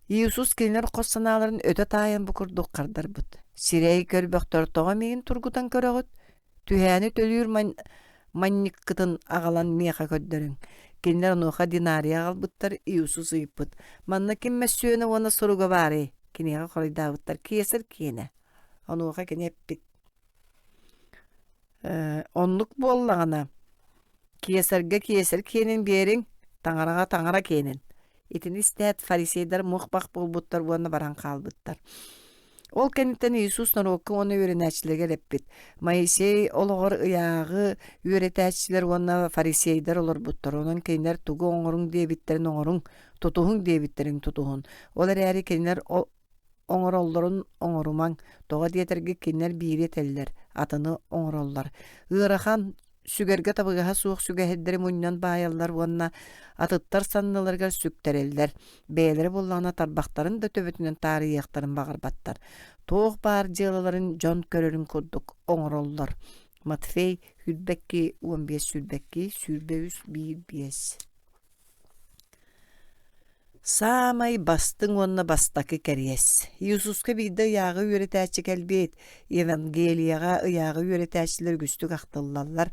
Иисус кинилэр хос санааларын өтө таайан букурдук кардарбыт. Сирэй көрбөхтөр тоҕо миигин тургутан көрөҕүт. Түһээни төлүүр манньыккытын агалан миэхэ көддөрүң. Кинилэр онуоха динария агалбыттар Иисус ыйыппыт. Манна киммэссүөнэ уонна суруга баарый. Киниэхэ хоройдаабыттар киэсэр киэнэ. Онуоха кинеппит. Оннук буоллаҕана. Киэсэргэ киэсэр киэнин биэриң, таңараға таңара киэнин. Итин истээт фарисейдар мухбах болбуттар уонна баран хаалбыттар. Ол кенниттен Иисус норуокка оны үөрэнээчилэргэ леппит. Моисей олоҕор ыяағы үөрэтээчилэр уонна фарисейдар олорбуттар. Онон кейнер тугу оҥоруң диэбиттерин оҥоруң, тутуһуң диэбиттерин тутуһун. Олар ээри кейнер оҥороллорун оҥорумаң, тоҕо диэтерге кейнер биири этеллер, атыны оҥороллар. Ыарахан сүгерге табыгаһа суох сүгэһэддери муннан баайаллар уонна атыттар санныларга сүктереллер. Бээлери буллаана тарбахтарын да төбөтүнөн таарыйыахтарын багарбаттар. Тоох баар дьыалаларын дьон көрөрүн курдук оҥороллор. Matfey hülbekki 15 hülbekki sürbeüs 1-5. Самай бастың онна бастакы кәрес. Иисуска биді яғы үйретәчі кәлбет, Евангелияға яғы үйретәчілер күстік ақтыллалар,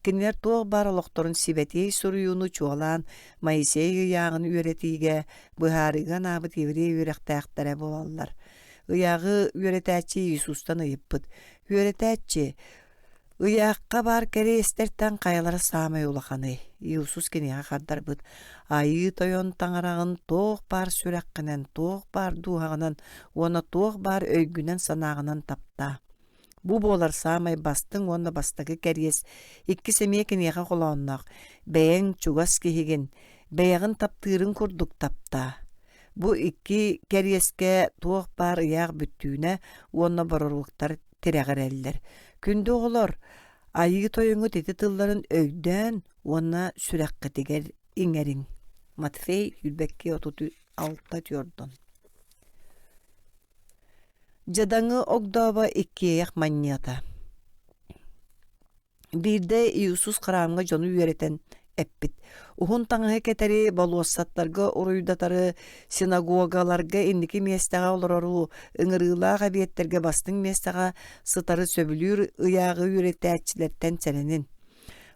кінер тоғы бар олықтырын сибетей сұруюны чуалан, Моисей яғын үйретіге, бұхарыған абыт еврей үйректәқтәрі болалар. Яғы үйретәчі Иисустан ыйыппыт. Үйретәчі, ыяққа бар кәрестертен қайалары самай улақаны. Иисус кенеға қаддар бұд. Айы тойон таңарағын тоқ бар сүрәққінен, тоқ бар дуғағынан, оны тоқ бар өйгінен санағынан тапта. Бу болар самай бастың, оны бастағы кәрес. Икки семей кенеға қолауыннақ. Бәйін чугас кехеген, бәйіғін таптырын күрдік тапта. Бу икки кәреске тоқ бар ыяқ бүттүүне, оны барыруқтар терәғір әлдер. Күнді оғылар, айығы тойыңы теті тылларын өйден, оны сүрәққы тегер иңерін. Матфей үлбәкке 36 түйордон. Жадаңы оғдава иккеяқ маннията. Бірде Иисус қарамға жону үйеретін әппіт. Ухун таңығы кетері балуассаттарға ұруйдатары синагогаларға индікі местаға оларару ыңырылаға биеттерге бастың местаға сытары сөбілір ұяғы үйретәтчілерден сәленін.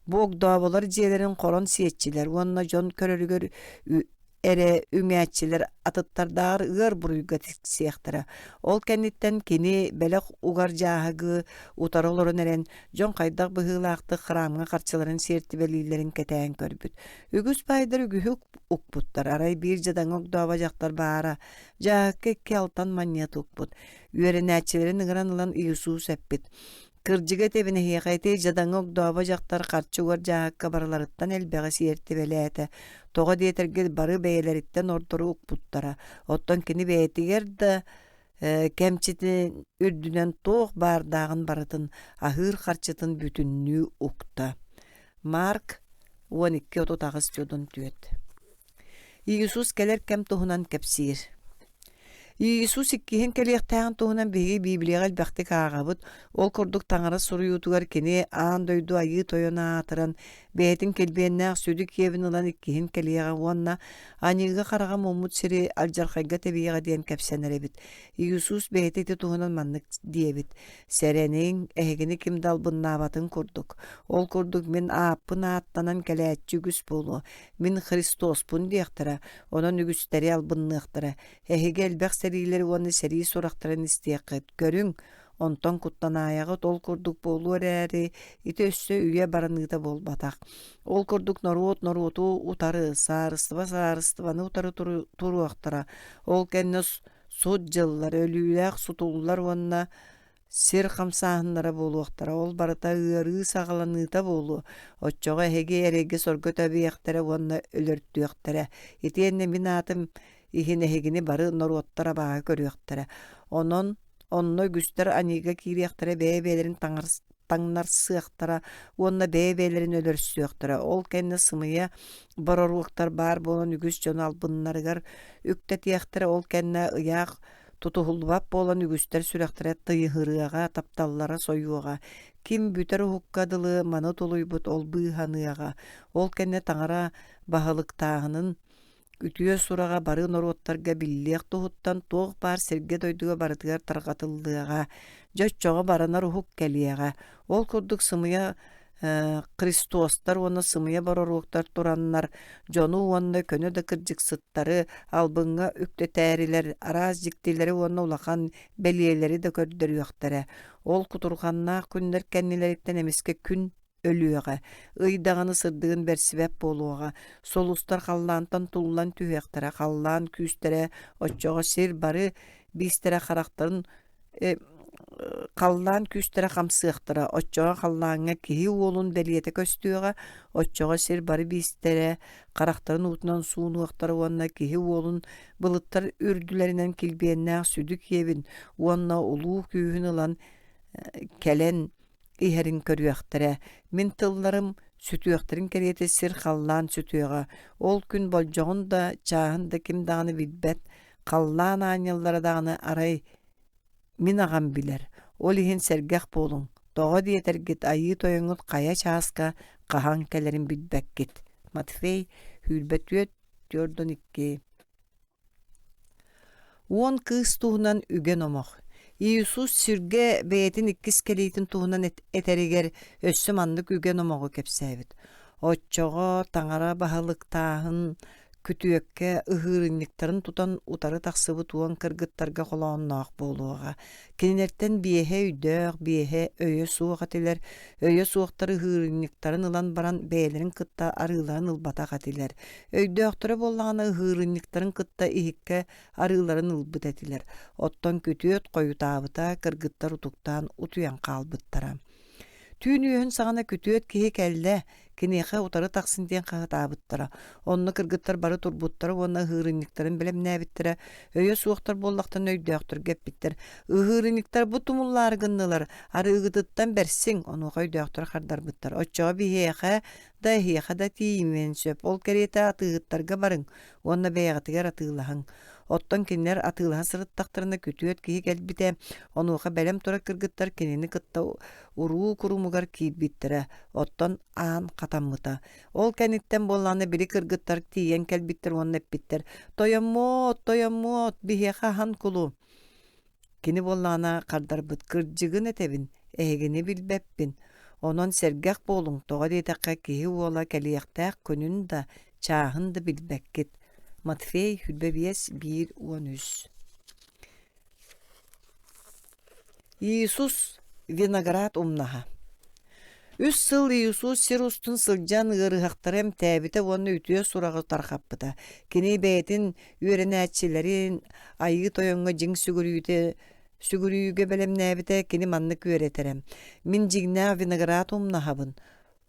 Бұл оғдавалар жиелерін қорон сиетчілер, онына жон көрірігер әрі үңәтчілер атыттардар ұғар бұруйға тіксияқтыра. Ол кәнеттен кені бәліқ ұғар жағығы ұтары оларын әрен жон қайдақ бұғылақты қырамға қарчыларын сертібелілерін кәтәйін көрбіт. Үгіз байдар үгіхік ұқпұттар. Арай бір жадан оғдава жақтар бара. Жағыққа 2-6 манният ұқпұт. Үйерінәтчілерін ұғыранылан Иисус әппіт. Кыржыга тебіне хейқайты жадан оғдава жақтар қарчуғар жағыққа бараларыттан әлбәғі сиерті бәләті. Тоға дейтерге бары бәйелеріттен ордыры ұқпұттара. Оттан кені бәйтігер да кәмчетін үрдінен тоқ бардағын барытын, ахыр қарчытын бүтінні ұқта. Марк 12-39 жодын түйет. Иисус келер кәм тұғынан кәпсир. Иисус иккиһин кэлиэхтээҕин туһунан биһиги Библияга элбэхтик ааҕабыт, ол курдук таҥара суруйуутугар кини аан дойду айыы тойона аатыран, бэйэтин келбиэннээх сүдү киэбин ылан иккиһин кэлиэҕэ уонна аниыга харага муммут сири алдьархайга тэбиэҕэ диэн кэпсэнэр эбит. Иисус бэйэтити туһунан маннык диэбит. Сэрэнин эһигини ким далбыннаабатын курдук. Ол курдук мин ааппын ааттанан кэлээччи үгүс буолу. Мин Христоспун диэхтара, онон үгүстери албынныахтара. Эһиге элбэх сэрилери уонны сэрии сурахтаран истиэккэт. Көрүң, онтон куттан аяғы тол курдук болу әрі, ити өссө үйе бараныйта болбатақ. Ол курдук норуоту утары, саарыстыбаны утары туруақтара. Ол кәнне суд жыллар, өлүләк сутуллар уонна сир хамсаахыннара болуақтара. Ол барыта ыары сағаланыйта болу. Отчоға хеге эреге сорго төбиэхтара уонна өлөрттүэхтара. Ити энне мин атым ихин эхигини бары норуоттара баға көрүэхтара. Онно күстер анига кириэхтара бэйбэлэрин таңнарсыахтара, уонна бэйбэлэрин өлөрсүэхтара. Ол кэнне сымыя бароруактар бар болон үгүс жон албыннарыгар үктэтиэхтара. Ол кэнне ыяақ тутухулбап болон үгүстер сүрэхтара тыйыхырыага, тапталлара союага. Ким бүтер хуккадылы маны толуйбут ол быыханыага. Ол кэнне таңара баһалыктаагынын үтүө сурага бары норуоттарга биллиэх туһуттан туох бар сирге дойдуга барытыгар таргатылдыага, жоччоҕо баранар ухук кэлиэҕэ. Ол курдук сымыя Христостар уонна сымыя бароруоктар тураннар, жону уонна көнө да кырдьыксыттары, албыңга үктетээрилер, араас жиктилери уонна улахан белиэлери да көрдөрүөхтэрэ. Ол кутурханнаах күннер кэннилериттен эмиске күн өлүөҕэ, ыйдағаны сырдыгын бэрсибэп болуоҕа, солустар халлаантан туллан түһүэхтэрэ, халлаан күүстэрэ, оччоҕо сир бары биистэрэ харахтарын халлаан күүстэрэ хамсыахтара, оччоҕо халлаанга киһи уолун бэлиэтэ көстүөҕэ, оччоҕо сир бары биистэрэ харахтарын уутунан суунуахтара уонна киһи уолун былыттар үрдүлэринэн килбиэннээх сүдү киэбин уонна улуу күүһүн ылан кэлэн иһэрин көрүөхтэрэ. Мин тылларым сүтүөхтэрин кэриэти сир халлаан сүтүөҕэ. Ол күн болжоҕун да чааһын да ким даҕаны билбэт, халлаан ааньыллара даҕаны арай мин аҕам билэр. Ол иһин сэргэх буолуҥ, Тоҕо диэтэргит айыы тойоҥут хая чааска хаһан кэлэрин билбэккит. Матфей хүлбэтүөт түөрдөн икки. Уон кыыс туһунан үген омох. Иисус сүргэ бэйэтин иккис келиитин туһунан этеригер өссө маннык үген омоҕу кэпсээбит. Отчоҕо таҥара баһылыктааһын күтүөккэ ыһыырынньыктарын тутан утары тахсыбыт уон кыргыттарга холоонноох буолуоҕа. Кинилэртэн биэһэ үдөөх, биэһэ өйө суох атилэр, өйө суохтар ыһыырынньыктарын ылан баран бэйэлэрин кытта арыыларын ылбатах атилэр. Өйдөөхтөрө буоллаҕына ыһыырынньыктарын кытта иһиккэ арыыларын ылбыт этилэр. Оттон күтүөт хойутаабыта кыргыттар утуктаан утуян хаалбыттара. Түүн үөһүн саҕана күтүөт киһи кэллэ, киниэхэ утары тахсын диэн хаһатаабыттара. Онно кыргыттар бары турбуттара уонна ыһыырынньыктарын билэмнээбиттэрэ, өйө суохтар буоллахтан өйдөөхтөр гэппиттэр. Ыһыырынньыктар бу тумуллаары гыннылар, арыыгытыттан берсиң, онуоха өйдөөхтөр хардарбыттар. Оччоҕо биһиэхэ да тиимэн сөп, ол кэриэтэ атыыгыттарга барың, уонна бэйэҕитигэр атыылаһың. Оттон кинилэр атыылаһа сырыттахтарына күтүөт киһи кэлбитэ, онуоха бэлэм тура кыргыттар кинини кытта уруу курумугар киирбиттэрэ, оттон аан хатаммыта. Ол кэнниттэн буоллаана били кыргыттар тиийэн кэлбиттэр уонна эппиттэр. Тойоммоот, биһиэхэ хан кулу. Кини буоллаана хардарбыт кырдьыгын этебин, эһигини билбэппин. Онон сэргэх буолуң тоҕо диэтэххэ киһи уола кэлиэхтээх көнүн да, чааһын да билбэккит. Матфей хүлбэбиэс 1:13. Иисус виноград умнаһа. Үс сыл Иисус сир устун сылдьан ыарыһахтарым тээбитэ уонна үтүө сурагы тархаппыта. Кини бэйэтин үөрэнээччилэрин айыы тойоҥҥо дьиҥ сүгүрүүгө белемнээбитэ кини маннык үөрэтерэм. Мин дьиҥнээх виноград умнаһабын.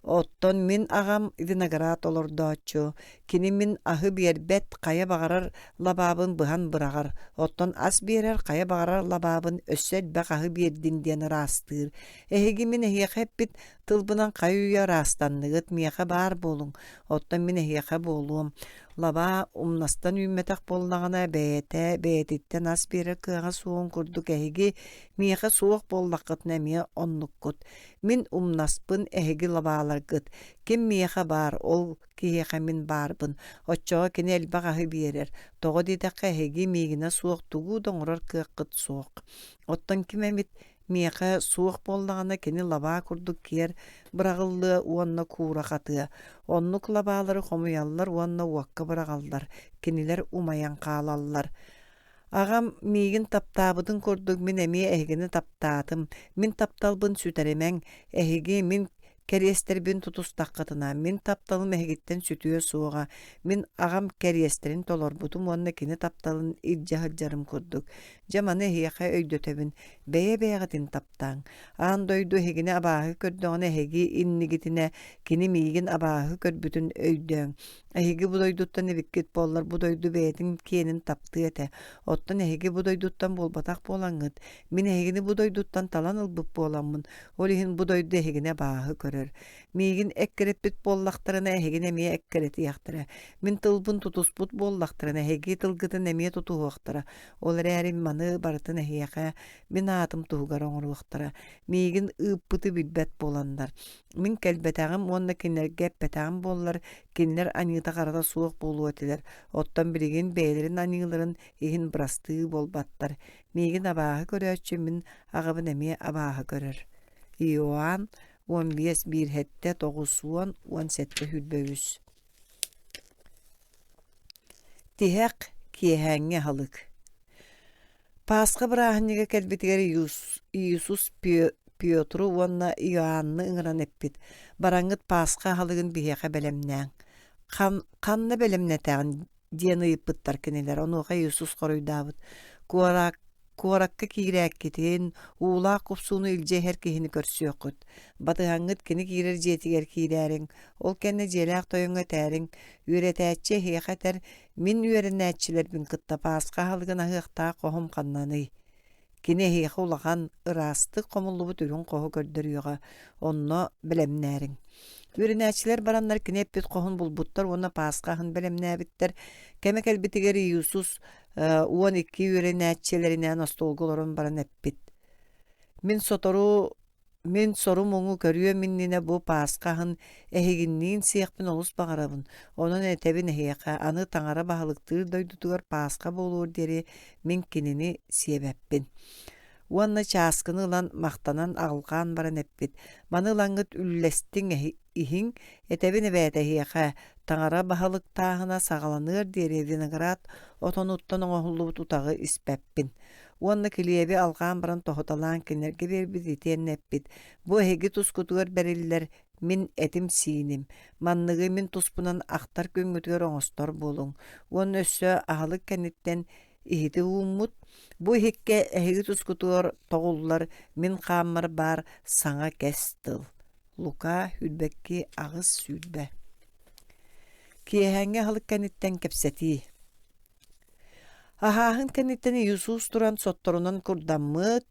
Оттон мин агам виноград олордооччу. Кини мин аһы биэрбэт хая баҕарар лабаабын быһан бырагар. Оттон ас биэрэр хая баҕарар лабаабын өссөлбэх аһы биэрдин диэн ыраастыыр. Эһиги мин эһиэхэппит тылбынан хая үйэ ыраастанныгыт миэхэ баар буолуҥ. Оттон мин эһиэхэ буолуом. Лаба умнастан үммэтэх буоллаҕына бэйэтиттэн ас биэрэр кыаҕа суон курдук эһиги миэхэ суох буоллаххытына эмиэ оннуккут. Мин умнаспын эһиги лабааларгыт. Ким миэхэ баар, ол киэхэ мин баарбын. Оччоҕо кини элбэх аһы биэрэр. Тоҕо дидэххэ эһиги миигинэ суох тугуу доҥорор кыаххыт суох. Оттон ким эмит миэхэ суох буоллаҕына кини лабаа курдук киэр быраҕыллыы уонна куурах атыа. Оннук лабаалары хомуяллар уонна уокка быраҕаллар. Кинилэр умайан хаалаллар. Агам миигин таптаабытын курдук мин эмиэ эһигини таптаатым. Мин тапталбын сүтэремэҥ. Эһиги мин кэриэстербин тутустаххытына. Мин тапталым эһигиттэн сүтүө суоҕа. Мин агам кэриэстерин толорбутум уонна кини тапталын илдьэ-хылдьарым курдук. Дьаманы эһиэхэ өйдөтөбүн. Бэйэ-бэйэҕитин таптааҥ. Аан дойду эһигини абааһы көрдөҕүн эһиги иннигитинэ кини миигин абааһы көрбүтүн өйдөөҥ. Эһиги будойдуттан эбиккит буоллар будойду бэйэтин киэнин таптыы этэ. Оттон эһиги будойдуттан буолбатах буолаҥҥыт. Мин эһигини будойдуттан талан ылбыт буоламмын. Ол иһин будойду эһигини абааһы көрөр. Миигин эккереппит буоллахтарына эһигин эмиэ эккеретиэхтэрэ. Мин тылбын тутуспут буоллахтарына эһиги тылгытын эмиэ тутууохтара. Ол эрээри маны барытын эһиэхэ мин аатым туһугар оҥоруохтара. Миигин ыыппыты билбэт буоланнар. Мин кэлбэтэҕим уонна кинилэргэ эппэтэҕим буоллар. Кинилэр аниыта харата суох буолуо этилэр. Оттон билигин бэйэлэрин аниыларын иһин бырастыы буолбаттар. Миигин абааһы көрөөччү мин аҕабын эмиэ абааһы көрөр. Иоанн 15:1-9-17 хүлбөбүс. Тиһэк киэһээҥҥэ халык. Пасха бырааһынньыга кэлбитигэр Иисус Пётру уонна Иоанны ыҥыран эппит. Бараҥҥыт Пасха халыгын биһиэхэ бэлэмнээҥ. Ханна бэлэмнэтэҕин диэн ыйыппыттар кинилэр. Онуоха Иисус хоруйдаабыт. Куоракка киирээккитин уулаах купсууну илдьэһэр киһини көрсүөххүт. Батыһаҥҥыт кини киирэр дьиэтигэр киирээриҥ. Ол кэннэ дьиэлээх тойоҥҥо тээриҥ. Үөрэтэяччи эһиэхэтэр мин үөрэнээччилэрбин кытта Пасха халыгын аһыахтаах хоһум ханнаный. Кини эһиэхэ улахан ыраастык хомуллубут үрүн хоһу көрдөрүөҕэ. Онно билэмнээриҥ. Үөрэнээччилэр бараннар кини эппит хоһун булбуттар уонна Пасхаһын билэмнээбиттэр. Кэмэ кэлбитигэр Иисус уон икки үөрэнээччилэринээн остуолга олорун баран эппит. Мин сотору Min sorum oňu görüyor minnine bu paskahın ehiginniğin siyakpin olus bağırabın. Onun etebin ehiyaka anı taňara bahalıktır doydutugar paska bolur deri min kinini siyebeppin. Uanna çaskını ulan maktanan ağılgan baran eppit. Manı langıt üllestin ihin etebin ebet ehiyaka taňara bahalıktahına sağalanır deri vinograt otonuttan oňohullu tutağı ispeppin. Uanna kiliyebi algan baran tohotalan kinerge berbit iten eppit. Bu ehigi tuskutugar beriller min etim sinim. Manныгы min tuspunan aktar köngütüger oňostor bolun. Uan össö ahalyk kenitten ihiti ummut. Bu hikke ehigi tuskutugar toğullar min kammar bar saňa kestil. Luka hülbekki ağız sülbe. Kiehenge halyk kenitten kepseti. Ahahın kenitten Yusus turan sottorunan kurdammıt.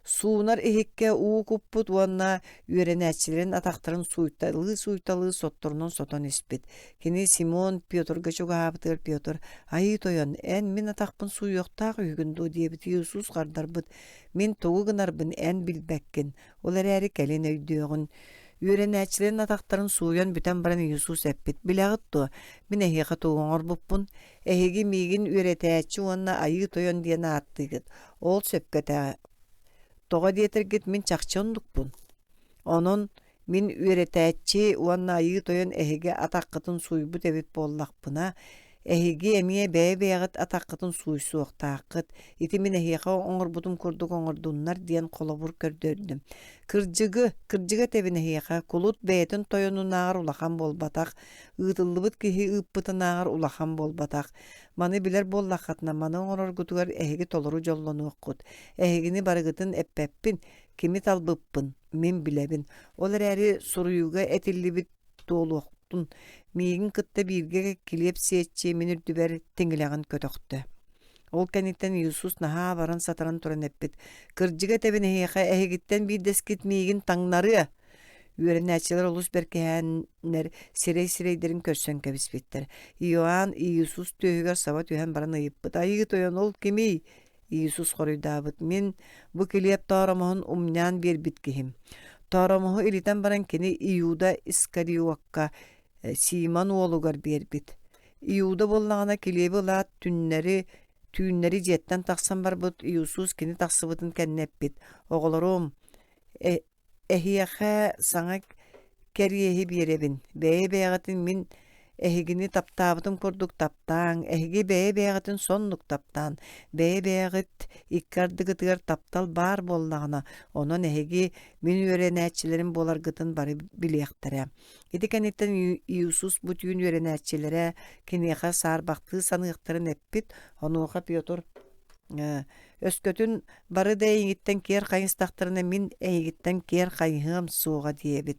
Suunar ehikke uu kupput wanna ürenäçilerin ataktарын suytalı sottorunun soton ispit. Kini Simon Piotr gaçoga haptır Piotr. Ayı toyan en min atakpın su yoktaq ügündü diyebit Yusus qardarbıt. Min togu gınarbın en bilbekkin. Olar äri kelin öydüğün. Ürenäçilerin ataktарын suyan büten baran Yusus eppit. Bilagıttu. Min ehiqa toğuňor buppun. Ehigi migin üretäçi wanna ayı toyan diyen attıgıt. Ol söpkete toga dietergit min çakçondukpun. Onun min üretäçi wanna ayı toyan ehige atakkıtın suybu debit bollakpına. Ehigi emiye beýegat atakkıtın suysu oqtaqıt. Iti min ehiqa oňor butum kurduk oňordunlar diyen kolobur kördördüm. Kırjıga tebin ehiqa kulut beýetin toyonunagar ulakan bolbatak. Ýtyllybyt kihi ıppıtınagar ulakan bolbatak. Many biler bollakatna many oňorgutugar ehigi toluru jollonukut. Ehigini barıgıtın eppeppin. Kimi talbyppın, min bilebin. Olar äri suruyuga etillibit doluqtun. Migin kıtta birge kilip sietçi minir düber tiňilegin kötöktü. Ol kenitten Yusus naha baran sataran turan eppit. Kırjıga tebin ehiqa ehigitten bir deskit migin taňnary. Ürenäçiler olus berkehenler sirey-sireyderin körsön kebispitler. Ioan Yusus töhüger saba töhen baran ayıppıt. Ayıgı toyan ol kimi? Yusus koruydabyt. Min bu kilip taramohun umnyan bir bitkihim. Taramohu iliten baran kini Iyuda Iskariyokka Simon oğlugar berbit. Iyuda bollağına kilebi la tünneri jetten taksan barbut Yusus kini taksıbıtın kenneppit. Oğlarum ehiyaha sana keriyehi birebin. Beye beyagatın min ehigini taptabıtın kurduk taptan. Ehigi beye beyagatın sonnuk taptan. Beye beyagat ikkardıgıtıgar taptal bar bollağına. Onun ehigi min ürenäçilerin bolar gıtın bari biliyaktere. Edikenitten Yusus bu tüyün ürenäçilere kiniyaha sar baktığı sanıqtарын eppit. Onuqa Piotr öskötün bары da eýigitten ker kayınstaktarına min eýigitten ker kayıhım suğa diyebit.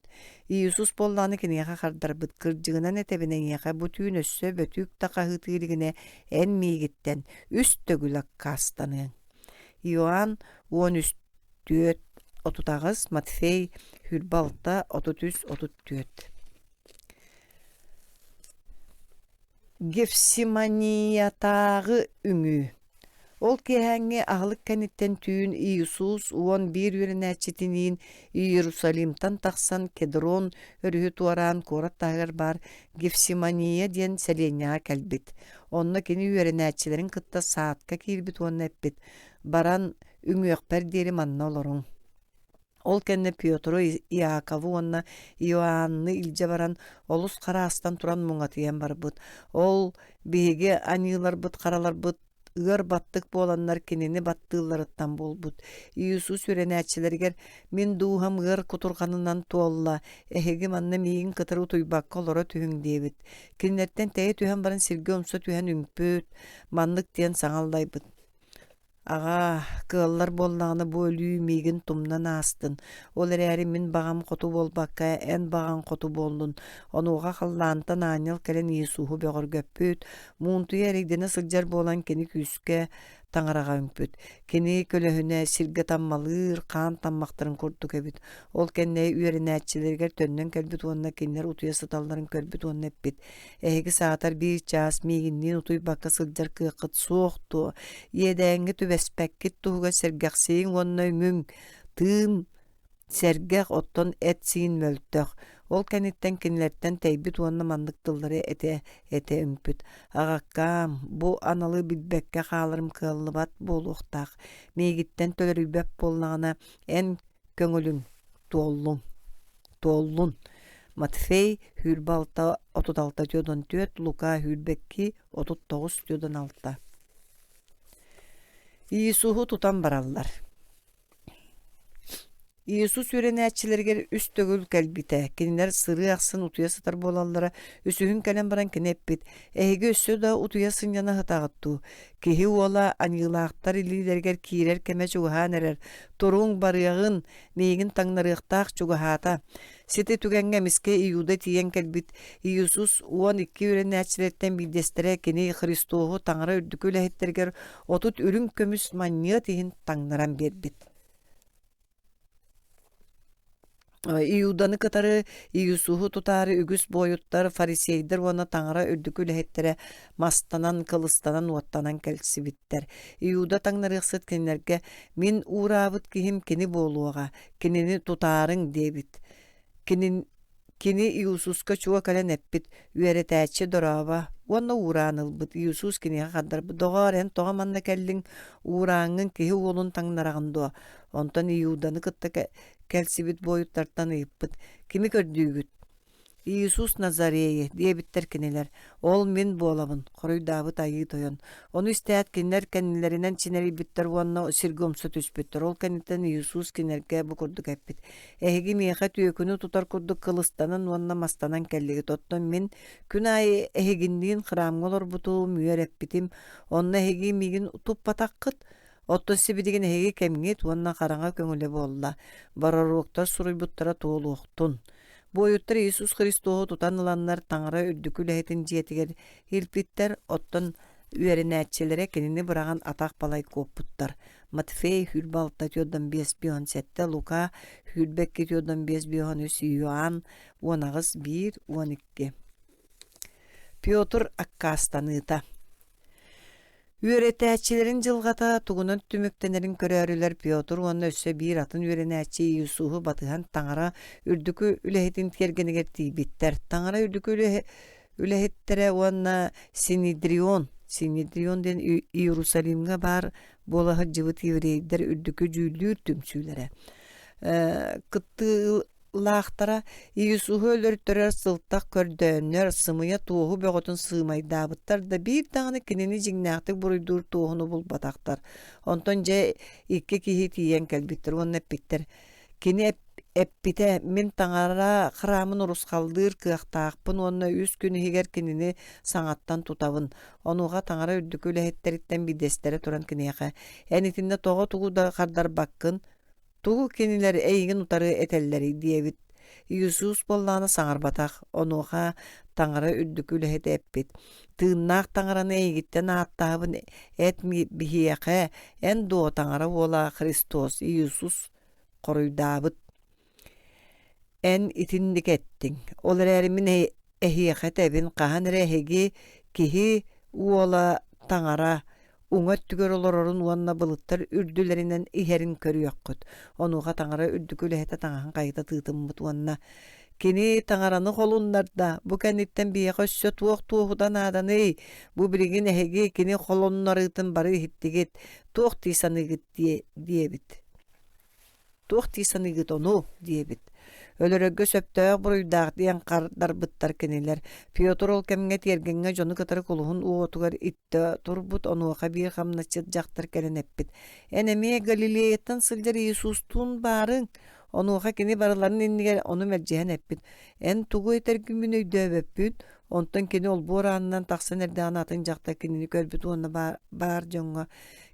Yusus bollany kiniyaha kardarbyt. Kırjıgınan etebine eýiga bu tüyün össö bötük takahıtyligine en migitten üst tögülak kastanyň. Ioan 13:39, Matfey 26:33-34. Gefsimaniyatağı üngü. Ol kehänge ahlyk kenitten tüyün Yusus uon bir ürenäçitinin Yerusalimtan taksan Kedron örühü tuaran korat tagar bar Gefsimaniya diyen selenyağa kelbit. Onna keni ürenäçilerin kıtta saatka kirbit onna eppit. Baran üngüökper deri manna olorun. Ol kenne Piotru Iakavu onna Ioanny ilje baran olus karastan turan muňatyyan barbıt. Ol bege anyılar bıt karalar bıt ıgar battık bolanlar kinini battılarıttan bolbut. Yusus ürenäçilerger min duham ıgar kuturganından tuolla. Ehegi manna migin kıtırı tuybakka olara tühüň diyebit. Kinlerden teýe tühen baran sirge omsa tühen üňpüt. Manlık diyen saňaldaýbyt. Ağa, kığallar bollağını bu ölüyü migin tumnan astın. Olar äri min bagam kotu bolbakka en bagan kotu bollun. Onuğa kallantan anyal kelen Yesuhu böğür göppüt. Muuntuya erigdene sıljar bolan keni küske taňaraga üňpüt. Keni kölehüne sirge tammalyr, kan tammaktaryn kurduk ebit. Ol kenne ürenäçilerger tönnen kelbit onna kenler utuya sıtallaryň körbit onna eppit. Ehegi saatar bir ças miginnin utuy bakka sıljar kıqıt soğuktu. Yedengi tübespekkit tuğga sergaqsiň onna üňüň tım Sergek otton et siin möltök. Ol kenitten kinlerden teybit uanna mandıktılları ete ümpüt. Ağakkam, bu analı bilbekke kalırım kıllıbat boluqtaq. Meygitten tölörübep bolnağına en köngülün tollun. Matfey hürbalta 36 diyordan 4, Luka hürbekki 39 diyordan 6. İyisuhu tutan barallar. İyisus öğrenäçilerge üst tögül kelbite, kinler sırı aksın utuya sıtar bolallara, üsühün kelen baran kineppit, ehege üssü da utuya sınyana hıtağıttu. Kihi ola anýylaktar ililerger kirer keme çugahan erer, torun barıyağın, meygin taňnarıqtaq çugahata. Siti tügenge miske iyuda tiyen kelbit, İyisus 12 öğrenäçilerden bildestere kini Hristohu taňra ürdükü lehetterger, otut ürün kömüs manýa tihin taňnaran berbit. İyudanı katarı, İyusuhu tutarı, ügüs boyutlar, fariseydir, ona taňra ördükü lehettere mastanan, kılıstanan, uattanan kelsi bitter. İyuda taňnary ıqsıt kinlerge, min uğrabıt kihim kini boluaga, kinini tutarın debit. Kini İyususka çuva kalen eppit, üeretäçi doraba, ona uğranılbıt, İyusus kiniye kadar bu doğaren toğamanna kellin uğraňyň kihi olun taňnaragynda. Ondan İyudanı kıtta kelsibit boyutlardan ıyıppıt. Kimi kördüğüt? İyisus Nazareye diye bitter kiniler. Ol min bolabın. Koruy Davut ayı toyon. Onu isteyat kinler kenilerinden çineri bitter vanna sirgomsu tüspüttür. Ol kenitten İyisus kinerge bu kurduk eppit. Ehegi miyehe tüyökünü tutar kurduk kılıstanan vanna mastanan kelligi totton min. Kün ayı ehegindiğin kıramgolor butu müyer eppitim. Onna ehegi migin utup batakkıt. Otton sibidigin ehegi kemgit vanna karanga köngüle bolla. Bararoktar suruybutlara toğuluqtun. Bu oyuttar İyisus Hristohu tutanılanlar taňra ürdükü lehetin jetiger hilpitter otton üerenäçilere kenini bıragan atak balay koputtar. Matfey hülbalta tiodan 5-17, Luka hülbekki tiodan 5-13, Yohan 19-1-12. Piotr Akkastanıta. Üöretäçilerin jılgata tugunan tümüktenerin körörüler Piotr onu össe bir atın üörenäçi Yusuhu batıhan taňra ürdükü ülehetin tergeniger tibitter. Taňra ürdükü ülehettere ona Sinidrion den Yerusalimga bar bolaha jıvıt ýereýler ürdükü jüýlür tümçülere. Lağtara Yusuhu ölürtörör sıltak kördönler sımıya toğu bögötün sığmaýdabıttar da bir taňy kinini jiňnäktik buruydur toğunu bulbataktar. Onton je iki kihi tiýen kelbittir, onu epittir. Kini eppite min taňara hramyn urus kaldyr kıaqtaaqpın, onu 100 günü higer kinini saňattan tutabın. Onuga taňara ürdükü lehetteritten bir destere turan kiniýe. Enitinde toğu tugu da kardar bakkın. Tuğu kenileri eýigin utarı etelleri diýebit. Yusus bollana saňarbatak, onuga taňra ürdükü lehet eppit. Tığnak taňrany eýigitten attabyn etmi bihiýe, en do taňra ola Hristos, Yusus koruýdabyt. En itindik ettiň. Olar erimin ehiýet ebin qahan rehegi kihi ola taňra Uňat tüger olorun uanna bılıttar ürdülerinden iherin körüýokgut. Onuga taňra ürdükü lehete taňahan gaýda tytymbyt uanna. Kini taňarany holunlarda bu kenitten biýe gössö tuğdan adany. Bu birigin ehegi kini holunlarytyn bary hittigit. Tuğ tisanygyt diýebit. Tuğ tisanygyt onu diýebit. Ölörögge söptög buruýdak diýen kardar byttar keniler. Piotr ol kemge tergenge jonu katary kuluhun uotugar itte turbut onuga bir hamnaçyt jaktyr kelen eppit. Eneme Galileýadan syljar Ýesustun baryň. Onuga kini barlaryň indiger onu merjehen eppit. En tugu etergimini döbepit. Ondan kini ol borandan taksın erdan atın jakta kinini körbüt onu bar jonga.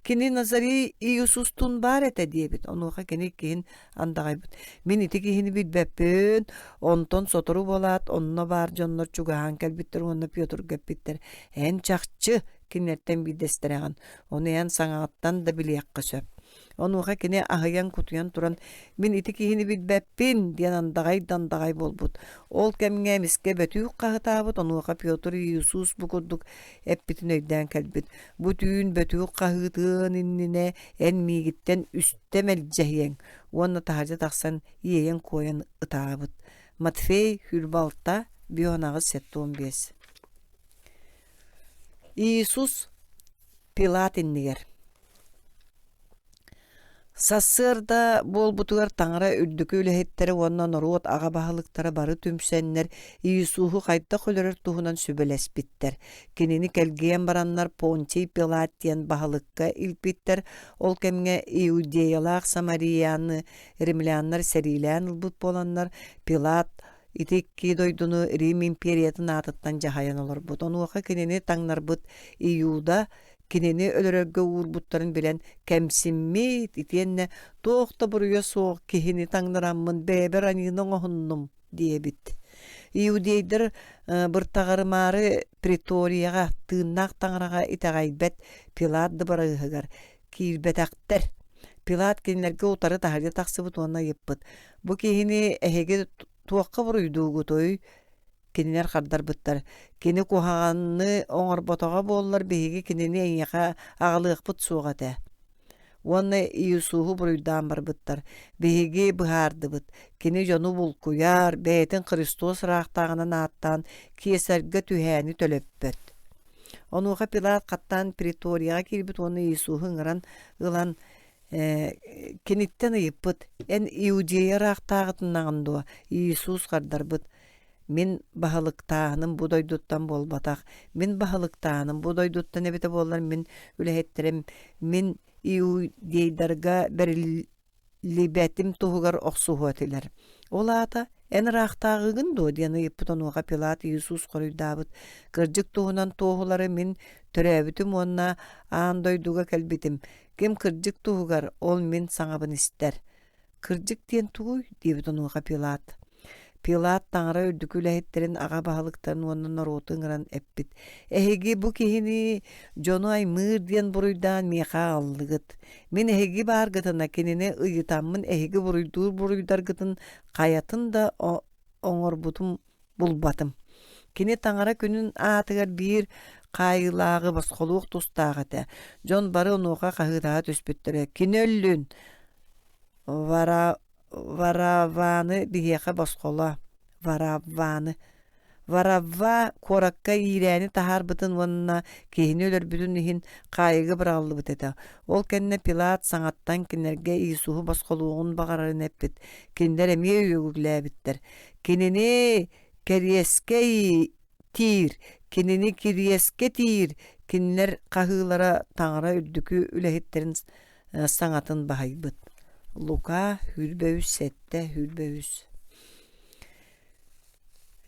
Kini nazari Ýesustun bar ete diýebit. Onuga kini kihin andaýbyt. Men iti kihini bilbepin. Ondan sotoru bolat, onna bar jonnor çugahan kelbittir, onna Piotr gepittir. En çakçı kinlerden bir desteregan. Onu en saňattan da bilýäkkä söp. Onuğa kine ahıyan kutuyan turan min iti kihini bilbepin diyen dandagay bolbut. Ol kemge miske betüyük kahıtabıt onuğa Piotr Yusus bu kudduk eppitin öyden kelbit. Bu tüyün betüyük kahıtığın innine en migitten üstemel cehiyen. Onna taharca taksan yiyen koyan ıtabıt. Matfey Hülbalta Biyonağız 7-15. İsus Pilat inniger. Sassırda bol butugar tаңара üddükü ülehetteri onnan oruot ağa bahalıktara bары tümsenler İsuhu kaytta kölörür tuhunan süböles bitter. Kinini kelgeyen baranlar Ponçey Pilat diyen bahalıkka ilpitter. Ol kemge Iudeyalaq Samariyanı Rimlyanlar serilen ılbut bolanlar Pilat itikki doydunu Rim imperiyatın atıttan jahayan olur bud. Onu oqa kinini tаңnar bud Iuda kinini ölörögge uğurbutların bilen kemsimmit itiyenne toğda buruya soğuk kihini tаңнараммын bäber anýynyň ohunnum diye bit. Iudeydir bırtağarmary Pretoriyaga tığnak taňraga itagaýbet Pilat barıhygar kilbetakter. Pilat kinlerge utary taharja taksybyt ona ýepbit. Bu kihini ehege tuwakka buruydugu toy kinler kardar bittar. Kini kuhaganny oňar botaga bollar behigi kinini eňekä agalyqpyt suwgata. Onna Yusufu buruydan bar bittar. Behigi bihardy bit. Kini jonu bulkuyar, bätin Kristos raqtagынан attan Kesarga tühäni tölepbet. Onuğa Pilat kattan Pretoriyaga kilbit onu Yusufu ňaran ylan kinitten ýypyt. En Iudeýa raqtagyndan do Yusus gardarbıt. Min bahalıktağının bu doyduttan bol batak. Min bahalıktağının bu doyduttan ebete bollar min ülehettirem. Min iudeydarga berlibetim tuhugar oksuhu etiler. Ola ata en rahtağıgın do diyana yıpıtan oğa Pilat Yusus koruydabyt. Kırcık tuhunan tohuları min törebitim onna ağın doyduga kelbitim. Kim kırcık tuhugar ol min saňabyn ister. Kırcık diyen tuğuy diyebitan oğa Pilat. Pilat taňra öldükülehetlerin ağa bahalıktarın ondan orotun eppit. Ehegi bu kihini jonu aymır diyen buruydan meha allıgıt. Min ehegi bargıtına kinine ıyıtamın ehegi buruydar gıtın kayatın da oňor butum bulbatım. Kini taňra günün atıgar bir kayılağı basqoluq tustağıda. Jon bары onuğa kahıdağa töspüttüre. Kini öllün Varavany biheqa basqola. Varavva korakka iýräni tahar bytyn wonna kehini öler bütün ihin kaýygy biraldy bitete. Ol kenne Pilat saňattan kinlerge Isuhu basqoluğun bagarary nepit. Kinler emi öýügläbitler. Kinini kirieske tir. Kinler kahylara taňra üldükü ülehetlerin saňatyn bahaýbyt. Luka Hülbeüs 7-Hülbeüs.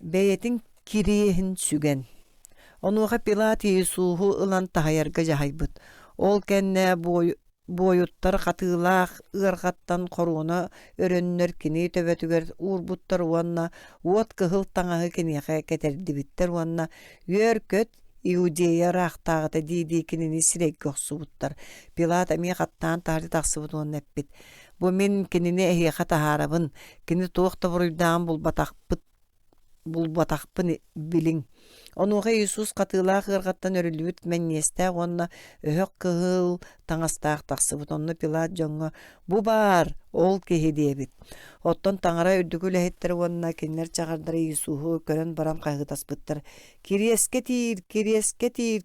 Beyetin kiriyehin sügen. Onuğa Pilat Yusufu ılan tahyarga jahaýbyt. Ol kenne boyuttar katylaq ırgattan koruna örönner kini töbetüger urbuttar wanna wot kyhyl taňahy kiniye keterdi bitler wanna ýörköt Iudeýa raqtagda diýdi kinini sirek goksubuttar. Pilat emi gattan tardy taksubut onu eppit. Bu min kinini ehiqa taharabın, kini tuğda buruydan bulbatakpın bilin. Onuğa Yusus katılaq ırgattan örülübüt menneste onna öhök kıhıl taňastaq taksubut onu Pilat joňa bu bar ol kehi diýebit. Otton taňara ürdükü lehetleri onna kinler çagardary Yusufu kören baram kaýgytaspytlar. Kirieske tir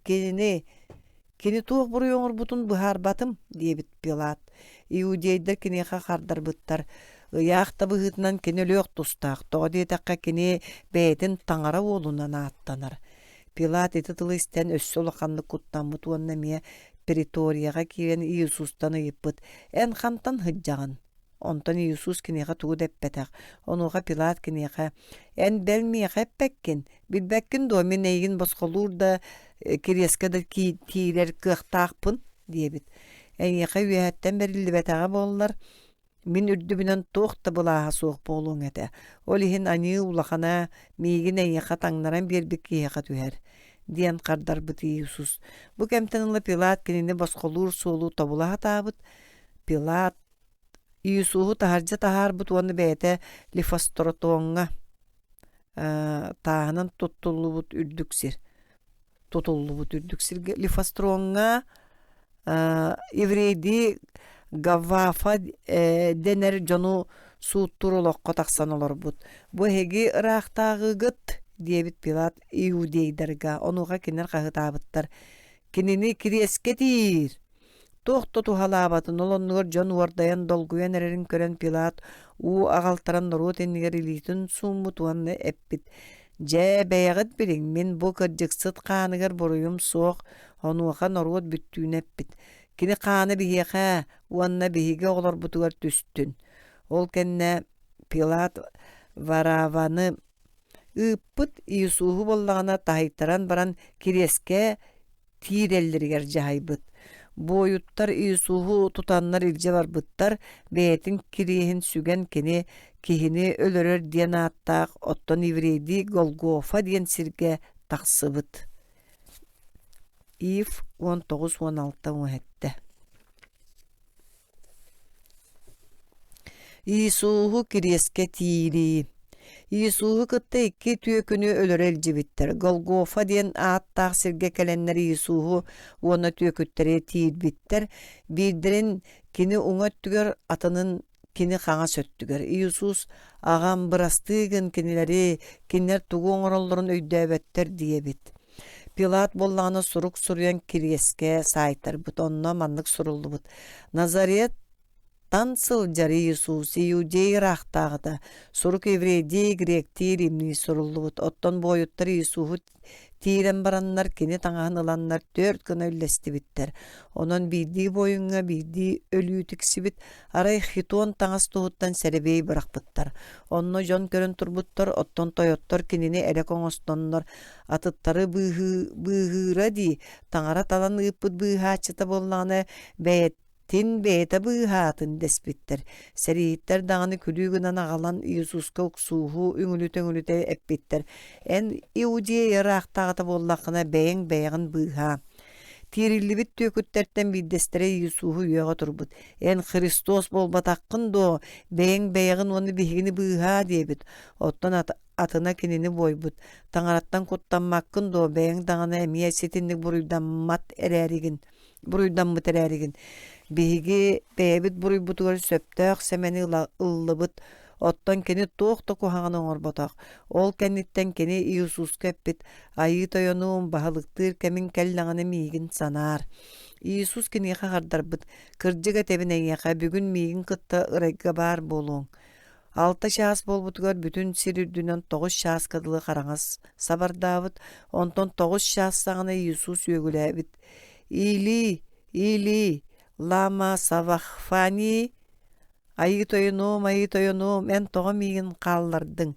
kini tuğ buruyoňur butun buhar batım diýebit Pilat. Iudeýder kini hardarbyttar. Ýaqta byhytyndan kini ölýok tustaq. Toğdy etakka kini bätin taňara bolundan atlanar. Pilat etitilisten össolakanly kuttan butwanna me Pretoriyaga kiren Yusustan ýypyt. En hamtan hıjjagan. Ondan Yusus kiniga tuğ deppetak. Onuğa Pilat kiniga en belmiýe heppekin. Bilbekkin do men egin basqolur da kirieske da tiler kıhtaqpın diýebit. Eňekä wähetden berildi betaga bollar. Min ürdübünen toqta bulaha soğuk bolun ete. Olihin anı ulaqana migin eňekä taňnaran berbik ýekä tüher. Diýen qardar byty Yusus. Bu kemtenle Pilat kinini basqolur solu tabula tabyt. Pilat Iisuhu taharja tahar but onu bete lifastorotonga tahanan tutulubut ürdüksir. Tutulubut ürdüksir lifastronga ivredi gavafa dener jonu suutturulokko taksan olur but. Bu hegi ıraqtağıgıt diyebit Pilat iudeyderga onuğa kinler kahıtabıttar. Kinini kiresketir. Tohtotu halabatın olonnuğur jon wardayan dolguyan ererin kören Pilat u ağaltaran norut enniger ilitun summutuanны eppit. Je beyagıt birin min bu kırcıksıt kanıgar boruyum soğuk onuğa norut büttüğün eppit. Kini kanı bihiqa uanna bihiga olar butugar tüstün. Ol kenne Pilat varavanı ıppıt Iisuhu bollağına tahaytaran baran kireske tirelleriger jahaybıt. Boyuttar Iisuhu tutanlar ilce var bıttar, beyetin kirihin sügen kihini ölürür diyen attaq, otton ivredi Golgofa diyen sirge taqsıbıt. İf 19-16 muhette. Iisuhu kireske tiri. Iisuhu kıtta iki tüyökünü ölür elcibittir. Golgofa diyen ağattağ sirge kelenler Iisuhu ona tüyökütteri tiyilbittir. Bildirin kini uŋöttügör atının kini kaŋa söttügör. Iisus ağam bırastığın kinileri kinler tugu oŋorolların öydöbettir diyebit. Pilat bollağına suruk suruyan kireske saytar but onna manlık suruldu but. Nazaret Tansıl jari Iisus Iudey raqtağıda suruk evredi grekti rimni surulubut. Otton boyuttar Iisuhu tiren baranlar kini taŋahan ılanlar 4 gına öllesti bitter. Onon bildiği boyunga bildiği ölüyü tiksibit aray hiton taŋas tuhuttan serebey bırakbıttar. Onno jon körün turbuttar otton toyottor kinini ele koŋostonlar atıttarı bıhıra di taŋara talan ıppıt bıhaçıta bollağına beyet Tin beta bıhatın despittir. Serihitler dağını külüğünden ağalan Iisuska uksuhu üngülüte eppittir. En iudiye yaraqtağıta bollaqına beyin bıha. Tirilli bit tökütterden biddestere Iisuhu yuğa turbut. En Hristos bolbataqqın do beyin onu bihini bıha diyebit. Ottan atına kinini boybut. Taŋarattan kuttanmakkın do beyin dağına emiye setinlik buruydan mıt ererigin. Bihigi beyebit buruy butugar söptök semeni ıllıbıt. Ottan keni toğda kuhağını oŋorbotak. Ol kennitten keni Iisus keppit. Ayı toyonum bahalıktır kemin kellağını migin sanar. Iisus keni qaqardarbıt. Kırcıga tebin eyyaka bugün migin kıtta ırayga bar bolun. 6 şahs bolbutugar bütün sirirdünen 9 şahs kadılı qaraŋas sabardabıt. Onton 9 şahs sağına Iisus yögülebit. İli lama sabahfani ayı toyunum en toğa migin qallardın.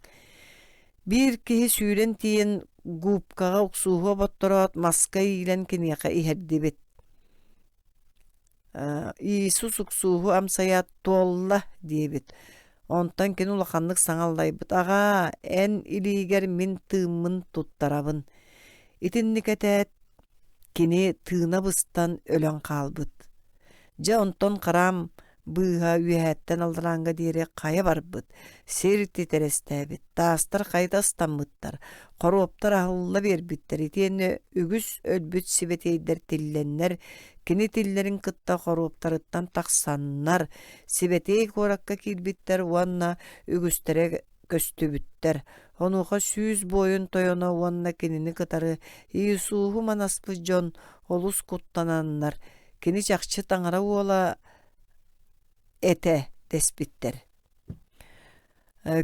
Bir kihi sүйren tiyen gupkaga uksuhu bottorot maska ilen kiniyaka iheddibit. Iisus uksuhu amsaya tolla diyebit. Ontan ken ulaqanlık saŋallaybıt. Ağa en iliger min tığımın tuttarabın. İtinnik etet kini tığına bıstan ölen qalbıt. Ja onton qaram bıha üyetten aldıranga diyere qaya barbıt. Serti terestebit. Dağıstar qaydastanmıttar. Qoroptar ahılla berbittar. Itiyeni ügüs ölbüt sibeteyder tillenler. Kini tillerin kıtta qoroptarıttan taqsannar. Sibetey korakka kilbittar. Wanna ügüstere köstübütter. Onuğa süz boyun toyona wanna kinini kıtarı. Iisuhu manaslı jon olus kuttananlar. Kini çakçı taŋara ola ete despittir.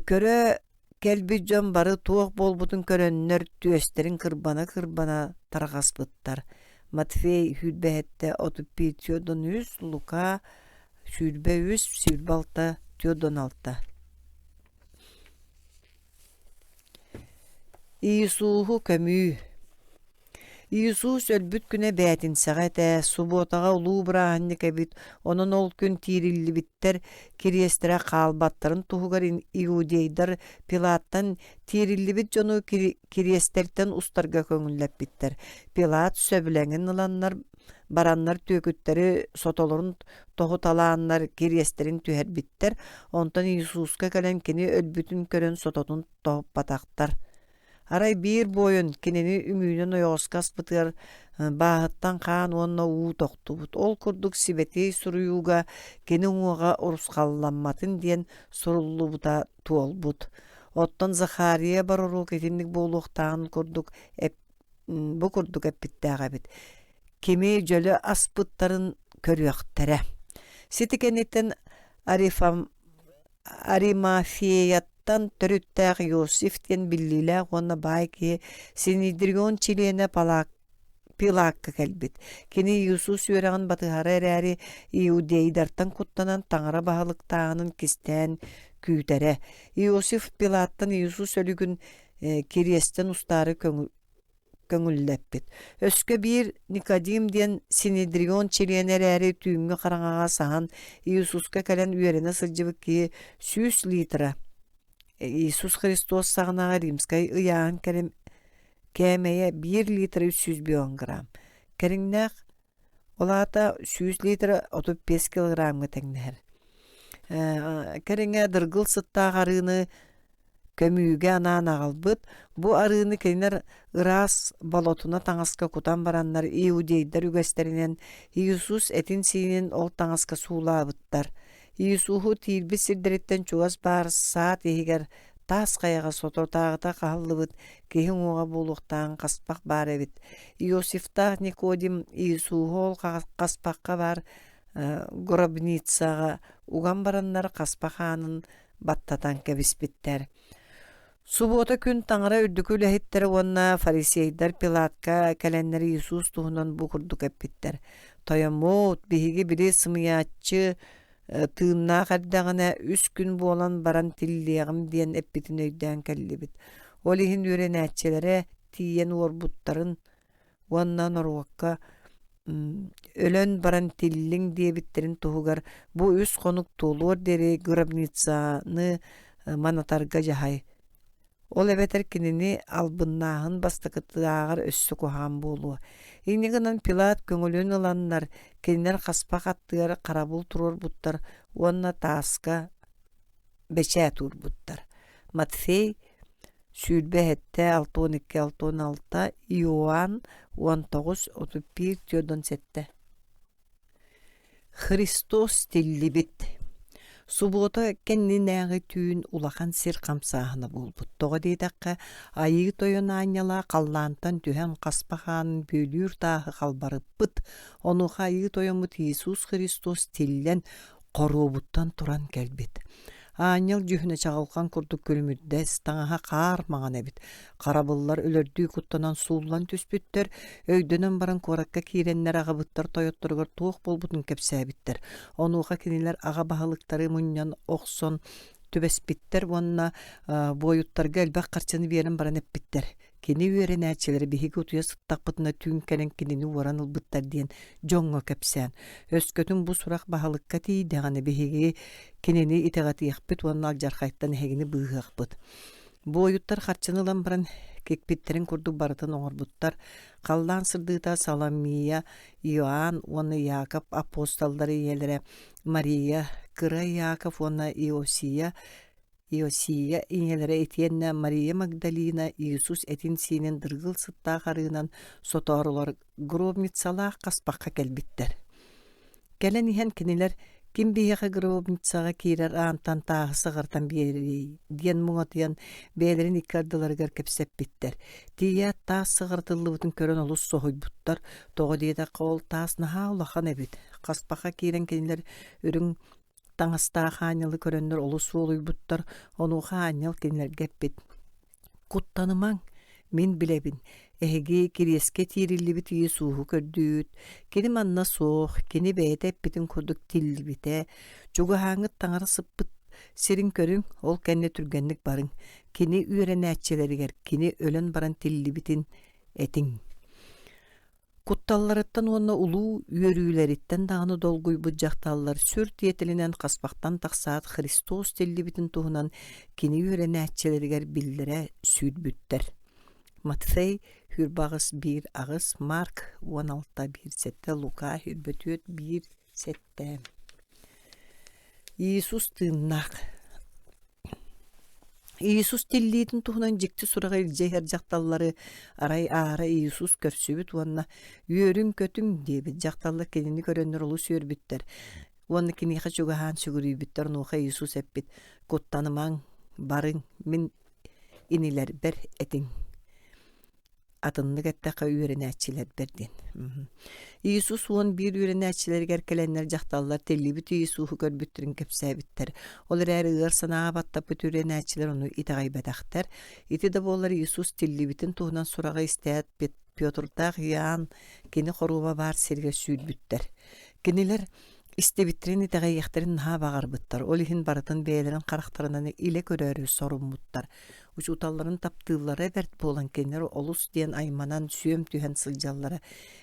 Köre kelbi jon barı tuğuk bolbutun körönler tüösterin kırbana targasbıttar. Matfey hülbehette 31 tiyodon 100, Luka hülbe 100, sülbalta tiyodon 6. Iisuhu kömüğü. Iisus ölbüt güne bätin sağa subotaga uluu bırahanny kebit. Onun ol gün tirilli bitter kirestere qalbattарын tuhugar Iudeydar Pilattan tirilli bit jonu kiresterten ustarga köngüllep bitter. Pilat söbüleŋin ılanlar baranlar tökütteri sotolorun tohu talaanlar kiriyesterin tüherbitter. Ondan Isuska kalen kini ölbütün körön sototun tohup bataktar. Aray bir boyun kinini ümüyden oyoskas bıtır bahattan kaan onna uu toktubut. Ol kurduk sibeti suruyuga kini uğa uruskallanmatın diyen sorullu buta tuolbut. Ottan Zakariya baroruk etinlik boğuluqtağın kurduk bu kurduk eppittəğə bit. Kimi jölü aspıtların körüyöqtere. Sitikenetten Arimafiyattan törüttəğ Yosiften billilä ona bay ki Sinidiryon çilene pilakka kelbit. Kini Yusus yörəğin batıhara erəri Iudeydartan kuttanan tağara bahalıktağının kisten kütere. Yosif Pilattan Yusus ölügün kiriesten ustarı köngülleppit. Öskö bir Nikodim diyen Sinedrion çeliyenereri tüyümü karangağa sahan Yususka kalen üyerine sılcıbık ki 100 litre. Isus Hristos sağınağa rimskay ıyağın kemeye 1 litre 300 biyon gram. Kerinnek olata 100 litre 35 kilogramı tenler. Keringe dırgıl sıtta garını kömüge anan ağalbıt. Bu arığını kendiler Iras balotuna tangaska kutan baranlar Iudeyder ügesterinden Yusus etin sinin ol tangaska suulabıttar. Yusuhu tilbi sirdiretten çugas bar saat ehiger tas kayaga sotor tağıta qahallıbıt kehin oğa buluqtan qaspaq bar ebit. Yosifta Nikodim Yusuhu ol qaspaqqa bar Grobnitsaga ugan baranlar qaspaqanın battatan kebispitler. Subota gün tangara ürdükü lehitleri onna fariseyder Pilatka kalenleri Yusus tuhunan bu kurduk eppitter. Toyamot bihigi biri sımıyatçı tığınna kaddağına 3 gün bu olan baran tilliyağım diyen eppitin öyden kellibit. Olihin ürenetçilere tiyen orbutların ondan orvakka ölen baran tillin diye bitterin tuhugar bu üst konuk tuğulur deri Grabnitsa'nı manatarga jahay. Ol ebeter kinini albınnağın bastıkıtığır össü kuhan bolu. İniginin Pilat köngülün olanlar kinler kaspak attığı karabul turur buttar. Onna taska beçe tur buttar. Matfey sülbe hette 6-12-6-16 Ioan 19-31 tiyodon sette. Hristos tillibit. Subota kenninäği tüün ulakan sir kamsahını bulbut. Toğa deydakka ayı toyon anyala kallantan tühen kaspahanın bölür dağı kalbarıppıt. Onu ayı toyomut Yesus Hristos tillen korubuttan turan kelbit. Anyal jühüne çağılkan kurduk kölümüddes taŋaha qar magan ebit. Karabıllar ölördüğü kuttanan suullan tüspütter. Öydönen baran korakka kirenler ağabıttar toyottorgar tuğ bolbutun kepsäbittir. Onuğa kiniler ağa bahalıktarı munyan oqson tübesbittir. Onna boyuttarga elbaq qarçanı beren baran epbittir. Kini üyeren äçeleri bihigi utuya sıttaqpıtına tüün kenen kinini varan ılbıttar diyen jonga kepsän. Öskötün bu surak bahalıkka tiýdäňi bihigi kinini iteğati ýakpyt onna aljarhayttan hegini bıýakpyt. Bu oyuttar harçanylan baran kekpitlerin kurdu barıtın oňorbuttar. Kallan sırdıta Salamiya, Ioan, onna Yakap apostolları ýelere Maria, Kıra Yakap, onna Iosiya iňelere etienne Maria Magdalena, Yesus etin sinin dırgıl sıtta garınan sotorular Grobnitsalar kaspakka kelbitler. Gelen ihan kiniler kim biyaga Grobnitsaga kirer antan tağı sığırtan beri diyen muğatiyan beylerin ikardılar gerkepsep bitler. Diya tağı sığırtıllıbıtın körön olus sohuybuttar. Toğu deyda qol tağı naha ulakan ebit. Kaspakka kiren kiniler ürün taŋasta hañalı körönler olus oluybuttar. Onu hañal kiniler geppit. Kuttanımaŋ min bilebin. Ehegi kirieske tirillibit Yesuhu kördüt. Kini manna soğuk, kini beyte bitin kurduk tillibite. Çogu haňyt taŋara sıppıt serin körün ol kenne türgenlik barın. Kini ürenäççeleriger, kini ölen baran tillibitin etin. Kuttallarıttan onna ulu üyörüleritten dağını dolguy bucaktallar sürt yetilinen kaspaktan taksaat Hristos tillibitin tuhunan kini ürenäççeleriger billere südbütter. Matfey Hürbağız 1 ağız, Mark 16 1 sette, Luka hürbötüöt 1 sette. Иисус тыыннаах. Иисус тиллиитин туһунан жикти сураға илжейер жакталлары арай аара Иисус көрсүбүт уонна үөрүң көтүң диэбит жакталлар кенини көрөннөр олу сүйөрбүттер. Уонна киниха чугаһаан сүгүрүйбүттер нууха Иисус эппит. Куттанымаң барың мин инилер бер этиң. Атыннык эттака үйренәчилер бердин. Иисус уон бир үйренәчилергер келеннер жакталлар теллибит Иисусу көрбүттүрүн кепсәбиттер. Олар әрі ығыр санаға баттапыт үйренәчилер onu итағайбадақтар. Ити да болар Иисус теллибитин туғынан сураға истәят Пётрдақ яан кені хоруба бар серге сүйдбүттер. Кенелер истебиттерин итағай яқтарын наға бағарбыттар. Олихин барытын бәйлерін қарақтарынан иле көрөрі соруммуттар. Учуталларын таптыылары бәрт болан кенер олус диен айманан сүйем түйен сылжаллары.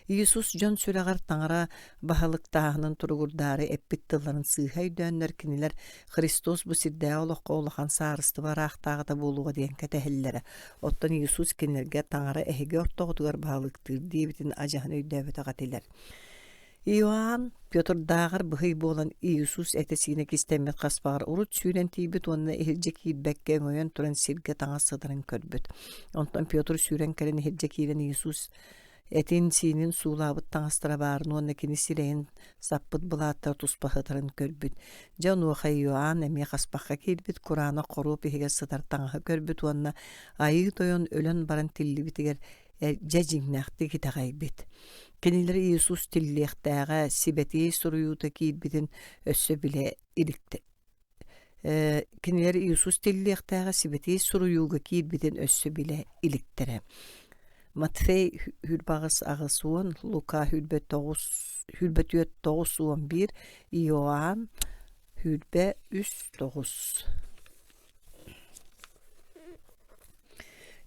Иисус жон сүрәғар таңара бағалықтағының тұрғырдары әппіттіларын сыйхай дөннер кенелер Христос бұ сирдәе олыққа олыған сарысты бар ақтағыда болуға дейін кәтәхіллері. Оттан Иисус кенерге таңара әхеге ортоғытығар бағалықтыр дейбітін ажағын өйдәбіті қателер. Иоанн Петр дағыр бұхый болан Иисус әтесіне кестемет қаспағыр ұрыт сүйрен тейбіт онына эхілже кейдбәкке өйен тұрын сирге таңа сыдырын көрбіт. Онтан Петр сүйрен кәрін эхілже кейден Иисус әтен синин суулабыт таңастыра барын онына кені сирейін саппыт бұлаттар тұспақытырын көрбіт. Жан уаха Иоанн әме қаспаққа келбіт, Құраны қоруп ехеге сыдар таңаға көрбіт онына айы тойын өлін барын тілі бітігер жәжіңнәқті кетағай бет. Кенелер Иисус тиллиэхтээҕэ сибэтии суруйуута киирбитин өссө биле иликти. Кенелер Иисус тиллиэхтээҕэ сибэтии суруйууга киирбитин өссө биле иликтере. Матфей хүрбағыс ағысуын, Лука хүрбөтүөт 9:11, Иоанн хүрбе 3:9.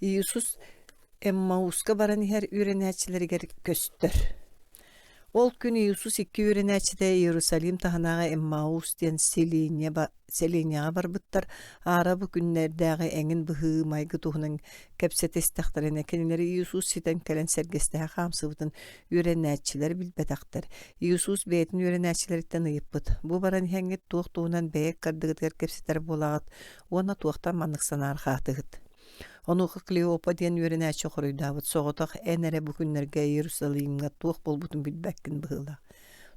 Иисус Эммауска баран ихер үйренәчилергер көстөр. Ол күн Иисус 2 үйренәчиде Иерусалим таханага Эммаус ден селенияға барбыттар. Ара бу күннердәге эңин быһы майгы туһунан кепсетестәхтәренә кенеләре Иисус ситен кәлән сәргестәге хамсыбытын үйренәчилер билбәтәхтәр. Иисус бәйтен үйренәчиләрдән ыйыппыт. Бу баран хәңгет тух туһунан бәйек кардыгытыр кепсетер булагат. Уна тухтан маныксанар хатыгыт. Онуғы Клеопа ден үйренәчі құрыйдабыт. Соғытақ әнәрі бүкінлерге Иерусалимға туық болбутын білбәккін бұғыла.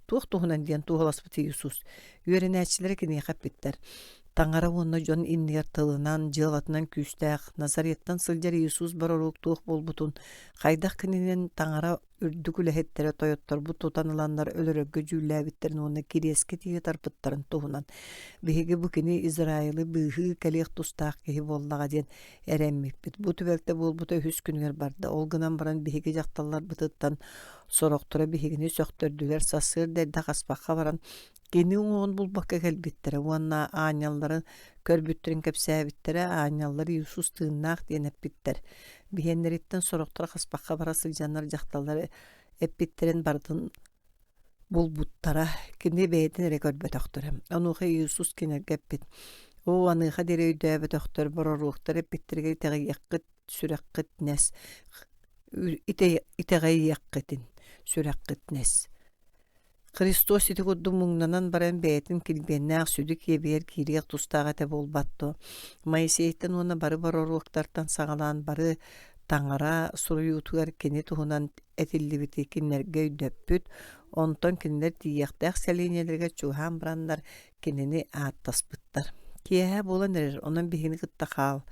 Туық туғынан ден туғыласпыт Иисус. Үйренәчілері кене қаппеттер. Таңара онна жон иннер тылынан, жылатынан күстәқ, Назареттан сылжар Иисус барарук туық болбутын. Қайдақ кененен таңара үрдік үләхеттері тойоттар бұт тұтаныланлар өлірөгі жүләбіттерін оны кереске тегі тарпыттарын туғынан. Беге бүкіне Израилы бұғы кәлеқ тұстақ кеге боллаға ден әрәммекпет. Бұ түбәлті болбута хүс күнгер барды. Олғынан баран беге жақталар бұтыттан сорақтыра бегені сөқтөрділер сасыр дәрді қаспаққа баран. Кені оғын бұлбаққа кәлбеттері, оғынна аňалларын көрбүттірін кәпсәбеттері, аňаллар Иисус тыыннақ ден әппеттер. Бihеннереттен сорақтыра қаспаққа барасыл жанар жақталары әппеттерін бардын бұлбуттара, кені бәйден әрі көрбет оқтыры. Онуға Иисус кенерге әппет. О, аныға дере өйдөбет оқтыр, бұраруқтар әппеттерге итеғай яққыт, сүрәққыт нәс. Итеғай яққытын, сүрәққыт нәс. Христос ити кудду муңнанан баран бәйтін килбеннәқ сүдік ебер кириек тустаға тәбі олбатты. Майсейттен оны бары оруқтартан сағалан бары таңара суруютугар кені туғынан әтілі біті кенерге өйдөппүт. Онтон кенелер тиектәқ сәлейнелерге чуған бұрандар кенені аттаспыттар. Кияға болан әрер, онан бігіні қытта қал.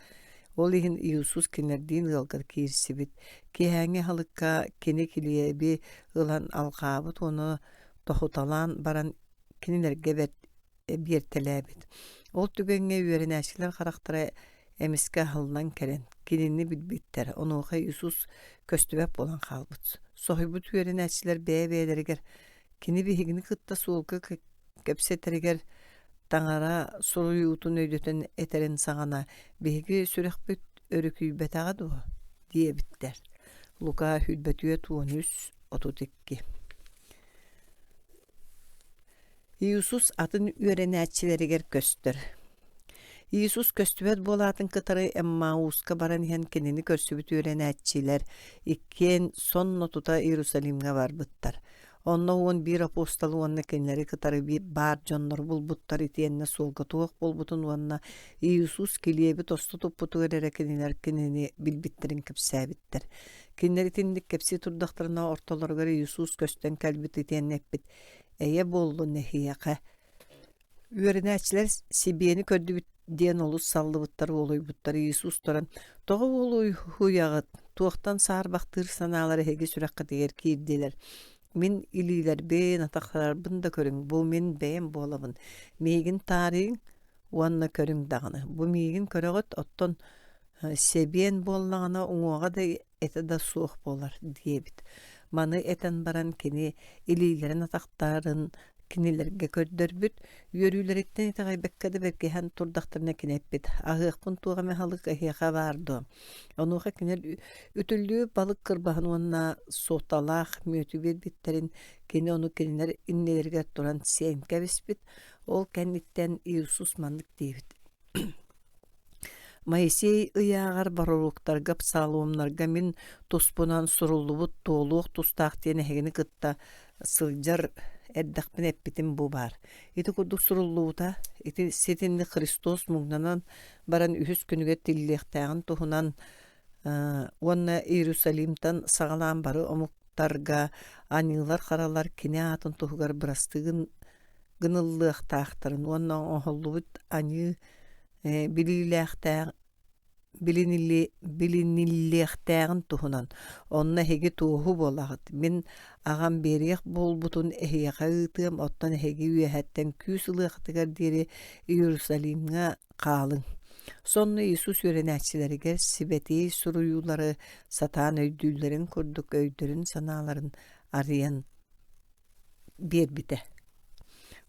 Ол егін Иисус кенерден ғылғыр кейірсі біт. Кияңе халыққа кені келебі ғылан алғабыт, оны тохуталан баран кинилерге бертелебит. Ол түгенге үйренәчилер характары эмиске халынан керен. Кинини билбиттер. Онуға Иисус көстүбәп болан қалбыт. Сохибут үйренәчилер бәйбәйлергер. Кини бігіні қытта суылғы кепсетерігер таңара суруютун өйдөтен этерин саңана беги сүрәхбет өрүкүйбет агады дие биттер. Лука хүлбәтүе 13:32. Иисус атын үйренәчилеригер көстөр. Иисус көстүбет болатын кытары Эммауска баран иһэн кинини көрсүбүт үөрэнээччилэр иккен сонно тута Иерусалимга барбыттар. Онно уон бир апостол уонна кеннери кытары бар дьоннор булбуттар итиэнне суолга туох болбутун уонна Иисус килиэби тосту туппутугар эре кинилер кинини билбиттерин кепсээбиттер. Киннери тинник кепси турдахтарына ортолоргар Иисус көстөн кэлбит итиэннеппит. Эйе боллу нехияка. Үөрэнээчилэр сибиэни көрдүбүт диэн олус саллыбыттар олойбуттар Иисус торан тоҕо олой хуягыт туохтан саарбахтыыр санаалары heги сүрэххэ тигэр киирдилэр. Мин илилер бээн атахтарбын да көрүң. Бу мин бээн буолабын. Миигин таарыың уанна көрүң даганы. Бу миигин көрөгөт оттон себиэн буоллагана уҥуоҕа да эте да суох болар диэбит. Маны этен баран кини илилерин атахтарын кинилерге көрдөрбүт, үөрүүлэриттен итаҕайбеккады беркеһэн турдахтарына кинеппит. Аһыахпын туоҕа мэһалык эһиэхэ баардо. Онуоха кинер үтүллүү балык кырбаһын уонна суоталаах мүөтү биэрбиттерин кини ону кинилер иннелерге туран сиэн кэбиспит. Ол кэнниттен Иисус маннык диэбит. Моисей ыяағар бароруктарга псалуомнарга мин туспунан суруллубут тоолуох тустаах тиэн эһигини кытта сылдьар эрдэхпин эппитин бу бар. Ити курдук суруллуута, ити сетинни Христос мугнанан баран үһүс күнүгө тиллиэхтээҕин туһунан уонна Иерусалимтан саҕалаан бары омуктарга аньыылар харалар кини аатын туһугар бырастыгын гыныллыахтаахтарын уонна оһоллубут аньыы билиниллиэхтээҕин туһунан онна эһиги туоһу буолагыт. Мин аҕам биэриэх буолбутун эһиэхэ ыытыам оттон эһиги үөһэттэн күүс ылыахтыгар диэри Иерусалимга хаалыҥ. Сонно Иисус үөрэнээччилэригэр сибэтии суруйуулары сатаан өйдүүлэрин курдук өйдөрүн санааларын арыйан биэрбитэ.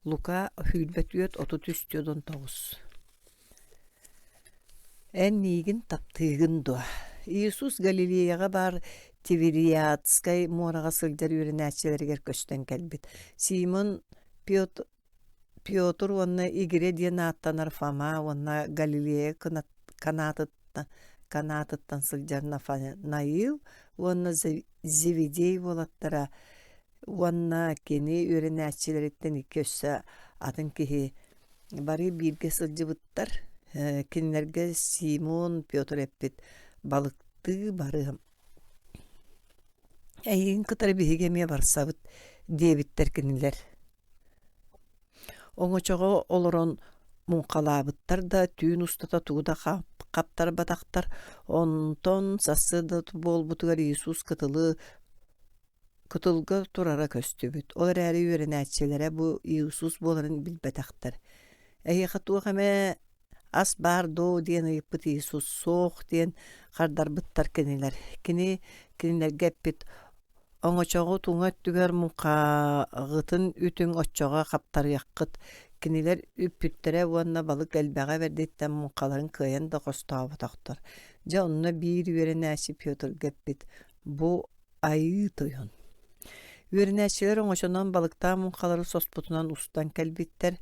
Лука хүлбэтүөт 33:9. Эн нигин таптыгын дуа. Иисус Галилеяга бар Тивериадскай муораға сылдьар үөрэнээччилэригэр көстөн кэлбит. Симон Пётр уонна игире диэн ааттанар Фома уонна Галилея канаатыттан сылдьар Нафанаил уонна Зеведей буолаттара уонна кини үөрэнээччилэриттэн икки өссө атын киһи бары бииргэ сылдьыбыттар. Кинилерге Симон Пётр эппит балыкты барыам. Эйин кытары биһигемие барсабыт диэбиттер кинилер. Оҥочоҕо олорон муҥхалаабыттар да түүн устата тууда каптар батахтар. Онтон сасы да буолбутугар Иисус кытылга турара көстүбүт. Ол эрээри үөрэнээччилэрэ бу Иисус буоларын билбэтахтар. Эйиэхэ туох ас бар доо диэн ыйыппыт Иисус соох диэн хардарбыттар кинилер. Кинилерге эппит оҥочоҕу туҥа өттүгэр муҥхаагытын үтүң оччоҕо хаптарыаххыт. Кинилер үппүттерэ уонна балык элбэҕэ бердиттэн муҥхаларын кыайан да хостообутахтар. Дьа онно биир үөрэнээчи Пётр гэппит бу айыы тойон. Үөрэнээчилэр оҥочонон балыктаа муҥхалары соспутунан устан кэлбиттер.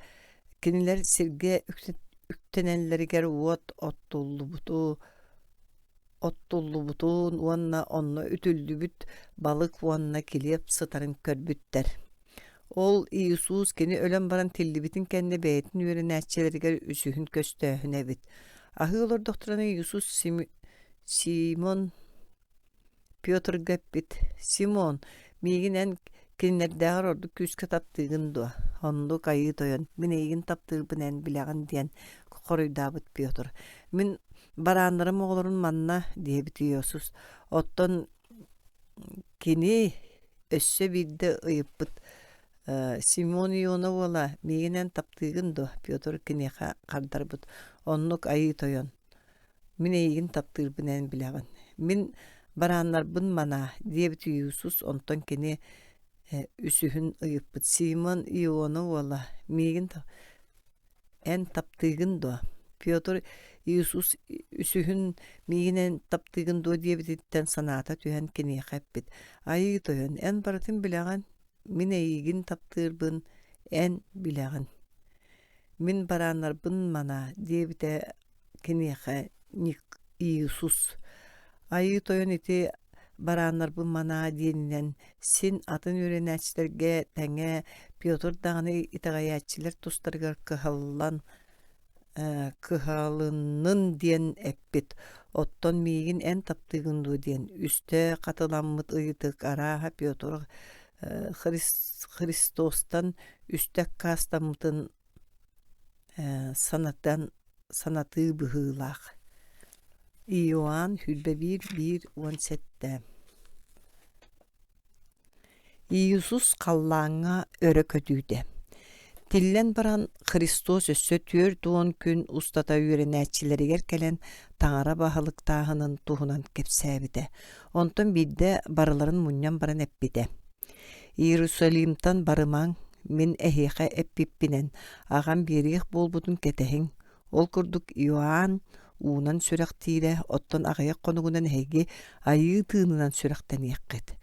Кинилер сиргэ үктенеллеригер уот оттуллубутун уонна онно үтүллүбүт балык уонна килиэп сытарын көрбүттер. Ол Иисус кини өлөн баран тиллибитин кэнне бэйэтин үөрэнээччилэригер үсүһүн көстөөһүн эбит. Аһыы олордохторона Иисус Симон Пётр гэппит. Симон, миигин эн кинилердээҕэр орду күүскэ таптыыгын дуа. Онду кайыы тойон. Мин эйигин таптыырбын эн билэҕин диэн хоруйдаабыт Пётр. Мин барааннарым оҕолорун манна диэбит Иисус. Оттон кини өссө биирдэ ыйыппыт. Симон Иона уола миигинэн таптыыгын дуа. Пётр киниэхэ хардарбыт. Оннук айыы тойон. Мин эйигин таптыырбын эн билэҕин. Мин барааннарбын мана диэбит Иисус. Онтон кини үсүһүн ыйыппыт. Симон Иона уола миигин эн таптыыгын дуа. Пётр Иисус үсүһүн миигинэн таптыыгын дуа диэбититтэн санаата түһэн киниэхэ эппит. Айыы тойон. Эн барытын билэҕин. Мин эйигин таптыырбын эн билэҕин. Min baranarbın mana debite kinihe nik Iisus. Ayı toyon iti baranarbın mana diyenilen sin atın öğrençlerge tenge Piotr dağını itagayatçiler tustargar kıhalının diyen eppit. Otton migin en taptığındu diyen. Üste katılanmıt ıyıtık araha Piotr Hristos'tan üste kastamıtın sanatı bıhılak. İyoan Hülbe 1:17. İyisus kallağına örö kötüydü. Tillen baran Hristos össö tür doğun gün ustata öğrenäçileri gerkelen taňara bahalyk tağının tuhunan kepsäbide. Ondan bidde barıların munyan baran eppide. Yerusalimtan barıman min ehiqe eppippinen ağam berih bolbutun ketehin. Ol kurduk Ioan unan sürektiyle ottan ağayak konugunan hegi ayı tığınınan sürekten yakkit.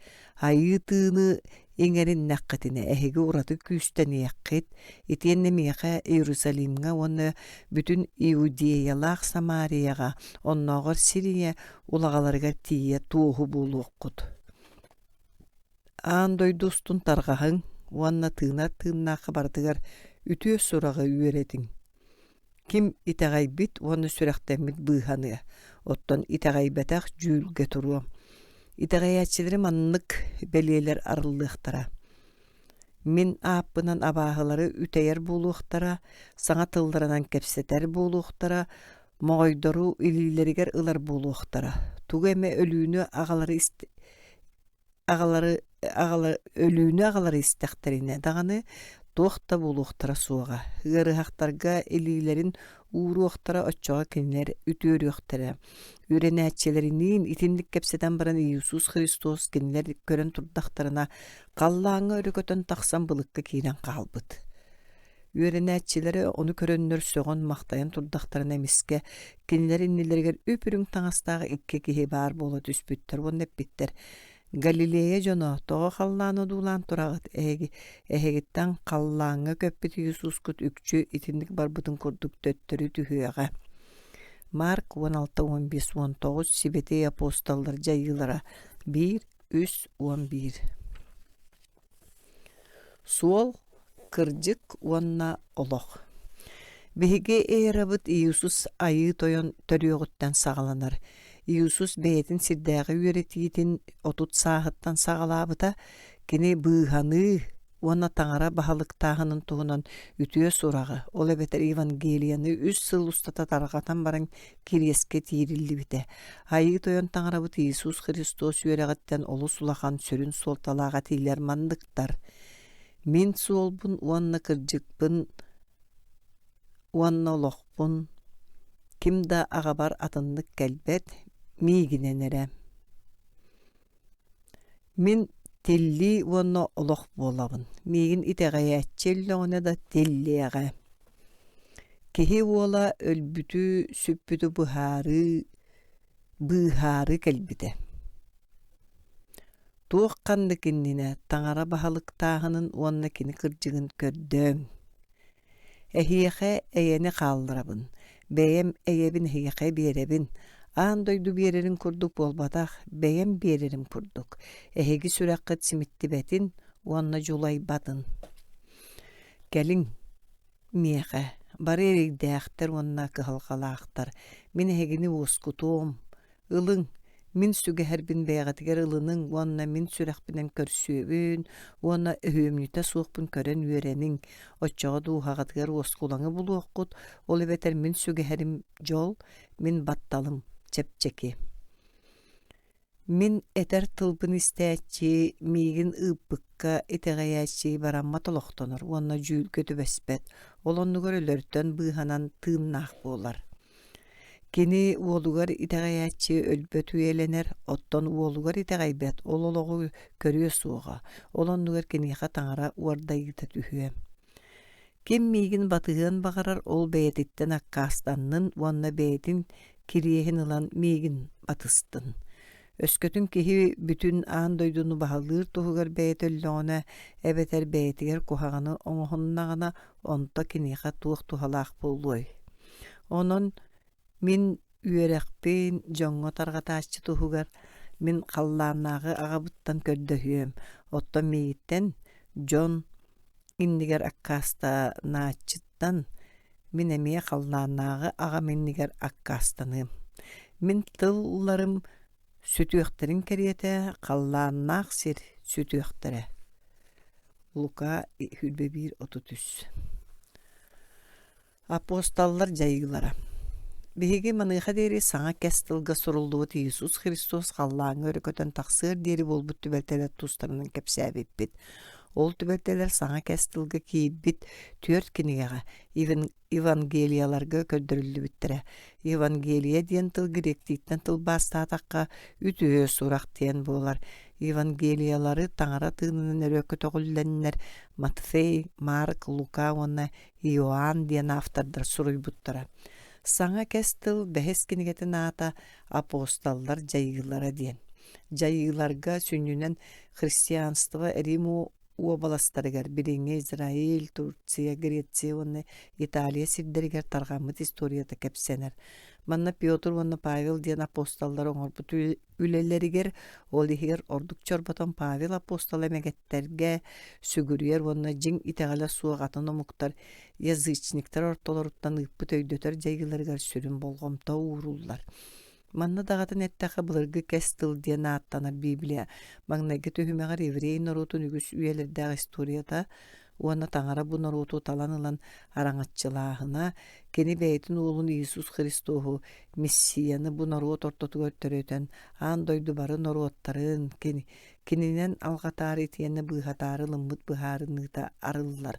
Ayı tığını eňerin naqqatine ehegi uratı küsten yakkit. Itiennemiyaqa Yerusalimga onu bütün Iudiyalar Samariyaga onnoğor Siriya ulagalarga tiye tuğu buluqqut. Andoy dostun targahın Wanna tığına xabardıgar ütüö surağı üeretin. Kim itagaybit wanna sürektemit bıhanı. Ottan itagaybetak jül geturu. Itagayatçileri manlık belyeler arıllıqtara. Min aapınan abahıları üteyer buluqtara, sana tıldıranan kepseter buluqtara, moğoydoru ilileriger ılar buluqtara. Tugeme ölüünü ağaları istekterine dağını toqta buluqtara suğa. Gırıhaqtarga ililerin uğruqtara açağa kinler ütüörüqtara. Ürenäççilerinin itinlik kepseden baran Iisus Hristos kinler kören turdaqtarına qallağına örökötön taqsan bılıqqa kinen qalbıt. Ürenäççileri onu körönнөр söğün maqtayan turdaqtarına miske kinler innilerger öpürün taŋastağı ikke kihi bar bola tüspütter wonnep bitter. Galileya jono toğa xallağına dulan turağıt ehegitten qallağına köppit Iisus kut ükçü itinlik barbıtın kurduk töttörü tühüyağa. Mark 16:15-19 Sibete apostollarca yıllara 1:3-11. Suol kırcık onna oloq. Behige erabıt Iisus ayı toyon törüyoğuttan sağlanar. Iisus beytin sirdägi üretiytin otut sahıttan sağalabıta kini bıhanı onna taňara bahalyk tağının tuğunan ütüö surağı. Ola beter evangeliýany 3 syl ustata targatan baran kirieske tirildi bite. Ayı toyon taňara bu Iisus Hristos üeregattan olu sulahan sürün sol talaga tiler mandyktar. Min suolbun onna kırjykbın onna oloqbun. Kimda agabar atınlık kelbet miginenere. Min telli onna oloq bolabın. Migin itegayatçelli ona da telliyaga. Kehi ola ölbütü süppütü bıharı kelbite. Tuğkandı kinnine taňara bahalyk tağının onna kini kırjygyn kördüm. Ehiyeqe eyeni qaldırabın. Beyem eyebin hiyeqe berebin. Andoydu bererin kurduk bolbadak, beyem bererim kurduk. Ehegi süreqqet simitti betin, onna julay batın. Gelin, miyeqe, bari erigdäqter onna kıhalqalaqtar. Min ehegini oskutum. Ilın, min süge herbin beğatiger ılının, onna min süreqbinen körsübün, onna öhümnüte suqbun kören üerenin. Oçağa duhaqatiger oskulaŋı buluqut, olu beter min süge herim jol, min battalım. Çepçeki. Min eter tılbın istäçi migin ıppıkka etegayatçı baramma toloqtonur. Onna jül kötü besbet. Olonnu görülörtön bıhanan tığımnaq bolar. Kini uolugar etegayatçı ölböt üyelener. Otton uolugar etegaybet. Olologu körüö suğa. Olonnugar kiniqa taňara uarda yita tühüe. Kim migin batıgın bagarar ol beyetitten akkastannın. Onna beyetin kiriyehin ılan migin batыстın. Öskөtün kihi bütün an doydunu bahalır tuhugar beytöllöğüne ebeter beytiger kuhağını oňohunnağına onta kiniha tuğ tuhalaq bolluy. Onun min üyerekpin joňňo targataççı tuhugar min qallaanağı agabıttan kördöhüyem. Otta meyitten John inniger akkasta naççıttan min emeye qallaanağı aga minniger akkastanım. Min tıllarım sütüyökterin keriyete qallaannaq sir sütüyöktere. Luka 1:33. Apostollar jayılara. Bihigi manıha deri sağa kestılga sorulduğut Yesus Hristos qallaaňy örkötön taqsır deri bolbut tübelteler tustарынан kepsäbipbit. Ol tübelteler sağa kestılga kiýbit 4 kinigaga evangeliyalarga kördürüldübittere. Evangeliya diýen tyl grek diýten tyl bastataqqa ütüö surak diýen bolar. Evangeliyalary taňara tynynyň örökö tögüllenler Matfey, Mark, Luka onna Ioan diýen awtarlar suruýbuttara. Saňa kestil beheskinigete nata apostollar jayılara diýen. Jayılarga sünnünen hristianstyga erimu obalastarıgar biriňe Izrail, Turkiýa, Gretsiýa onna Italiýa sirderiger targamyt historiýada kepsener. Manna Piotr onna Pavel diýen apostollar oňorput üleleriger ol iher orduk çorbaton Pavel apostol emegetterge sügürýär onna jiň itegala suwagatyny muktar ýazıçnikler ortalarutdan ıppıt öýdöter jaygylarga sürün bolgomta uğrullar. Manna dağatın ettaka bılırgı kestil diýen attanar Bibliýa. Maňnagy töhümeger Evrey narutun ügüs üýelerdägi historiýada ona taňara bu narutu talanılan araňatçylagyna keni beýtin ulun Yesus Hristosu Messiýany bu narut ortaty götürýän an doýdu bary narutlaryň keninen algatary etiýeni bıhatary lymyt bıharynyda aryllar.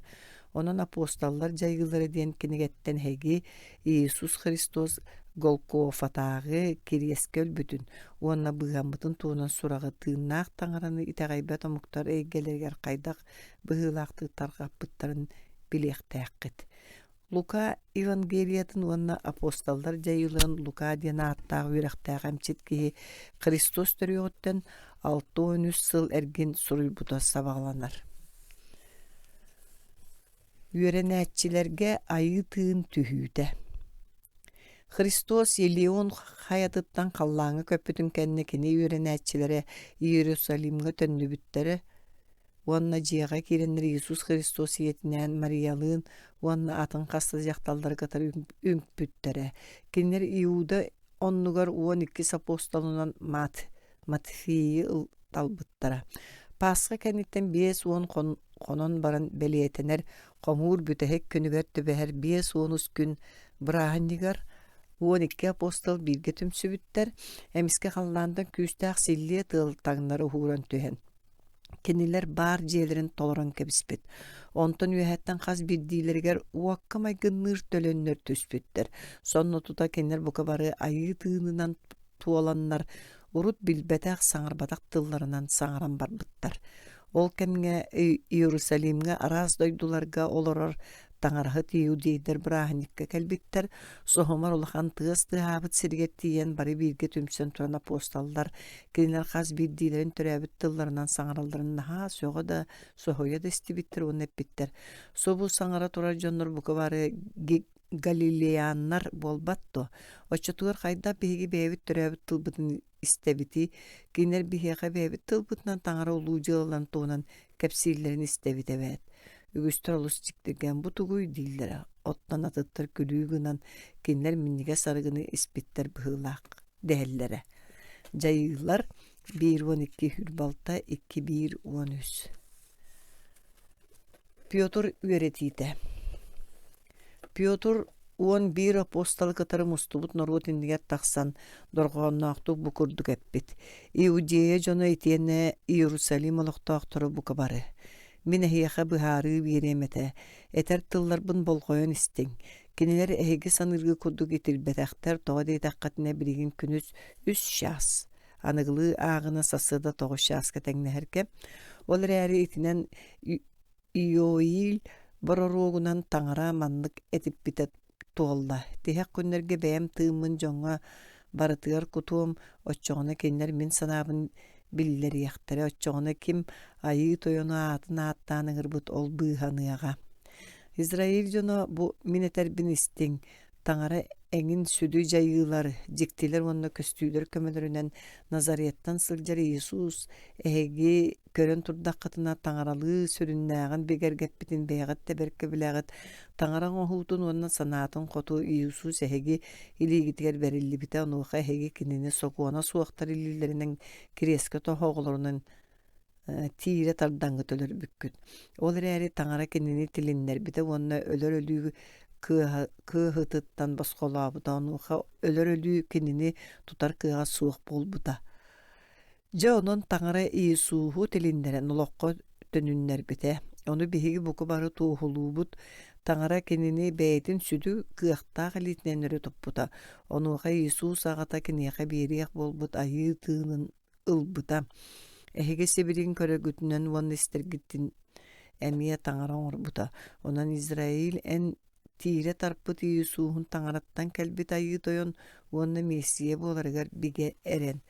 Onun apostollar jaygyları diýen kinigetten hegi Yesus Hristos Golgofatagy kireskel bütün. Onna bıgamytyn tuğunan suraga tığnaq taňarany itagaybat omuktar eýgelerger qaydak bıhylaqty targapytlaryň bilektäkit. Luka evangeliýatyn onna apostollar jayılan Luka diýen attagy ürektäki emçitki Kristos törýogutdan 6-13 syl ergin suruýbuta sabaglanar. Ürenäççilerge ayı tığın tühüde. Hristos Elion hayatıttan qallaaňy köpütün kennekini ürenäççilere Ýerusalimge tönnübütleri onna jiýaga kirenler Yesus Hristos ýetinen Mariýalyň onna atyn kasty jakdallar gatar üňpüttere. Kinler Iuda onnugar 12 apostolundan Matfeýi talbyttara. Pasga kenitten 5-10 konon baran belietener komur bütehek künüger tübeher 5-10 gün brahandigar 12 apostol birge tümsübütter emiske qallandan küstaq silliye tıl tagnary huran tühen. Keniler bar jelerin toloran kebispet. Onton üyetten qaz bildilerger uakkamay gınnır tölönler tüspütter. Sonnotuda kenler bu kabары ayı tığınından tuolanlar urut bilbetak saňarbatak tıllarынан saňaran barbıttar. Ol kemge Ýerusalimge araz doýdularga olarar taňarahat Ýudiýler brahanikka kelbikler sohomar ulahan tığısty habyt sirget diýen bary birge tümsen turan apostollar kinler qaz bildilerin töräbit tıllarынан saňaraldyryny ha soga da sohoya da istibitler onu epitler. So bu saňara turar jonlar bu kabary Galileanlar bolbatto. Oçutur qayda begi bebit töräbit tılbytyny istebiti kinler biheqa bebit tılbytyndan taňara ulujalan tonan kapsillerini istebit evet. Ügüstrolus çikdirgen bu tuguy dillere. Ottan atıttır külüğünan kinler minnige sarıgını ispitler bıhılaq dehellere. Jayılar 1-12 Hürbalta 2-1-13. Piotr üretiyde. Piotr 11 apostol katarı mustubut narut indiger taqsan dorgoonnaqtu bukurduk eppit. Iudiýa jona etienne Ýerusalim olaqtaqtırı bu kabary. Mine hiyaqa bıhary biremete. Eter tıllar bun bolgoyon isteň. Kiniler ehegi sanırgı kudu getirbetäkter toğa deýtaqqatyna birigin күнүс 3 şahs. Anıglı ağına sasıda 9 şahska teňneherke. Olar äri itinen Ioil bararogunan taňara manlyk etip bitet tuğalla. Tehek günlerge bäm tığımın joňa барытыгар кутуум оччоҕуна кинилэр мин санаабын биллэрийэхтэрэ оччоҕуна ким айыы тойону аатын ааттааныгырбыт ол быыһаныаҕа. Израиль дьоно бу мин этэрбин истиҥ таҥара эҥин сүдүү дьайыылар дьиктилэр уонна көстүүлөр көмөлөрүнэн Назареттан сылдьар Иисус эһиги көрөн турдаххытына таҥаралыы сүрүннээҕин бигэргэппитин бэйэҕит тэбэркэ билээҕит таҥараҥ оһуутун уонна санаатын хоту Иисус эһиги илиигитигэр бэриллибитэ онуоха эһиги кинини сокуона суохтар илиилэринэн кириэскэ тоһооҕолорунан тиире тардаҥҥы төлөрбүккүт. Ол эрээри таҥара кинини тилиннэрбитэ уонна өлөр өлүү кыаһытыттан босхолообута онуоха өлөр өлүү кинини тутар кыаҕа суох буолбута. Дьэ онон таҥара Иисууху тилиннэрэн олоххо төнүннэрбитэ. Ону биһиги буку бары туухулуубут таҥара кинини бэйэтин сүдүү кыахтаах илиитинэн өрө туппута. Онуоха Иисус аҕата киниэхэ биэриэх буолбут айыы тыынын ылбыта. Эһиги сибирин көрөгүтүнэн уонна истэргиттин эмиэ таҥара оҥорбута. Онон Израиль эн тиире тарпыт Иисуухун таҥараттан кэлбит айыы тойон уонна Мессия буоларыгар биге эрен.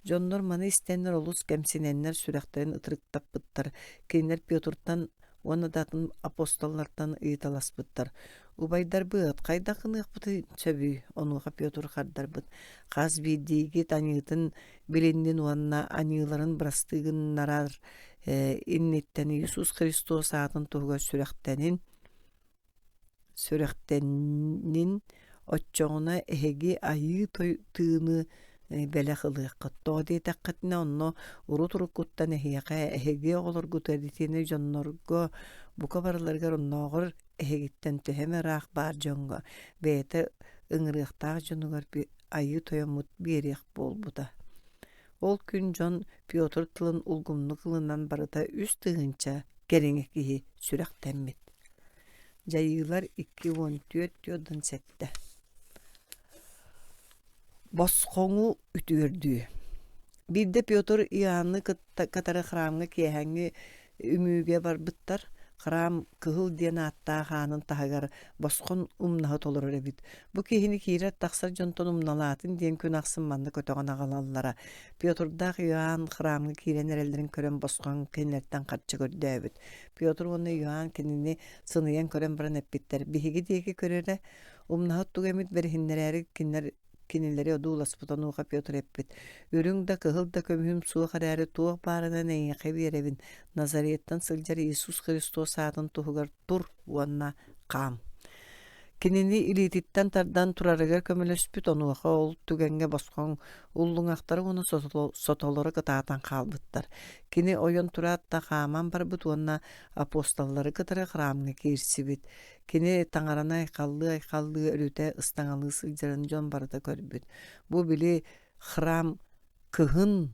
Дьоннор маны истэннэр олус кэмсинэннэр сүрэхтэрин ытырыктаппыттар. Кинилэр Пётртан уонна датын апостоллартан ыйталаспыттар. Убайдар быат хайда кыныахпыты сөбүй онуха Пётр хардарбыт. Хас биддиги таниытын билиндин уонна аньыыларын брастыгыннарар инниттен Иисус Христос аатын туһуга сүрэхтэннин оччоҕуна эһиги айыы тыыны бэлэ хылыаххыт. Тоҕо онно урут уруккуттан эһиэхэ эһиги оҕолоргут эдитини дьоннорго бука барыларыгар онноҕор эһигиттэн төһэмэраах баар дьоҥҥо бэйэтэ ыҥырыахтаах дьонугар айыы тойоммут биэриэх буолбута. Ол күн дьон Пётр тылын улгумну кылынан барыта үс тыһынча кэриҥэ киһи сүрэхтэммит. Дьайыылар 2:14 тиодон сэтте. Босхоҥу үтүөрдүү. Бирде Пётр Иоанны катары храмга киэһэҥҥи үмүүгэ барбыттар. Храм кыһыл диэн ааттаахаанын таһыгар босхон умнаһы толорор эбит. Бу киһини киирэр тахсар дьонтон умналаатын диэн күн ахсын манна көтөҕөн аҕалаллара. Пётрдаах Иоанн храмга киирэн эрэллэрин көрөн босхон кинилэртэн харчы көрдөөбүт. Пётр уонна Иоанн кинини сыныйан көрөн баран эппиттэр. Биһиги диэки көрөрэ умнаһы тугэмит бериһиннэрээри кинилэри одууласпыт онуоха Пётр эппит. Үрүҥ да кыһыл да көмүһүм суох эрээри туох баарынан эйиэхэ биэрэбин Назареттан сылдьар Иисус Христос аатын туһугар тур уонна хаам. Кинини илиититтэн тардан турарыгар көмөлөспүт онуоха ол түгэҥҥэ босхоҥ уллуҥахтары уну сотолору кытаатан хаалбыттар. Кини ойон тураатта хааман барбыт уонна апостоллары кытары храмга киирсибит. Кини таҥарана айхаллыы өрүтэ ыстаҥалыы сылдьарын дьон барыта көрбүт. Бу били храм кыһыл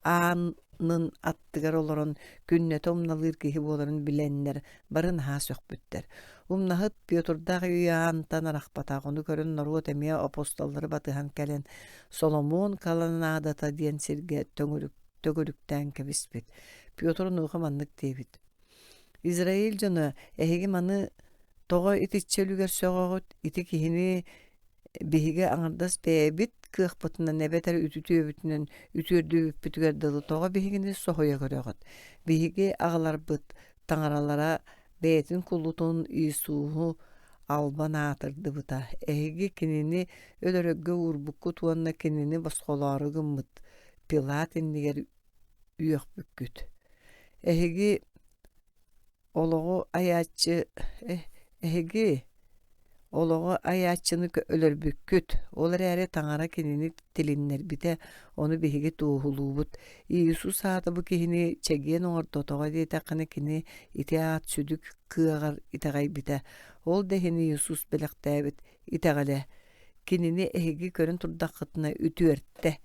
аанын аттыгар олорон күннэте умналыыр киһи буоларын билэннэр барын хаа сөкпүттэр. Умнаһыт Пётрдаах Иоаннтан арахпатаах ону көрөн норуот эмиэ апостоллары батыһан кэлэн Соломон каланаадата диэн сиргэ төгөрүктään кэбиспит. Пётр нууха маннык диэбит. Израиль дьоно эһиги маны тоҕо итиччэлүгэр сөҕөҕүт ити киһини биһиге аҥардас бээбит кыахпытынан эбэтэр үтүтүөбүтүнэн үтүөрдүүбүппүтүгэр дылы тоҕо биһигини соһуйа көрөҕөт. Биһиги аҕаларбыт таҥаралара бэйэтин куллутун Иисууху албан аатырдыбыта. Эһиги кинини өлөрөггө уурбуккут уонна кинини босхолоору гыммыт. Пилат иннигэр үөхпүккүт. Эһиги олоҕу аяаччыны өлөрбүккүт. Ол эрээри таҥара кинини тилиннэрбитэ ону биһиги туухулуубут. Иисус аата бу киһини чэгиэн оҥордотоҕо диэтэххини кини ити аат сүдүк кыаҕар итэҕэйбитэ. Ол да хини Иисус билэхтээбит итэҕэлэ. Кинини эһиги көрөн турдаххытына үтүөртэ.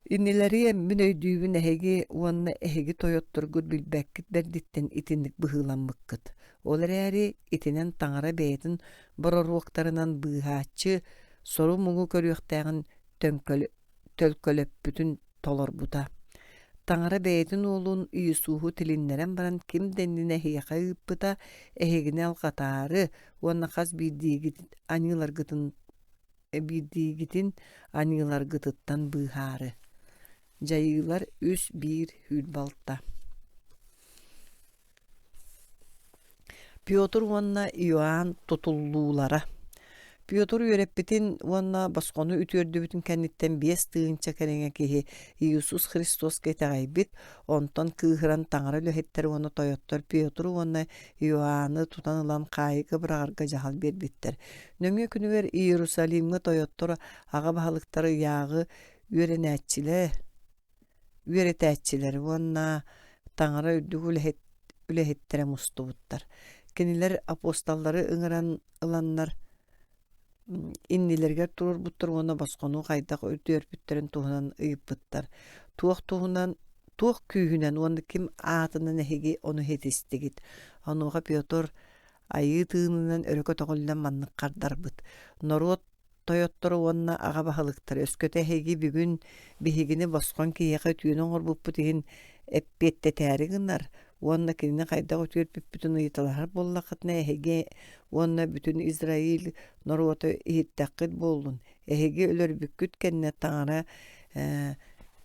Иннилэри эммин өйдүүбүн эһиги уонна эһиги тойотторгут билбэккит бердиттен итинник быһыыламмыккыт. Ол эрээри итинэн таҥара бэйэтин бороруоктарынан быыһааччы сору муҥу көрүөхтээҕин төлкөлөппүтүн толорбута. Таҥара бэйэтин уолун Иисууху тилиннэрэн баран ким деннине эһиэхэ ыыппыта эһигини алҕатаары уонна хас биирдиигит аньыыларгытын birdiğitin anılar gıtıttan bıharı. Jayılar üs bir hülbalta. Piotr vonna Ioan tutullulara. Piotr yörepitin vonna baskonu ütürdü bütün kennitten bies tığınça kerenge kihi Iisus Hristos getagaybit onton kıhıran tangara löhetler vonna toyottor Piotr vonna Ioan'ı tutan ulan kayıkı bırağırga jahal berbitler. Nöngö günü ver Yerusalim'e toyottor ağa bahalıktarı yağı üretәtçiler vonna tangara üddügü ülehettere mustubuttar. Keniler apostallары ыңыран ыланнар иннилерге турur буттар вона баскону кайдак өтөрпүттерин туһунан ыйыппыттар. Туох күйүнен оны ким аатынан эһиги onu хетистигит. Онуга Петр айы тыынынан өрөкө тоголлан маннык кардарбыт. Норот Тойоттору онна ага бахалыктар өскөтө эһиги бүгүн бихигини баскон кийеге түйүнөн орбуппут иһин эппетте тәригиннар. Онна кине кайда өтүп бүтүн ыйталар боллакытна эһиге онна бүтүн Израиль норото иттакыт болдун. Эһиге өлөр бүккүт кенне таңара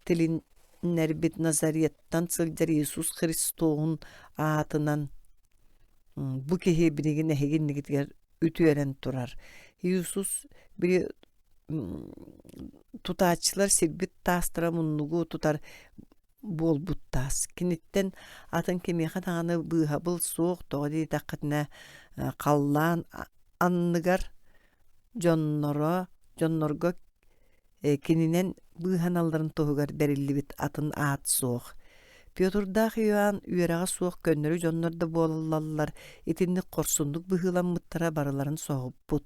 тилин нербит Назареттан сылдар Иисус Христоун аатынан бу кеһи биригин эһигин нигитгер үтүерен турар. Иисус bir tutaçlar silbit tastara munnugu tutar bol buttas. Kinitten atın kemiha tağını bıhabıl soğuk doğru taqatına qallan anныгар jonnorgo kininen bıhanalların tohugar berilli bit atın at soğuk. Piotr'da Ioan üyerağa soğuk gönnörü jonnorda bolallar itinni korsunduk bıhılanmıttara barıların soğup but.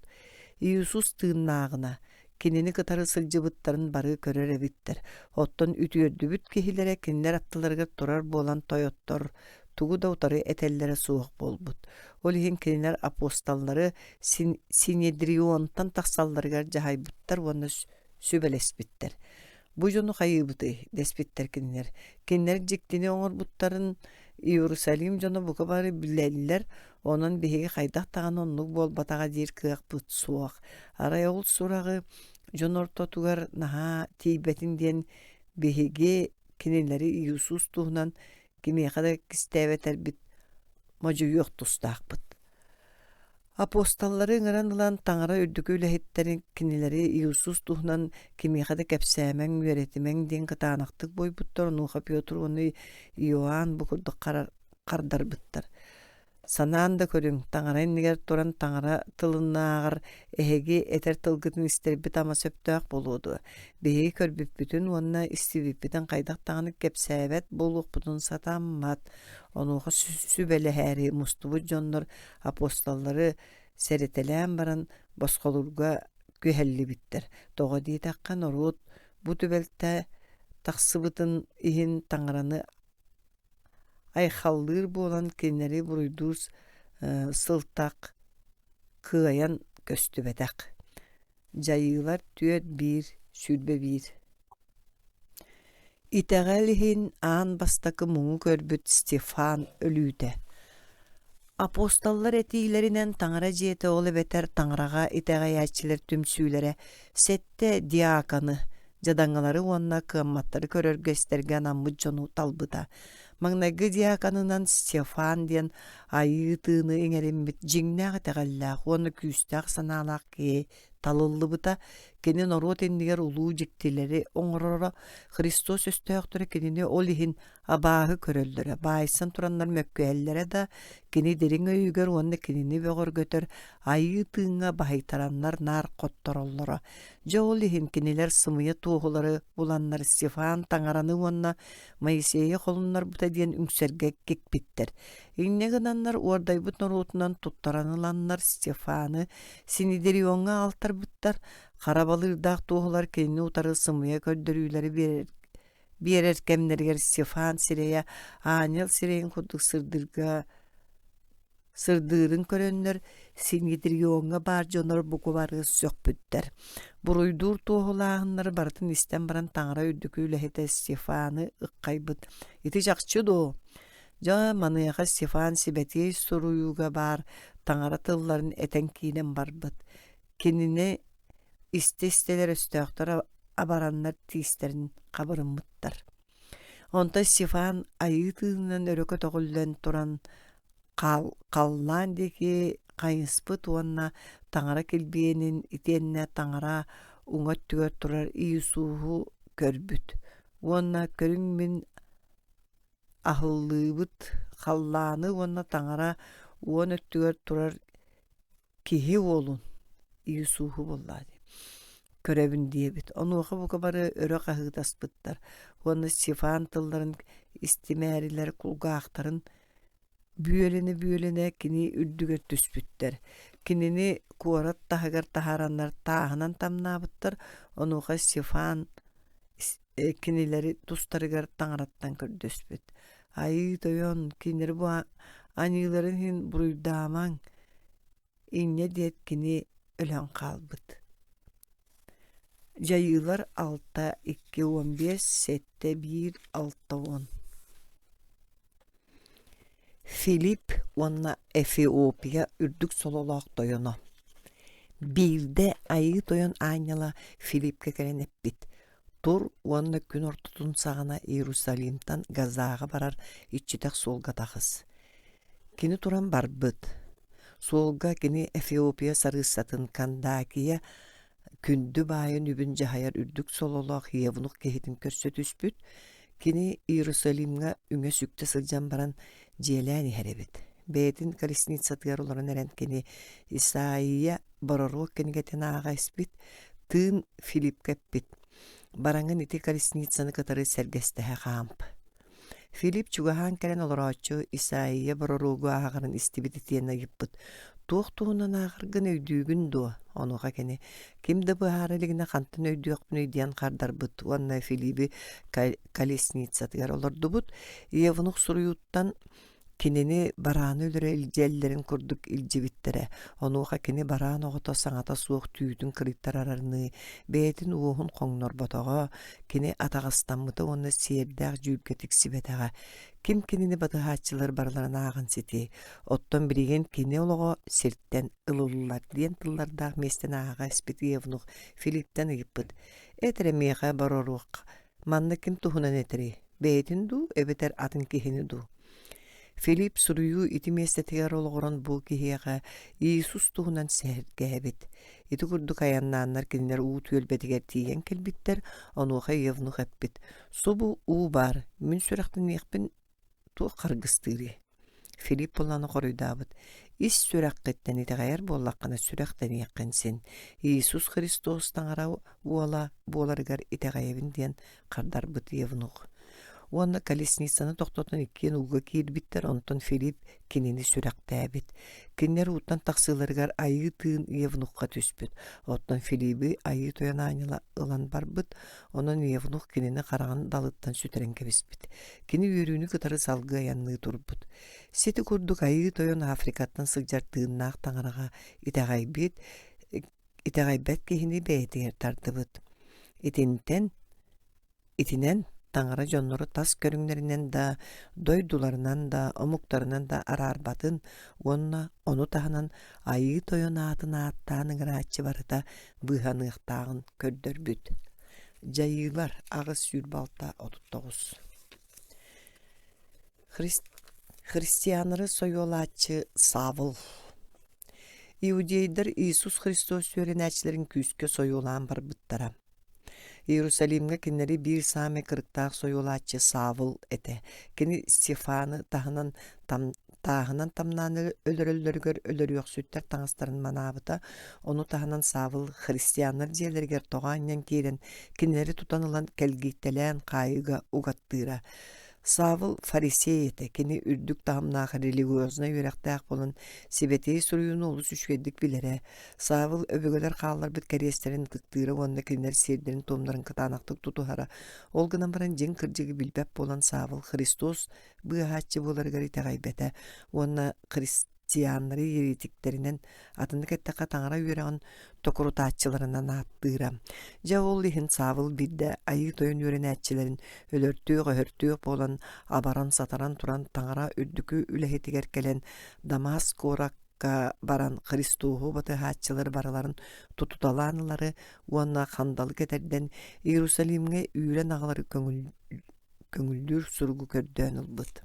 Иисус тыыннаагына кинини кытары сылжыбыттарын бары көрөр эбиттер. Оттон үтүөрдүбүт кихилере кинилер аттыларга турар болан тойоттор тугу да утары этеллере суох болбут. Ол ихин кинилер апосталлары Синедрионтан тахсалларга жахайбыттар уонна сүбелеспиттер. Бу жону хайыбыты деспиттер кинилер. Кинилер жиктини оңорбуттарын Иерусалим жону бука бары билелилер. Onun bihiги хайдах таган оннук бол батага дир кыак бут суак. Арай ол сурагы жонорто тугар наха тийбетин ден биһиги кинилери Иисус туһунан кимиэхада кистебетер бит мажу yok тустаакпыт. Апосталлары ыңыран ылан таңара үрдүкү үлэхиттерин кинилери Иисус туһунан кимиэхада кепсээмен үөретимен ден кытаанактык бойбуттар. Нуха Петр оны Иоанн букурдук кардарбыттар. Санаанда көрүң таңаран нигер туран таңара тылыннаагар эһиги этер тылгытын истербит ама сөптөк болуду. Биһиги көрбүппүтүн уонна истибиппитен кайдак таңаны кепсээбет болуукпутун сатаммат. Онуга сүбеле хэри мустубу жоннор апостоллары серетелен баран босколурга күһэллибиттер. Тога диитаккан орут бу түбелте таксыбытын иһин таңараны айхаллыр болан кеннери буруйдус сылтак кыаян көстүбетак. Жайылар түөт бир, сүрбе бир. Итәгәлихин аан бастакы муңу көрбүт Стефан өлүүтэ. Апостоллар этиилеринен таңара жиэте олы бетер таңарага итәгәячилер түмсүүлере сетте диаканы жадаңалары уонна кыамматтары көрөргөстерген аммыт жону талбыта. Маңнайгы диаканынан Стефан ден айытыыны эңеримбит жиңнағы тәғаллақ, оны күйістақ саналақ ке талылы бұта, кенен орот ендігер улуу жіктелері оңырора Христос өстөқтірі кенені ол ихин абағы көрөлдірі. Байсан тураннар мөккөәллері да кені дерің өйгер оны кенені бөғір көтір айытыыңа бахайтараннар нар қоттор оллары. Жа ол ихин кенелер сымыя туғылары буланнар Стефан таңараны онна Моисея қолыннар бұта ден үңсерге кекпиттер. Иннегінаннар ордайбыт норотунан туттараныланнар Стефаны Синедрионға алтар бұттар. Қарабалырдақ туғылар кені утары сымыя көрдірүйлері берер кемнергер Стефан сирея анел сирейін құдық сырдырын көрөннөр Синедрионға бар жонор бұқы бары сөк бүттер. Буруйдур туғылағынлар бартын истен баран таңыра үрдікі үләхеті Стефаны ыққайбыт. Ити жақшы до. Жа маныяға Стефан сибетей суруюга бар таңара тылларын этен кейнен барбыт. Кеніне istesteler üstüktara abaranlar tiislerin kabırınmıttar. Onta Sifan ayıtığından örökö toğullen turan kallandeki kayıspıt onna tangara kilbiyenin itenne tangara ungat tügör turar iyisuhu körbüt. Onna körüngmin ahıllığıbıt kallanı onna tangara uon öttügör turar kihi olun iyisuhu bolladı. Körevin diyebit. Onu oku bu kabarı örö kahıdaspıttar. Onna Sifan tılların istimeriler kulgağıktarın büyölene kini ürdüge tüspütter. Kinini kuarat tahagar taharanlar tahanan tamnabıttar. Onu oku Sifan kinileri tustarıgar tangarattan kördüspüt. Ay doyon kinleri bu anıların hin buruydaman inne diyet kini ölen kalbıt. Jayılar 6-2-15 sette 1-6-10 Filip onna Efiopiya ürdük sololaq doyona. Bilde ayı doyon anyala Filip'ke gelen eppit. Tur onna gün ortutun sağına Yerusalim'tan Gazağa barar iççitek solga dağız. Kini turan barbıt. Solga kini Efiopiya sarısatın Kandakiya kündü bayın übünce hayar ürdük sololaq yevnuk kehitin körsötüspüt. Kini Yerusalim'ga üňe sükte sıljan baran Jelani herebit. Beedin Kalisnitsa tıyar olan eren kini Isaiya bararok kini geten ağa ispit. Tığın Filip keppit. Barangın iti Kalisnitsa'nı katarı sergestehe kamp. Filip çugahan kelen olaraçı Isaiya bararogu ağarın istibit itiyene yıppıt. Tuğtuğundan ağırgın öydüğün doğa. Onuğa kene. Kimde bu hariligine kantın öydüğün öydüyen kardar bıt. Onna Filip'i Kalisnitsa tıyar olardı bıt. Yevnuk suruyuttan kinini barağını ölüre ilcellerin kurduk ilcivittere. Onuğa kene barağın oğuta saňata suoq tüýdün kırıttar ararını. Beedin uohun qoňnor botağa. Kene atağıstanmıda onna sierdäq jübgetik sibetağa. Kim kinini batıhaççılar barlarına ağın seti. Otton birigen kene ologo sirtten ılılılar diyen tıllardağ mesten ağa ispit yevnuk Filip'ten ıyıppıt. Etere meğe baroruq. Manna kim tuhunan eteri. Beedin du, ebeter atın kihini du. Filip suruyu iti meste tiyar ologoran bu kihiyaga Iisus tuhunan sehergäbit. Iti kurduk ayannanlar kinler uu tüölbetiger tiyen kelbitter, onuğa yevnuk eppit. Sobu uu bar, mün sürektin ekbin tu kırgıstırı. Filip bolanı koruydaabıt. Is sürekketten iti gayar bollaqına sürekten yakınsin. Iisus Kristos'tan ara bolarıgar iti gayabin diyen kardar bıt yevnuk. Onna Kalisnitsa'nı toqtotan ikkiyen uga kiirbitter, onton Filip kinini sürektäbit. Kinler uuttan taqsılargar ayı tığın yevnukka tüspüt. Otton Filip'i ayı toyan anyala ılan barbıt, onan yevnuk kinini qarağın dalıttan süterenke bispit. Kini yürüyünü kıtarı salgı ayanlığı turbut. Seti kurduk ayı toyan Afrikattan sıljar tığınnaq taŋarağa itegaybet kihini beydiger tardıbıt. Itinen taŋara jonnoru tas körüňlerinden da, doydularынан da, omuklarынан da ararbatın, onna onu tahanan ayı toyon atın attağın ıgraçı barıda bıhanıqtağın kördörbüt. Jayılar ağız sürbalta 39. Hristiyanları soyolaçı Savul. Iudeyder Iisus Hristos öğrenäçilerin küskö soyolan barbıttara. Yerusalim'e kinleri bir same kırıktağ soyolaçı Savul ete. Kini Stefanı tahınan tamnanı ölörölörgör ölör yok sütter taňystaryn manabıta. Onu tahanan Savul Hristiyanlar diýerlerger toğanyan kiren kinleri tutanılan kelgitelen kaýyga ugattyra. Savul farisey ete, kini ürdük tamnağı religiozuna yürektäq bolan sibetey suruyunu olus üçgedik bilere. Savul öbögeler qallar bit keresterin tıktyra onda kinler serderin tomların kıtanaqtık tutuhara. Olgınan baran jen kırjıgı bilbep bolan Savul Hristos bıhaççı bolargar ite gaybete. Onda Hristiyanları yeritiklerinen adını kettaka taňara yüreğin tokurutaççılarından attıram. Jawollihin Savul birde ayı toyun öğrenäçilerin ölörtüğü bolan abaran sataran turan taňara ürdükü ülehetiger kelen Damask коракка баран Христуһу баты хаатчылар бараларын тутуталаанылары уанна хандалы кетерден Иерусалимге үйрен ағалары көңүлдүр сургу көрдөөн ылбыт.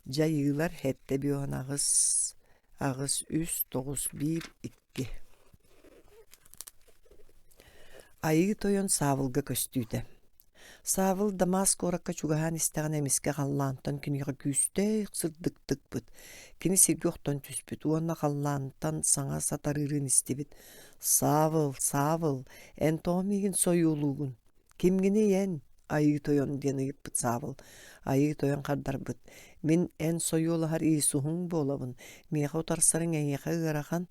Жайыылар хетте биохан агыс 3-9-1-2. Айы тойон Савылга көстүүтэ. Савыл Дамаск оракка чугахан истеген эмиске халлаантан күнүгө күстэ сырдыктыкпыт. Кини сирги октон түспүт. Уонна халлаантан саңа сатарырын истебит. Савыл, эн тоомигин союулугун. Кимгини ен? Айы тойон диэн ыйыппыт Савыл. Айы тойон кардарбыт. Мен эн союулахар Иисухуң болабын. Меха утарсарың эйеха ыарахан.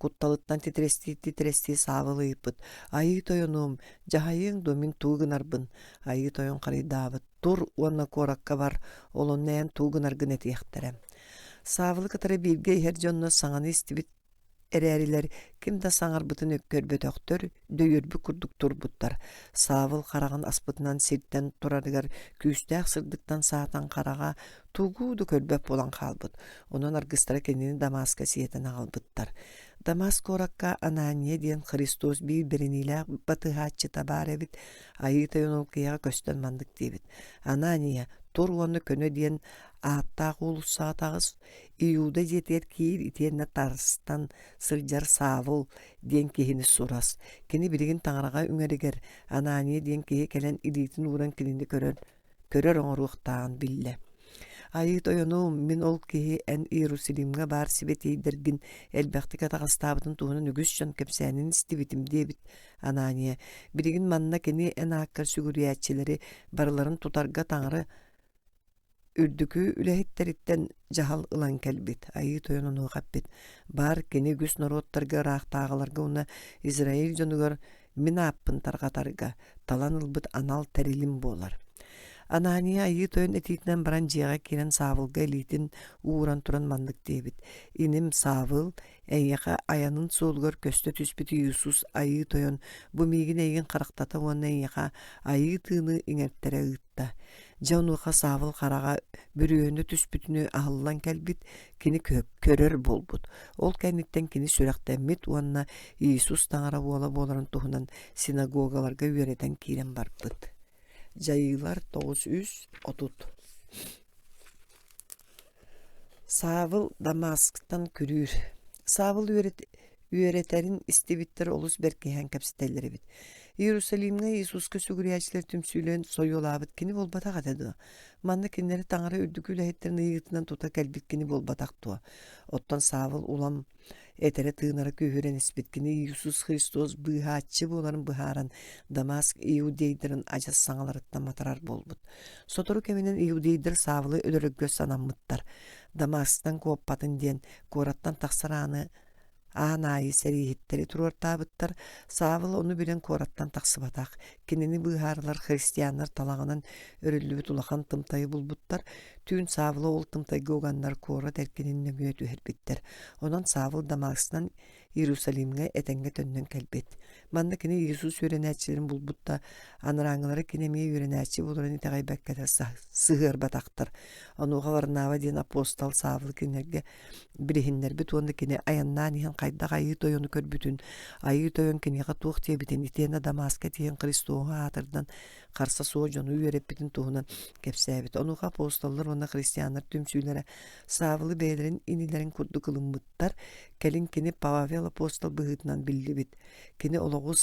Кутталыттан титрести Савыл ыйыппыт. Айы тойонум, жахайың домин тугынарбын. Айы тойон карыдаабыт. Тур уанна коракка бар, олон нән тугынаргын этиэхтерем. Савылы кытары бирге хер жонно саңаны истибит эрәрилер, кимда саңарбытын өккөрбөтөктөр, дөйөрбү курдук турбуттар. Савыл караган аспытынан сирттен турарыгар күстәк сырдыктан саатан карага тугууду көрбөп болан калбыт. Онон аргыстара кенини Дамаска сиетен агалбыттар. Дамаск оракка Анания диэн Христос бир-бириниле батыхаатчы табааребит, айы тойон кыяга көстөн мандык дейбит. Анания тур уонну көнө диэн ааттаак улуссаатагыс Иуда жетер киир итиэнне тарстан сылжар Савыл диэн кихини сурас. Кини билигин таңарага үңеригер Анания диэн кихи келен илиитин ууран кинини көрөр оңоруктаан билле. Айы тойонум, мен ол кихи эн Иерусалимга бар сибет ийдергин элбэхтик атагастаабытын туһунан үгүс жон кепсээнин истибитим диэбит Анания. Билигин манна кини эн ааккар сүгүрүячилери барыларын тутарга таңары үрдүкү үлэхиттериттен жахал ылан келбит. Айы тойонуну каппит. Бар кини үгүс народтарга раахтаагаларга уна Израиль жонугар мен ааппын таргатарга талан ылбыт анал терилим болар. Анания айы тойон этиитинен баран жиэҕэ киирэн Савылга илиитин ууран туран мандык диэбит. Иним Савыл эйэхэ аянын суолгор көстө түспүт Иисус айы тойон бу миигин эйигин характата уонна эйэхэ айы тыыны иҥэртерэ ыытта. Жонуха Савыл харага бүрүөнү түспүтүнү ахыллан келбит, кини көрөр болбут. Ол кэнниттен кини сүрэхтэммит уонна Иисус таңара боларын туһунан синагогаларга үөретен киирэн барбыт. Жайылар 9-30. Савыл Дамасктан күрүүр. Савыл үөретерин истибиттер олус беркиһэн кэпсителлери бит. Иерусалимге Иисуска сүгүрүячилер түмсүүлөн союлаабыт кини болбатак атады. Манна киннери таңара үрдүкү үлэхиттерин ыйытынан тута кэлбит кини болбатак туа. Оттон Савыл улам этере тыынара күүһүрэн испит кини Иисус Христос быһааччы буоларын быһааран Дамаск иудейдерин ажас саҥаларыттан матарар болбут. Сотору кеминен иудейдер Савылы өлөрөггө санаммыттар. Дамасктан куоппатын диэн куораттан тахсарааны Аанайы сэрийиттери туруортаабыттар. Савыл ону билен куораттан тахсыбатах. Кинини быһаарылар христианнар талагынан өрүллүбүт улахан тымтайы булбуттар. Түүн Савылы ол тымтайга уганнар куора теркинин нөмүө түһэрбиттер. Онон Савыл Дамаскстан Иерусалимге этенге төннөн келбит. Манна кини Иисус үөрэнээчилерин булбутта аныраңылары кинемие үөрэнээчи булуран итагайбакката сыһыарбатахтар. Онуга Варнава диэн апостол Савыл кинерге билихиннербит уонна кини аяннаан иһэн хайдах айы тойону көрбүтүн. Айы тойон кинига туох тиэбитин итиэна Дамаска тиэн Христууга аатырдан харса суо жону үөреппитин туһунан кепсээбит. Онуга апостоллор уонна христианнар түмсүүлэрэ Савылы бээлерин инилерин курду кылыммыттар. Келин кини Павел апостол быһыытынан биллибит. Киниологун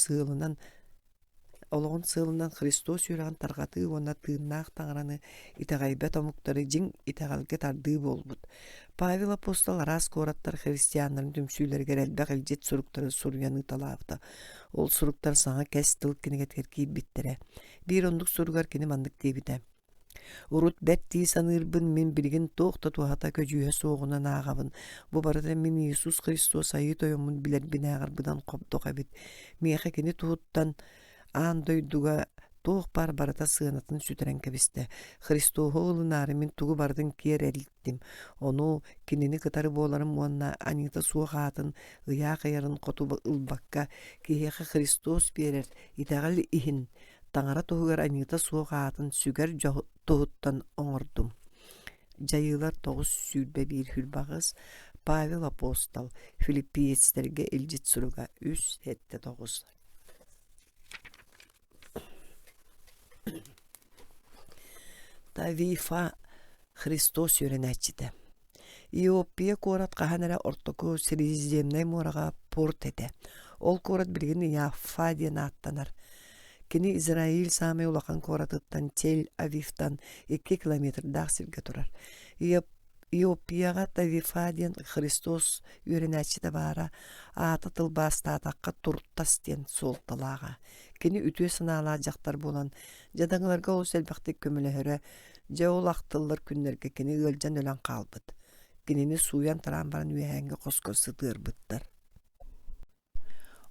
сыылынан Христос үөрэгэн таргаты уонна тыыннаах таҥараны итагайбат омуктары жиң итагалга тардыы болбут. Павел апостол арас куораттар христианнарын түмсүүлэригэр элбэх илдьит суруктары суруяны талаабыта. Ол суруктар саҥа кэс тыл кинигетер киирбиттерэ. Биир ондук суругар кини мандык диэбитэ. Урут бәттии саныырбын мен билигин тоохта туахата көжүүһэ соҕунан аагабын. Бу барыта мен Иисус Христос айы тойомун билэрбин аагарбыдан хопдох эбит. Миэхэ кини туһуттан аан дойдуга тоох барата сыанатын сүтэрэн кэбисте. Христоого ылынаары мен тугу бардын киэр элиттим. Ону кинини кытары буоларын муанна анита суох аатын ыяак айарын хотуба ылбакка киэхэ Христос биэрэр итагал иһин таңара туһугар анита суох аатын сүгэр туһуттан оҥордум. Жайылар 9-1 хүрбагыс. Павел апостол Филиппиецтерге илжит суруга 3:9. Тавифа Христос йөренәчите. Иопия корат каханара ортоку Средиземный морага порт эте. Ол корат билген Яффа диен аттанар. Кини Израиль самый улахан коратыттан Тель-Авивтан 2 километр дақсирге турар. Иопияга Тавифа диен Христос үйренәчите бара аты тылбастатаққа турттас диен солталаға. Кини үтүе сынаала жақтар болан жадаңыларга ол сәлбәқтек көмілі жауыл ақтылар күннерге кини өлжан өлен қалбыт. Кинини суян таран баран үйәңге қоскор сытыр бұттар.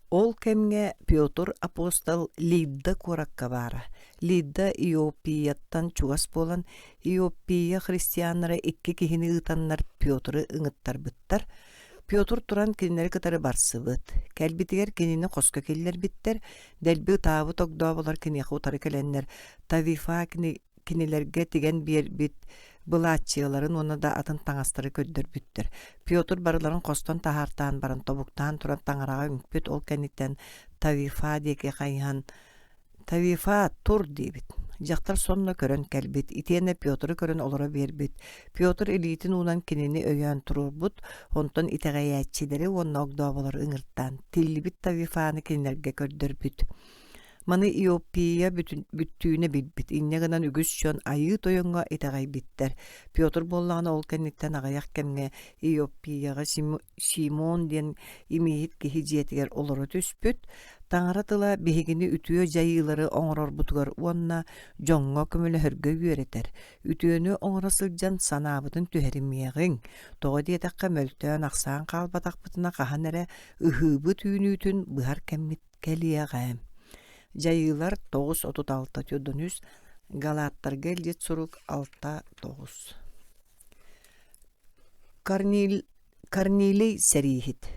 Ол кемге Петр апостол Лидда коракка бара. Лидда Иопияттан чугас болан Иопия христианнара 2 кихини ытаннар Петры ыңыттар бұттар. Петр туран кинилер кытары барсыбыт. Кәлбитигер кинини қосқа келлер биттер. Дәлбі табы тогда болар кинеқы утары келеннер. Тавифа кинилерге тиген бер бит. Былатчыларын оны да атын таңастыры көддөр бүттір. Петр барыларын қостан тахартан барын тобуктан туран таңараға үңпіт ол кәнеттен Тавифа деке қайхан. Тавифа тур дейбіт. Жақтар сонна көрін кәлбіт. Итене Петры көрін олара бербіт. Петр элитин унан кинини өйен турur бұд. Онтан итәғайятчидері онна огда болар ыңырттан. Тиллибіт Тавифаны кинилерге көддөр бүт. Маны Иопия бүттүүне билбит. Иннегынан үгүс жон айы тойонга итагай биттер. Петр боллағына ол кәнниттен ағаяқ кәмге Иопияға Симон ден имейт кехиджетігер олары түспүт. Таңаратыла бігігіні үтіе жайылары оңырар бұтығар уанна жоңға көмілі хүргі үйеретер. Үтіені оңырасылжан санабытын түхерімеғің. Тоғы диетаққа мөлтөн ақсан қалбатақ бұтына қахан әрі ұхыбы түйінүтін бұхар кәммит кәлияғайым. Жайылар 9:36 тюдонүс Галаттар гелдет сурук 6:9. Корнилий сәрихит.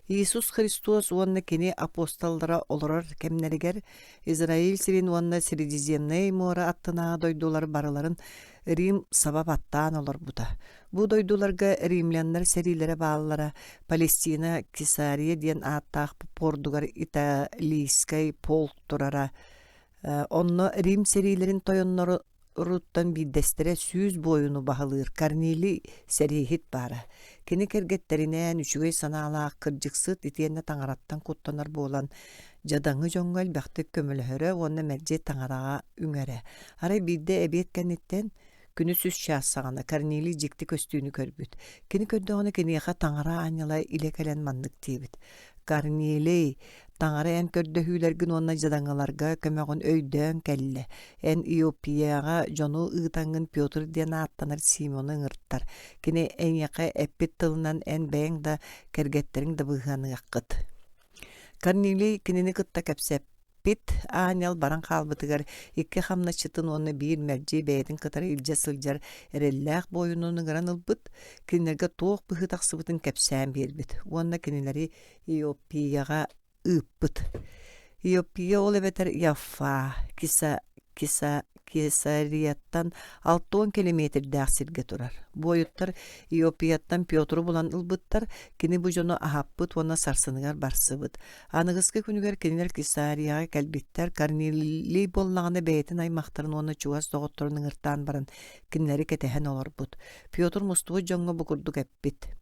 Иисус Христос уанна кене апостолдара олорар кемнеригер Израиль сирин уанна Средиземный мора аттына дойдулар барыларын Рим сабап аттан олар бута. Бу дойдуларга римляннар сәрилері балылара Палестина Кесария ден аттақ пордугар италийскай полк турара. Онно Рим сәрилерин тойоннору руттан биддестере сүүз бойуну бағылыр Корнилий сәрихит бара. Кені кергеттеринен үшігей санаалаақ кыржықсыт итиенне таңараттан куттанар болан жадаңы жоңғал бәқті көміліхірі оны мәрже таңараға үңәрі. Арай бидде әбет кәнеттен күні сүз шассағаны Корнилий жекті көстүүнү көрбүт. Кені көрді оны кенеға таңара анялай илекелен мандық дейбіт. Корнилий таңара ән көрді хүйлергін онна жадаңаларға көмеғын өйден кәлі. Ән Иопияға жону ұғытаңын Петр ден аттанар Симоны ыңырттар. Кені ән яқа әппет тылынан ән бәйң да кәргеттерін да бұғаны аққыт. Корнилий кенені күтті кәпсәп Пит анял баран қалбытыгар 2 хамна чытын оны бир мәрджи бәйдің кытары илжа сылжар әрелләқ бойынуның ғыран ылбыт, кенелерге тоқ бұғы тақсыбытын кәпсән бербіт. Онна кенелері Иопияға ұппыт. Иопия ол әбетер Яффа, Кесарияттан 6-10 километр дәқсірге тұрар. Бойыттар Иопияттан Петру болан ылбыттар, кені бұ жону ахаппыт, оны сарсыныгар барсыбыт. Анығызғы күнігер кенелер Кесарияға кәлбеттер, Корнилий боллағаны бәйтін аймақтарын оны чуғас доғыттырының ыртан барын кенелері кетәхен олар бұд. Петр мұстуы жоңға бұқырдық әппет.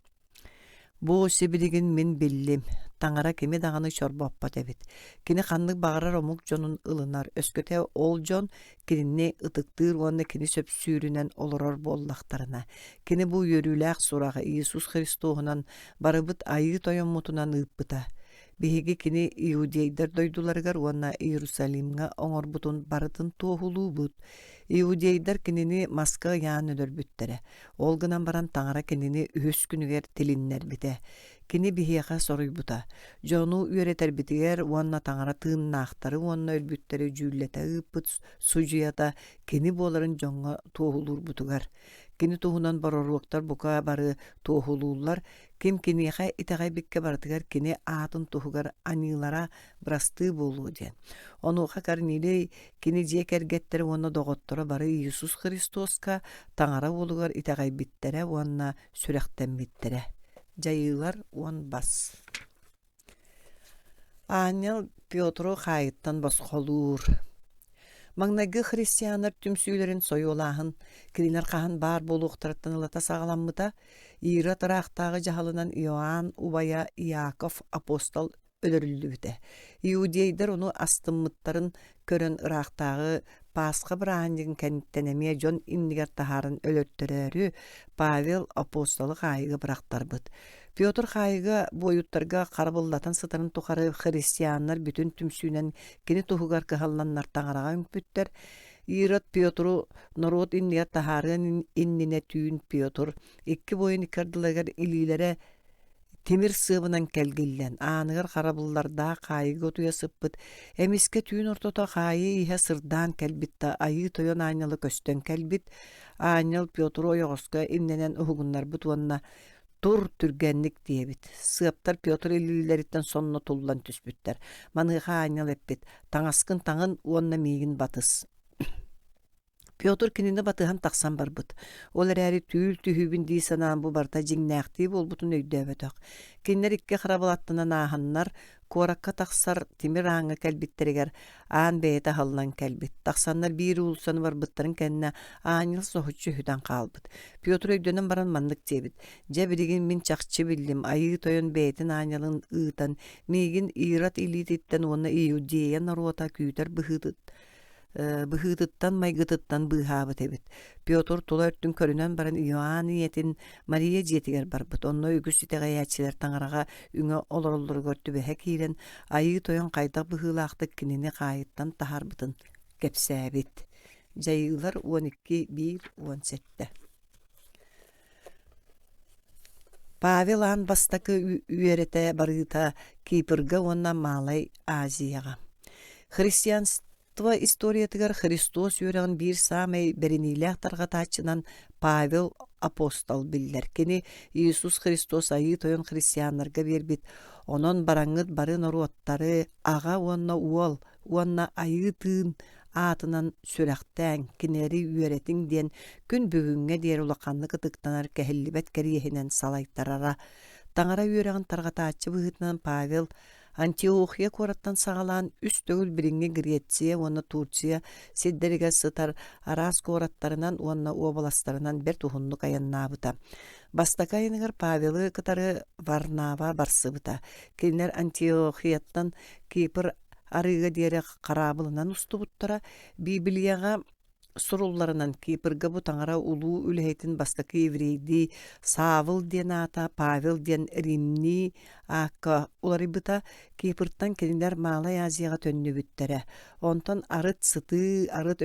Бу сибилигин мен биллим. Таңара кеме дағаны чорбаппат әбит. Кені қанлық бағарар омук жонун ылынар. Өскөте ол жон кеніне ытықтыр оны кені сөп сүйрінен олырар боллақтарына. Кені бу йөрүләқ сұрағы Иисус Христоғынан барыбыт айы тойон мутунан ыппыта. Беге кені иудейдер дойдуларгар уанна Иерусалимға оңор бутун барытын тоғулу бут. Иудейдер кенini маска яан өлөр бүттері. Олгынан баран таңара кенini үхіс күнігер тіліннер біте. Кені бихеға соруй бута. Жону үйретер бітігер уанна таңара тыыннақтары уанна өлбүттері жүллеті ыппыт сужията кені боларын жоңға тоғулур бутугар. Кені тоғунан бароруқтар бука бары тоғулулар, кем кенеға итағай бекке бардығар кені атын тоғугар анилара брасты болу ден. Онуға Корнилий кені жекергеттері оны доғыттыры бары Иисус Христоска таңара болугар итағай биттері оны сүректен биттері. Жайылар 10 бас. Ányal Pётру хайыттан босқолур. Маңнайгы христианар түмсүйлерин сойулаһын, киринер хаһан бар болуқтарыттан ылата сағаламмыта, Ира тарақтағы жахалынан Иоанн, Убая, Иаков, апостол өлөрүллүбүтэ. Иудейдер onu астыммыттарын көрөн ырақтағы Пасха брааннигин кенттенемие Жон иннигер тахарын өлөрттөрөрү Павел апостолы хайыгы бырақтарбыт. Пётр хайыга бойуттарга карабыллатан сытарын тухары христианнар бүтүн түмсүүнен кини тухугар кыһалланнар таңарага үңпүттер. Ирод Пётру народ иннигер тахарын иннине түйін Пётр икки бойын икардылагар илилере Темир сыбынан келгиллен, aanыгар харабылларда хайыгы отуя сыппыт, эмиске түйін ортото хайы иһэ сырдан келбитта, айы тойон айналы көстөн келбит, Ányal Пётру ойоғосқа инненен уһугуннар бутуанна тур түргенник диебит. Сыаптар Пётр илилериттен сонно туллан түспүттер. Маныха Ányal эппит, таңаскын таңын уонна миигин батыс. Пётр кинини батыхан тақсан барбыт. Олар әрі түйіл түйібін дей санаан бұ барта жиңнәқтей болбутун өйдөбөтөк. Киннер икке харабалаттынан аханнар, коракка тақсар тимир аңы кәлбиттерігер, аан бәйті халлан кәлбит. Тақсаннар бейірі улсаны барбыттарын кәнне Ányal соғытчы хүдан қалбыт. Пётр өйдөнен баран маннык дебит. Жа бірігін мен чақчы білдім, айы тойын бәйтін Ányal'ын ыытан, мейгін Ират илитеттен оны Иудея народа күйтер быһыытыттан майгытыттан быһаабыт эбит. Пётр тула өрттүн көрүнөн баран Иоанн иетин Мария диетигер барбыт. Онно үгүс итегаячилер таңарага үңө олороллор көртүбэһэ киирен айыы тойон кайдак быһыылаахтык кинини кайыттан тахарбытын кепсээбит. Жайылар 12:1-17. Павел ан бастакы үөрете барыта Кипрга онна Малай Азияга. Христианство историятыгар Христос үөрэгин бир самай беринилээх таргатаачынан Павел апостол биллер. Кини Иисус Христос айы тойон христианнарга бербит. Онон бараңыт бары наруаттары ага уонна уол, уонна айы тыын атынан сүрэхтэн кинери үөретиң диэн күн бүгүнгэ диэр улаканны кытыктанар кэһиллибэт кэриэһинэн салайттарара. Таңара үөрэгин таргатаачы быһытынан Павел Антиохия кораттан сагалаан үс төгүл бириңги Греция, уонна Турция, сиддериге сытар арас кораттарынан, уонна уобаластарынан бер тухуннук аяннаабыта. Бастака айыныгар Павелы кытары Варнава барсыбыта. Кинилер Антиохияттан Кипр арыга диэре карабылынан устубуттара, Библияга сурулларынан Кипрга бу таңара улуу үлэхейтин бастакы еврейди Савыл диэн ата, Павел диэн Римни аакка уларыбыта Кипртан кинилер Малай Азияга төннүбүттере. Онтон арыт саты, арыт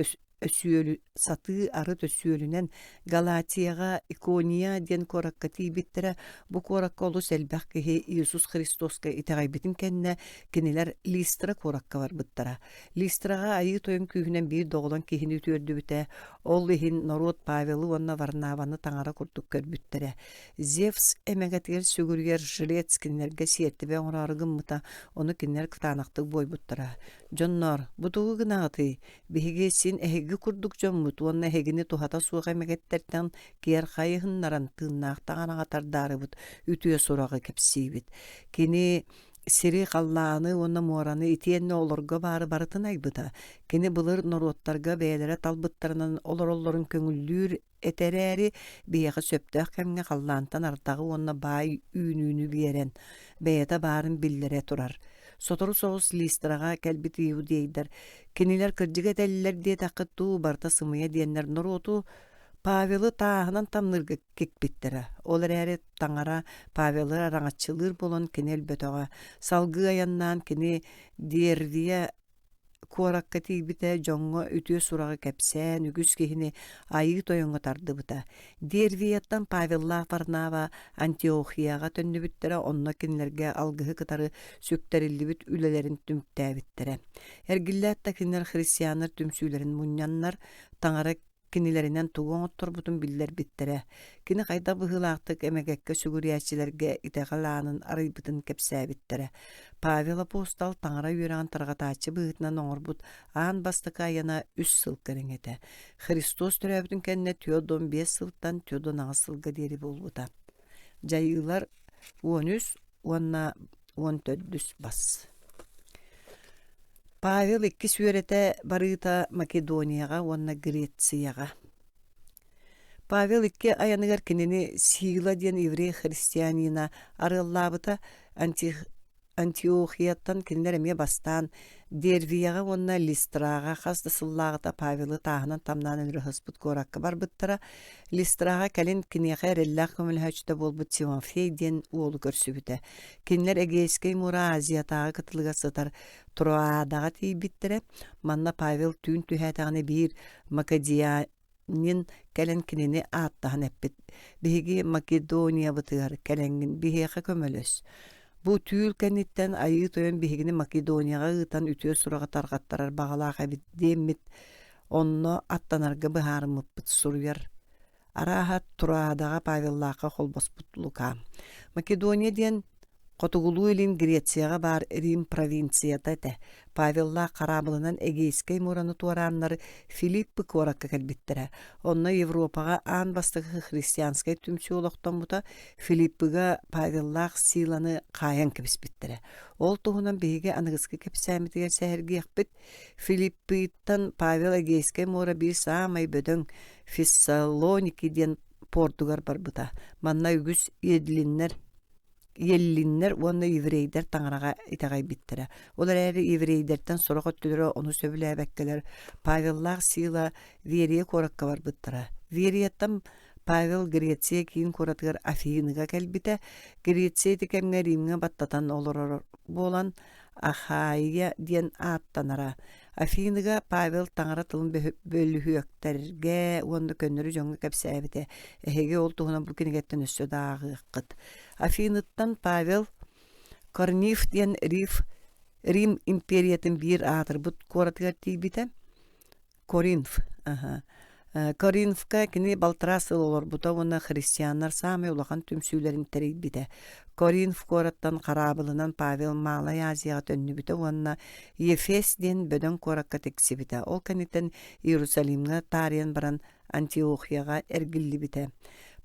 саты арыт өсүөлүнен Галатияга Икония диэн коракка тийбиттере. Бу коракка олу сэлбэх киһи Иисус Христоска итэгайбитин кэнне кинилер Листра коракка барбыттара. Листрага айы тойын күйүнен бир доголон киһини үтүөрдүбүтэ. Ол иһин народ Павелы уонна Варнаваны таңара курдук көрбүттере. Зевс эмегетигер сүгүргер жрец кинилерге сиэттибе оңорарыгыммыта, ону кинилер кытаанактык бойбуттара. Дьоннор, бутугу гынааты, биһиги син эһиги курдук дьоммут, уонна эһигини тухата суох эмегеттерден киэр хайыһыннаран тыыннаахтаан аҕатардаарыбыт, үтүө сурагы кэпсиибит. Кини сири халлааны уонна муораны итиэнне олорго бары барытын айбыта. Кини былыр норуоттарга бээлере талбыттарынан олороллорун көңүллүүр этерээри биэҕи сөптөөх кэмҥэ халлаантан артагы уонна баай үүнүүнү биэрен бэйэта баарын биллере турар. Сотору соҕус Листрага кэлбит иудейдер. Кинилер кырдьыга этэллэр диэт аккыттуу барта сымыйа диэннер норуоту Павелы тааһынан тамнырга кикпиттере. Олар эри таңара Павелы араңаччылыр болон кинел бөтөҕө. Салгы аяннаан кини Дервия куоракка тийбите жоңҥо үтүө сурагы кэпсээн үгүс киһини айыы тойоҥҥо тардыбыта. Дервияттан Павелла Варнава Антиохияга төннүбүттере, онно кинилерге алгыһы кытары сүктэриллибит үлэлэрин түмүктээбиттере. Эргиллээтта кинилер христианнар түмсүүлэрин мунньаннар таңара кинилеринен тугуң отторбутун биллер биттере. Кини кайда быһыылаактык эмегекке сүгүрүячилерге итегалаанын арыйбытын кепсээбиттере. Павел апостол таңара үөрэгин таргатаачы быһытынан оҥорбут аан бастакы айана 3 сыл кэриҥете. Христос төрөөбүтүн кэнне түйодон 5 сылтан түйодон 9 сылга диэри болбута. Жайыылар 13, onna 14 bas. Павел икки сүөрете барыта Македонияга, onna Грецияга. Павел икки аяныгар кинини Сила диэн еврей христианина арыллабыта Антиохияттан кинилер эме бастан Дервияга, онна Листрага хасты сыллагыта Павелы тахынан тамнан ырыхыспыт коракка барбыттара. Листрага кэлин кинеха эреллах көмөлөһөчтө болбут Тимофей диэн уолу көрсүбүтэ. Кинилер Эгейскей мура Азиятага кытылыга сытар Троадага тийбиттере. Манна Павел түүн түһэтаганы бир Македиянин кэлен кинини ааттахан эппит. Биһиги Македония бытыгар кэленгин биһиэхэ көмөлөс. Бу түүл кэнниттен айыы тойон биһигини Македонияга ыытан үтүө сурага таргаттарар багалаага бит деммит онно аттанарга быһаарымыппыт суруяр. Араахат Тураадага Павеллаакка холбоспут Лука. Македония диэн Котугулуу илин Грецияга бар Рим провинцията эте. Павелла карабылынан Эгейскей мураны туараннар Филиппы коракка кэлбиттере. Онна Европага аан бастыгы христианскай түмсү олоқтон бута Филиппыга Павеллах Силаны каян кебиспиттере. Ол туһунан биһиге аныгыскы кепсәмитигер сәһәргиэхпит. Филиппыйттан Павел Эгейскей мура бир самай бөдөң Фессалоники диэн португар барбыта. Манна үгүс Еллиннер уонна еврейдер таңарага итагай биттере. Олар әри еврейдерден сорох өттүлөрө ону сөбүләбәккелер. Павеллах Сила Верия коракка бар быттара. Верияттан Павел Греция кийин коратыгар Афиныга кэлбите. Греция тикемге Римге баттатан олорор болан Ахайя диэн ааттанара. Афиныга Павел таңара тылын бөлүхүөктерге уонда көннөрү жоңга кепсәбите. Эһеге ол туһунан бу кинигеттен өссө даагыккыт. Афиныттан Павел Корниф диэн Рим империятын бир аатыр бут коратыгар тийбите. Коринф. Коринфка кини балтырасыл олор бута уонна христианнар самай улахан түмсүүлерин терейбите. Коринф кораттан карабылынан Павел Малай Азияга төннүбүтэ уонна Ефес диэн бөдөн коракка тексибите. Ол каниттен Иерусалимга тарыян баран Антиохияга эргиллибите.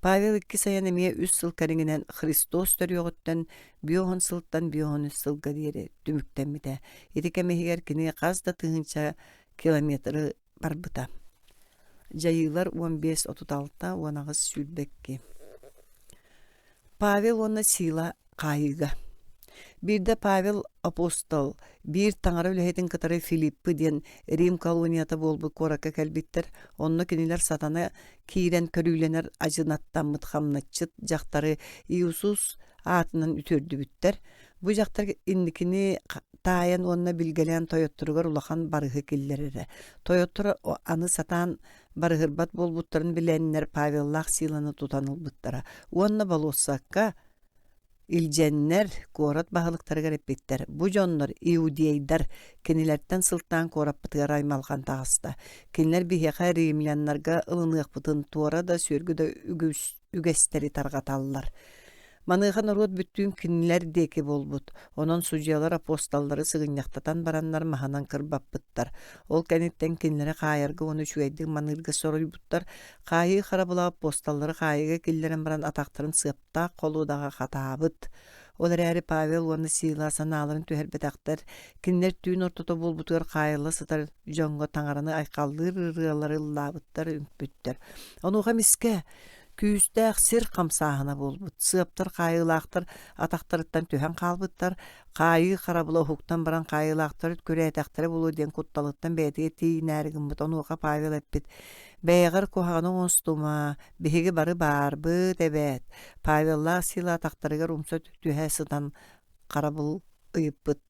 Павел 2 сайан эмие 3 сыл кәреңінен Христос төрүөгөттөн биохон сылттан биохон сылга диэри түмүктенмите. Итикемехигер кини казда тыгынча километры барбыта. Жайылар 15-36 уанагыз сүлбекки. Павел онна Сила кайыга. Бирде Павел апостол, бир таңара үлэхетин кытары Филиппы диэн Рим колонията болбу коракка кэлбиттер, онно кинилер сатана киирен көрүленер ажынаттан мытхамнатчыт жактары Иисус аатынан үтөрдүбүттер. Бу жактар инникини таян онна билгелен Тойоттургар улахан барыгы киллерere. Тойоттур аны сатан барыгырбат болбуттарын биленнер Павеллах Силаны тутанылбыттара. Онна балоссакка илженнер корат бағылықтарға репеттер. Бу жоннор иудейдар кенилерден сылттан кораппытыгар аймалған тағыста. Кенилер бихеха римляннарға ылыныqпытын туара да сөргүдө үгестери таргаталлар. Маныған урод бүттүн кинилер деки болбут. Онон судьялар апостоллары сыгыньяктатан бараннар маханан кырбаппыттар. Ол кенеттен кинилери кайыргы оны чуайдың маныргы соройбуттар. Кайы харабыла апостоллары кайыга киллерен баран атактарын сыпта колудага хатабыт. Олар әрі Павел оны Сила саналарын түһәрбетақтар. Кинилер түйін ортото болбутугар кайылы сытар жоңго таңараны айкалдыр ырыалары лабыттар үмпүттер. Онуға миске күүстәк сир камсаһына болбут. Сыптар кайылактар атактарыттан төһән калбыттар. Кайы харабыла хуктан баран кайылактар көрәтәктәре болу ден кутталыттан бәйтеге тиинәргин бут. Онуға Павел эппит. Бәйгәр коханы онстума, биһиге бары барбы дебет. Павелла Сила атактарыгар умса түһәсыдан карабыл ыйыппыт.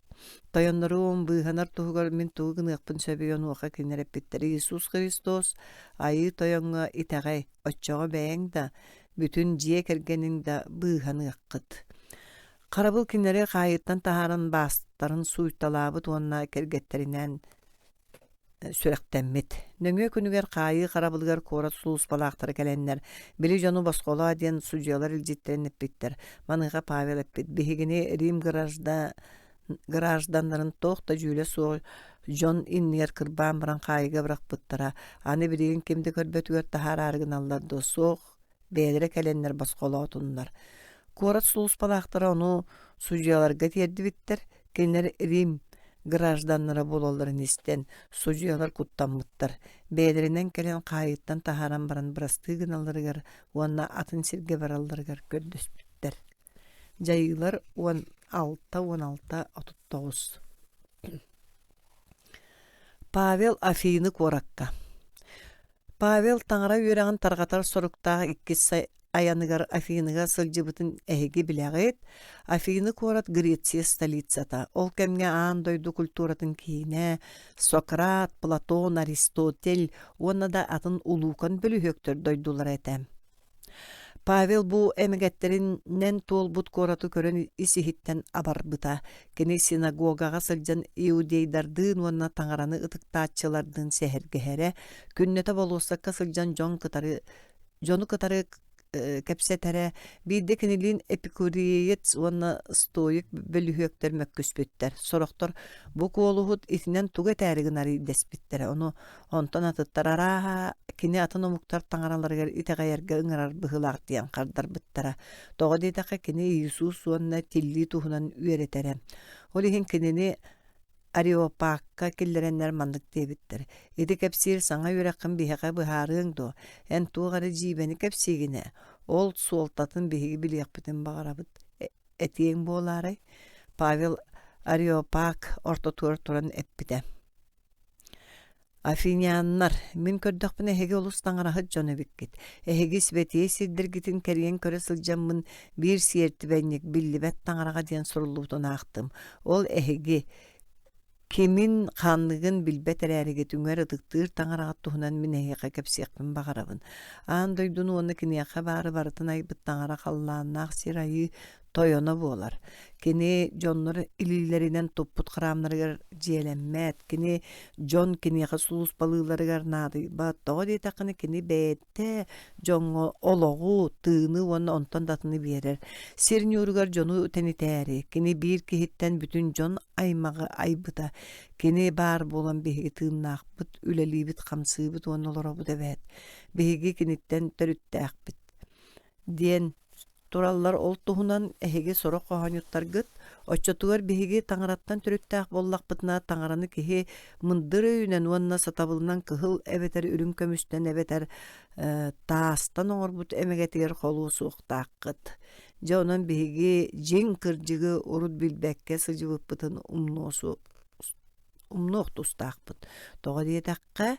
Тойоннорум быһанар туһугар мен тугыныгпын сөбөйөн уака кинереппиттер. Иисус Христос айы тойонга итагай оччого бәйәң да бүтүн жие кергенин да быһаныгкыт. Карабыл кинере кайыттан тахарын бастарын суйталабыт онна кергеттеринен сүрәктәммит. Нөңө күнүгер кайы карабылгар корат сулус балактары келеннер. Били жону баскола ден судьялар илжиттерин эппиттер. Маныга Павел эппит. Бихигини Рим гражданларын тоқта жүле со жон иннер кырбан баран кайыга быракпыттара. Аны бириген кимди көрбөтүгөр тахар аргын алларды соқ бәдіре кәленнер басқола отундар. Корат сулус палақтара onu судьяларга тиерди биттер. Кенер Рим гражданнары бололарын истен судьялар куттаммыттар. Бәдеринен келен қайыттан тахаран баран бырасты гыналарыгар, уанна атын сирге бараларыгар көрдөспүттер. Жайылар 16-16-39. Павел Афины коракка. Павел таңара үйрәгін тарғатар соруктағы 2 аяныгар Афиныга сылжыбытын әйге біләғет. Афины корат Греция столицата. Ол кәмге аан дойду культуратын кейіне Сократ, Платон, Аристотель, онна да атын улукан бөлі höктөр дойдулар әтәм. Павел бу эмегеттеринен толбут корату көрөн исихиттен абарбыта. Кені синагогага сылжан иудейдардын онна таңараны ытыктаатчылардын сехергеһере, күннете болуосакка сылжан жону кытары кепсетере, бийде кенилин эпикуриец онна стоик бөлүһөктөр mökkүспүттер. Сороктор бу колухут итинен туга тәригин ари деспиттере. Ону онтон атыттар араа кини атын омуктар таңараларыгар итегаерге ыңырар быһылаак диэн кардар быттара. Тога дейтака кини Иисус онна тилли тухунан үеретере. Ол ихин кинини Ариопакка киллереннер мандык дебиттер. Иди кепсир саңа үрәккін бихеға бұхарың до. Ән туғары жибені кепсигіне. Ол суолтатын бихеги білек бітін бағарабыт. Этиең болары. Павел Ариопак ортотуар туран эппіде. Афиняннар, мен көрдөкпін әхеге олыстаңарахыт жоны біккет. Әхеге сібетие сирдіргітін кәрген көрі сылжамын бір сиерті бәннек білібәт таңараға дейін сұрылуытын ақтым. Ол әхеге кемин қанлығын білбет әрәріге түңер ыдықтыр таңарағат тұхынан мен әйеқа кәпсеқпін бағарабын. Аан дойдуну оны кенеяқа бары барытын айбыт таңара қалланнақ сирайы тойона болар. Кені жоннор илилеринен топпут қырамнарыгар желеммәт. Кені жон кенеяқа сулус балыларыгар нады. Баттығы дейтақыны кені бәйтті жонғы олоғу тыыны оны онтон датыны берер. Серін өрігар жону тәнітәрі. Кені бір кехеттен бүтін жон аймағы айбыта. Кені бар болан беге тыыннақ бұт, үлелі біт, қамсы бұт, оны олора бұт әбәт. Беге кенеттен төрітті ақбыт. Ден тураллар ол туһунан эһиге сорок кохонюттар гыт, оччотугар биһиги таңараттан төрүттәк боллак бытына таңараны киһи мындыр өйүнен уанна сатабылынан кыһыл эбетер үрүн көмүстен эбетер таастан оңорбут эмегетигер холуу сууктааккыт. Жонон биһиги жең кыржыгы урут билбекке сыжыбыппытын умнуох тустаакпыт. Тога диетакка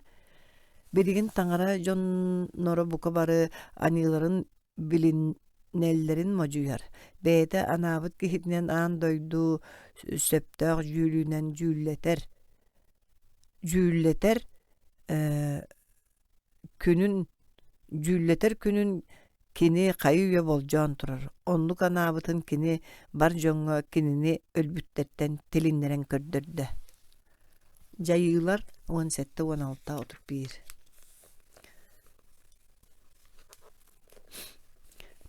беригин таңара жонноро бука бары аниларын билин неллерин можуяр. Бәйті анабыт кехитнен аан дойду сөптөк жүүлүнен жүүллетер күнүн кини кайыуя болжон турар. Онлук анабытын кини бар жоңго кинини өлбүттерден телиннерен көрдөрдө. Жайылар 17-16-31.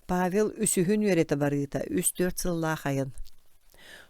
Павел үсүхүн үйрете барыта, 3-4 сылла хайын.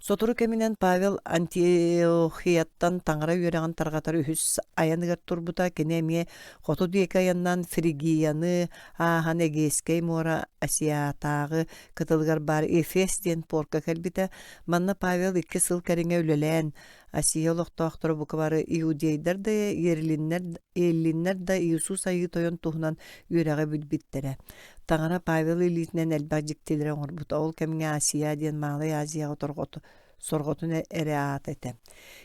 Сотуру кеминен Павел Антиохияттан таңара үйреген тарғатары үхіс аяныгар турбута кенемие хоту дейка аяннан Фригияны, ахан эгескей мора Асиятағы кытылгар бар Эфес ден порка кәлбіті. Манна Павел 2 сыл кәріңе үлелен Асиялық тоқтыры бұқы бары иудейдер де, еліннер да Иисус айы тойын туғынан үйреге бүлбіттері. Таңара Павел илитінен әлбәк жіктелері оңырбыта. Ол кәміңе Асия ден мағылай Азияға сорғотын әрі аат әті.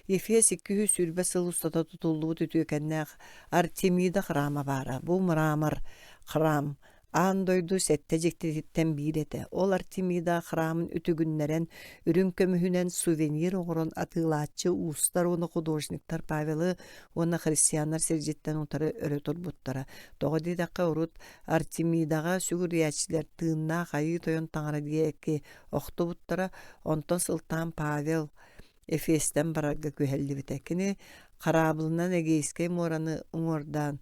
Эфес 200 сүрбе сыл ұстата тұтылуы түтөкәннәқ Артемида храма бара. Бұл мрамор храм. Андойду сетте жектетиттен биреті. Ол Артемида храмын үтігіннерен үрін көмүхінен сувенир оғырын атылатчы уыстар оны художниктар Павелы оны христиандар сержеттен ұтары өрі тұрбуттара. Тоғы дейдаққа ұрут Артемидаға сүгүриячилер тыынна қайы тойын таңара дейекі оқты бұттара. Онтон сылтан Павел Эфестен барарға көхелді бітекіні қарабылынан эгейскай мораны ұңырдан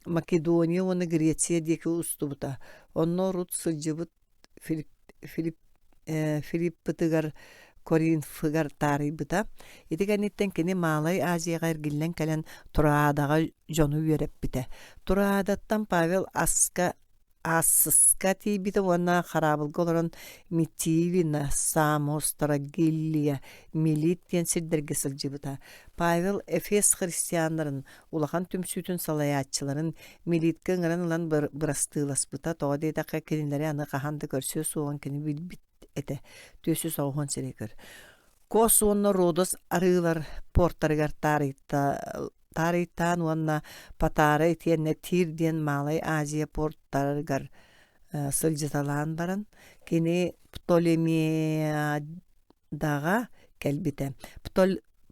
Македония оны Греция декі устубута. Онно рут сылжыбыт Филиппытыгар Коринфыгар тарыйбыта. Этикәнеттен кені Малай Азияға эргиллен кәлен Турадаға жону үйереп біте. Турадаттан Павел Аска Ассыска тиибите уонна харабылга олорон Митилина, Сamos, Тарагиллия, Милит диэн сирдерге сылжыбыта. Павел Эфес христианнарын, улахан түмсүтүн салаяччыларын Милитке ыңыран ылан бырастыыласпыта, тоҕо дейдакка кинилери аны каханды көрсө суоҕан кини билбит эте, төсү соҕуон сирекер. Кос уонна Родос арыылар порттарыгар Тарыйтаан уонна Патара итиэнне Тир диэн Малай Азия порттарыгар сылжыталаан баран, кини Птолемеядаға кэлбите.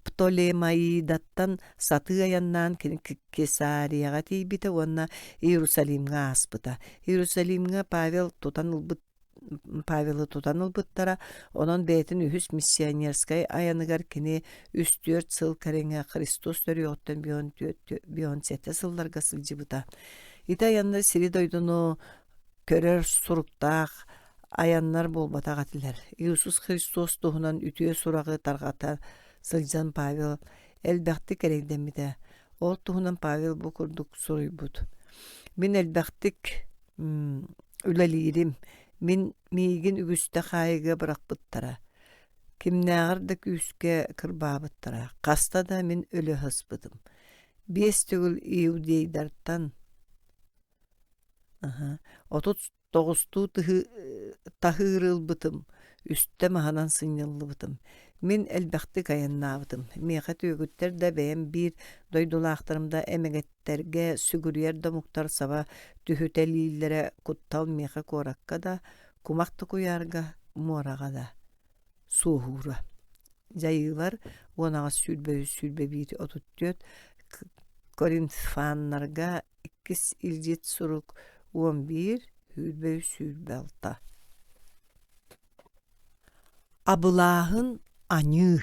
Птолемаидаттан саты аяннаан кини Кесарияға тиибите, уонна Иерусалимга аспыта. Иерусалимга Павелы тутан ылбыттара, онон бәйтін үхіс миссионерскай аяныгар кини 3-4 сыл кәреңе Христос төріоттан бион сәтті сылларга сылжыбыта. Ита аянна сири дойдуну көрөр суруктаах аяннар болбата гатилер. Иисус Христос туһунан үтүө сурагы таргата сылжан Павел элбәхти керейдеммите. Ол туһунан Павел бу курдук суруйбут. Мин элбәхтик үлелирим. Мин миигин үгүстэ хайыга быракпыттара. Кимнääҕэр күүскэ кырбаабыттара. Хаста да мин өлө хаспытым. 5 түгүл иудейдартан 39 тахыырылбытым. Үстэ маһанан сынньыллыбытым. Мин элбэхтик аяннаабытым. Миэхэ түйгүттэр да бэйэм биир дойдулаахтарымда эмэгеттерге сүгүрүер домуктар саба түһүтэлииллэре куттал миэхэ куоракка да кумахты куярга муорага да суохуура. Жайыылар уонага сүлбе биити отуттүөт Коринфаннарга 2 илжит сурук 11 сүлбе алта. Абылаахын аньыы.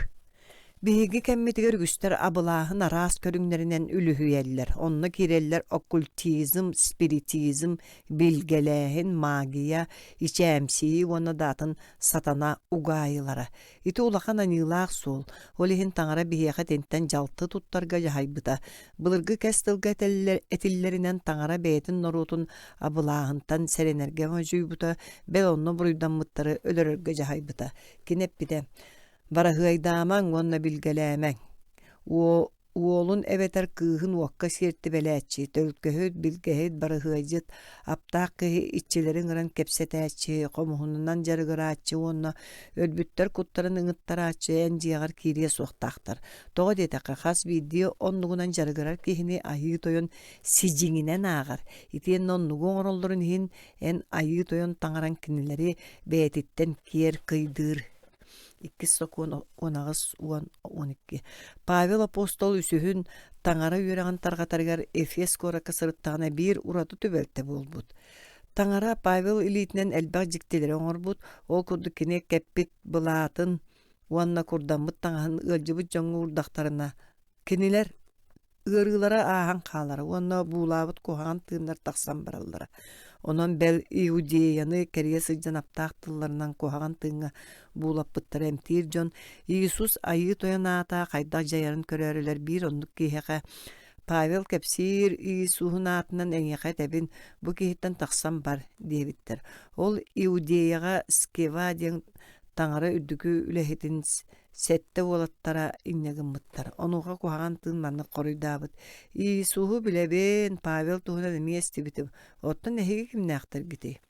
Биһиги кэммитигэр үгүстэр абылаахын араас көрүңнэринэн үлүһүйэллэр. Онно киреллэр оккультизм, спиритизм, билгелээһин, магия, ичээмсии уонна даатын сатана угаайылара. Ити улахан аньыылаах суол. Олиһин таҥара биһиэхэ тенттэн жалты туттарга жаһайбыта. Былыргы кэстылга этиллэринэн таҥара бэйэтин норуутун абылаахынтан сэрэнэргэ мөжүйбута, бэл онно буруйдаммыттары өлөрөргө жаһайбыта. Кинеппите бараһыайдаамаң уонна билгэлээмэң. Уолун эбетер кыыһын уокка сиэрти бэлээччи, төлкөһөт билгэһит бараһыайдьыт, аптаах кыһи иччилэрин ыран кэпсэтээччи, хомуһунунан жарыгырааччы уонна өлбүттэр куттарын ыҥыттарааччы эн дьиэҕэр киирие суохтаахтар. Тоҕо диэтэххэ хас биирдии оннугунан жарыгырар киһини айыы тойон сидьиҥинэн ааҕар. Итиэн оннугу оҥороллорун иһин эн айыы тойон таҥаран кинилэри бэйэтиттэн киэр кыйдыыр. 2:12. Павел апостол үсүһүн таҥара үөрэҕин тарҕатарыгар Эфес куоракка сырыттаҕына биир ураты түбэлтэ буолбут. Таҥара Павел илиитинэн элбэх дьиктилэри оҥорбут, ол курдук кини кэппит былаатын уанна курдаммыт таҥаһын ыалдьыбыт дьоҥҥу урдахтарына. Кинилэр ыарыылара ааһан хаалара, уанна буулаабыт куһаҕан тыыннар тахсан бараллара. Онон бэл иудеяны кэрие сылдьан аптаах тылларынан куһаҕан тыыҥҥа буулаппыттар эмтиир дьон Иисус айыы тойон аатаа хайдах дьайарын көрөөрүлэр биир оннук кииһэхэ Павел кэпсиир Иисуһун аатынан эҥиэхэ тэбин бу киһиттэн тахсан бар диэбиттэр. Ол Иудеяга Скева диэн таҥара үрдүкү үлэһитин сэтте уолаттара иннегыммыттар. Онуға куһаҕан тыын маннык хоруйдаабыт. Иисуһу билэбээн Павел туһунан эмиэ истибитим. Оттон эһиги кимнээхтэр гитий.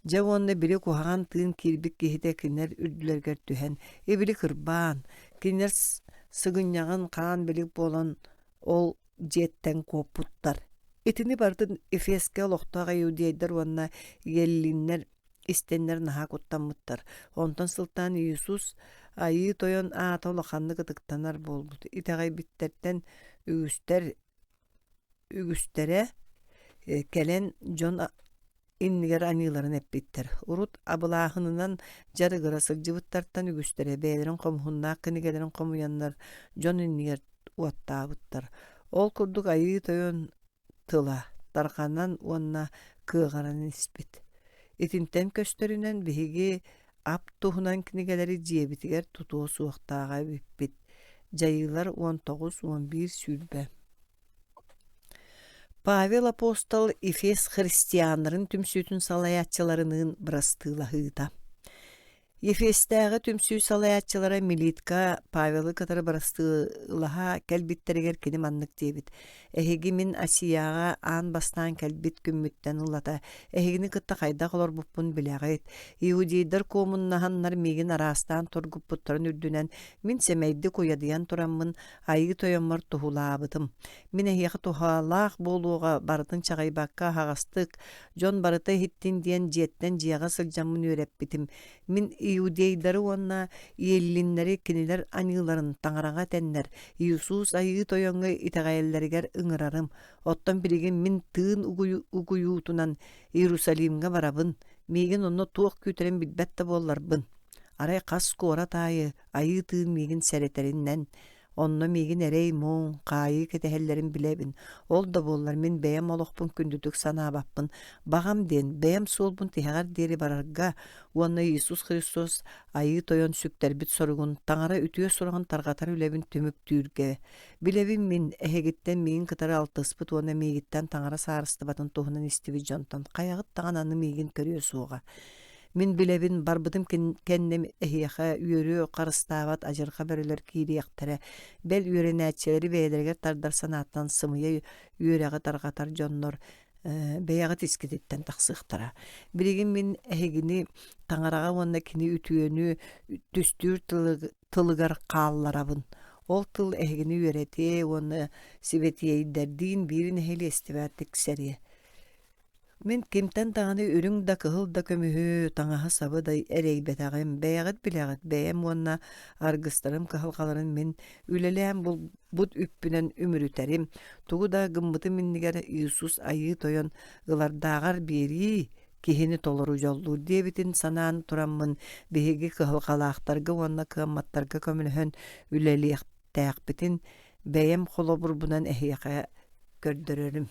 Дьэ уонна били куһаҕан тыын киирбик киһитэ кинилэр үрдүлэргэр түһэн. Эбили кырбаан. Кинилэр сыгынньаҕын хаан билик буолан ол дьиэттэн куоппуттар. Итини бардын Эфеске олохтоога иудейдер уонна иэллиннэр истеннер наһаа куттаммыттар. Онтон сылтаан Иисус айыы тойон аата улаханны кытыктанар буолбут. Итэҕэй биттертен үгүстере кэлэн дьон иннигэр аньыыларын эппиттер. Урут абылааһынынан жарыгыра сылдьыбыттартан үгүстере бэйэлэрин хомуһуннаах кынигэлэрин хомуйаннар дьон иннигэр уаттаабыттар. Ол курдук айыы тойон тыла тарханан уонна кыаҕаран испит. Итинтен көстөрүнэн биһиги ап туһунан кинигэлэри дьиэбитигэр тутуо суохтааҕа биппит. Жайыылар 19-11 сүлбэ. Павел апостол Эфес христианларын түмсүтүн салаятчыларынын бырастыылаһыыта. Ефестәғы түмсүү салаятчылара Милитка Павелы кытары барастыылаха кәлбиттерегер кини маннык дебит. Эһиги мин Асияға аан бастаан кәлбит күммүттен ыллата. Эһигини кытта хайда қолор буппун биләғайт. Иудейдар комуннаһаннар мигин арастан торгуппуттарын үрдүнен мин семейді коядыян тураммын айы тойоммар тухулаабытым. Мин эһиэхи тухалаах болуға барытын чағайбакка хағастык, жон барыта хиттин диен жиеттен жияға сылжаммын үйреппитим. Мин иудейдары онна иеллиннери кинилер аныларын таңараға тәннер. Иисус айы тойоңы итағайеллерігер ыңырарым. Оттан билигин мин тыын угуютунан Иерусалимга барабын. Меген онно туох күтерен билбетті болларбын. Арай қас кора тайы айы тыын меген сәретериннен. Онно меген әрей моң, қайы кетехеллерин билебин. Ол да боллар мен бәйім олықпын күндүтік санабаппын. Бағам ден, бәйім солбын тихағар дери барарга, онна Иисус Христос айы тойон сүктербит соругун, таңара үтüе сорған тарғатар үлебин түмүп түйірге. Билебин мен әхегіттен меген кытары алтыспыт, онна мегіттен таңара сарыстыбатын туғынан истиви жонтан. Қаяғыт таған аны меген көріе суға. Мин билебин барбытым кеннем эхиэхэ үөрү қарыстаават ажырға бөрілер кириэхтэрэ. Бэл үөрэнээччэлери бэйэлэргэр тардар санааттан сымыйа үөрэҕэ тарғатар дьоннор бэйэҕэ тискититтэн тахсыахтара. Билигин мин эхигини таңараға уонна кини үтүөнү түстүүр тылыгар хаалларабын. Ол тыл эхигини үөрэти уонна сибетиэйдэрдиин биирин эхили эстибээттик сэрие. Мен кемтен тағаны үрің да кығыл да көміхі таңаға сабы да әрейбетағым бәйәғыт біләғыт бәйәм онна аргыстарым кығылғаларын мен үлеләм бұд үппінен өмірітәрім. Туғы да гымбыты меннігер Иисус айы тойон ылардағар бері кихини толыру жолду дебитин санаан тураммын беһиги кығылғалақтарға онна кығамматтарға көміліхін үлеліяқ тәяқпітін бәйәм қолобұрбынан әхияқа көрдірерім.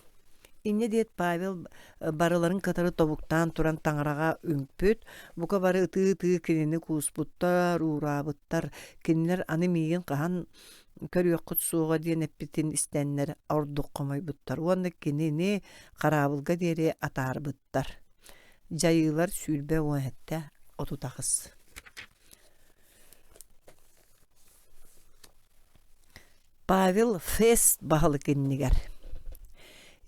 Инне диет Павел барыларын катары тобуктан туран таңараға үңпүт, бука бары ытыы кинини кууспуттар, уурабыттар, кинилер аны миген кахан көрүөккут сууга диен эппитин истеннер ордук комойбуттар. Уонна кинини карабылга диэри атаарбыттар. Жайылар сүүрбе уэхетте отутахыс. Павел фест бағалы киннигер.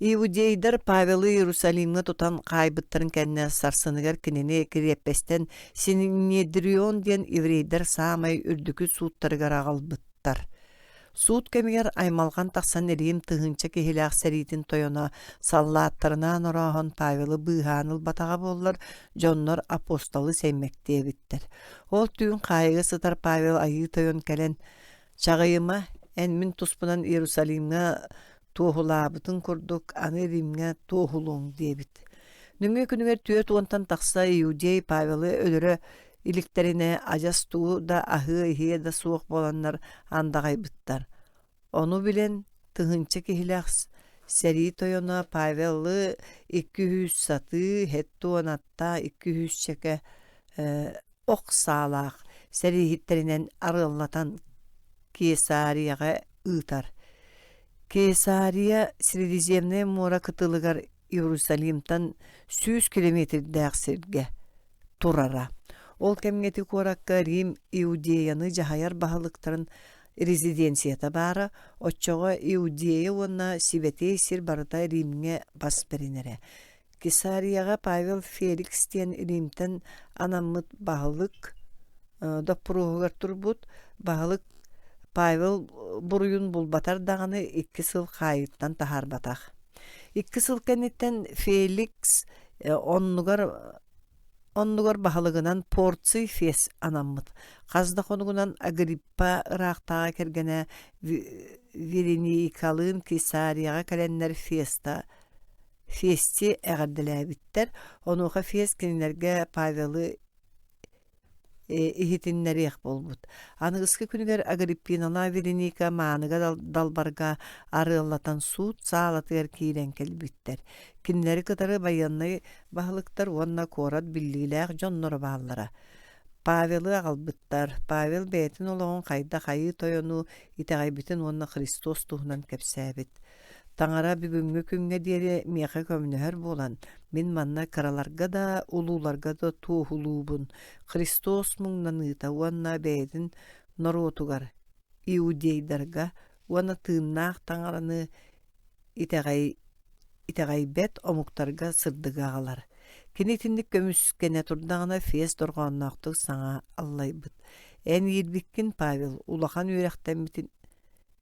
Иудейдар Павелы Иерусалимға тутан қайбыттарын кәнне сарсыныгар кинене киреппестен Синедрион ден еврейдар самай үрдүкү суuттарыгар агалбыттар. Суут кемигер аймалған тақсан эрим тыгынча кехилээх сэритин тойона саллааттарынан ораһон Павелы быыһааныл батаға боллар, дьоннор апостолы сэммектиэбиттер. Ол түүн қайығы сытар Павел айы тойон кэлен чағайыма эн мин туспунан Иерусалимға туохулаабытын курдук аны Римге туохулуң диэбит. Нүңгө күнүгер түйө туонтан тахса Иудей Павелы өлөрө иликтерине ажас туу да ахы ихие да суох боланнар андагайбыттар. Ону билен тыгынча кихилээх сэрии тойона Павелы 200 саты хеттуонатта 200 чеке ок саалаах сэрии арыллатан Кесарияға ыытар. Кесария Средиземное море кытылыгар Иерусалимтан 100 километр дәқсерге турара. Ол кемгети коракка Рим Иудеяны жахаяр бахалыктарын резиденцията бара, отчоға Иудея онна сибете сир барыта Римге бас беренере. Кесарияға Павел Феликс тен Римтен анаммыт бахалык доппуруғығар турбут, бахалык Павел буруйун булбатар дағаны 2 сыл қайыттан тахар батақ. 2 сыл кәнеттен Феликс оннугар бахалыгынан Порций Фес анаммыт. Қазда қонугунан Агриппа ырақтаға кергене Вереникалын Кесарияға кәленнер Фести әғарделәбіттер. Онуға Фес кенелерге Павелы ихитиннерек болбут. Анығысқы күнігер Агриппинала Вереника мааныга далбарга арыллатан суут саалатыгар киирен келбиттер. Кинлери кытары баяннай бахылыктар онна корат биллилээх дьоннору бааллара. Павелы агалбыттар. Павел бээтин олоғын қайда қайы тойону итағайбитин онна Христос туһунан кепсәбит. Tаңара бүгүнгү күнгө диэри миэхэ көмнөһөр буолан, мин манна караларга да, улууларга да туохулуубун. Христос муңнаныыта уанна бэйэтин норуотугар, иудейдарга уанна тыыннаах таңараны итэҕэйбэт омуктарга сырдыгааҕалар. Кинитинник көмүскэне турдаҕына фес дорҕоонноохтук саҥа аллайбыт. Эн иирбиккин Павел улахан үөрэхтэммитин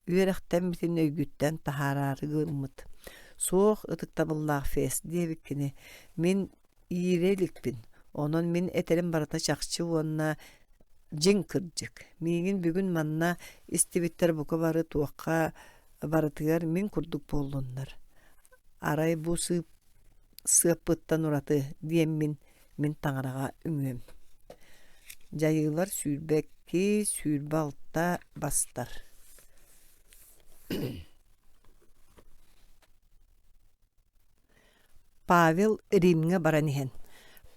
өйгүттэн таһаараарыгыырмыт. Суох ытыктабыллаах фес диэбиккини мин иирэликпин. Онон мин этерим барыта чахчы уонна дьиҥ кырдьык. Миигин бүгүн манна истибиттэр бука бары туохха барытыгар мин курдук буоллуннар. Арай бу сыаппыттан ураты диэммин мин таҥарага үҥүөм. Дьайыылар сүүрбэкки сүүрбэ алта бастар. Павел Римге баран иһэн.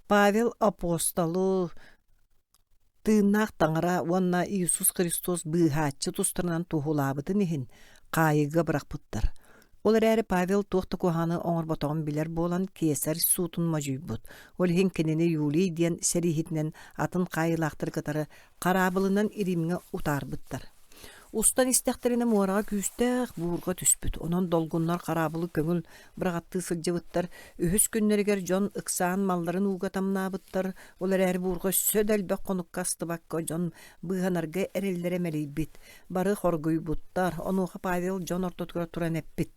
Павел апостолу тыыннаах таҥара уонна Иисус Христос быыһааччы тустарынан туһулаабытын иһин хаайыга бырахпыттар. Ол эрээри Павел туохта куһааны оҥорботоҕун билэр буолан Кесар суутун мажуйбут. Ол иһин кинини Юлий диэн сэриихитинэн атын хаайылаахтар кытары хараабылынан Римге утаарбыттар. Устан истэхтерине муорага күүстээх буурга түспүт. Онон долгуннар хараабылы көңүл бырагатты сылдьыбыттар. Үһүс күннэригэр дьон ыксаан малларын ууга тамнаабыттар. Ол эрээри буурга сөдөлбөк конукка астыбакка дьон быыһанарга эреллере мэлийбит. Бары хоргуйбуттар. Онуха Павел дьон ортотугар туран эппит.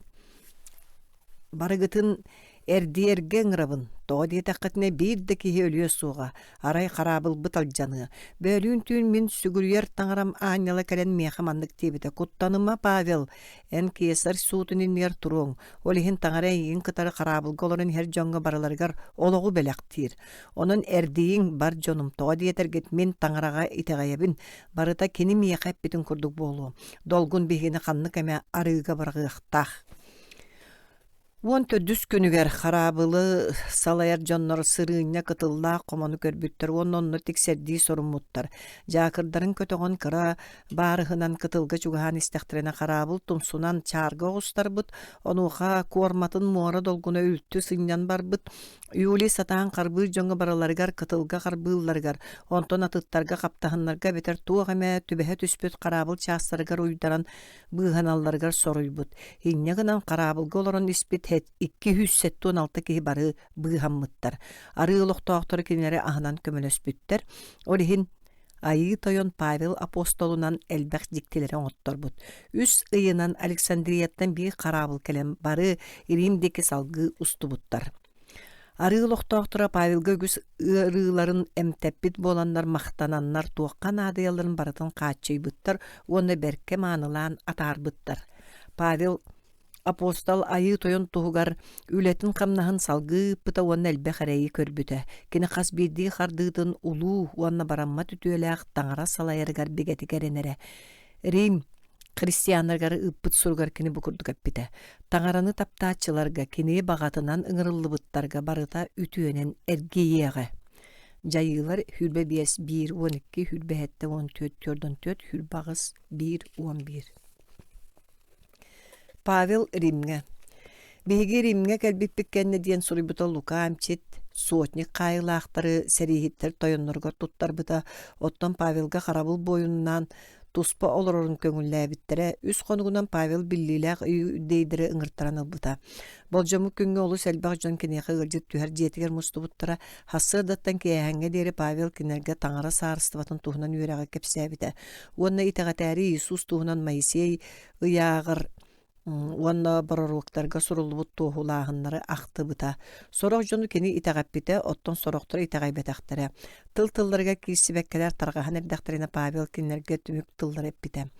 Барыгытын эрдиэргэ ыңырабын. Тоҕо диэтэххэтинэ биир да киһи өлүө суоҕа. Арай хараабылбыт алдьаны. Бөөлүүн түүн мин сүгүрүйэр таҥарам аанньала кэлэн миэхэ маннык тиэбитэ. Куттаныма Павел, эн Кесар суутуниннигэр туруоҥ. Ол иһин таҥара ийин кытары хараабылга олорун хэр дьоҥҥо бараларыгар олоҕу бэлэхтиир. Онон эрдииҥ бар дьонум. Тоҕо диэтэргит мин таҥарага итэҕэйэбин. Барыта кини миэхэ эппитин курдук буолуом. Долгун биһигини ханнык эмэ арыыга барагыахтаах. Уон төдүс күнүгэр хараабылы салайар дьоннор сырыынна кытыллаах комону көрбүттөр. Оннонно тиксердии соруммуттар. Жаакырдарын көтөҕөн кыра баарыһынан кытылга чугаһаан истэхтерине хараабыл тумсунан чаарга оҕустарбыт. Онуха куорматын муора долгуна үлтү сынньан барбыт. Юлий сатаан харбыы дьоҥҥо бараларыгар кытылга харбыылларыгар, онтон атыттарга каптаһыннарга бетер туох эмэ түбэһэ түспүт хараабыл чаастарыгар уйдаран быыһаналларыгар соруйбут. Инньэ гынан хараабылга олорон испит 276 киһи бары быыһаммыттар. Арыылохтоохтору кинилери аһынан көмөлөспүттер. Ол иһин айыы тойон Павел апостолунан элбэх диктилери оҥотторбут. Үс ыйынан Александрияттан бии хараабыл келем бары Римдеки салгыы устубуттар. Арыылохтоохтора Павелга күс ырыыларын эмтеппит буоланнар махтананнар туохкан аадыяларын барытын хааччыйбыттар, уонна берке маанылаан атаарбыттар. Павел апостол айыы тойон туһугар үлэтин хамнаһын салгыыппыта уонна элбэх эрэйи көрбүтэ. Кини хас биирдии хардыытын улуу уонна барамма түтүөлээх таҥара салайарыгар бигэтигэр энере. Рим христианнаргары ыппыт суругар кини букурдук эппите. Таҥараны таптааччыларга кини багатынан ыҥырыллыбыттарга барыта үтүөнен эргейиэҕэ. Жайыылар хүрбэ биэс 1-12, хүрбэ хэтте 14-4, хүрбэ агыс 1-11. Павел Римге. Биһиги Римге кэлбиппиккэнне диэн суруйбута Лука амчит сотник кайылаахтары сэриихиттер тойонноргор туттарбыта. Оттон Павелга харабыл бойуннан туспа олорорун көңүллээбиттере үс хонугунан Павел биллилээх дейдери ыҥыртаран ылбыта. Болжому күнгө олу сэлбэх дьон киниэхэ ылдьыт түһэр дьиэтигэр мустубуттара хассыырдаттан киэһэҥҥэ диэри Павел кинэргэ таҥара саарыстыбатын туһунан үөрэҕэ кэпсээбитэ. Уонна итэҕэтээри Иисус туһунан Моисей ыйааҕыр уонна бороруктарга суруллубут туохулааһыннары ахтыбыта. Сорох дьону кини итэҕэппите, оттон сорохтор итэҕэйбэтэхтерэ. Тыл-тылларга кииссибэккэлэр тарҕаһан эрдэхтерине Павел киннерге түмүк тыллар эппите.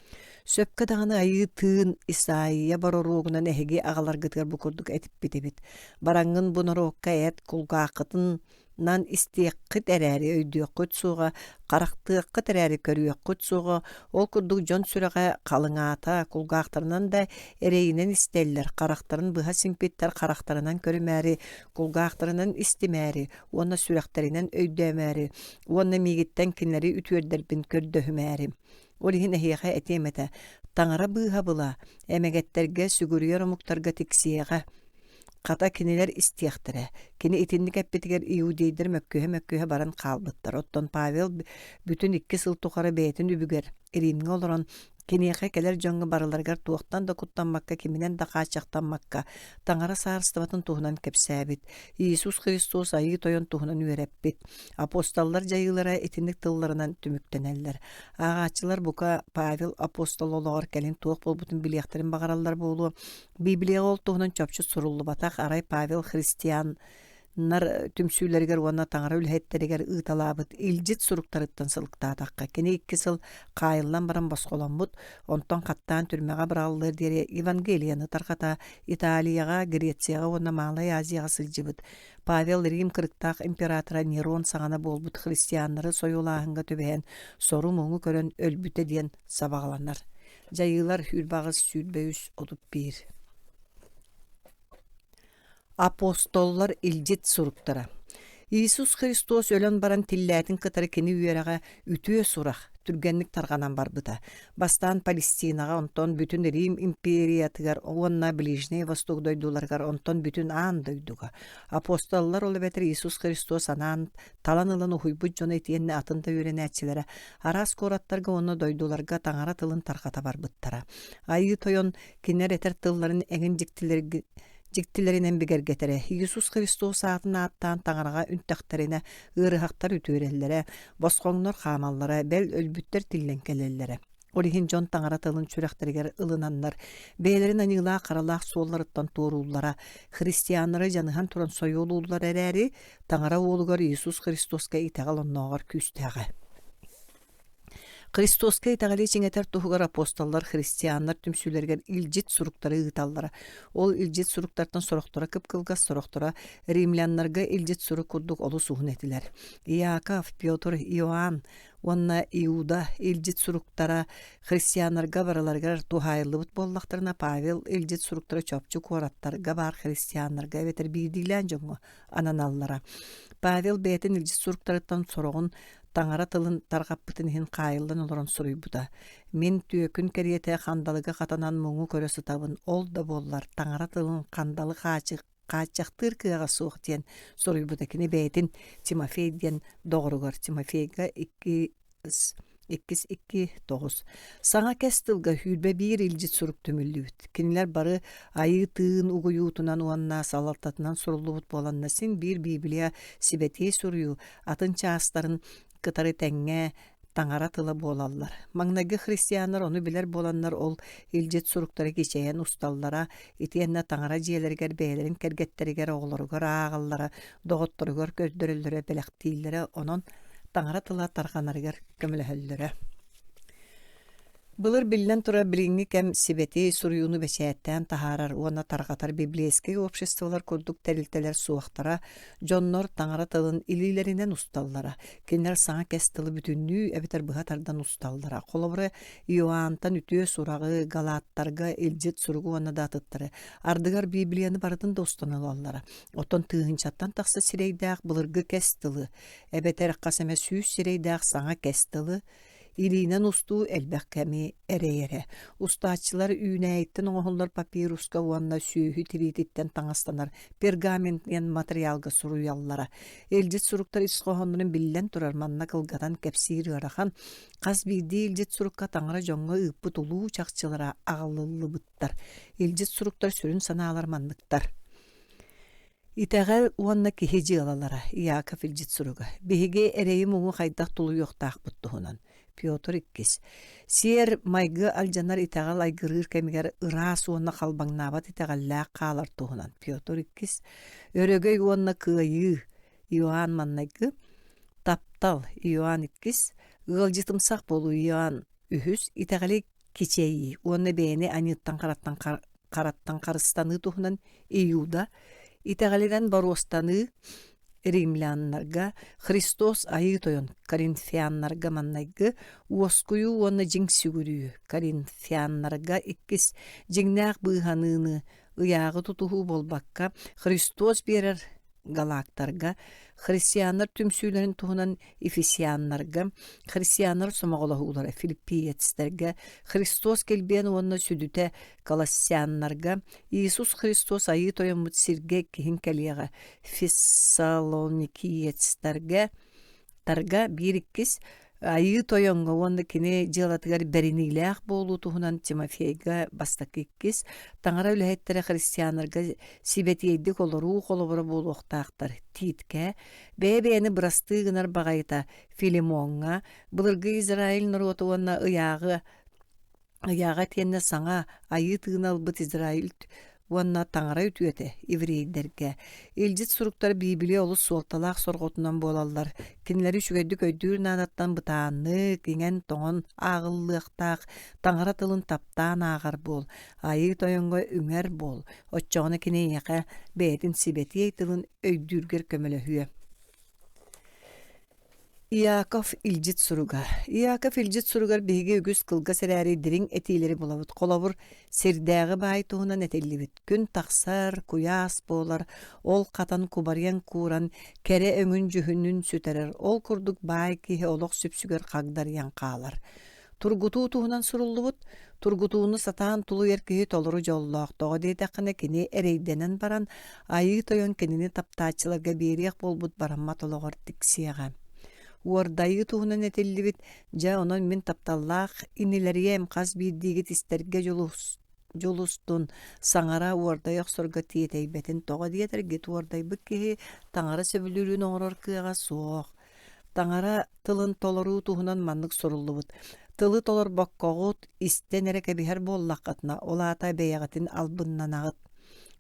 Сөпкө даҕаны айыы тыын Исаия бороруогунан эһиги аҕаларгытыгар букурдук этиппитебит. Бараҥҥын бунороокка эт кулгааххытынан истиэккит эрээри өйдүөккүт суuга, харахтыаккыт эрээри көрүөккүт суuга, ол курдук дьон сүрэҕэ халыҥаата кулгаахтарынан да эрэйинэн истэллэр, харахтарын быһа симпиттэр харахтарынан көрүмээри, кулгаахтарынан истимээри, уонна сүрэхтеринэн өйдөөмээри, уонна миигиттэн кинилэри үтүөрдэрбин көрдөһүмээри. Ол иһин эһиэхэ этиэмэтэ. Таңара быыха бұла, әмәгеттерге сүгүрүйер омуктарга тиксиеға. Ката кинилер истияхтыра. Кини итинник әппетигер иудейдер mökkөһө баран қалбыттар. Оттон Павел бүтүн 2 сыл тухары бәйтін үбүгер. Римге олорон киниэхэ келер жоңғы барыларгар туохтан да куттанмакка, киминен да каачактанмакка. Таңара саарыстыбатын туһунан кепсәбит. Иисус Христос айы тойон туһунан үөреппит. Апостоллар жайылара итинник тылларынан түмүктенеллер. Ағачылар бука Павел апостол олоор келин туох болбутун билиэхтерин багараллар болу. Библия ол туһунан чөпчү суруллу батак арай Павел христиан нар түмсүүлергер уонна таңара үлһеттеригер ыыталаабыт илжит суруктарыттан сылыктаатакка. Кини 2 сыл кайыллан баран босголомбут, онтон каттаан түрмега быраллыр диэри Евангелияны тарката Италияга, Грецияга, уонна Малай Азияга сылжыбыт. Павел Рим кырыктаах императора Нерон саҕана болбут христианнары союлааһынга төбэһэн сору муңу көрөн өлбүтэ диэн сабагаланар. Жайылар хүрбагыс сүүрбөйүс отуп биир. Апостоллар илжит суруктара. Иисус Христос өлөн баран тилләтин кытары кини үераға үтүө сурах түргенник тарганан барбыта. Бастан Палестинага, онтон бүтүн Рим империятыгар, онна Ближний Восток дойдуларгар, онтон бүтүн аан дойдуга. Апостоллар ол бетер Иисус Христос анаан таланылын ухуйбут жона итиенне атында үйренәтчилere, арас кораттарга онна дойдуларга таңара тылын тарката барбыттара. Айы тойон кинер этер тылларын эңин жиктилеринен бигергетере. Иисус Христос аатына аттан таңарага үнтәхтерине ырыхактар үтүөреллере, босқоңнор хамаллары, бел өлбүттер тилленкелеллере. Орихин жон таңара тылын чүрәхтергер ылынаннар, бейлерин анила каралаах суолларыттан тууруллара, христианнары жаныхан туран союлуулар эрәри, таңара оолугар Иисус Христоска итагал онноогар күстәгә. Христоска итагали чиңетер туһугар апостоллар христианнар түмсүлергер илжит суруктары ыыталлара. Ол илжит суруктартан сороктора кыпкылгас сороктора римляннарга илжит сурук курдук олу суһун этилер. Иаков, Петр, Иоанн, онна Иуда илжит суруктара христианнарга бараларгар тухайылыбыт боллактарына Павел илжит суруктара чопчу кораттарга бар христианнарга эветер бийдилен жоңго ананаллара. Павел бетин илжит суруктарыттан сорогун таңара тылын таргаппытын хин кайылдан олорон суруйбута. Мен түөкүн кериете кандалыга катанан муңу көрөсү табын ол да боллар. Таңара тылын кандалы каачактыр кыага суох диен суруйбута. Кини бетин Тимофей диен доғругар. Тимофейга 2:2-9. Саңа кестылга хүрбе бир илжит сурук түмүллүбүт. Кинилер бары айы тыын угуютунан уанна салалтатынан сурулубут боланна син бир Библия сибетей сурую атын чаастарын кытары тәңге таңара тыла болаллар. Маңнагы христиандар оны билер боланнар ол илжет суруктары кечейен усталлара, итиенне таңара жиелергер бәйлерин кергеттеригер оғлоргар ағаллара, доғотторгар көздөрөллөрө белектийлері, онон таңара тыла тарғанаргар көміліхөллөрі. Былыр билен тура билинги кем сибети суруюну бечээттен тахарар уона таргатар библейский обществолар курдук терилтелер суактара жоннор таңара тылын илилеринен усталлара. Кинер саңа кестылы бүтүннүү эбитер быхатардан усталлара. Колобура Иоаннтан үтүө сурагы галааттарга илжит суругу уона датыттары. Ардыгар библияны бардын достанылаллара. Отон тыгынчаттан такса сирейдаак былыргы кестылы. Эбетер касеме сүүс сирейдаак саңа кестылы. Илинен усту элбек кеми эре-эре. Ustaççılar üynäyitten oğullar papiruska uanna süühü tirititten tаңастанар pergamenten materialga suruyallara. Eljit suruktar isqohonların billen turar manna kılgadan kepsiri arahan qaz bildi eljit surukka tаңара жоңга ıppı tulu çaqçılara ağıllı bıttar. Eljit suruktar sürün sanalar manlıktar. Итәгәл уанна кихеҗи алалара, Иаков илжит суруга. Биһиге эреи муңу хайдах тулу йоқтаах буттуһунан. Петр 2. Сер майгы алжанар итәгәл айгырыр кемигер ырас уанна халбаңнабат итәгәлләк калар туһунан. Петр 2. Өрөгөй уанна кыйы Иоанн маннайгы таптал Иоанн 2. Гылжытымсак болу Иоанн 3. Итәгәле кичейи уанна бәйне аниттан караттан карыстаны туһунан Иуда Итәгәлерен баростаны римляннарга Христос айы тойон коринфианнарга маннайгы уоскую уонна жиң сүгүрүү коринфианнарга 2 жиңнәк быйганыны ыягы тутуху болбакка Христос берер галактарга Hristiyanlar tümsülerin tuhunan Efesiyanlarga, Hristiyanlar somagolahu Filippiyetslerge, Hristos kelbiyen onna südüte Kolossiyanlarga, İsus Hristos ayı toyamut sirge kihin keliyaga, Fessalonikiyetslerge, targa bir ikkis ayı toyonga onda kine jalatıgar berinileak bolu tuhunan Timofeyga bastak ikkis tangara ülehettere Hristiyanlarga sibetiydik oloru kolobora bolu oktaqtar Titke bebeni brastığınar bagayta Filimonga bılırgı İsrail narotu onna Ayağa tenne sana ayı tığınal bıt İsrail Wanna tangara ütüete ivreyderge. İlcit suruktar Bibliya olu soltalaq sorgotundan bolallar. Kinleri şügeddük öydür nanattan bıtaanlı, kingen toğun ağıllıqtaq, tangara tılın taptan ağar bol. Ayı toyonga ünger bol. Otçağına kine yaqa beytin sibeti tılın öydürger kömele Iakov ilcit surugar. Iakov ilcit surugar bihige ügüs kılga sereri dirin etileri bulavut. Kolabur serdägi bay tuğunan etellibit. Gün taksar, kuyas bolar, ol katan kubaryan kuran, kere öngün cühünün süterer. Ol kurduk bay kihe olok süpsüger kagdaryan qalar. Turgutu tuğunan surullubut, turgutuğunu satan tulu yerkihi toluru jolloq. Toğa deytakına kini ereydenen baran, ayı toyon kinini taptaçılarga beriyek bolbut baranma toloğor tiksiyaga. Уордайы туһунан этиллибит, жа онон мин тапталлаах инилерийэм хас биирдиигит истерге жолустун саҥара уордайах сорго тиэтэйбэтин тоҕо диэтэргит уордайбык киһи таҥара сөбүлүүрүүн оҥорор кыаҕа суох. Таҥара тылын толоруу туһунан маннык суруллубут. Тылы толор боккоҕут истен эрэ кэбиһэр буоллаххатна олаата бэйэҕитин албыннанаҕыт.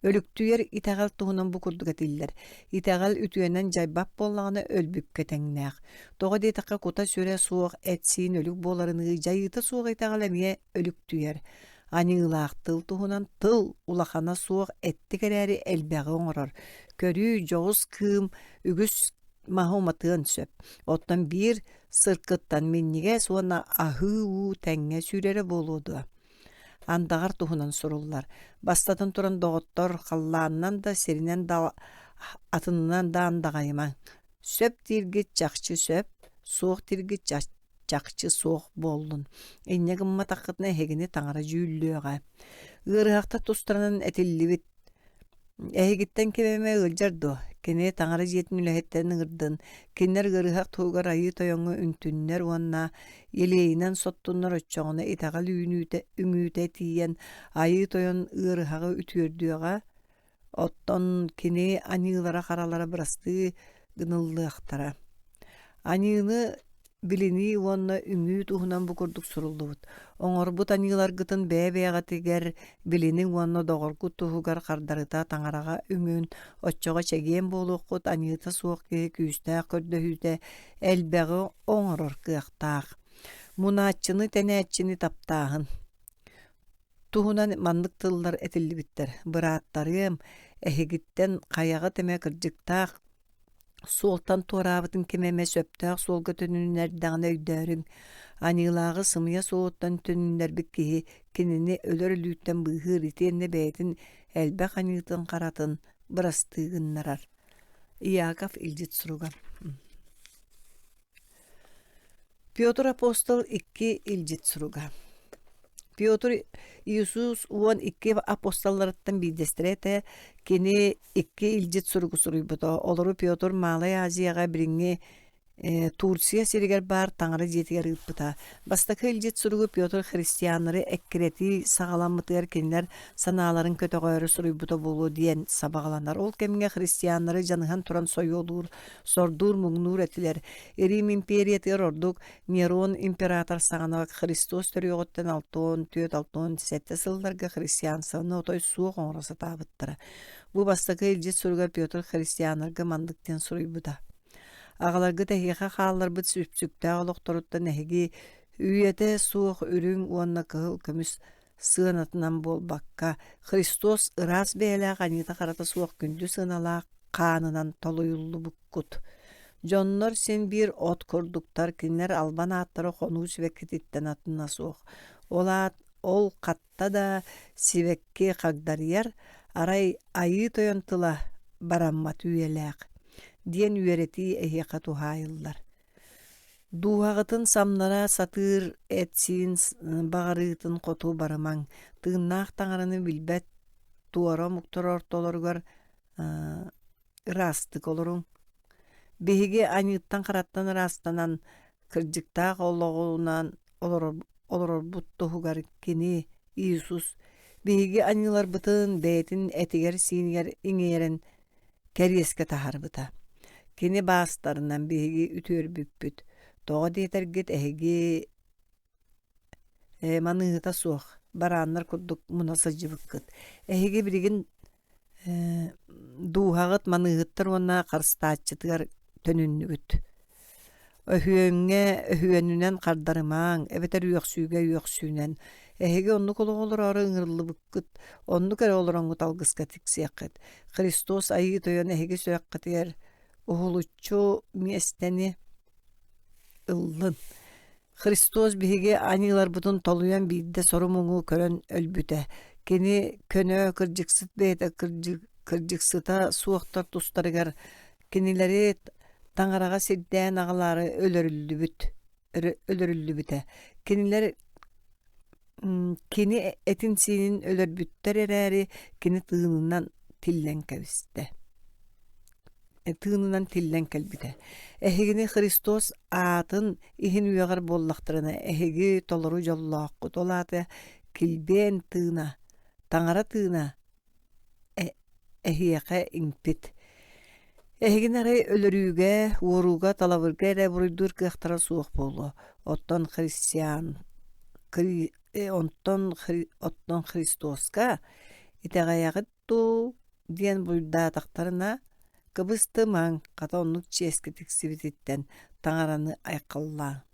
Өлүктүер итәгәл туһунан бу курдук этиллер. Итәгәл үтүенен жайбап боллағына өлбүккө тәңнәк. Тоғы дейтаққа кута сүрә суық әтсиін өлүк боларыны жайыты суық итәгәл әмие өлүктүер. Аныңылақ тыл туһунан тыл улахана суық әтті кәрәрі әлбәғі оңырар. Көрі жоғыз кым үгіс махоматыын сөп. Оттан бір сыркыттан меннеге суына ахы-у тәңе сүрері болуды. Андағар туһунан суруллар. Бастатын туран доғыттор қаллааннан да серинен да атынынан да андағайма. Сөп тиргит жақчы сөп, суық тиргит жақчы суық болдун. Энне гымма таққытына хегіне таңара жүйіллөға. Үріғақта тустыранын әтіллібіт. Әйгіттен кемеме ылжарду. Кене таңара жетін үләхеттерінің ырдын. Кеннер гырыхақ туғар айы тойоңы үнтүннер уанна елейінен соттуннар өтчоғына итағал үңүйте тиен айы тойон ырыхағы үтүөрдүөға оттон кене анылара қаралара бырасты гыныллыақтара. Анылы билини уанна үңүү туһунан букурдук сурулдубут. Оңорбут анылар гытын бәе-бәяға тегер билини уанна доғоргут туһугар қардарыта таңарага үңүүн отчоға чегиен болуққут анылыта суық кеhe күүстää көрдөһүүтэ элбägi оңорор кыақтаах. Мунаатчыны тэнээччини таптааһын. Туһунан маннык тыллар этиллибиттер. Бырааттарым эһигиттен қаяғы теме кырдьыктаах Суолтан туораабытын кемеме сөптаах суолга төнүннэрдäҕинэ өйдөөрүң. Анылааҕы сымыйа суоттан төнүннэрбик киһи кинини өлөр үлүүттэн быыһыыр итиэнне бэйэтин элбэх аньыытын харатын бырастыыгыннарар. Иаков илдьит суруга. Пётр апостол 2 илдьит суруга. Пётр Иисус уон 2 апостолларыттан бидестерете кини 2 илдьит суругу суруйбуто. Олору Пётр Малай Азияга бириңи Турция сиригер бар таңары жетигер ыппыта. Бастакы илдьит суругу Пётр христианнары эккирети сагаламмытыгар кинилер санааларын көтөгөрү суруйбуто болу диен сабагаланар. Ол кемге христианнары жаныхан туран сойолур, сордур муңнур этилер. Рим империятыгар ордук Нерон император саганак Христос төрүгөттен 6-7 сылдарга христиан саны отой суох оңроса табыттыра. Бу бастакы илдьит суруга Пётр христианнарга мандыктен суруйбута. Агаларгы тэхиха хааллар бит сүпсүктää олохторутта нэхиги үйете суох үрүң уонна кыһыл көмүс сыанатынан болбакка Христос ырас бээлээх анита харата суох күндү сыаналаах хаанынан толуюллу буккут. Дьоннор сен бир от курдуктар киннер албан ааттары хонуу сибеккетиттен атына суох. Ол катта да сибекке кагдарыяр арай айы тойон тыла бараммат үйелээх. диэн үерети эһиэхэ тухайыллар. Дуағытын самнара сатыр этсин бағарытын қоту барымаң. Тыыннаах таңарыны билбет туара муктар ортолоргар ырастык олоруң. Беһиге аньыттан қараттан ырастанан кырдьыктаах олоғунан олорорбут туһугар кини Иисус беһиге аньылар бытын бээтин этигер сиинигер иҥиэрэн кэриэске таһарбыта. Кини баастарынан беһиги үтүөрбүппүт. Тоҕо диэтэргит эһиги маныыта суох барааннар курдук муна сылдьыбыккыт. Эһиги билигин дууһаҕыт маныыһыттар уонна харыстааччытыгар төнүннүгүт. Өһүөнүнэн хардарымааң, эбетер үөхсүүнэн. Эһиги оннук олоҕолорары ыҥырыллыбыккыт, оннук эрэ олороҥҥут алгыска тиксиэххит. Христос айыы тойон эһиги сүөккытыгар уһулуччу миэстени ыллын. Христос биһиги аньылар бутун толуйан биирдэ сору муҥуу көрөн өлбүтэ. Кини көнө кырдьыксыт бээтэ кырдьыксыта суохтар тустарыгар кинилери таҥарага сирдээн аҕалаары өлөрүллүбүтэ. Кинилер кини этин сиинин өлөрбүттэр эрээри кини тыынынан тиллэн кэлбитэ. Эһигини Христос аатын иһин үөҕэр буоллахтарына эһиги толору дьоллооххут олаата килбээн тыына, таҥара тыына эһиэхэ иҥпит. Эһигин арай өлөрүүгэ, уоруга, талабырга эрэ буруйдуур кыахтара суох буолуо. Оттон Христоска итэҕэйэҕит дуу диэн буйдаатахтарына кыбыстымаң хата оннук чиэски тиксибититтэн таҥараны айхаллаа.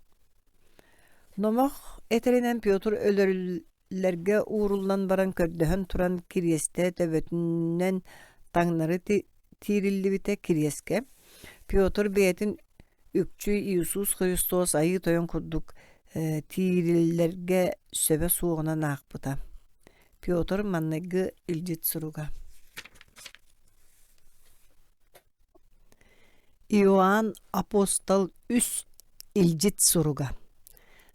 Номох этеринен Пётр өлөрүллэргэ ууруллан баран көрдөһөн туран кириэстэ төбөтүннэн таҥнары тиириллибите кириэске. Пётр бээтин үкчүй Иисус Христос айыы тойон курдук тиириллэргэ сөбө суоҕуна наахпыта. Пётр манныгы илдьит суруга. Иоанн апостол үс илдьит суруга.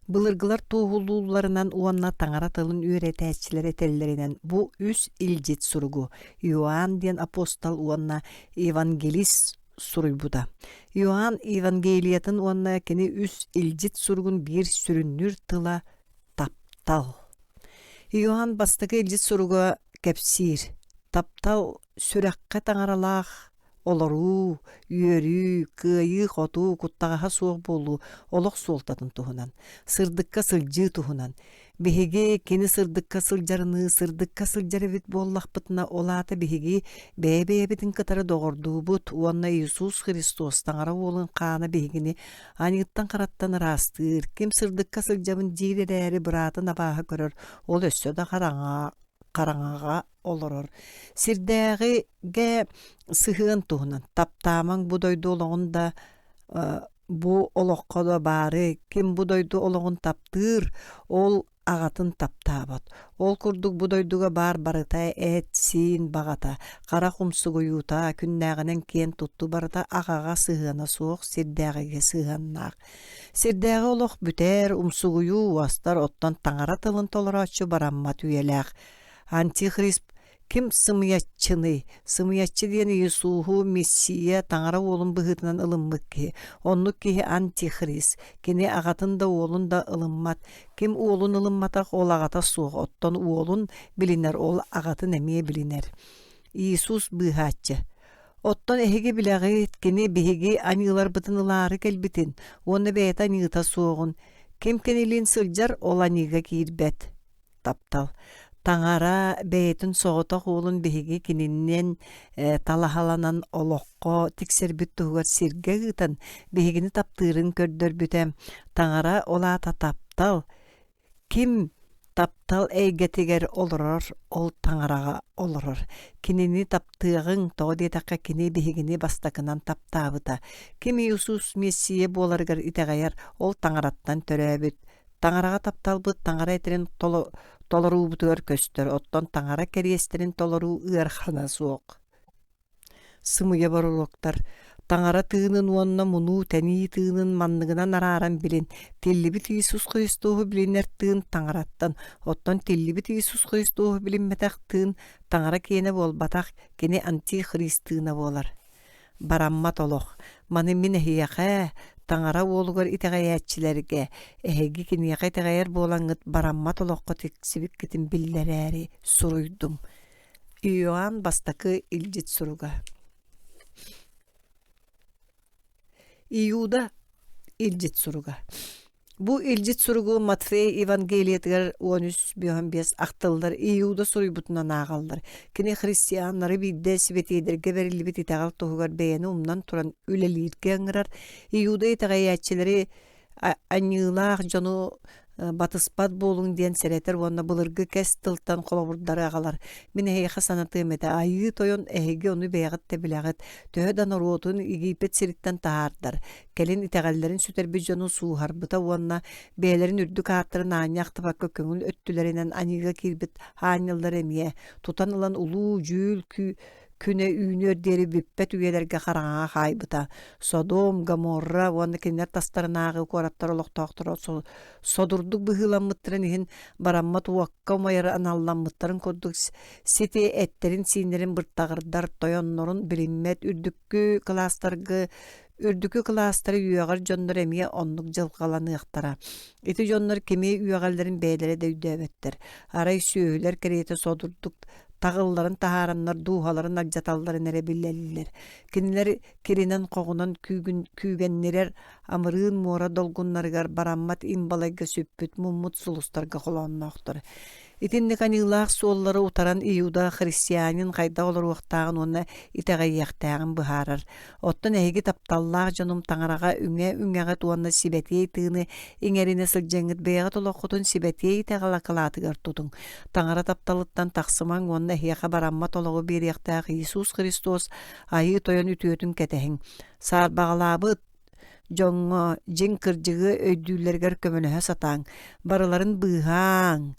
Былыргылар туухулууларынан уонна таҥара тылын үөретээччилэр этеллеринен бу үс илдьит суругу. Иоанн диэн апостол уонна евангелист суруйбута. Иоанн евангелиятын уонна кини үс илдьит суругун биир сүрүннүр тыла таптал. Иоанн бастакы илдьит суруга кэпсиир. Таптал сүрэххэ таҥаралаах олоруу, үөрүү, кыайыы, хотуу, куттаҕаһа суох буолуу олох суолтатын туһунан, сырдыкка сылдьыы туһунан. Биһиги кини сырдыкка сылдьарыны, сырдыкка сылдьарыбит буоллахпытына олаата биһиги бэйэбитин кытары доҕордуубут уонна Иисус Христос таҥара уолун хаана биһигини аньыттан хараттан ыраастыыр. Ким сырдыкка сылдьабын диир эрээри быраатын абааһы көрөр, ол өссө да хараҥаға олорор. Сирдээҕигэ сыһыан туһунан таптаамаң бу дойду олоҕун да бу олоххо да баары. Ким бу дойду олоҕун таптыыр, ол аҕатын таптаабат. Ол курдук бу дойдуга баар барыта эт сиин багата, кара хумсугуйуута күннээҕинэн киэн тутту барыта аҕаҕа сыһыана суох сирдээҕигэ сыһыаннаах. Сирдээҕи олох бүтээр умсугуйуу уастар оттон таҥара тылын толорооччу бараммат үелээх. Антихрист ким сымыяччыны, сымыяччы диэн Иисуху Мессия таҥара уолун быһыытынан ылыммык киһи. Оннук киһи антихрист. Кини аҕатын да уолун да ылыммат. Ким уолун ылымматах, ол аҕата суох. Оттон уолун билинер, ол аҕатын эмиэ билинер. Иисус быһааччы. Оттон эһиги билэҕит кини биһиги аньыылар бытын ылаары кэлбитин. Уонна бэйэт аньыыта суоҕун. Ким кинилиин сылдьар, ол аньыыга киирбэт. Таптал. Таҥара бэйэтин соҕотох уолун биһиги кининнен талаһаланан олоххо тиксербит туһугар сиргэ ыытан биһигини таптыырын көрдөрбүтэ. Таҥара олаата таптал. Ким таптал эйгэтигер олорор, ол таҥарага олорор. Кинини таптыагың тоҕо диэтэххэ кини биһигини бастакынан таптаабыта. Ким Иисус Мессия буоларыгар итэҕэйэр, ол таҥараттан төрөөбүт. Таҥарага тапталбыт, таҥара этерин толоруубутугар көстөр, оттон таҥара кэриэстерин толоруу ыархана суох. Сымыйа барулуктар. Таңара тыынын уонна муну тәни тыынын манныгынан арааран билин. Тиллибит Иисус Христоху билинер тыын таңараттан. Оттон тиллибит Иисус Христоху билинметак тыын таңара киене болбатак кини антихрист тыына болар. Бараммат олох. Маны мин эхияқа таңара олугар итеғаятчилерге эһеги кинияқа итеғайар болаңыт бараммат олоққа тексибик китин биллерääри суруйдум. Иоанн бастакы илдит суруга. Иуда илдит суруга. Бу илдит суругу Матфей Евангелиетгер 13-15 ақтылдар Иуда суруйбутунан ағалдар. Кини христианнары бидде сибетейдерге берилбит итагал тоһугар бэйэни умнан туран үлелиирге аңырар. Иуда итагайячилери аньылаах жону батыспат болуң диэн серетер уонна былыргы кэс тылтан колобурдары агалар. Мен эйха санатыым эте айы тойон эһиги ону бэйагыт тебилягыт төһө даноротун игипет сириттен таардар. Келин итагалларын сүтерби жону суухарбыта уонна бээлерин үрдүк ааттарын ааньяктыбакка көңүл өттүлеринен анига кирбит хаанылдар эмие тутан ылан улуу жүүл күнэ үүнөр дери биппет үйелерге қараңа хайбыта. Содом, Гоморра, уонна кинер тастарынағы кораттар олықтоқтыр. Содурдук быхыламмыттырын ихин бараммат уакка майыр аналламмыттарын көрдік сети эттерин синерин бырттағырдар тойоннорун билиммет үрдүккү кластары үйағар жондар эмие оннук жылғаланы ықтара. Ити жондар кеме үйағаларын бәйлері де үйдәбеттер. Арай сүйілер кереті содурдук тағылларын тахараннар дуухаларын аджаталларын эре биллелилер. Кинилер киринен қоғунан күйгеннерер амырыын муора долгуннарыгар бараммат имбалайга сөппүт муммут сулустарга холонноқтыр. Итинник анылаах суоллары утаран Иуда христианин хайда олар уақтағын онна итағайяқтағын бұхарар. Оттан әйгі тапталлаах жаным таңарага үңәғат уанна сибетей тыыны иңеріне сылжаңыт бейғат олоққутун сибетей тағалақылатыгар тудың. Таңара тапталыттан тақсыман уанна хияқа бараммат олығы берияқтағы Иисус Христос айы тойон үтүөтүн кәтәхін. Саар бағалабыт жоңго жин кыржыгы өйдүүлергер көмөнөһө сатаң. Барыларын быһаң.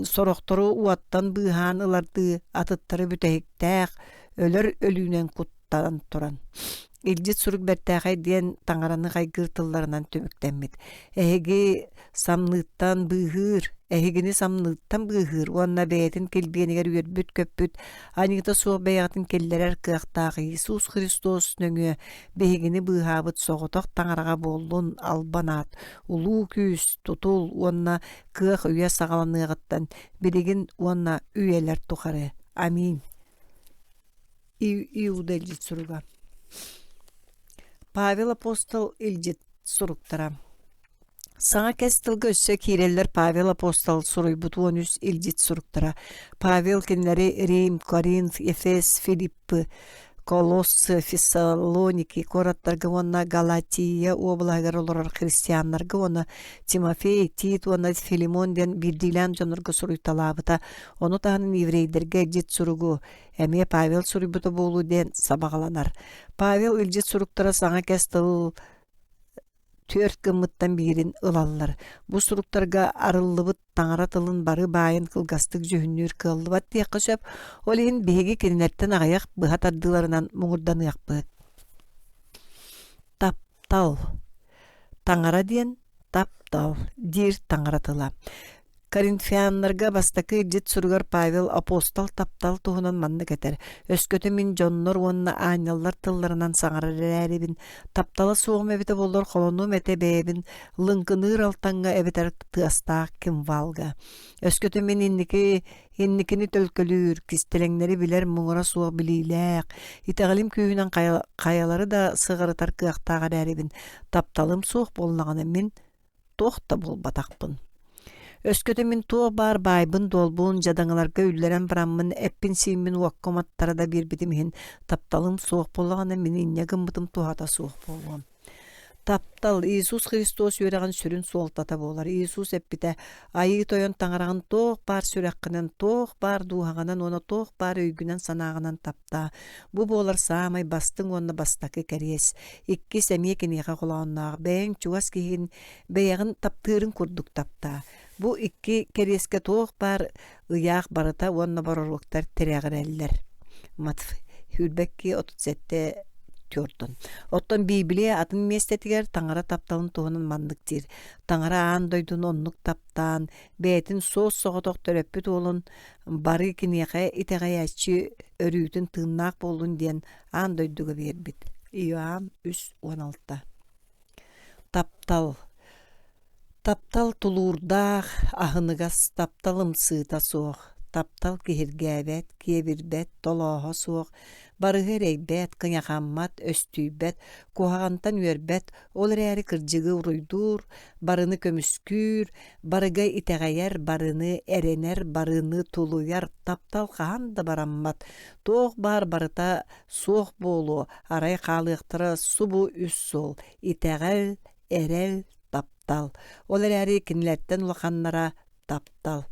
Сорохтору уаттан быһаан ыларды атыттары бүтэһиктääх өлөр өлүүнен куттан туран. Илдит сурук бэртээхай диэн таңараны хайгыртылларынан төмүктэммит. Эһиги самныттан быһыыр, эһигини самныттан быһыыр, уанна бэйэтин келбиэнигер үйөрбүт көппүт, анигыта суох бэйэгатын келлерер кыахтаах Иисус Христос нөҥүө бэйигини быһаабыт соҕотох таңарага боллун албанаат, улуу күүс тутул уанна кыах үйэ саҕаланыагыттан билигин уанна үйэлэр тухары. Амин. Иуда илдит суруга. Павел апостол илдит суруктара. Саңа кестилге өссө киреллер Павел апостол суруйбут 13 илдит суруктара. Павел кинлери Рим, Коринф, Эфес, Филиппы, Колоссы, Фессалоники, кораттарга онна Галатия облагар олорар христианнарга онна Тимофей, Тит, онна Филимон ден бирдилен жонорга суруйталабыта. Ону таанын еврейдерге илдит суругу. Эме Павел суруйбута болу ден сабагаланар. Павел илдит суруктара саңа кестил 4 кыммыттан бирин ылаллар. Бу суруктарга арыллыбыт таңара тылын бары байын кылгастык жөһүннүр кыллыбат тиякка сөп, олин беги киринерттен агаяк быха тардыларынан муңурданыякпы. Таптал. Таңара диен таптал. Дир таңаратыла. Коринфианнарга бастакы илдит суругар Павел апостол таптал туһунан манны кетер. Өскөтө мин жоннор уонна ааняллар тылларынан саңарар эребин. Таптала суғым эбите боллор холону мете бэбин. Лыңкыныр алтанга эбитер тыастаак ким валга. Өскөтө мин инникини төлкөлүр, кистелеңнери билер муңура суға билилээк. Итагалим күйүнен каялары да сыгырытар кыактаагар эребин. Тапталым суық болнаганы мин тохта болбатакпын. Өскөтө мин туох бар байбын долбуун жадаңаларга үллерен бараммын эппин сииммин уаккоматтара да бирбитимихин тапталым суох боллагана мин иннегымбытым тухата суох болгом. Таптал Иисус Христос үйрәгән сүрүн суолтата болар. Иисус эппите айы тойон таңараган тоох бар сүрәккенен тоох бар дуһаганан оны тоох бар өйгүнен санаагынан тапта. Бу болар самай бастың онны бастакы кәрес. Икки сәмие кенеге колааннаа бәң чугас киһин бәягын таптырын курдук тапта. Бу икки кәреске тоох бар ыяак барыта онны бароруктар терәгәрәлләр. Матф Хүлбәкки 37 актёрдон. Оттон Библия атын местетигер таңара тапталын туһунан маннык дир. Таңара аан дойдун оннук таптаан, бээтин соос соҕотох төрөппүт уолун бары киниэхэ итэҕэйэччи өрүүтүн тыыннаах буоллун диэн аан дойдуга биэрбит. Иоанн 3:16. Таптал. Таптал тулуурдаах аһыныгас таптал ымсыыта суох. Таптал киһиргээбэт, киэбирбэт, толооһо суох. Барыһы эрэйбэт, кыняхаммат, өстүүбэт, куһаҕантан үөрбэт, ол эрээри кырдьыгы уруйдуур, барыны көмүскүүр, барыга итэҕэйэр, барыны эрэнэр, барыны тулуяр, таптал хаһан да бараммат. Туох баар барыта суох буолуо, арай хаалыахтара субу үс суол, итэҕэл, эрэл, таптал. Ол эрээри кинилэттэн улаханнара таптал.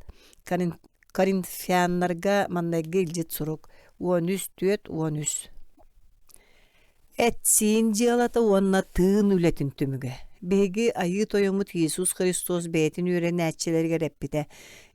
Коринфяннарга маннайга илдьит сурук. 13:13. Этсиин дьиалата уонна тыын үлэтин түмүгэ. Беги айы тойомут Иисус Христос бээтин үөрэнээччилэригэр эппите.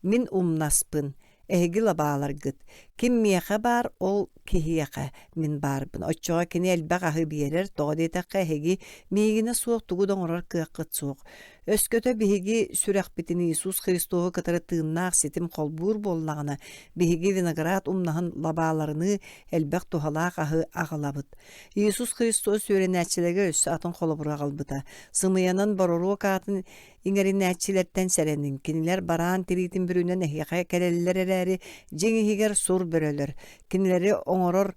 Мин умнаспын. Эһиги лабааларгыт. Ким миэхэ бар, ол киһиэхэ. Мин баарбын. Оччоҕа кини элбэх аһы биэрэр, тоҕо-диэтэххэ эһиги миигине суох тугу доҥорор кыаххыт суох. Өскөтө биһиги сүрэхпитин Иисус Христогу кытары тыыннаах ситим холбуур буоллаҕына биһиги виноград умнаһын лабааларыны элбэх туһалаах аһы аҕалабыт. Иисус Христос үөрэнээччилэргэ өссө атын холобура аҕалбыта. Сымыйанан бороруо каатын иҥэринээччилэртэн сэрэнин. Кинилэр бараан тириитин бүрүнэн эһиэхэ кэлэллэр эрээри жиҥиһигэр сур бөрөлөр. Кинилэри оҥорор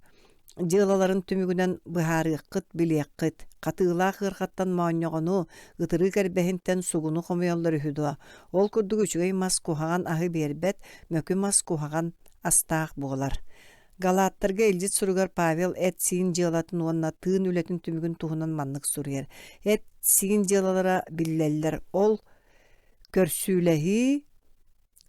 дьыалаларын түмүгүнэн быһаарыаххыт, билиэххыт. Катыылаах ыархаттан моонньоҕону, ытырыы кэрбэһинтэн сугуну хомуйаллар үһүдүа. Ол курдук үчүгэй мас куһаҕан аһы биэрбэт, мөкү мас куһаҕан астаах буолар. Галааттарга илдьит суругар Павел эт сиин дьыалатын уонна тыын үлэтин түмүгүн туһунан маннык суруйар. Эт сиин дьыалалара биллэллэр. Ол көрсүүлэһии,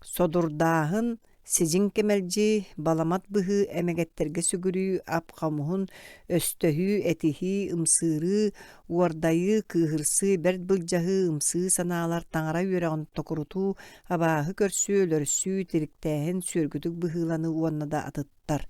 содурдааһын, сижин кемэлжи, баламат быһы эмэгеттерге сүгүрүү, апхамуһун, өстөһүү, этиһии, ымсыырыы, уордайыы, кыыһырсыы, берт былдьаһыы, ымсыы санаалар таҥара үөрэҕин токурутуу, абааһы көрсүү, өлөрсүү, тириктээһин, сүөргүтүк быһыыланы уоннада атыттар.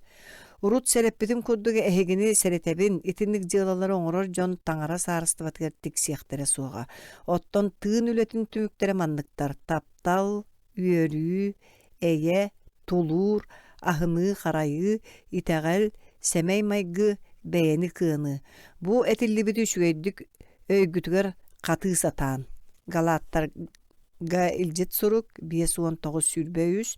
Урут сэрэппитин курдуга эһигини сэрэтэбин, итинник дьыалалары оҥорор дьон таҥара саарыстыбатыгар тиксиэхтерэ суоҕа. Оттон тыын үлэтин түмүктерэ манныктар. Таптал, үөрүү, эйэ, тулуур, аһыны, харайыы, итэҕэл, сэмэй майгы, бэйэни кыаны. Бу этиллибит үчүгэйдик өйгүтүгэр катыы сатаан. Галааттарга илдьит сурук 5:19 сүрбөйүс,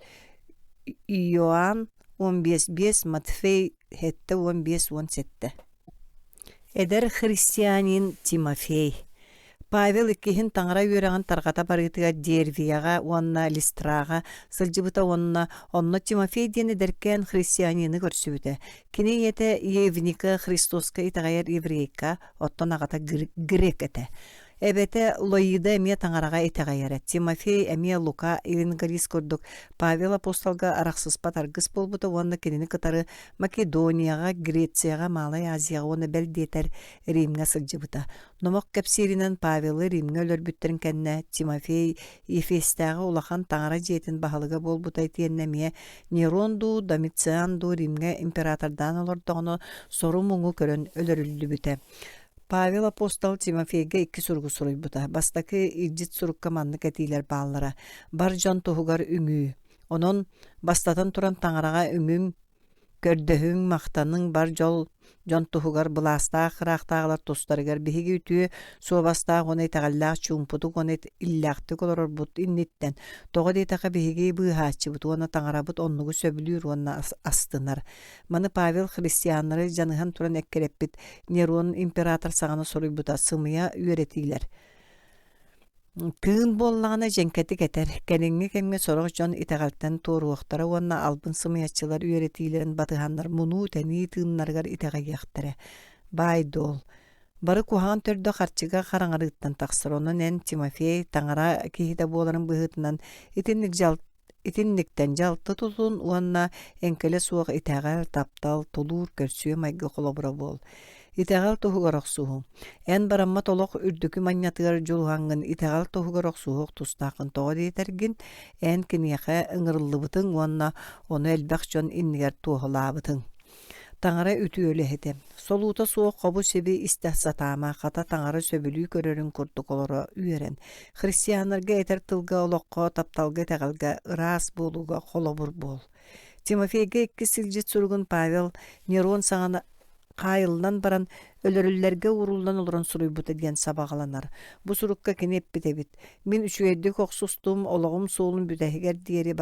Иоанн 15:5, Матфей 7:15-17. Эдер христианин Тимофей. Павел иккиһин таҥара үөрэҕин тарҕата барыытыга Дервияга, уонна Листрага, сылдьыбыта уонна онно Тимофей диэн эдэркээн христианины көрсүбүтэ. Кини иэтэ Евника Христоска итаҕайар еврейка, оттон аҕата грек этэ. Эбете Лоида эмиэ таҥарага итэҕайара. Тимофей эмиэ Лука евангелист курдук. Павел апостолга арахсыспат аргыс болбута уонна кинини кытары Македонияга, Грецияга, Малай Азияга уонна белдиэтэр Римге сылдьыбыта. Номок кэпсииринэн Павелы Римге өлөрбүттерин кэннэ Тимофей Ефестээҕэ улахан таҥара дьиэтин баһылыга болбута тиэннэмиэ Неронду, Домицианду Римге императордаан олордоҕоно сору муҥу көрөн өлөрүллүбүтэ. Павел апостол Тимофейге икки сургу суруйбута. Бастакы илдьит сурукка маннык этиилэр бааллара. Бар дьон туһугар үҥүү. Онон бастатан туран таҥарага үҥүң, көрдөһүң, махтаның бар дьон туһугар былаастаах хыраахтааҕылар тустарыгар биһиги үтүө суобастаах уонай таҕаллаах чуумпутук уонай иллээхтик олорорбут инниттэн. Тоҕо диэтэхэ биһиги быыһааччыбыт уонна таҥарабыт оннугу сөбүлүүр уонна астынар. Маны Павел христианнары дьаныһан туран эккереппит Нерон император саҕана соруйбута, сымыйа үөретиилэр. Тыын боллаҕына дьэнкэтик этэр, кэниҥҥи кэмҥэ сороҕ дьон итэҕэлтэн туоруохтара уонна албын сымыйаччылар үөретиилэрин батыһаннар мунуу тэнии тыыннарыгар итэҕэйиэхтэрэ. Байдол. Бары куһаҕан төрдө харчыга хараҥарыыттан тахсар, онон эн Тимофей таҥара киһитэ буоларын быһыытынан итинниктэн дьалты тутун уонна эҥкэлэ суох итэҕэл, таптал, тулуур көрсүө майга холобура буол. Итэҕэл туһугорохсуһу. Эн барамма толох үрдүкү манньатыгар дьулуһаҥҥын итэҕэл туһугорохсуһуох тустааххын тоҕо диэтэргин эн киниэхэ ыҥырыллыбытыҥ уонна ону элбэх дьон иннигэр туоһулаабытыҥ. Таңара ütüölü hete. Soluta soğuk qobu sebi istahsatama qata tаңara söbülü körörün kurduk olara üyeren. Hristiyanlarga eter tılga oloqqa taptalga teğalga ıras boluga kolobur bol. Timofeyga ikki silcit surgun Pavel Neron sağana qayıldan baran ölörüllerge uruldan oluran suruybuta diyen sabağalanar. Bu surukka kenep bitebit. Min üçüyeddik oqsustum olağım soğulun bütehiger diğeri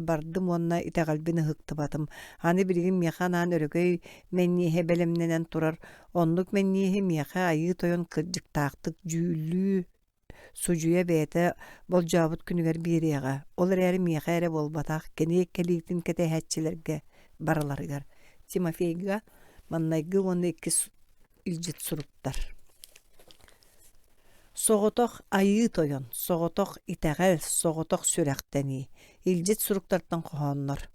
bardım onna itegalbini hıktıbatım. Hani birgin miyaxanan örögöy mennihe belemnenen turar. Onluk mennihe miyaxa ayı toyon kırcık taqtık jüllü sucuya bete bolcabıt günüger biriyaga. Olar eri miyaxa ere bolbataq keneyek keliktin kete hətçilerge baralarıgar. Timofeyga mannaygı onu iki ilcit suruptar. Soğotoq ayı toyon, soğotoq iteğel, soğotoq süreqteni. İlcit suruktartan qoğanlar.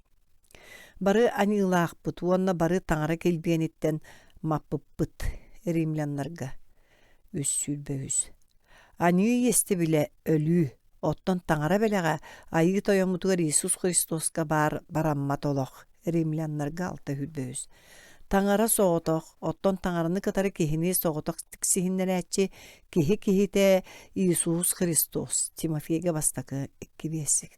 Barı anılaq bıt, onna barı tаңara kelbiyenitten mapıp bıt, rimlyanlarga. Üs sülbe üs. Anıyı yesti bile ölü, ottan tаңara beleğe ayı toyomutugar İsus Hristoska barammat oloq, rimlyanlarga alta hülbe üs. Tаңара soğotoq, ottan tаңarını katarı kihini soğotoq tiksihinleri etçi, kihi de İsus Hristos, Timofeyga bastakı iki besik.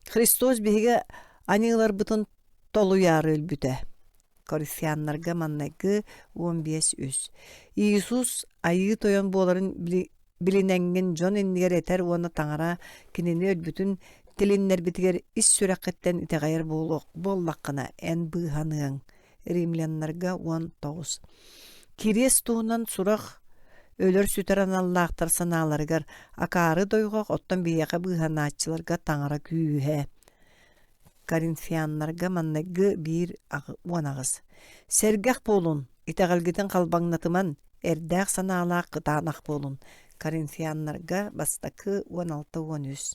Hristos bihiga anılar bıtın tolu yarı ülbüte. Korintiyanlarga mannaygı 15 üs. İsus ayı toyan boların bilinengen John endiger eter ona tаңara kinini ülbütün tilinler bitiger is süreqetten iteğayır bollaqına en bıhanığın. Rimlyanlarga 19. Kiries tuğundan suraq ölür süteran Allah'tar sanalarıgar akarı doyuqaq ottan biyaqa bıhanatçılarga tаңara kүйühe. Korintiyanlarga mannaygı 1:10. Sergaq bolun, iteğalgiten qalbaŋnatıman, erdaq sanalaq qıtanaq bolun. Korintiyanlarga bastakı 16-13.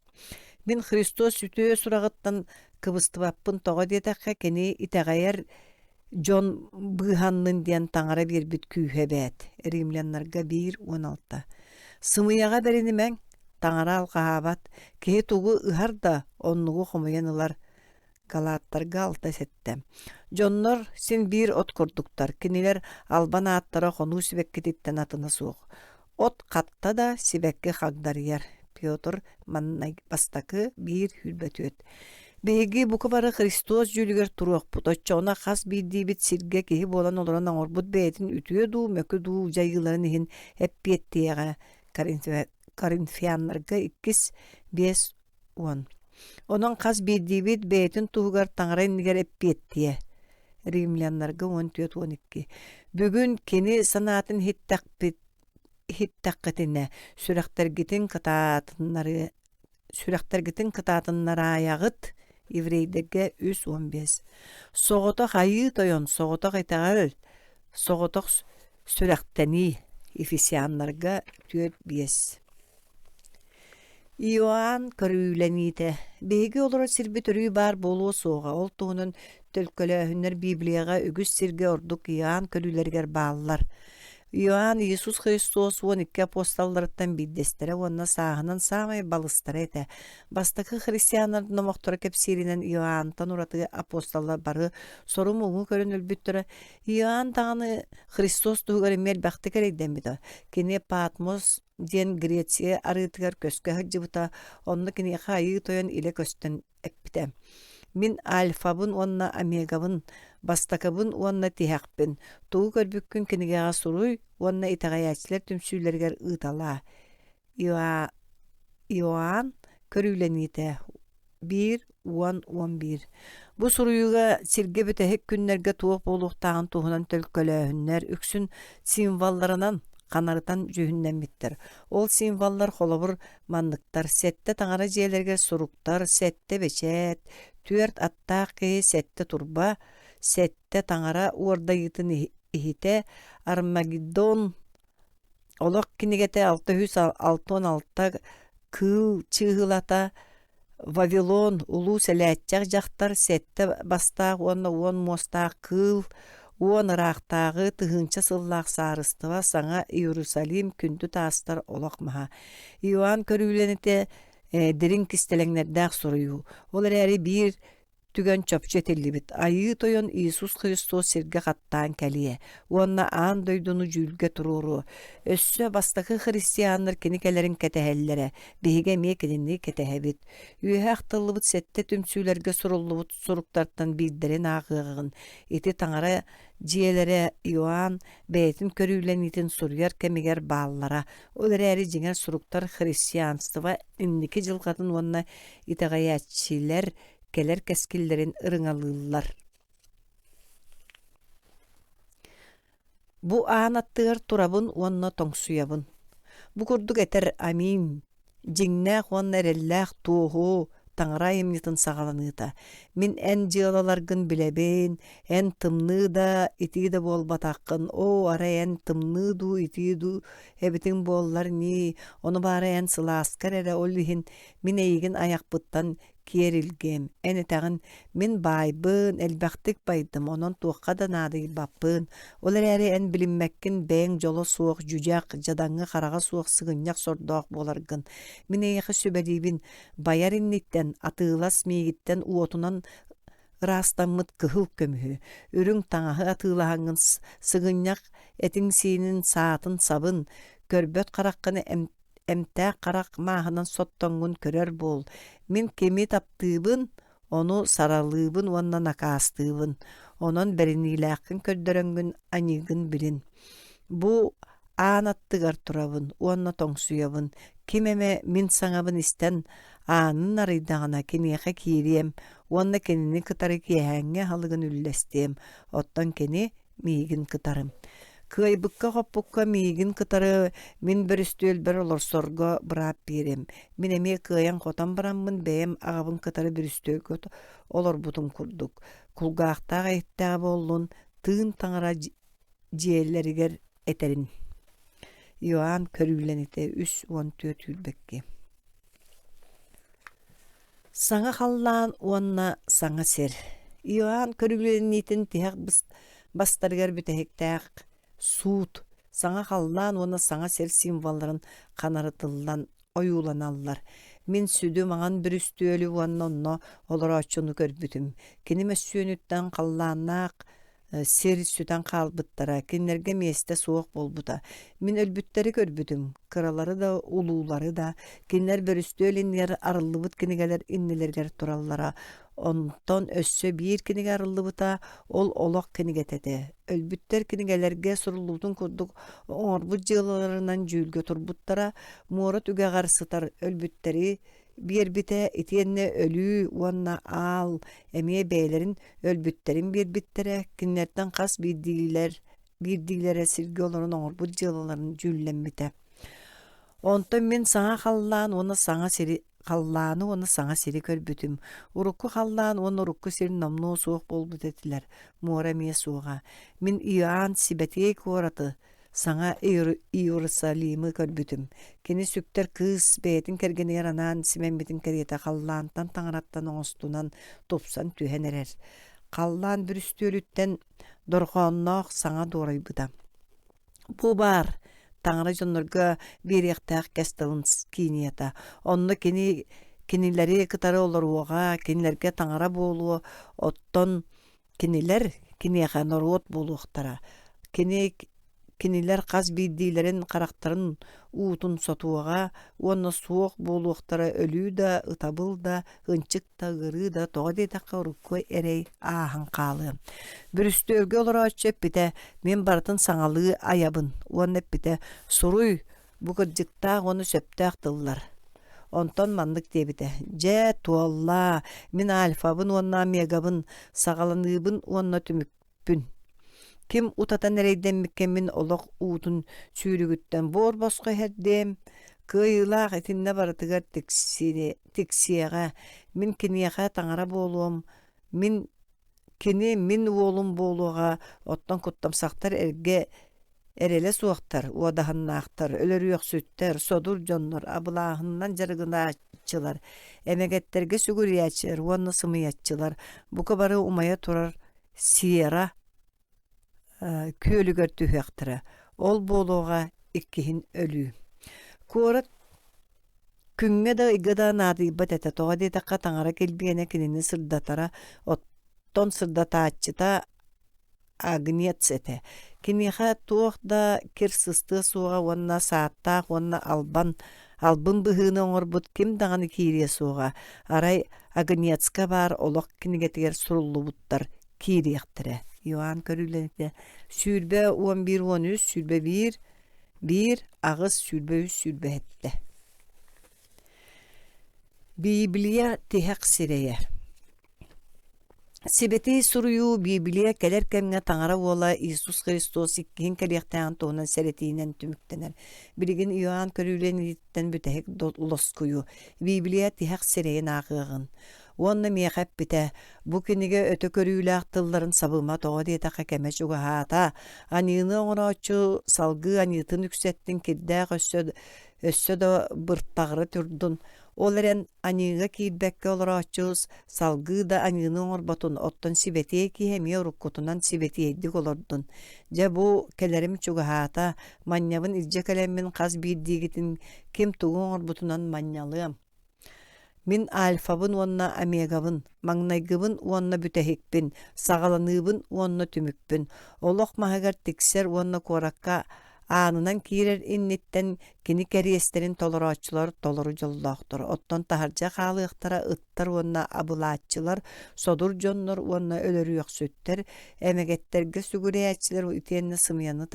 Min Hristos sütüö surağıttan kıbıstıbappın toğa dedeqqa keni iteğayar John bıhannın diyen tаңara bir büt kүйhebet. Rimlyanlarga 1:16. Sımıyaga berinimen tаңara alqahabat. Kehe tuğu ıhar da onluğu xomayanılar. Galatlarga 6 settem. Johnlar sin bir ot kurduktar. Kiniler alban attara xonu sibekketitten atına soğuk. Ot katta da sibekke xagdarıyar. Piotr mannay bastakı bir hülbetüet. Begi bu kabarı Hristos jülüger turuq put. Ona xas bit sirge kehi bolan olaran orbut beyetin ütüye du mökü du jayıların ihin hep biyettiyege. Korintiyanlarga 2:5-10. Onun xas bit beyetin tuğugar tаңara enniger hep biyettiye. Rimlyanlarga 14-12. Bugün keni sanatın hittaqqetine süreqtergitin kıtatınları ayağıt Ivreydege 3:15. Soğotoq ayı toyon, soğotoq iteğal, soğotoq süreqteni Efesyanlarga 4:5. Ioan körülenite. Begi olur sirbi törü bar bolu soğa. Ol tuğunun tölkölöhünler Bibliyaga ögüs sirge orduk Ioan körülerger bağlılar. Ioan İsus Hristos 12 apostollarıttan biddestere onna sağınan sağmay balıstar ete. Bastakı Hristiyanlar nomoktora kepsirinen Ioan'tan uratı apostollar barı soru muğu körün ülbüttüre. Ioan tağını Hristos tuğugar emel baktikar edden bida. Kene Patmos diyen Gretsiye arıtıgar köske hıcıbıta onunla kene xayı toyan ile kösten ekbite. Min alfabın onna amegabın bastakabın onna tihaqbin. Tuğu körbükkün kinigağa suruy onna itagayaçlar tümsüylerger ıtala. Ioan körülenite 1:10-11. Bu suruyuga sirge bütehek günlerge tuğuk boluqtağın tuğunan tölkölöhünler üksün simvallarынан kanarıtan cühünnen bittir. Ol simvallar holobur manlıktar, sette tаңara jelerger suruktar, sette beçet, tüert attaqı, sette turba, sette tаңara orda yıtın ihite, Armageddon, olaq kinigete 616 kıl çığılata, Vavilon, ulu selətcaq jaqtar, sette bastaq, onna 10 mostaq kıl, on ıraqtağı tıhınça sıllaq sarıstıva sana Yerusalim kündü tastar olaqmaha. Ioan körülenite derin kistelenlerdaq soruyu. Olar eri bir түгөн чопчу этеллибит. Айыы тойон Иисус Христос сирге каттаан кэлие. Уонна аан дойдуну жүүлге туруру. Өссө бастакы христианнар киникелерин кетэһэллере. Биһиге мие кинини кетэһэбит. Үөһэ ахтыллыбыт сетте түмсүүлерге суруллубут суруктартан биирдерин аагыагын. Ити таңара жиэлере Иоанн бээтин көрүүлэнитин сурьяр кемигер бааллара. Олерэри жиңер суруктар христианствова инники жылгатын уонна итагаячилер келер кескиллерин ырыңалыыллар. Бу аан аттыгар турабын уонна тоңсуябын. Бу курдук этер амин. Жиңнээх уонна эреллээх туоху таңара эмнитин сагаланыыта. Мин эн дьыалаларгын билебен, эн тымныыда итиида буолбатаккын. О, ара эн тымныыду итииду эбитин буоллар ни. Ону баара эн сылааскар эре олиһин мин эйигин аяқпыттан киерилгем. Энетагын мин байбын, элбэхтик байдым, онон туаққа да наадый баппын. Олар әрі эн билинмәккин бэйң жоло суох жужак, жадаңы қараға суох сыгынняк сордоох боларгын. Мин эйхи сүбәдибин баяр инниттен, атыылас мейгиттен уотунан ырастаммыт кыһыл көмүһү. Үрүң таңаһы атыылаһаңын сыгынняк этиң сиинин саатын сабын, көрбөт қараққыны эмтää қарақ мааһынан соттоңгун көрөр бол. Мин кеми таптыыбын, ону саралыыбын уонна накаастыыбын. Онон беринилээхкин көрдөрөңгүн анигын билин. Бу аан аттыгар турабын, уонна тоңсуябын. Кимеме мин саңабын истен аанын арыйдағана кениэхэ киириэм, уонна кенини кытары киэһээҥҥэ халыгын үллэстиэм. Оттон кени миигин кытарым. Кыайбыкка хоппукка миигин кытары мин бөрүстүөл бер олорсорго быраап биэрем. Мин эмиэ кыайан хотон бараммын бэйэм аҕабын кытары бүрүстөөгө олорбутум курдук. Кулгаахтаах айыттаа боллун тыын таңара дьиэллэригэр этерин. Иоанн көрүүлэните 3:14 үлбекки. Саңа халлаан уонна саңа сер. Иоанн көрүүлэнитин тиһэх бастарыгар бүтэһиктээх суут саңа халлаан уонна саңа сер символларын канарытыллан оюуланаллар. Мин сүдү маңан бүрүстүөлү уонна онно олороочуну көрбүтүм. Кини өссүөнүттэн халлааннаах сер сүтэн хаалбыттара, киннерге месте суох болбута. Мин өлбүттери көрбүтүм. Кыралары да, улуулары да, киннер бөрүстөөлиннер арыллыбыт кинигелер иннелергер тураллара. Онтон өссө биир киниге арыллыбыта, ол олох кинигетете. Өлбүттер кинигелерге сурулуутун курдук оңорбут жыылаларынан жүүлгө турбуттара, муорат үгэ гарсытар өлбүттери биэрбите итиэнне өлүү уонна аал эмие бээлерин өлбүттерин биэрбиттере киннерден хас биирдиилере сирге олорун оңорбут жыылаларын жүүллэммите. Онтон мен саңа халлаан уонна саңа сири халлааны уонна саңа сири көрбүтүм. Урукку халлаан уонна урукку сири номнуу суох болбут этилер. Муора мие суоға. Мен Иоанн сибетиэй куораты саңа Иерусалимы көрбүтүм. Кини сүктер кыыс бээтин кергенигер анаан сименбитин кериэте халлаантан таңараттан оңостунан тупсан түһэнерер. Халлаан бүрүстүөлүттен дорхоонноох саңа дуорайбыта. Бу бар таңара жоннорга бириэхтээх кэстылын кииниэта. Онно кинилери кытары олоруоға, кинилерге таңара буолуо, оттон кинилер киниэхэ норуот буолуохтара. Кинилер қаз биирдиилерин қарақтарын уутун сотуоға, уонна суох буолуохтара өлүү да, ытабыл да, ынчык да, ырыы да, тоҕо дейтаққа уруккой эрей аахан хаалы. Бүрүстөөлгө олороочу эппите мен бартын саңалыы аябын. Уонна эппите суруй бу кырдьыктаах ону сөптөөх тыллар. Онтон маннык дебите. Же туолла мен альфабын уонна мегабын сагаланыыбын уонна түмүкпүн. Ким утатан эрейден миккемин олох уутун сүүрүгүттен бор боско хердем. Кыйлаах этинне барытыгар тиксиэға. Мин киниэха таңара болуом. Мин уолум болуға. Оттон куттамсақтар эрге эреле суақтар, уадаханнаақтар, өлөрүөх сүттер, содур жоннор, абылаахыннан жарыгынаачылар, эмегеттерге сүгүриячылар, уонна сымыячылар. Бука бары умая турар сиера көлүгөр түһэхтара. Ол болуға иккиһин өлүү. Куорат Күңге да игада надыйбат эте тоға детаққа таңара келбігене кинини сырдатара, оттон сырдатаачыта агнец эте. Киниха туох да кир сысты суға онна сааттақ, онна албын быһыны оңорбут ким дағаны киирие суға. Арай агнецка бар олық кинигетигер суруллубуттар киириектире. Иоанн көрүлените сүүрбе 11-13, сүүрбе 1, агыс сүүрбе 3, сүүрбе 7. Библия тиһэк сирэйэ. Сибети сурую Библия келер кемге таңара уола Иисус Христос иккиин келиэхтээн туунан сэретиинен түмүктенер. Билигин Иоанн көрүүлениттен бүтэһик лоскую. Библия тиһэк сирэйэн аакыагын. Уонна миэхэп бите, бу киниге өтө көрүүлээх тылларын сабыма тоҕо диэтэхэ кэме чугаһаата, аньыыны оҥорооччу салгыы аньыытын үксэттин кирдээх өссө да бырттаҕыры түрдүн. Ол эрен аньыыга киирбэкке олорооччус салгыы да аньыыны оҥорботун оттон сибетие киһэмие уруккутунан сибетиэйдик олордун. Дьэ бу келерим чугаһаата, манньабын илдьэ кэлэммин хас биирдиигитин ким тугу оҥорбутунан манньалыам. Мин альфабын уонна омегабын, маҥнайгыбын уонна бүтэһикпин, саҕаланыыбын уонна түмүкпүн. Олох маһыгар тиксер уонна куоракка аанынан киирер инниттен кини кэриэстерин толорооччулар толору дьоллоохтор. Оттон таһардьа хаалыахтара ыттар уонна абылааччылар, содур дьоннор уонна өлөрүөхсүттер, эмегеттерге сүгүрэяччилер итиэнне сымыяны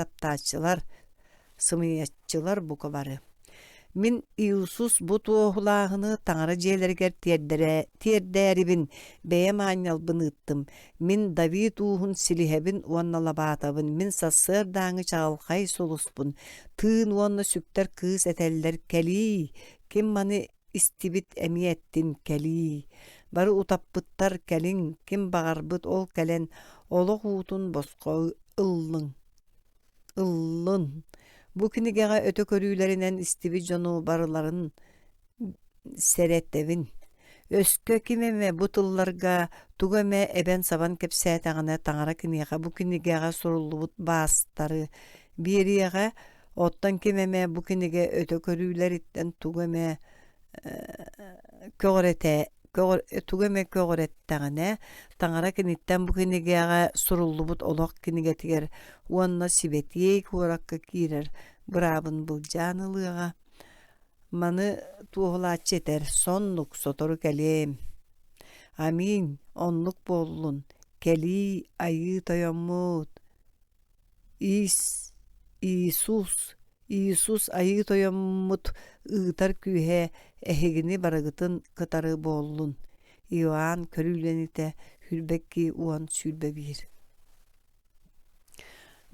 сымыяччылар бука бары. Мин Иисус бу туохулааһыны таңара дьиэлэригэр тиэрдээрибин, бэйэм аанньалбын ыттым. Мин Давид уухун силиһэбин уонна лабаатабын, мин сассыар дааҥы чаҕалхай солуспун. Тыын уонна сүктэр кыыс этэллэр кэлии, ким маны истибит эмиэттин кэлии. Бары утаппыттар кэлиҥ, ким баҕарбыт ол кэлэн, олох уутун босхо ыллын. Бу кинигеға өтө көрүүлеринен истиби жону барыларын сереттебин. Өскө кимеме бу тылларга тугеме эбен сабан кепсәтәгәнә таңара кинигеға бу кинигеға суруллубут бастары бириеға оттан кимеме бу киниге өтө көрүүлериттен тугеме көгөреттәгәнә таңара киниттен бу кинигеға суруллубут олох кинигетигер уонна сибетией куракка кирер бырабын булжанылыга маны туохулаачетер соннук сотору келем. Амин. Оннук боллун. Кели айы тойоммут. Иисус айы тойоммут ыытар күйе эхигини барагытын кытары боллун. Иоанн көрүүлените хүрбекки уон сүүрбе 1.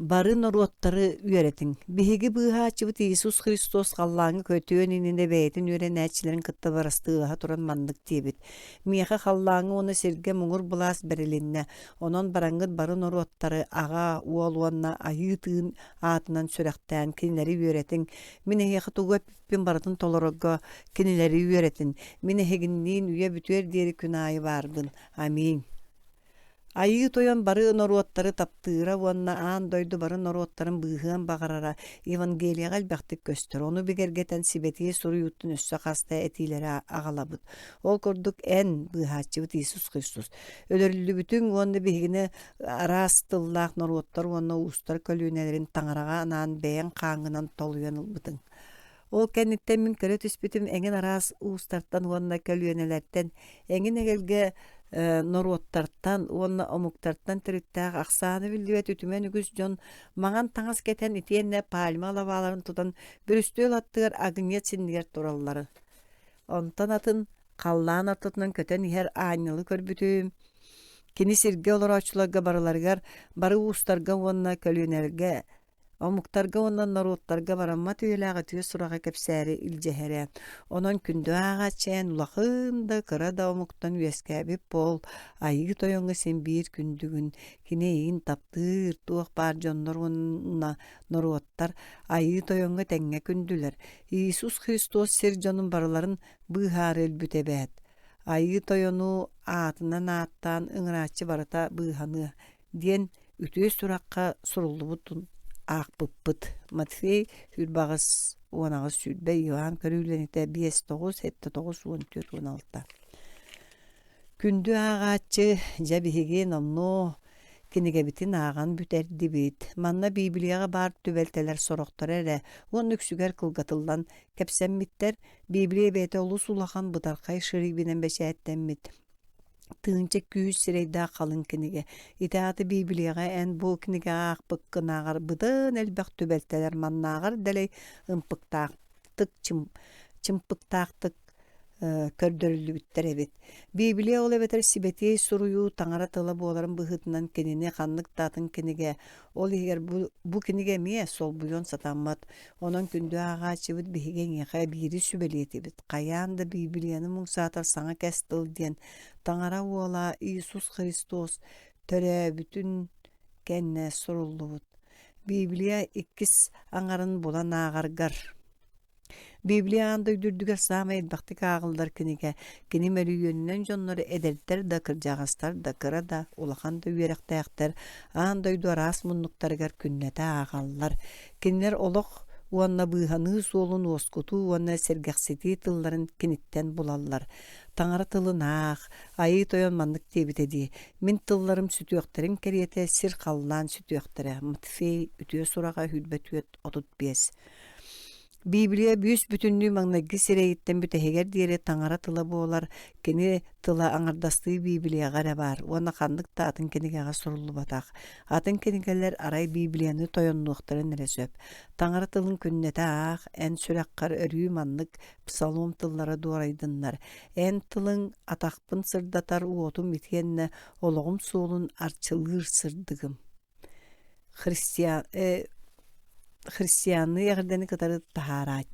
Барын оруоттары үөретиң. Биһиги быыһаачыбыт Иисус Христос халлааҥы көтүөн ининде бэйэтин үөрэнээчилэрин кытта барастыыаһа туран маннык диэбит. Миэхэ халлааҥы уонна сиргэ муҥур булаас бэрилиннэ. Онон бараҥҥыт барын оруоттары аҕаа уол уонна айыы тыын аатынан сүрэхтээн кинилэри үөретиң. Мин эһиэхэ тугу эппиппин барытын толорогго кинилэри үөретин. Мин эһигинниин үйэ бүтүөр диэри күн аайы баарбын. Амин. Айы тойон бары норуоттары таптыыра уонна аан дойду бары норуоттарын быыһыан бағарара Евангелияға элбэхтик көстөр. Ону бигергетен сибетии суруйуттун өссө хаста этилери аҕалабыт. Ол курдук эн быыһааччыбыт Иисус Христос. Өлөрүлүбүтүн уонна биһигини араас тыллаах норуоттар уонна уустар көлүүнэлерин таңарага анаан бэйэн хааңынан толуянылбытын. Ол кэнниттен мин көрө түспүтүм эҥин араас уустартан уонна көлүүнэлэртен эҥин эгелге норуоттартан, уонна омуктартан тириттээх ахсааны билдибэт үтүмэн үгүс дьон маҥан таҥас кетен итиэннэ пальма лабааларын тутан бүрүстүөл аттыгар агыньет синнигэр тураллары. Онтон атын халлаан артытынан көтөн иһэр аанньылы көрбүтүм. Кини сиргэ олороочуларга барыларыгар бары уустарга уонна көлүүнэргэ омуктарга уонна норуоттарга барамма түйэлээҕэ түйэ сурага кэпсээри илдьэһэрэ. Онон күндү ааҕачээн улахын да кыра да омуктан үөскээбип бол айыы тойоҥҥо син биир күндүгүн киниэйин таптыыр туох баар дьоннор уонна норуоттар айыы тойоҥҥо тэҥҥэ күндүлэр. Иисус Христос сир дьонун барыларын быыһаары өлбүтэ бэт. Айыы тойону аатынан ааттаан ыҥырааччы барыта быыһаны диэн үтүө суракка суруллубутун Ақпыппыт. Матфей хүрбағыз 10 сүрбе, Иоанн көрүлените 5-9, 7-9, 14-16. Күндү ағачы жабиһиген онно кинигебитин ааган бүтэрди бит. Манна Библияга бар түбэлтелер сороқтар эре. Он үксүгер кылгатылдан кепсеммиттер Библия бете олус улахан бытаркай шырый бинен бешээттенмит. Тыынча күүс сирейда қалын киниге. Итааты Библияга эн бу киниге аақпыккынаагар бытын элбэх түбэлтелер маннаагар дэлей ымпыктаактык чымпыктаактык көрдөрүлүбүттер эбит. Библия ол эбетер сибетей суруйу таңара тыла буоларын быһытынан кинини ханнык таатын киниге. Ол егер бу киниге мие сол буйон сатаммат. Онон күндү агаачыбыт биһиген яха бири сүбелиетибит. Каяанда Библияны муңсаатар саңа кэстыл диэн таңара уола Иисус Христос төрө бүтүн кэнне суруллубут. Библия иккис аңарын булан аагаргар. Библияны дүрдүгер саама эдбактык агылдар киниге, кини мөрүйөннөн жоннору эдердер да кыржагастар да кыра да улахан да үйеректээхтер, аандойду арас муннуктарыгар күннете агаллар. Кинилер олох уанна быыханы суолун оскуту уанна сергексити тылларын киниттен булаллар. Таңара тылынаах, айы тойон маннык тебитеди. Мин тылларым сүтүөктерин кериете сир қаллан сүтүөктере. Матфей үтүө сурага хүлбөтүөт отут бес. Библия бүүс бүтүннүү маңнагы сирейиттен бүтэһигер диэри таңара тыла буолар кини тыла аңардастыы Библияга бар. Уонна ханнык таатын кинигега суруллубатах. Атын кинигелер арай Библияны тойоннуохтарын эресөп. Таңара тылын күннете аах, эн сүрэккар өрүү маннык псалом тыллара дуорайдыннар. Эн тылын атакпын сырдатар уотум итиенне ологум суолун арчылыыр сырдыгым. Христианы ягырданы кытары тахарать.